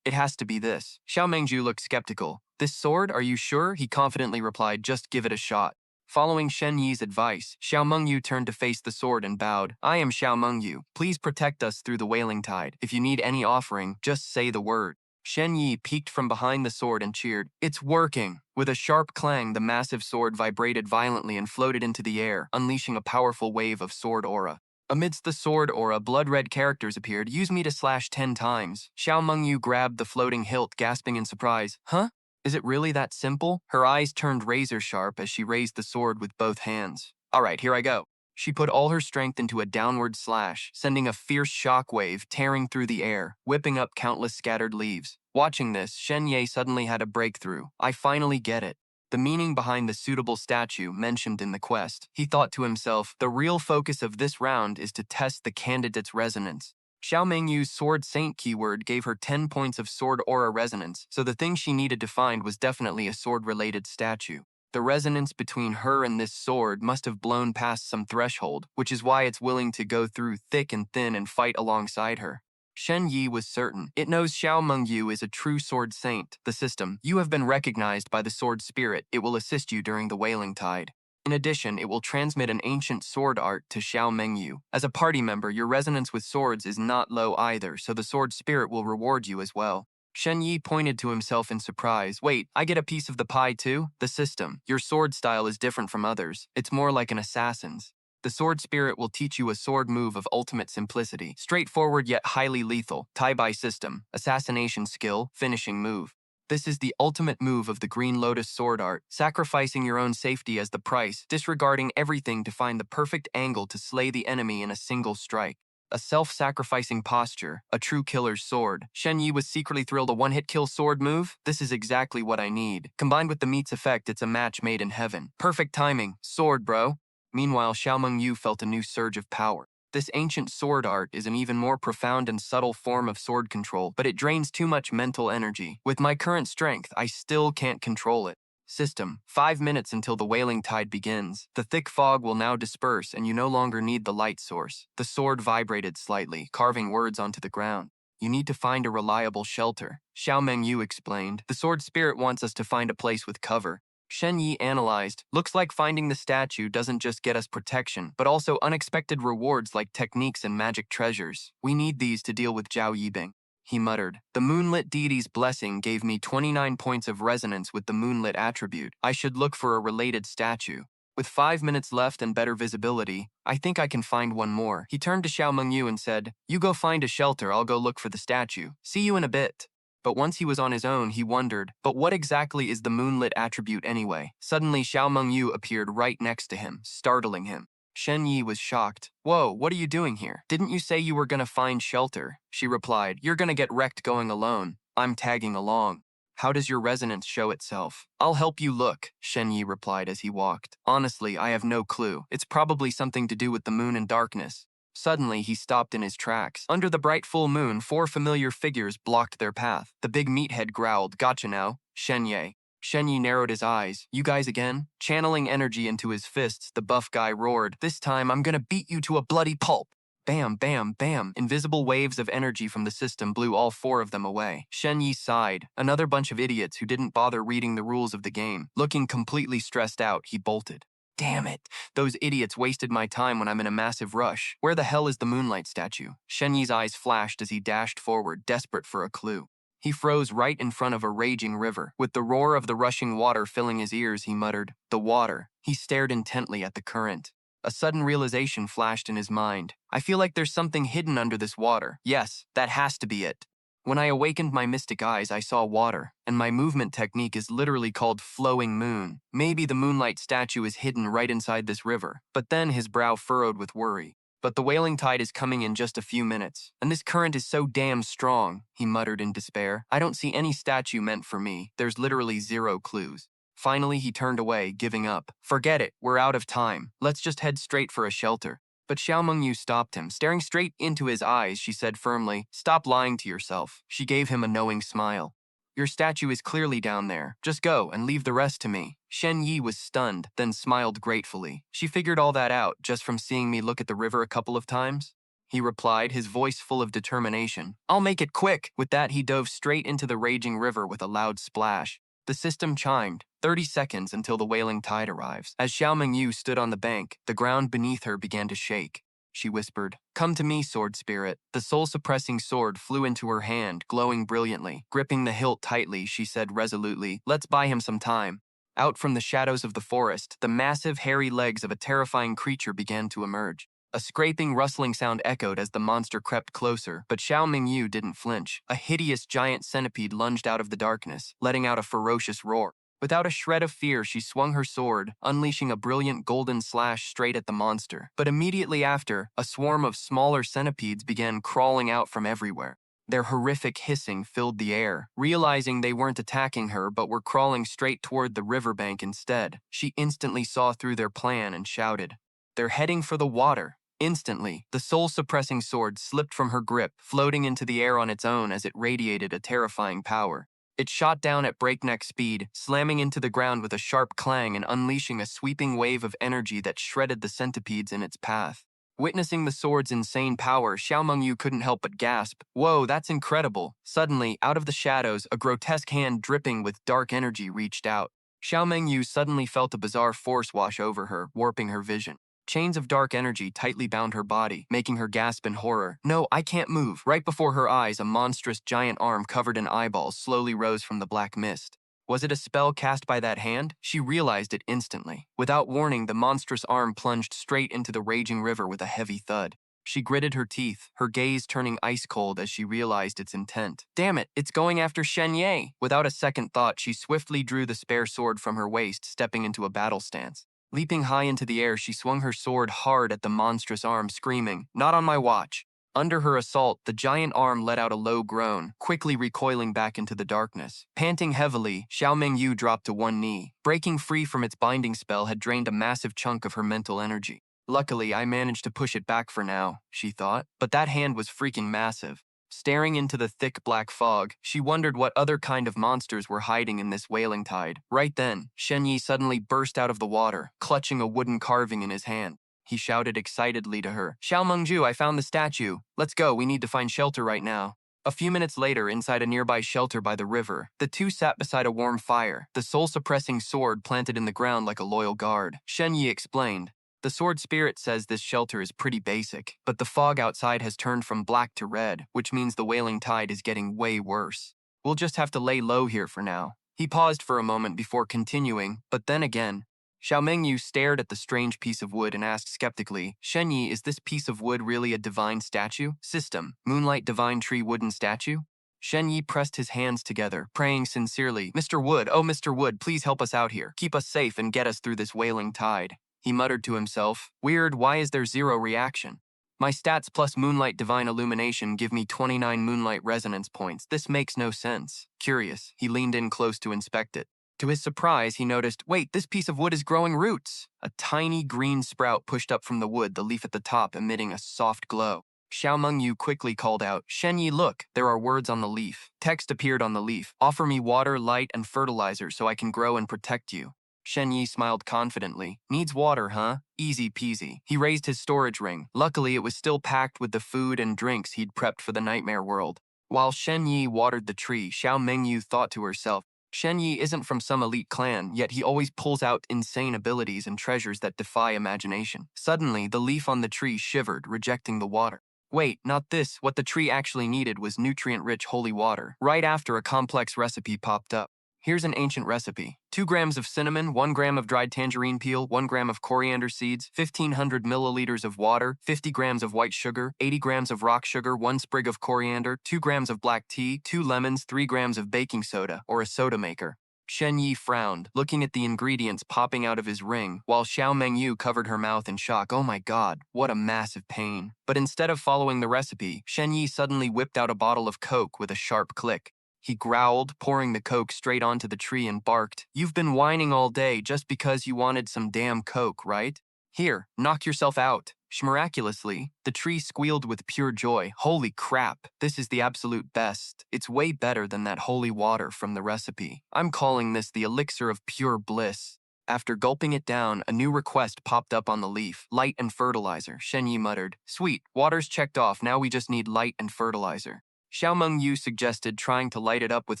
A: It has to be this. Xiao Mengyu looked skeptical. This sword, are you sure? He confidently replied, just give it a shot. Following Shen Ye's advice, Xiao Mengyu turned to face the sword and bowed. I am Xiao Mengyu. Please protect us through the wailing tide. If you need any offering, just say the word. Shen Ye peeked from behind the sword and cheered. It's working! With a sharp clang, the massive sword vibrated violently and floated into the air, unleashing a powerful wave of sword aura. Amidst the sword aura, blood-red characters appeared. Use me to slash 10 times. Xiao Mengyu grabbed the floating hilt, gasping in surprise. Huh? Is it really that simple? Her eyes turned razor-sharp as she raised the sword with both hands. All right, here I go. She put all her strength into a downward slash, sending a fierce shockwave tearing through the air, whipping up countless scattered leaves. Watching this, Shen Ye suddenly had a breakthrough. I finally get it. The meaning behind the suitable statue mentioned in the quest. He thought to himself, the real focus of this round is to test the candidate's resonance. Xiao Mengyu's Sword Saint keyword gave her 10 points of sword aura resonance, so the thing she needed to find was definitely a sword-related statue. The resonance between her and this sword must have blown past some threshold, which is why it's willing to go through thick and thin and fight alongside her. Shen Ye was certain. It knows Xiao Mengyu is a true sword saint. The system. You have been recognized by the sword spirit. It will assist you during the wailing tide. In addition, it will transmit an ancient sword art to Xiao Mengyu. As a party member, your resonance with swords is not low either, so the sword spirit will reward you as well. Shen Ye pointed to himself in surprise. Wait, I get a piece of the pie too? The system. Your sword style is different from others. It's more like an assassin's. The sword spirit will teach you a sword move of ultimate simplicity. Straightforward yet highly lethal. Tai-Bai system. Assassination skill. Finishing move. This is the ultimate move of the Green Lotus sword art, sacrificing your own safety as the price, disregarding everything to find the perfect angle to slay the enemy in a single strike. A self-sacrificing posture, a true killer's sword. Shen Ye was secretly thrilled. A one-hit kill sword move? This is exactly what I need. Combined with the meat's effect, it's a match made in heaven. Perfect timing. Sword, bro. Meanwhile, Xiao Mengyu felt a new surge of power. This ancient sword art is an even more profound and subtle form of sword control, but it drains too much mental energy. With my current strength, I still can't control it. System. 5 minutes until the wailing tide begins. The thick fog will now disperse and you no longer need the light source. The sword vibrated slightly, carving words onto the ground. You need to find a reliable shelter. Xiao Mengyu explained. The sword spirit wants us to find a place with cover. Shen Ye analyzed. Looks like finding the statue doesn't just get us protection, but also unexpected rewards like techniques and magic treasures. We need these to deal with Zhao Yibing. He muttered. The moonlit deity's blessing gave me 29 points of resonance with the moonlit attribute. I should look for a related statue. With 5 minutes left and better visibility, I think I can find one more. He turned to Xiao Mengyu and said, you go find a shelter, I'll go look for the statue. See you in a bit. But once he was on his own, he wondered, but what exactly is the moonlit attribute anyway? Suddenly, Xiao Mengyu appeared right next to him, startling him. Shen Ye was shocked. Whoa, what are you doing here? Didn't you say you were gonna find shelter? She replied, you're gonna get wrecked going alone. I'm tagging along. How does your resonance show itself? I'll help you look, Shen Ye replied as he walked. Honestly, I have no clue. It's probably something to do with the moon and darkness. Suddenly, he stopped in his tracks. Under the bright full moon, 4 familiar figures blocked their path. The big meathead growled, gotcha now, Shen Ye. Shen Ye narrowed his eyes. You guys again? Channeling energy into his fists, the buff guy roared. This time, I'm gonna beat you to a bloody pulp. Bam, bam, bam. Invisible waves of energy from the system blew all 4 of them away. Shen Ye sighed. Another bunch of idiots who didn't bother reading the rules of the game. Looking completely stressed out, he bolted. Damn it. Those idiots wasted my time when I'm in a massive rush. Where the hell is the moonlight statue? Shen Ye's eyes flashed as he dashed forward, desperate for a clue. He froze right in front of a raging river. With the roar of the rushing water filling his ears, he muttered, "The water." He stared intently at the current. A sudden realization flashed in his mind. I feel like there's something hidden under this water. Yes, that has to be it. When I awakened my mystic eyes, I saw water, and my movement technique is literally called flowing moon. Maybe the moonlight statue is hidden right inside this river. But then his brow furrowed with worry. But the wailing tide is coming in just a few minutes, and this current is so damn strong, he muttered in despair. I don't see any statue meant for me. There's literally 0 clues. Finally, he turned away, giving up. Forget it, we're out of time. Let's just head straight for a shelter. But Xiao Mengyu stopped him. Staring straight into his eyes, she said firmly, "Stop lying to yourself." She gave him a knowing smile. "Your statue is clearly down there. Just go and leave the rest to me." Shen Ye was stunned, then smiled gratefully. "She figured all that out just from seeing me look at the river a couple of times?" He replied, his voice full of determination. "I'll make it quick." With that, he dove straight into the raging river with a loud splash. The system chimed, 30 seconds until the wailing tide arrives. As Xiao Mengyu stood on the bank, the ground beneath her began to shake. She whispered, "Come to me, sword spirit." The soul-suppressing sword flew into her hand, glowing brilliantly. Gripping the hilt tightly, she said resolutely, "Let's buy him some time." Out from the shadows of the forest, the massive, hairy legs of a terrifying creature began to emerge. A scraping, rustling sound echoed as the monster crept closer, but Xiao Mingyu didn't flinch. A hideous giant centipede lunged out of the darkness, letting out a ferocious roar. Without a shred of fear, she swung her sword, unleashing a brilliant golden slash straight at the monster. But immediately after, a swarm of smaller centipedes began crawling out from everywhere. Their horrific hissing filled the air. Realizing they weren't attacking her but were crawling straight toward the riverbank instead, she instantly saw through their plan and shouted, "They're heading for the water." Instantly, the soul-suppressing sword slipped from her grip, floating into the air on its own as it radiated a terrifying power. It shot down at breakneck speed, slamming into the ground with a sharp clang and unleashing a sweeping wave of energy that shredded the centipedes in its path. Witnessing the sword's insane power, Xiao Mengyu couldn't help but gasp, "Whoa, that's incredible." Suddenly, out of the shadows, a grotesque hand dripping with dark energy reached out. Xiao Mengyu suddenly felt a bizarre force wash over her, warping her vision. Chains of dark energy tightly bound her body, making her gasp in horror. "No, I can't move." Right before her eyes, a monstrous giant arm covered in eyeballs slowly rose from the black mist. Was it a spell cast by that hand? She realized it instantly. Without warning, the monstrous arm plunged straight into the raging river with a heavy thud. She gritted her teeth, her gaze turning ice cold as she realized its intent. "Damn it, it's going after Shen Ye." Without a second thought, she swiftly drew the spare sword from her waist, stepping into a battle stance. Leaping high into the air, she swung her sword hard at the monstrous arm, screaming, "Not on my watch." Under her assault, the giant arm let out a low groan, quickly recoiling back into the darkness. Panting heavily, Xiao Mengyu dropped to one knee. Breaking free from its binding spell had drained a massive chunk of her mental energy. "Luckily, I managed to push it back for now," she thought. But that hand was freaking massive. Staring into the thick black fog, she wondered what other kind of monsters were hiding in this wailing tide. Right then, Shen Ye suddenly burst out of the water, clutching a wooden carving in his hand. He shouted excitedly to her, "Xiao Mengju, I found the statue. Let's go, we need to find shelter right now." A few minutes later, inside a nearby shelter by the river, the two sat beside a warm fire, the soul-suppressing sword planted in the ground like a loyal guard. Shen Ye explained, "The sword spirit says this shelter is pretty basic, but the fog outside has turned from black to red, which means the wailing tide is getting way worse. We'll just have to lay low here for now." He paused for a moment before continuing, but then again, Xiao Mengyu stared at the strange piece of wood and asked skeptically, "Shen Yi, is this piece of wood really a divine statue? System, Moonlight Divine Tree wooden statue?" Shen Yi pressed his hands together, praying sincerely, "Mr. Wood, oh Mr. Wood, please help us out here. Keep us safe and get us through this wailing tide." He muttered to himself, "Weird, why is there 0 reaction? My stats plus Moonlight Divine Illumination give me 29 Moonlight Resonance points. This makes no sense." Curious, he leaned in close to inspect it. To his surprise, he noticed, wait, this piece of wood is growing roots. A tiny green sprout pushed up from the wood, the leaf at the top emitting a soft glow. Xiao Mengyu quickly called out, "Shen Yi, look, there are words on the leaf." Text appeared on the leaf, "Offer me water, light, and fertilizer so I can grow and protect you." Shen Ye smiled confidently. Needs water, huh? Easy peasy. He raised his storage ring. Luckily, it was still packed with the food and drinks he'd prepped for the nightmare world. While Shen Ye watered the tree, Xiao Mengyu thought to herself, Shen Ye isn't from some elite clan, yet he always pulls out insane abilities and treasures that defy imagination. Suddenly, the leaf on the tree shivered, rejecting the water. Wait, not this. What the tree actually needed was nutrient-rich holy water. Right after a complex recipe popped up. Here's an ancient recipe. 2 grams of cinnamon, 1 gram of dried tangerine peel, 1 gram of coriander seeds, 1,500 milliliters of water, 50 grams of white sugar, 80 grams of rock sugar, 1 sprig of coriander, 2 grams of black tea, 2 lemons, 3 grams of baking soda, or a soda maker. Shen Ye frowned, looking at the ingredients popping out of his ring, while Xiao Mengyu covered her mouth in shock. Oh my god, what a massive pain. But instead of following the recipe, Shen Ye suddenly whipped out a bottle of Coke with a sharp click. He growled, pouring the Coke straight onto the tree and barked, "You've been whining all day just because you wanted some damn Coke, right? Here, knock yourself out." Miraculously, the tree squealed with pure joy. Holy crap, this is the absolute best. It's way better than that holy water from the recipe. I'm calling this the elixir of pure bliss. After gulping it down, a new request popped up on the leaf. Light and fertilizer, Shen Ye muttered. Sweet, water's checked off, now we just need light and fertilizer. Xiao Mengyu suggested trying to light it up with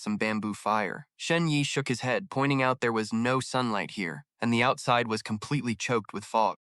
A: some bamboo fire. Shen Ye shook his head, pointing out there was no sunlight here, and the outside was completely choked with fog.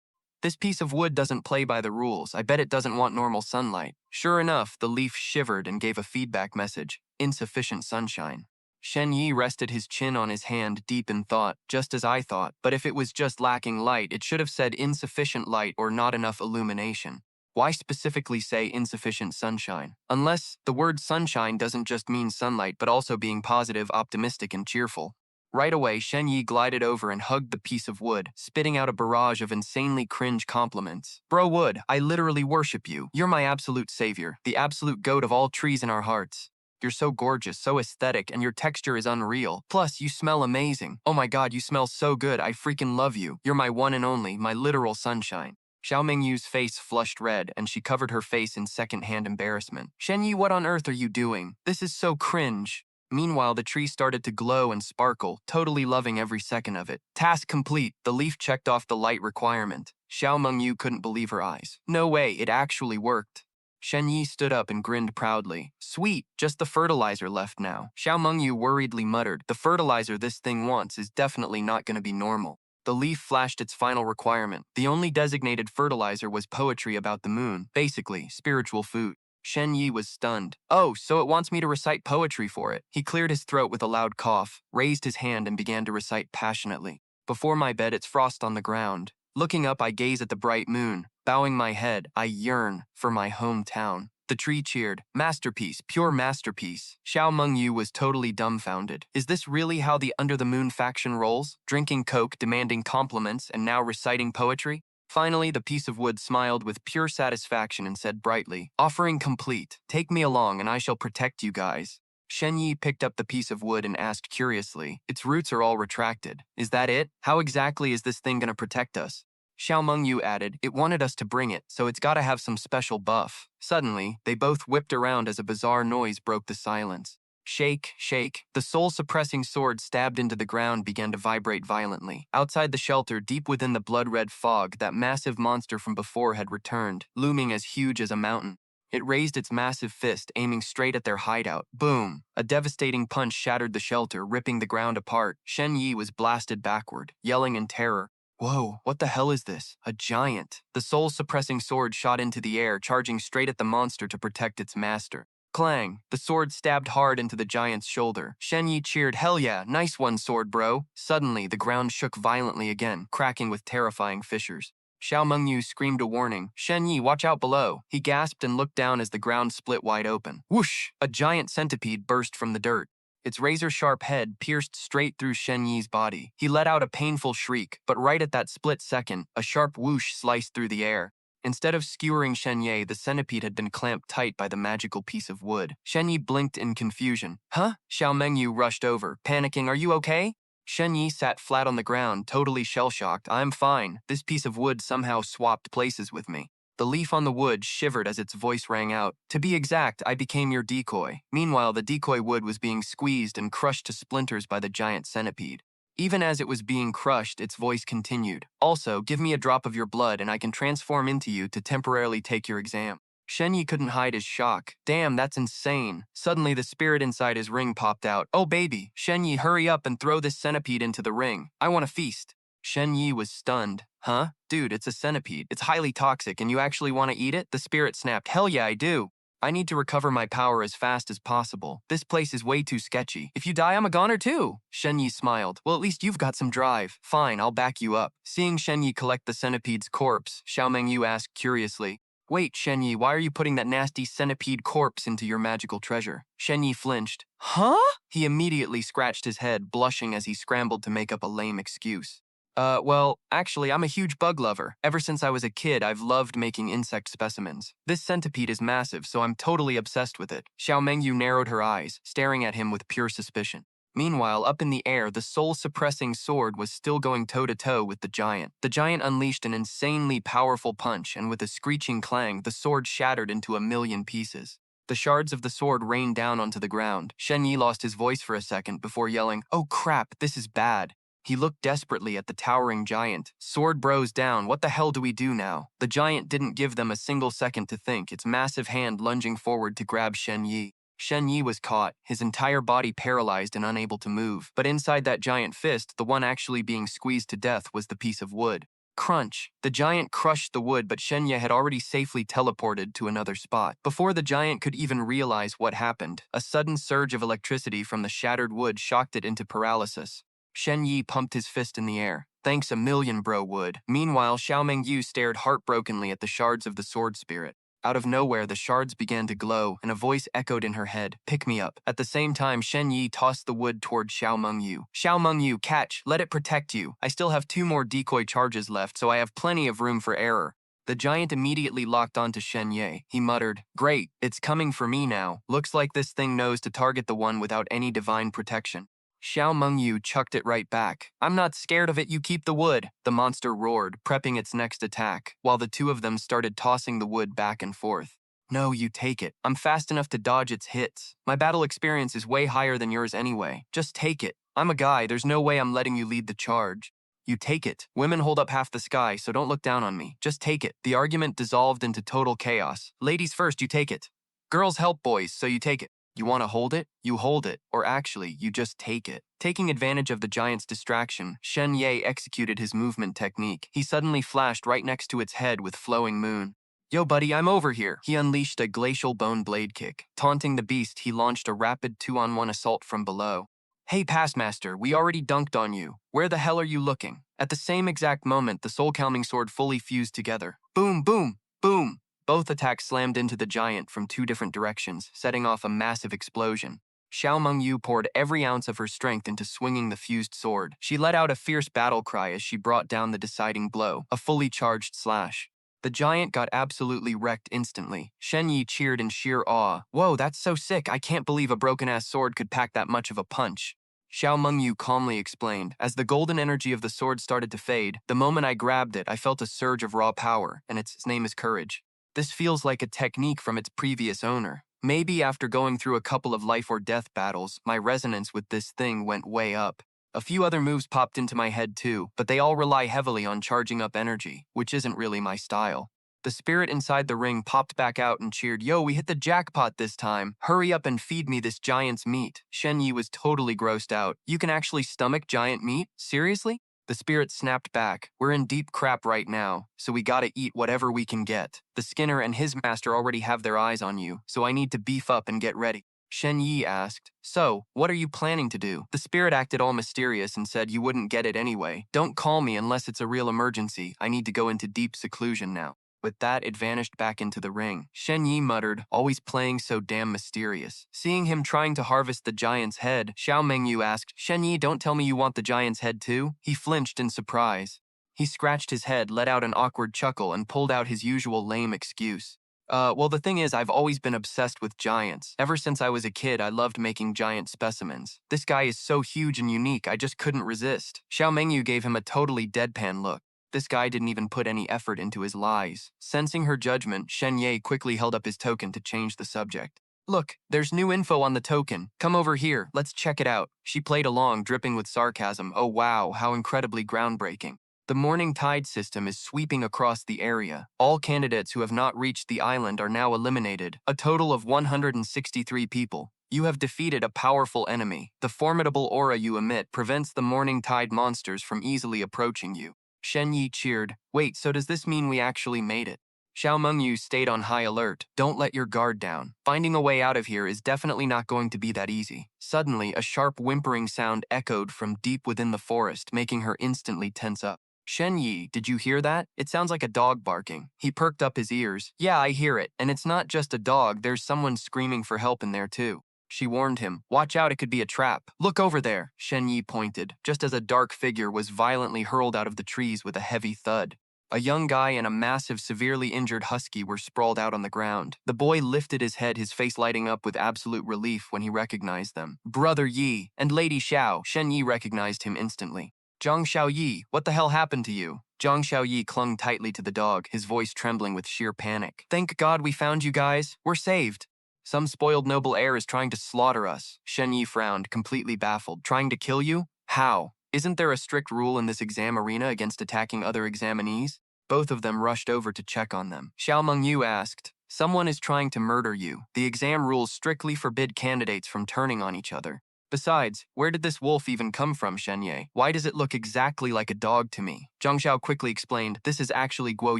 A: This piece of wood doesn't play by the rules. I bet it doesn't want normal sunlight. Sure enough, the leaf shivered and gave a feedback message. Insufficient sunshine. Shen Ye rested his chin on his hand deep in thought, just as I thought. But if it was just lacking light, it should have said insufficient light or not enough illumination. Why specifically say insufficient sunshine? Unless the word sunshine doesn't just mean sunlight, but also being positive, optimistic, and cheerful. Right away, Shen Ye glided over and hugged the piece of wood, spitting out a barrage of insanely cringe compliments. Bro Wood, I literally worship you. You're my absolute savior, the absolute goat of all trees in our hearts. You're so gorgeous, so aesthetic, and your texture is unreal. Plus, you smell amazing. Oh my god, you smell so good, I freaking love you. You're my one and only, my literal sunshine. Xiao Mengyu's face flushed red, and she covered her face in second-hand embarrassment. Shen Ye, what on earth are you doing? This is so cringe. Meanwhile, the tree started to glow and sparkle, totally loving every second of it. Task complete. The leaf checked off the light requirement. Xiao Mengyu couldn't believe her eyes. No way, it actually worked. Shen Ye stood up and grinned proudly. Sweet, just the fertilizer left now. Xiao Mengyu worriedly muttered, the fertilizer this thing wants is definitely not going to be normal. The leaf flashed its final requirement. The only designated fertilizer was poetry about the moon, basically, spiritual food. Shen Ye was stunned. Oh, so it wants me to recite poetry for it. He cleared his throat with a loud cough, raised his hand and began to recite passionately. Before my bed, it's frost on the ground. Looking up, I gaze at the bright moon. Bowing my head, I yearn for my hometown. The tree cheered. Masterpiece, pure masterpiece. Xiao Mengyu was totally dumbfounded. Is this really how the Under the Moon faction rolls? Drinking Coke, demanding compliments, and now reciting poetry? Finally, the piece of wood smiled with pure satisfaction and said brightly, offering complete. Take me along and I shall protect you guys. Shen Ye picked up the piece of wood and asked curiously, its roots are all retracted. Is that it? How exactly is this thing gonna protect us? Xiao Mengyu added, it wanted us to bring it, so it's gotta have some special buff. Suddenly, they both whipped around as a bizarre noise broke the silence. Shake, shake. The soul-suppressing sword stabbed into the ground began to vibrate violently. Outside the shelter, deep within the blood-red fog, that massive monster from before had returned, looming as huge as a mountain. It raised its massive fist, aiming straight at their hideout. Boom! A devastating punch shattered the shelter, ripping the ground apart. Shen Ye was blasted backward, yelling in terror. Whoa, what the hell is this? A giant. The soul-suppressing sword shot into the air, charging straight at the monster to protect its master. Clang! The sword stabbed hard into the giant's shoulder. Shen Ye cheered, hell yeah, nice one, sword bro. Suddenly, the ground shook violently again, cracking with terrifying fissures. Xiao Mengyu screamed a warning. Shen Ye, watch out below. He gasped and looked down as the ground split wide open. Whoosh! A giant centipede burst from the dirt. Its razor-sharp head pierced straight through Shen Ye's body. He let out a painful shriek, but right at that split second, a sharp whoosh sliced through the air. Instead of skewering Shen Ye, the centipede had been clamped tight by the magical piece of wood. Shen Ye blinked in confusion. Huh? Xiao Mengyu rushed over, panicking, are you okay? Shen Ye sat flat on the ground, totally shell-shocked. I'm fine. This piece of wood somehow swapped places with me. The leaf on the wood shivered as its voice rang out. To be exact, I became your decoy. Meanwhile, the decoy wood was being squeezed and crushed to splinters by the giant centipede. Even as it was being crushed, its voice continued. Also, give me a drop of your blood and I can transform into you to temporarily take your exam. Shen Ye couldn't hide his shock. Damn, that's insane. Suddenly, the spirit inside his ring popped out. Oh baby, Shen Ye, hurry up and throw this centipede into the ring. I want a feast. Shen Ye was stunned. Huh? Dude, it's a centipede. It's highly toxic and you actually want to eat it? The spirit snapped. Hell yeah, I do. I need to recover my power as fast as possible. This place is way too sketchy. If you die, I'm a goner too. Shen Ye smiled. Well, at least you've got some drive. Fine, I'll back you up. Seeing Shen Ye collect the centipede's corpse, Xiao Mengyu asked curiously, Wait, Shen Ye, why are you putting that nasty centipede corpse into your magical treasure? Shen Ye flinched. Huh? He immediately scratched his head, blushing as he scrambled to make up a lame excuse. Well, actually, I'm a huge bug lover. Ever since I was a kid, I've loved making insect specimens. This centipede is massive, so I'm totally obsessed with it. Xiao Mengyu narrowed her eyes, staring at him with pure suspicion. Meanwhile, up in the air, the soul-suppressing sword was still going toe-to-toe with the giant. The giant unleashed an insanely powerful punch, and with a screeching clang, the sword shattered into a million pieces. The shards of the sword rained down onto the ground. Shen Ye lost his voice for a second before yelling, Oh crap, this is bad. He looked desperately at the towering giant. Sword bros down, what the hell do we do now? The giant didn't give them a single second to think, its massive hand lunging forward to grab Shen Ye. Shen Ye was caught, his entire body paralyzed and unable to move. But inside that giant fist, the one actually being squeezed to death was the piece of wood. Crunch! The giant crushed the wood, but Shen Ye had already safely teleported to another spot. Before the giant could even realize what happened, a sudden surge of electricity from the shattered wood shocked it into paralysis. Shen Ye pumped his fist in the air. Thanks a million, bro wood. Meanwhile, Xiao Mengyu stared heartbrokenly at the shards of the sword spirit. Out of nowhere, the shards began to glow, and a voice echoed in her head, Pick me up. At the same time, Shen Ye tossed the wood toward Xiao Mengyu. Xiao Mengyu, catch, let it protect you. I still have 2 more decoy charges left, so I have plenty of room for error. The giant immediately locked onto Shen Ye. He muttered, Great, it's coming for me now. Looks like this thing knows to target the one without any divine protection. Xiao Mengyu chucked it right back. I'm not scared of it, you keep the wood. The monster roared, prepping its next attack, while the two of them started tossing the wood back and forth. No, you take it. I'm fast enough to dodge its hits. My battle experience is way higher than yours anyway. Just take it. I'm a guy, there's no way I'm letting you lead the charge. You take it. Women hold up half the sky, so don't look down on me. Just take it. The argument dissolved into total chaos. Ladies first, you take it. Girls help boys, so you take it. You want to hold it? You hold it, or actually, you just take it. Taking advantage of the giant's distraction, Shen Ye executed his movement technique. He suddenly flashed right next to its head with flowing moon. Yo buddy, I'm over here. He unleashed a glacial bone blade kick. Taunting the beast, he launched a rapid 2-on-1 assault from below. Hey Passmaster, we already dunked on you. Where the hell are you looking? At the same exact moment, the soul-calming sword fully fused together. Boom, boom, boom. Both attacks slammed into the giant from 2 different directions, setting off a massive explosion. Xiao Mengyu poured every ounce of her strength into swinging the fused sword. She let out a fierce battle cry as she brought down the deciding blow, a fully charged slash. The giant got absolutely wrecked instantly. Shen Ye cheered in sheer awe. Whoa, that's so sick, I can't believe a broken-ass sword could pack that much of a punch. Xiao Mengyu calmly explained. As the golden energy of the sword started to fade, the moment I grabbed it, I felt a surge of raw power, and its name is courage. This feels like a technique from its previous owner. Maybe after going through a couple of life or death battles, my resonance with this thing went way up. A few other moves popped into my head too, but they all rely heavily on charging up energy, which isn't really my style. The spirit inside the ring popped back out and cheered, Yo, we hit the jackpot this time. Hurry up and feed me this giant's meat. Shen Ye was totally grossed out. You can actually stomach giant meat? Seriously? The spirit snapped back. We're in deep crap right now, so we gotta eat whatever we can get. The Skinner and his master already have their eyes on you, so I need to beef up and get ready. Shen Ye asked, So, what are you planning to do? The spirit acted all mysterious and said you wouldn't get it anyway. Don't call me unless it's a real emergency. I need to go into deep seclusion now. With that, it vanished back into the ring. Shen Ye muttered, always playing so damn mysterious. Seeing him trying to harvest the giant's head, Xiao Mengyu asked, Shen Ye, don't tell me you want the giant's head too? He flinched in surprise. He scratched his head, let out an awkward chuckle, and pulled out his usual lame excuse. Well, the thing is, I've always been obsessed with giants. Ever since I was a kid, I loved making giant specimens. This guy is so huge and unique, I just couldn't resist. Xiao Mengyu gave him a totally deadpan look. This guy didn't even put any effort into his lies. Sensing her judgment, Shen Ye quickly held up his token to change the subject. Look, there's new info on the token. Come over here, let's check it out. She played along, dripping with sarcasm. Oh wow, how incredibly groundbreaking. The morning tide system is sweeping across the area. All candidates who have not reached the island are now eliminated, a total of 163 people. You have defeated a powerful enemy. The formidable aura you emit prevents the morning tide monsters from easily approaching you. Shen Ye cheered. Wait, so does this mean we actually made it? Xiao Mengyu stayed on high alert. Don't let your guard down. Finding a way out of here is definitely not going to be that easy. Suddenly, a sharp whimpering sound echoed from deep within the forest, making her instantly tense up. Shen Ye, did you hear that? It sounds like a dog barking. He perked up his ears. Yeah, I hear it. And it's not just a dog, there's someone screaming for help in there too. She warned him. Watch out, it could be a trap. Look over there, Shen Ye pointed, just as a dark figure was violently hurled out of the trees with a heavy thud. A young guy and a massive, severely injured husky were sprawled out on the ground. The boy lifted his head, his face lighting up with absolute relief when he recognized them. Brother Yi and Lady Xiao. Shen Yi recognized him instantly. Zhang Xiaoyi, what the hell happened to you? Zhang Xiaoyi clung tightly to the dog, his voice trembling with sheer panic. Thank God we found you guys. We're saved. Some spoiled noble heir is trying to slaughter us. Shen Yi frowned, completely baffled. Trying to kill you? How? Isn't there a strict rule in this exam arena against attacking other examinees? Both of them rushed over to check on them. Xiao Mengyu asked, Someone is trying to murder you. The exam rules strictly forbid candidates from turning on each other. Besides, where did this wolf even come from, Shen Ye? Why does it look exactly like a dog to me? Zhang Xiao quickly explained, this is actually Guo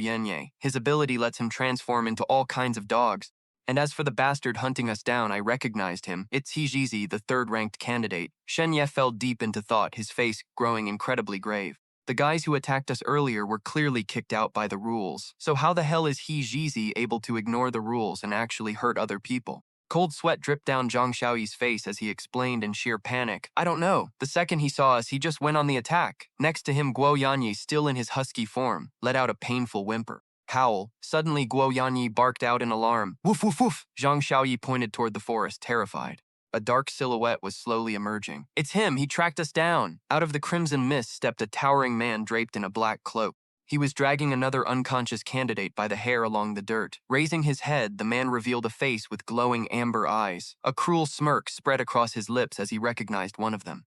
A: Yanye. His ability lets him transform into all kinds of dogs. And as for the bastard hunting us down, I recognized him. It's He Jizi, the third-ranked candidate. Shen Ye fell deep into thought, his face growing incredibly grave. The guys who attacked us earlier were clearly kicked out by the rules. So how the hell is He Jizi able to ignore the rules and actually hurt other people? Cold sweat dripped down Zhang Xiaoyi's face as he explained in sheer panic. I don't know. The second he saw us, he just went on the attack. Next to him, Guo Yanyi, still in his husky form, let out a painful whimper. Howl. Suddenly, Guo Yanyi barked out in alarm. Woof, woof, woof. Zhang Xiaoyi pointed toward the forest, terrified. A dark silhouette was slowly emerging. It's him! He tracked us down! Out of the crimson mist stepped a towering man draped in a black cloak. He was dragging another unconscious candidate by the hair along the dirt. Raising his head, the man revealed a face with glowing amber eyes. A cruel smirk spread across his lips as he recognized one of them.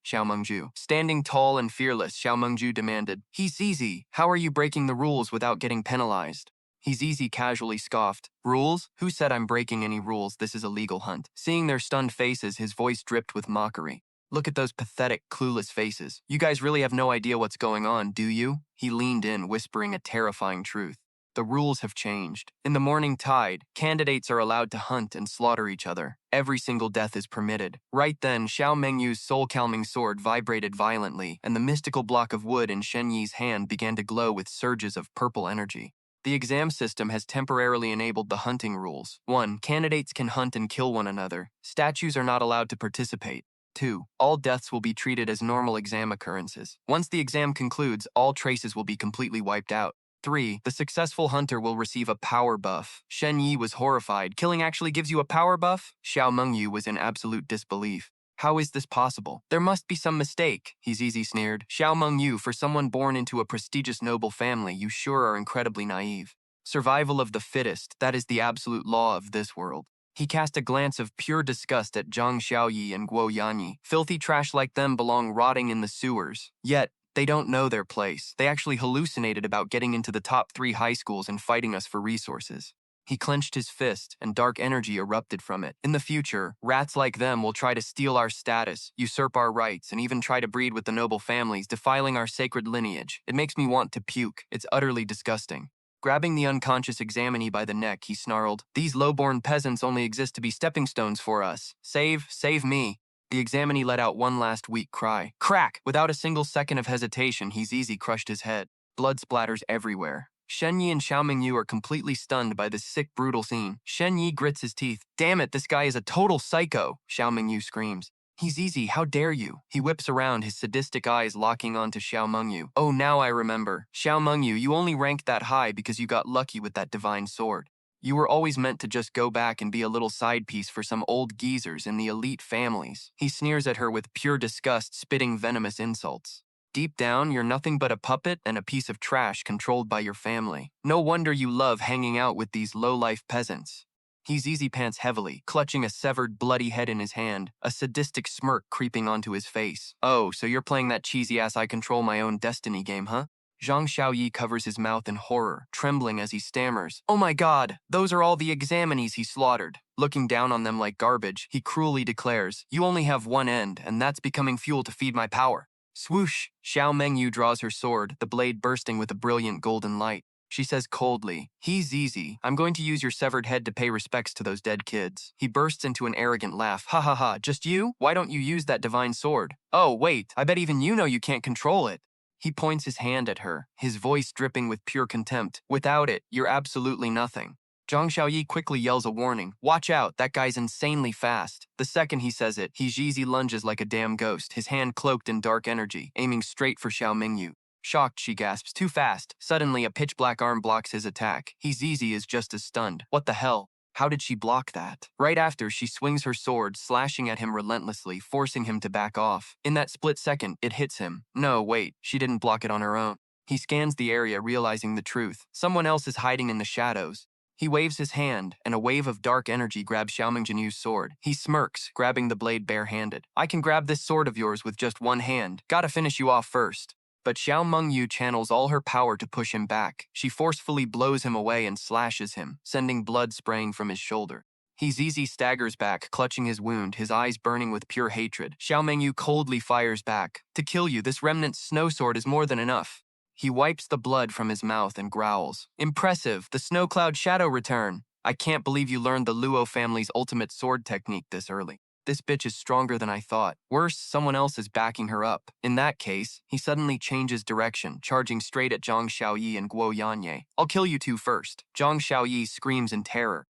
A: Xiao Mengju. Standing tall and fearless, Xiao Mengju demanded, He's easy. How are you breaking the rules without getting penalized? He's easy casually scoffed. Rules? Who said I'm breaking any rules? This is a legal hunt. Seeing their stunned faces, his voice dripped with mockery. Look at those pathetic, clueless faces. You guys really have no idea what's going on, do you? He leaned in, whispering a terrifying truth. The rules have changed. In the morning tide, candidates are allowed to hunt and slaughter each other. Every single death is permitted. Right then, Xiao Mengyu's soul-calming sword vibrated violently, and the mystical block of wood in Shen Yi's hand began to glow with surges of purple energy. The exam system has temporarily enabled the hunting rules. 1. Candidates can hunt and kill one another. Statues are not allowed to participate. 2. All deaths will be treated as normal exam occurrences. Once the exam concludes, all traces will be completely wiped out. 3. The successful hunter will receive a power buff. Shen Yi was horrified. Killing actually gives you a power buff? Xiao Mengyu was in absolute disbelief. How is this possible? There must be some mistake, He's easy sneered. Xiao Mengyu, for someone born into a prestigious noble family, you sure are incredibly naive. Survival of the fittest, that is the absolute law of this world. He cast a glance of pure disgust at Zhang Xiaoyi and Guo Yanyi. Filthy trash like them belong rotting in the sewers. Yet, they don't know their place. They actually hallucinated about getting into the top 3 high schools and fighting us for resources. He clenched his fist, and dark energy erupted from it. In the future, rats like them will try to steal our status, usurp our rights, and even try to breed with the noble families, defiling our sacred lineage. It makes me want to puke. It's utterly disgusting. Grabbing the unconscious examinee by the neck, he snarled, These low-born peasants only exist to be stepping stones for us. Save me. The examinee let out one last weak cry. Crack! Without a single second of hesitation, He's easy crushed his head. Blood splatters everywhere. Shen Yi and Xiao Mengyu are completely stunned by this sick, brutal scene. Shen Yi grits his teeth. Damn it, this guy is a total psycho, Xiao Mengyu screams. He's easy, how dare you? He whips around, his sadistic eyes locking onto Xiao Mengyu. Oh, now I remember. Xiao Mengyu, you only ranked that high because you got lucky with that divine sword. You were always meant to just go back and be a little side piece for some old geezers in the elite families. He sneers at her with pure disgust, spitting venomous insults. Deep down, you're nothing but a puppet and a piece of trash controlled by your family. No wonder you love hanging out with these low-life peasants. He ZZ pants heavily, clutching a severed, bloody head in his hand, a sadistic smirk creeping onto his face. Oh, so you're playing that cheesy-ass I control my own destiny game, huh? Zhang Xiaoyi covers his mouth in horror, trembling as he stammers. Oh my god, those are all the examinees he slaughtered. Looking down on them like garbage, he cruelly declares, you only have one end, and that's becoming fuel to feed my power. Swoosh! Xiao Mengyu draws her sword, the blade bursting with a brilliant golden light. She says coldly, he's easy. I'm going to use your severed head to pay respects to those dead kids. He bursts into an arrogant laugh. Ha ha ha, just you? Why don't you use that divine sword? Oh, wait, I bet even you know you can't control it. He points his hand at her, his voice dripping with pure contempt. Without it, you're absolutely nothing. Zhang Xiaoyi quickly yells a warning. Watch out, that guy's insanely fast. The second he says it, he Jizi lunges like a damn ghost, his hand cloaked in dark energy, aiming straight for Xiao Mingyu. Shocked, she gasps, too fast. Suddenly, a pitch-black arm blocks his attack. Zizi is just as stunned. What the hell? How did she block that? Right after, she swings her sword, slashing at him relentlessly, forcing him to back off. In that split second, it hits him. No, wait, she didn't block it on her own. He scans the area, realizing the truth. Someone else is hiding in the shadows. He waves his hand, and a wave of dark energy grabs Xiao Mingjinu's sword. He smirks, grabbing the blade bare-handed. I can grab this sword of yours with just one hand. Gotta finish you off first. But Xiao Mengyu channels all her power to push him back. She forcefully blows him away and slashes him, sending blood spraying from his shoulder. Zizi staggers back, clutching his wound, his eyes burning with pure hatred. Xiao Mengyu coldly fires back. To kill you, this remnant snow sword is more than enough. He wipes the blood from his mouth and growls. Impressive, the snow cloud shadow return. I can't believe you learned the Luo family's ultimate sword technique this early. This bitch is stronger than I thought. Worse, someone else is backing her up. In that case, he suddenly changes direction, charging straight at Zhang Xiaoyi and Guo Yanye. I'll kill you two first. Zhang Xiaoyi screams in terror.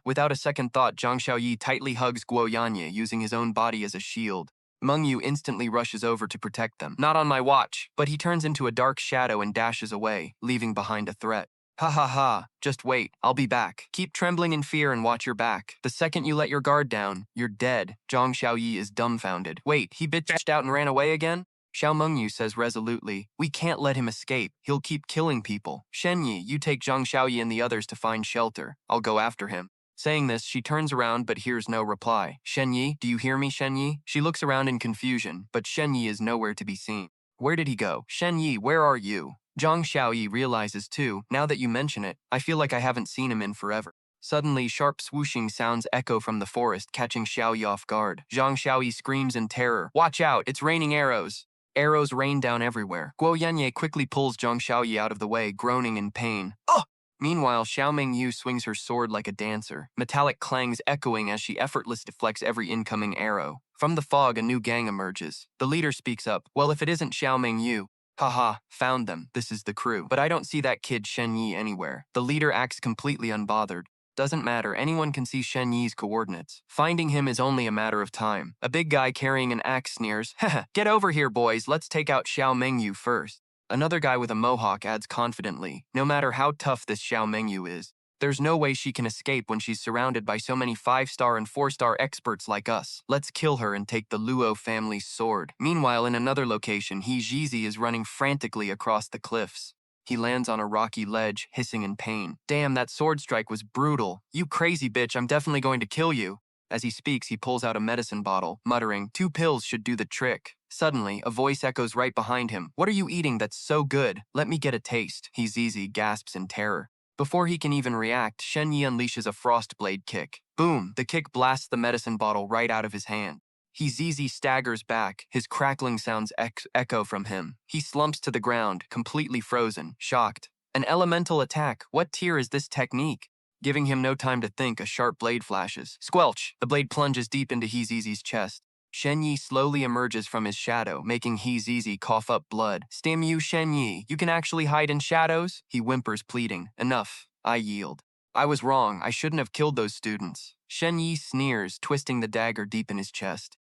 A: Without a second thought, Zhang Xiaoyi tightly hugs Guo Yanye, using his own body as a shield. Mengyu instantly rushes over to protect them. Not on my watch, but he turns into a dark shadow and dashes away, leaving behind a threat. Ha ha ha, just wait, I'll be back. Keep trembling in fear and watch your back. The second you let your guard down, you're dead. Zhang Xiaoyi is dumbfounded. Wait, he bitched out and ran away again? Xiao Mengyu says resolutely, we can't let him escape. He'll keep killing people. Shen Ye, you take Zhang Xiaoyi and the others to find shelter. I'll go after him. Saying this, she turns around but hears no reply. Shen Ye, do you hear me, Shen Ye? She looks around in confusion, but Shen Ye is nowhere to be seen. Where did he go? Shen Ye, where are you? Zhang Xiaoyi realizes too, now that you mention it, I feel like I haven't seen him in forever. Suddenly, sharp swooshing sounds echo from the forest, catching Xiaoyi off guard. Zhang Xiaoyi screams in terror. Watch out, it's raining arrows. Arrows rain down everywhere. Guo Yanye quickly pulls Zhang Xiaoyi out of the way, groaning in pain. Oh! Meanwhile, Xiao Mingyu swings her sword like a dancer, metallic clangs echoing as she effortlessly deflects every incoming arrow. From the fog, a new gang emerges. The leader speaks up. Well, if it isn't Xiao Mingyu, haha, found them. This is the crew. But I don't see that kid Shen Ye anywhere. The leader acts completely unbothered. Doesn't matter, anyone can see Shen Ye's coordinates. Finding him is only a matter of time. A big guy carrying an axe sneers, haha, get over here, boys, let's take out Xiao Mingyu first. Another guy with a mohawk adds confidently, no matter how tough this Xiao Mingyu is, there's no way she can escape when she's surrounded by so many 5-star and 4-star experts like us. Let's kill her and take the Luo family's sword. Meanwhile, in another location, Zizi is running frantically across the cliffs. He lands on a rocky ledge, hissing in pain. Damn, that sword strike was brutal. You crazy bitch, I'm definitely going to kill you. As he speaks, he pulls out a medicine bottle, muttering, 2 pills should do the trick. Suddenly, a voice echoes right behind him. What are you eating that's so good? Let me get a taste. Zizi gasps in terror. Before he can even react, Shen Ye unleashes a frost blade kick. Boom! The kick blasts the medicine bottle right out of his hand. Zizi staggers back, his crackling sounds echo from him. He slumps to the ground, completely frozen, shocked. An elemental attack? What tier is this technique? Giving him no time to think, a sharp blade flashes. Squelch! The blade plunges deep into Zizi's chest. Shen Ye slowly emerges from his shadow, making Zizi cough up blood. Damn you, Shen Ye, you can actually hide in shadows? He whimpers, pleading. Enough. I yield. I was wrong. I shouldn't have killed those students. Shen Ye sneers, twisting the dagger deep in his chest.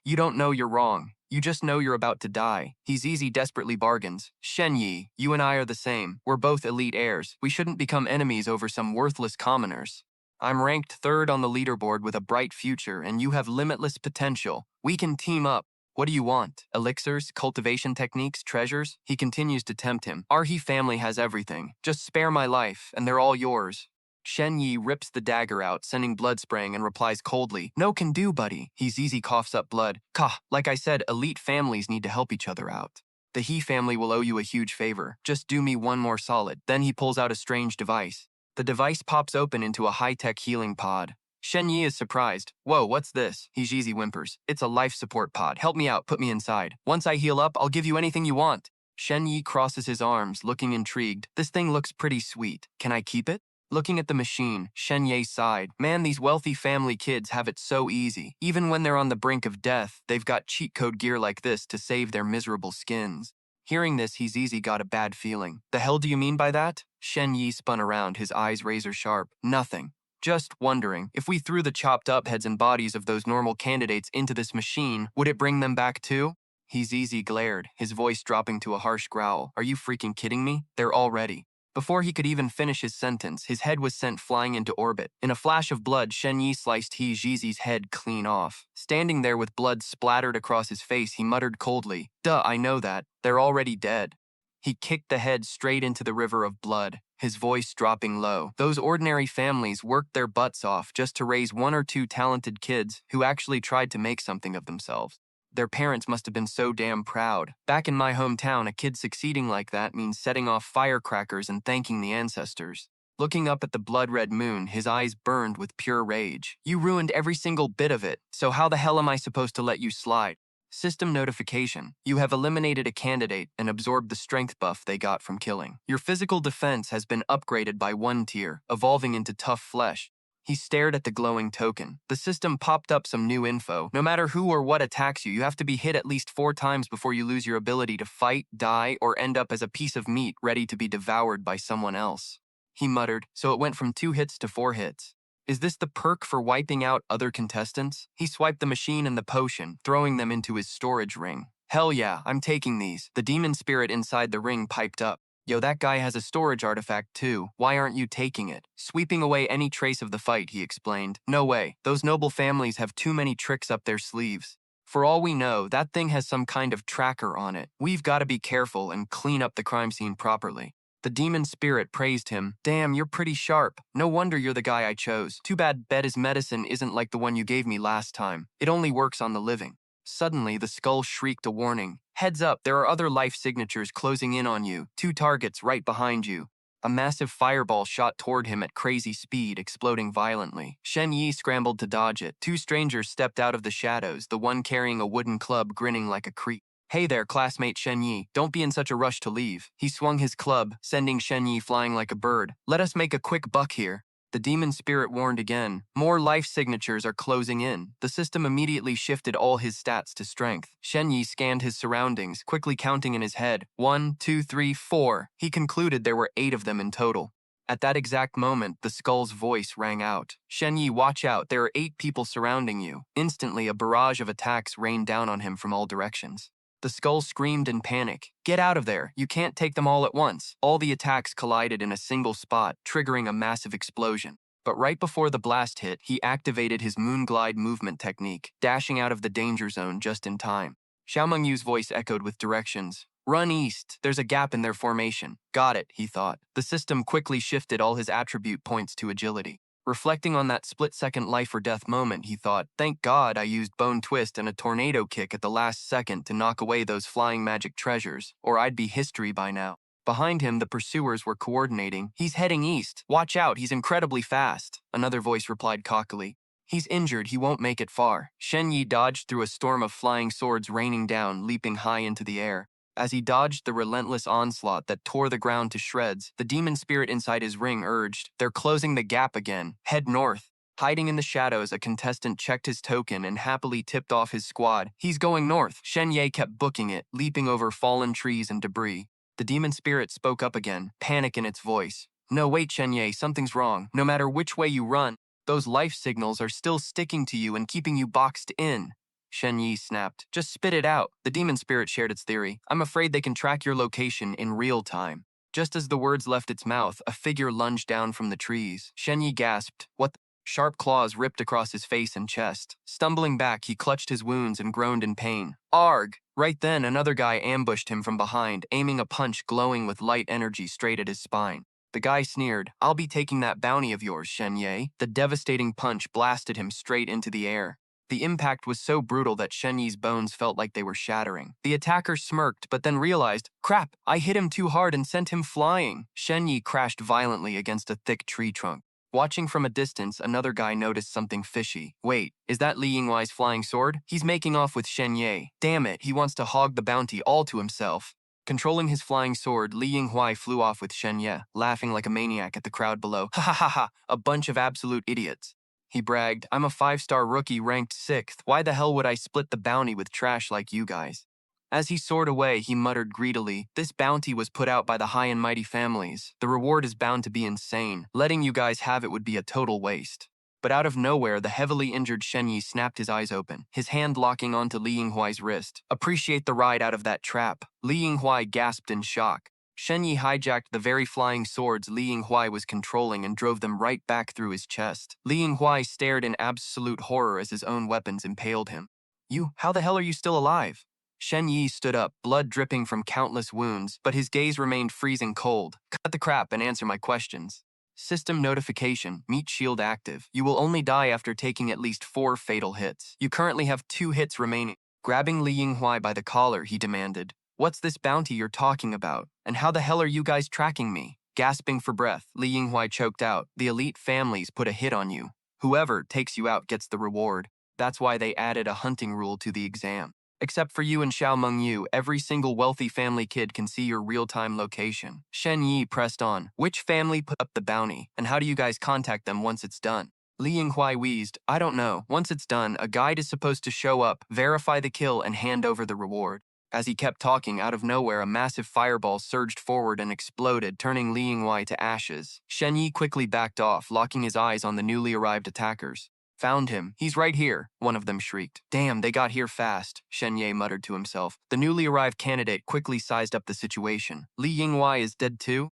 A: You don't know you're wrong. You just know you're about to die. Zizi desperately bargains. Shen Ye, you and I are the same. We're both elite heirs. We shouldn't become enemies over some worthless commoners. I'm ranked 3rd on the leaderboard with a bright future, and you have limitless potential. We can team up. What do you want? Elixirs, cultivation techniques, treasures? He continues to tempt him. Our He family has everything. Just spare my life, and they're all yours. Shen Ye rips the dagger out, sending blood spraying, and replies coldly, "No can do, buddy." He Zizi coughs up blood. "Kah, like I said, elite families need to help each other out. The He family will owe you a huge favor. Just do me one more solid." Then he pulls out a strange device. The device pops open into a high-tech healing pod. Shen Ye is surprised. "Whoa, what's this?" He Zizi whimpers. "It's a life support pod. Help me out, put me inside. Once I heal up, I'll give you anything you want." Shen Ye crosses his arms, looking intrigued. "This thing looks pretty sweet. Can I keep it?" Looking at the machine, Shen Ye sighed. Man, these wealthy family kids have it so easy. Even when they're on the brink of death, they've got cheat code gear like this to save their miserable skins. Hearing this, he Zizi got a bad feeling. "The hell do you mean by that?" Shen Ye spun around, his eyes razor sharp. "Nothing. Just wondering, if we threw the chopped up heads and bodies of those normal candidates into this machine, would it bring them back too?" He Zizi glared, his voice dropping to a harsh growl. "Are you freaking kidding me? They're all ready." Before he could even finish his sentence, his head was sent flying into orbit. In a flash of blood, Shen Ye sliced He Zizi's head clean off. Standing there with blood splattered across his face, he muttered coldly, "Duh, I know that. They're already dead." He kicked the head straight into the river of blood, his voice dropping low. Those ordinary families worked their butts off just to raise one or two talented kids who actually tried to make something of themselves. Their parents must have been so damn proud. Back in my hometown, a kid succeeding like that means setting off firecrackers and thanking the ancestors. Looking up at the blood-red moon, his eyes burned with pure rage. "You ruined every single bit of it, so how the hell am I supposed to let you slide?" System notification. You have eliminated a candidate and absorbed the strength buff they got from killing. Your physical defense has been upgraded by 1 tier, evolving into tough flesh. He stared at the glowing token. The system popped up some new info. No matter who or what attacks you, you have to be hit at least 4 times before you lose your ability to fight, die, or end up as a piece of meat ready to be devoured by someone else. He muttered, so it went from 2 hits to 4 hits. Is this the perk for wiping out other contestants? He swiped the machine and the potion, throwing them into his storage ring. Hell yeah, I'm taking these. The demon spirit inside the ring piped up. Yo, that guy has a storage artifact too. Why aren't you taking it? Sweeping away any trace of the fight, he explained. No way. Those noble families have too many tricks up their sleeves. For all we know, that thing has some kind of tracker on it. We've got to be careful and clean up the crime scene properly. The demon spirit praised him. Damn, you're pretty sharp. No wonder you're the guy I chose. Too bad Betty's medicine isn't like the one you gave me last time. It only works on the living. Suddenly, the skull shrieked a warning. Heads up, there are other life signatures closing in on you. 2 targets right behind you. A massive fireball shot toward him at crazy speed, exploding violently. Shen Ye scrambled to dodge it. 2 strangers stepped out of the shadows, the one carrying a wooden club grinning like a creep. Hey there, classmate Shen Ye. Don't be in such a rush to leave. He swung his club, sending Shen Ye flying like a bird. Let us make a quick buck here. The demon spirit warned again. More life signatures are closing in. The system immediately shifted all his stats to strength. Shen Ye scanned his surroundings, quickly counting in his head. 1, 2, 3, 4. He concluded there were 8 of them in total. At that exact moment, the skull's voice rang out. Shen Ye, watch out. There are 8 people surrounding you. Instantly, a barrage of attacks rained down on him from all directions. The skull screamed in panic. Get out of there. You can't take them all at once. All the attacks collided in a single spot, triggering a massive explosion. But right before the blast hit, he activated his moonglide movement technique, dashing out of the danger zone just in time. Xiao Mengyu's voice echoed with directions. Run east. There's a gap in their formation. Got it, he thought. The system quickly shifted all his attribute points to agility. Reflecting on that split-second life-or-death moment, he thought, thank God I used Bone Twist and a tornado kick at the last second to knock away those flying magic treasures, or I'd be history by now. Behind him, the pursuers were coordinating. He's heading east. Watch out, he's incredibly fast. Another voice replied cockily. He's injured, he won't make it far. Shen Ye dodged through a storm of flying swords raining down, leaping high into the air. As he dodged the relentless onslaught that tore the ground to shreds, the demon spirit inside his ring urged, they're closing the gap again. Head north. Hiding in the shadows, a contestant checked his token and happily tipped off his squad. He's going north. Shen Ye kept booking it, leaping over fallen trees and debris. The demon spirit spoke up again, panic in its voice. No, wait, Shen Ye, something's wrong. No matter which way you run, those life signals are still sticking to you and keeping you boxed in. Shen Ye snapped. Just spit it out. The demon spirit shared its theory. I'm afraid they can track your location in real time. Just as the words left its mouth, a figure lunged down from the trees. Shen Ye gasped. What the? Sharp claws ripped across his face and chest. Stumbling back, he clutched his wounds and groaned in pain. Arg! Right then, another guy ambushed him from behind, aiming a punch glowing with light energy straight at his spine. The guy sneered, "I'll be taking that bounty of yours, Shen Ye." The devastating punch blasted him straight into the air. The impact was so brutal that Shen Ye's bones felt like they were shattering. The attacker smirked, but then realized, crap, I hit him too hard and sent him flying. Shen Ye crashed violently against a thick tree trunk. Watching from a distance, another guy noticed something fishy. Wait, is that Li Yinhuai's flying sword? He's making off with Shen Ye. Damn it, he wants to hog the bounty all to himself. Controlling his flying sword, Li Yinhuai flew off with Shen Ye, laughing like a maniac at the crowd below. Ha ha ha ha, a bunch of absolute idiots. He bragged, I'm a 5-star rookie ranked 6th. Why the hell would I split the bounty with trash like you guys? As he soared away, he muttered greedily, this bounty was put out by the high and mighty families. The reward is bound to be insane. Letting you guys have it would be a total waste. But out of nowhere, the heavily injured Shen Ye snapped his eyes open, his hand locking onto Li Yinghuai's wrist. Appreciate the ride out of that trap. Li Yinghuai gasped in shock. Shen Ye hijacked the very flying swords Li Yinghuai was controlling and drove them right back through his chest. Li Yinghuai stared in absolute horror as his own weapons impaled him. You, how the hell are you still alive? Shen Ye stood up, blood dripping from countless wounds, but his gaze remained freezing cold. Cut the crap and answer my questions. System notification, meat shield active. You will only die after taking at least 4 fatal hits. You currently have 2 hits remaining. Grabbing Li Yinghuai by the collar, he demanded, what's this bounty you're talking about? And how the hell are you guys tracking me? Gasping for breath, Li Yinghuai choked out, the elite families put a hit on you. Whoever takes you out gets the reward. That's why they added a hunting rule to the exam. Except for you and Xiao Mengyu, every single wealthy family kid can see your real-time location. Shen Ye pressed on. Which family put up the bounty, and how do you guys contact them once it's done? Li Yinghuai wheezed, I don't know. Once it's done, a guide is supposed to show up, verify the kill, and hand over the reward. As he kept talking, out of nowhere, a massive fireball surged forward and exploded, turning Li Yinghuai to ashes. Shen Ye quickly backed off, locking his eyes on the newly arrived attackers. Found him. He's right here, one of them shrieked. Damn, they got here fast, Shen Ye muttered to himself. The newly arrived candidate quickly sized up the situation. Li Yinghuai is dead too?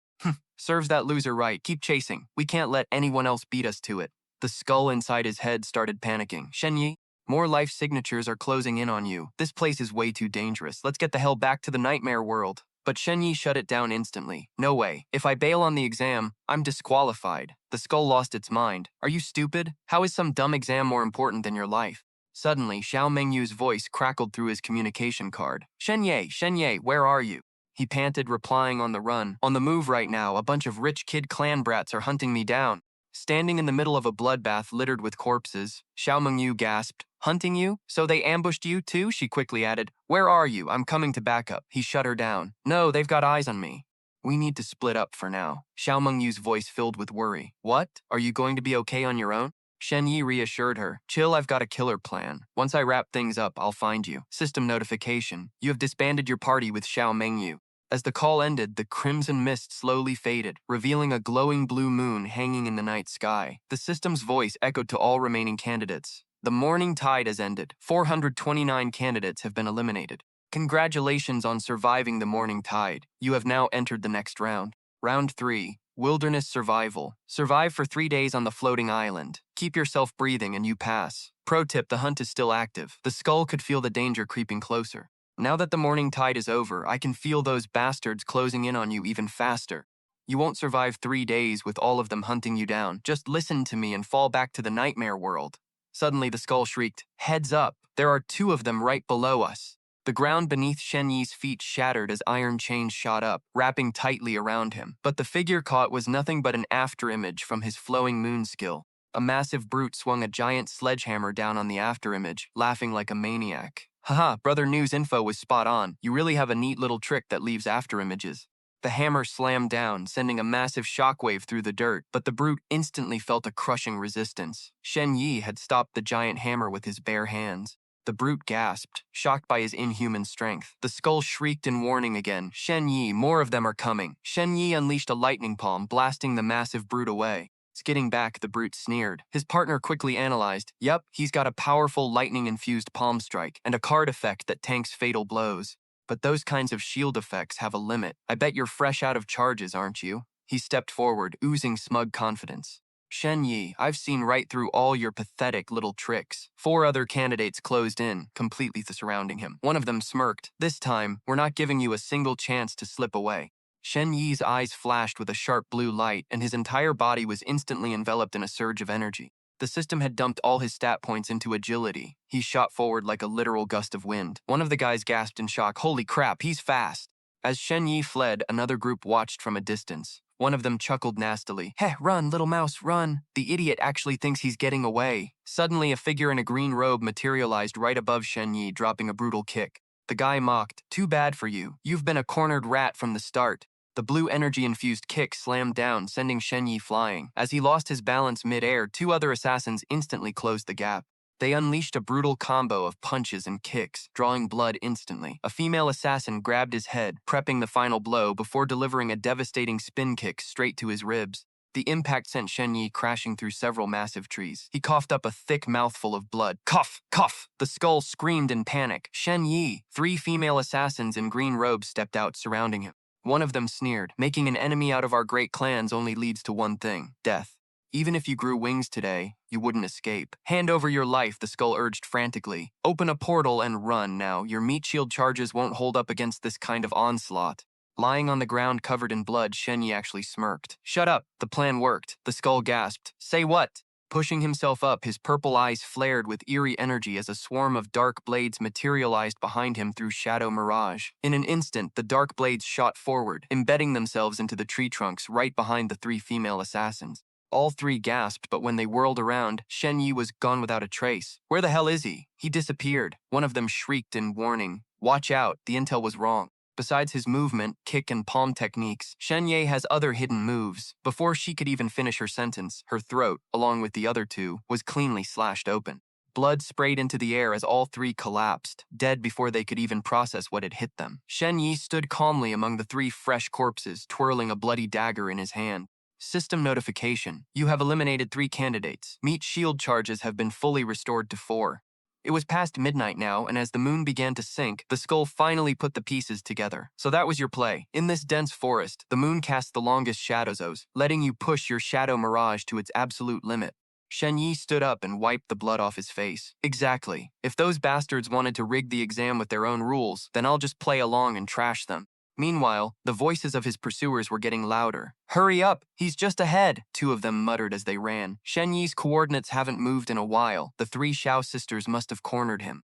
A: Serves that loser right. Keep chasing. We can't let anyone else beat us to it. The skull inside his head started panicking. Shen Ye, more life signatures are closing in on you. This place is way too dangerous. Let's get the hell back to the nightmare world. But Shen Ye shut it down instantly. No way. If I bail on the exam, I'm disqualified. The skull lost its mind. Are you stupid? How is some dumb exam more important than your life? Suddenly, Xiao Mengyu's voice crackled through his communication card. Shen Ye, where are you? He panted, replying on the run. On the move right now, a bunch of rich kid clan brats are hunting me down. Standing in the middle of a bloodbath littered with corpses, Xiao Mengyu gasped, hunting you? So they ambushed you too? She quickly added, where are you? I'm coming to backup. He shut her down. No, they've got eyes on me. We need to split up for now. Xiao Mengyu's voice filled with worry. What? Are you going to be okay on your own? Shen Ye reassured her. Chill, I've got a killer plan. Once I wrap things up, I'll find you. System notification. You have disbanded your party with Xiao Mengyu. As the call ended, the crimson mist slowly faded, revealing a glowing blue moon hanging in the night sky. The system's voice echoed to all remaining candidates. The morning tide has ended. 429 candidates have been eliminated. Congratulations on surviving the morning tide. You have now entered the next round. Round 3. Wilderness Survival. Survive for 3 days on the floating island. Keep yourself breathing and you pass. Pro tip, the hunt is still active. The skull could feel the danger creeping closer. Now that the morning tide is over, I can feel those bastards closing in on you even faster. You won't survive 3 days with all of them hunting you down. Just listen to me and fall back to the nightmare world. Suddenly the skull shrieked, heads up, there are 2 of them right below us. The ground beneath Shen Ye's feet shattered as iron chains shot up, wrapping tightly around him. But the figure caught was nothing but an afterimage from his flowing moon skill. A massive brute swung a giant sledgehammer down on the afterimage, laughing like a maniac. Haha, Brother News info was spot on. You really have a neat little trick that leaves afterimages. The hammer slammed down, sending a massive shockwave through the dirt, but the brute instantly felt a crushing resistance. Shen Ye had stopped the giant hammer with his bare hands. The brute gasped, shocked by his inhuman strength. The skull shrieked in warning again. Shen Ye, more of them are coming. Shen Ye unleashed a lightning palm, blasting the massive brute away. Skidding back, the brute sneered. His partner quickly analyzed. Yep, he's got a powerful lightning-infused palm strike and a card effect that tanks fatal blows. But those kinds of shield effects have a limit. I bet you're fresh out of charges, aren't you? He stepped forward, oozing smug confidence. Shen Ye, I've seen right through all your pathetic little tricks. 4 other candidates closed in, completely surrounding him. One of them smirked. This time, we're not giving you a single chance to slip away. Shen Ye's eyes flashed with a sharp blue light, and his entire body was instantly enveloped in a surge of energy. The system had dumped all his stat points into agility. He shot forward like a literal gust of wind. One of the guys gasped in shock, "Holy crap, he's fast!" As Shen Ye fled, another group watched from a distance. One of them chuckled nastily. "Heh, run, little mouse, run. The idiot actually thinks he's getting away." Suddenly, a figure in a green robe materialized right above Shen Ye, dropping a brutal kick. The guy mocked, "Too bad for you. You've been a cornered rat from the start." The blue energy-infused kick slammed down, sending Shen Ye flying. As he lost his balance mid-air, two other assassins instantly closed the gap. They unleashed a brutal combo of punches and kicks, drawing blood instantly. A female assassin grabbed his head, prepping the final blow before delivering a devastating spin kick straight to his ribs. The impact sent Shen Ye crashing through several massive trees. He coughed up a thick mouthful of blood. Cough! Cough! The skull screamed in panic. "Shen Ye!" Three female assassins in green robes stepped out, surrounding him. One of them sneered, "Making an enemy out of our great clans only leads to one thing: death. Even if you grew wings today, you wouldn't escape." "Hand over your life," the skull urged frantically. "Open a portal and run now. Your meat shield charges won't hold up against this kind of onslaught." Lying on the ground covered in blood, Shen Ye actually smirked. "Shut up, the plan worked." The skull gasped. "Say what?" Pushing himself up, his purple eyes flared with eerie energy as a swarm of dark blades materialized behind him through shadow mirage. In an instant, the dark blades shot forward, embedding themselves into the tree trunks right behind the three female assassins. All three gasped, but when they whirled around, Shen Ye was gone without a trace. "Where the hell is he?" He disappeared. One of them shrieked in warning. "Watch out, the intel was wrong." Besides his movement, kick, and palm techniques, Shen Ye has other hidden moves. Before she could even finish her sentence, her throat, along with the other two, was cleanly slashed open. Blood sprayed into the air as all three collapsed, dead before they could even process what had hit them. Shen Ye stood calmly among the three fresh corpses, twirling a bloody dagger in his hand. System notification. You have eliminated 3 candidates. Meat shield charges have been fully restored to 4. It was past midnight now, and as the moon began to sink, the skull finally put the pieces together. So that was your play. In this dense forest, the moon cast the longest shadows, letting you push your shadow mirage to its absolute limit. Shen Ye stood up and wiped the blood off his face. "Exactly. If those bastards wanted to rig the exam with their own rules, then I'll just play along and trash them." Meanwhile, the voices of his pursuers were getting louder. "Hurry up! He's just ahead!" two of them muttered as they ran. "Shen Ye's coordinates haven't moved in a while. The 3 Xiao sisters must have cornered him."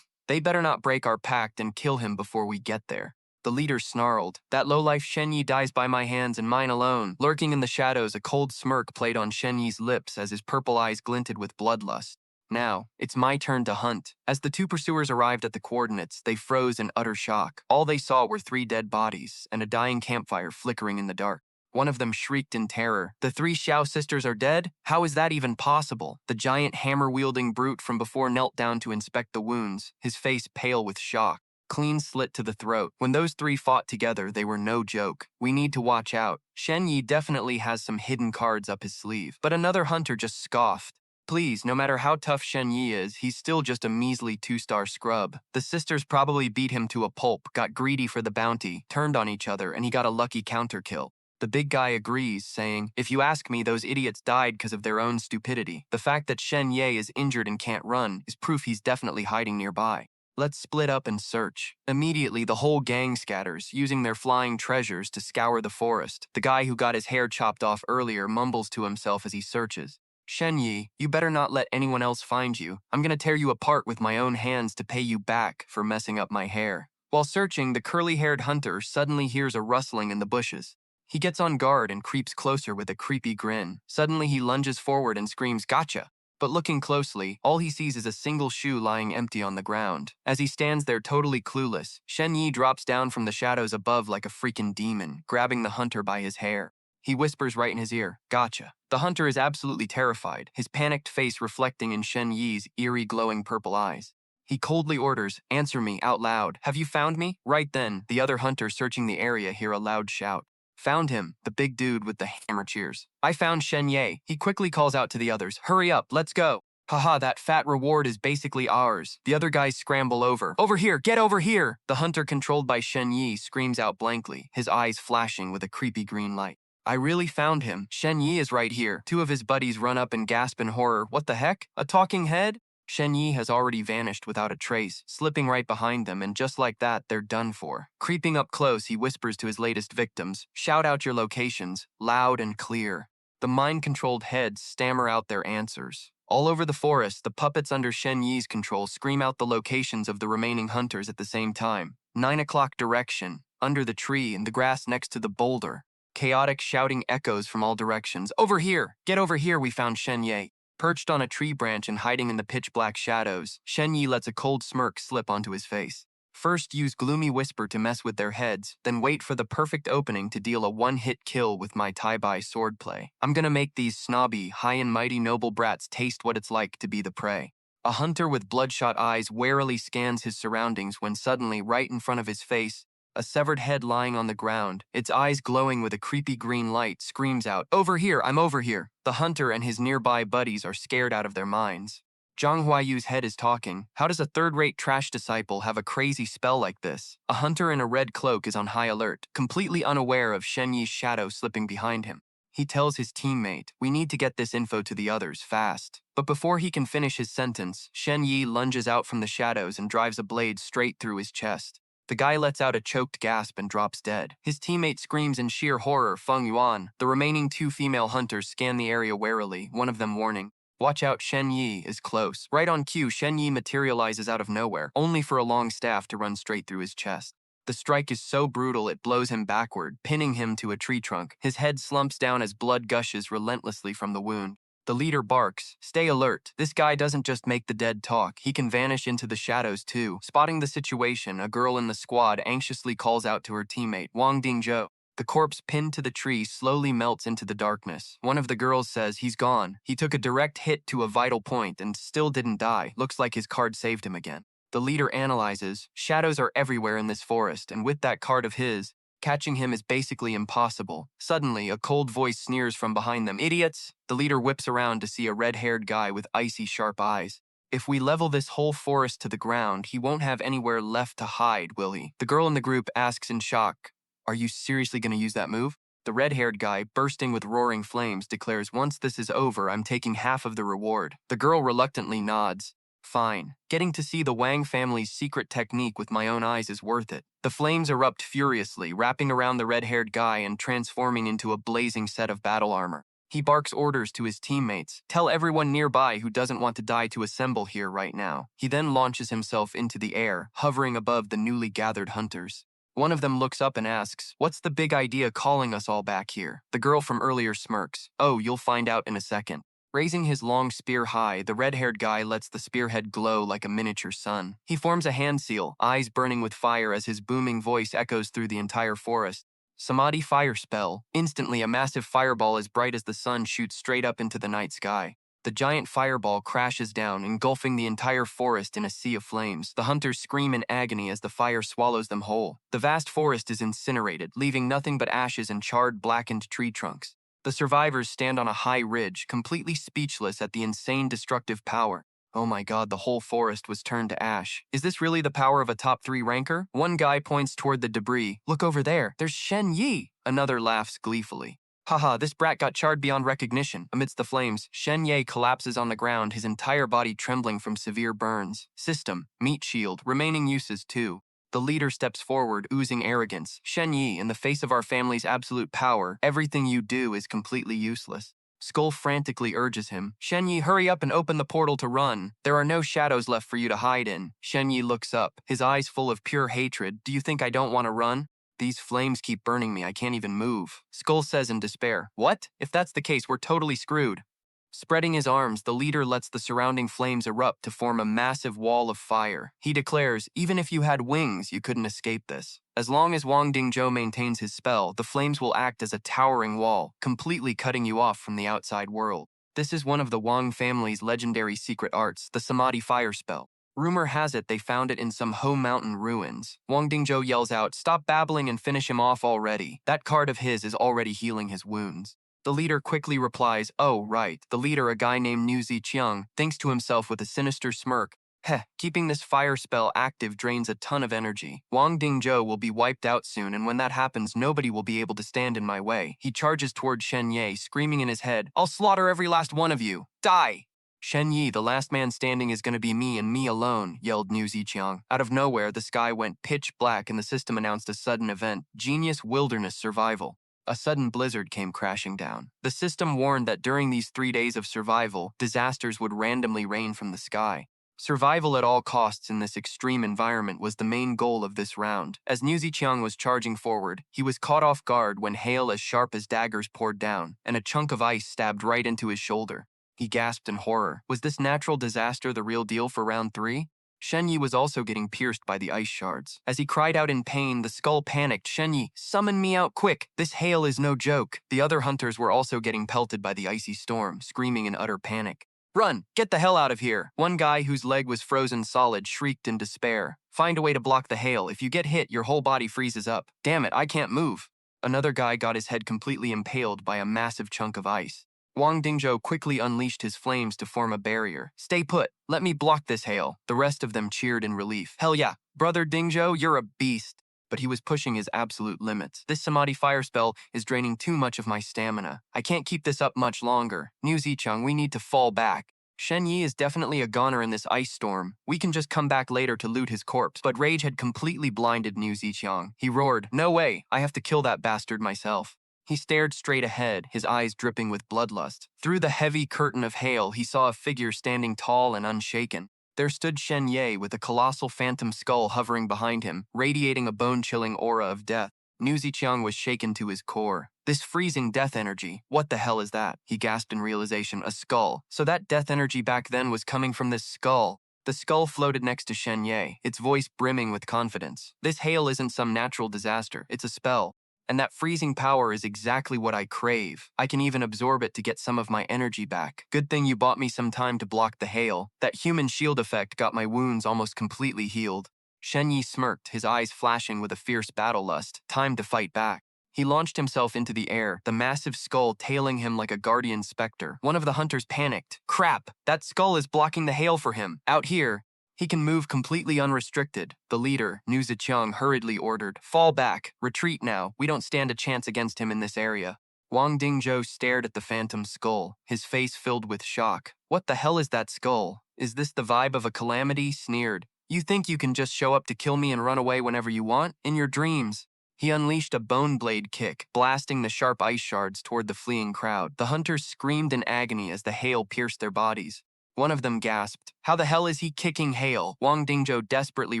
A: "They better not break our pact and kill him before we get there." The leader snarled. "That lowlife Shen Ye dies by my hands and mine alone." Lurking in the shadows, a cold smirk played on Shen Ye's lips as his purple eyes glinted with bloodlust. "Now, it's my turn to hunt." As the 2 pursuers arrived at the coordinates, they froze in utter shock. All they saw were 3 dead bodies and a dying campfire flickering in the dark. One of them shrieked in terror. "The 3 Xiao sisters are dead? How is that even possible?" The giant hammer-wielding brute from before knelt down to inspect the wounds, his face pale with shock. Clean slit to the throat. When those 3 fought together, they were no joke. "We need to watch out. Shen Ye definitely has some hidden cards up his sleeve." But another hunter just scoffed. "Please, no matter how tough Shen Ye is, he's still just a measly 2-star scrub. The sisters probably beat him to a pulp, got greedy for the bounty, turned on each other, and he got a lucky counter kill." The big guy agrees, saying, "If you ask me, those idiots died because of their own stupidity. The fact that Shen Ye is injured and can't run is proof he's definitely hiding nearby. Let's split up and search." Immediately, the whole gang scatters, using their flying treasures to scour the forest. The guy who got his hair chopped off earlier mumbles to himself as he searches. "Shen Ye, you better not let anyone else find you. I'm gonna tear you apart with my own hands to pay you back for messing up my hair." While searching, the curly-haired hunter suddenly hears a rustling in the bushes. He gets on guard and creeps closer with a creepy grin. Suddenly, he lunges forward and screams, "Gotcha!" But looking closely, all he sees is a single shoe lying empty on the ground. As he stands there totally clueless, Shen Ye drops down from the shadows above like a freaking demon, grabbing the hunter by his hair. He whispers right in his ear, "Gotcha." The hunter is absolutely terrified, his panicked face reflecting in Shen Ye's eerie glowing purple eyes. He coldly orders, "Answer me, out loud. Have you found me?" Right then, the other hunters searching the area hear a loud shout. "Found him," the big dude with the hammer cheers. "I found Shen Ye." He quickly calls out to the others, "Hurry up, let's go." "Haha, that fat reward is basically ours." The other guys scramble over. "Over here, get over here!" The hunter controlled by Shen Ye screams out blankly, his eyes flashing with a creepy green light. "I really found him. Shen Ye is right here." 2 of his buddies run up and gasp in horror. "What the heck? A talking head?" Shen Ye has already vanished without a trace, slipping right behind them, and just like that, they're done for. Creeping up close, he whispers to his latest victims, "Shout out your locations, loud and clear." The mind-controlled heads stammer out their answers. All over the forest, the puppets under Shen Ye's control scream out the locations of the remaining hunters at the same time. 9 o'clock direction, under the tree, in the grass next to the boulder. Chaotic shouting echoes from all directions. "Over here! Get over here, we found Shen Ye." Perched on a tree branch and hiding in the pitch-black shadows, Shen Ye lets a cold smirk slip onto his face. First use gloomy whisper to mess with their heads, then wait for the perfect opening to deal a one-hit kill with my Tai-Bai swordplay. I'm gonna make these snobby, high and mighty noble brats taste what it's like to be the prey. A hunter with bloodshot eyes warily scans his surroundings when suddenly, right in front of his face, a severed head lying on the ground, its eyes glowing with a creepy green light, screams out, "Over here, I'm over here." The hunter and his nearby buddies are scared out of their minds. Zhang Huayu's head is talking. How does a third-rate trash disciple have a crazy spell like this? A hunter in a red cloak is on high alert, completely unaware of Shen Ye's shadow slipping behind him. He tells his teammate, "We need to get this info to the others, fast." But before he can finish his sentence, Shen Ye lunges out from the shadows and drives a blade straight through his chest. The guy lets out a choked gasp and drops dead. His teammate screams in sheer horror, "Feng Yuan." The remaining 2 female hunters scan the area warily, one of them warning, "Watch out, Shen Ye is close." Right on cue, Shen Ye materializes out of nowhere, only for a long staff to run straight through his chest. The strike is so brutal it blows him backward, pinning him to a tree trunk. His head slumps down as blood gushes relentlessly from the wound. The leader barks, "Stay alert. This guy doesn't just make the dead talk, he can vanish into the shadows too." Spotting the situation, a girl in the squad anxiously calls out to her teammate, "Wang Dingzhou." The corpse pinned to the tree slowly melts into the darkness. One of the girls says, "He's gone. He took a direct hit to a vital point and still didn't die. Looks like his card saved him again." The leader analyzes, "Shadows are everywhere in this forest, and with that card of his, catching him is basically impossible." Suddenly, a cold voice sneers from behind them, "Idiots!" The leader whips around to see a red-haired guy with icy sharp eyes. "If we level this whole forest to the ground, he won't have anywhere left to hide, will he?" The girl in the group asks in shock, "Are you seriously going to use that move?" The red-haired guy, bursting with roaring flames, declares, "Once this is over, I'm taking half of the reward." The girl reluctantly nods. "Fine. Getting to see the Wang family's secret technique with my own eyes is worth it." The flames erupt furiously, wrapping around the red-haired guy and transforming into a blazing set of battle armor. He barks orders to his teammates, "Tell everyone nearby who doesn't want to die to assemble here right now." He then launches himself into the air, hovering above the newly gathered hunters. One of them looks up and asks, "What's the big idea calling us all back here?" The girl from earlier smirks, "Oh, you'll find out in a second." Raising his long spear high, the red-haired guy lets the spearhead glow like a miniature sun. He forms a hand seal, eyes burning with fire as his booming voice echoes through the entire forest. Samadhi fire spell. Instantly, a massive fireball as bright as the sun shoots straight up into the night sky. The giant fireball crashes down, engulfing the entire forest in a sea of flames. The hunters scream in agony as the fire swallows them whole. The vast forest is incinerated, leaving nothing but ashes and charred, blackened tree trunks. The survivors stand on a high ridge, completely speechless at the insane destructive power. Oh my god, the whole forest was turned to ash. Is this really the power of a top 3 ranker? One guy points toward the debris. "Look over there, there's Shen Ye!" Another laughs gleefully. "Haha, this brat got charred beyond recognition." Amidst the flames, Shen Ye collapses on the ground, his entire body trembling from severe burns. System, meat shield, remaining uses too. The leader steps forward, oozing arrogance. "Shen Ye, in the face of our family's absolute power, everything you do is completely useless." Skull frantically urges him, "Shen Ye, hurry up and open the portal to run. There are no shadows left for you to hide in." Shen Ye looks up, his eyes full of pure hatred. "Do you think I don't want to run? These flames keep burning me, I can't even move." Skull says in despair, "What? If that's the case, we're totally screwed." Spreading his arms, the leader lets the surrounding flames erupt to form a massive wall of fire. He declares, "Even if you had wings, you couldn't escape this. As long as Wang Dingzhou maintains his spell, the flames will act as a towering wall, completely cutting you off from the outside world." This is one of the Wang family's legendary secret arts, the Samadhi fire spell. Rumor has it they found it in some Ho Mountain ruins. Wang Dingzhou yells out, "Stop babbling and finish him off already. That card of his is already healing his wounds." The leader quickly replies, "Oh, right." The leader, a guy named Niu Ziqiang, thinks to himself with a sinister smirk, "Heh, keeping this fire spell active drains a ton of energy. Wang Dingzhou will be wiped out soon, and when that happens, nobody will be able to stand in my way." He charges toward Shen Ye, screaming in his head, "I'll slaughter every last one of you. Die!" Shen Ye, the last man standing is gonna be me and me alone, yelled Niu Ziqiang. Out of nowhere, the sky went pitch black and the system announced a sudden event, Genius Wilderness Survival. A sudden blizzard came crashing down. The system warned that during these 3 days of survival, disasters would randomly rain from the sky. Survival at all costs in this extreme environment was the main goal of this round. As Niu Ziqiang was charging forward, he was caught off guard when hail as sharp as daggers poured down, and a chunk of ice stabbed right into his shoulder. He gasped in horror. Was this natural disaster the real deal for round 3? Shen Ye was also getting pierced by the ice shards. As he cried out in pain, the skull panicked. Shen Ye, summon me out quick! This hail is no joke. The other hunters were also getting pelted by the icy storm, screaming in utter panic. Run! Get the hell out of here! One guy whose leg was frozen solid shrieked in despair. Find a way to block the hail. If you get hit, your whole body freezes up. Damn it, I can't move. Another guy got his head completely impaled by a massive chunk of ice. Wang Dingzhou quickly unleashed his flames to form a barrier. Stay put. Let me block this hail. The rest of them cheered in relief. Hell yeah, brother Dingzhou, you're a beast. But he was pushing his absolute limits. This Samadhi fire spell is draining too much of my stamina. I can't keep this up much longer. Niu Ziqiang, we need to fall back. Shen Ye is definitely a goner in this ice storm. We can just come back later to loot his corpse. But rage had completely blinded Niu Ziqiang. He roared, no way, I have to kill that bastard myself. He stared straight ahead, his eyes dripping with bloodlust. Through the heavy curtain of hail, he saw a figure standing tall and unshaken. There stood Shen Ye with a colossal phantom skull hovering behind him, radiating a bone-chilling aura of death. Niu Ziqiang was shaken to his core. This freezing death energy, what the hell is that? He gasped in realization, a skull. So that death energy back then was coming from this skull. The skull floated next to Shen Ye, its voice brimming with confidence. This hail isn't some natural disaster, it's a spell. And that freezing power is exactly what I crave. I can even absorb it to get some of my energy back. Good thing you bought me some time to block the hail. That human shield effect got my wounds almost completely healed. Shen Ye smirked, his eyes flashing with a fierce battle lust. Time to fight back. He launched himself into the air, the massive skull tailing him like a guardian specter. One of the hunters panicked. Crap! That skull is blocking the hail for him. Out here, he can move completely unrestricted. The leader, Niu Ziqiang, hurriedly ordered, fall back, retreat now, we don't stand a chance against him in this area. Wang Dingzhou stared at the phantom skull, his face filled with shock. What the hell is that skull? Is this the vibe of a calamity? Sneered. You think you can just show up to kill me and run away whenever you want? In your dreams. He unleashed a bone blade kick, blasting the sharp ice shards toward the fleeing crowd. The hunters screamed in agony as the hail pierced their bodies. One of them gasped, how the hell is he kicking hail? Wang Dingzhou desperately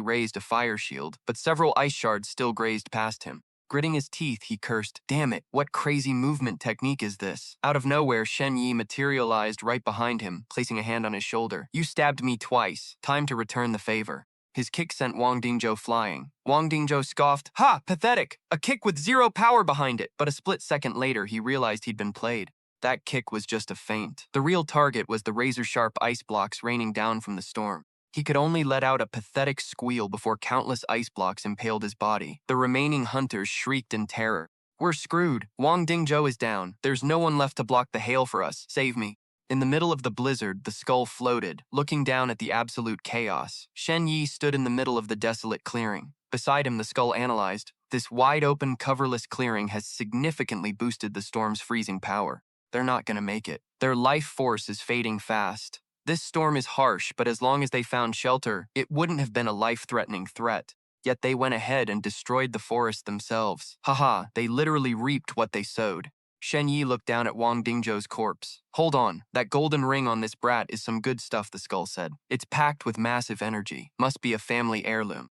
A: raised a fire shield, but several ice shards still grazed past him. Gritting his teeth, he cursed, damn it, what crazy movement technique is this? Out of nowhere, Shen Ye materialized right behind him, placing a hand on his shoulder. You stabbed me twice. Time to return the favor. His kick sent Wang Dingzhou flying. Wang Dingzhou scoffed, ha, pathetic! A kick with zero power behind it! But a split second later, he realized he'd been played. That kick was just a feint. The real target was the razor-sharp ice blocks raining down from the storm. He could only let out a pathetic squeal before countless ice blocks impaled his body. The remaining hunters shrieked in terror. We're screwed. Wang Dingzhou is down. There's no one left to block the hail for us. Save me. In the middle of the blizzard, the skull floated, looking down at the absolute chaos. Shen Ye stood in the middle of the desolate clearing. Beside him, the skull analyzed. This wide-open, coverless clearing has significantly boosted the storm's freezing power. They're not gonna make it. Their life force is fading fast. This storm is harsh, but as long as they found shelter, it wouldn't have been a life-threatening threat. Yet they went ahead and destroyed the forest themselves. Haha, they literally reaped what they sowed. Shen Ye looked down at Wang Dingzhou's corpse. Hold on, that golden ring on this brat is some good stuff, the skull said. It's packed with massive energy. Must be a family heirloom.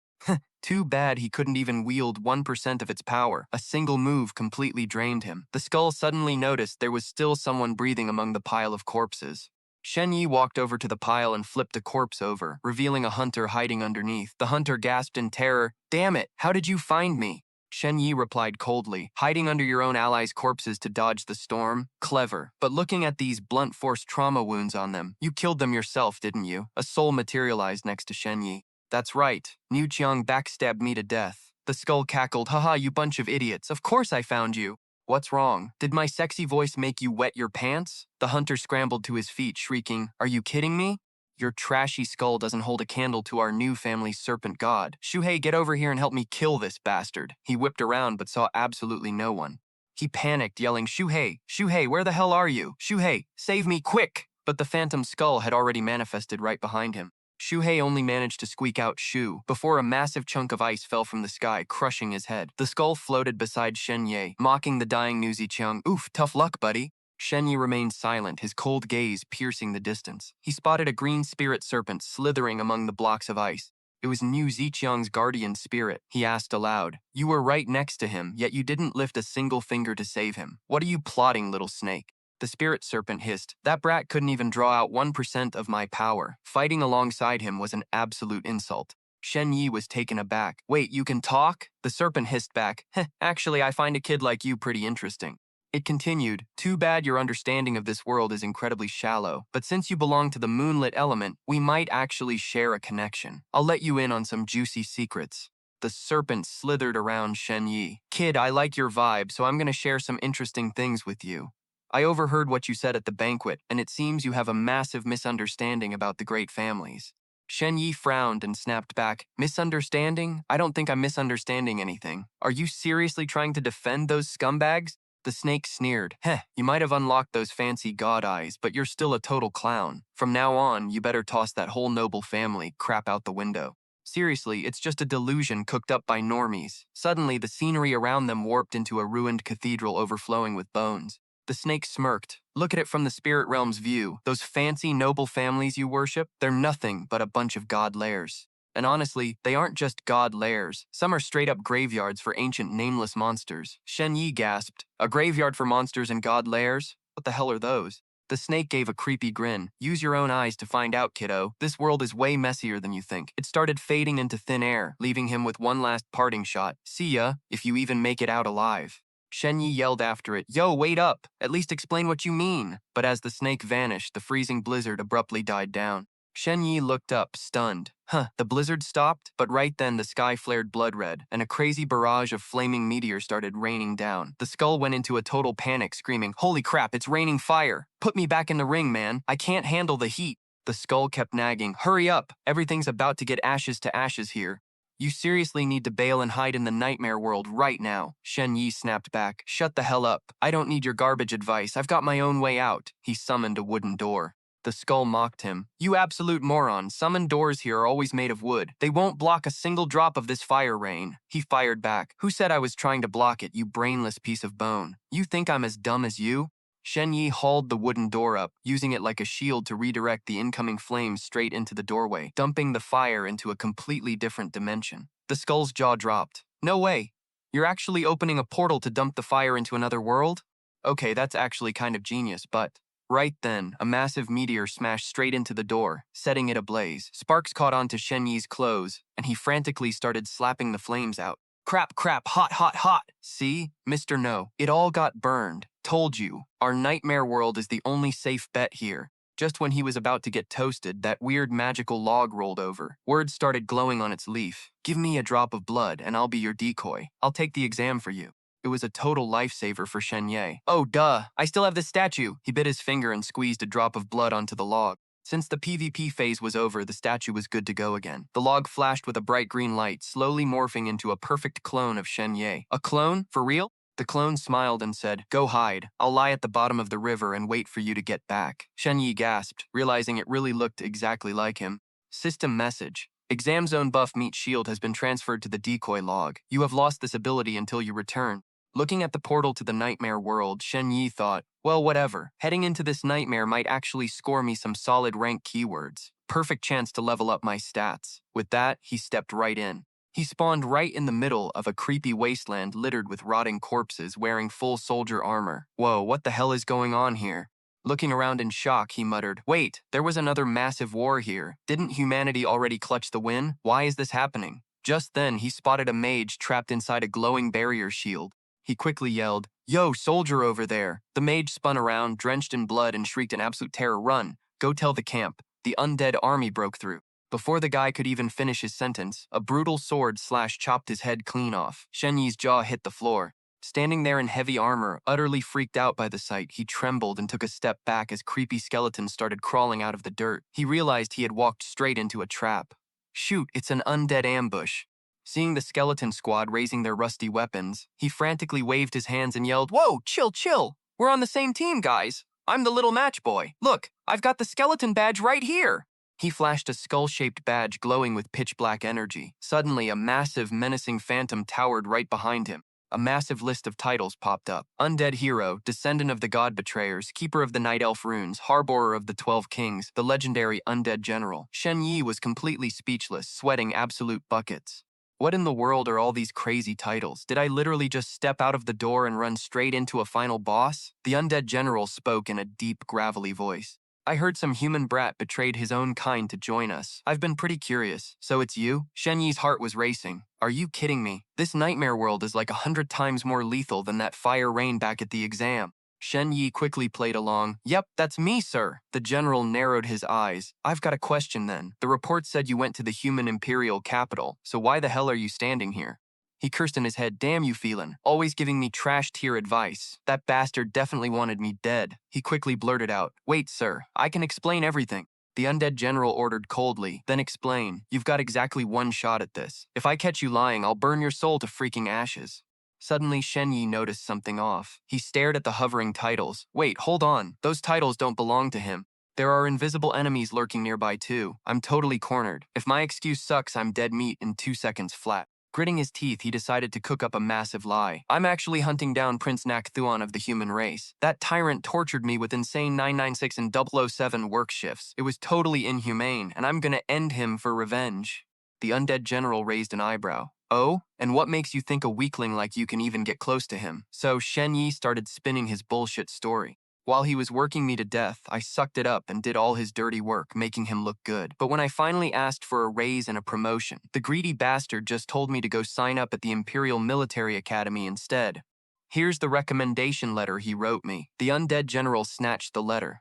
A: Too bad he couldn't even wield 1% of its power. A single move completely drained him. The skull suddenly noticed there was still someone breathing among the pile of corpses. Shen Ye walked over to the pile and flipped a corpse over, revealing a hunter hiding underneath. The hunter gasped in terror, damn it, how did you find me? Shen Ye replied coldly, hiding under your own allies' corpses to dodge the storm? Clever. But looking at these blunt force trauma wounds on them, you killed them yourself, didn't you? A soul materialized next to Shen Ye. That's right. Niu Qiang backstabbed me to death. The skull cackled, haha, you bunch of idiots. Of course I found you. What's wrong? Did my sexy voice make you wet your pants? The hunter scrambled to his feet, shrieking, are you kidding me? Your trashy skull doesn't hold a candle to our new family's serpent god. Shuhei, get over here and help me kill this bastard. He whipped around but saw absolutely no one. He panicked, yelling, Shuhei, Shuhei, where the hell are you? Shuhei, save me, quick! But the phantom skull had already manifested right behind him. Shuhei only managed to squeak out "shoo" before a massive chunk of ice fell from the sky, crushing his head. The skull floated beside Shen Ye, mocking the dying New Ziqiang. "Oof, tough luck, buddy." Shen Ye remained silent, his cold gaze piercing the distance. He spotted a green spirit serpent slithering among the blocks of ice. It was New Ziqiang's guardian spirit. He asked aloud. "You were right next to him, yet you didn't lift a single finger to save him. What are you plotting, little snake?" The spirit serpent hissed. "That brat couldn't even draw out 1% of my power. Fighting alongside him was an absolute insult." Shen Ye was taken aback. "Wait, you can talk?" The serpent hissed back. "Heh, actually, I find a kid like you pretty interesting." It continued, "Too bad your understanding of this world is incredibly shallow, but since you belong to the moonlit element, we might actually share a connection. I'll let you in on some juicy secrets." The serpent slithered around Shen Ye. "Kid, I like your vibe, so I'm gonna share some interesting things with you. I overheard what you said at the banquet, and it seems you have a massive misunderstanding about the great families." Shen Yi frowned and snapped back. "Misunderstanding? I don't think I'm misunderstanding anything. Are you seriously trying to defend those scumbags?" The snake sneered. "Heh, you might have unlocked those fancy god eyes, but you're still a total clown. From now on, you better toss that whole noble family crap out the window. Seriously, it's just a delusion cooked up by normies." Suddenly, the scenery around them warped into a ruined cathedral overflowing with bones. The snake smirked. "Look at it from the spirit realm's view. Those fancy, noble families you worship, they're nothing but a bunch of god lairs. And honestly, they aren't just god lairs. Some are straight-up graveyards for ancient nameless monsters." Shen Yi gasped. "A graveyard for monsters and god lairs? What the hell are those?" The snake gave a creepy grin. "Use your own eyes to find out, kiddo. This world is way messier than you think." It started fading into thin air, leaving him with one last parting shot. "See ya, if you even make it out alive." Shen Yi yelled after it, "Yo, wait up! At least explain what you mean!" But as the snake vanished, the freezing blizzard abruptly died down. Shen Yi looked up, stunned. The blizzard stopped? But right then the sky flared blood red, and a crazy barrage of flaming meteors started raining down. The skull went into a total panic, screaming, "Holy crap, it's raining fire! Put me back in the ring, man! I can't handle the heat!" The skull kept nagging, "Hurry up! Everything's about to get ashes to ashes here. You seriously need to bail and hide in the nightmare world right now." Shen Yi snapped back. "Shut the hell up. I don't need your garbage advice. I've got my own way out." He summoned a wooden door. The skull mocked him. "You absolute moron. Summoned doors here are always made of wood. They won't block a single drop of this fire rain." He fired back. "Who said I was trying to block it, you brainless piece of bone? You think I'm as dumb as you?" Shen Yi hauled the wooden door up, using it like a shield to redirect the incoming flames straight into the doorway, dumping the fire into a completely different dimension. The skull's jaw dropped. "No way! You're actually opening a portal to dump the fire into another world? Okay, that's actually kind of genius, but..." Right then, a massive meteor smashed straight into the door, setting it ablaze. Sparks caught onto Shen Yi's clothes, and he frantically started slapping the flames out. "Crap, crap, hot, hot, hot! See? Mr. No, it all got burned. Told you, our nightmare world is the only safe bet here." Just when he was about to get toasted, that weird magical log rolled over. Words started glowing on its leaf. "Give me a drop of blood, and I'll be your decoy. I'll take the exam for you." It was a total lifesaver for Shen Ye. "Oh, duh, I still have this statue." He bit his finger and squeezed a drop of blood onto the log. Since the PvP phase was over, the statue was good to go again. The log flashed with a bright green light, slowly morphing into a perfect clone of Shen Ye. "A clone? For real?" The clone smiled and said, "Go hide. I'll lie at the bottom of the river and wait for you to get back." Shen Ye gasped, realizing it really looked exactly like him. System message. Exam zone buff meat shield has been transferred to the decoy log. You have lost this ability until you return. Looking at the portal to the nightmare world, Shen Yi thought, well, whatever. Heading into this nightmare might actually score me some solid rank keywords. Perfect chance to level up my stats. With that, he stepped right in. He spawned right in the middle of a creepy wasteland littered with rotting corpses wearing full soldier armor. Whoa, what the hell is going on here? Looking around in shock, he muttered, "Wait, there was another massive war here. Didn't humanity already clutch the win? Why is this happening?" Just then, he spotted a mage trapped inside a glowing barrier shield. He quickly yelled, "Yo, soldier over there!" The mage spun around, drenched in blood, and shrieked in absolute terror, "Run! Go tell the camp. The undead army broke through." Before the guy could even finish his sentence, a brutal sword slash chopped his head clean off. Shen Yi's jaw hit the floor. Standing there in heavy armor, utterly freaked out by the sight, he trembled and took a step back as creepy skeletons started crawling out of the dirt. He realized he had walked straight into a trap. Shoot, it's an undead ambush. Seeing the skeleton squad raising their rusty weapons, he frantically waved his hands and yelled, "Whoa, chill, chill! We're on the same team, guys! I'm the little match boy. Look, I've got the skeleton badge right here. He flashed a skull-shaped badge glowing with pitch-black energy. Suddenly, a massive, menacing phantom towered right behind him. A massive list of titles popped up. Undead Hero, Descendant of the God Betrayers, Keeper of the Night Elf Runes, Harborer of the 12 Kings, the legendary Undead General. Shen Ye was completely speechless, sweating absolute buckets. What in the world are all these crazy titles? Did I literally just step out of the door and run straight into a final boss? The Undead General spoke in a deep, gravelly voice. I heard some human brat betrayed his own kind to join us. I've been pretty curious. So it's you? Shen Yi's heart was racing. Are you kidding me? This nightmare world is like 100 times more lethal than that fire rain back at the exam. Shen Ye quickly played along. Yep, that's me, sir. The general narrowed his eyes. I've got a question then. The report said you went to the human imperial capital, so why the hell are you standing here? He cursed in his head. Damn you, Phelan. Always giving me trash-tier advice. That bastard definitely wanted me dead. He quickly blurted out. Wait, sir. I can explain everything. The undead general ordered coldly. Then explain. You've got exactly one shot at this. If I catch you lying, I'll burn your soul to freaking ashes. Suddenly, Shen Ye noticed something off. He stared at the hovering titles. Wait, hold on. Those titles don't belong to him. There are invisible enemies lurking nearby too. I'm totally cornered. If my excuse sucks, I'm dead meat in 2 seconds flat. Gritting his teeth, he decided to cook up a massive lie. I'm actually hunting down Prince Nak Thuan of the human race. That tyrant tortured me with insane 996 and 007 work shifts. It was totally inhumane, and I'm gonna end him for revenge. The undead general raised an eyebrow. Oh? And what makes you think a weakling like you can even get close to him? So Shen Ye started spinning his bullshit story. While he was working me to death, I sucked it up and did all his dirty work, making him look good. But when I finally asked for a raise and a promotion, the greedy bastard just told me to go sign up at the Imperial Military Academy instead. Here's the recommendation letter he wrote me. The undead general snatched the letter.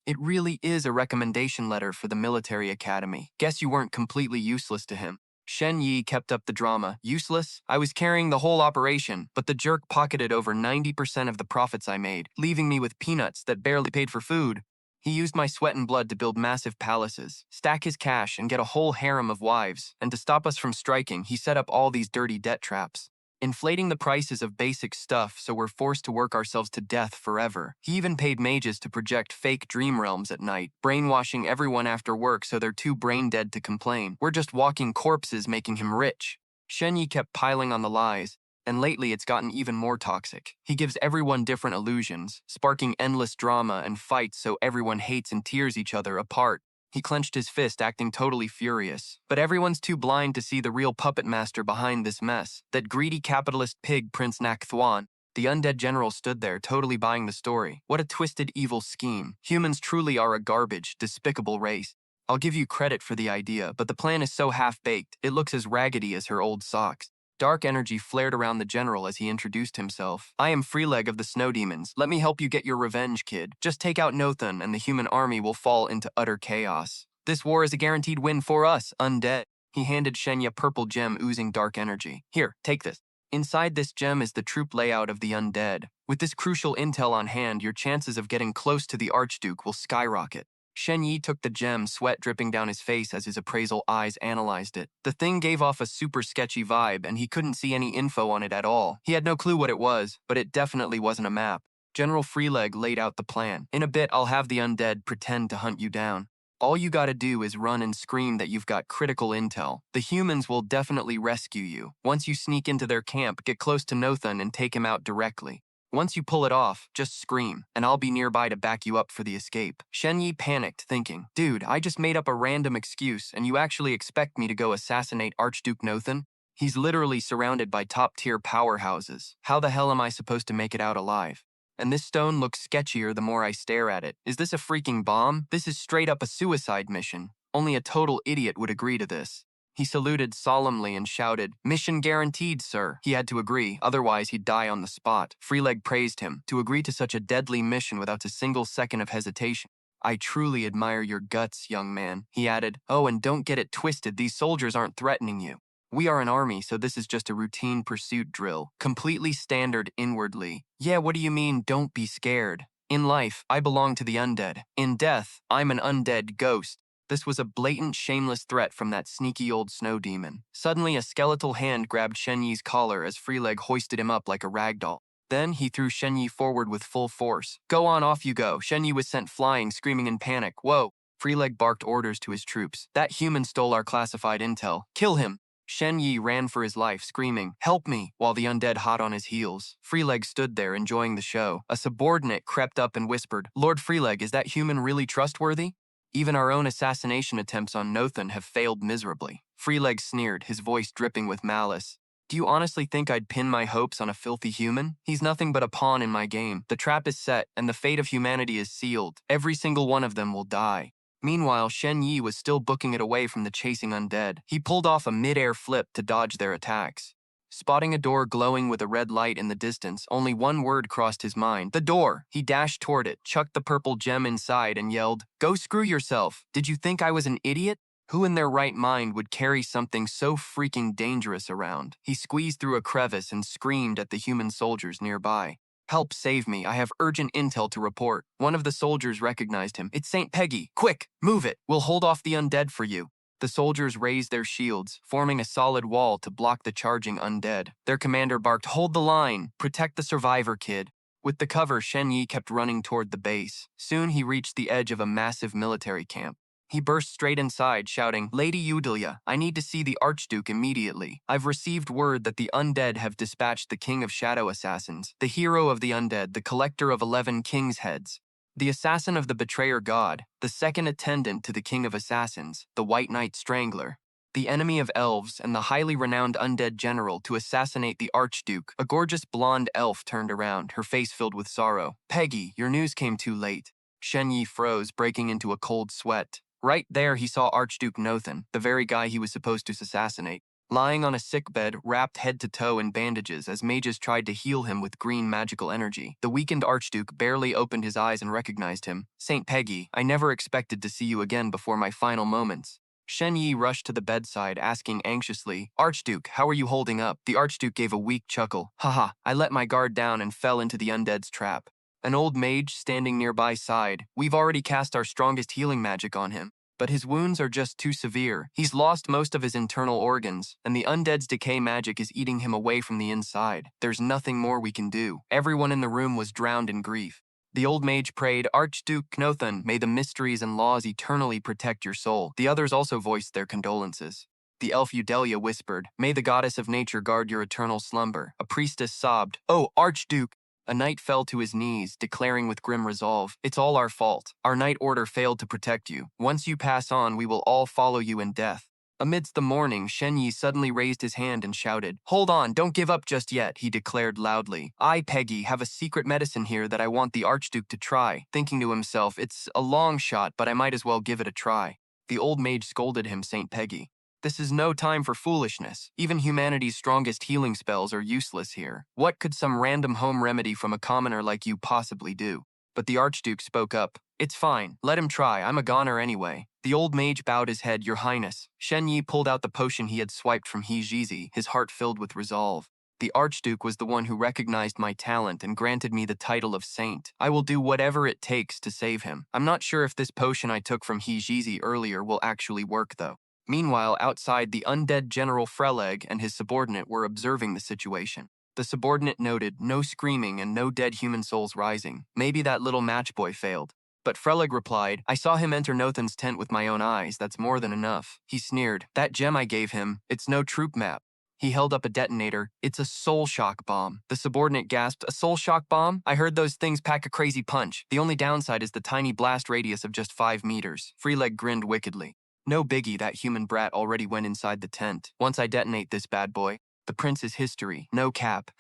A: It really is a recommendation letter for the military academy. Guess you weren't completely useless to him. Shen Ye kept up the drama. Useless? I was carrying the whole operation, but the jerk pocketed over 90% of the profits I made, leaving me with peanuts that barely paid for food. He used my sweat and blood to build massive palaces, stack his cash, and get a whole harem of wives. And to stop us from striking, he set up all these dirty debt traps, inflating the prices of basic stuff so we're forced to work ourselves to death forever. He even paid mages to project fake dream realms at night, brainwashing everyone after work so they're too brain dead to complain. We're just walking corpses making him rich. Shen Ye kept piling on the lies, and lately it's gotten even more toxic. He gives everyone different illusions, sparking endless drama and fights so everyone hates and tears each other apart. He clenched his fist, acting totally furious. But everyone's too blind to see the real puppet master behind this mess, that greedy capitalist pig Prince Nak Thuan. The undead general stood there, totally buying the story. What a twisted, evil scheme. Humans truly are a garbage, despicable race. I'll give you credit for the idea, but the plan is so half-baked, it looks as raggedy as her old socks. Dark energy flared around the general as he introduced himself. I am Freeleg of the Snow Demons. Let me help you get your revenge, kid. Just take out Nothan and the human army will fall into utter chaos. This war is a guaranteed win for us, undead. He handed Shen Ye a purple gem oozing dark energy. Here, take this. Inside this gem is the troop layout of the undead. With this crucial intel on hand, your chances of getting close to the Archduke will skyrocket. Shen Ye took the gem, sweat dripping down his face as his appraisal eyes analyzed it. The thing gave off a super sketchy vibe, and he couldn't see any info on it at all. He had no clue what it was, but it definitely wasn't a map. General Freeleg laid out the plan. In a bit, I'll have the undead pretend to hunt you down. All you gotta do is run and scream that you've got critical intel. The humans will definitely rescue you. Once you sneak into their camp, get close to Nothan and take him out directly. Once you pull it off, just scream, and I'll be nearby to back you up for the escape. Shen Ye panicked, thinking, dude, I just made up a random excuse, and you actually expect me to go assassinate Archduke Nothan? He's literally surrounded by top-tier powerhouses. How the hell am I supposed to make it out alive? And this stone looks sketchier the more I stare at it. Is this a freaking bomb? This is straight up a suicide mission. Only a total idiot would agree to this. He saluted solemnly and shouted, "Mission guaranteed, sir." He had to agree, otherwise he'd die on the spot. Freeleg praised him. To agree to such a deadly mission without a single second of hesitation. I truly admire your guts, young man. He added, oh, and don't get it twisted, these soldiers aren't threatening you. We are an army, so this is just a routine pursuit drill. Completely standard inwardly. Yeah, what do you mean, don't be scared? In life, I belong to the undead. In death, I'm an undead ghost. This was a blatant, shameless threat from that sneaky old snow demon. Suddenly, a skeletal hand grabbed Shen Ye's collar as Freeleg hoisted him up like a ragdoll. Then he threw Shen Ye forward with full force. Go on, off you go. Shen Ye was sent flying, screaming in panic. Whoa! Freeleg barked orders to his troops. That human stole our classified intel. Kill him! Shen Ye ran for his life, screaming, "Help me!" while the undead hot on his heels. Freeleg stood there, enjoying the show. A subordinate crept up and whispered, "Lord Freeleg, is that human really trustworthy? Even our own assassination attempts on Nothan have failed miserably." Freeleg sneered, his voice dripping with malice. "Do you honestly think I'd pin my hopes on a filthy human? He's nothing but a pawn in my game. The trap is set, and the fate of humanity is sealed. Every single one of them will die." Meanwhile, Shen Ye was still booking it away from the chasing undead. He pulled off a mid-air flip to dodge their attacks. Spotting a door glowing with a red light in the distance, only one word crossed his mind. The door! He dashed toward it, chucked the purple gem inside, and yelled, "Go screw yourself! Did you think I was an idiot? Who in their right mind would carry something so freaking dangerous around?" He squeezed through a crevice and screamed at the human soldiers nearby. "Help, save me. I have urgent intel to report." One of the soldiers recognized him. "It's St. Peggy. Quick, move it. We'll hold off the undead for you." The soldiers raised their shields, forming a solid wall to block the charging undead. Their commander barked, "Hold the line. Protect the survivor, kid." With the cover, Shen Ye kept running toward the base. Soon he reached the edge of a massive military camp. He burst straight inside, shouting, "Lady Eudalia, I need to see the Archduke immediately. I've received word that the undead have dispatched the King of Shadow Assassins, the hero of the undead, the collector of 11 king's heads. The assassin of the betrayer god, the second attendant to the King of Assassins, the White Knight Strangler, the enemy of elves, and the highly renowned undead general to assassinate the Archduke." A gorgeous blonde elf turned around, her face filled with sorrow. "Peggy, your news came too late." Shen Ye froze, breaking into a cold sweat. Right there, he saw Archduke Nothan, the very guy he was supposed to assassinate, lying on a sickbed, wrapped head to toe in bandages as mages tried to heal him with green magical energy. The weakened Archduke barely opened his eyes and recognized him. "St. Peggy, I never expected to see you again before my final moments." Shen Ye rushed to the bedside, asking anxiously, "Archduke, how are you holding up?" The Archduke gave a weak chuckle. "Haha, I let my guard down and fell into the undead's trap." An old mage standing nearby sighed. "We've already cast our strongest healing magic on him, but his wounds are just too severe. He's lost most of his internal organs, and the undead's decay magic is eating him away from the inside. There's nothing more we can do." Everyone in the room was drowned in grief. The old mage prayed, "Archduke Knothan, may the mysteries and laws eternally protect your soul." The others also voiced their condolences. The elf Eudalia whispered, "May the goddess of nature guard your eternal slumber." A priestess sobbed, "Oh, Archduke!" A knight fell to his knees, declaring with grim resolve, "It's all our fault. Our knight order failed to protect you. Once you pass on, we will all follow you in death." Amidst the mourning, Shen Ye suddenly raised his hand and shouted, "Hold on, don't give up just yet," he declared loudly. "I, Peggy, have a secret medicine here that I want the Archduke to try." Thinking to himself, "It's a long shot, but I might as well give it a try." The old mage scolded him, "St. Peggy, this is no time for foolishness. Even humanity's strongest healing spells are useless here. What could some random home remedy from a commoner like you possibly do?" But the Archduke spoke up, "It's fine. Let him try. I'm a goner anyway." The old mage bowed his head, "Your Highness." Shen Ye pulled out the potion he had swiped from He Jizi, his heart filled with resolve. "The Archduke was the one who recognized my talent and granted me the title of saint. I will do whatever it takes to save him. I'm not sure if this potion I took from He Jizi earlier will actually work, though." Meanwhile, outside, the undead General Freleg and his subordinate were observing the situation. The subordinate noted, "No screaming and no dead human souls rising. Maybe that little matchboy failed." But Freleg replied, "I saw him enter Nothan's tent with my own eyes. That's more than enough." He sneered, "That gem I gave him, it's no troop map." He held up a detonator. "It's a soul shock bomb." The subordinate gasped, "A soul shock bomb? I heard those things pack a crazy punch. The only downside is the tiny blast radius of just 5 meters. Freleg grinned wickedly. "No biggie, that human brat already went inside the tent. Once I detonate this bad boy, the prince is history. No cap."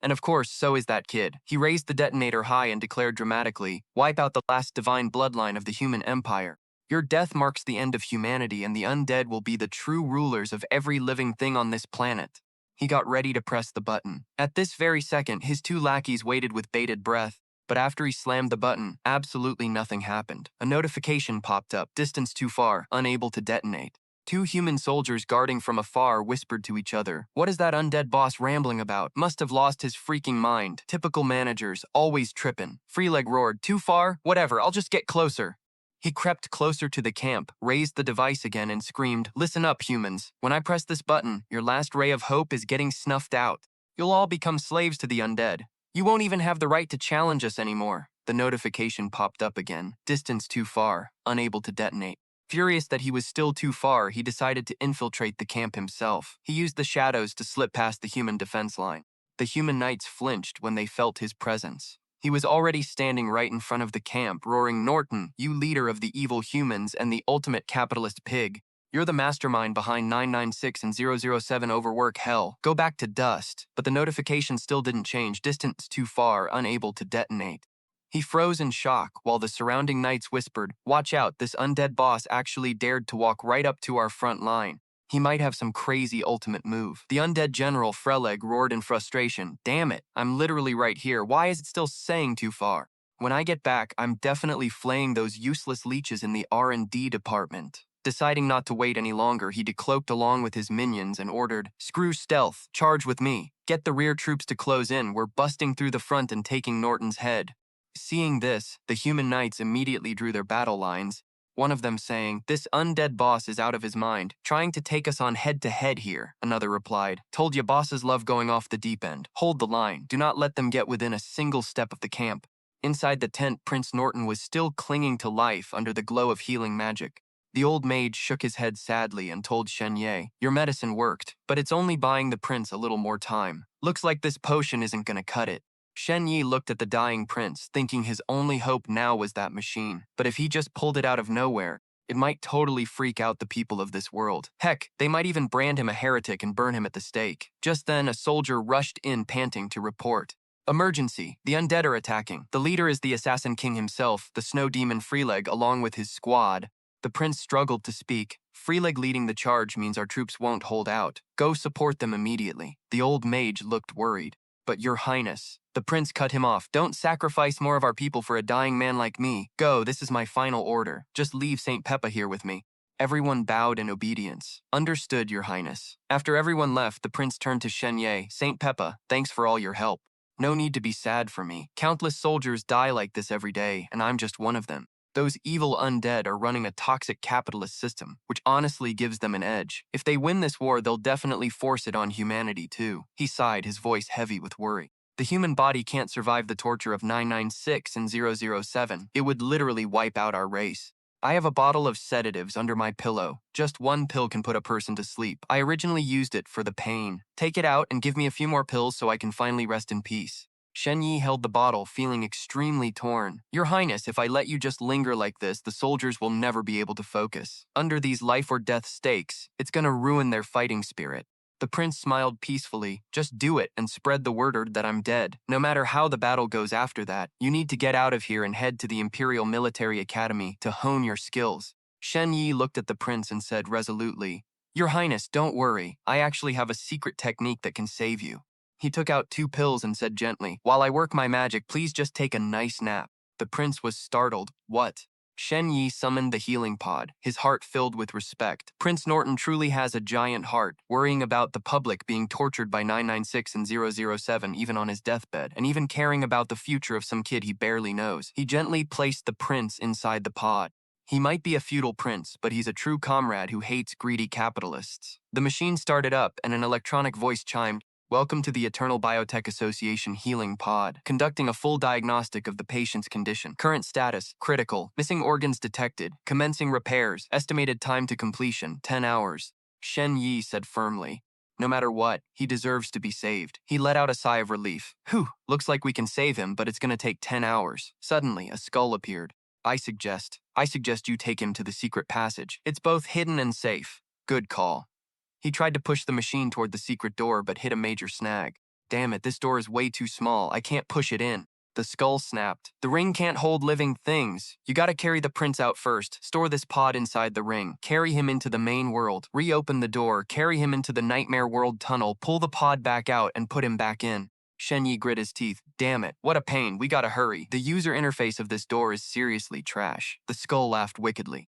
A: "And of course, so is that kid." He raised the detonator high and declared dramatically, "Wipe out the last divine bloodline of the human empire. Your death marks the end of humanity, and the undead will be the true rulers of every living thing on this planet." He got ready to press the button. At this very second, his 2 lackeys waited with bated breath. But after he slammed the button, absolutely nothing happened. A notification popped up, "Distance too far, unable to detonate." 2 human soldiers guarding from afar whispered to each other, "What is that undead boss rambling about? Must have lost his freaking mind. Typical managers, always trippin'." Freeleg roared, "Too far? Whatever, I'll just get closer." He crept closer to the camp, raised the device again, and screamed, "Listen up, humans. When I press this button, your last ray of hope is getting snuffed out. You'll all become slaves to the undead. You won't even have the right to challenge us anymore. The notification popped up again. Distance too far, unable to detonate. Furious that he was still too far, he decided to infiltrate the camp himself. He used the shadows to slip past the human defense line. The human knights flinched when they felt his presence. He was already standing right in front of the camp, roaring, "Norton, you leader of the evil humans and the ultimate capitalist pig. You're the mastermind behind 996 and 007 overwork hell. Go back to dust." But the notification still didn't change. Distance too far, unable to detonate. He froze in shock while the surrounding knights whispered, "Watch out, this undead boss actually dared to walk right up to our front line. He might have some crazy ultimate move." The undead general, Freleg, roared in frustration, "Damn it, I'm literally right here. Why is it still saying too far? When I get back, I'm definitely flaying those useless leeches in the R&D department." Deciding not to wait any longer, he decloaked along with his minions and ordered, "Screw stealth, charge with me. Get the rear troops to close in. We're busting through the front and taking Norton's head." Seeing this, the human knights immediately drew their battle lines, one of them saying, "This undead boss is out of his mind, trying to take us on head-to-head here." Another replied, "Told ya bosses love going off the deep end. Hold the line. Do not let them get within a single step of the camp." Inside the tent, Prince Norton was still clinging to life under the glow of healing magic. The old mage shook his head sadly and told Shen Ye, "Your medicine worked, but it's only buying the prince a little more time. Looks like this potion isn't gonna cut it." Shen Ye looked at the dying prince, thinking his only hope now was that machine. But if he just pulled it out of nowhere, it might totally freak out the people of this world. Heck, they might even brand him a heretic and burn him at the stake. Just then, a soldier rushed in panting to report. "Emergency! The undead are attacking. The leader is the Assassin King himself, the snow demon Freeleg, along with his squad." The prince struggled to speak. "Freeleg leading the charge means our troops won't hold out. Go support them immediately." The old mage looked worried. "But your highness," the prince cut him off, "don't sacrifice more of our people for a dying man like me. Go, this is my final order. Just leave St. Peppa here with me." Everyone bowed in obedience. "Understood, your highness." After everyone left, the prince turned to Shen Ye. "St. Peppa, thanks for all your help. No need to be sad for me. Countless soldiers die like this every day, and I'm just one of them. Those evil undead are running a toxic capitalist system, which honestly gives them an edge. If they win this war, they'll definitely force it on humanity too." He sighed, his voice heavy with worry. "The human body can't survive the torture of 996 and 007. It would literally wipe out our race. I have a bottle of sedatives under my pillow. Just one pill can put a person to sleep. I originally used it for the pain. Take it out and give me a few more pills so I can finally rest in peace." Shen Ye held the bottle, feeling extremely torn. "Your Highness, if I let you just linger like this, the soldiers will never be able to focus. Under these life-or-death stakes, it's gonna ruin their fighting spirit." The prince smiled peacefully. "Just do it and spread the word that I'm dead. No matter how the battle goes after that, you need to get out of here and head to the Imperial Military Academy to hone your skills." Shen Ye looked at the prince and said resolutely, "Your Highness, don't worry. I actually have a secret technique that can save you." He took out 2 pills and said gently, "While I work my magic, please just take a nice nap." The prince was startled. "What?" Shen Ye summoned the healing pod, his heart filled with respect. Prince Norton truly has a giant heart, worrying about the public being tortured by 996 and 007 even on his deathbed, and even caring about the future of some kid he barely knows. He gently placed the prince inside the pod. He might be a feudal prince, but he's a true comrade who hates greedy capitalists. The machine started up, and an electronic voice chimed, "Welcome to the Eternal Biotech Association Healing Pod. Conducting a full diagnostic of the patient's condition. Current status, critical. Missing organs detected. Commencing repairs. Estimated time to completion, 10 hours. Shen Ye said firmly, "No matter what, he deserves to be saved." He let out a sigh of relief. "Whew, looks like we can save him, but it's gonna take 10 hours. Suddenly, a skull appeared. I suggest you take him to the secret passage. It's both hidden and safe." "Good call." He tried to push the machine toward the secret door, but hit a major snag. "Damn it, this door is way too small. I can't push it in." The skull snapped. "The ring can't hold living things. You gotta carry the prince out first. Store this pod inside the ring. Carry him into the main world. Reopen the door. Carry him into the nightmare world tunnel. Pull the pod back out and put him back in." Shen Ye grit his teeth. "Damn it, what a pain. We gotta hurry. The user interface of this door is seriously trash." The skull laughed wickedly.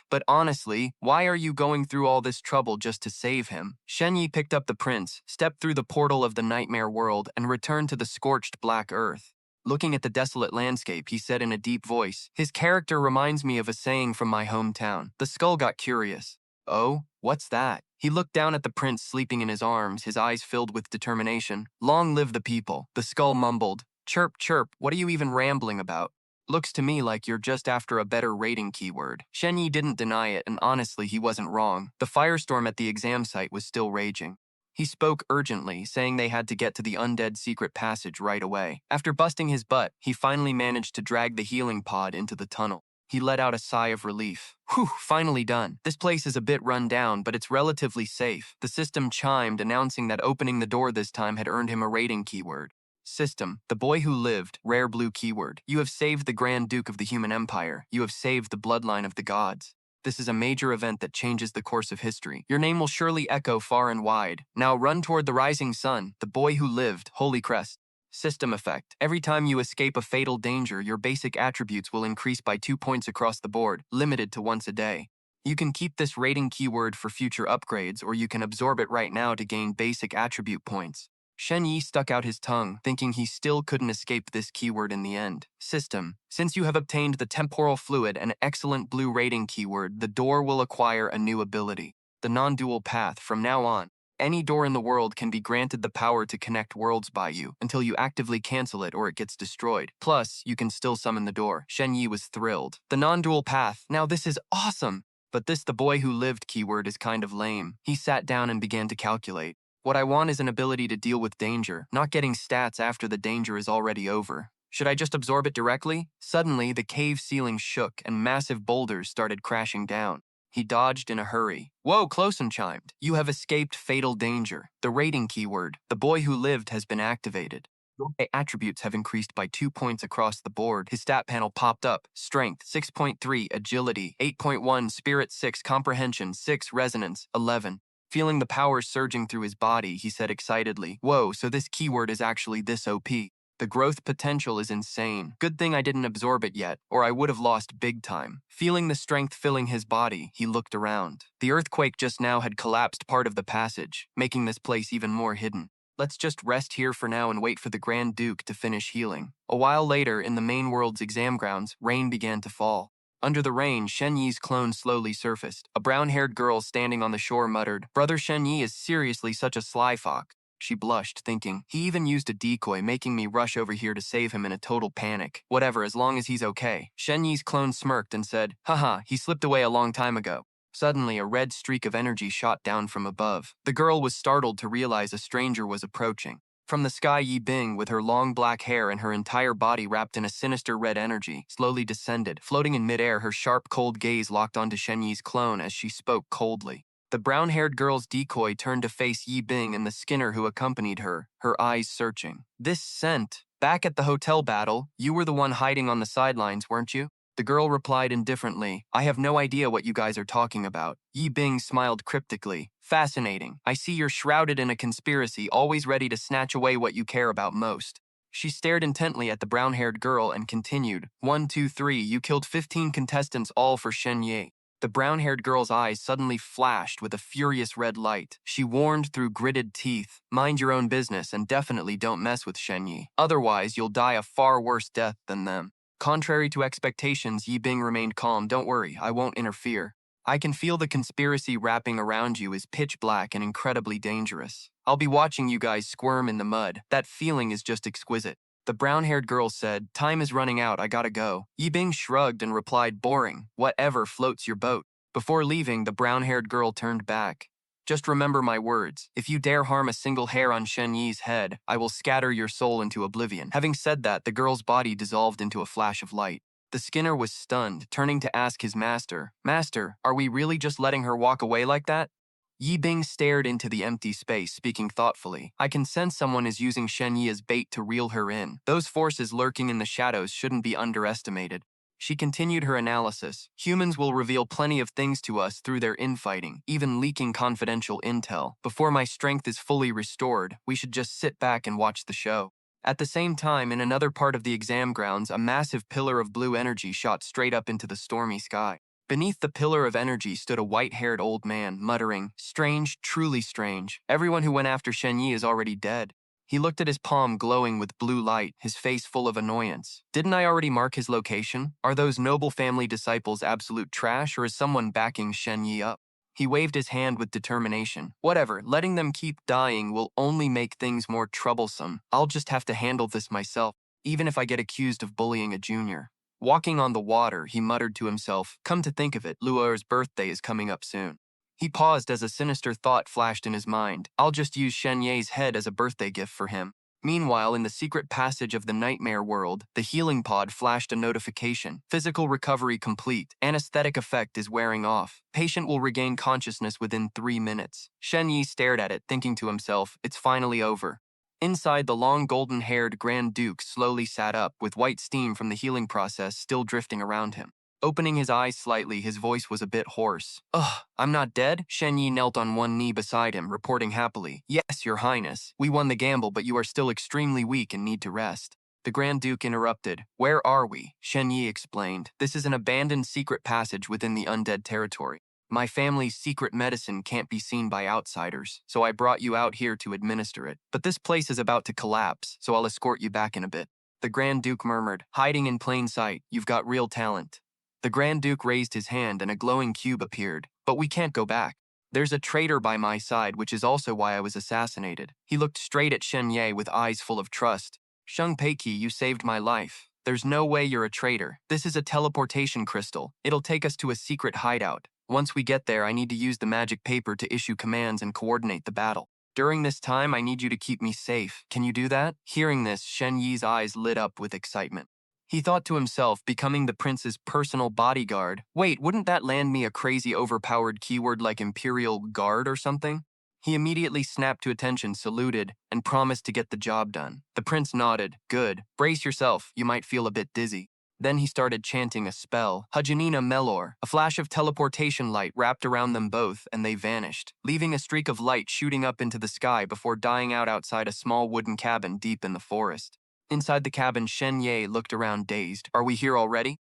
A: "But honestly, why are you going through all this trouble just to save him?" Shen Ye picked up the prince, stepped through the portal of the nightmare world, and returned to the scorched black earth. Looking at the desolate landscape, he said in a deep voice, "His character reminds me of a saying from my hometown." The skull got curious. "Oh, what's that?" He looked down at the prince sleeping in his arms, his eyes filled with determination. Long live the people. The skull mumbled. Chirp, chirp, what are you even rambling about? Looks to me like you're just after a better rating keyword. Shen Ye didn't deny it, and honestly, he wasn't wrong. The firestorm at the exam site was still raging. He spoke urgently, saying they had to get to the undead secret passage right away. After busting his butt, he finally managed to drag the healing pod into the tunnel. He let out a sigh of relief. Whew, finally done. This place is a bit run down, but it's relatively safe. The system chimed, announcing that opening the door this time had earned him a rating keyword. System, the boy who lived, rare blue keyword. You have saved the Grand Duke of the Human Empire. You have saved the bloodline of the gods. This is a major event that changes the course of history. Your name will surely echo far and wide. Now run toward the rising sun, the boy who lived, holy crest. System effect. Every time you escape a fatal danger, your basic attributes will increase by 2 points across the board, limited to once a day. You can keep this rating keyword for future upgrades, or you can absorb it right now to gain basic attribute points. Shen Ye stuck out his tongue, thinking he still couldn't escape this keyword in the end. System. Since you have obtained the temporal fluid, an excellent blue rating keyword, the door will acquire a new ability. The non-dual path. From now on, any door in the world can be granted the power to connect worlds by you, until you actively cancel it or it gets destroyed. Plus, you can still summon the door. Shen Ye was thrilled. The non-dual path. Now this is awesome! But this the boy who lived keyword is kind of lame. He sat down and began to calculate. What I want is an ability to deal with danger, not getting stats after the danger is already over. Should I just absorb it directly? Suddenly, the cave ceiling shook and massive boulders started crashing down. He dodged in a hurry. Whoa, Closen chimed. You have escaped fatal danger. The rating keyword, the boy who lived, has been activated. Your attributes have increased by 2 points across the board. His stat panel popped up. Strength, 6.3, Agility, 8.1, Spirit 6, Comprehension 6, Resonance, 11. Feeling the power surging through his body, he said excitedly, Whoa, so this keyword is actually this OP. The growth potential is insane. Good thing I didn't absorb it yet, or I would have lost big time. Feeling the strength filling his body, he looked around. The earthquake just now had collapsed part of the passage, making this place even more hidden. Let's just rest here for now and wait for the Grand Duke to finish healing. A while later, in the main world's exam grounds, rain began to fall. Under the rain, Shen Ye's clone slowly surfaced. A brown-haired girl standing on the shore muttered, Brother Shen Ye is seriously such a sly fox. She blushed, thinking, he even used a decoy, making me rush over here to save him in a total panic. Whatever, as long as he's okay. Shen Ye's clone smirked and said, Haha, he slipped away a long time ago. Suddenly, a red streak of energy shot down from above. The girl was startled to realize a stranger was approaching. From the sky, Yi Bing, with her long black hair and her entire body wrapped in a sinister red energy, slowly descended. Floating in midair, her sharp, cold gaze locked onto Shen Ye's clone as she spoke coldly. The brown-haired girl's decoy turned to face Yi Bing and the skinner who accompanied her, her eyes searching. This scent. Back at the hotel battle, you were the one hiding on the sidelines, weren't you? The girl replied indifferently, I have no idea what you guys are talking about. Yi Bing smiled cryptically. Fascinating. I see you're shrouded in a conspiracy, always ready to snatch away what you care about most. She stared intently at the brown-haired girl and continued, 1, 2, 3, you killed 15 contestants, all for Shen Ye. The brown-haired girl's eyes suddenly flashed with a furious red light. She warned through gritted teeth, mind your own business and definitely don't mess with Shen Ye. Otherwise, you'll die a far worse death than them. Contrary to expectations, Yi Bing remained calm. Don't worry, I won't interfere. I can feel the conspiracy wrapping around you is pitch black and incredibly dangerous. I'll be watching you guys squirm in the mud. That feeling is just exquisite. The brown-haired girl said, time is running out, I gotta go. Yi Bing shrugged and replied, boring. Whatever floats your boat. Before leaving, the brown-haired girl turned back. Just remember my words. If you dare harm a single hair on Shen Ye's head, I will scatter your soul into oblivion. Having said that, the girl's body dissolved into a flash of light. The skinner was stunned, turning to ask his master, Master, are we really just letting her walk away like that? Yi Bing stared into the empty space, speaking thoughtfully. I can sense someone is using Shen Ye as bait to reel her in. Those forces lurking in the shadows shouldn't be underestimated. She continued her analysis. Humans will reveal plenty of things to us through their infighting, even leaking confidential intel. Before my strength is fully restored, we should just sit back and watch the show. At the same time, in another part of the exam grounds, a massive pillar of blue energy shot straight up into the stormy sky. Beneath the pillar of energy stood a white-haired old man, muttering, Strange, truly strange. Everyone who went after Shen Ye is already dead. He looked at his palm glowing with blue light, his face full of annoyance. Didn't I already mark his location? Are those noble family disciples absolute trash, or is someone backing Shen Ye up? He waved his hand with determination. Whatever, letting them keep dying will only make things more troublesome. I'll just have to handle this myself, even if I get accused of bullying a junior. Walking on the water, he muttered to himself, come to think of it, Luo's birthday is coming up soon. He paused as a sinister thought flashed in his mind. I'll just use Shen Ye's head as a birthday gift for him. Meanwhile, in the secret passage of the nightmare world, the healing pod flashed a notification. Physical recovery complete. Anesthetic effect is wearing off. Patient will regain consciousness within 3 minutes. Shen Ye stared at it, thinking to himself, it's finally over. Inside, the long golden-haired Grand Duke slowly sat up, with white steam from the healing process still drifting around him. Opening his eyes slightly, his voice was a bit hoarse. Ugh, I'm not dead? Shen Ye knelt on one knee beside him, reporting happily. Yes, Your Highness. We won the gamble, but you are still extremely weak and need to rest. The Grand Duke interrupted. Where are we? Shen Ye explained. This is an abandoned secret passage within the undead territory. My family's secret medicine can't be seen by outsiders, so I brought you out here to administer it. But this place is about to collapse, so I'll escort you back in a bit. The Grand Duke murmured, hiding in plain sight, you've got real talent. The Grand Duke raised his hand and a glowing cube appeared. But we can't go back. There's a traitor by my side, which is also why I was assassinated. He looked straight at Shen Ye with eyes full of trust. Sheng Peiki, you saved my life. There's no way you're a traitor. This is a teleportation crystal. It'll take us to a secret hideout. Once we get there, I need to use the magic paper to issue commands and coordinate the battle. During this time, I need you to keep me safe. Can you do that? Hearing this, Shen Ye's eyes lit up with excitement. He thought to himself, becoming the prince's personal bodyguard. Wait, wouldn't that land me a crazy overpowered keyword like Imperial Guard or something? He immediately snapped to attention, saluted, and promised to get the job done. The prince nodded. Good. Brace yourself, you might feel a bit dizzy. Then he started chanting a spell. Hajanina Melor. A flash of teleportation light wrapped around them both, and they vanished, leaving a streak of light shooting up into the sky before dying out outside a small wooden cabin deep in the forest. Inside the cabin, Shen Ye looked around dazed. Are we here already?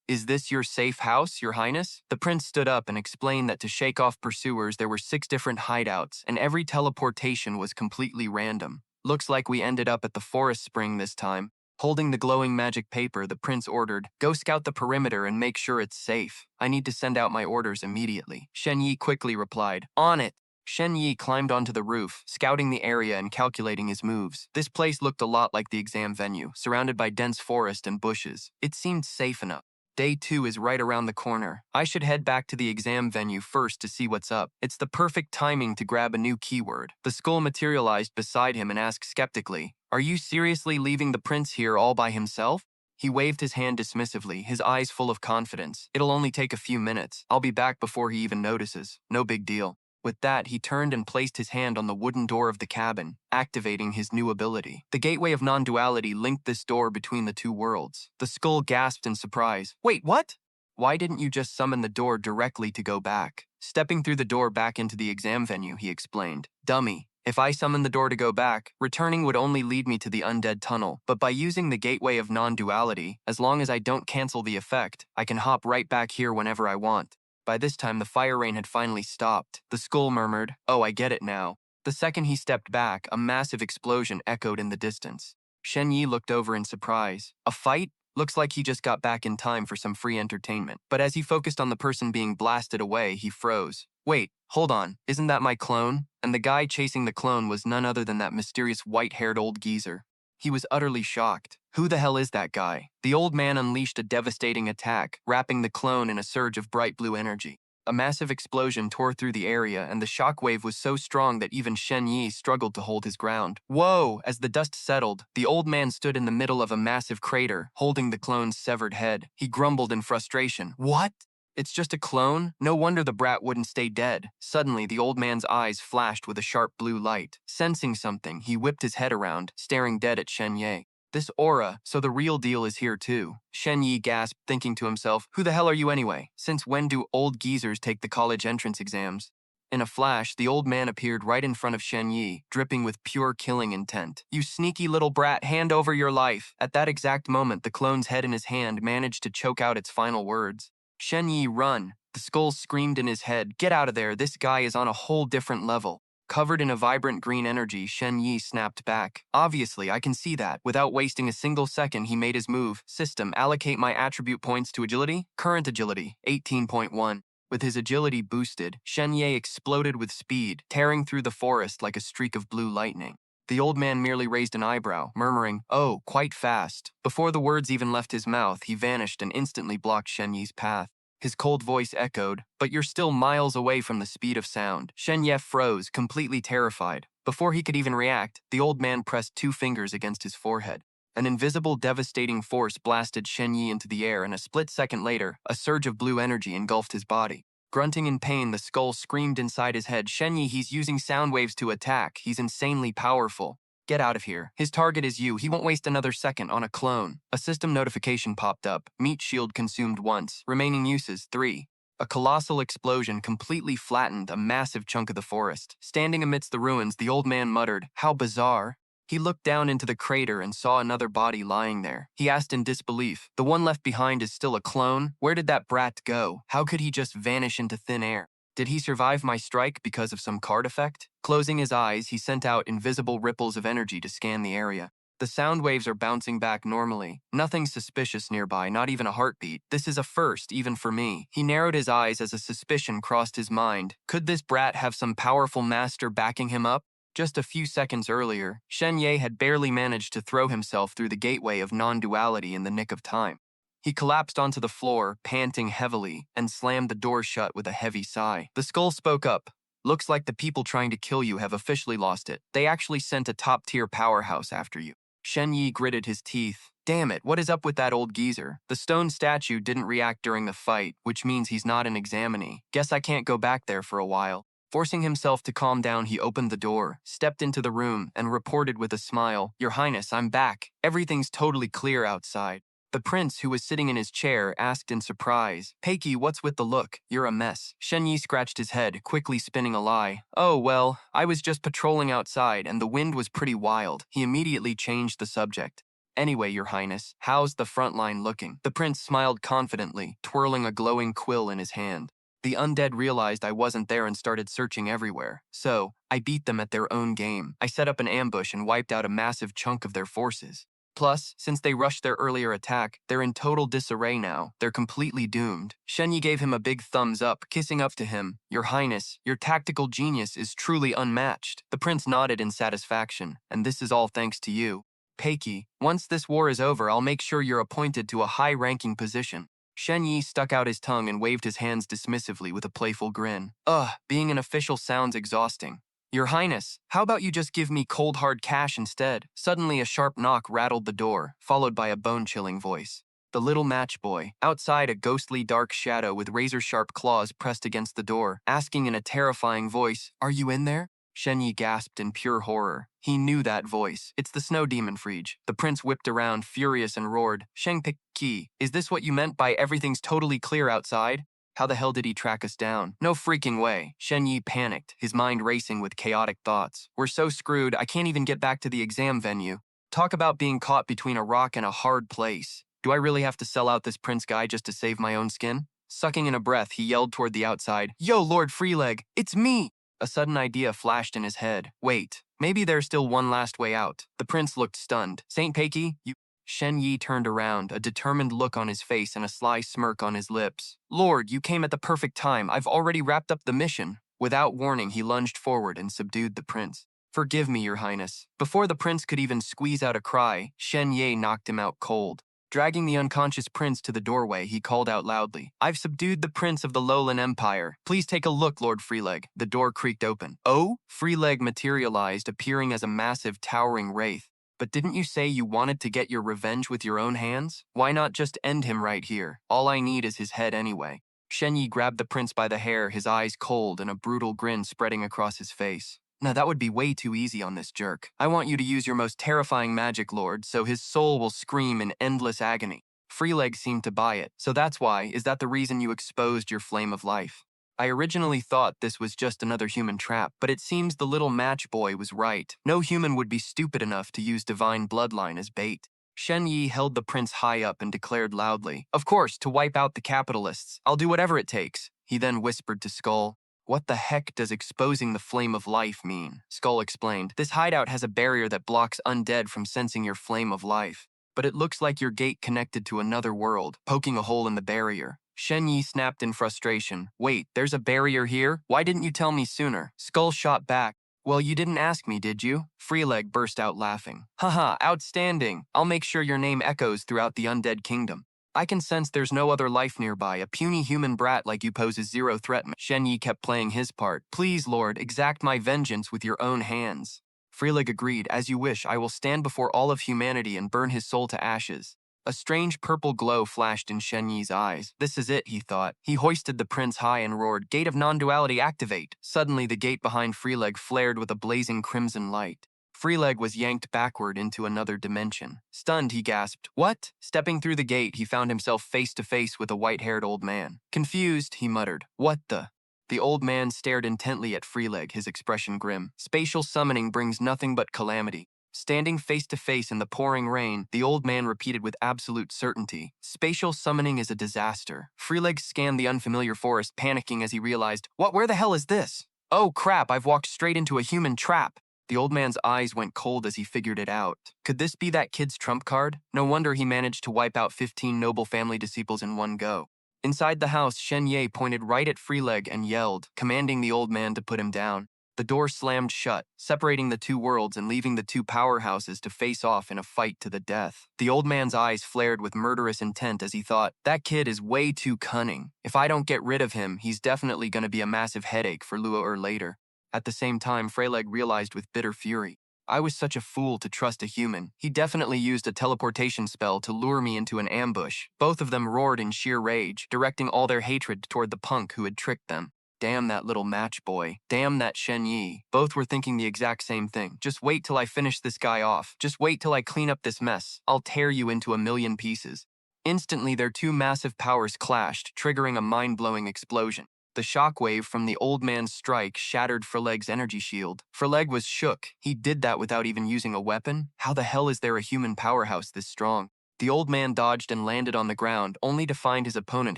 A: Is this your safe house, Your Highness? The prince stood up and explained that to shake off pursuers, there were 6 different hideouts, and every teleportation was completely random. Looks like we ended up at the forest spring this time. Holding the glowing magic paper, the prince ordered, go scout the perimeter and make sure it's safe. I need to send out my orders immediately. Shen Ye quickly replied, on it. Shen Ye climbed onto the roof, scouting the area and calculating his moves. This place looked a lot like the exam venue, surrounded by dense forest and bushes. It seemed safe enough. Day 2 is right around the corner. I should head back to the exam venue first to see what's up. It's the perfect timing to grab a new keyword. The skull materialized beside him and asked skeptically, are you seriously leaving the prince here all by himself? He waved his hand dismissively, his eyes full of confidence. It'll only take a few minutes. I'll be back before he even notices. No big deal. With that, he turned and placed his hand on the wooden door of the cabin, activating his new ability. The gateway of non-duality linked this door between the 2 worlds. The skull gasped in surprise. Wait, what? Why didn't you just summon the door directly to go back? Stepping through the door back into the exam venue, he explained. Dummy. If I summon the door to go back, returning would only lead me to the undead tunnel. But by using the gateway of non-duality, as long as I don't cancel the effect, I can hop right back here whenever I want. By this time, the fire rain had finally stopped. The skull murmured, oh, I get it now. The second he stepped back, a massive explosion echoed in the distance. Shen Ye looked over in surprise. A fight? Looks like he just got back in time for some free entertainment. But as he focused on the person being blasted away, he froze. Wait, hold on, isn't that my clone? And the guy chasing the clone was none other than that mysterious white-haired old geezer. He was utterly shocked. Who the hell is that guy? The old man unleashed a devastating attack, wrapping the clone in a surge of bright blue energy. A massive explosion tore through the area, and the shockwave was so strong that even Shen Ye struggled to hold his ground. Whoa! As the dust settled, the old man stood in the middle of a massive crater, holding the clone's severed head. He grumbled in frustration. What? It's just a clone? No wonder the brat wouldn't stay dead. Suddenly, the old man's eyes flashed with a sharp blue light. Sensing something, he whipped his head around, staring dead at Shen Ye. This aura, so the real deal is here too. Shen Ye gasped, thinking to himself, who the hell are you anyway? Since when do old geezers take the college entrance exams? In a flash, the old man appeared right in front of Shen Ye, dripping with pure killing intent. You sneaky little brat, hand over your life. At that exact moment, the clone's head in his hand managed to choke out its final words. Shen Ye, run. The skull screamed in his head, get out of there, this guy is on a whole different level. Covered in a vibrant green energy, Shen Ye snapped back. Obviously, I can see that. Without wasting a single second, he made his move. System, allocate my attribute points to agility. Current agility, 18.1. With his agility boosted, Shen Ye exploded with speed, tearing through the forest like a streak of blue lightning. The old man merely raised an eyebrow, murmuring, "Oh, quite fast." Before the words even left his mouth, he vanished and instantly blocked Shen Ye's path. His cold voice echoed, "But you're still miles away from the speed of sound." Shen Ye froze, completely terrified. Before he could even react, the old man pressed 2 fingers against his forehead. An invisible, devastating force blasted Shen Ye into the air, and a split second later, a surge of blue energy engulfed his body. Grunting in pain, the skull screamed inside his head, "Shen Ye, he's using sound waves to attack. He's insanely powerful. Get out of here. His target is you. He won't waste another second on a clone." A system notification popped up. Meat shield consumed once. Remaining uses 3. A colossal explosion completely flattened a massive chunk of the forest. Standing amidst the ruins, the old man muttered, "How bizarre." He looked down into the crater and saw another body lying there. He asked in disbelief, "The one left behind is still a clone? Where did that brat go? How could he just vanish into thin air? Did he survive my strike because of some card effect?" Closing his eyes, he sent out invisible ripples of energy to scan the area. The sound waves are bouncing back normally. Nothing suspicious nearby, not even a heartbeat. This is a first, even for me. He narrowed his eyes as a suspicion crossed his mind. Could this brat have some powerful master backing him up? Just a few seconds earlier, Shen Ye had barely managed to throw himself through the gateway of non-duality in the nick of time. He collapsed onto the floor, panting heavily, and slammed the door shut with a heavy sigh. The skull spoke up. "Looks like the people trying to kill you have officially lost it. They actually sent a top-tier powerhouse after you." Shen Ye gritted his teeth. "Damn it, what is up with that old geezer? The stone statue didn't react during the fight, which means he's not an examinee. Guess I can't go back there for a while." Forcing himself to calm down, he opened the door, stepped into the room, and reported with a smile, "Your Highness, I'm back. Everything's totally clear outside." The prince, who was sitting in his chair, asked in surprise, "Peiki, what's with the look? You're a mess." Shen Ye scratched his head, quickly spinning a lie. "Oh, well, I was just patrolling outside, and the wind was pretty wild." He immediately changed the subject. "Anyway, Your Highness, how's the front line looking?" The prince smiled confidently, twirling a glowing quill in his hand. "The undead realized I wasn't there and started searching everywhere. So, I beat them at their own game. I set up an ambush and wiped out a massive chunk of their forces. Plus, since they rushed their earlier attack, they're in total disarray now. They're completely doomed." Shen Ye gave him a big thumbs up, kissing up to him. "Your Highness, your tactical genius is truly unmatched." The prince nodded in satisfaction, "And this is all thanks to you. Peiki, once this war is over, I'll make sure you're appointed to a high-ranking position." Shen Ye stuck out his tongue and waved his hands dismissively with a playful grin. "Ugh, being an official sounds exhausting. Your Highness, how about you just give me cold hard cash instead?" Suddenly a sharp knock rattled the door, followed by a bone-chilling voice. The little match boy, outside a ghostly dark shadow with razor-sharp claws pressed against the door, asking in a terrifying voice, "Are you in there?" Shen Ye gasped in pure horror. He knew that voice. "It's the snow demon, Frege." The prince whipped around, furious, and roared, "Sheng Peiki, is this what you meant by everything's totally clear outside? How the hell did he track us down?" "No freaking way." Shen Ye panicked, his mind racing with chaotic thoughts. "We're so screwed, I can't even get back to the exam venue. Talk about being caught between a rock and a hard place. Do I really have to sell out this prince guy just to save my own skin?" Sucking in a breath, he yelled toward the outside, "Yo, Lord Freeleg, it's me!" A sudden idea flashed in his head. Wait, maybe there's still one last way out. The prince looked stunned. "Saint Peiki, you..." Shen Ye turned around, a determined look on his face and a sly smirk on his lips. "Lord, you came at the perfect time. I've already wrapped up the mission." Without warning, he lunged forward and subdued the prince. "Forgive me, Your Highness." Before the prince could even squeeze out a cry, Shen Ye knocked him out cold. Dragging the unconscious prince to the doorway, he called out loudly, "I've subdued the prince of the Lowland Empire. Please take a look, Lord Freeleg." The door creaked open. "Oh?" Freeleg materialized, appearing as a massive, towering wraith. "But didn't you say you wanted to get your revenge with your own hands? Why not just end him right here? All I need is his head anyway." Shen Ye grabbed the prince by the hair, his eyes cold and a brutal grin spreading across his face. "Now that would be way too easy on this jerk. I want you to use your most terrifying magic, Lord, so his soul will scream in endless agony." Freeleg seemed to buy it. "So that's why, is that the reason you exposed your flame of life?" "I originally thought this was just another human trap, but it seems the little match boy was right. No human would be stupid enough to use divine bloodline as bait." Shen Ye held the prince high up and declared loudly, "Of course, to wipe out the capitalists. I'll do whatever it takes." He then whispered to Skull, "What the heck does exposing the flame of life mean?" Skull explained, "This hideout has a barrier that blocks undead from sensing your flame of life. But it looks like your gate connected to another world, poking a hole in the barrier. Shen Ye snapped in frustration. Wait, there's a barrier here? Why didn't you tell me sooner? Skull shot back. Well, you didn't ask me, did you? Freeleg burst out laughing. Haha, outstanding. I'll make sure your name echoes throughout the undead kingdom. I can sense there's no other life nearby. A puny human brat like you poses zero threat. Shen Ye kept playing his part. Please, Lord, exact my vengeance with your own hands. Freeleg agreed. As you wish, I will stand before all of humanity and burn his soul to ashes. A strange purple glow flashed in Shen Ye's eyes. This is it, he thought. He hoisted the prince high and roared, Gate of Non-Duality, activate! Suddenly, the gate behind Freeleg flared with a blazing crimson light. Freeleg was yanked backward into another dimension. Stunned, he gasped, What? Stepping through the gate, he found himself face to face with a white-haired old man. Confused, he muttered, What the? The old man stared intently at Freeleg, his expression grim. Spatial summoning brings nothing but calamity. Standing face to face in the pouring rain, the old man repeated with absolute certainty, Spatial summoning is a disaster. Freeleg scanned the unfamiliar forest, panicking as he realized, Where the hell is this? Oh crap, I've walked straight into a human trap. The old man's eyes went cold as he figured it out. Could this be that kid's trump card? No wonder he managed to wipe out 15 noble family disciples in one go. Inside the house, Shen Ye pointed right at Freeleg and yelled, commanding the old man to put him down. The door slammed shut, separating the two worlds and leaving the two powerhouses to face off in a fight to the death. The old man's eyes flared with murderous intent as he thought, that kid is way too cunning. If I don't get rid of him, he's definitely going to be a massive headache for Luo later. At the same time, Freeleg realized with bitter fury, I was such a fool to trust a human. He definitely used a teleportation spell to lure me into an ambush. Both of them roared in sheer rage, directing all their hatred toward the punk who had tricked them. Damn that little match boy. Damn that Shen Ye. Both were thinking the exact same thing. Just wait till I finish this guy off. Just wait till I clean up this mess. I'll tear you into a million pieces. Instantly, their two massive powers clashed, triggering a mind-blowing explosion. The shockwave from the old man's strike shattered Freeleg's energy shield. Freeleg was shook. He did that without even using a weapon? How the hell is there a human powerhouse this strong? The old man dodged and landed on the ground, only to find his opponent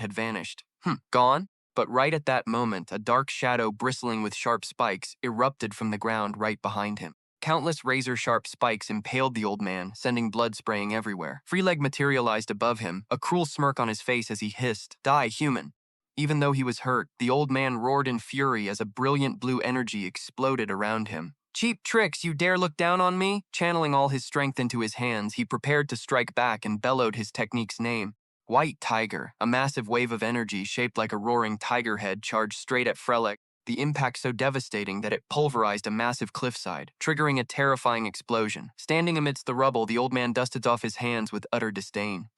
A: had vanished. Gone? But right at that moment, a dark shadow bristling with sharp spikes erupted from the ground right behind him. Countless razor-sharp spikes impaled the old man, sending blood spraying everywhere. Freeleg materialized above him, a cruel smirk on his face as he hissed, Die, human! Even though he was hurt, the old man roared in fury as a brilliant blue energy exploded around him. Cheap tricks, you dare look down on me? Channeling all his strength into his hands, he prepared to strike back and bellowed his technique's name. White Tiger, a massive wave of energy shaped like a roaring tiger head charged straight at Freeleg, the impact so devastating that it pulverized a massive cliffside, triggering a terrifying explosion. Standing amidst the rubble, the old man dusted off his hands with utter disdain.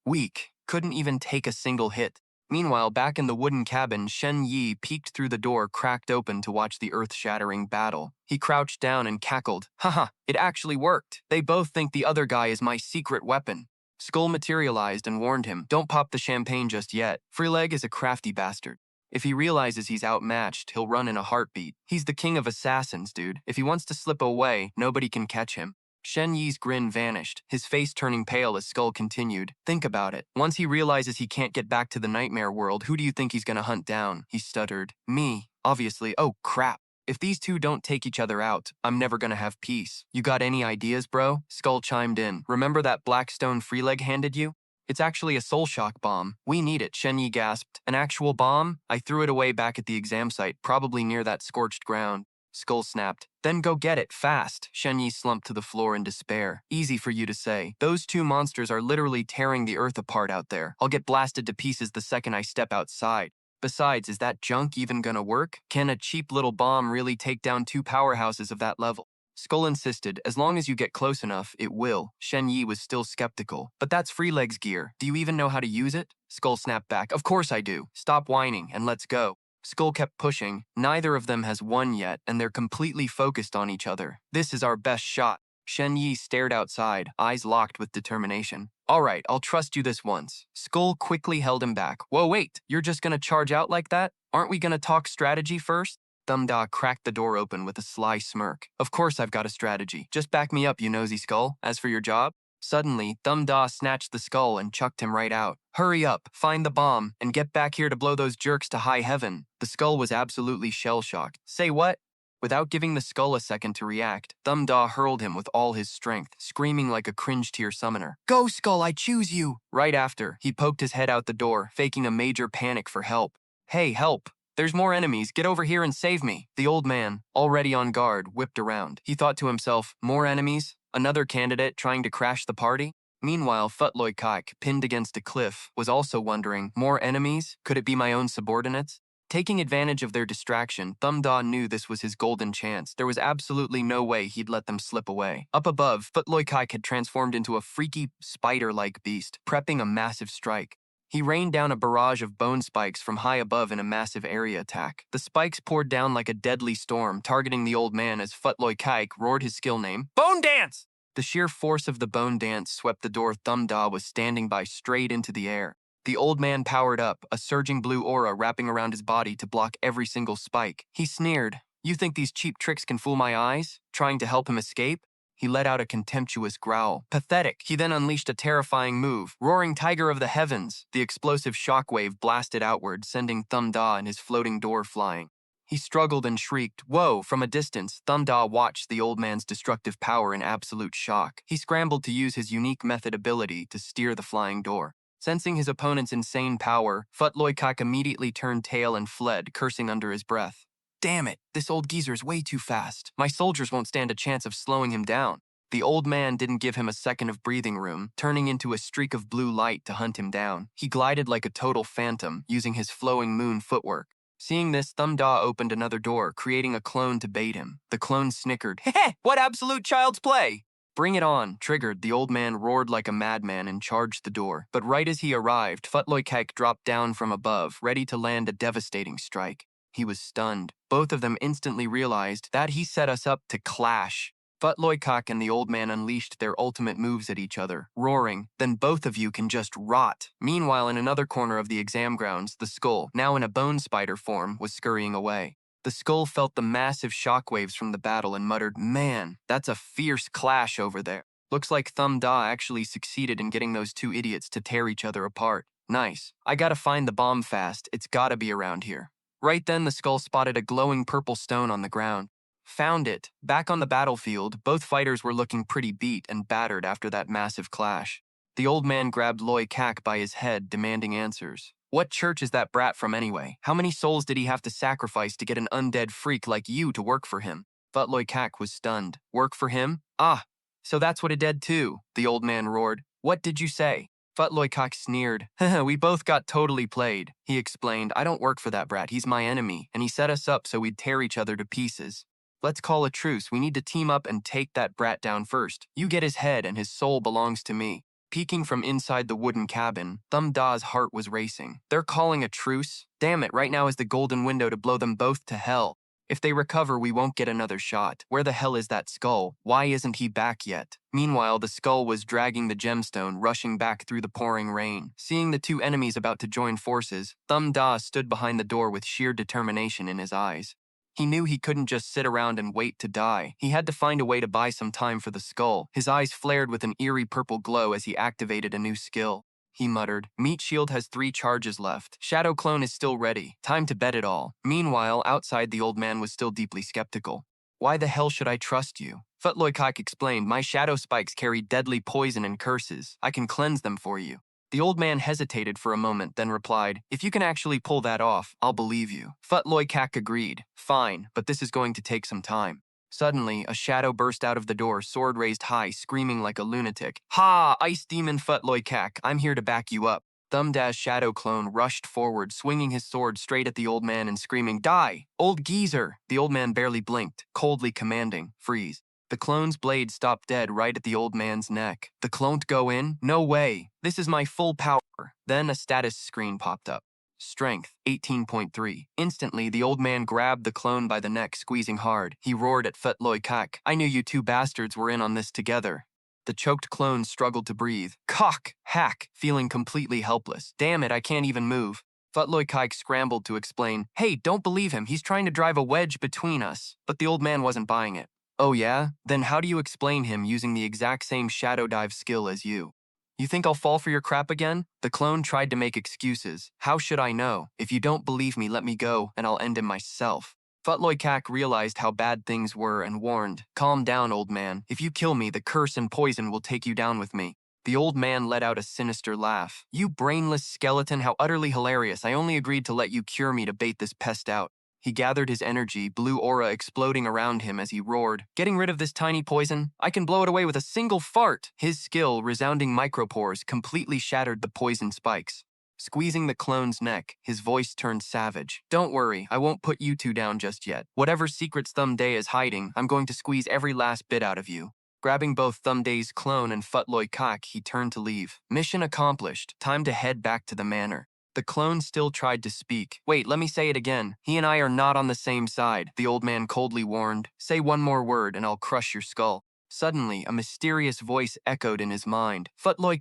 A: Weak. Couldn't even take a single hit. Meanwhile, back in the wooden cabin, Shen Ye peeked through the door cracked open to watch the earth-shattering battle. He crouched down and cackled. Haha, it actually worked. They both think the other guy is my secret weapon. Skull materialized and warned him, Don't pop the champagne just yet. Freeleg is a crafty bastard. If he realizes he's outmatched, he'll run in a heartbeat. He's the king of assassins, dude. If he wants to slip away, nobody can catch him. Shen Ye's grin vanished, his face turning pale as Skull continued. Think about it. Once he realizes he can't get back to the nightmare world, who do you think he's gonna hunt down? He stuttered. Me. Obviously. Oh, crap. If these two don't take each other out, I'm never gonna have peace. You got any ideas, bro? Skull chimed in. Remember that black stone Freeleg handed you? It's actually a soul shock bomb. We need it, Shen Ye gasped. An actual bomb? I threw it away back at the exam site, probably near that scorched ground. Skull snapped. Then go get it, fast. Shen Ye slumped to the floor in despair. Easy for you to say. Those two monsters are literally tearing the earth apart out there. I'll get blasted to pieces the second I step outside. Besides, is that junk even gonna work? Can a cheap little bomb really take down two powerhouses of that level? Skull insisted, as long as you get close enough, it will. Shen Ye was still skeptical. But that's Freeleg's gear. Do you even know how to use it? Skull snapped back. Of course I do. Stop whining and let's go. Skull kept pushing. Neither of them has won yet, and they're completely focused on each other. This is our best shot. Shen Ye stared outside, eyes locked with determination. All right, I'll trust you this once. Skull quickly held him back. Whoa, wait, you're just gonna charge out like that? Aren't we gonna talk strategy first? Thumda cracked the door open with a sly smirk. Of course I've got a strategy. Just back me up, you nosy skull. As for your job? Suddenly, Thumda snatched the skull and chucked him right out. Hurry up, find the bomb, and get back here to blow those jerks to high heaven. The skull was absolutely shell-shocked. Say what? Without giving the skull a second to react, Thumb Da hurled him with all his strength, screaming like a cringe-tier summoner. "Go, skull, I choose you!" Right after, he poked his head out the door, faking a major panic for help. "Hey, help! There's more enemies, get over here and save me!" The old man, already on guard, whipped around. He thought to himself, more enemies? Another candidate trying to crash the party? Meanwhile, Futloy Kike, pinned against a cliff, was also wondering, more enemies? Could it be my own subordinates? Taking advantage of their distraction, Thumb Da knew this was his golden chance. There was absolutely no way he'd let them slip away. Up above, Futloy Kike had transformed into a freaky, spider-like beast, prepping a massive strike. He rained down a barrage of bone spikes from high above in a massive area attack. The spikes poured down like a deadly storm, targeting the old man as Futloy Kike roared his skill name, Bone Dance! The sheer force of the bone dance swept the door Thumb Da was standing by straight into the air. The old man powered up, a surging blue aura wrapping around his body to block every single spike. He sneered, "You think these cheap tricks can fool my eyes?" Trying to help him escape? He let out a contemptuous growl. Pathetic. He then unleashed a terrifying move. Roaring Tiger of the Heavens. The explosive shockwave blasted outward, sending Thumb Da and his floating door flying. He struggled and shrieked, "Whoa!" From a distance, Thumb Da watched the old man's destructive power in absolute shock. He scrambled to use his unique method ability to steer the flying door. Sensing his opponent's insane power, Futloy Kike immediately turned tail and fled, cursing under his breath. "Damn it, this old geezer's way too fast. My soldiers won't stand a chance of slowing him down." The old man didn't give him a second of breathing room, turning into a streak of blue light to hunt him down. He glided like a total phantom, using his flowing moon footwork. Seeing this, Thumb Da opened another door, creating a clone to bait him. The clone snickered, "Heh, what absolute child's play!" "Bring it on," triggered, the old man roared like a madman and charged the door. But right as he arrived, Futloy Kike dropped down from above, ready to land a devastating strike. He was stunned. Both of them instantly realized that he set us up to clash. Futloy Kike and the old man unleashed their ultimate moves at each other, roaring, "Then both of you can just rot." Meanwhile, in another corner of the exam grounds, the skull, now in a bone spider form, was scurrying away. The skull felt the massive shockwaves from the battle and muttered, "Man, that's a fierce clash over there. Looks like Thumb Da actually succeeded in getting those two idiots to tear each other apart. Nice. I gotta find the bomb fast. It's gotta be around here." Right then, the skull spotted a glowing purple stone on the ground. Found it. Back on the battlefield, both fighters were looking pretty beat and battered after that massive clash. The old man grabbed Loy Kak by his head, demanding answers. What church is that brat from anyway? How many souls did he have to sacrifice to get an undead freak like you to work for him? Futloy Kak was stunned. Work for him? Ah, so that's what it did too, the old man roared. What did you say? Futloy Kak sneered. We both got totally played. He explained, I don't work for that brat, he's my enemy, and he set us up so we'd tear each other to pieces. Let's call a truce, we need to team up and take that brat down first. You get his head and his soul belongs to me. Peeking from inside the wooden cabin, Thumb Da's heart was racing. They're calling a truce? Damn it, right now is the golden window to blow them both to hell. If they recover, we won't get another shot. Where the hell is that skull? Why isn't he back yet? Meanwhile, the skull was dragging the gemstone, rushing back through the pouring rain. Seeing the two enemies about to join forces, Thumb Da stood behind the door with sheer determination in his eyes. He knew he couldn't just sit around and wait to die. He had to find a way to buy some time for the skull. His eyes flared with an eerie purple glow as he activated a new skill. He muttered, Meat Shield has 3 charges left. Shadow Clone is still ready. Time to bet it all. Meanwhile, outside the old man was still deeply skeptical. Why the hell should I trust you? Futloy Kak explained, my shadow spikes carry deadly poison and curses. I can cleanse them for you. The old man hesitated for a moment, then replied, if you can actually pull that off, I'll believe you. Futloy Kak agreed. Fine, but this is going to take some time. Suddenly, a shadow burst out of the door, sword raised high, screaming like a lunatic. Ha! Ice Demon Futloy Kak, I'm here to back you up. Thumb Da's shadow clone rushed forward, swinging his sword straight at the old man and screaming, Die! Old geezer! The old man barely blinked, coldly commanding, freeze. The clone's blade stopped dead right at the old man's neck. The clone go in? No way! This is my full power. Then a status screen popped up. Strength, 18.3. Instantly, the old man grabbed the clone by the neck, squeezing hard. He roared at Futloy Kak. I knew you two bastards were in on this together. The choked clone struggled to breathe. Cock! Hack! Feeling completely helpless. Damn it, I can't even move. Futloy Kak scrambled to explain, Hey, don't believe him. He's trying to drive a wedge between us. But the old man wasn't buying it. Oh yeah? Then how do you explain him using the exact same shadow dive skill as you? You think I'll fall for your crap again? The clone tried to make excuses. How should I know? If you don't believe me, let me go, and I'll end him myself. Futloy realized how bad things were and warned, "Calm down, old man. If you kill me, the curse and poison will take you down with me." The old man let out a sinister laugh. "You brainless skeleton, how utterly hilarious. I only agreed to let you cure me to bait this pest out." He gathered his energy, blue aura exploding around him as he roared, "Getting rid of this tiny poison? I can blow it away with a single fart!" His skill, resounding micropores, completely shattered the poison spikes. Squeezing the clone's neck, his voice turned savage. "Don't worry, I won't put you two down just yet. Whatever secrets Thumbday is hiding, I'm going to squeeze every last bit out of you." Grabbing both Thumbday's clone and Futloy, he turned to leave. Mission accomplished. Time to head back to the manor. The clone still tried to speak. "Wait, let me say it again. He and I are not on the same side," the old man coldly warned. "Say one more word and I'll crush your skull." Suddenly, a mysterious voice echoed in his mind. "Futloy,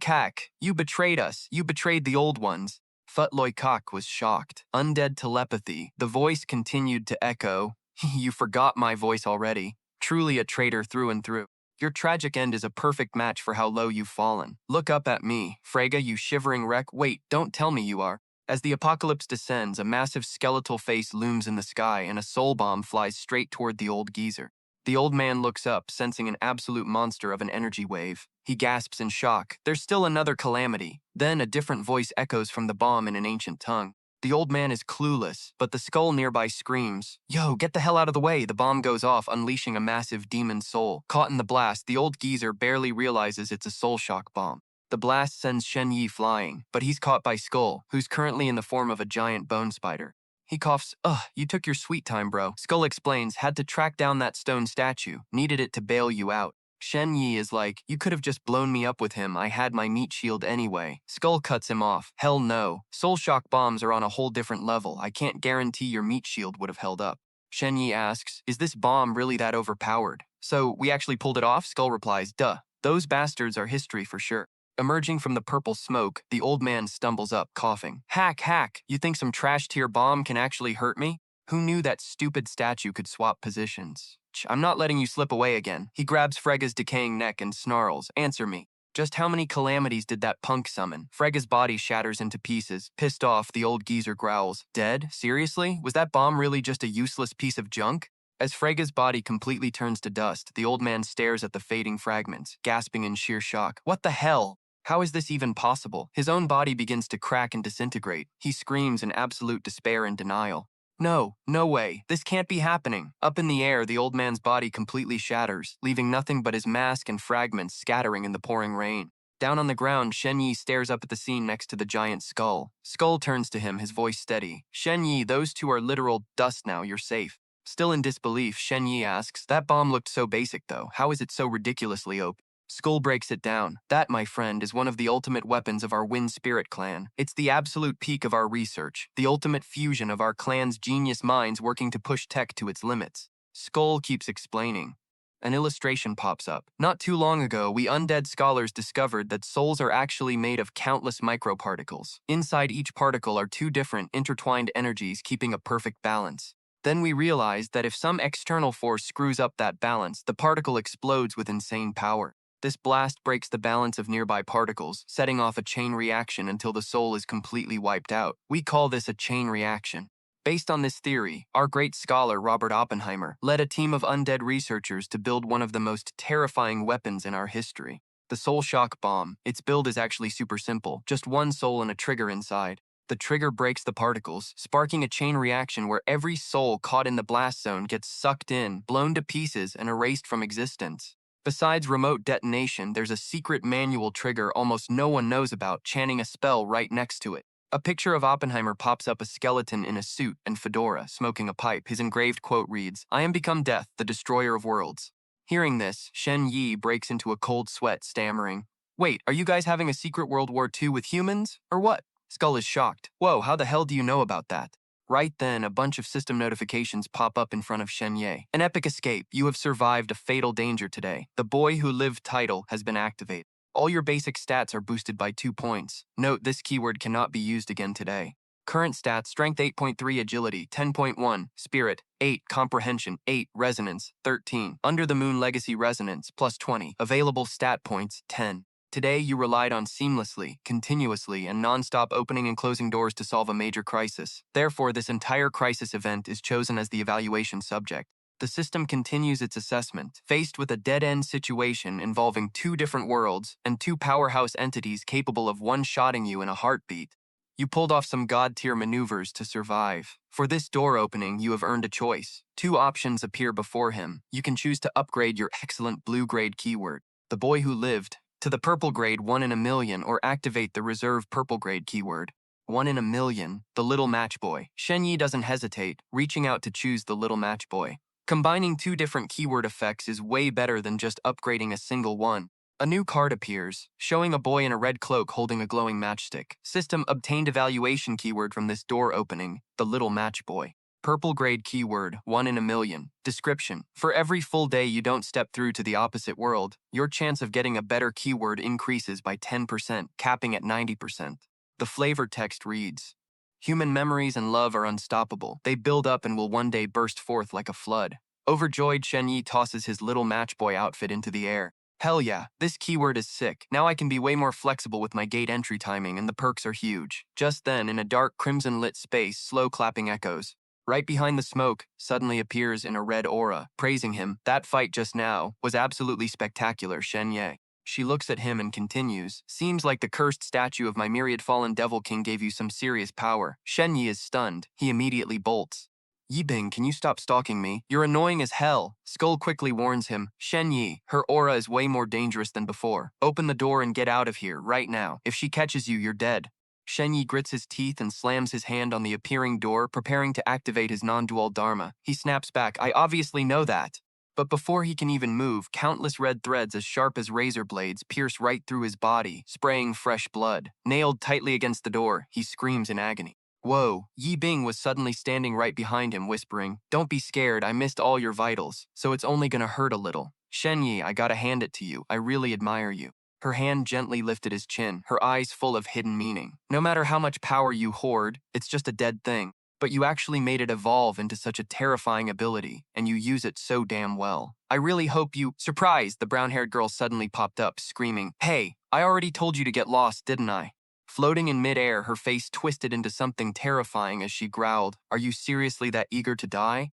A: you betrayed us. You betrayed the old ones." Futloy was shocked. Undead telepathy. The voice continued to echo. "You forgot my voice already. Truly a traitor through and through. Your tragic end is a perfect match for how low you've fallen. Look up at me. Frega, you shivering wreck. Wait, don't tell me you are." As the apocalypse descends, a massive skeletal face looms in the sky and a soul bomb flies straight toward the old geezer. The old man looks up, sensing an absolute monster of an energy wave. He gasps in shock. There's still another calamity. Then a different voice echoes from the bomb in an ancient tongue. The old man is clueless, but the skull nearby screams, "Yo, get the hell out of the way!" The bomb goes off, unleashing a massive demon soul. Caught in the blast, the old geezer barely realizes it's a soul shock bomb. The blast sends Shen Ye flying, but he's caught by Skull, who's currently in the form of a giant bone spider. He coughs, "Ugh, you took your sweet time, bro." Skull explains, "Had to track down that stone statue. Needed it to bail you out." Shen Ye is like, "You could have just blown me up with him. I had my meat shield anyway." Skull cuts him off. "Hell no. Soul shock bombs are on a whole different level. I can't guarantee your meat shield would have held up." Shen Ye asks, "Is this bomb really that overpowered?" "So, we actually pulled it off?" Skull replies, "Duh. Those bastards are history for sure." Emerging from the purple smoke, the old man stumbles up, coughing. Hack, you think some trash-tier bomb can actually hurt me? Who knew that stupid statue could swap positions? I'm not letting you slip away again." He grabs Frega's decaying neck and snarls, "Answer me. Just how many calamities did that punk summon?" Frega's body shatters into pieces. Pissed off, the old geezer growls, "Dead? Seriously? Was that bomb really just a useless piece of junk?" As Frega's body completely turns to dust, the old man stares at the fading fragments, gasping in sheer shock. "What the hell? How is this even possible?" His own body begins to crack and disintegrate. He screams in absolute despair and denial. No way. This can't be happening." Up in the air, the old man's body completely shatters, leaving nothing but his mask and fragments scattering in the pouring rain. Down on the ground, Shen Ye stares up at the scene next to the giant skull. Skull turns to him, his voice steady. "Shen Ye, those two are literal dust now. You're safe." Still in disbelief, Shen Ye asks, "That bomb looked so basic though. How is it so ridiculously OP?" Skull breaks it down. "That, my friend, is one of the ultimate weapons of our Wind Spirit clan. It's the absolute peak of our research, the ultimate fusion of our clan's genius minds working to push tech to its limits." Skull keeps explaining. An illustration pops up. "Not too long ago, we undead scholars discovered that souls are actually made of countless microparticles. Inside each particle are two different, intertwined energies keeping a perfect balance. Then we realized that if some external force screws up that balance, the particle explodes with insane power. This blast breaks the balance of nearby particles, setting off a chain reaction until the soul is completely wiped out. We call this a chain reaction. Based on this theory, our great scholar Robert Oppenheimer led a team of undead researchers to build one of the most terrifying weapons in our history. The Soul Shock Bomb. Its build is actually super simple, just one soul and a trigger inside. The trigger breaks the particles, sparking a chain reaction where every soul caught in the blast zone gets sucked in, blown to pieces, and erased from existence. Besides remote detonation, there's a secret manual trigger almost no one knows about, chanting a spell right next to it. A picture of Oppenheimer pops up, a skeleton in a suit and fedora, smoking a pipe. His engraved quote reads, "I am become death, the destroyer of worlds." Hearing this, Shen Ye breaks into a cold sweat, stammering, "Wait, are you guys having a secret World War II with humans? Or what?" Skull is shocked. "Whoa, how the hell do you know about that?" Right then, a bunch of system notifications pop up in front of Shen Ye. "An epic escape. You have survived a fatal danger today. The Boy Who Lived title has been activated. All your basic stats are boosted by 2 points. Note, this keyword cannot be used again today. Current stats, Strength 8.3, Agility 10.1, Spirit 8, Comprehension 8, Resonance 13. Under the Moon Legacy Resonance plus 20. Available stat points 10. Today, you relied on seamlessly, continuously, and non-stop opening and closing doors to solve a major crisis. Therefore, this entire crisis event is chosen as the evaluation subject. The system continues its assessment, faced with a dead-end situation involving two different worlds and two powerhouse entities capable of one-shotting you in a heartbeat. You pulled off some god-tier maneuvers to survive. For this door opening, you have earned a choice. Two options appear before him. You can choose to upgrade your excellent blue-grade keyword, the boy who lived, to the purple grade 1 in a million, or activate the reserve purple grade keyword, 1 in a million, the little match boy. Shen Ye doesn't hesitate, reaching out to choose the little match boy. Combining two different keyword effects is way better than just upgrading a single one. A new card appears, showing a boy in a red cloak holding a glowing matchstick. System obtained evaluation keyword from this door opening, the little match boy. Purple grade keyword, 1 in a million. Description: for every full day you don't step through to the opposite world, your chance of getting a better keyword increases by 10%, capping at 90%. The flavor text reads, human memories and love are unstoppable. They build up and will one day burst forth like a flood. Overjoyed, Shen Ye tosses his little matchboy outfit into the air. Hell yeah, this keyword is sick. Now I can be way more flexible with my gate entry timing and the perks are huge. Just then, in a dark crimson-lit space, slow clapping echoes. Right behind the smoke, suddenly appears in a red aura, praising him. That fight just now was absolutely spectacular, Shen Ye. She looks at him and continues, seems like the cursed statue of my myriad fallen devil king gave you some serious power. Shen Ye is stunned. He immediately bolts. Yibing, can you stop stalking me? You're annoying as hell. Skull quickly warns him. Shen Ye, her aura is way more dangerous than before. Open the door and get out of here, right now. If she catches you, you're dead. Shen Ye grits his teeth and slams his hand on the appearing door, preparing to activate his non-dual dharma. He snaps back, I obviously know that. But before he can even move, countless red threads as sharp as razor blades pierce right through his body, spraying fresh blood. Nailed tightly against the door, he screams in agony. Whoa, Yi Bing was suddenly standing right behind him, whispering, don't be scared, I missed all your vitals, so it's only gonna hurt a little. Shen Ye, I gotta hand it to you, I really admire you. Her hand gently lifted his chin, her eyes full of hidden meaning. No matter how much power you hoard, it's just a dead thing. But you actually made it evolve into such a terrifying ability, and you use it so damn well. I really hope you— Surprised, the brown-haired girl suddenly popped up, screaming, hey, I already told you to get lost, didn't I? Floating in midair, her face twisted into something terrifying as she growled, are you seriously that eager to die?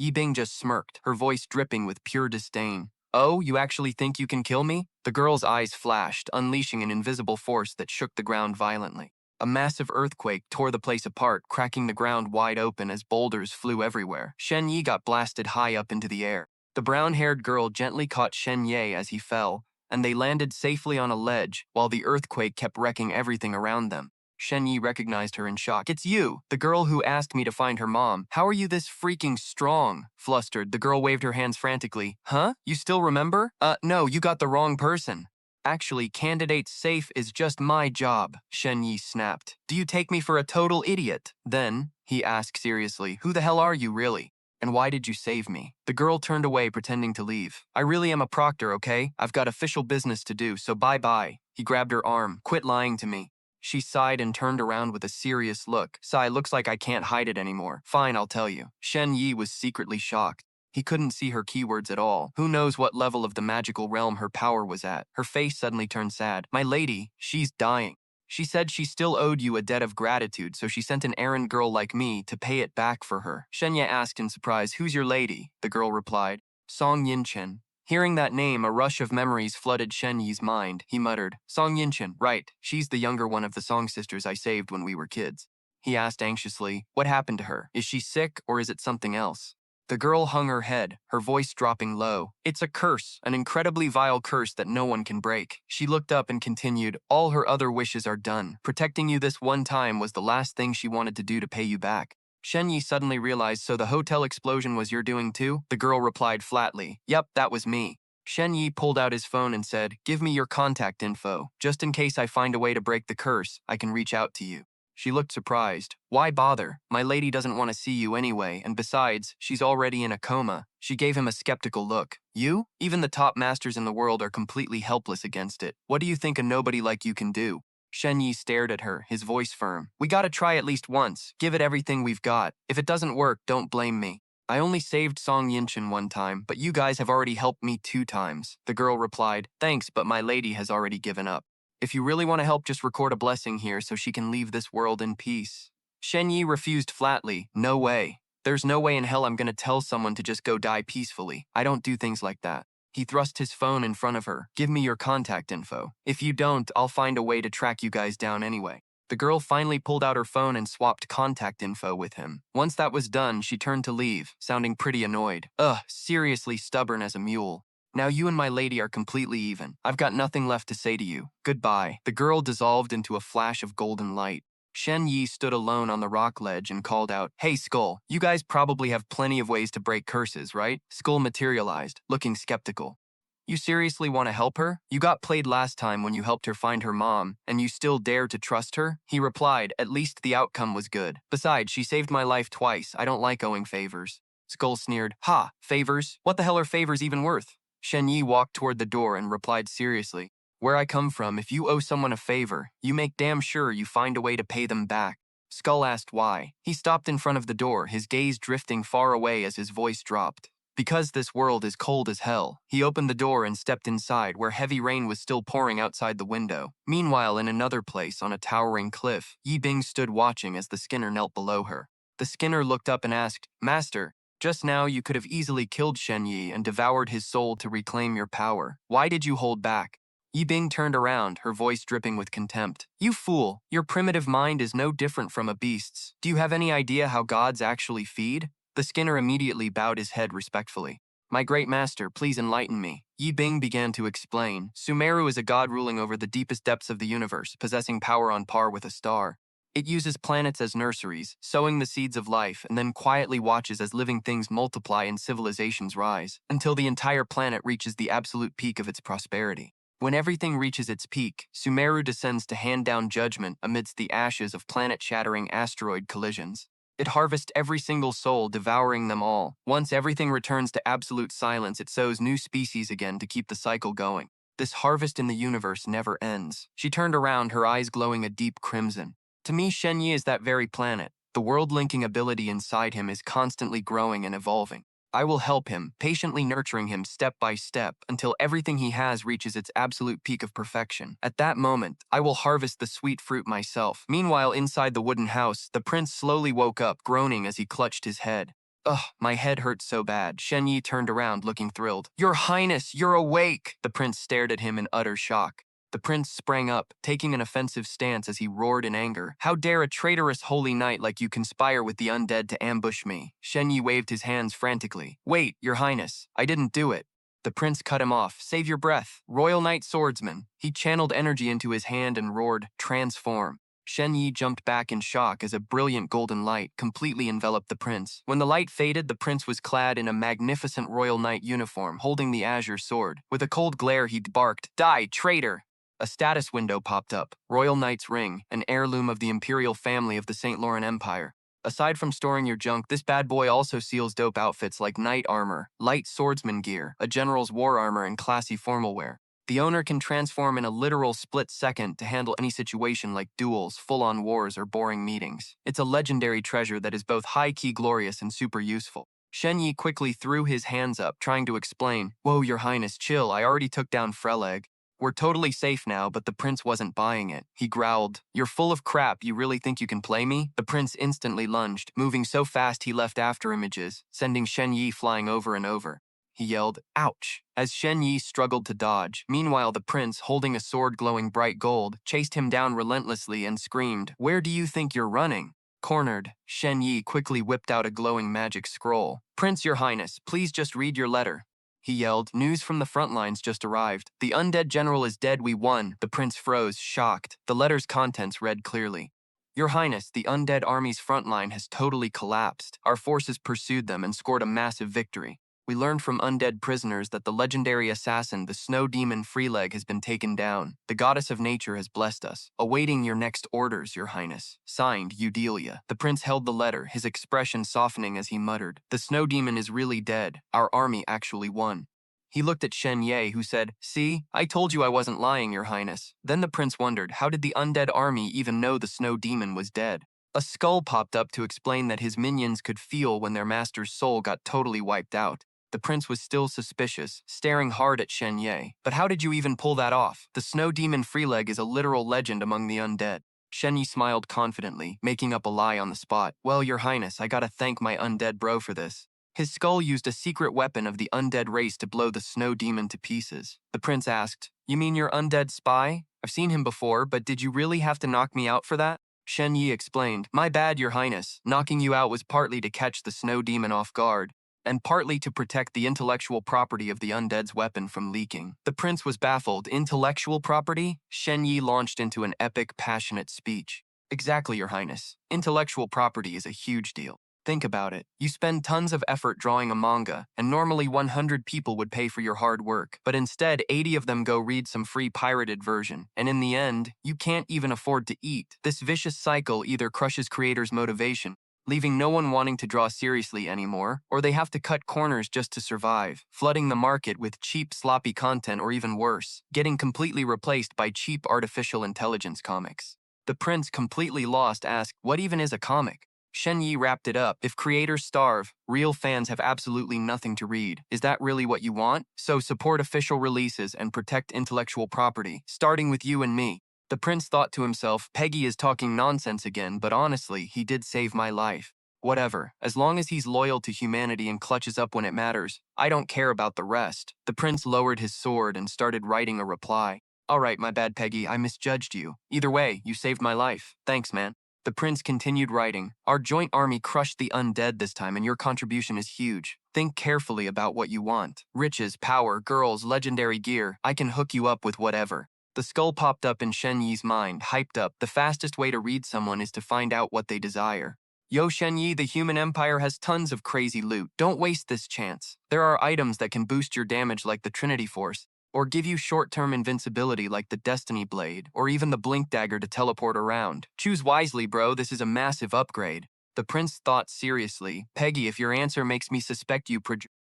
A: Yibing just smirked, her voice dripping with pure disdain. Oh, you actually think you can kill me? The girl's eyes flashed, unleashing an invisible force that shook the ground violently. A massive earthquake tore the place apart, cracking the ground wide open as boulders flew everywhere. Shen Ye got blasted high up into the air. The brown-haired girl gently caught Shen Ye as he fell, and they landed safely on a ledge, while the earthquake kept wrecking everything around them. Shen Ye recognized her in shock. It's you, the girl who asked me to find her mom. How are you this freaking strong? Flustered, the girl waved her hands frantically. Huh? You still remember? No, you got the wrong person. Actually, candidate safe is just my job, Shen Ye snapped. Do you take me for a total idiot? Then, he asked seriously, who the hell are you really? And why did you save me? The girl turned away, pretending to leave. I really am a proctor, okay? I've got official business to do, so bye-bye. He grabbed her arm. Quit lying to me. She sighed and turned around with a serious look. Sigh, looks like I can't hide it anymore. Fine, I'll tell you. Shen Ye was secretly shocked. He couldn't see her keywords at all. Who knows what level of the magical realm her power was at. Her face suddenly turned sad. My lady, she's dying. She said she still owed you a debt of gratitude, so she sent an errand girl like me to pay it back for her. Shen Ye asked in surprise, who's your lady? The girl replied, Song Yinchen. Hearing that name, a rush of memories flooded Shen Ye's mind. He muttered, Song Yinchen, right, she's the younger one of the Song sisters I saved when we were kids. He asked anxiously, what happened to her? Is she sick or is it something else? The girl hung her head, her voice dropping low. It's a curse, an incredibly vile curse that no one can break. She looked up and continued, all her other wishes are done. Protecting you this one time was the last thing she wanted to do to pay you back. Shen Ye suddenly realized, so the hotel explosion was your doing too? The girl replied flatly, yep, that was me. Shen Ye pulled out his phone and said, give me your contact info. Just in case I find a way to break the curse, I can reach out to you. She looked surprised. Why bother? My lady doesn't want to see you anyway, and besides, she's already in a coma. She gave him a skeptical look. You? Even the top masters in the world are completely helpless against it. What do you think a nobody like you can do? Shen Ye stared at her, his voice firm. We gotta try at least once. Give it everything we've got. If it doesn't work, don't blame me. I only saved Song Yinshin one time, but you guys have already helped me 2 times. The girl replied, thanks, but my lady has already given up. If you really want to help, just record a blessing here so she can leave this world in peace. Shen Ye refused flatly, no way. There's no way in hell I'm gonna tell someone to just go die peacefully. I don't do things like that. He thrust his phone in front of her. Give me your contact info. If you don't, I'll find a way to track you guys down anyway. The girl finally pulled out her phone and swapped contact info with him. Once that was done, she turned to leave, sounding pretty annoyed. Ugh, seriously stubborn as a mule. Now you and my lady are completely even. I've got nothing left to say to you. Goodbye. The girl dissolved into a flash of golden light. Shen Ye stood alone on the rock ledge and called out, hey Skull, you guys probably have plenty of ways to break curses, right? Skull materialized, looking skeptical. You seriously want to help her? You got played last time when you helped her find her mom, and you still dare to trust her? He replied, at least the outcome was good. Besides, she saved my life twice. I don't like owing favors. Skull sneered, ha, favors? What the hell are favors even worth? Shen Ye walked toward the door and replied seriously, where I come from, if you owe someone a favor, you make damn sure you find a way to pay them back. Skull asked why. He stopped in front of the door, his gaze drifting far away as his voice dropped. Because this world is cold as hell, he opened the door and stepped inside where heavy rain was still pouring outside the window. Meanwhile, in another place on a towering cliff, Yi Bing stood watching as the Skinner knelt below her. The Skinner looked up and asked, Master, just now you could have easily killed Shen Ye and devoured his soul to reclaim your power. Why did you hold back? Yi Bing turned around, her voice dripping with contempt. You fool, your primitive mind is no different from a beast's. Do you have any idea how gods actually feed? The Skinner immediately bowed his head respectfully. My great master, please enlighten me. Yi Bing began to explain. Sumeru is a god ruling over the deepest depths of the universe, possessing power on par with a star. It uses planets as nurseries, sowing the seeds of life, and then quietly watches as living things multiply and civilizations rise, until the entire planet reaches the absolute peak of its prosperity. When everything reaches its peak, Sumeru descends to hand down judgment amidst the ashes of planet-shattering asteroid collisions. It harvests every single soul, devouring them all. Once everything returns to absolute silence, it sows new species again to keep the cycle going. This harvest in the universe never ends. She turned around, her eyes glowing a deep crimson. To me, Shen Ye is that very planet. The world-linking ability inside him is constantly growing and evolving. I will help him, patiently nurturing him step by step until everything he has reaches its absolute peak of perfection. At that moment, I will harvest the sweet fruit myself. Meanwhile, inside the wooden house, the prince slowly woke up, groaning as he clutched his head. Ugh, my head hurts so bad. Shen Ye turned around, looking thrilled. Your Highness, you're awake! The prince stared at him in utter shock. The prince sprang up, taking an offensive stance as he roared in anger. How dare a traitorous holy knight like you conspire with the undead to ambush me? Shen Ye waved his hands frantically. Wait, your highness, I didn't do it. The prince cut him off. Save your breath. Royal Knight Swordsman. He channeled energy into his hand and roared, transform. Shen Ye jumped back in shock as a brilliant golden light completely enveloped the prince. When the light faded, the prince was clad in a magnificent royal knight uniform, holding the azure sword. With a cold glare, he barked, Die, traitor! A status window popped up. Royal Knight's Ring, an heirloom of the imperial family of the St. Laurent Empire. Aside from storing your junk, this bad boy also seals dope outfits like knight armor, light swordsman gear, a general's war armor, and classy formal wear. The owner can transform in a literal split second to handle any situation like duels, full-on wars, or boring meetings. It's a legendary treasure that is both high-key glorious and super useful. Shen Ye quickly threw his hands up, trying to explain. Whoa, your highness, chill, I already took down Freleg. We're totally safe now, but the prince wasn't buying it. He growled, You're full of crap, you really think you can play me? The prince instantly lunged, moving so fast he left after images, sending Shen Ye flying over and over. He yelled, Ouch! As Shen Ye struggled to dodge. Meanwhile, the prince, holding a sword glowing bright gold, chased him down relentlessly and screamed, Where do you think you're running? Cornered, Shen Ye quickly whipped out a glowing magic scroll. Prince, your highness, please just read your letter. He yelled, News from the front lines just arrived. The undead general is dead, we won. The prince froze, shocked. The letter's contents read clearly. Your highness, the undead army's front line has totally collapsed. Our forces pursued them and scored a massive victory. We learned from undead prisoners that the legendary assassin, the snow demon Freeleg, has been taken down. The goddess of nature has blessed us. Awaiting your next orders, your highness. Signed, Eudelia. The prince held the letter, his expression softening as he muttered, The snow demon is really dead. Our army actually won. He looked at Shen Ye, who said, See, I told you I wasn't lying, your highness. Then the prince wondered, how did the undead army even know the snow demon was dead? A skull popped up to explain that his minions could feel when their master's soul got totally wiped out. The prince was still suspicious, staring hard at Shen Ye. But how did you even pull that off? The snow demon Freeleg is a literal legend among the undead. Shen Ye smiled confidently, making up a lie on the spot. Well, your highness, I gotta thank my undead bro for this. His skull used a secret weapon of the undead race to blow the snow demon to pieces. The prince asked, You mean your undead spy? I've seen him before, but did you really have to knock me out for that? Shen Ye explained, My bad, your highness. Knocking you out was partly to catch the snow demon off guard, and partly to protect the intellectual property of the undead's weapon from leaking. The prince was baffled. Intellectual property? Shen Ye launched into an epic, passionate speech. Exactly, your highness. Intellectual property is a huge deal. Think about it. You spend tons of effort drawing a manga, and normally 100 people would pay for your hard work, but instead 80 of them go read some free pirated version, and in the end, you can't even afford to eat. This vicious cycle either crushes creators' motivation, leaving no one wanting to draw seriously anymore, or they have to cut corners just to survive, flooding the market with cheap, sloppy content or even worse, getting completely replaced by cheap artificial intelligence comics. The prince, completely lost, asked, What even is a comic? Shen Ye wrapped it up. If creators starve, real fans have absolutely nothing to read. Is that really what you want? So support official releases and protect intellectual property, starting with you and me. The prince thought to himself, Peggy is talking nonsense again, but honestly, he did save my life. Whatever, as long as he's loyal to humanity and clutches up when it matters, I don't care about the rest. The prince lowered his sword and started writing a reply. All right, my bad, Peggy, I misjudged you. Either way, you saved my life. Thanks, man. The prince continued writing, Our joint army crushed the undead this time and your contribution is huge. Think carefully about what you want. Riches, power, girls, legendary gear. I can hook you up with whatever. The skull popped up in Shen Yi's mind, hyped up. The fastest way to read someone is to find out what they desire. Yo, Shen Ye, the human empire has tons of crazy loot. Don't waste this chance. There are items that can boost your damage like the Trinity Force, or give you short-term invincibility like the Destiny Blade, or even the Blink Dagger to teleport around. Choose wisely, bro, this is a massive upgrade. The prince thought seriously, Peggy, if your answer makes me suspect you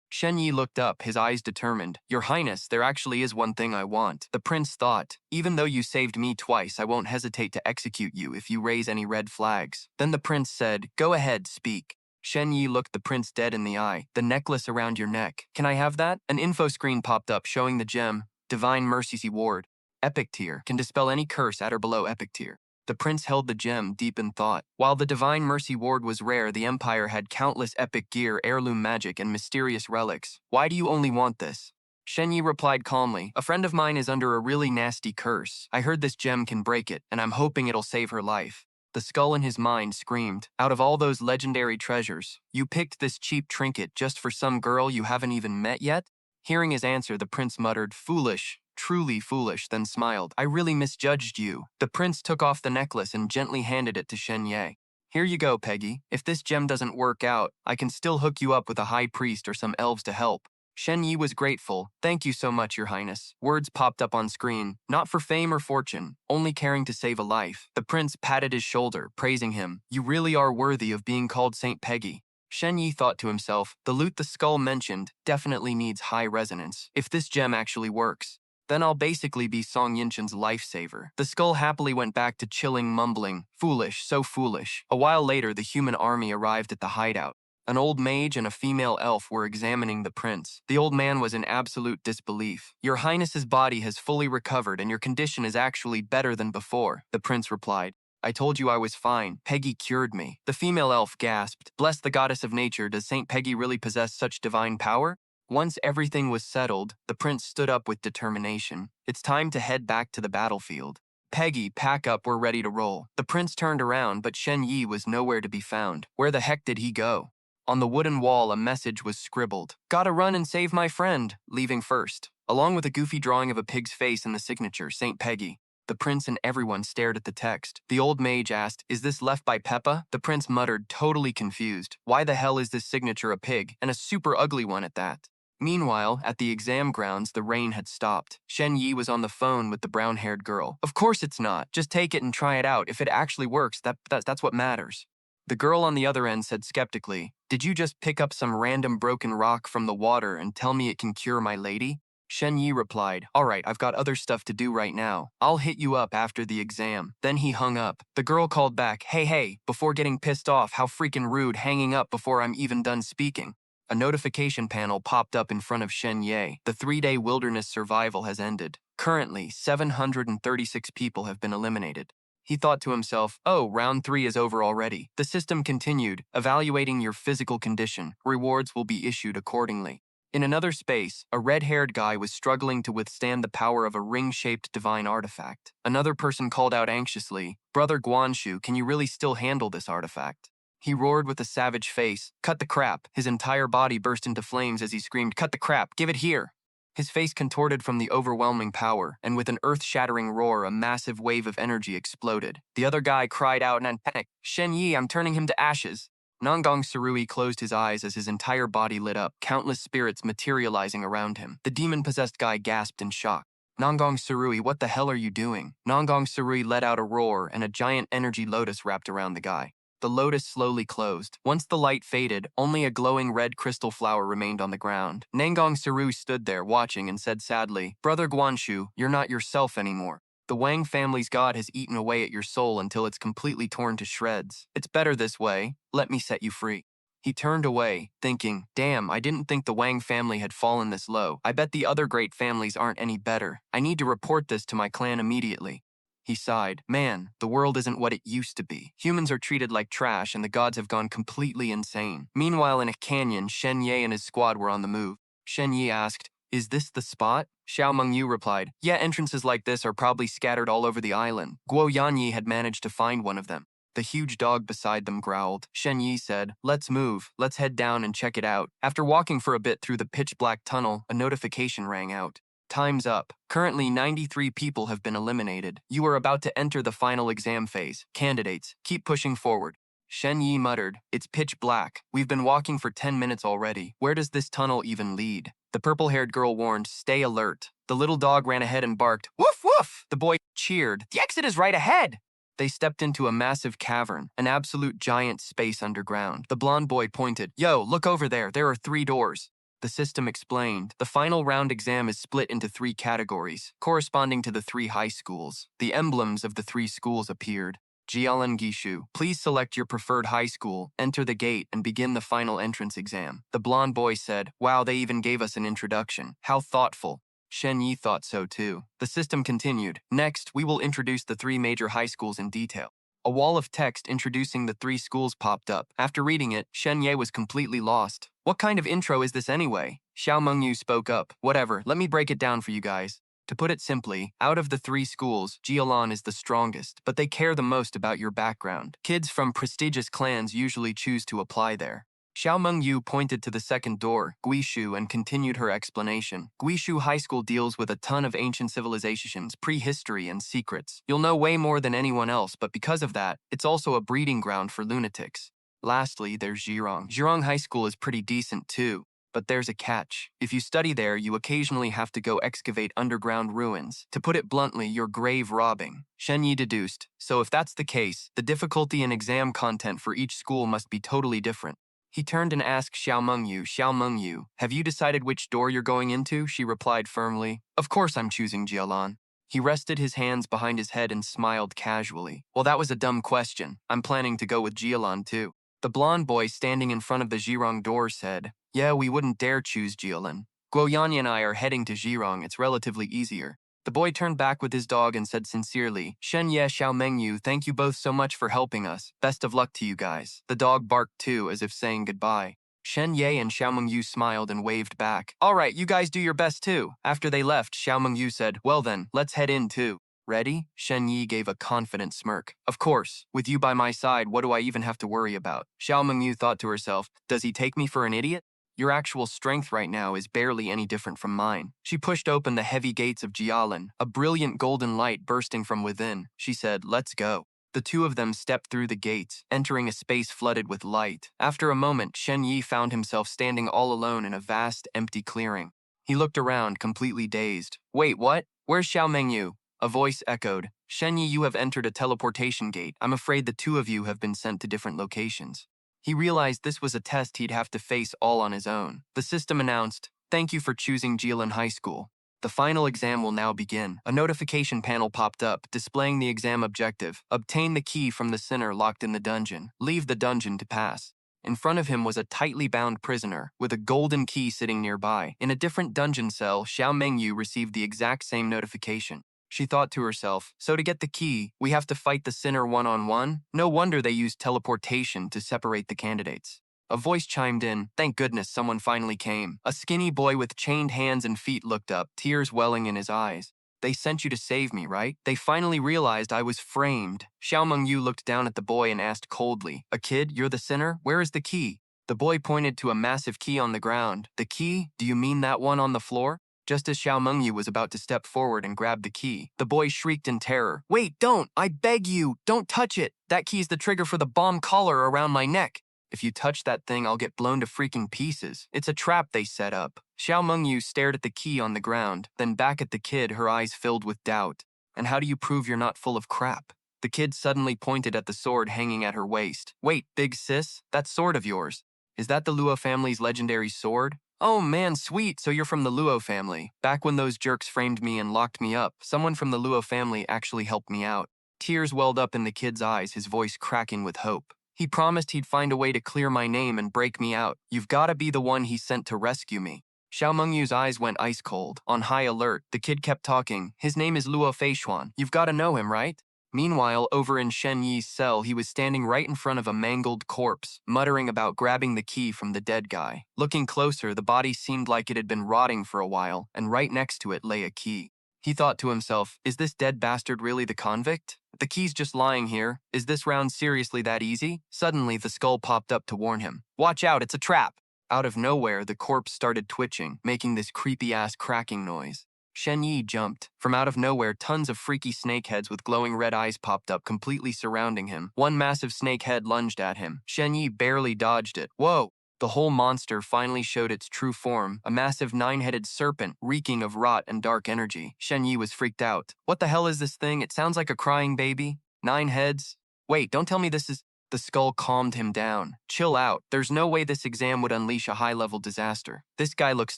A: Shen Ye looked up, his eyes determined. Your highness, there actually is one thing I want. The prince thought, Even though you saved me twice, I won't hesitate to execute you if you raise any red flags. Then the prince said, Go ahead, speak. Shen Ye looked the prince dead in the eye. The necklace around your neck. Can I have that? An info screen popped up showing the gem, Divine Mercy Ward. Epic tier. Can dispel any curse at or below epic tier. The prince held the gem deep in thought. While the Divine Mercy Ward was rare, the Empire had countless epic gear, heirloom magic, and mysterious relics. Why do you only want this? Shen Ye replied calmly, A friend of mine is under a really nasty curse. I heard this gem can break it, and I'm hoping it'll save her life. The skull in his mind screamed, Out of all those legendary treasures, you picked this cheap trinket just for some girl you haven't even met yet? Hearing his answer, the prince muttered, Foolish. Truly foolish, then smiled. I really misjudged you. The prince took off the necklace and gently handed it to Shen Ye. Here you go, Peggy. If this gem doesn't work out, I can still hook you up with a high priest or some elves to help. Shen Ye was grateful. Thank you so much, your highness. Words popped up on screen, not for fame or fortune, only caring to save a life. The prince patted his shoulder, praising him. You really are worthy of being called Saint Peggy. Shen Ye thought to himself, the loot the skull mentioned definitely needs high resonance. If this gem actually works, then I'll basically be Song Yinshan's lifesaver. The skull happily went back to chilling, mumbling, Foolish, so foolish. A while later, the human army arrived at the hideout. An old mage and a female elf were examining the prince. The old man was in absolute disbelief. Your highness's body has fully recovered and your condition is actually better than before, the prince replied. I told you I was fine. Peggy cured me. The female elf gasped. Bless the goddess of nature, does Saint Peggy really possess such divine power? Once everything was settled, the prince stood up with determination. It's time to head back to the battlefield. Peggy, pack up, we're ready to roll. The prince turned around, but Shen Ye was nowhere to be found. Where the heck did he go? On the wooden wall, a message was scribbled. Gotta run and save my friend, leaving first. Along with a goofy drawing of a pig's face and the signature, Saint Peggy. The prince and everyone stared at the text. The old mage asked, Is this left by Peppa? The prince muttered, totally confused. Why the hell is this signature a pig, and a super ugly one at that? Meanwhile, at the exam grounds, the rain had stopped. Shen Ye was on the phone with the brown-haired girl. Of course it's not. Just take it and try it out. If it actually works, that's what matters. The girl on the other end said skeptically, Did you just pick up some random broken rock from the water and tell me it can cure my lady? Shen Ye replied, "Alright, I've got other stuff to do right now. I'll hit you up after the exam." Then he hung up. The girl called back, "Hey, before getting pissed off, how freaking rude, hanging up before I'm even done speaking." A notification panel popped up in front of Shen Ye. The 3-day wilderness survival has ended. Currently, 736 people have been eliminated. He thought to himself, "Oh, round 3 is over already." The system continued, "Evaluating your physical condition. Rewards will be issued accordingly." In another space, a red-haired guy was struggling to withstand the power of a ring-shaped divine artifact. Another person called out anxiously, "Brother Guanshu, can you really still handle this artifact?" He roared with a savage face, "Cut the crap!" His entire body burst into flames as he screamed, "Cut the crap! Give it here!" His face contorted from the overwhelming power, and with an earth-shattering roar, a massive wave of energy exploded. The other guy cried out in panic, "Shen Ye, I'm turning him to ashes!" Nangong Sarui closed his eyes as his entire body lit up, countless spirits materializing around him. The demon-possessed guy gasped in shock. "Nangong Sarui, what the hell are you doing?" Nangong Sarui let out a roar, and a giant energy lotus wrapped around the guy. The lotus slowly closed. Once the light faded, only a glowing red crystal flower remained on the ground. Nangong Saru stood there watching and said sadly, "Brother Guanshu, you're not yourself anymore. The Wang family's god has eaten away at your soul until it's completely torn to shreds. It's better this way. Let me set you free." He turned away, thinking, "Damn, I didn't think the Wang family had fallen this low. I bet the other great families aren't any better. I need to report this to my clan immediately." He sighed, "Man, the world isn't what it used to be. Humans are treated like trash and the gods have gone completely insane." Meanwhile, in a canyon, Shen Ye and his squad were on the move. Shen Ye asked, "Is this the spot?" Xiao Mengyu replied, "Yeah, entrances like this are probably scattered all over the island." Guo Yanyi had managed to find one of them. The huge dog beside them growled. Shen Ye said, "Let's move. Let's head down and check it out." After walking for a bit through the pitch-black tunnel, a notification rang out. "Time's up. Currently, 93 people have been eliminated. You are about to enter the final exam phase. Candidates, keep pushing forward." Shen Yi muttered, "It's pitch black. We've been walking for 10 minutes already. Where does this tunnel even lead?" The purple-haired girl warned, "Stay alert." The little dog ran ahead and barked, "Woof, woof!" The boy cheered, "The exit is right ahead!" They stepped into a massive cavern, an absolute giant space underground. The blonde boy pointed, "Yo, look over there. There are 3 doors." The system explained, "The final round exam is split into 3 categories, corresponding to the 3 high schools." The emblems of the 3 schools appeared. Jialan Gishu, please select your preferred high school, enter the gate, and begin the final entrance exam. The blonde boy said, "Wow, they even gave us an introduction. How thoughtful." Shen Yi thought so too. The system continued, "Next, we will introduce the 3 major high schools in detail." A wall of text introducing the 3 schools popped up. After reading it, Shen Ye was completely lost. "What kind of intro is this anyway?" Xiao Mengyu spoke up. "Whatever, let me break it down for you guys." To put it simply, out of the 3 schools, Jialan is the strongest, but they care the most about your background. Kids from prestigious clans usually choose to apply there. Xiao Mengyu pointed to the second door, Guishu, and continued her explanation. Guishu High School deals with a ton of ancient civilizations, prehistory, and secrets. You'll know way more than anyone else, but because of that, it's also a breeding ground for lunatics. Lastly, there's Zhirong. Zhirong High School is pretty decent too. But there's a catch. If you study there, you occasionally have to go excavate underground ruins. To put it bluntly, you're grave robbing. Shen Yi deduced, so if that's the case, the difficulty and exam content for each school must be totally different. He turned and asked Xiao Mengyu, "Have you decided which door you're going into?" She replied firmly, "Of course I'm choosing Jialan." He rested his hands behind his head and smiled casually. "Well, that was a dumb question. I'm planning to go with Jialan too." The blonde boy standing in front of the Zhirong door said, "Yeah, we wouldn't dare choose Jialan. Guoyanyi and I are heading to Zhirong. It's relatively easier." The boy turned back with his dog and said sincerely, "Shen Ye, Xiao Mengyu, thank you both so much for helping us. Best of luck to you guys." The dog barked too, as if saying goodbye. Shen Ye and Xiao Mengyu smiled and waved back. "All right, you guys do your best too." After they left, Xiao Mengyu said, "Well then, let's head in too." "Ready?" Shen Yi gave a confident smirk. "Of course. With you by my side, what do I even have to worry about?" Xiao Mengyu thought to herself, "Does he take me for an idiot? Your actual strength right now is barely any different from mine." She pushed open the heavy gates of Jialan, a brilliant golden light bursting from within. She said, "Let's go." The 2 of them stepped through the gates, entering a space flooded with light. After a moment, Shen Yi found himself standing all alone in a vast, empty clearing. He looked around, completely dazed. "Wait, what? Where's Xiao Mengyu?" A voice echoed, "Shen Yi, you have entered a teleportation gate. I'm afraid the 2 of you have been sent to different locations." He realized this was a test he'd have to face all on his own. The system announced, "Thank you for choosing Jialan High School. The final exam will now begin. A notification panel popped up, displaying the exam objective. Obtain the key from the sinner locked in the dungeon. Leave the dungeon to pass. In front of him was a tightly bound prisoner, with a golden key sitting nearby. In a different dungeon cell, Xiao Mengyu received the exact same notification. She thought to herself, so to get the key, we have to fight the sinner one-on-one? No wonder they used teleportation to separate the candidates. A voice chimed in. Thank goodness someone finally came. A skinny boy with chained hands and feet looked up, tears welling in his eyes. They sent you to save me, right? They finally realized I was framed. Xiao Mengyu looked down at the boy and asked coldly, a kid, you're the sinner? Where is the key? The boy pointed to a massive key on the ground. The key? Do you mean that one on the floor? Just as Xiao Mengyu was about to step forward and grab the key, the boy shrieked in terror. Wait, don't! I beg you! Don't touch it! That key's the trigger for the bomb collar around my neck. If you touch that thing, I'll get blown to freaking pieces. It's a trap they set up. Xiao Mengyu stared at the key on the ground, then back at the kid, her eyes filled with doubt. And how do you prove you're not full of crap? The kid suddenly pointed at the sword hanging at her waist. Wait, big sis, that sword of yours. Is that the Luo family's legendary sword? Oh man, sweet, so you're from the Luo family. Back when those jerks framed me and locked me up, someone from the Luo family actually helped me out. Tears welled up in the kid's eyes, his voice cracking with hope. He promised he'd find a way to clear my name and break me out. You've got to be the one he sent to rescue me. Xiao Mengyu's eyes went ice cold. On high alert, the kid kept talking. His name is Luo Feishuan. You've got to know him, right? Meanwhile, over in Shen Ye's cell, he was standing right in front of a mangled corpse, muttering about grabbing the key from the dead guy. Looking closer, the body seemed like it had been rotting for a while, and right next to it lay a key. He thought to himself, is this dead bastard really the convict? The key's just lying here. Is this round seriously that easy? Suddenly, the skull popped up to warn him. Watch out, it's a trap! Out of nowhere, the corpse started twitching, making this creepy-ass cracking noise. Shen Ye jumped. From out of nowhere, tons of freaky snake heads with glowing red eyes popped up, completely surrounding him. One massive snake head lunged at him. Shen Ye barely dodged it. Whoa! The whole monster finally showed its true form, a massive 9-headed serpent reeking of rot and dark energy. Shen Ye was freaked out. What the hell is this thing? It sounds like a crying baby. 9 heads? Wait, don't tell me this is... The skull calmed him down. Chill out. There's no way this exam would unleash a high-level disaster. This guy looks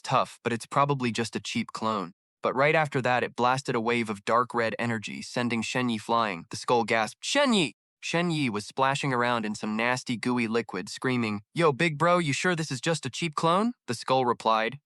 A: tough, but it's probably just a cheap clone. But right after that, it blasted a wave of dark red energy, sending Shen Ye flying. The skull gasped, Shen Ye! Shen Ye was splashing around in some nasty, gooey liquid, screaming, Yo, big bro, you sure this is just a cheap clone? The skull replied,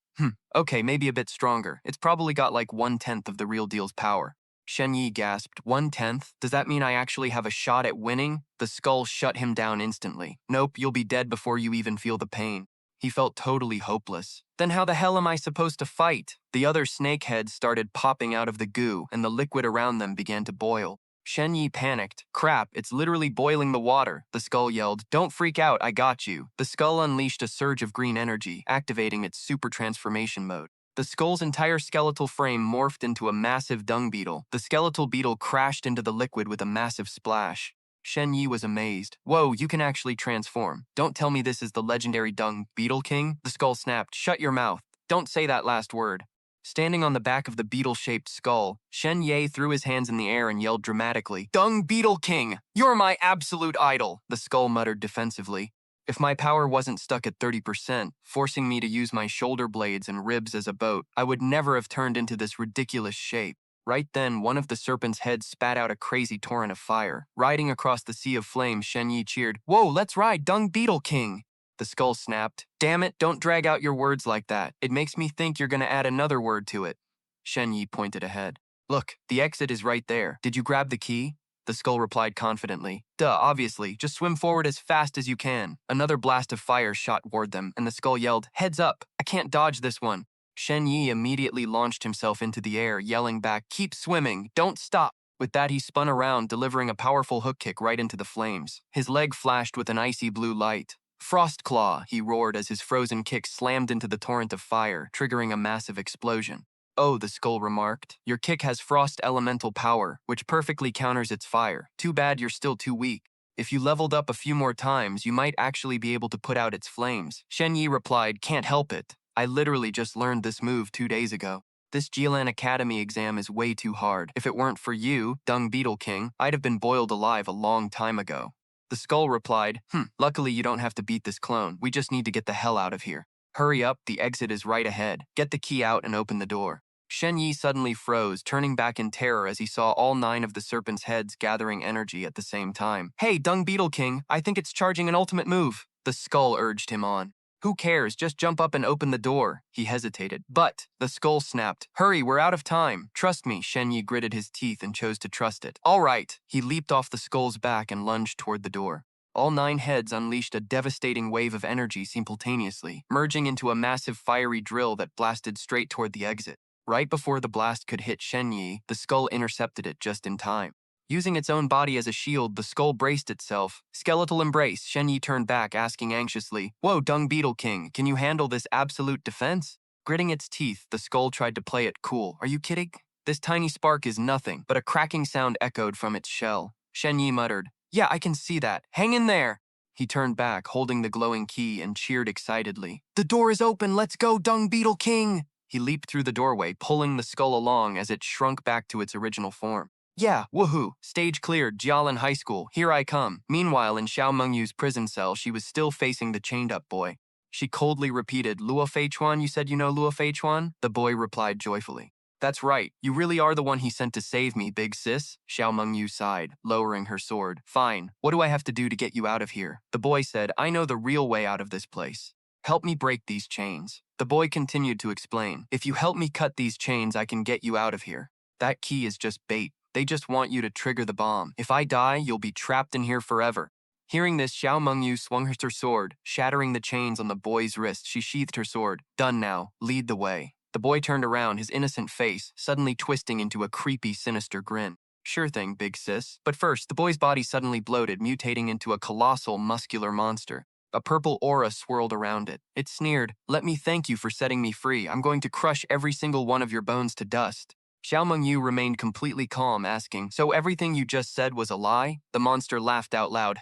A: Okay, maybe a bit stronger. It's probably got like 1/10 of the real deal's power. Shen Ye gasped, 1/10? Does that mean I actually have a shot at winning? The skull shut him down instantly. Nope, you'll be dead before you even feel the pain. He felt totally hopeless. Then how the hell am I supposed to fight? The other snake heads started popping out of the goo, and the liquid around them began to boil. Shen Ye panicked. Crap, it's literally boiling the water. The skull yelled, Don't freak out, I got you. The skull unleashed a surge of green energy, activating its super transformation mode. The skull's entire skeletal frame morphed into a massive dung beetle. The skeletal beetle crashed into the liquid with a massive splash. Shen Ye was amazed. Whoa, you can actually transform. Don't tell me this is the legendary dung beetle king? The skull snapped, Shut your mouth. Don't say that last word. Standing on the back of the beetle-shaped skull, Shen Ye threw his hands in the air and yelled dramatically, Dung Beetle King! You're my absolute idol! The skull muttered defensively. If my power wasn't stuck at 30%, forcing me to use my shoulder blades and ribs as a boat, I would never have turned into this ridiculous shape. Right then, one of the serpent's heads spat out a crazy torrent of fire. Riding across the sea of flames, Shen Ye cheered, Whoa, let's ride, Dung Beetle King! The skull snapped, Damn it, don't drag out your words like that. It makes me think you're gonna add another word to it. Shen Ye pointed ahead. Look, the exit is right there. Did you grab the key? The skull replied confidently. Duh, obviously. Just swim forward as fast as you can. Another blast of fire shot toward them, and the skull yelled, Heads up! I can't dodge this one. Shen Ye immediately launched himself into the air, yelling back, Keep swimming! Don't stop! With that, he spun around, delivering a powerful hook kick right into the flames. His leg flashed with an icy blue light. Frost Claw, he roared as his frozen kick slammed into the torrent of fire, triggering a massive explosion. Oh, the skull remarked, your kick has frost elemental power, which perfectly counters its fire. Too bad you're still too weak. If you leveled up a few more times, you might actually be able to put out its flames. Shen Ye replied, Can't help it. I literally just learned this move 2 days ago. This Jilan Academy exam is way too hard. If it weren't for you, Dung Beetle King, I'd have been boiled alive a long time ago. The skull replied, Luckily you don't have to beat this clone. We just need to get the hell out of here. Hurry up, the exit is right ahead. Get the key out and open the door. Shen Ye suddenly froze, turning back in terror as he saw all 9 of the serpent's heads gathering energy at the same time. Hey, Dung Beetle King, I think it's charging an ultimate move. The skull urged him on. Who cares? Just jump up and open the door. He hesitated. But the skull snapped. Hurry, we're out of time. Trust me. Shen Ye gritted his teeth and chose to trust it. All right. He leaped off the skull's back and lunged toward the door. All 9 heads unleashed a devastating wave of energy simultaneously, merging into a massive fiery drill that blasted straight toward the exit. Right before the blast could hit Shen Ye, the skull intercepted it just in time. Using its own body as a shield, the skull braced itself. Skeletal embrace. Shen Ye turned back, asking anxiously, Whoa, Dung Beetle King, can you handle this absolute defense? Gritting its teeth, the skull tried to play it cool. Are you kidding? This tiny spark is nothing, but a cracking sound echoed from its shell. Shen Ye muttered, Yeah, I can see that. Hang in there. He turned back, holding the glowing key, and cheered excitedly. The door is open. Let's go, Dung Beetle King. He leaped through the doorway, pulling the skull along as it shrunk back to its original form. Yeah, woohoo! Stage cleared, Jialan High School, here I come. Meanwhile, in Xiao Mengyu's prison cell, she was still facing the chained-up boy. She coldly repeated, Luo Feichuan, you said you know Luo Feichuan? The boy replied joyfully. That's right, you really are the one he sent to save me, big sis. Xiao Mengyu sighed, lowering her sword. Fine, what do I have to do to get you out of here? The boy said, I know the real way out of this place. Help me break these chains. The boy continued to explain, If you help me cut these chains, I can get you out of here. That key is just bait. They just want you to trigger the bomb. If I die, you'll be trapped in here forever. Hearing this, Xiao Mengyu swung her sword, shattering the chains on the boy's wrist. She sheathed her sword. Done now. Lead the way. The boy turned around, his innocent face suddenly twisting into a creepy, sinister grin. Sure thing, big sis. But first, the boy's body suddenly bloated, mutating into a colossal, muscular monster. A purple aura swirled around it. It sneered, Let me thank you for setting me free. I'm going to crush every single one of your bones to dust. Xiao Mengyu remained completely calm, asking, So everything you just said was a lie? The monster laughed out loud.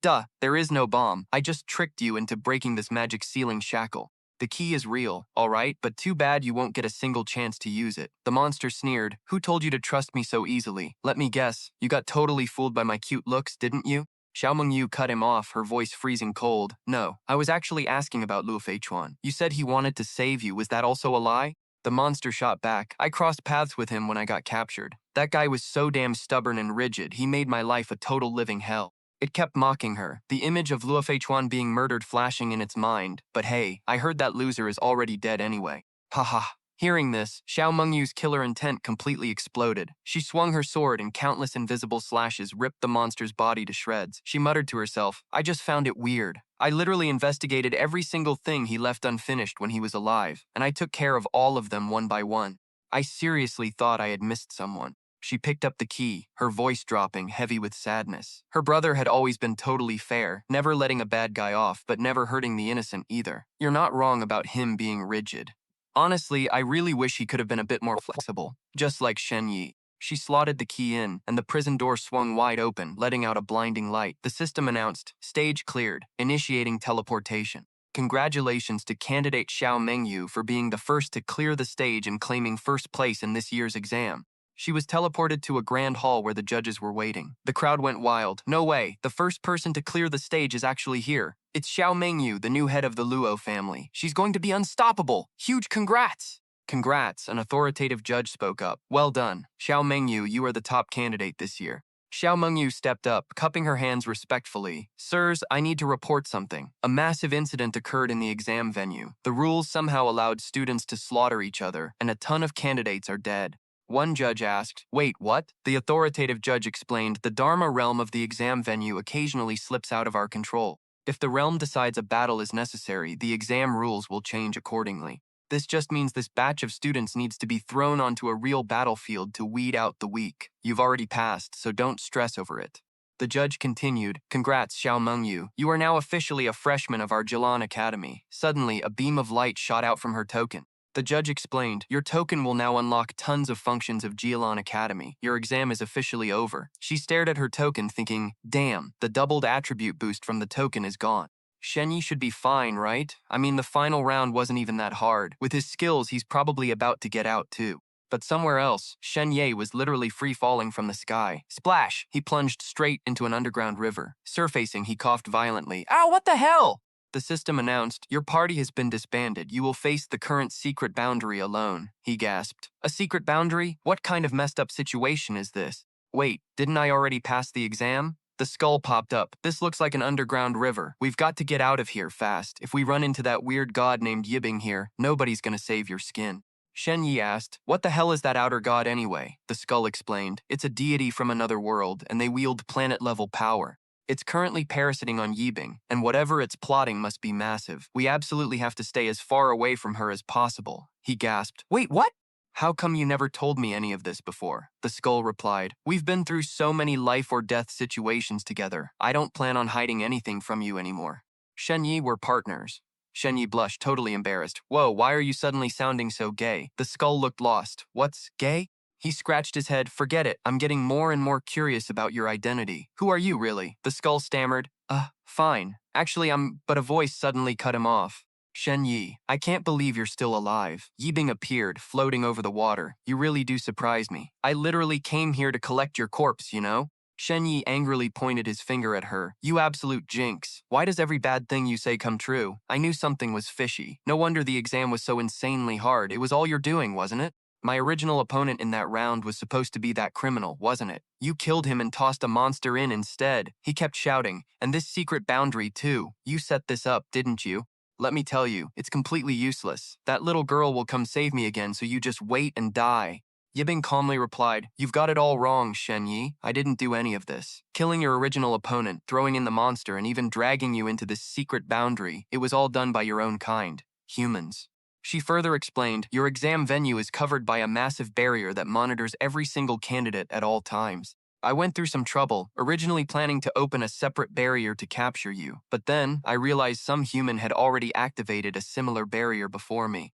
A: Duh, there is no bomb. I just tricked you into breaking this magic ceiling shackle. The key is real, all right, but too bad you won't get a single chance to use it. The monster sneered, Who told you to trust me so easily? Let me guess, you got totally fooled by my cute looks, didn't you? Xiao Mengyu cut him off, her voice freezing cold. No, I was actually asking about Luo Feichuan. You said he wanted to save you. Was that also a lie? The monster shot back. I crossed paths with him when I got captured. That guy was so damn stubborn and rigid, he made my life a total living hell. It kept mocking her, the image of Luo Feichuan being murdered flashing in its mind. But hey, I heard that loser is already dead anyway. Haha. Hearing this, Xiao Mengyu's killer intent completely exploded. She swung her sword and countless invisible slashes ripped the monster's body to shreds. She muttered to herself, I just found it weird. I literally investigated every single thing he left unfinished when he was alive, and I took care of all of them one by one. I seriously thought I had missed someone. She picked up the key, her voice dropping, heavy with sadness. Her brother had always been totally fair, never letting a bad guy off, but never hurting the innocent either. You're not wrong about him being rigid. Honestly, I really wish he could have been a bit more flexible, just like Shen Ye. She slotted the key in, and the prison door swung wide open, letting out a blinding light. The system announced, Stage cleared, initiating teleportation. Congratulations to candidate Xiao Mengyu for being the first to clear the stage and claiming first place in this year's exam. She was teleported to a grand hall where the judges were waiting. The crowd went wild. No way, the first person to clear the stage is actually here. It's Xiao Mengyu, the new head of the Luo family. She's going to be unstoppable. Huge congrats! Congrats, an authoritative judge spoke up. Well done. Xiao Mengyu, you are the top candidate this year. Xiao Mengyu stepped up, cupping her hands respectfully. Sirs, I need to report something. A massive incident occurred in the exam venue. The rules somehow allowed students to slaughter each other, and a ton of candidates are dead. One judge asked, Wait, what? The authoritative judge explained, The Dharma realm of the exam venue occasionally slips out of our control. If the realm decides a battle is necessary, the exam rules will change accordingly. This just means this batch of students needs to be thrown onto a real battlefield to weed out the weak. You've already passed, so don't stress over it. The judge continued, Congrats, Xiao Mengyu. You are now officially a freshman of our Jilan Academy. Suddenly, a beam of light shot out from her token. The judge explained, Your token will now unlock tons of functions of Jilan Academy. Your exam is officially over. She stared at her token thinking, Damn, the doubled attribute boost from the token is gone. Shen Ye should be fine, right? I mean, the final round wasn't even that hard. With his skills, he's probably about to get out too. But somewhere else, Shen Ye was literally free-falling from the sky. Splash! He plunged straight into an underground river. Surfacing, he coughed violently. Ow, what the hell? The system announced, "Your party has been disbanded. You will face the current secret boundary alone," he gasped. "A secret boundary? What kind of messed up situation is this? Wait, didn't I already pass the exam?" The skull popped up. "This looks like an underground river. We've got to get out of here fast. If we run into that weird god named Yibing here, nobody's gonna save your skin." Shen Ye asked, "What the hell is that outer god anyway?" The skull explained, "It's a deity from another world, and they wield planet-level power. It's currently parasiting on Yibing, and whatever it's plotting must be massive. We absolutely have to stay as far away from her as possible." He gasped, "Wait, what? How come you never told me any of this before?" The skull replied, "We've been through so many life or death situations together. I don't plan on hiding anything from you anymore." Shen Ye were partners. Shen Ye blushed, totally embarrassed. "Whoa, why are you suddenly sounding so gay?" The skull looked lost. "What's gay?" He scratched his head. "Forget it. I'm getting more and more curious about your identity. Who are you, really?" The skull stammered, fine. Actually, but a voice suddenly cut him off. "Shen Ye, I can't believe you're still alive." Yibing appeared, floating over the water. "You really do surprise me. I literally came here to collect your corpse, you know?" Shen Ye angrily pointed his finger at her. "You absolute jinx. Why does every bad thing you say come true? I knew something was fishy. No wonder the exam was so insanely hard. It was all you're doing, wasn't it? My original opponent in that round was supposed to be that criminal, wasn't it? You killed him and tossed a monster in instead." He kept shouting, "And this secret boundary too. You set this up, didn't you? Let me tell you, it's completely useless. That little girl will come save me again, so you just wait and die." Yibing calmly replied, "You've got it all wrong, Shen Ye. I didn't do any of this. Killing your original opponent, throwing in the monster, and even dragging you into this secret boundary, it was all done by your own kind, humans." She further explained, "Your exam venue is covered by a massive barrier that monitors every single candidate at all times. I went through some trouble, originally planning to open a separate barrier to capture you, but then I realized some human had already activated a similar barrier before me.